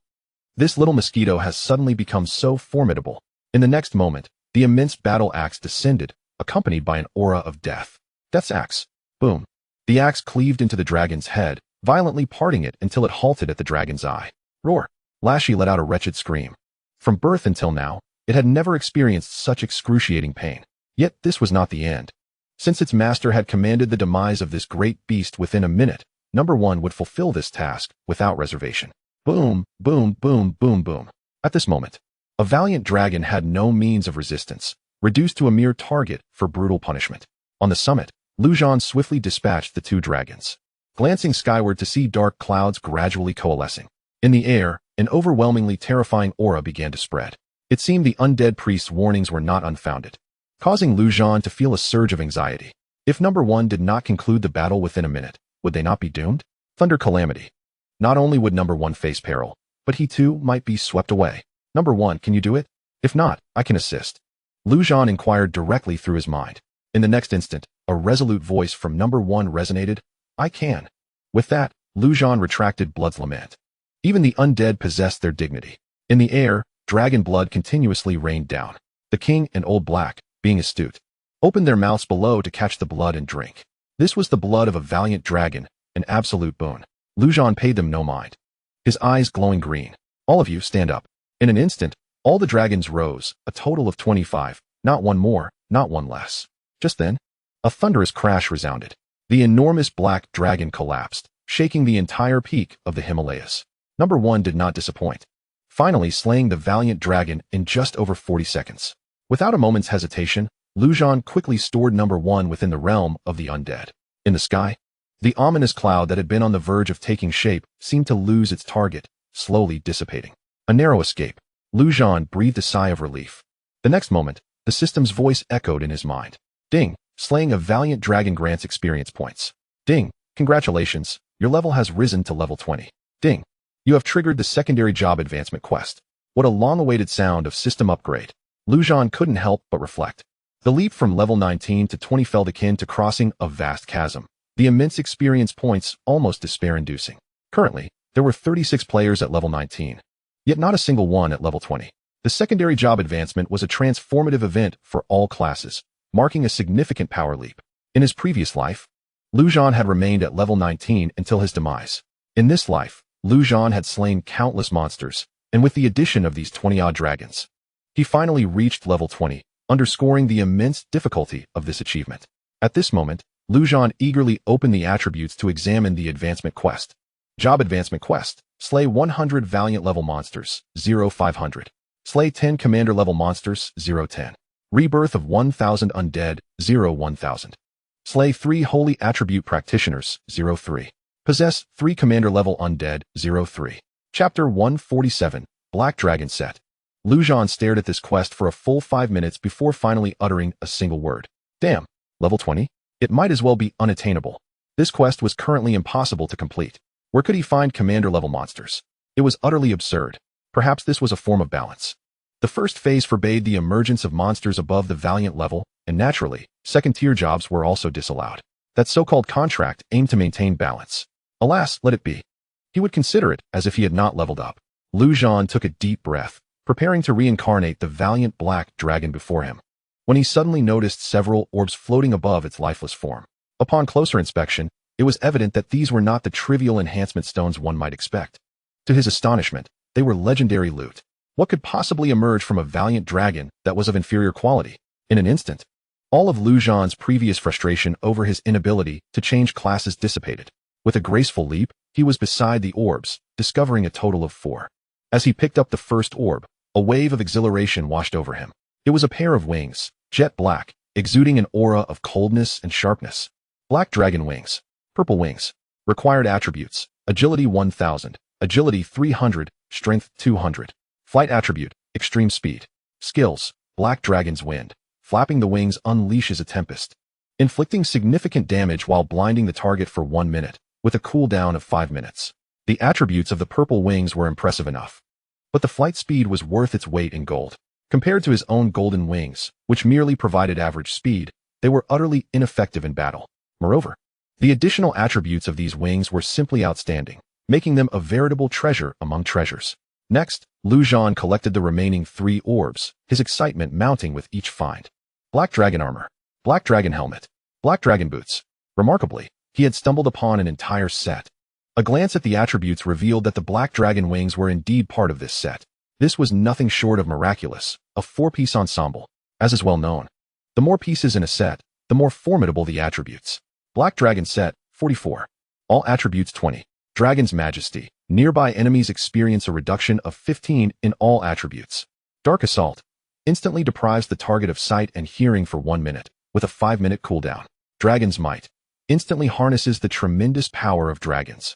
This little mosquito has suddenly become so formidable. In the next moment, the immense battle axe descended, accompanied by an aura of death. Death's axe. Boom. The axe cleaved into the dragon's head, violently parting it until it halted at the dragon's eye. Roar. Lashy let out a wretched scream. From birth until now, it had never experienced such excruciating pain. Yet this was not the end. Since its master had commanded the demise of this great beast within a minute, number one would fulfill this task without reservation. Boom, boom, boom, boom, boom. At this moment, a valiant dragon had no means of resistance, reduced to a mere target for brutal punishment. On the summit, Zhan swiftly dispatched the two dragons, glancing skyward to see dark clouds gradually coalescing. In the air, an overwhelmingly terrifying aura began to spread. It seemed the undead priest's warnings were not unfounded, causing Zhan to feel a surge of anxiety. If number one did not conclude the battle within a minute, would they not be doomed? Thunder calamity. Not only would number one face peril, but he too might be swept away. Number one, can you do it? If not, I can assist. Zhan inquired directly through his mind. In the next instant, a resolute voice from number one resonated. I can. With that, Zhan retracted Blood's lament. Even the undead possessed their dignity. In the air, dragon blood continuously rained down. The king and Old Black, being astute, opened their mouths below to catch the blood and drink. This was the blood of a valiant dragon, an absolute boon. Zhan paid them no mind, his eyes glowing green. All of you stand up. In an instant, all the dragons rose, a total of 25, not one more, not one less. Just then, a thunderous crash resounded. The enormous black dragon collapsed, shaking the entire peak of the Himalayas. Number one did not disappoint, finally slaying the valiant dragon in just over 40 seconds. Without a moment's hesitation, Zhan quickly stored number one within the realm of the undead. In the sky, the ominous cloud that had been on the verge of taking shape seemed to lose its target, slowly dissipating. A narrow escape. Zhan breathed a sigh of relief. The next moment, the system's voice echoed in his mind. Ding, slaying a valiant dragon grants experience points. Ding, congratulations, your level has risen to level 20. Ding, you have triggered the secondary job advancement quest. What a long-awaited sound of system upgrade. Zhan couldn't help but reflect. The leap from level 19 to 20 felt akin to crossing a vast chasm. The immense experience points almost despair-inducing. Currently, there were 36 players at level 19, yet not a single one at level 20. The secondary job advancement was a transformative event for all classes, marking a significant power leap. In his previous life, Zhan had remained at level 19 until his demise. In this life, Zhan had slain countless monsters, and with the addition of these 20-odd dragons, he finally reached level 20, underscoring the immense difficulty of this achievement. At this moment, Zhan eagerly opened the attributes to examine the advancement quest. Job advancement quest. Slay 100 valiant level monsters, 0-500. Slay 10 commander level monsters, 0-10. Rebirth of 1,000 undead, 0-1,000. Slay 3 holy attribute practitioners, 0-3. Possess 3 commander level undead, 0-3. Chapter 147, Black Dragon Set. Zhan stared at this quest for a full 5 minutes before finally uttering a single word. Damn, level 20? It might as well be unattainable. This quest was currently impossible to complete. Where could he find commander-level monsters? It was utterly absurd. Perhaps this was a form of balance. The first phase forbade the emergence of monsters above the valiant level, and naturally, second-tier jobs were also disallowed. That so-called contract aimed to maintain balance. Alas, let it be. He would consider it as if he had not leveled up. Zhan took a deep breath, preparing to reincarnate the valiant black dragon before him, when he suddenly noticed several orbs floating above its lifeless form. Upon closer inspection, it was evident that these were not the trivial enhancement stones one might expect. To his astonishment, they were legendary loot. What could possibly emerge from a valiant dragon that was of inferior quality? In an instant, all of Zhan's previous frustration over his inability to change classes dissipated. With a graceful leap, he was beside the orbs, discovering a total of 4. As he picked up the first orb, a wave of exhilaration washed over him. It was a pair of wings, jet black, exuding an aura of coldness and sharpness. Black dragon wings. Purple wings. Required attributes. Agility 1000, agility 300, strength 200. Flight attribute, extreme speed. Skills: Black Dragon's Wind. Flapping the wings unleashes a tempest, inflicting significant damage while blinding the target for 1 minute, with a cooldown of 5 minutes. The attributes of the purple wings were impressive enough, but the flight speed was worth its weight in gold. Compared to his own golden wings, which merely provided average speed, they were utterly ineffective in battle. Moreover, the additional attributes of these wings were simply outstanding, making them a veritable treasure among treasures. Next, Zhan collected the remaining 3 orbs, his excitement mounting with each find. Black Dragon Armor, Black Dragon Helmet, Black Dragon Boots. Remarkably, he had stumbled upon an entire set. A glance at the attributes revealed that the Black Dragon wings were indeed part of this set. This was nothing short of miraculous, a 4-piece ensemble. As is well known, the more pieces in a set, the more formidable the attributes. Black Dragon Set, 44. All attributes 20. Dragon's Majesty. Nearby enemies experience a reduction of 15 in all attributes. Dark Assault. Instantly deprives the target of sight and hearing for 1 minute, with a 5-minute cooldown. Dragon's Might. Instantly harnesses the tremendous power of dragons,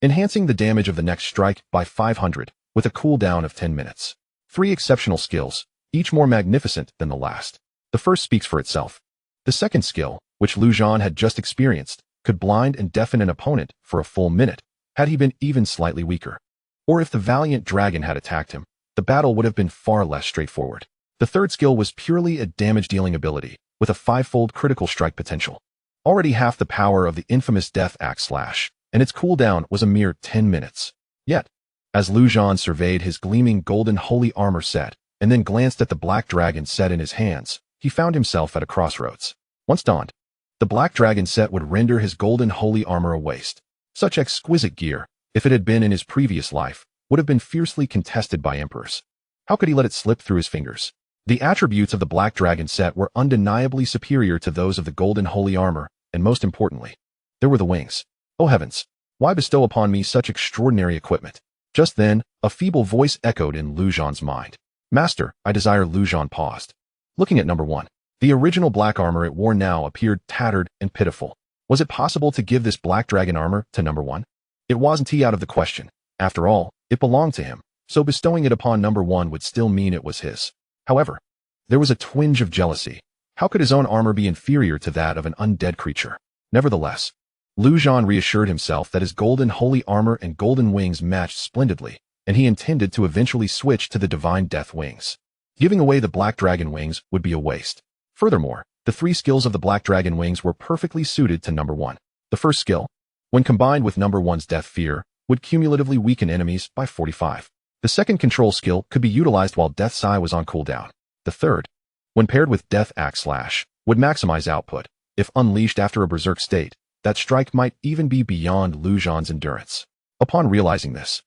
enhancing the damage of the next strike by 500, with a cooldown of 10 minutes. 3 exceptional skills, each more magnificent than the last. The first speaks for itself. The second skill, which Zhan had just experienced, could blind and deafen an opponent for a full minute, had he been even slightly weaker. Or if the valiant dragon had attacked him, the battle would have been far less straightforward. The third skill was purely a damage-dealing ability, with a 5-fold critical strike potential. Already half the power of the infamous Death Axe Slash, and its cooldown was a mere 10 minutes. Yet, as Zhan surveyed his gleaming golden holy armor set, and then glanced at the Black Dragon set in his hands, he found himself at a crossroads. Once donned, the Black Dragon set would render his golden holy armor a waste. Such exquisite gear, if it had been in his previous life, would have been fiercely contested by emperors. How could he let it slip through his fingers? The attributes of the Black Dragon set were undeniably superior to those of the golden holy armor, and most importantly, there were the wings. Oh heavens, why bestow upon me such extraordinary equipment? Just then, a feeble voice echoed in Zhan's mind. Master, I desire. Zhan paused, looking at number 1. The original black armor it wore now appeared tattered and pitiful. Was it possible to give this Black Dragon armor to number 1? It wasn't out of the question. After all, it belonged to him, so bestowing it upon number 1 would still mean it was his. However, there was a twinge of jealousy. How could his own armor be inferior to that of an undead creature? Nevertheless, Zhan reassured himself that his golden holy armor and golden wings matched splendidly, and he intended to eventually switch to the divine death wings. Giving away the Black Dragon wings would be a waste. Furthermore, the 3 skills of the Black Dragon wings were perfectly suited to number 1. The first skill, when combined with number 1's Death Fear, would cumulatively weaken enemies by 45. The second control skill could be utilized while Death's Eye was on cooldown. The third, when paired with Death Axe Slash, would maximize output. If unleashed after a berserk state, that strike might even be beyond Zhan's endurance. Upon realizing this,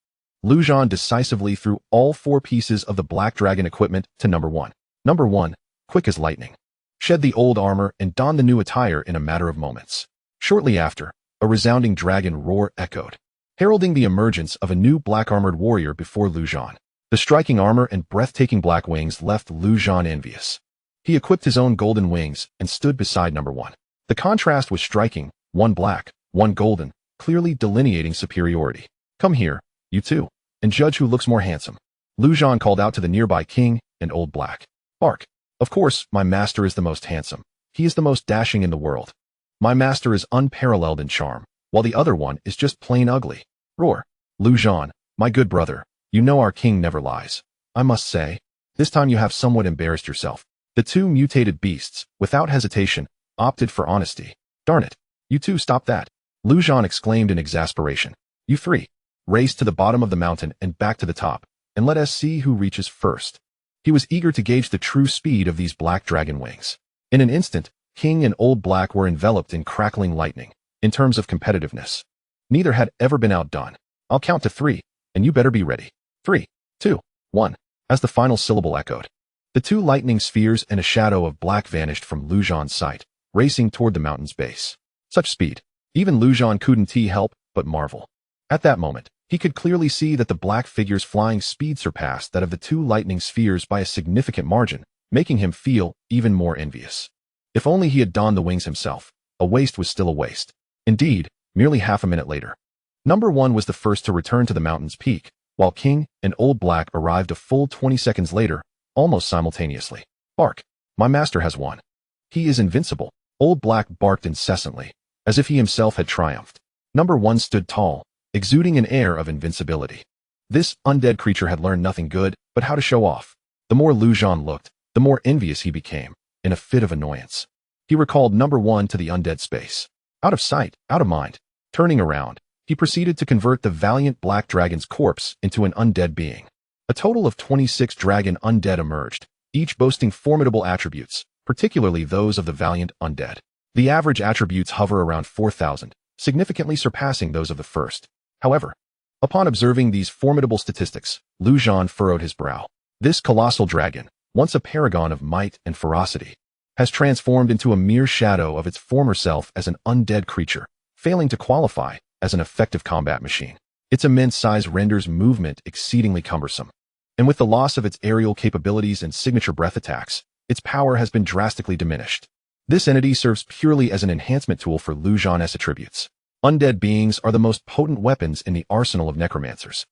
Zhan decisively threw all 4 pieces of the Black Dragon equipment to number 1. Number 1, quick as lightning, shed the old armor and donned the new attire in a matter of moments. Shortly after, a resounding dragon roar echoed, heralding the emergence of a new black-armored warrior before Zhan. The striking armor and breathtaking black wings left Zhan envious. He equipped his own golden wings and stood beside number 1. The contrast was striking, 1 black, 1 golden, clearly delineating superiority. Come here, you two, and judge who looks more handsome. Zhan called out to the nearby king and Old Black. Bark. Of course, my master is the most handsome. He is the most dashing in the world. My master is unparalleled in charm, while the other one is just plain ugly. Roar. Zhan, my good brother, you know our king never lies. I must say, this time you have somewhat embarrassed yourself. The 2 mutated beasts, without hesitation, opted for honesty. Darn it. You two stop that. Zhan exclaimed in exasperation. You 3. Race to the bottom of the mountain and back to the top, and let us see who reaches first. He was eager to gauge the true speed of these Black Dragon wings. In an instant, King and Old Black were enveloped in crackling lightning. In terms of competitiveness, neither had ever been outdone. I'll count to 3, and you better be ready. 3, 2, 1. As the final syllable echoed, the 2 lightning spheres and a shadow of black vanished from Zhan's sight, racing toward the mountain's base. Such speed, even Zhan couldn't help but marvel. At that moment, he could clearly see that the black figure's flying speed surpassed that of the 2 lightning spheres by a significant margin, making him feel even more envious. If only he had donned the wings himself. A waste was still a waste. Indeed, merely half a minute later, number 1 was the first to return to the mountain's peak, while King and Old Black arrived a full 20 seconds later, almost simultaneously. Bark. My master has won. He is invincible. Old Black barked incessantly, as if he himself had triumphed. Number 1 stood tall, exuding an air of invincibility. This undead creature had learned nothing good but how to show off. The more Zhan looked, the more envious he became, in a fit of annoyance. He recalled Number 1 to the undead space. Out of sight, out of mind. Turning around, he proceeded to convert the valiant black dragon's corpse into an undead being. A total of 26 dragon undead emerged, each boasting formidable attributes, particularly those of the valiant undead. The average attributes hover around 4,000, significantly surpassing those of the first. However, upon observing these formidable statistics, Zhan furrowed his brow. This colossal dragon, once a paragon of might and ferocity, has transformed into a mere shadow of its former self as an undead creature, failing to qualify as an effective combat machine. Its immense size renders movement exceedingly cumbersome, and with the loss of its aerial capabilities and signature breath attacks, its power has been drastically diminished. This entity serves purely as an enhancement tool for Zhan's attributes. Undead beings are the most potent weapons in the arsenal of necromancers,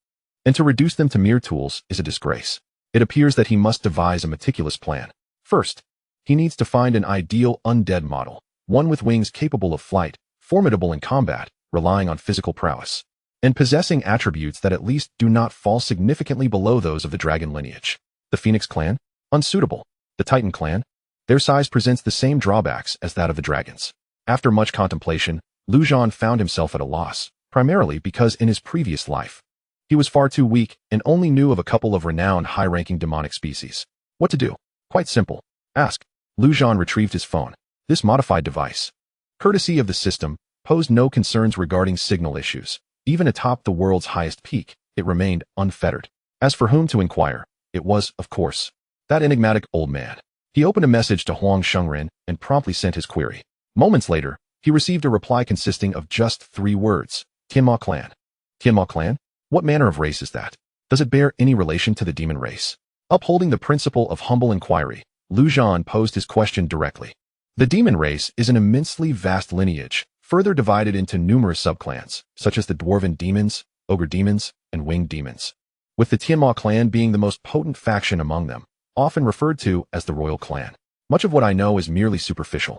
and to reduce them to mere tools is a disgrace. It appears that he must devise a meticulous plan. First, he needs to find an ideal undead model, one with wings capable of flight, formidable in combat, relying on physical prowess, and possessing attributes that at least do not fall significantly below those of the dragon lineage. The Phoenix clan? Unsuitable. The Titan clan? Their size presents the same drawbacks as that of the dragons. After much contemplation, Zhan found himself at a loss, primarily because in his previous life, he was far too weak and only knew of a couple of renowned high-ranking demonic species. What to do? Quite simple. Ask. Zhan retrieved his phone. This modified device, courtesy of the system, posed no concerns regarding signal issues. Even atop the world's highest peak, it remained unfettered. As for whom to inquire, it was, of course, that enigmatic old man. He opened a message to Huang Shengren and promptly sent his query. Moments later, he received a reply consisting of just 3 words. Tianma clan. Tianma clan? What manner of race is that? Does it bear any relation to the demon race? Upholding the principle of humble inquiry, Zhan posed his question directly. The demon race is an immensely vast lineage, further divided into numerous subclans, such as the dwarven demons, ogre demons, and winged demons, with the Tianma clan being the most potent faction among them, often referred to as the royal clan. Much of what I know is merely superficial,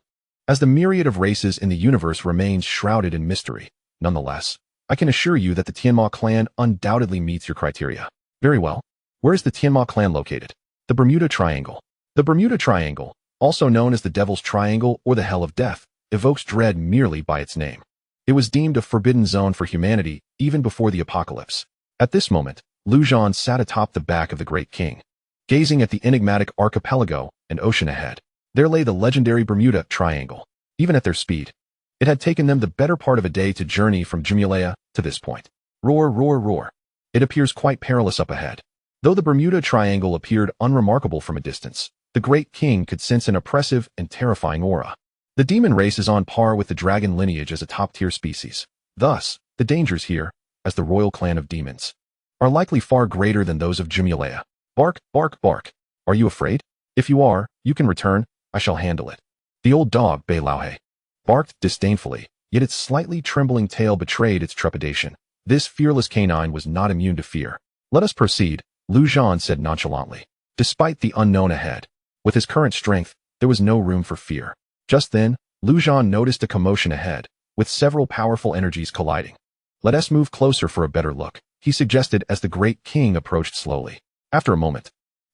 as the myriad of races in the universe remains shrouded in mystery. Nonetheless, I can assure you that the Tianma clan undoubtedly meets your criteria. Very well. Where is the Tianma clan located? The Bermuda Triangle. The Bermuda Triangle, also known as the Devil's Triangle or the Hell of Death, evokes dread merely by its name. It was deemed a forbidden zone for humanity even before the apocalypse. At this moment, Zhan sat atop the back of the Great King, gazing at the enigmatic archipelago and ocean ahead. There lay the legendary Bermuda Triangle. Even at their speed, it had taken them the better part of a day to journey from Jumulea to this point. Roar, roar, roar. It appears quite perilous up ahead. Though the Bermuda Triangle appeared unremarkable from a distance, the Great King could sense an oppressive and terrifying aura. The demon race is on par with the dragon lineage as a top-tier species. Thus, the dangers here, as the royal clan of demons, are likely far greater than those of Jumulea. Bark, bark, bark. Are you afraid? If you are, you can return. I shall handle it. The old dog, Bei Laohe, barked disdainfully, yet its slightly trembling tail betrayed its trepidation. This fearless canine was not immune to fear. Let us proceed, Zhan said nonchalantly. Despite the unknown ahead, with his current strength, there was no room for fear. Just then, Zhan noticed a commotion ahead, with several powerful energies colliding. Let us move closer for a better look, he suggested as the Great King approached slowly. After a moment,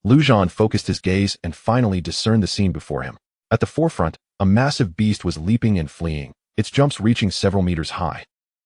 Zhan focused his gaze and finally discerned the scene before him. At the forefront, a massive beast was leaping and fleeing, its jumps reaching several meters high,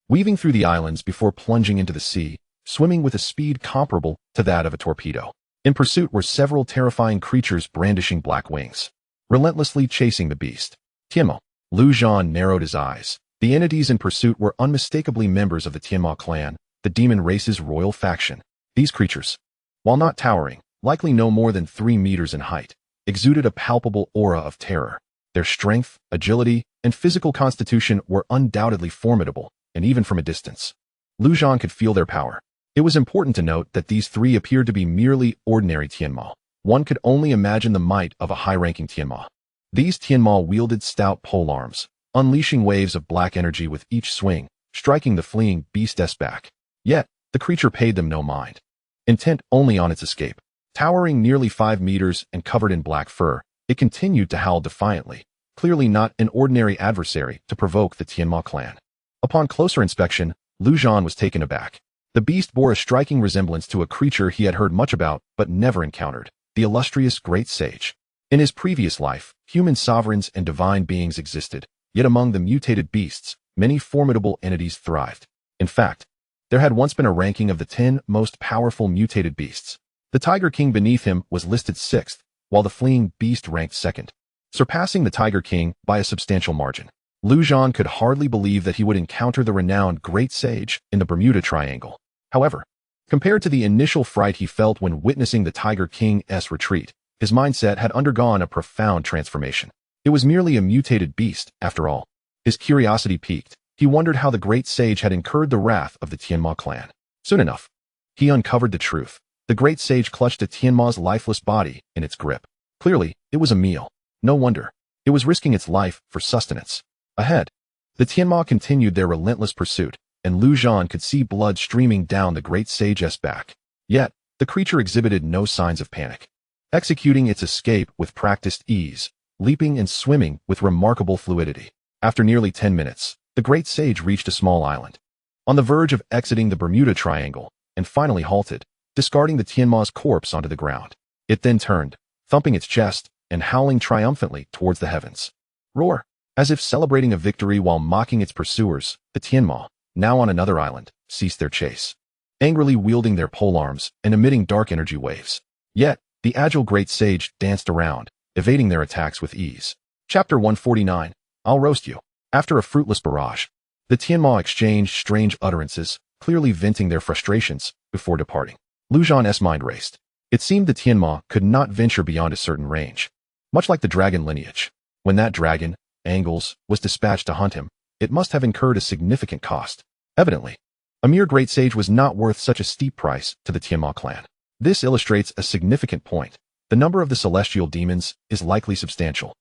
weaving through the islands before plunging into the sea, swimming with a speed comparable to that of a torpedo. In pursuit were several terrifying creatures brandishing black wings, relentlessly chasing the beast. Tianma. Zhan narrowed his eyes. The entities in pursuit were unmistakably members of the Tianma clan, the demon race's royal faction. These creatures, while not towering, likely no more than 3 meters in height, exuded a palpable aura of terror. Their strength, agility, and physical constitution were undoubtedly formidable, and even from a distance, Zhan could feel their power. It was important to note that these 3 appeared to be merely ordinary Tianma. One could only imagine the might of a high-ranking Tianma. These Tianma wielded stout polearms, unleashing waves of black energy with each swing, striking the fleeing beast's back. Yet, the creature paid them no mind, intent only on its escape. Towering nearly 5 meters and covered in black fur, it continued to howl defiantly, clearly not an ordinary adversary to provoke the Tianma clan. Upon closer inspection, Zhan was taken aback. The beast bore a striking resemblance to a creature he had heard much about but never encountered, the illustrious Great Sage. In his previous life, human sovereigns and divine beings existed, yet among the mutated beasts, many formidable entities thrived. In fact, there had once been a ranking of the 10 most powerful mutated beasts. The Tiger King beneath him was listed 6th, while the fleeing beast ranked 2nd, surpassing the Tiger King by a substantial margin. Zhan could hardly believe that he would encounter the renowned Great Sage in the Bermuda Triangle. However, compared to the initial fright he felt when witnessing the Tiger King's retreat, his mindset had undergone a profound transformation. It was merely a mutated beast, after all. His curiosity piqued. He wondered how the Great Sage had incurred the wrath of the Tianma clan. Soon enough, he uncovered the truth. The Great Sage clutched a Tianma's lifeless body in its grip. Clearly, it was a meal. No wonder. It was risking its life for sustenance. Ahead, the Tianma continued their relentless pursuit, and Zhan could see blood streaming down the Great Sage's back. Yet, the creature exhibited no signs of panic, executing its escape with practiced ease, leaping and swimming with remarkable fluidity. After nearly 10 minutes, the Great Sage reached a small island, on the verge of exiting the Bermuda Triangle, and finally halted, discarding the Tianma's corpse onto the ground. It then turned, thumping its chest and howling triumphantly towards the heavens. Roar! As if celebrating a victory while mocking its pursuers, the Tianma, now on another island, ceased their chase, angrily wielding their polearms and emitting dark energy waves. Yet, the agile Great Sage danced around, evading their attacks with ease. Chapter 149. I'll roast you. After a fruitless barrage, the Tianma exchanged strange utterances, clearly venting their frustrations, before departing. Zhan's mind raced. It seemed the Tianma could not venture beyond a certain range. Much like the dragon lineage, when that dragon, Angles, was dispatched to hunt him, it must have incurred a significant cost. Evidently, a mere Great Sage was not worth such a steep price to the Tianma clan. This illustrates a significant point. The number of the celestial demons is likely substantial.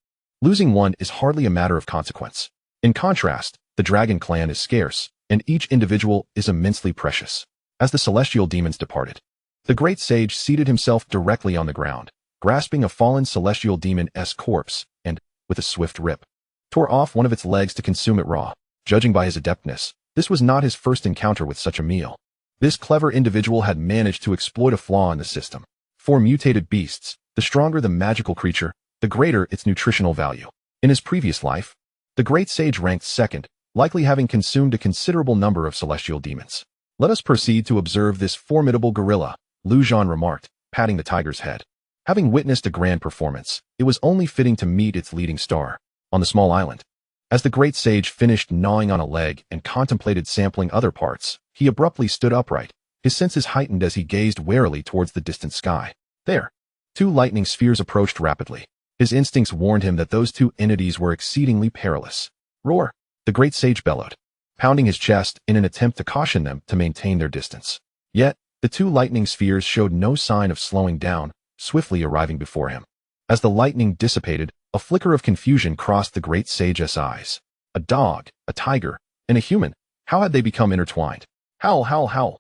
Losing one is hardly a matter of consequence. In contrast, the dragon clan is scarce, and each individual is immensely precious. As the celestial demons departed, the Great Sage seated himself directly on the ground, grasping a fallen celestial demon's corpse, and, with a swift rip, tore off one of its legs to consume it raw. Judging by his adeptness, this was not his first encounter with such a meal. This clever individual had managed to exploit a flaw in the system. For mutated beasts, the stronger the magical creature, the greater its nutritional value. In his previous life, the Great Sage ranked 2nd, likely having consumed a considerable number of celestial demons. Let us proceed to observe this formidable gorilla, Zhan remarked, patting the tiger's head. Having witnessed a grand performance, it was only fitting to meet its leading star. On the small island, as the Great Sage finished gnawing on a leg and contemplated sampling other parts, he abruptly stood upright, his senses heightened as he gazed warily towards the distant sky. There, 2 lightning spheres approached rapidly. His instincts warned him that those 2 entities were exceedingly perilous. Roar! The Great Sage bellowed, pounding his chest in an attempt to caution them to maintain their distance. Yet, the 2 lightning spheres showed no sign of slowing down, swiftly arriving before him. As the lightning dissipated, a flicker of confusion crossed the Great Sage's eyes. A dog, a tiger, and a human. How had they become intertwined? Howl, howl, howl.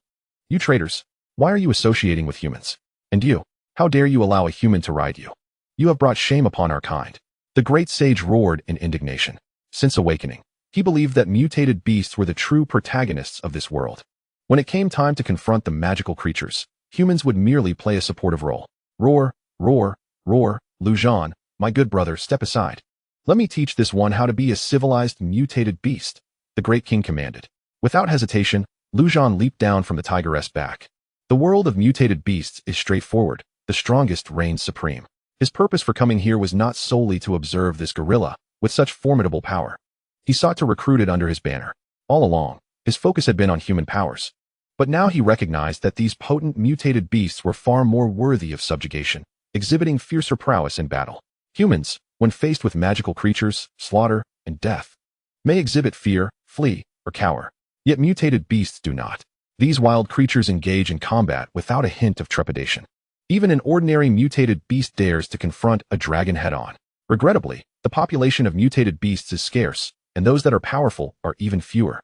You traitors, why are you associating with humans? And you, how dare you allow a human to ride you? You have brought shame upon our kind. The Great Sage roared in indignation. Since awakening, he believed that mutated beasts were the true protagonists of this world. When it came time to confront the magical creatures, humans would merely play a supportive role. Roar, roar, roar, Zhan, my good brother, step aside. Let me teach this one how to be a civilized mutated beast, the Great King commanded. Without hesitation, Zhan leaped down from the tiger's back. The world of mutated beasts is straightforward. The strongest reigns supreme. His purpose for coming here was not solely to observe this gorilla with such formidable power. He sought to recruit it under his banner. All along, his focus had been on human powers. But now he recognized that these potent mutated beasts were far more worthy of subjugation, exhibiting fiercer prowess in battle. Humans, when faced with magical creatures, slaughter, and death, may exhibit fear, flee, or cower. Yet mutated beasts do not. These wild creatures engage in combat without a hint of trepidation. Even an ordinary mutated beast dares to confront a dragon head-on. Regrettably, the population of mutated beasts is scarce, and those that are powerful are even fewer,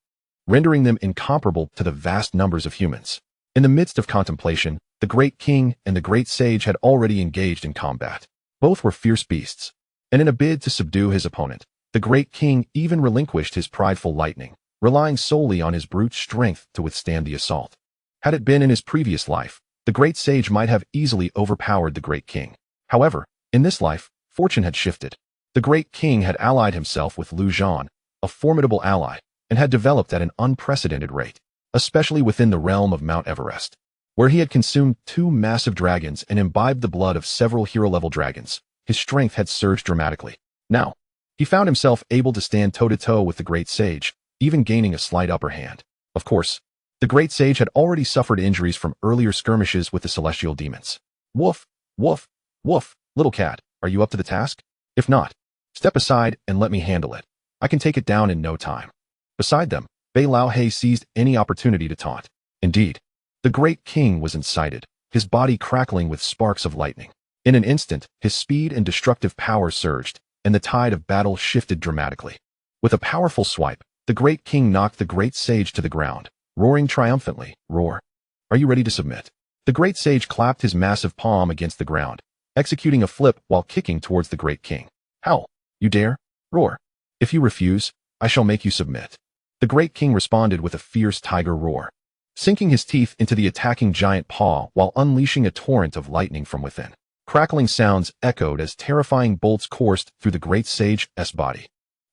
rendering them incomparable to the vast numbers of humans. In the midst of contemplation, The Great King and the Great Sage had already engaged in combat. Both were fierce beasts, and in a bid to subdue his opponent, the Great King even relinquished his prideful lightning, relying solely on his brute strength to withstand the assault. Had it been in his previous life, the Great Sage might have easily overpowered the Great King. However, in this life, fortune had shifted. The Great King had allied himself with Zhan, a formidable ally, and had developed at an unprecedented rate, especially within the realm of Mount Everest, where he had consumed 2 massive dragons and imbibed the blood of several hero-level dragons. His strength had surged dramatically. Now, he found himself able to stand toe-to-toe with the Great Sage, even gaining a slight upper hand. Of course, the Great Sage had already suffered injuries from earlier skirmishes with the celestial demons. Woof, woof, woof, little cat, are you up to the task? If not, step aside and let me handle it. I can take it down in no time. Beside them, Bei Lao He seized any opportunity to taunt. Indeed, the Great King was incited, his body crackling with sparks of lightning. In an instant, his speed and destructive power surged, and the tide of battle shifted dramatically. With a powerful swipe, the Great King knocked the Great Sage to the ground, roaring triumphantly, "Roar! Are you ready to submit?" The Great Sage clapped his massive palm against the ground, executing a flip while kicking towards the Great King. "Howl! You dare? Roar! If you refuse, I shall make you submit." The Great King responded with a fierce tiger roar, sinking his teeth into the attacking giant paw while unleashing a torrent of lightning from within. Crackling sounds echoed as terrifying bolts coursed through the Great Sage's body,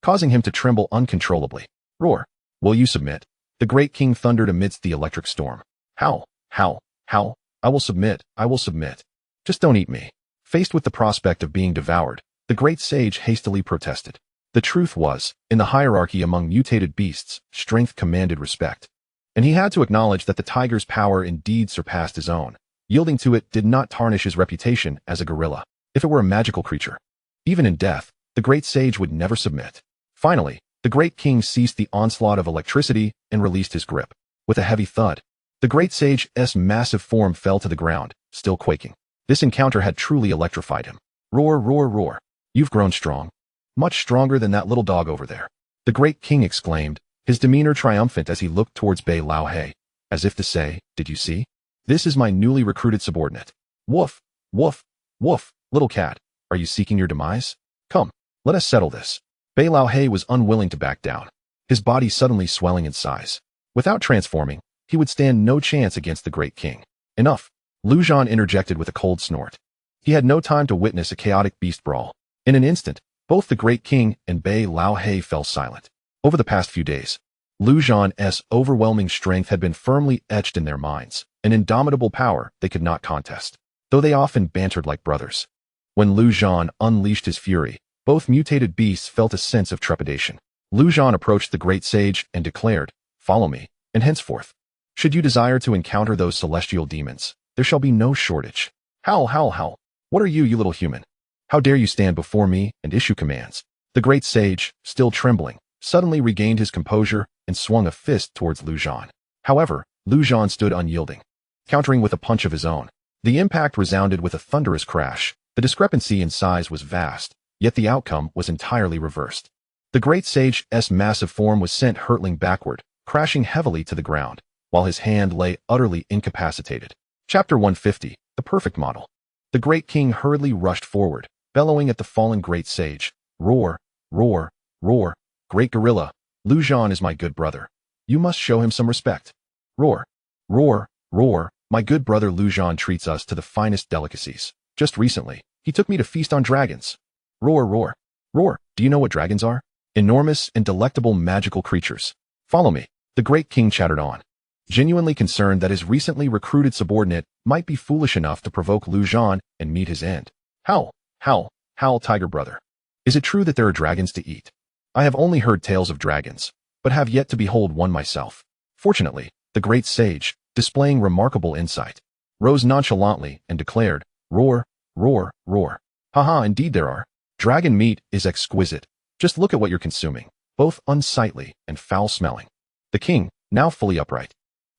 causing him to tremble uncontrollably. "Roar! Will you submit?" The Great King thundered amidst the electric storm. "Howl! Howl! Howl! I will submit! I will submit! Just don't eat me." Faced with the prospect of being devoured, the Great Sage hastily protested. The truth was, in the hierarchy among mutated beasts, strength commanded respect, and he had to acknowledge that the tiger's power indeed surpassed his own. Yielding to it did not tarnish his reputation as a gorilla. If it were a magical creature, even in death, the Great Sage would never submit. Finally, the Great King ceased the onslaught of electricity and released his grip. With a heavy thud, the Great Sage's massive form fell to the ground, still quaking. This encounter had truly electrified him. "Roar, roar, roar! You've grown strong. Much stronger than that little dog over there," the Great King exclaimed, his demeanor triumphant as he looked towards Bei Lao He, as if to say, "Did you see? This is my newly recruited subordinate." "Woof, woof, woof, little cat, are you seeking your demise? Come, let us settle this." Bei Lao He was unwilling to back down, his body suddenly swelling in size. Without transforming, he would stand no chance against the Great King. "Enough," Zhan interjected with a cold snort. He had no time to witness a chaotic beast brawl. In an instant, both the Great King and Bei Lao He fell silent. Over the past few days, Zhan's overwhelming strength had been firmly etched in their minds, an indomitable power they could not contest, though they often bantered like brothers. When Zhan unleashed his fury, both mutated beasts felt a sense of trepidation. Zhan approached the Great Sage and declared, "Follow me, and henceforth, should you desire to encounter those celestial demons, there shall be no shortage." "Howl, howl, howl! What are you little human? How dare you stand before me and issue commands?" The Great Sage, still trembling, suddenly regained his composure and swung a fist towards Zhan. However, Zhan stood unyielding, countering with a punch of his own. The impact resounded with a thunderous crash. The discrepancy in size was vast, yet the outcome was entirely reversed. The Great Sage's massive form was sent hurtling backward, crashing heavily to the ground, while his hand lay utterly incapacitated. Chapter 150, The Perfect Model. The Great King hurriedly rushed forward, bellowing at the fallen Great Sage. "Roar, roar, roar, great gorilla, Zhan is my good brother. You must show him some respect. Roar, roar, roar, my good brother Zhan treats us to the finest delicacies. Just recently, he took me to feast on dragons. Roar, roar, roar, do you know what dragons are? Enormous and delectable magical creatures. Follow me." The Great King chattered on, genuinely concerned that his recently recruited subordinate might be foolish enough to provoke Zhan and meet his end. "Howl, howl, howl, tiger brother. Is it true that there are dragons to eat? I have only heard tales of dragons, but have yet to behold one myself." Fortunately, the Great Sage, displaying remarkable insight, rose nonchalantly and declared, "Roar, roar, roar. Haha, indeed there are. Dragon meat is exquisite. Just look at what you're consuming, both unsightly and foul-smelling." The king, now fully upright,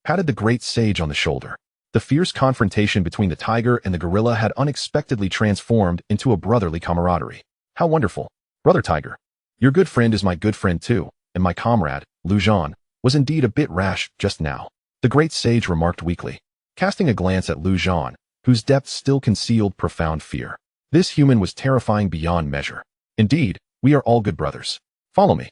patted the Great Sage on the shoulder. The fierce confrontation between the tiger and the gorilla had unexpectedly transformed into a brotherly camaraderie. "How wonderful, brother tiger. Your good friend is my good friend too, and my comrade, Zhan, was indeed a bit rash just now," the Great Sage remarked weakly. casting a glance at Zhan, whose depths still concealed profound fear. This human was terrifying beyond measure. Indeed, we are all good brothers. Follow me.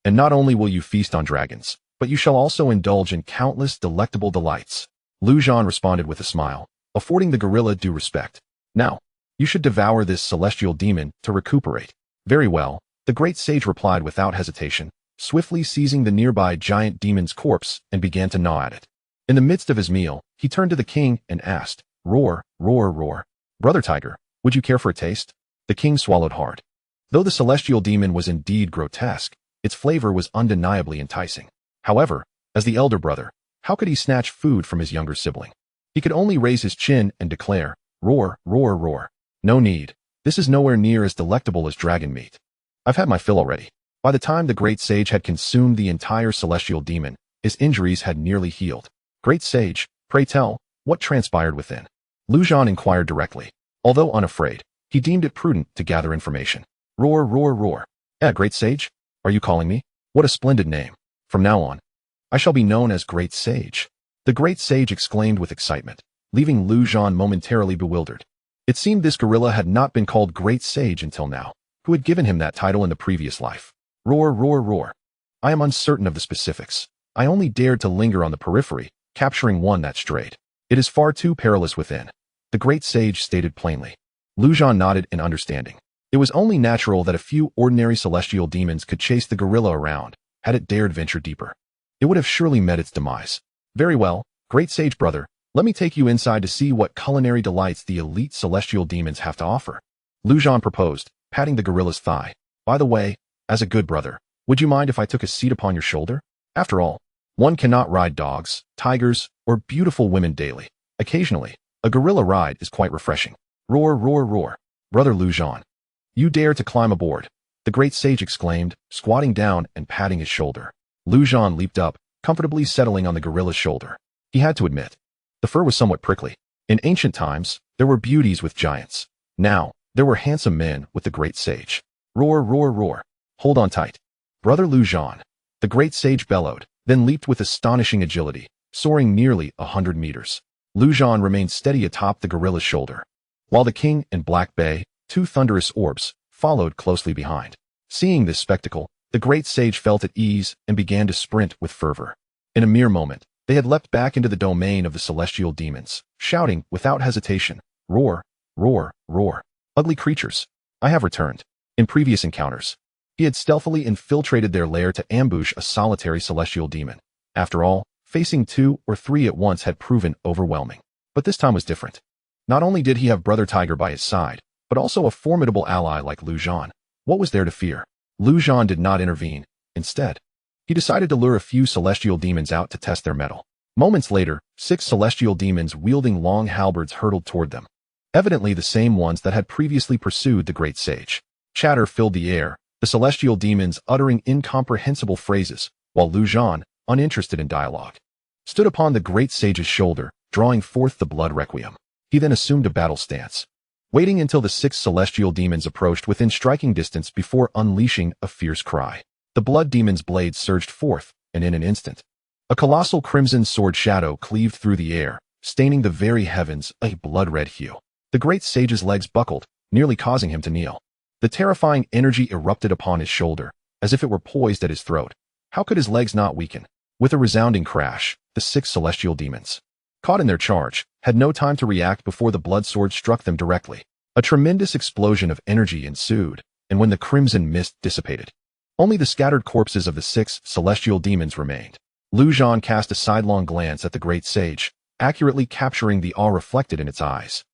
And not only will you feast on dragons, but you shall also indulge in countless delectable delights. Zhan responded with a smile, affording the gorilla due respect. Now, you should devour this celestial demon to recuperate. Very well, the great sage replied without hesitation, swiftly seizing the nearby giant demon's corpse and began to gnaw at it. In the midst of his meal, he turned to the king and asked, "Roar, roar, roar. Brother Tiger, would you care for a taste?" The king swallowed hard. Though the celestial demon was indeed grotesque, its flavor was undeniably enticing. However, as the elder brother, how could he snatch food from his younger sibling? He could only raise his chin and declare, "Roar, roar, roar. No need. This is nowhere near as delectable as dragon meat. I've had my fill already." By the time the great sage had consumed the entire celestial demon, his injuries had nearly healed. "Great sage, pray tell, what transpired within?" Zhan inquired directly. Although unafraid, he deemed it prudent to gather information. "Roar, roar, roar. Great sage? Are you calling me? What a splendid name. From now on, I shall be known as Great Sage." The great sage exclaimed with excitement, leaving Zhan momentarily bewildered. It seemed this gorilla had not been called Great Sage until now. Who had given him that title in the previous life? "Roar, roar, roar. I am uncertain of the specifics. I only dared to linger on the periphery, capturing one that strayed. It is far too perilous within," the great sage stated plainly. Zhan nodded in understanding. It was only natural that a few ordinary celestial demons could chase the gorilla around. Had it dared venture deeper, it would have surely met its demise. "Very well, great sage brother, let me take you inside to see what culinary delights the elite celestial demons have to offer," Zhan proposed, patting the gorilla's thigh. "By the way, as a good brother, would you mind if I took a seat upon your shoulder? After all, one cannot ride dogs, tigers, or beautiful women daily. Occasionally, a gorilla ride is quite refreshing." "Roar, roar, roar. Brother Zhan. You dare to climb aboard," the great sage exclaimed, squatting down and patting his shoulder. Zhan leaped up, comfortably settling on the gorilla's shoulder. He had to admit, the fur was somewhat prickly. In ancient times, there were beauties with giants. Now, there were handsome men with the great sage. "Roar, roar, roar. Hold on tight. Brother Zhan," the great sage bellowed, then leaped with astonishing agility, soaring nearly 100 meters. Zhan remained steady atop the gorilla's shoulder, while the king and Black Bay, two thunderous orbs, followed closely behind. Seeing this spectacle, the great sage felt at ease and began to sprint with fervor. In a mere moment, they had leapt back into the domain of the celestial demons, shouting without hesitation, "Roar, roar, roar. Ugly creatures, I have returned." In previous encounters, he had stealthily infiltrated their lair to ambush a solitary celestial demon. After all, facing 2 or 3 at once had proven overwhelming. But this time was different. Not only did he have Brother Tiger by his side, but also a formidable ally like Zhan. What was there to fear? Zhan did not intervene. Instead, he decided to lure a few celestial demons out to test their mettle. Moments later, 6 celestial demons wielding long halberds hurtled toward them. Evidently the same ones that had previously pursued the great sage. Chatter filled the air, the celestial demons uttering incomprehensible phrases, while Zhan, uninterested in dialogue, stood upon the great sage's shoulder, drawing forth the blood requiem. He then assumed a battle stance, waiting until the 6 celestial demons approached within striking distance before unleashing a fierce cry. The blood demon's blade surged forth, and in an instant, a colossal crimson sword shadow cleaved through the air, staining the very heavens a blood-red hue. The great sage's legs buckled, nearly causing him to kneel. The terrifying energy erupted upon his shoulder, as if it were poised at his throat. How could his legs not weaken? With a resounding crash, the 6 celestial demons, caught in their charge, had no time to react before the blood sword struck them directly. A tremendous explosion of energy ensued, and when the crimson mist dissipated, only the scattered corpses of the 6 celestial demons remained. Zhan cast a sidelong glance at the great sage, accurately capturing the awe reflected in its eyes.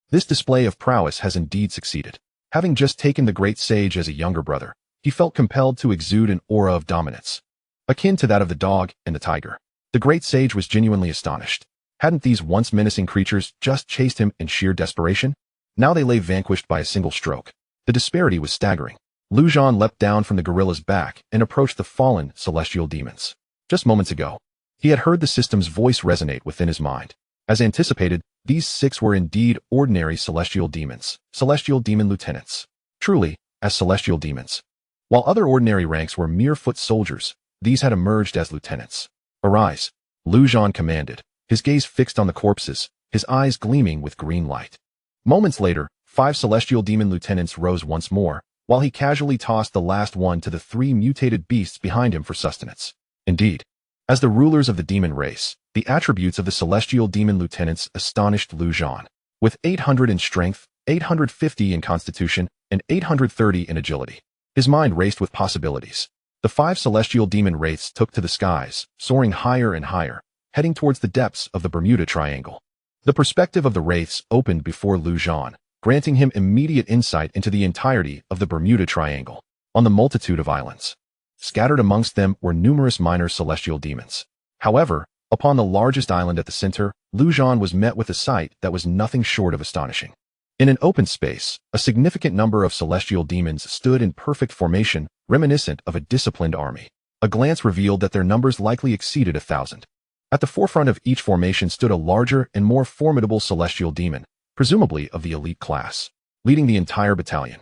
This display of prowess has indeed succeeded. Having just taken the great sage as a younger brother, he felt compelled to exude an aura of dominance, akin to that of the dog and the tiger. The great sage was genuinely astonished. Hadn't these once menacing creatures just chased him in sheer desperation? Now they lay vanquished by a single stroke. The disparity was staggering. Zhan leapt down from the gorilla's back and approached the fallen celestial demons. Just moments ago, he had heard the system's voice resonate within his mind. As anticipated, these 6 were indeed ordinary celestial demons, celestial demon lieutenants. Truly, as celestial demons. While other ordinary ranks were mere foot soldiers, these had emerged as lieutenants. "Arise," Zhan commanded, his gaze fixed on the corpses, his eyes gleaming with green light. Moments later, 5 celestial demon lieutenants rose once more, while he casually tossed the last one to the 3 mutated beasts behind him for sustenance. Indeed, as the rulers of the demon race, the attributes of the celestial demon lieutenants astonished Zhan. With 800 in strength, 850 in constitution, and 830 in agility, his mind raced with possibilities. The 5 celestial demon wraiths took to the skies, soaring higher and higher, heading towards the depths of the Bermuda Triangle. The perspective of the wraiths opened before Zhan, granting him immediate insight into the entirety of the Bermuda Triangle. On the multitude of islands, scattered amongst them were numerous minor celestial demons. However, upon the largest island at the center, Zhan was met with a sight that was nothing short of astonishing. In an open space, a significant number of celestial demons stood in perfect formation, reminiscent of a disciplined army. A glance revealed that their numbers likely exceeded 1,000. At the forefront of each formation stood a larger and more formidable celestial demon, presumably of the elite class, leading the entire battalion.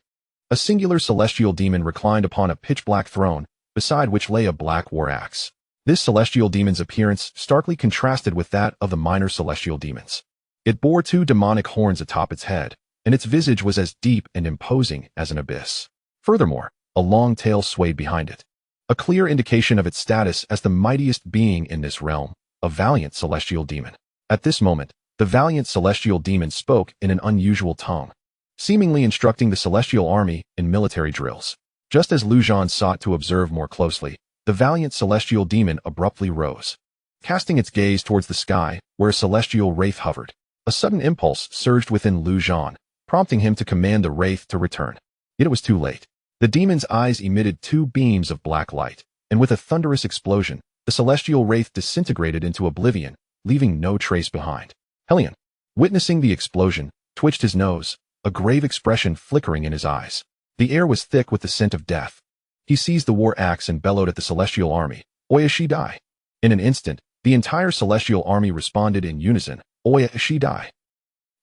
A singular celestial demon reclined upon a pitch-black throne, beside which lay a black war axe. This celestial demon's appearance starkly contrasted with that of the minor celestial demons. It bore 2 demonic horns atop its head, and its visage was as deep and imposing as an abyss. Furthermore, a long tail swayed behind it, a clear indication of its status as the mightiest being in this realm, a valiant celestial demon. At this moment, the valiant celestial demon spoke in an unusual tone, seemingly instructing the celestial army in military drills. Just as Zhan sought to observe more closely, the valiant celestial demon abruptly rose, casting its gaze towards the sky, where a celestial wraith hovered. A sudden impulse surged within Zhan, prompting him to command the wraith to return. Yet it was too late. The demon's eyes emitted 2 beams of black light, and with a thunderous explosion, the celestial wraith disintegrated into oblivion, leaving no trace behind. Hellion, witnessing the explosion, twitched his nose, a grave expression flickering in his eyes. The air was thick with the scent of death. He seized the war axe and bellowed at the celestial army, "Oya she die!" In an instant, the entire celestial army responded in unison, "Oya she die!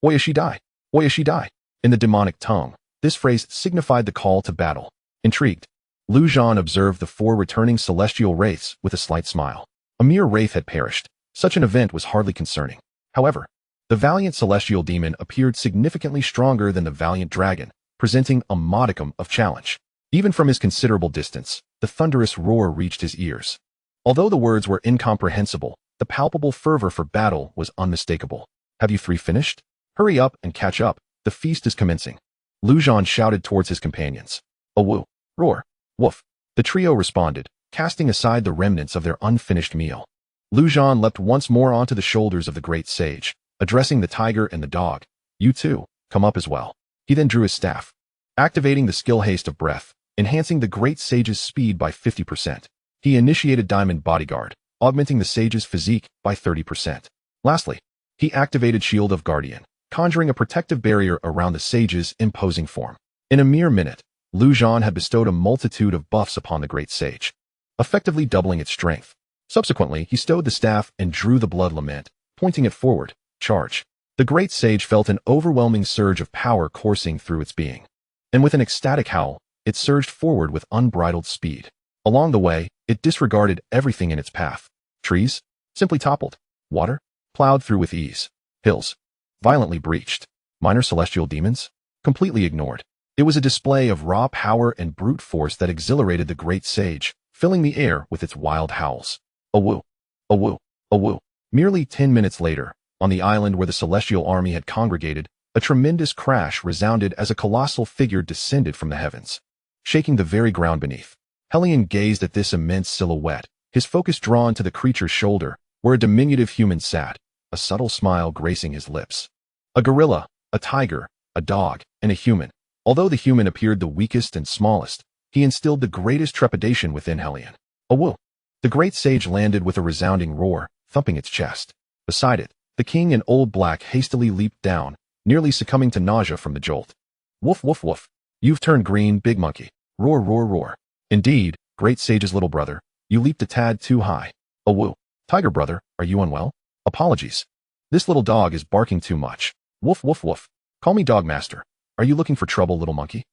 Oya she die! Oya she die!" In the demonic tongue, this phrase signified the call to battle. Intrigued, Zhan observed the 4 returning celestial wraiths with a slight smile. A mere wraith had perished. Such an event was hardly concerning. However, the valiant celestial demon appeared significantly stronger than the valiant dragon, presenting a modicum of challenge. Even from his considerable distance, the thunderous roar reached his ears. Although the words were incomprehensible, the palpable fervor for battle was unmistakable. "Have you 3 finished? Hurry up and catch up. The feast is commencing." Zhan shouted towards his companions. "A woo, roar, woof." The trio responded, casting aside the remnants of their unfinished meal. Zhan leapt once more onto the shoulders of the great sage, addressing the tiger and the dog. "You too, come up as well." He then drew his staff, activating the skill haste of breath, enhancing the great sage's speed by 50%. He initiated Diamond Bodyguard, augmenting the sage's physique by 30%. Lastly, he activated Shield of Guardian, conjuring a protective barrier around the sage's imposing form. In a mere minute, Zhan had bestowed a multitude of buffs upon the great sage, effectively doubling its strength. Subsequently, he stowed the staff and drew the blood lament, pointing it forward. "Charge." The great sage felt an overwhelming surge of power coursing through its being, and with an ecstatic howl, it surged forward with unbridled speed. Along the way, it disregarded everything in its path. Trees simply toppled. Water plowed through with ease. Hills violently breached. Minor celestial demons completely ignored. It was a display of raw power and brute force that exhilarated the great sage, filling the air with its wild howls. A woo, a woo, a woo. Merely 10 minutes later, on the island where the celestial army had congregated, a tremendous crash resounded as a colossal figure descended from the heavens, shaking the very ground beneath. Hellion gazed at this immense silhouette, his focus drawn to the creature's shoulder, where a diminutive human sat, a subtle smile gracing his lips. A gorilla, a tiger, a dog, and a human. Although the human appeared the weakest and smallest, he instilled the greatest trepidation within Hellion. A woo! The great sage landed with a resounding roar, thumping its chest. Beside it, the king and Old Black hastily leaped down, nearly succumbing to nausea from the jolt. "Woof, woof, woof. You've turned green, big monkey." Roar, roar, roar. "Indeed, great sage's little brother, you leaped a tad too high." "A woo. Tiger brother, are you unwell?" "Apologies. This little dog is barking too much." "Woof, woof, woof. Call me dog master. Are you looking for trouble, little monkey?"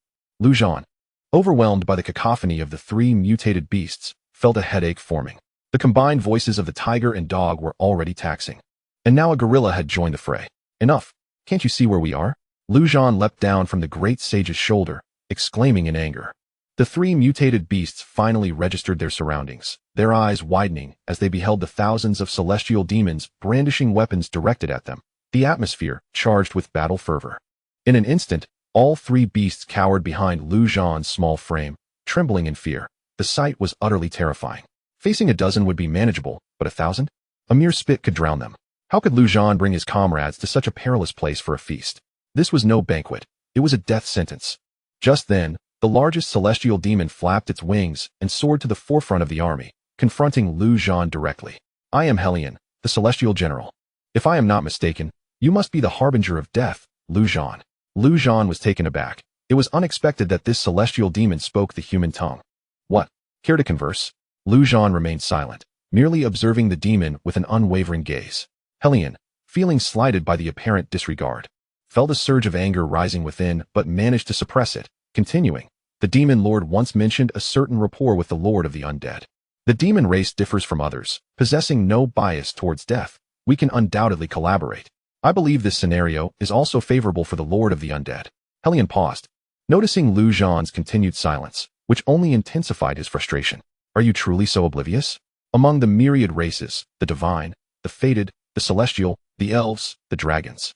Zhan, overwhelmed by the cacophony of the 3 mutated beasts, felt a headache forming. The combined voices of the tiger and dog were already taxing. And now a gorilla had joined the fray. Enough! Can't you see where we are? Zhan leapt down from the great sage's shoulder, exclaiming in anger. The three mutated beasts finally registered their surroundings, their eyes widening as they beheld the thousands of celestial demons brandishing weapons directed at them, the atmosphere charged with battle fervor. In an instant, all three beasts cowered behind Zhan's small frame, trembling in fear. The sight was utterly terrifying. Facing a dozen would be manageable, but 1,000? A mere spit could drown them. How could Zhan bring his comrades to such a perilous place for a feast? This was no banquet. It was a death sentence. Just then, the largest celestial demon flapped its wings and soared to the forefront of the army, confronting Zhan directly. I am Hellion, the celestial general. If I am not mistaken, you must be the harbinger of death, Zhan. Zhan was taken aback. It was unexpected that this celestial demon spoke the human tongue. What? Care to converse? Zhan remained silent, merely observing the demon with an unwavering gaze. Hellion, feeling slighted by the apparent disregard, felt a surge of anger rising within but managed to suppress it, continuing. The demon lord once mentioned a certain rapport with the lord of the undead. The demon race differs from others, possessing no bias towards death. We can undoubtedly collaborate. I believe this scenario is also favorable for the lord of the undead. Hellion paused, noticing Zhan's continued silence, which only intensified his frustration. Are you truly so oblivious? Among the myriad races, the divine, the fated, the celestial, the elves, the dragons,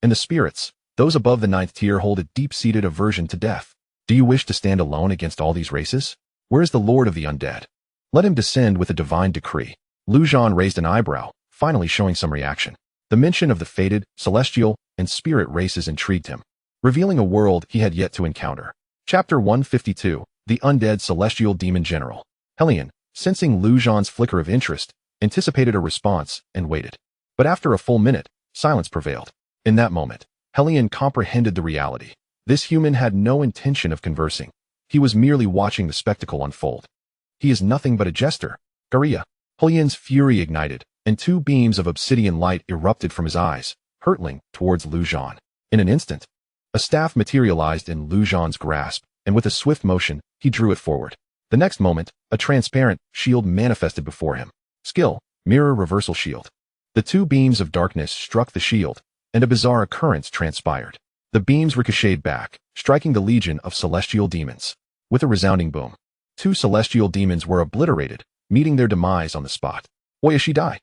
and the spirits, those above the 9th tier hold a deep-seated aversion to death. Do you wish to stand alone against all these races? Where is the lord of the undead? Let him descend with a divine decree. Zhan raised an eyebrow, finally showing some reaction. The mention of the fated, celestial, and spirit races intrigued him, revealing a world he had yet to encounter. Chapter 152, The Undead Celestial Demon General. Hellion, sensing Zhan's flicker of interest, anticipated a response and waited. But after a full minute, silence prevailed. In that moment, Hellion comprehended the reality. This human had no intention of conversing. He was merely watching the spectacle unfold. He is nothing but a jester. Garia. Hellion's fury ignited, and two beams of obsidian light erupted from his eyes, hurtling towards Zhan. In an instant, a staff materialized in Zhan's grasp, and with a swift motion, he drew it forward. The next moment, a transparent shield manifested before him. Skill, mirror reversal shield. The two beams of darkness struck the shield, and a bizarre occurrence transpired. The beams ricocheted back, striking the legion of celestial demons. With a resounding boom, two celestial demons were obliterated, meeting their demise on the spot. Oyashi die.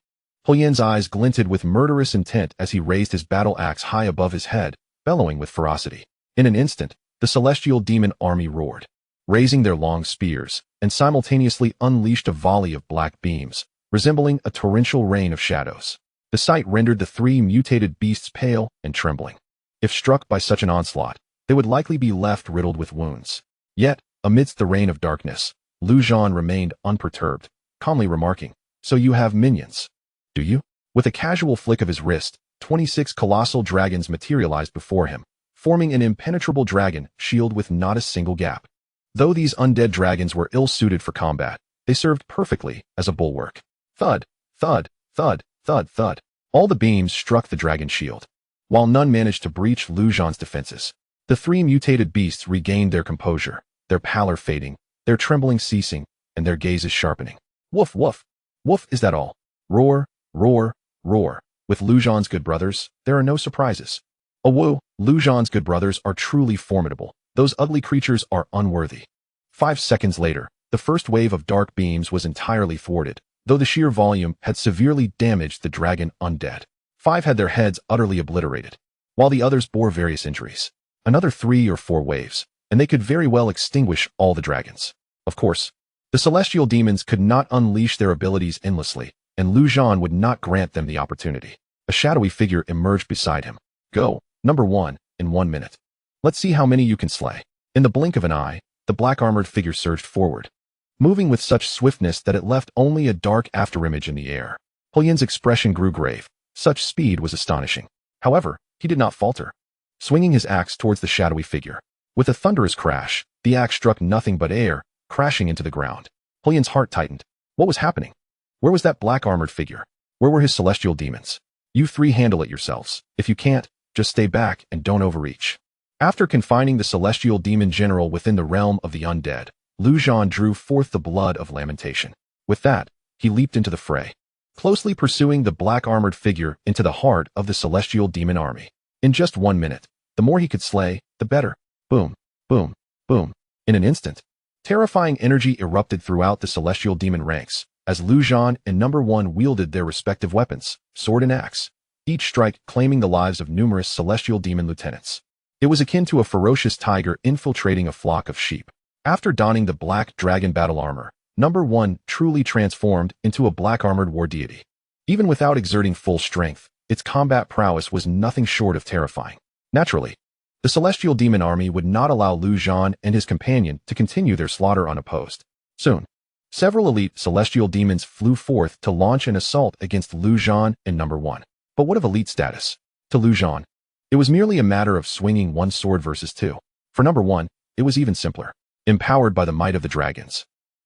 Hellion's eyes glinted with murderous intent as he raised his battle axe high above his head, bellowing with ferocity. In an instant, the celestial demon army roared, raising their long spears, and simultaneously unleashed a volley of black beams, resembling a torrential rain of shadows. The sight rendered the three mutated beasts pale and trembling. If struck by such an onslaught, they would likely be left riddled with wounds. Yet, amidst the rain of darkness, Zhan remained unperturbed, calmly remarking, "So you have minions, do you?" With a casual flick of his wrist, 26 colossal dragons materialized before him, forming an impenetrable dragon shield with not a single gap. Though these undead dragons were ill-suited for combat, they served perfectly as a bulwark. Thud, thud, thud, thud, thud. All the beams struck the dragon shield, while none managed to breach Zhan's defenses. The three mutated beasts regained their composure, their pallor fading, their trembling ceasing, and their gazes sharpening. Woof, woof. Woof, is that all? Roar, roar, roar. With Zhan's good brothers, there are no surprises. Oh whoa, Zhan's good brothers are truly formidable. Those ugly creatures are unworthy. 5 seconds later, the first wave of dark beams was entirely thwarted, though the sheer volume had severely damaged the dragon undead. 5 had their heads utterly obliterated, while the others bore various injuries. Another 3 or 4 waves, and they could very well extinguish all the dragons. Of course, the celestial demons could not unleash their abilities endlessly, and Zhan would not grant them the opportunity. A shadowy figure emerged beside him. Go, number 1, in 1 minute. Let's see how many you can slay. In the blink of an eye, the black-armored figure surged forward, moving with such swiftness that it left only a dark afterimage in the air. Hellion's expression grew grave. Such speed was astonishing. However, he did not falter, swinging his axe towards the shadowy figure. With a thunderous crash, the axe struck nothing but air, crashing into the ground. Hellion's heart tightened. What was happening? Where was that black-armored figure? Where were his celestial demons? You three handle it yourselves. If you can't, just stay back and don't overreach. After confining the celestial demon general within the realm of the undead, Zhan drew forth the blood of lamentation. With that, he leaped into the fray. closely pursuing the black-armored figure into the heart of the celestial demon army. In just 1 minute, the more he could slay, the better. Boom, boom, boom. In an instant, terrifying energy erupted throughout the celestial demon ranks, as Zhan and Number 1 wielded their respective weapons, sword and axe, each strike claiming the lives of numerous celestial demon lieutenants. It was akin to a ferocious tiger infiltrating a flock of sheep. After donning the black dragon battle armor, Number 1 truly transformed into a black-armored war deity. Even without exerting full strength, its combat prowess was nothing short of terrifying. Naturally, the celestial demon army would not allow Zhan and his companion to continue their slaughter unopposed. Soon, several elite celestial demons flew forth to launch an assault against Zhan and Number 1. But what of elite status? To Zhan, it was merely a matter of swinging one sword versus two. For Number 1, it was even simpler. Empowered by the might of the dragons,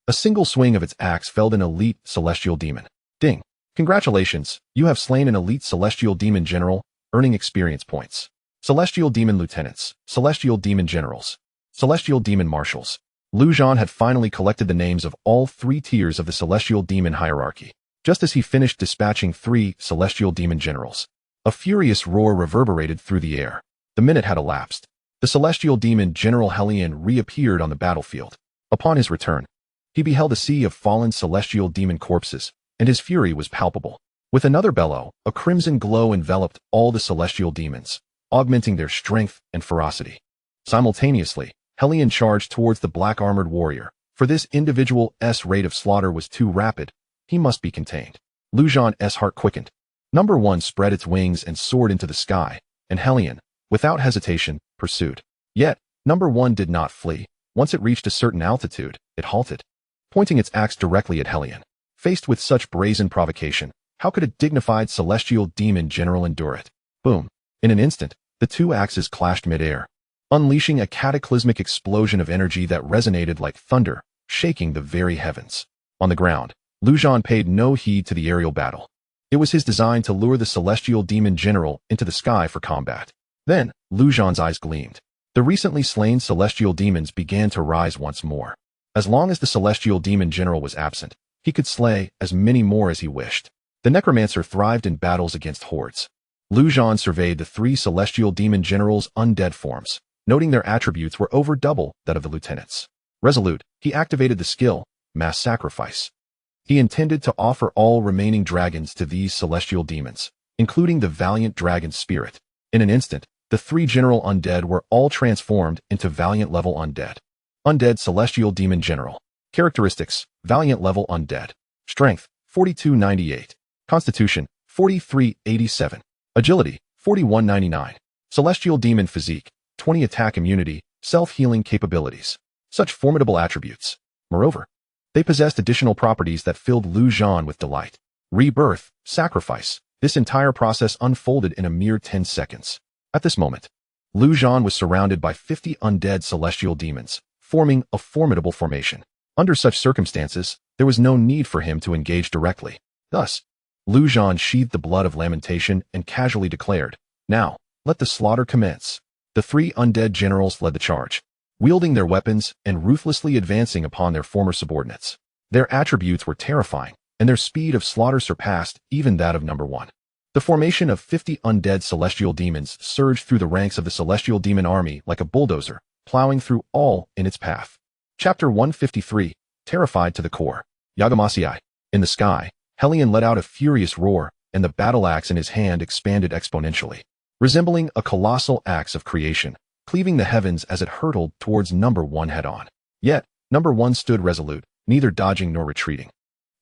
a single swing of its axe felled an elite celestial demon. Ding! Congratulations, you have slain an elite celestial demon general, earning experience points. Celestial demon lieutenants, celestial demon generals, celestial demon marshals. Zhan had finally collected the names of all 3 tiers of the celestial demon hierarchy. Just as he finished dispatching 3 celestial demon generals, a furious roar reverberated through the air. The minute had elapsed. The celestial demon General Hellion reappeared on the battlefield. Upon his return, he beheld a sea of fallen celestial demon corpses, and his fury was palpable. With another bellow, a crimson glow enveloped all the celestial demons, augmenting their strength and ferocity. Simultaneously, Hellion charged towards the black-armored warrior. For this individual's rate of slaughter was too rapid. He must be contained. Zhan's heart quickened. Number 1 spread its wings and soared into the sky, and Hellion, without hesitation, pursued. Yet, Number 1 did not flee. Once it reached a certain altitude, it halted, pointing its axe directly at Hellion. Faced with such brazen provocation, how could a dignified celestial demon general endure it? Boom! In an instant, the 2 axes clashed mid-air, unleashing a cataclysmic explosion of energy that resonated like thunder, shaking the very heavens. On the ground, Zhan paid no heed to the aerial battle. It was his design to lure the celestial demon general into the sky for combat. Then, Zhan's eyes gleamed. The recently slain celestial demons began to rise once more. As long as the celestial demon general was absent, he could slay as many more as he wished. The Necromancer thrived in battles against hordes. Zhan surveyed the 3 celestial demon generals' undead forms, noting their attributes were over double that of the lieutenants. Resolute, he activated the skill, Mass Sacrifice. He intended to offer all remaining dragons to these celestial demons, including the valiant dragon spirit. In an instant, the 3 general undead were all transformed into valiant level undead. Undead celestial demon general. Characteristics: valiant level undead. Strength: 4298. Constitution: 4387. Agility: 4199. Celestial demon physique: 20 attack immunity, self-healing capabilities. Such formidable attributes. Moreover, they possessed additional properties that filled Zhan with delight. Rebirth, sacrifice. This entire process unfolded in a mere 10 seconds. At this moment, Zhan was surrounded by 50 undead celestial demons, forming a formidable formation. Under such circumstances, there was no need for him to engage directly. Thus, Zhan sheathed the blood of lamentation and casually declared, "Now, let the slaughter commence." The 3 undead generals led the charge, wielding their weapons and ruthlessly advancing upon their former subordinates. Their attributes were terrifying, and their speed of slaughter surpassed even that of Number 1. The formation of 50 undead celestial demons surged through the ranks of the celestial demon army like a bulldozer, plowing through all in its path. Chapter 153, Terrified to the Core. Yagamasiai. In the sky, Hellion let out a furious roar, and the battle axe in his hand expanded exponentially, resembling a colossal axe of creation, cleaving the heavens as it hurtled towards Number 1 head-on. Yet, Number 1 stood resolute, neither dodging nor retreating.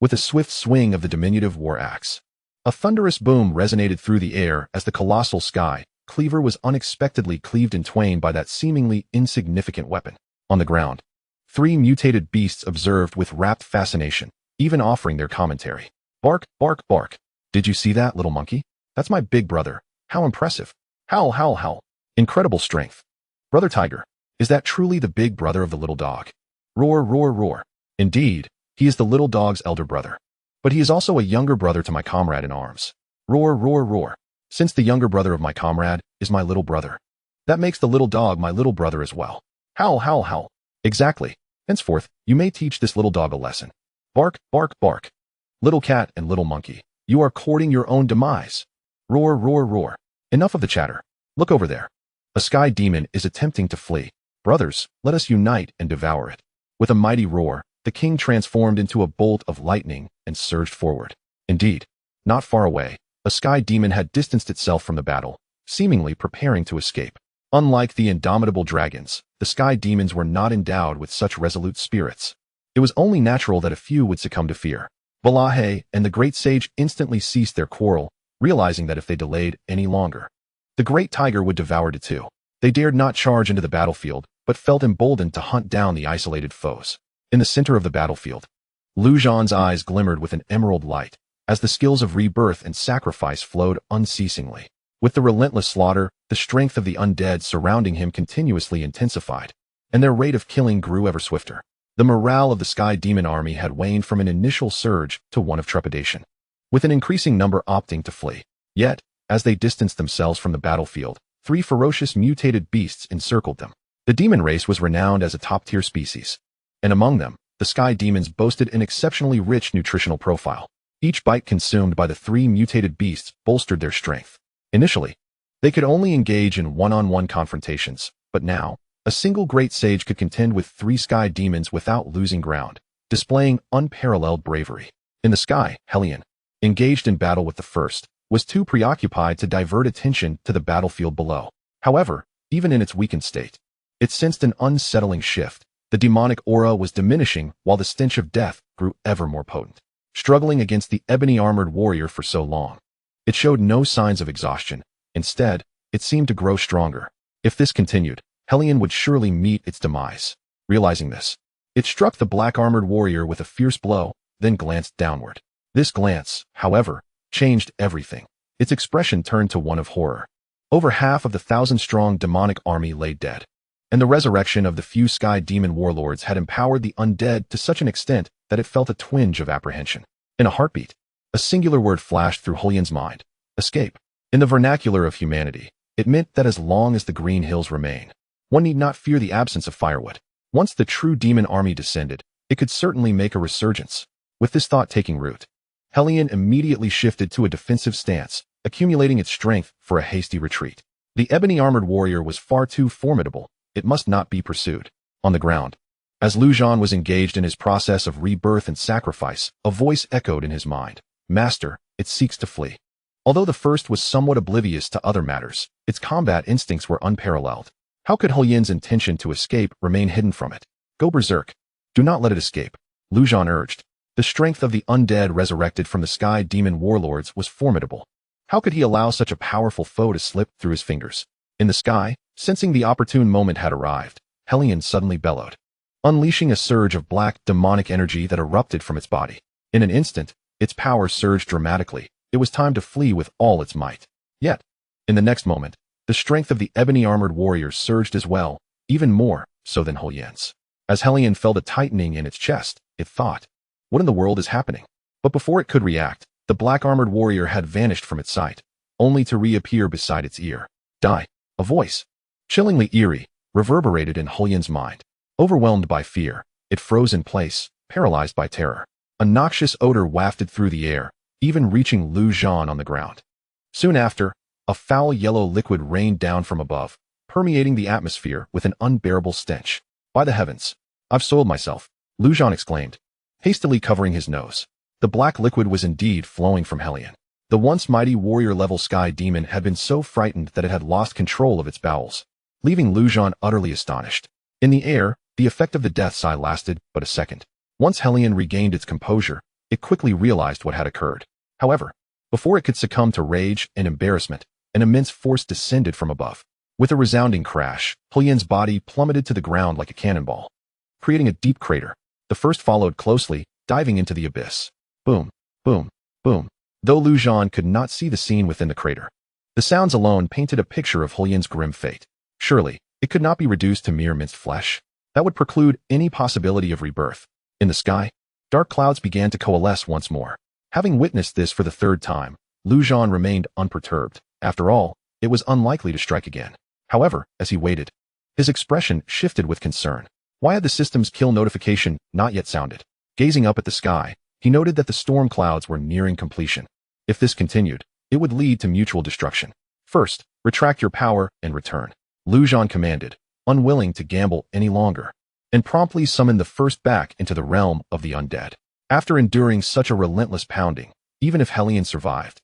With a swift swing of the diminutive war axe, a thunderous boom resonated through the air as the colossal sky cleaver was unexpectedly cleaved in twain by that seemingly insignificant weapon. On the ground, 3 mutated beasts observed with rapt fascination, even offering their commentary. Bark, bark, bark. Did you see that, little monkey? That's my big brother. How impressive. Howl, howl, howl. Incredible strength. Brother Tiger, is that truly the big brother of the little dog? Roar, roar, roar. Indeed, he is the little dog's elder brother. But he is also a younger brother to my comrade in arms. Roar, roar, roar. Since the younger brother of my comrade is my little brother, that makes the little dog my little brother as well. Howl, howl, howl. Exactly. Henceforth, you may teach this little dog a lesson. Bark, bark, bark. Little cat and little monkey, You are courting your own demise. Roar, roar, roar. Enough of the chatter. Look over there. A sky demon is attempting to flee. Brothers, let us unite and devour it. With a mighty roar, the king transformed into a bolt of lightning and surged forward. Indeed, not far away, a sky demon had distanced itself from the battle, seemingly preparing to escape. Unlike the indomitable dragons, the sky demons were not endowed with such resolute spirits. It was only natural that a few would succumb to fear. Valahe and the great sage instantly ceased their quarrel, realizing that if they delayed any longer, the great tiger would devour the two. They dared not charge into the battlefield, but felt emboldened to hunt down the isolated foes. In the center of the battlefield, Zhan's eyes glimmered with an emerald light, as the skills of rebirth and sacrifice flowed unceasingly. With the relentless slaughter, the strength of the undead surrounding him continuously intensified, and their rate of killing grew ever swifter. The morale of the sky demon army had waned from an initial surge to one of trepidation, with an increasing number opting to flee. Yet, as they distanced themselves from the battlefield, 3 ferocious mutated beasts encircled them. The demon race was renowned as a top-tier species, and among them, the sky demons boasted an exceptionally rich nutritional profile. Each bite consumed by the 3 mutated beasts bolstered their strength. Initially, they could only engage in one-on-one confrontations, but now, a single great sage could contend with 3 sky demons without losing ground, displaying unparalleled bravery. In the sky, Hellion, engaged in battle with the first, was too preoccupied to divert attention to the battlefield below. However, even in its weakened state, it sensed an unsettling shift. The demonic aura was diminishing while the stench of death grew ever more potent. Struggling against the ebony-armored warrior for so long, it showed no signs of exhaustion. Instead, it seemed to grow stronger. If this continued, Hellion would surely meet its demise. Realizing this, it struck the black-armored warrior with a fierce blow, then glanced downward. This glance, however, changed everything. Its expression turned to one of horror. Over half of the 1,000-strong demonic army lay dead, and the resurrection of the few sky demon warlords had empowered the undead to such an extent that it felt a twinge of apprehension. In a heartbeat, a singular word flashed through Hellion's mind: escape. In the vernacular of humanity, it meant that as long as the green hills remain, one need not fear the absence of firewood. Once the true demon army descended, it could certainly make a resurgence. With this thought taking root, Hellion immediately shifted to a defensive stance, accumulating its strength for a hasty retreat. The ebony-armored warrior was far too formidable. It must not be pursued. On the ground, as Zhan was engaged in his process of rebirth and sacrifice, a voice echoed in his mind: "Master, it seeks to flee." Although the first was somewhat oblivious to other matters, its combat instincts were unparalleled. How could Hellion's intention to escape remain hidden from it? "Go berserk. Do not let it escape," Zhan urged. The strength of the undead resurrected from the sky demon warlords was formidable. How could he allow such a powerful foe to slip through his fingers? In the sky, sensing the opportune moment had arrived, Hellion suddenly bellowed, unleashing a surge of black, demonic energy that erupted from its body. In an instant, its power surged dramatically. It was time to flee with all its might. Yet, in the next moment, the strength of the ebony-armored warrior surged as well, even more so than Hellion's. As Hellion felt a tightening in its chest, it thought, "What in the world is happening?" But before it could react, the black-armored warrior had vanished from its sight, only to reappear beside its ear. "Die." A voice, chillingly eerie, reverberated in Hellion's mind. Overwhelmed by fear, it froze in place, paralyzed by terror. A noxious odor wafted through the air, even reaching Zhan on the ground. Soon after, a foul yellow liquid rained down from above, permeating the atmosphere with an unbearable stench. "By the heavens, I've soiled myself," Zhan exclaimed, hastily covering his nose. The black liquid was indeed flowing from Hellion. The once mighty warrior-level sky demon had been so frightened that it had lost control of its bowels, leaving Zhan utterly astonished. In the air, the effect of the death sigh lasted but a second. Once Hellion regained its composure, it quickly realized what had occurred. However, before it could succumb to rage and embarrassment, an immense force descended from above. With a resounding crash, Hellion's body plummeted to the ground like a cannonball, creating a deep crater. The first followed closely, diving into the abyss. Boom, boom, boom. Though Zhan could not see the scene within the crater, the sounds alone painted a picture of Hellion's grim fate. Surely, it could not be reduced to mere minced flesh. That would preclude any possibility of rebirth. In the sky, dark clouds began to coalesce once more. Having witnessed this for the 3rd time, Zhan remained unperturbed. After all, it was unlikely to strike again. However, as he waited, his expression shifted with concern. Why had the system's kill notification not yet sounded? Gazing up at the sky, he noted that the storm clouds were nearing completion. If this continued, it would lead to mutual destruction. First, retract your power and return, Lu Zhan commanded, unwilling to gamble any longer, and promptly summoned the first back into the realm of the undead. After enduring such a relentless pounding, even if Hellion survived,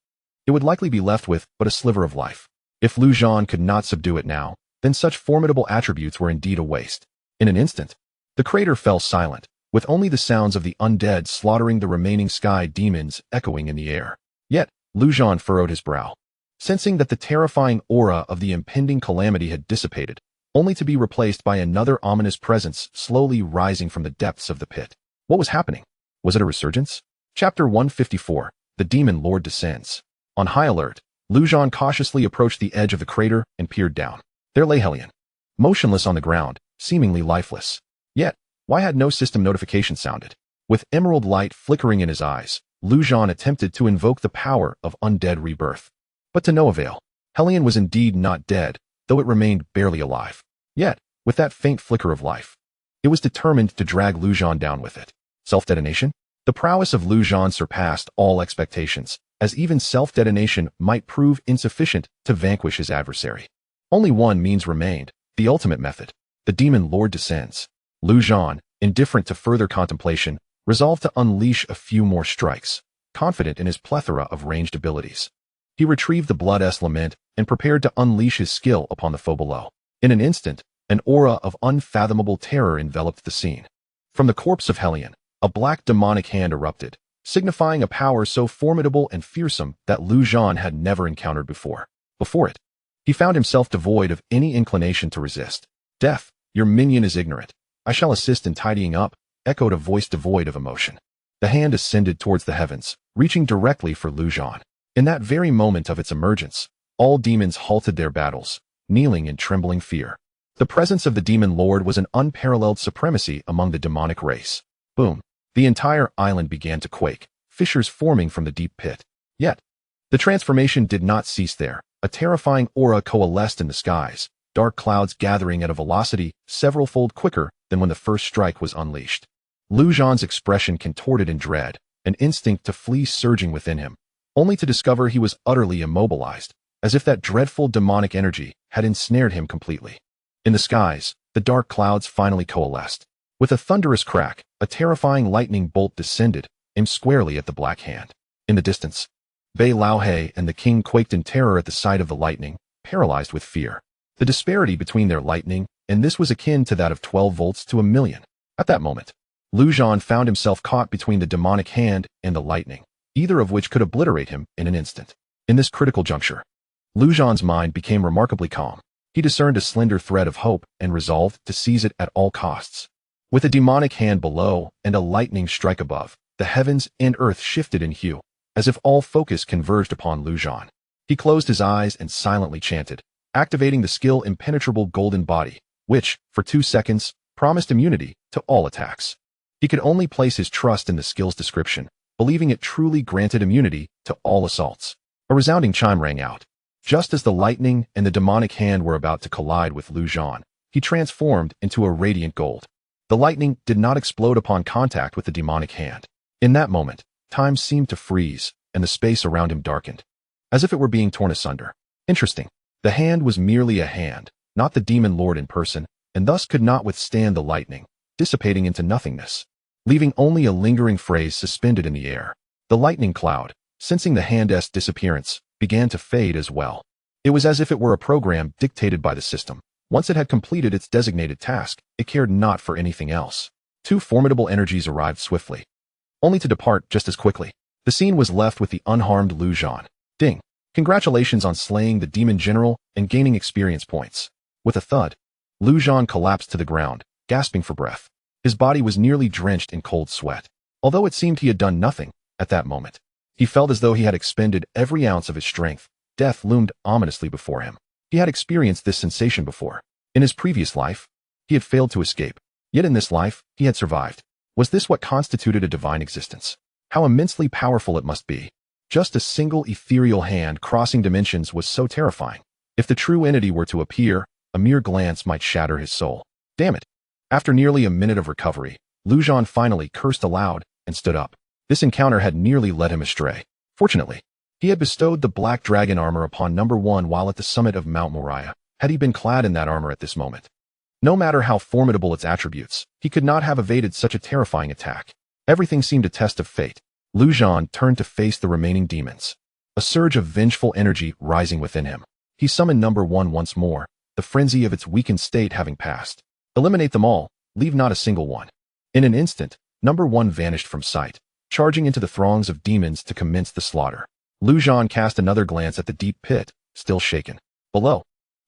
it would likely be left with but a sliver of life. If Lu Zhan could not subdue it now, then such formidable attributes were indeed a waste. In an instant, the crater fell silent, with only the sounds of the undead slaughtering the remaining sky demons echoing in the air. Yet, Lu Zhan furrowed his brow, sensing that the terrifying aura of the impending calamity had dissipated, only to be replaced by another ominous presence slowly rising from the depths of the pit. What was happening? Was it a resurgence? Chapter 154, The Demon Lord Descends. On high alert, Lu Zhan cautiously approached the edge of the crater and peered down. There lay Hellion, motionless on the ground, seemingly lifeless. Yet, why had no system notification sounded? With emerald light flickering in his eyes, Lu Zhan attempted to invoke the power of undead rebirth. But to no avail. Hellion was indeed not dead, though it remained barely alive. Yet, with that faint flicker of life, it was determined to drag Lu Zhan down with it. Self-detonation? The prowess of Lu Zhan surpassed all expectations, as even self-detonation might prove insufficient to vanquish his adversary. Only one means remained, the ultimate method. The Demon Lord Descends. Lu Zhan, indifferent to further contemplation, resolved to unleash a few more strikes, confident in his plethora of ranged abilities. He retrieved the Blood-S Lament and prepared to unleash his skill upon the foe below. In an instant, an aura of unfathomable terror enveloped the scene. From the corpse of Hellion, a black demonic hand erupted, signifying a power so formidable and fearsome that Lu Zhan had never encountered before. Before it, he found himself devoid of any inclination to resist. Death, your minion is ignorant. I shall assist in tidying up, echoed a voice devoid of emotion. The hand ascended towards the heavens, reaching directly for Lu Zhan. In that very moment of its emergence, all demons halted their battles, kneeling in trembling fear. The presence of the Demon Lord was an unparalleled supremacy among the demonic race. Boom. The entire island began to quake, fissures forming from the deep pit. Yet, the transformation did not cease there. A terrifying aura coalesced in the skies, dark clouds gathering at a velocity several-fold quicker than when the first strike was unleashed. Lu Zhan's expression contorted in dread, an instinct to flee surging within him, only to discover he was utterly immobilized, as if that dreadful demonic energy had ensnared him completely. In the skies, the dark clouds finally coalesced. With a thunderous crack, a terrifying lightning bolt descended, aimed squarely at the black hand. In the distance, Bei Laohe and the king quaked in terror at the sight of the lightning, paralyzed with fear. The disparity between their lightning and this was akin to that of 12 volts to a million. At that moment, Lu Zhan found himself caught between the demonic hand and the lightning, either of which could obliterate him in an instant. In this critical juncture, Lu Zhan's mind became remarkably calm. He discerned a slender thread of hope and resolved to seize it at all costs. With a demonic hand below and a lightning strike above, the heavens and earth shifted in hue, as if all focus converged upon Lu Zhan. He closed his eyes and silently chanted, activating the skill Impenetrable Golden Body, which, for 2 seconds, promised immunity to all attacks. He could only place his trust in the skill's description, believing it truly granted immunity to all assaults. A resounding chime rang out. Just as the lightning and the demonic hand were about to collide with Lu Zhan, he transformed into a radiant gold. The lightning did not explode upon contact with the demonic hand. In that moment, time seemed to freeze, and the space around him darkened, as if it were being torn asunder. Interesting. The hand was merely a hand, not the demon lord in person, and thus could not withstand the lightning, dissipating into nothingness, leaving only a lingering phrase suspended in the air. The lightning cloud, sensing the hand's disappearance, began to fade as well. It was as if it were a program dictated by the system. Once it had completed its designated task, it cared not for anything else. 2 formidable energies arrived swiftly, only to depart just as quickly. The scene was left with the unharmed Lu Zhan. Ding! Congratulations on slaying the demon general and gaining experience points. With a thud, Lu Zhan collapsed to the ground, gasping for breath. His body was nearly drenched in cold sweat. Although it seemed he had done nothing, at that moment, he felt as though he had expended every ounce of his strength. Death loomed ominously before him. He had experienced this sensation before. In his previous life, he had failed to escape. Yet in this life, he had survived. Was this what constituted a divine existence? How immensely powerful it must be. Just a single ethereal hand crossing dimensions was so terrifying. If the true entity were to appear, a mere glance might shatter his soul. Damn it. After nearly a minute of recovery, Lu Zhan finally cursed aloud and stood up. This encounter had nearly led him astray. Fortunately, He had bestowed the black dragon armor upon number 1 while at the summit of Mount Moriah. Had he been clad in that armor at this moment? No matter how formidable its attributes, he could not have evaded such a terrifying attack. Everything seemed a test of fate. Zhan turned to face the remaining demons, a surge of vengeful energy rising within him. He summoned number 1 once more, the frenzy of its weakened state having passed. Eliminate them all, leave not a single one. In an instant, number 1 vanished from sight, charging into the throngs of demons to commence the slaughter. Zhan cast another glance at the deep pit, still shaken. Below,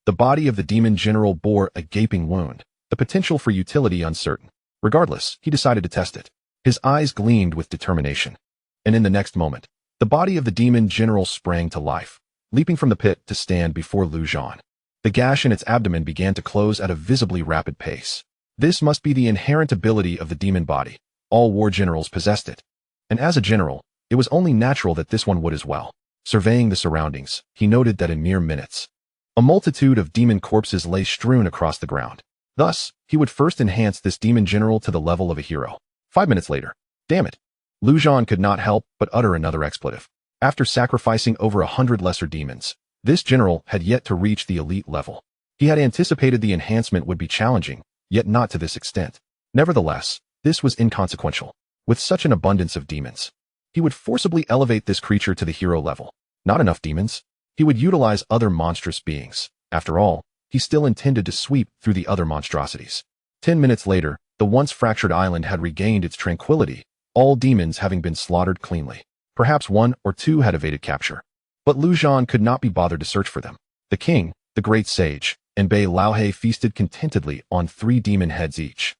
the body of the demon general bore a gaping wound, the potential for utility uncertain. Regardless, he decided to test it. His eyes gleamed with determination. And in the next moment, the body of the demon general sprang to life, leaping from the pit to stand before Zhan. The gash in its abdomen began to close at a visibly rapid pace. This must be the inherent ability of the demon body. All war generals possessed it. And as a general, it was only natural that this one would as well. Surveying the surroundings, he noted that in mere minutes, a multitude of demon corpses lay strewn across the ground. Thus, he would first enhance this demon general to the level of a hero. 5 minutes later, damn it, Zhan could not help but utter another expletive. After sacrificing over 100 lesser demons, this general had yet to reach the elite level. He had anticipated the enhancement would be challenging, yet not to this extent. Nevertheless, this was inconsequential. With such an abundance of demons, he would forcibly elevate this creature to the hero level. Not enough demons? He would utilize other monstrous beings. After all, he still intended to sweep through the other monstrosities. 10 minutes later, the once fractured island had regained its tranquility, all demons having been slaughtered cleanly. Perhaps 1 or 2 had evaded capture. But Zhan could not be bothered to search for them. The king, the great sage, and Bei Laohe feasted contentedly on 3 demon heads each,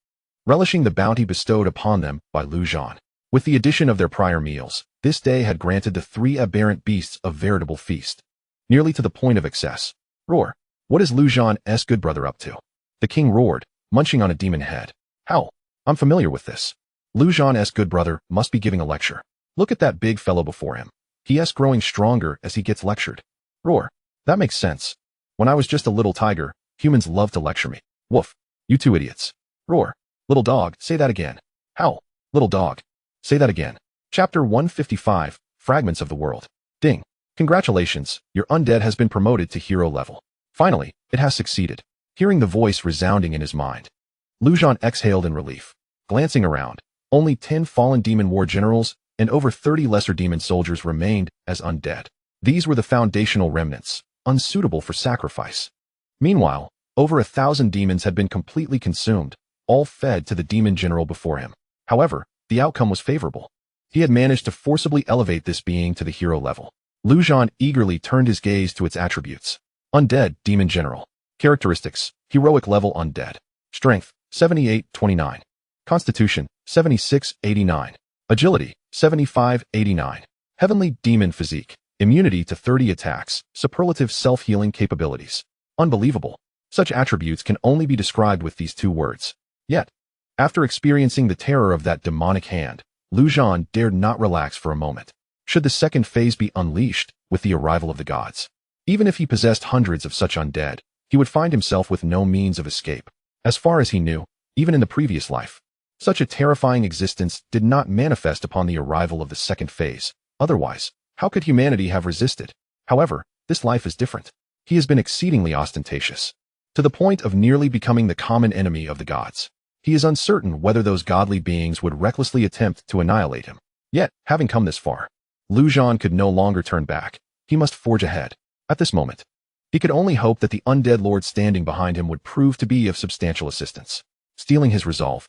relishing the bounty bestowed upon them by Zhan. With the addition of their prior meals, this day had granted the 3 aberrant beasts a veritable feast, nearly to the point of excess. Roar. What is Zhan's good brother up to? The king roared, munching on a demon head. How? I'm familiar with this. Zhan's good brother must be giving a lecture. Look at that big fellow before him. He's growing stronger as he gets lectured. Roar. That makes sense. When I was just a little tiger, humans loved to lecture me. Woof. You 2 idiots. Roar. Little dog, say that again. Howl. Little dog. Say that again. Chapter 155, Fragments of the World. Ding. Congratulations, your undead has been promoted to hero level. Finally, it has succeeded. Hearing the voice resounding in his mind, Zhan exhaled in relief. Glancing around, only 10 fallen demon war generals and over 30 lesser demon soldiers remained as undead. These were the foundational remnants, unsuitable for sacrifice. Meanwhile, over 1,000 demons had been completely consumed, all fed to the demon general before him. However, the outcome was favorable. He had managed to forcibly elevate this being to the hero level. Zhan eagerly turned his gaze to its attributes. Undead, Demon General. Characteristics, Heroic level Undead. Strength, 78-29. Constitution, 76-89. Agility, 75-89. Heavenly Demon Physique. Immunity to 30 attacks. Superlative self-healing capabilities. Unbelievable. Such attributes can only be described with these 2 words. Yet, after experiencing the terror of that demonic hand, Zhan dared not relax for a moment. Should the second phase be unleashed with the arrival of the gods? Even if he possessed hundreds of such undead, he would find himself with no means of escape. As far as he knew, even in the previous life, such a terrifying existence did not manifest upon the arrival of the second phase. Otherwise, how could humanity have resisted? However, this life is different. He has been exceedingly ostentatious, to the point of nearly becoming the common enemy of the gods. He is uncertain whether those godly beings would recklessly attempt to annihilate him. Yet, having come this far, Zhan could no longer turn back. He must forge ahead. At this moment, he could only hope that the undead lord standing behind him would prove to be of substantial assistance. Stealing his resolve,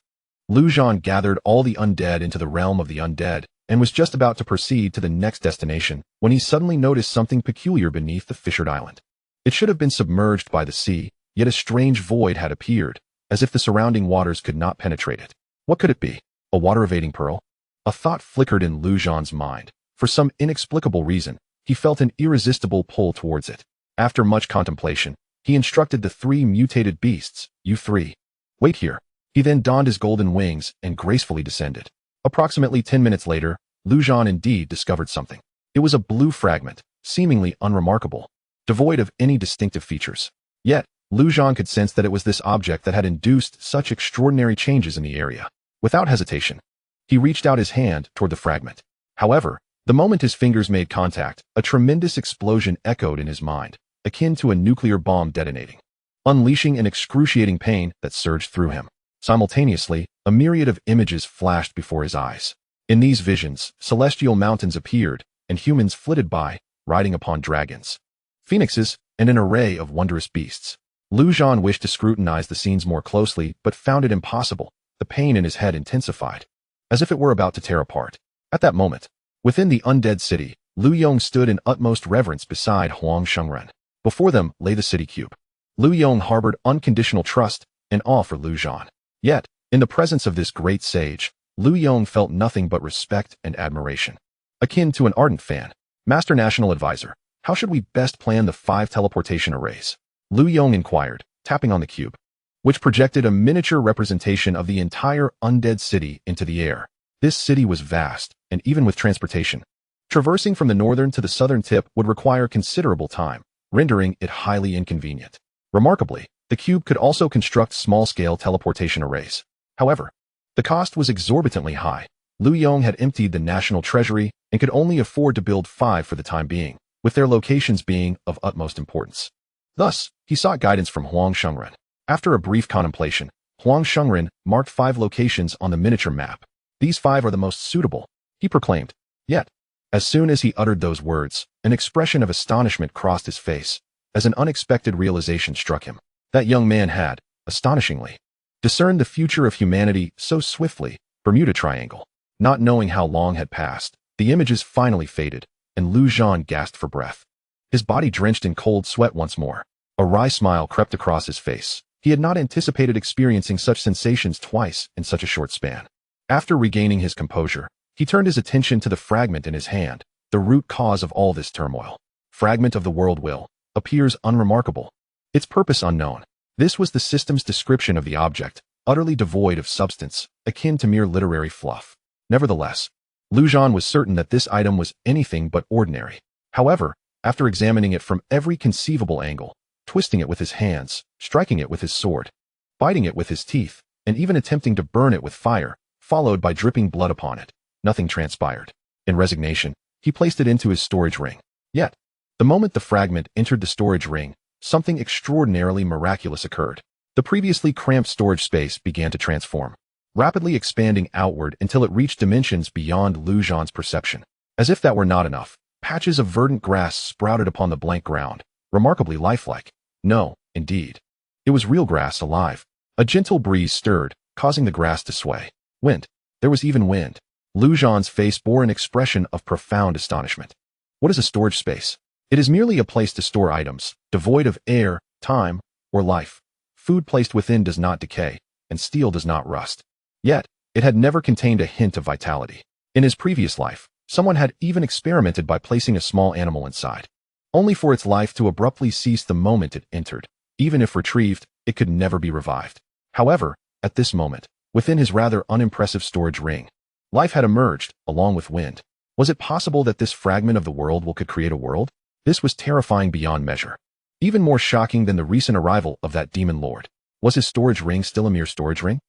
Zhan gathered all the undead into the realm of the undead and was just about to proceed to the next destination when he suddenly noticed something peculiar beneath the fissured island. It should have been submerged by the sea, yet a strange void had appeared, as if the surrounding waters could not penetrate it. What could it be? A water-evading pearl? A thought flickered in Zhan's mind. For some inexplicable reason, he felt an irresistible pull towards it. After much contemplation, he instructed the 3 mutated beasts, "You 3. Wait here." He then donned his golden wings and gracefully descended. Approximately 10 minutes later, Zhan indeed discovered something. It was a blue fragment, seemingly unremarkable, devoid of any distinctive features. Yet, Zhan could sense that it was this object that had induced such extraordinary changes in the area. Without hesitation, he reached out his hand toward the fragment. However, The moment his fingers made contact, a tremendous explosion echoed in his mind, akin to a nuclear bomb detonating, unleashing an excruciating pain that surged through him. Simultaneously, a myriad of images flashed before his eyes. In these visions, celestial mountains appeared, and humans flitted by, riding upon dragons, phoenixes, and an array of wondrous beasts. Zhan wished to scrutinize the scenes more closely, but found it impossible. The pain in his head intensified, as if it were about to tear apart. At that moment, within the undead city, Yong stood in utmost reverence beside Huang Shengren. Before them lay the city cube. Yong harbored unconditional trust and awe for Zhan. Yet, in the presence of this great sage, Yong felt nothing but respect and admiration. Akin to an ardent fan. Master National Advisor, how should we best plan the 5 teleportation arrays? Yong inquired, tapping on the cube, which projected a miniature representation of the entire undead city into the air. This city was vast, and even with transportation, traversing from the northern to the southern tip would require considerable time, rendering it highly inconvenient. Remarkably, the cube could also construct small-scale teleportation arrays. However, the cost was exorbitantly high. Yong had emptied the national treasury and could only afford to build 5 for the time being, with their locations being of utmost importance. Thus, he sought guidance from Huang Shengren. After a brief contemplation, Huang Shengren marked 5 locations on the miniature map. These 5 are the most suitable, he proclaimed. Yet, as soon as he uttered those words, an expression of astonishment crossed his face, as an unexpected realization struck him. That young man had, astonishingly, discerned the future of humanity so swiftly. Bermuda Triangle. Not knowing how long had passed, the images finally faded, and Zhan gasped for breath. His body drenched in cold sweat once more. A wry smile crept across his face. He had not anticipated experiencing such sensations twice in such a short span. After regaining his composure, he turned his attention to the fragment in his hand, the root cause of all this turmoil. Fragment of the world will appears unremarkable, its purpose unknown. This was the system's description of the object, utterly devoid of substance, akin to mere literary fluff. Nevertheless, Zhan was certain that this item was anything but ordinary. However, after examining it from every conceivable angle, twisting it with his hands, striking it with his sword, biting it with his teeth, and even attempting to burn it with fire, followed by dripping blood upon it, nothing transpired. In resignation, he placed it into his storage ring. Yet, the moment the fragment entered the storage ring, something extraordinarily miraculous occurred. The previously cramped storage space began to transform, rapidly expanding outward until it reached dimensions beyond Zhan's perception. As if that were not enough, patches of verdant grass sprouted upon the blank ground, remarkably lifelike. No, indeed. It was real grass, alive. A gentle breeze stirred, causing the grass to sway. Wind. There was even wind. Zhan's face bore an expression of profound astonishment. What is a storage space? It is merely a place to store items, devoid of air, time, or life. Food placed within does not decay, and steel does not rust. Yet, it had never contained a hint of vitality. In his previous life, someone had even experimented by placing a small animal inside, only for its life to abruptly cease the moment it entered. Even if retrieved, it could never be revived. However, at this moment, within his rather unimpressive storage ring, life had emerged, along with wind. Was it possible that this fragment of the world could create a world? This was terrifying beyond measure. Even more shocking than the recent arrival of that demon lord. Was his storage ring still a mere storage ring?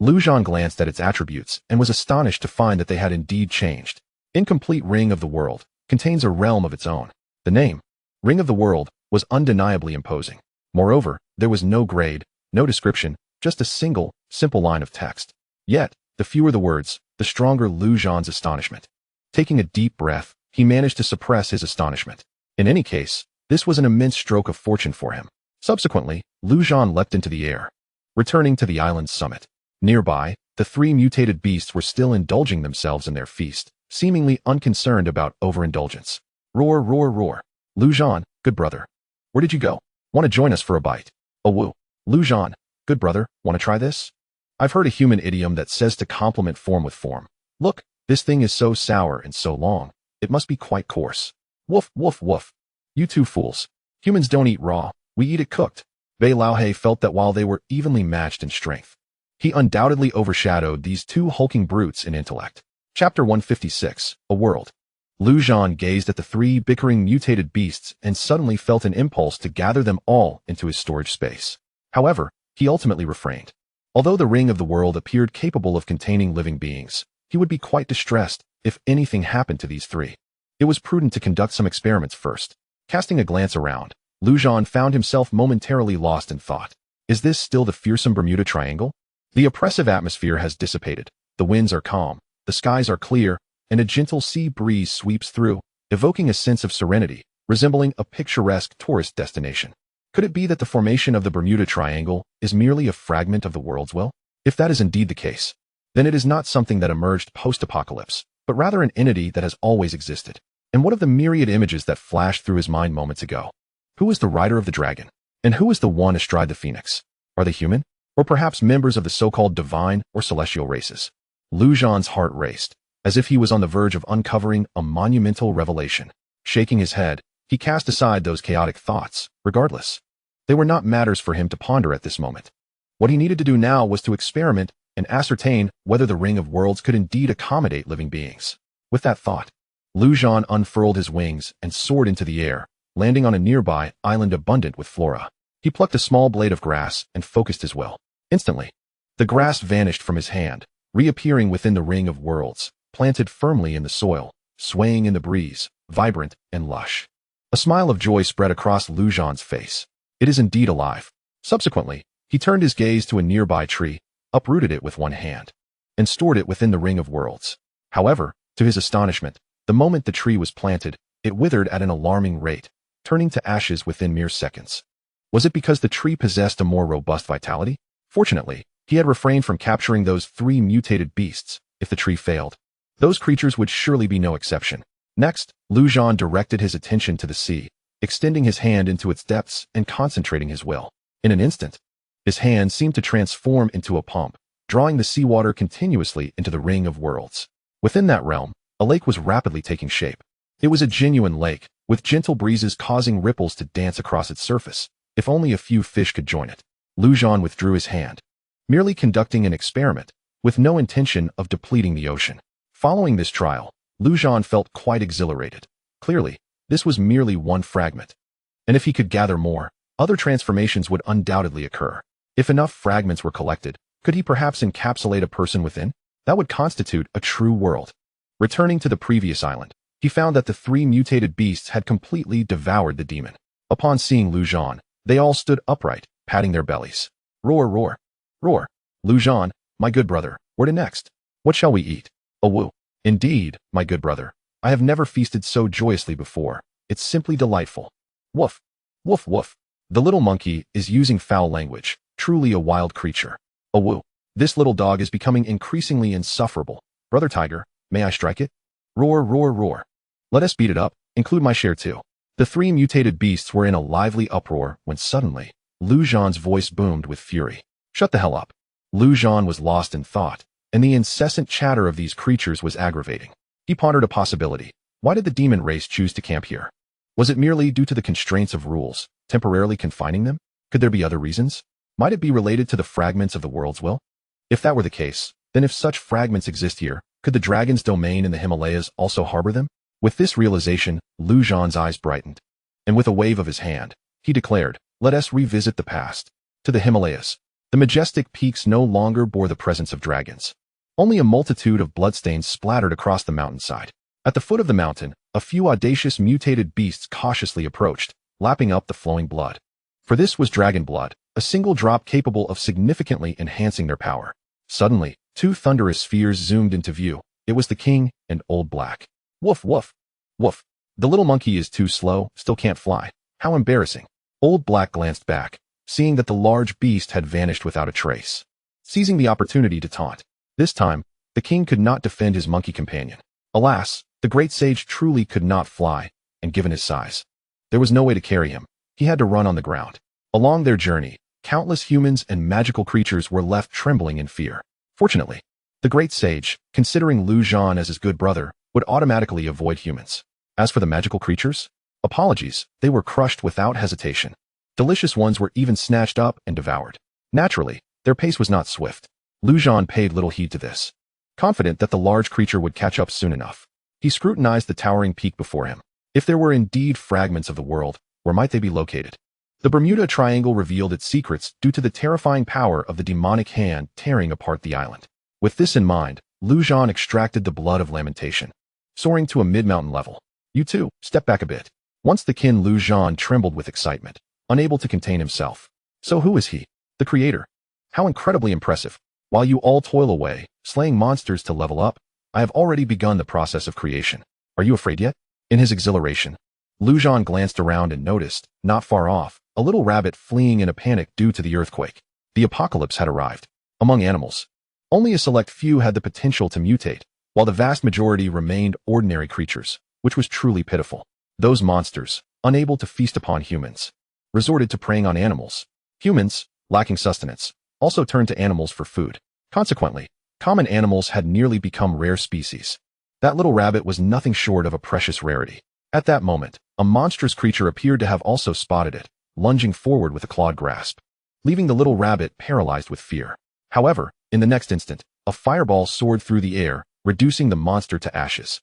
Zhan glanced at its attributes and was astonished to find that they had indeed changed. Incomplete Ring of the World contains a realm of its own. The name, Ring of the World, was undeniably imposing. Moreover, there was no grade, no description, just a single, simple line of text. Yet, the fewer the words, the stronger Zhan's astonishment. Taking a deep breath, he managed to suppress his astonishment. In any case, this was an immense stroke of fortune for him. Subsequently, Zhan leapt into the air, returning to the island's summit. Nearby, the 3 mutated beasts were still indulging themselves in their feast, seemingly unconcerned about overindulgence. Roar, roar, roar. Zhan, good brother. Where did you go? Want to join us for a bite? Oh woo. Zhan, good brother, want to try this? I've heard a human idiom that says to complement form with form. Look, this thing is so sour and so long, it must be quite coarse. Woof, woof, woof. You two fools. Humans don't eat raw, we eat it cooked. Bei Laohe felt that while they were evenly matched in strength, he undoubtedly overshadowed these 2 hulking brutes in intellect. Chapter 156, A World. Zhan gazed at the 3 bickering mutated beasts and suddenly felt an impulse to gather them all into his storage space. However, he ultimately refrained. Although the Ring of the World appeared capable of containing living beings, he would be quite distressed if anything happened to these 3. it was prudent to conduct some experiments first. Casting a glance around, Zhan found himself momentarily lost in thought. Is this still the fearsome Bermuda Triangle? The oppressive atmosphere has dissipated, the winds are calm, the skies are clear, and a gentle sea breeze sweeps through, evoking a sense of serenity, resembling a picturesque tourist destination. Could it be that the formation of the Bermuda Triangle is merely a fragment of the world's will? If that is indeed the case, then it is not something that emerged post-apocalypse, but rather an entity that has always existed. And what of the myriad images that flashed through his mind moments ago? Who is the rider of the dragon? And who is the one astride the phoenix? Are they human? Or perhaps members of the so-called divine or celestial races? Zhan's heart raced, as if he was on the verge of uncovering a monumental revelation. Shaking his head, he cast aside those chaotic thoughts. Regardless, they were not matters for him to ponder at this moment. What he needed to do now was to experiment and ascertain whether the Ring of Worlds could indeed accommodate living beings. With that thought, Zhan unfurled his wings and soared into the air, landing on a nearby island abundant with flora. He plucked a small blade of grass and focused his will. Instantly, the grass vanished from his hand, reappearing within the Ring of Worlds, planted firmly in the soil, swaying in the breeze, vibrant and lush. A smile of joy spread across Zhan's face. It is indeed alive. Subsequently, he turned his gaze to a nearby tree, uprooted it with one hand, and stored it within the Ring of Worlds. However, to his astonishment, the moment the tree was planted, it withered at an alarming rate, turning to ashes within mere seconds. Was it because the tree possessed a more robust vitality? Fortunately, he had refrained from capturing those 3 mutated beasts. If the tree failed, those creatures would surely be no exception. Next, Zhan directed his attention to the sea, extending his hand into its depths and concentrating his will. In an instant, his hand seemed to transform into a pump, drawing the seawater continuously into the Ring of Worlds. Within that realm, a lake was rapidly taking shape. It was a genuine lake, with gentle breezes causing ripples to dance across its surface. If only a few fish could join it. Zhan withdrew his hand, merely conducting an experiment, with no intention of depleting the ocean. Following this trial, Zhan felt quite exhilarated. Clearly, this was merely one fragment. And if he could gather more, other transformations would undoubtedly occur. If enough fragments were collected, could he perhaps encapsulate a person within? That would constitute a true world. Returning to the previous island, he found that the 3 mutated beasts had completely devoured the demon. Upon seeing Zhan, they all stood upright, patting their bellies. Roar, roar, roar. Zhan, my good brother, where to next? What shall we eat? Awoo. Indeed, my good brother, I have never feasted so joyously before. It's simply delightful. Woof, woof, woof. The little monkey is using foul language, truly a wild creature. Awoo. This little dog is becoming increasingly insufferable. Brother tiger, may I strike it? Roar, roar, roar. Let us beat it up, include my share too. The 3 mutated beasts were in a lively uproar when suddenly, Zhan's voice boomed with fury. Shut the hell up. Zhan was lost in thought, and the incessant chatter of these creatures was aggravating. He pondered a possibility. Why did the demon race choose to camp here? Was it merely due to the constraints of rules, temporarily confining them? Could there be other reasons? Might it be related to the fragments of the world's will? If that were the case, then if such fragments exist here, could the dragon's domain in the Himalayas also harbor them? With this realization, Zhan's eyes brightened, and with a wave of his hand, he declared, let us revisit the past. To the Himalayas. The majestic peaks no longer bore the presence of dragons. Only a multitude of bloodstains splattered across the mountainside. At the foot of the mountain, a few audacious mutated beasts cautiously approached, lapping up the flowing blood. For this was dragon blood, a single drop capable of significantly enhancing their power. Suddenly, 2 thunderous spheres zoomed into view. It was the king and Old Black. Woof, woof, woof. The little monkey is too slow, still can't fly. How embarrassing. Old Black glanced back, seeing that the large beast had vanished without a trace. Seizing the opportunity to taunt. This time, the king could not defend his monkey companion. Alas, the great sage truly could not fly, and given his size, there was no way to carry him. He had to run on the ground. Along their journey, countless humans and magical creatures were left trembling in fear. Fortunately, the great sage, considering Zhan as his good brother, would automatically avoid humans. As for the magical creatures, apologies, they were crushed without hesitation. Delicious ones were even snatched up and devoured. Naturally, their pace was not swift. Zhan paid little heed to this, confident that the large creature would catch up soon enough. He scrutinized the towering peak before him. If there were indeed fragments of the world, where might they be located? The Bermuda Triangle revealed its secrets due to the terrifying power of the demonic hand tearing apart the island. With this in mind, Zhan extracted the blood of lamentation. Soaring to a mid-mountain level, You too, step back a bit. Once the kin Lu Zhan trembled with excitement, unable to contain himself. So who is he? The creator. How incredibly impressive. While you all toil away, slaying monsters to level up, I have already begun the process of creation. Are you afraid yet? In his exhilaration, Lu Zhan glanced around and noticed, not far off, a little rabbit fleeing in a panic due to the earthquake. The apocalypse had arrived. Among animals, only a select few had the potential to mutate, while the vast majority remained ordinary creatures, which was truly pitiful. Those monsters, unable to feast upon humans, resorted to preying on animals. Humans, lacking sustenance, also turned to animals for food. Consequently, common animals had nearly become rare species. That little rabbit was nothing short of a precious rarity. At that moment, a monstrous creature appeared to have also spotted it, lunging forward with a clawed grasp, leaving the little rabbit paralyzed with fear. However, in the next instant, a fireball soared through the air, reducing the monster to ashes.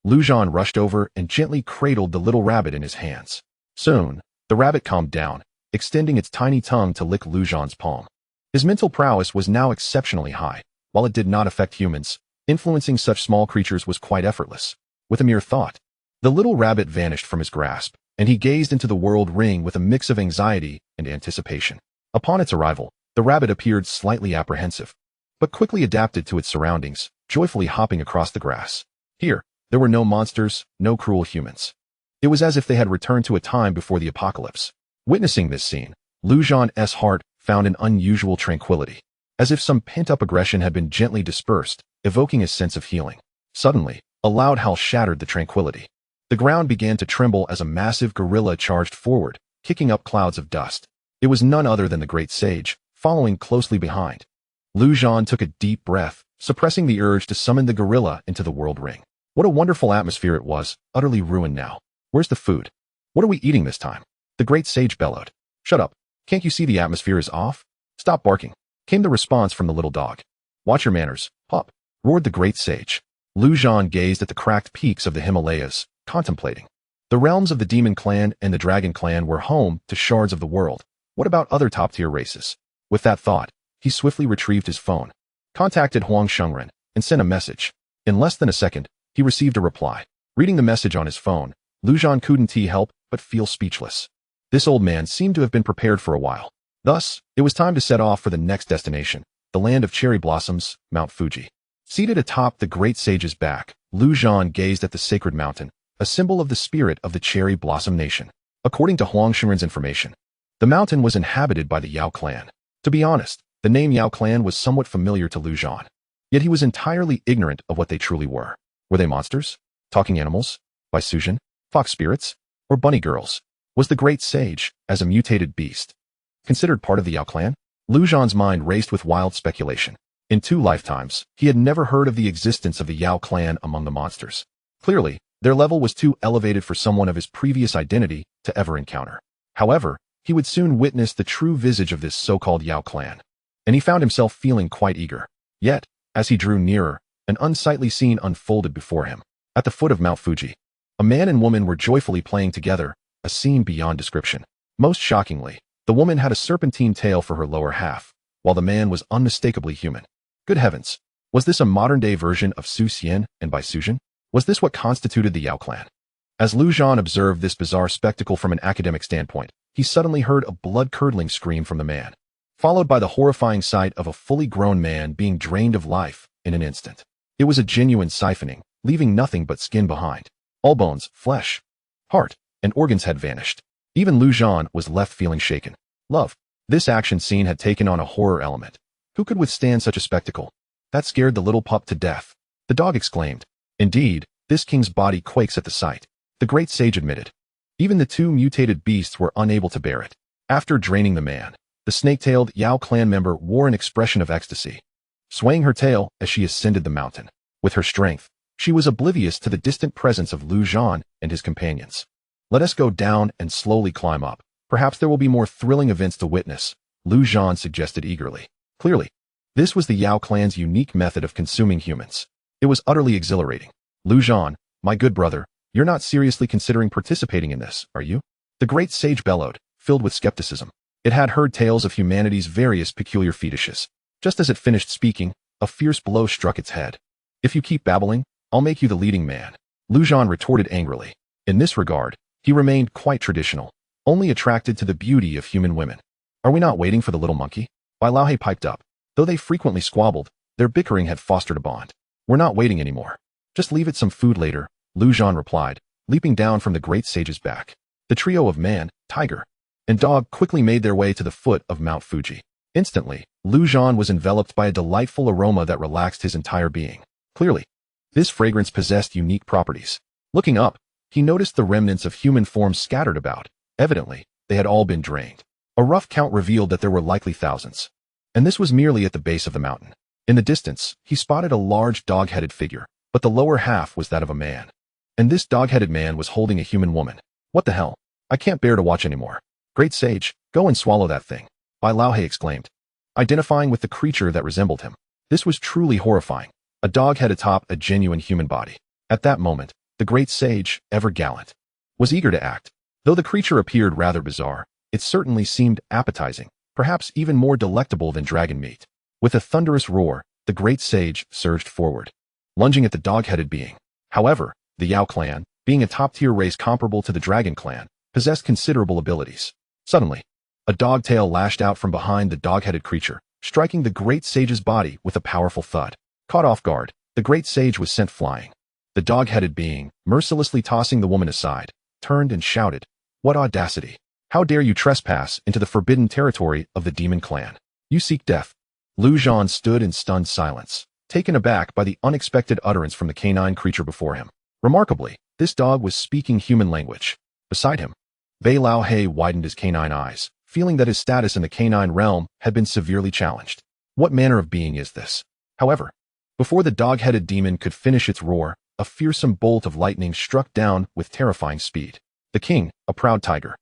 Lu Zhan rushed over and gently cradled the little rabbit in his hands. Soon, the rabbit calmed down, extending its tiny tongue to lick Lu Zhan's palm. His mental prowess was now exceptionally high. While it did not affect humans, influencing such small creatures was quite effortless. With a mere thought, the little rabbit vanished from his grasp, and he gazed into the world ring with a mix of anxiety and anticipation. Upon its arrival, the rabbit appeared slightly apprehensive, but quickly adapted to its surroundings, joyfully hopping across the grass. Here, there were no monsters, no cruel humans. It was as if they had returned to a time before the apocalypse. Witnessing this scene, Lu Zhan's heart found an unusual tranquility, as if some pent-up aggression had been gently dispersed, evoking a sense of healing. Suddenly, a loud howl shattered the tranquility. The ground began to tremble as a massive gorilla charged forward, kicking up clouds of dust. It was none other than the great sage, following closely behind. Lu Zhan took a deep breath, suppressing the urge to summon the gorilla into the world ring. What a wonderful atmosphere it was, utterly ruined now. Where's the food? What are we eating this time? The great sage bellowed. Shut up. Can't you see the atmosphere is off? Stop barking, came the response from the little dog. Watch your manners, pup, roared the great sage. Lu Zhan gazed at the cracked peaks of the Himalayas, contemplating. The realms of the Demon Clan and the Dragon Clan were home to shards of the world. What about other top-tier races? With that thought, he swiftly retrieved his phone, contacted Huang Shengren, and sent a message. In less than a second, he received a reply. Reading the message on his phone, Lu Zhan couldn't help but feel speechless. This old man seemed to have been prepared for a while. Thus, it was time to set off for the next destination, the land of cherry blossoms, Mount Fuji. Seated atop the great sage's back, Lu Zhan gazed at the sacred mountain, a symbol of the spirit of the cherry blossom nation. According to Huang Shengren's information, the mountain was inhabited by the Yao clan. To be honest, the name Yao clan was somewhat familiar to Lu Zhan. Yet he was entirely ignorant of what they truly were. Were they monsters? Talking animals? Baisujin? Fox spirits? Or bunny girls? Was the great sage, as a mutated beast, considered part of the Yao clan? Lu Zhan's mind raced with wild speculation. In 2 lifetimes, he had never heard of the existence of the Yao clan among the monsters. Clearly, their level was too elevated for someone of his previous identity to ever encounter. However, he would soon witness the true visage of this so-called Yao clan, and he found himself feeling quite eager. Yet, as he drew nearer, an unsightly scene unfolded before him. At the foot of Mount Fuji, a man and woman were joyfully playing together, a scene beyond description. Most shockingly, the woman had a serpentine tail for her lower half, while the man was unmistakably human. Good heavens! Was this a modern-day version of Su Xian and Baisujin? Was this what constituted the Yao clan? As Lu Zhan observed this bizarre spectacle from an academic standpoint, he suddenly heard a blood-curdling scream from the man, followed by the horrifying sight of a fully grown man being drained of life in an instant. It was a genuine siphoning, leaving nothing but skin behind. All bones, flesh, heart, and organs had vanished. Even Lu Zhan was left feeling shaken. Love. This action scene had taken on a horror element. Who could withstand such a spectacle? That scared the little pup to death. The dog exclaimed. Indeed, this king's body quakes at the sight. The great sage admitted. Even the 2 mutated beasts were unable to bear it. After draining the man, the snake-tailed Yao clan member wore an expression of ecstasy, swaying her tail as she ascended the mountain. With her strength, she was oblivious to the distant presence of Lu Zhan and his companions. Let us go down and slowly climb up. Perhaps there will be more thrilling events to witness, Lu Zhan suggested eagerly. Clearly, this was the Yao clan's unique method of consuming humans. It was utterly exhilarating. Lu Zhan, my good brother, you're not seriously considering participating in this, are you? The great sage bellowed, filled with skepticism. It had heard tales of humanity's various peculiar fetishes. Just as it finished speaking, a fierce blow struck its head. If you keep babbling, I'll make you the leading man, Lu Zhan retorted angrily. In this regard, he remained quite traditional, only attracted to the beauty of human women. Are we not waiting for the little monkey? Lao He piped up. Though they frequently squabbled, their bickering had fostered a bond. We're not waiting anymore. Just leave it some food later, Zhan replied, leaping down from the great sage's back. The trio of man, tiger, and dog quickly made their way to the foot of Mount Fuji. Instantly, Zhan was enveloped by a delightful aroma that relaxed his entire being. Clearly, this fragrance possessed unique properties. Looking up, he noticed the remnants of human forms scattered about. Evidently, they had all been drained. A rough count revealed that there were likely thousands. And this was merely at the base of the mountain. In the distance, he spotted a large dog-headed figure, but the lower half was that of a man. And this dog-headed man was holding a human woman. What the hell? I can't bear to watch anymore. Great sage, go and swallow that thing, Lao He exclaimed, identifying with the creature that resembled him. This was truly horrifying. A dog head atop a genuine human body. At that moment, the great sage, ever gallant, was eager to act. Though the creature appeared rather bizarre, it certainly seemed appetizing, perhaps even more delectable than dragon meat. With a thunderous roar, the great sage surged forward, lunging at the dog-headed being. However, the Yao clan, being a top-tier race comparable to the dragon clan, possessed considerable abilities. Suddenly, a dog tail lashed out from behind the dog-headed creature, striking the great sage's body with a powerful thud. Caught off guard, the great sage was sent flying. The dog-headed being, mercilessly tossing the woman aside, turned and shouted, "What audacity! How dare you trespass into the forbidden territory of the demon clan? You seek death." Zhan stood in stunned silence, taken aback by the unexpected utterance from the canine creature before him. Remarkably, this dog was speaking human language. Beside him, Lao He widened his canine eyes, feeling that his status in the canine realm had been severely challenged. What manner of being is this? However, before the dog-headed demon could finish its roar, a fearsome bolt of lightning struck down with terrifying speed. The king, a proud tiger,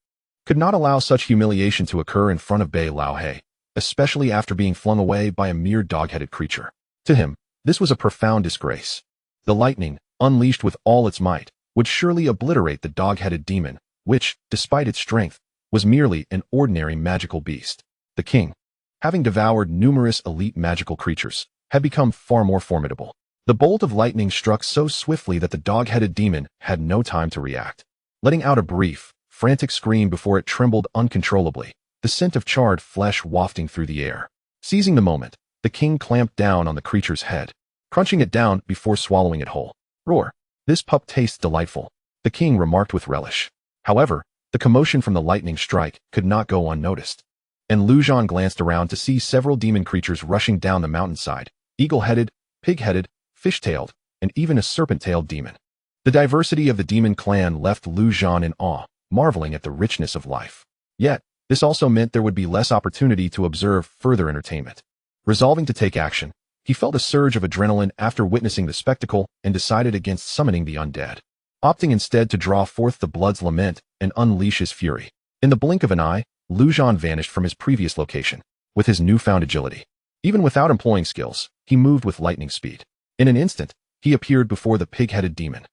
could not allow such humiliation to occur in front of Lao He, especially after being flung away by a mere dog-headed creature. To him, this was a profound disgrace. The lightning, unleashed with all its might, would surely obliterate the dog-headed demon, which, despite its strength, was merely an ordinary magical beast. The king, having devoured numerous elite magical creatures, had become far more formidable. The bolt of lightning struck so swiftly that the dog-headed demon had no time to react. Letting out a brief, frantic scream before it trembled uncontrollably, the scent of charred flesh wafting through the air. Seizing the moment, the king clamped down on the creature's head, crunching it down before swallowing it whole. "Roar! This pup tastes delightful," the king remarked with relish. However, the commotion from the lightning strike could not go unnoticed, and Zhan glanced around to see several demon creatures rushing down the mountainside, eagle-headed, pig-headed, fish-tailed, and even a serpent-tailed demon. The diversity of the demon clan left Zhan in awe, marveling at the richness of life. Yet, this also meant there would be less opportunity to observe further entertainment. Resolving to take action, he felt a surge of adrenaline after witnessing the spectacle and decided against summoning the undead, opting instead to draw forth the blood's lament and unleash his fury. In the blink of an eye, Zhan vanished from his previous location, with his newfound agility. Even without employing skills, he moved with lightning speed. In an instant, he appeared before the pig-headed demon,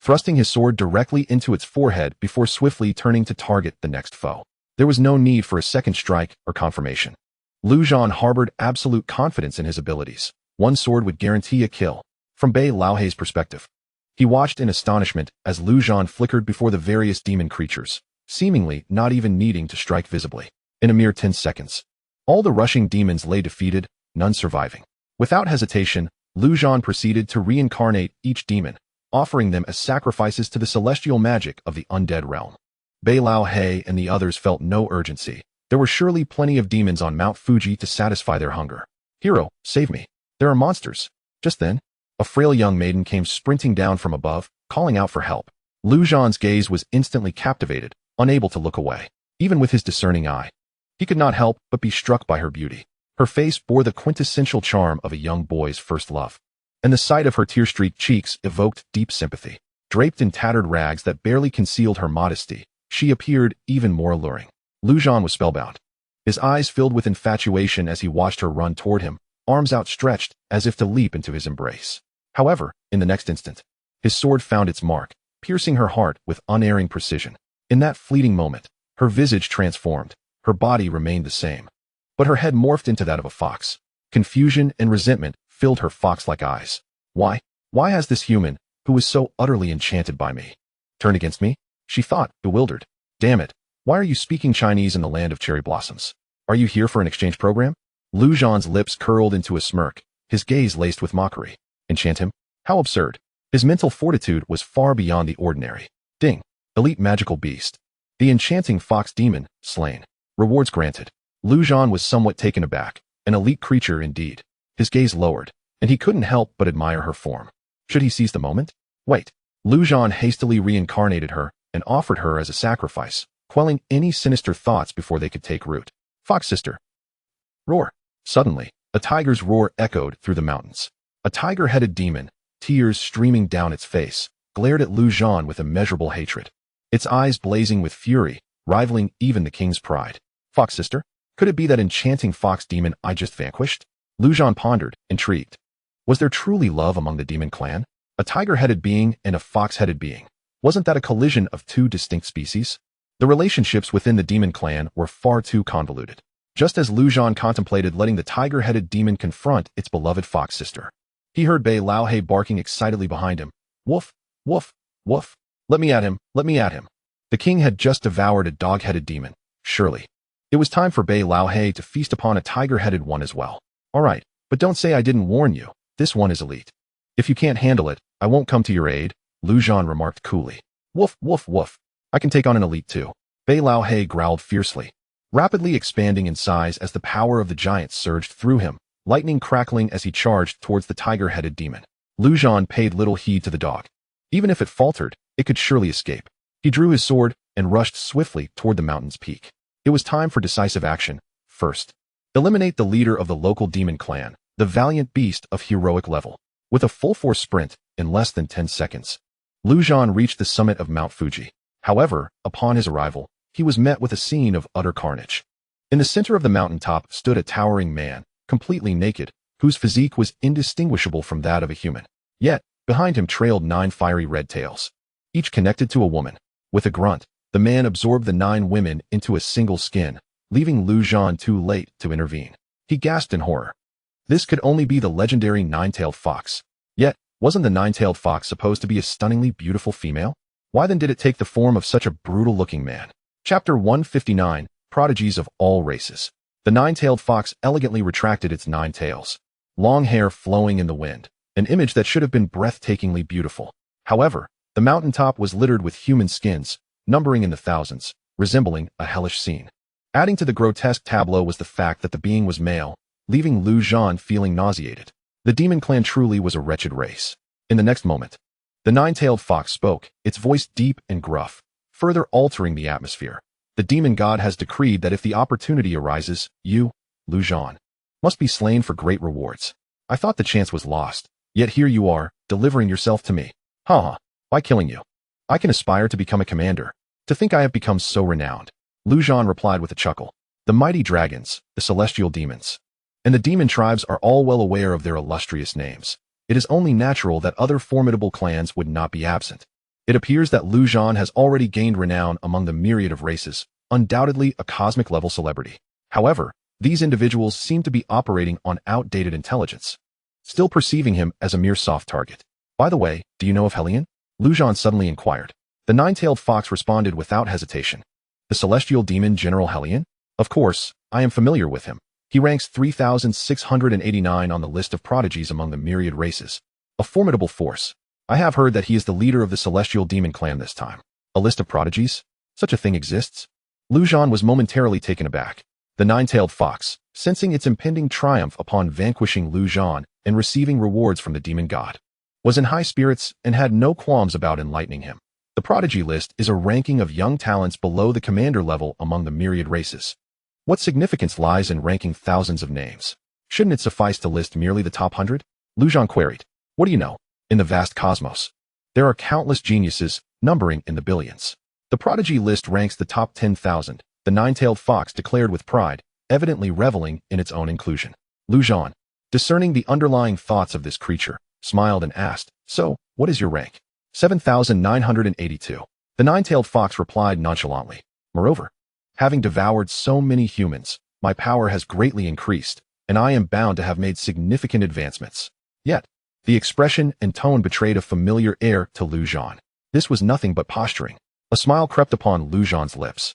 thrusting his sword directly into its forehead before swiftly turning to target the next foe. There was no need for a second strike or confirmation. Zhan harbored absolute confidence in his abilities. One sword would guarantee a kill. From Lao He's perspective, he watched in astonishment as Zhan flickered before the various demon creatures, seemingly not even needing to strike visibly. In a mere 10 seconds, all the rushing demons lay defeated, none surviving. Without hesitation, Zhan proceeded to reincarnate each demon, offering them as sacrifices to the celestial magic of the undead realm. Lao He and the others felt no urgency. There were surely plenty of demons on Mount Fuji to satisfy their hunger. "Hero, save me. There are monsters." Just then, a frail young maiden came sprinting down from above, calling out for help. Zhan's gaze was instantly captivated, unable to look away. Even with his discerning eye, he could not help but be struck by her beauty. Her face bore the quintessential charm of a young boy's first love, and the sight of her tear-streaked cheeks evoked deep sympathy. Draped in tattered rags that barely concealed her modesty, she appeared even more alluring. Zhan was spellbound, his eyes filled with infatuation as he watched her run toward him, arms outstretched as if to leap into his embrace. However, in the next instant, his sword found its mark, piercing her heart with unerring precision. In that fleeting moment, her visage transformed. Her body remained the same, but her head morphed into that of a fox. Confusion and resentment filled her fox-like eyes. Why has this human, who was so utterly enchanted by me, Turned against me? She thought, bewildered. Damn it. Why are you speaking Chinese in the land of cherry blossoms? Are you here for an exchange program? Lu Zhan's lips curled into a smirk, his gaze laced with mockery. Enchant him? How absurd. His mental fortitude was far beyond the ordinary. Ding. Elite magical beast. The enchanting fox demon, slain. Rewards granted. Lu Zhan was somewhat taken aback. An elite creature indeed. His gaze lowered, and he couldn't help but admire her form. Should he seize the moment? Wait. Lu Zhan hastily reincarnated her and offered her as a sacrifice, quelling any sinister thoughts before they could take root. Fox sister. Roar. Suddenly, a tiger's roar echoed through the mountains. A tiger-headed demon, tears streaming down its face, glared at Lu Zhan with immeasurable hatred. Its eyes blazing with fury, rivaling even the king's pride. Fox sister? Could it be that enchanting fox demon I just vanquished? Lu Zhan pondered, intrigued. Was there truly love among the demon clan? A tiger-headed being and a fox-headed being. Wasn't that a collision of two distinct species? The relationships within the demon clan were far too convoluted. Just as Lu Zhan contemplated letting the tiger-headed demon confront its beloved fox sister, he heard Bei Laohe barking excitedly behind him. Woof, woof, woof. Let me at him, let me at him. The king had just devoured a dog-headed demon, surely. It was time for Bei Laohe to feast upon a tiger-headed one as well. All right, but don't say I didn't warn you. This one is elite. If you can't handle it, I won't come to your aid, Lu Zhan remarked coolly. Woof, woof, woof. I can take on an elite too. Bei Laohe growled fiercely, rapidly expanding in size as the power of the giant surged through him, lightning crackling as he charged towards the tiger-headed demon. Lu Zhan paid little heed to the dog. Even if it faltered, it could surely escape. He drew his sword and rushed swiftly toward the mountain's peak. It was time for decisive action. First, eliminate the leader of the local demon clan, the valiant beast of heroic level. With a full-force sprint, in less than 10 seconds, Lu Zhan reached the summit of Mount Fuji. However, upon his arrival, he was met with a scene of utter carnage. In the center of the mountaintop stood a towering man, completely naked, whose physique was indistinguishable from that of a human. Yet, behind him trailed 9 fiery red tails, each connected to a woman. With a grunt, the man absorbed the 9 women into a single skin, leaving Lu Zhan too late to intervene. He gasped in horror. This could only be the legendary 9-tailed fox. Yet, wasn't the 9-tailed fox supposed to be a stunningly beautiful female? Why then did it take the form of such a brutal-looking man? Chapter 159, Prodigies of All Races. The 9-tailed fox elegantly retracted its 9 tails, long hair flowing in the wind, an image that should have been breathtakingly beautiful. However, the mountaintop was littered with human skins, numbering in the thousands, resembling a hellish scene. Adding to the grotesque tableau was the fact that the being was male, leaving Lu Zhan feeling nauseated. The demon clan truly was a wretched race. In the next moment, the 9-tailed fox spoke, its voice deep and gruff, further altering the atmosphere. The demon god has decreed that if the opportunity arises, you, Lu Zhan, must be slain for great rewards. I thought the chance was lost, yet here you are, delivering yourself to me. Ha! By killing you, I can aspire to become a commander. To think I have become so renowned. Lu Zhan replied with a chuckle. The mighty dragons, the celestial demons, and the demon tribes are all well aware of their illustrious names. It is only natural that other formidable clans would not be absent. It appears that Lu Zhan has already gained renown among the myriad of races, undoubtedly a cosmic-level celebrity. However, these individuals seem to be operating on outdated intelligence, still perceiving him as a mere soft target. By the way, do you know of Hellion? Lu Zhan suddenly inquired. The 9-tailed fox responded without hesitation. The celestial demon General Hellion? Of course, I am familiar with him. He ranks 3,689 on the list of prodigies among the myriad races. A formidable force. I have heard that he is the leader of the celestial demon clan this time. A list of prodigies? Such a thing exists? Lu Zhan was momentarily taken aback. The 9-tailed fox, sensing its impending triumph upon vanquishing Lu Zhan and receiving rewards from the demon god, was in high spirits and had no qualms about enlightening him. The prodigy list is a ranking of young talents below the commander level among the myriad races. What significance lies in ranking thousands of names? Shouldn't it suffice to list merely the top 100? Lu Zhan queried. What do you know? In the vast cosmos, there are countless geniuses, numbering in the billions. The prodigy list ranks the top 10,000, the 9-tailed fox declared with pride, evidently reveling in its own inclusion. Lu Zhan, discerning the underlying thoughts of this creature, smiled and asked, so, what is your rank? 7,982. The 9-tailed fox replied nonchalantly. Moreover, having devoured so many humans, my power has greatly increased, and I am bound to have made significant advancements. Yet, the expression and tone betrayed a familiar air to Lu Zhan. This was nothing but posturing. A smile crept upon Lu Zhan's lips.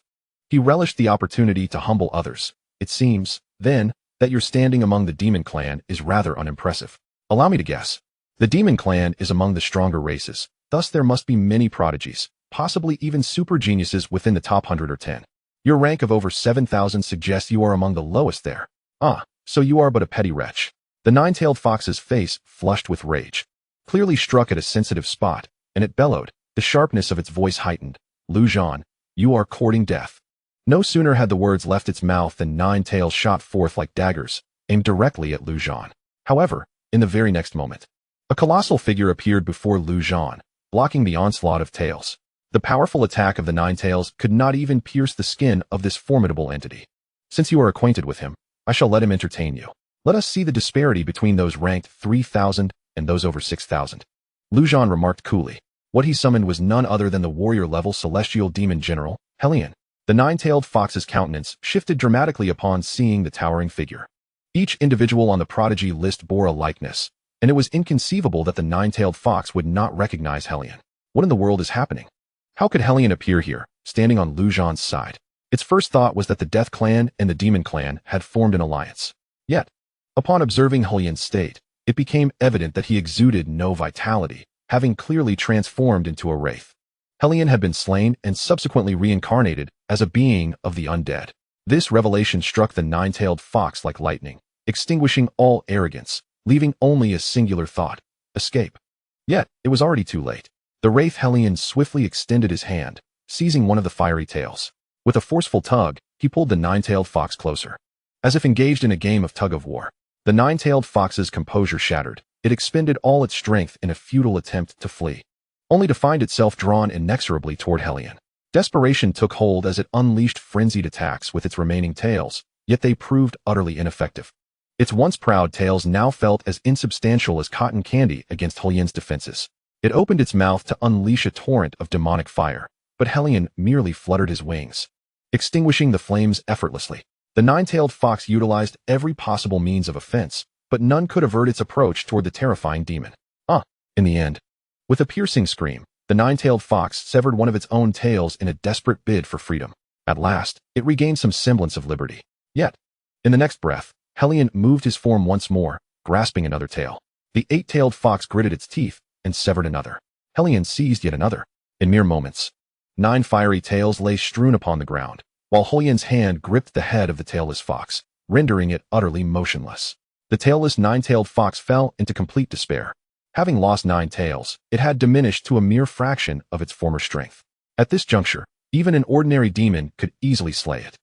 He relished the opportunity to humble others. It seems, then, that your standing among the demon clan is rather unimpressive. Allow me to guess. The demon clan is among the stronger races, thus there must be many prodigies, possibly even super geniuses within the top 100 or 10. Your rank of over 7,000 suggests you are among the lowest there. Ah, so you are but a petty wretch. The nine-tailed fox's face flushed with rage. Clearly struck at a sensitive spot, and it bellowed. The sharpness of its voice heightened. Lu Zhan, you are courting death. No sooner had the words left its mouth than 9 tails shot forth like daggers, aimed directly at Lu Zhan. However, in the very next moment, a colossal figure appeared before Lu Zhan, blocking the onslaught of tails. The powerful attack of the 9 tails could not even pierce the skin of this formidable entity. Since you are acquainted with him, I shall let him entertain you. Let us see the disparity between those ranked 3,000 and those over 6,000. Lu Zhan remarked coolly. What he summoned was none other than the warrior-level celestial demon general, Hellion. The 9-tailed fox's countenance shifted dramatically upon seeing the towering figure. Each individual on the prodigy list bore a likeness, and it was inconceivable that the 9-tailed fox would not recognize Hellion. What in the world is happening? How could Hellion appear here, standing on Lu Zhan's side? Its first thought was that the Death Clan and the Demon Clan had formed an alliance. Yet, upon observing Hellion's state, it became evident that he exuded no vitality, having clearly transformed into a wraith. Hellion had been slain and subsequently reincarnated as a being of the undead. This revelation struck the 9-tailed fox like lightning, extinguishing all arrogance, leaving only a singular thought: escape. Yet, it was already too late. The wraith Hellion swiftly extended his hand, seizing one of the fiery tails. With a forceful tug, he pulled the 9-tailed fox closer. As if engaged in a game of tug-of-war, the 9-tailed fox's composure shattered. It expended all its strength in a futile attempt to flee, only to find itself drawn inexorably toward Hellion. Desperation took hold as it unleashed frenzied attacks with its remaining tails, yet they proved utterly ineffective. Its once proud tails now felt as insubstantial as cotton candy against Hellion's defenses. It opened its mouth to unleash a torrent of demonic fire, but Hellion merely fluttered his wings, extinguishing the flames effortlessly. The 9-tailed fox utilized every possible means of offense, but none could avert its approach toward the terrifying demon. In the end, with a piercing scream, the 9-tailed fox severed one of its own tails in a desperate bid for freedom. At last, it regained some semblance of liberty. Yet, in the next breath, Hellion moved his form once more, grasping another tail. The 8-tailed fox gritted its teeth and severed another. Hellion seized yet another. In mere moments, 9 fiery tails lay strewn upon the ground, while Hellion's hand gripped the head of the tailless fox, rendering it utterly motionless. The tailless 9-tailed fox fell into complete despair. Having lost 9 tails, it had diminished to a mere fraction of its former strength. At this juncture, even an ordinary demon could easily slay it.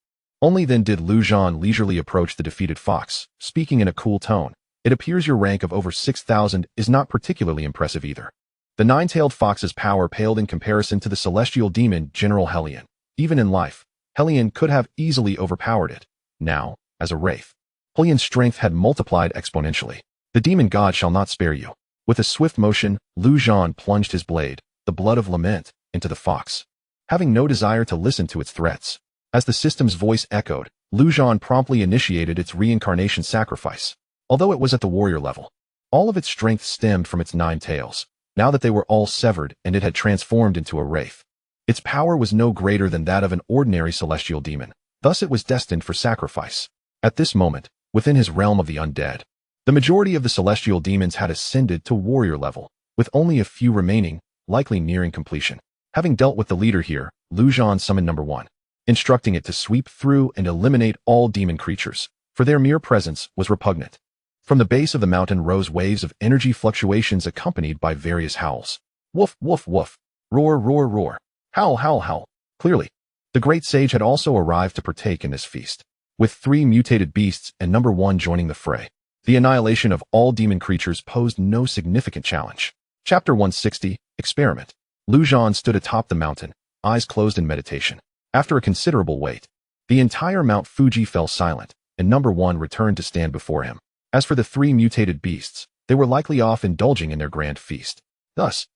Only then did Lu Zhan leisurely approach the defeated fox, speaking in a cool tone. It appears your rank of over 6,000 is not particularly impressive either. The 9-tailed fox's power paled in comparison to the celestial demon General Hellion. Even in life, Hellion could have easily overpowered it. Now, as a wraith, Hellion's strength had multiplied exponentially. The demon god shall not spare you. With a swift motion, Lu Zhan plunged his blade, the blood of lament, into the fox, having no desire to listen to its threats. As the system's voice echoed, Lu Zhan promptly initiated its reincarnation sacrifice. Although it was at the warrior level, all of its strength stemmed from its 9 tails. Now that they were all severed and it had transformed into a wraith, its power was no greater than that of an ordinary celestial demon. Thus it was destined for sacrifice. At this moment, within his realm of the undead, the majority of the celestial demons had ascended to warrior level, with only a few remaining, likely nearing completion. Having dealt with the leader here, Lu Zhan summoned number 1, instructing it to sweep through and eliminate all demon creatures, for their mere presence was repugnant. From the base of the mountain rose waves of energy fluctuations accompanied by various howls. Woof, woof, woof. Roar, roar, roar. Howl, howl, howl. Clearly, the great sage had also arrived to partake in this feast. With 3 mutated beasts and number 1 joining the fray, the annihilation of all demon creatures posed no significant challenge. Chapter 160, Experiment. Lu Zhan stood atop the mountain, eyes closed in meditation. After a considerable wait, the entire Mount Fuji fell silent, and number 1 returned to stand before him. As for the 3 mutated beasts, they were likely off indulging in their grand feast. Thus,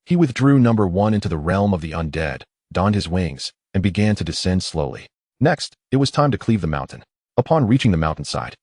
he withdrew number 1 into the realm of the undead, donned his wings, and began to descend slowly. Next, it was time to cleave the mountain. Upon reaching the mountainside,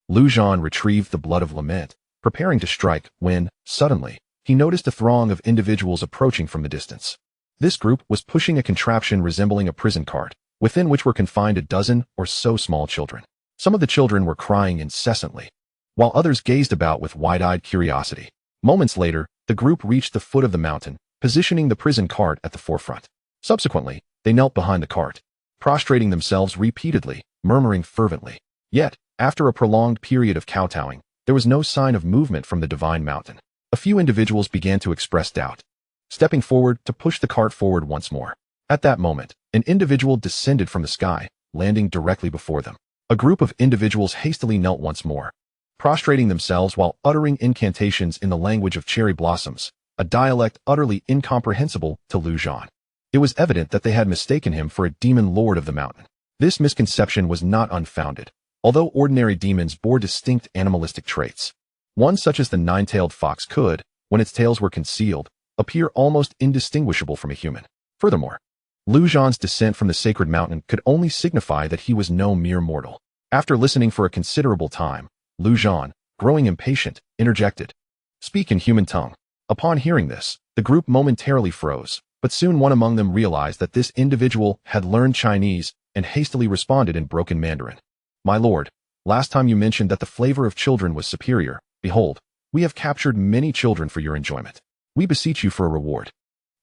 Lu Zhan retrieved the blood of lament, preparing to strike, when, suddenly, he noticed a throng of individuals approaching from the distance. This group was pushing a contraption resembling a prison cart, within which were confined a dozen or so small children. Some of the children were crying incessantly, while others gazed about with wide-eyed curiosity. Moments later, the group reached the foot of the mountain, positioning the prison cart at the forefront. Subsequently, they knelt behind the cart, prostrating themselves repeatedly, murmuring fervently. Yet, after a prolonged period of kowtowing, there was no sign of movement from the divine mountain. A few individuals began to express doubt, stepping forward to push the cart forward once more. At that moment, an individual descended from the sky, landing directly before them. A group of individuals hastily knelt once more, prostrating themselves while uttering incantations in the language of cherry blossoms, a dialect utterly incomprehensible to Zhan. It was evident that they had mistaken him for a demon lord of the mountain. This misconception was not unfounded, although ordinary demons bore distinct animalistic traits. One such as the nine-tailed fox could, when its tails were concealed, appear almost indistinguishable from a human. Furthermore, Zhan's descent from the sacred mountain could only signify that he was no mere mortal. After listening for a considerable time, Zhan, growing impatient, interjected, "Speak in human tongue." Upon hearing this, the group momentarily froze, but soon one among them realized that this individual had learned Chinese and hastily responded in broken Mandarin. "My lord, last time you mentioned that the flavor of children was superior. Behold, we have captured many children for your enjoyment. We beseech you for a reward."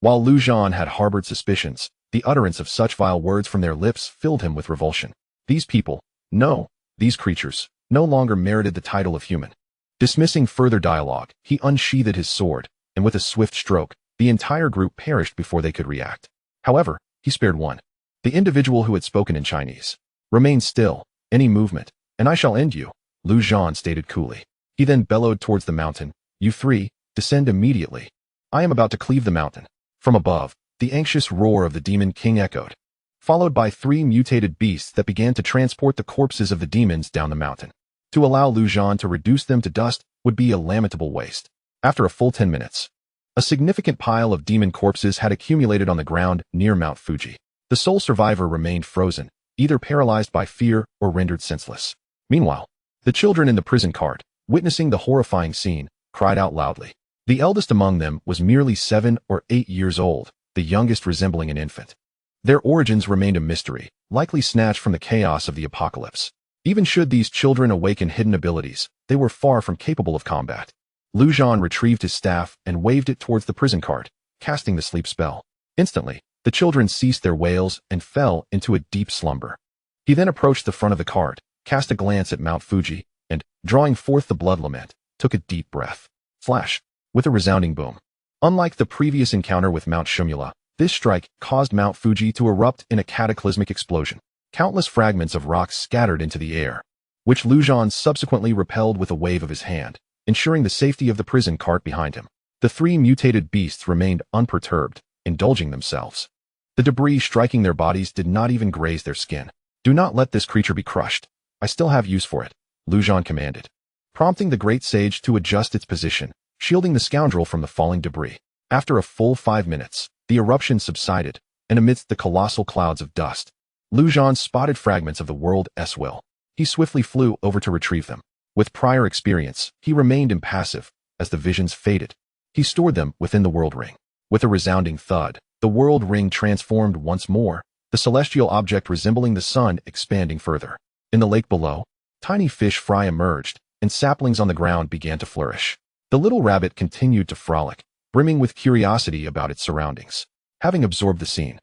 While Zhan had harbored suspicions, the utterance of such vile words from their lips filled him with revulsion. These people, no, these creatures, no longer merited the title of human. Dismissing further dialogue, he unsheathed his sword, and with a swift stroke, the entire group perished before they could react. However, he spared one. The individual who had spoken in Chinese. "Remain still, any movement, and I shall end you," Zhan stated coolly. He then bellowed towards the mountain, "You three, descend immediately. I am about to cleave the mountain." From above, the anxious roar of the demon king echoed, followed by 3 mutated beasts that began to transport the corpses of the demons down the mountain. To allow Zhan to reduce them to dust would be a lamentable waste. After a full 10 minutes, a significant pile of demon corpses had accumulated on the ground near Mount Fuji. The sole survivor remained frozen, either paralyzed by fear or rendered senseless. Meanwhile, the children in the prison cart, witnessing the horrifying scene, cried out loudly. The eldest among them was merely 7 or 8 years old, the youngest resembling an infant. Their origins remained a mystery, likely snatched from the chaos of the apocalypse. Even should these children awaken hidden abilities, they were far from capable of combat. Zhan retrieved his staff and waved it towards the prison cart, casting the sleep spell. Instantly, the children ceased their wails and fell into a deep slumber. He then approached the front of the cart, cast a glance at Mount Fuji, and, drawing forth the blood lament, took a deep breath. Flash! With a resounding boom. Unlike the previous encounter with Mount Shumula, this strike caused Mount Fuji to erupt in a cataclysmic explosion. Countless fragments of rocks scattered into the air, which Zhan subsequently repelled with a wave of his hand, ensuring the safety of the prison cart behind him. The 3 mutated beasts remained unperturbed, indulging themselves. The debris striking their bodies did not even graze their skin. "Do not let this creature be crushed. I still have use for it," Zhan commanded, prompting the great sage to adjust its position, shielding the scoundrel from the falling debris. After a full 5 minutes, the eruption subsided, and amidst the colossal clouds of dust, Zhan spotted fragments of the world's will. He swiftly flew over to retrieve them. With prior experience, he remained impassive as the visions faded. He stored them within the world ring. With a resounding thud, the world ring transformed once more, the celestial object resembling the sun expanding further. In the lake below, tiny fish fry emerged, and saplings on the ground began to flourish. The little rabbit continued to frolic, brimming with curiosity about its surroundings. Having absorbed the scene,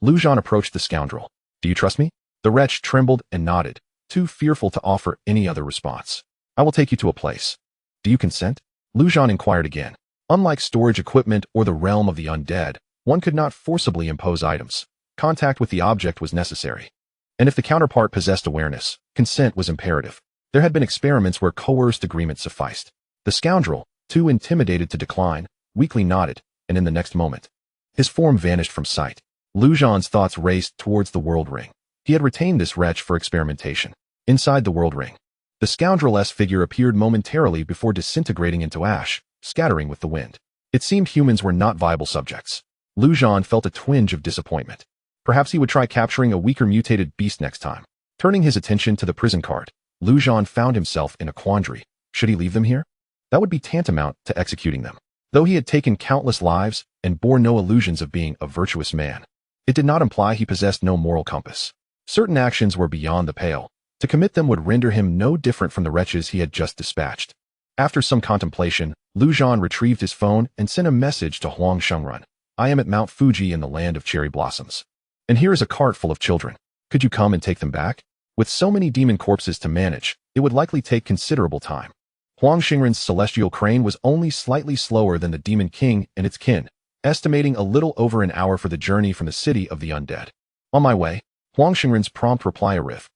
Zhan approached the scoundrel. "Do you trust me?" The wretch trembled and nodded, too fearful to offer any other response. "I will take you to a place. Do you consent?" Zhan inquired again. Unlike storage equipment or the realm of the undead, one could not forcibly impose items. Contact with the object was necessary. And if the counterpart possessed awareness, consent was imperative. There had been experiments where coerced agreement sufficed. The scoundrel, too intimidated to decline, weakly nodded, and in the next moment, his form vanished from sight. Zhan's thoughts raced towards the world ring. He had retained this wretch for experimentation. Inside the world ring, the scoundrel-esque figure appeared momentarily before disintegrating into ash, scattering with the wind. It seemed humans were not viable subjects. Zhan felt a twinge of disappointment. Perhaps he would try capturing a weaker mutated beast next time. Turning his attention to the prison cart, Zhan found himself in a quandary. Should he leave them here? That would be tantamount to executing them. Though he had taken countless lives and bore no illusions of being a virtuous man, it did not imply he possessed no moral compass. Certain actions were beyond the pale. To commit them would render him no different from the wretches he had just dispatched. After some contemplation, Zhan retrieved his phone and sent a message to Huang Shengrun. I am at Mount Fuji in the land of cherry blossoms. And here is a cart full of children. Could you come and take them back? With so many demon corpses to manage, it would likely take considerable time. Huang Shengrun's celestial crane was only slightly slower than the Demon King and its kin, estimating a little over an hour for the journey from the city of the undead. On my way, Huang Shengrun's prompt reply arrived.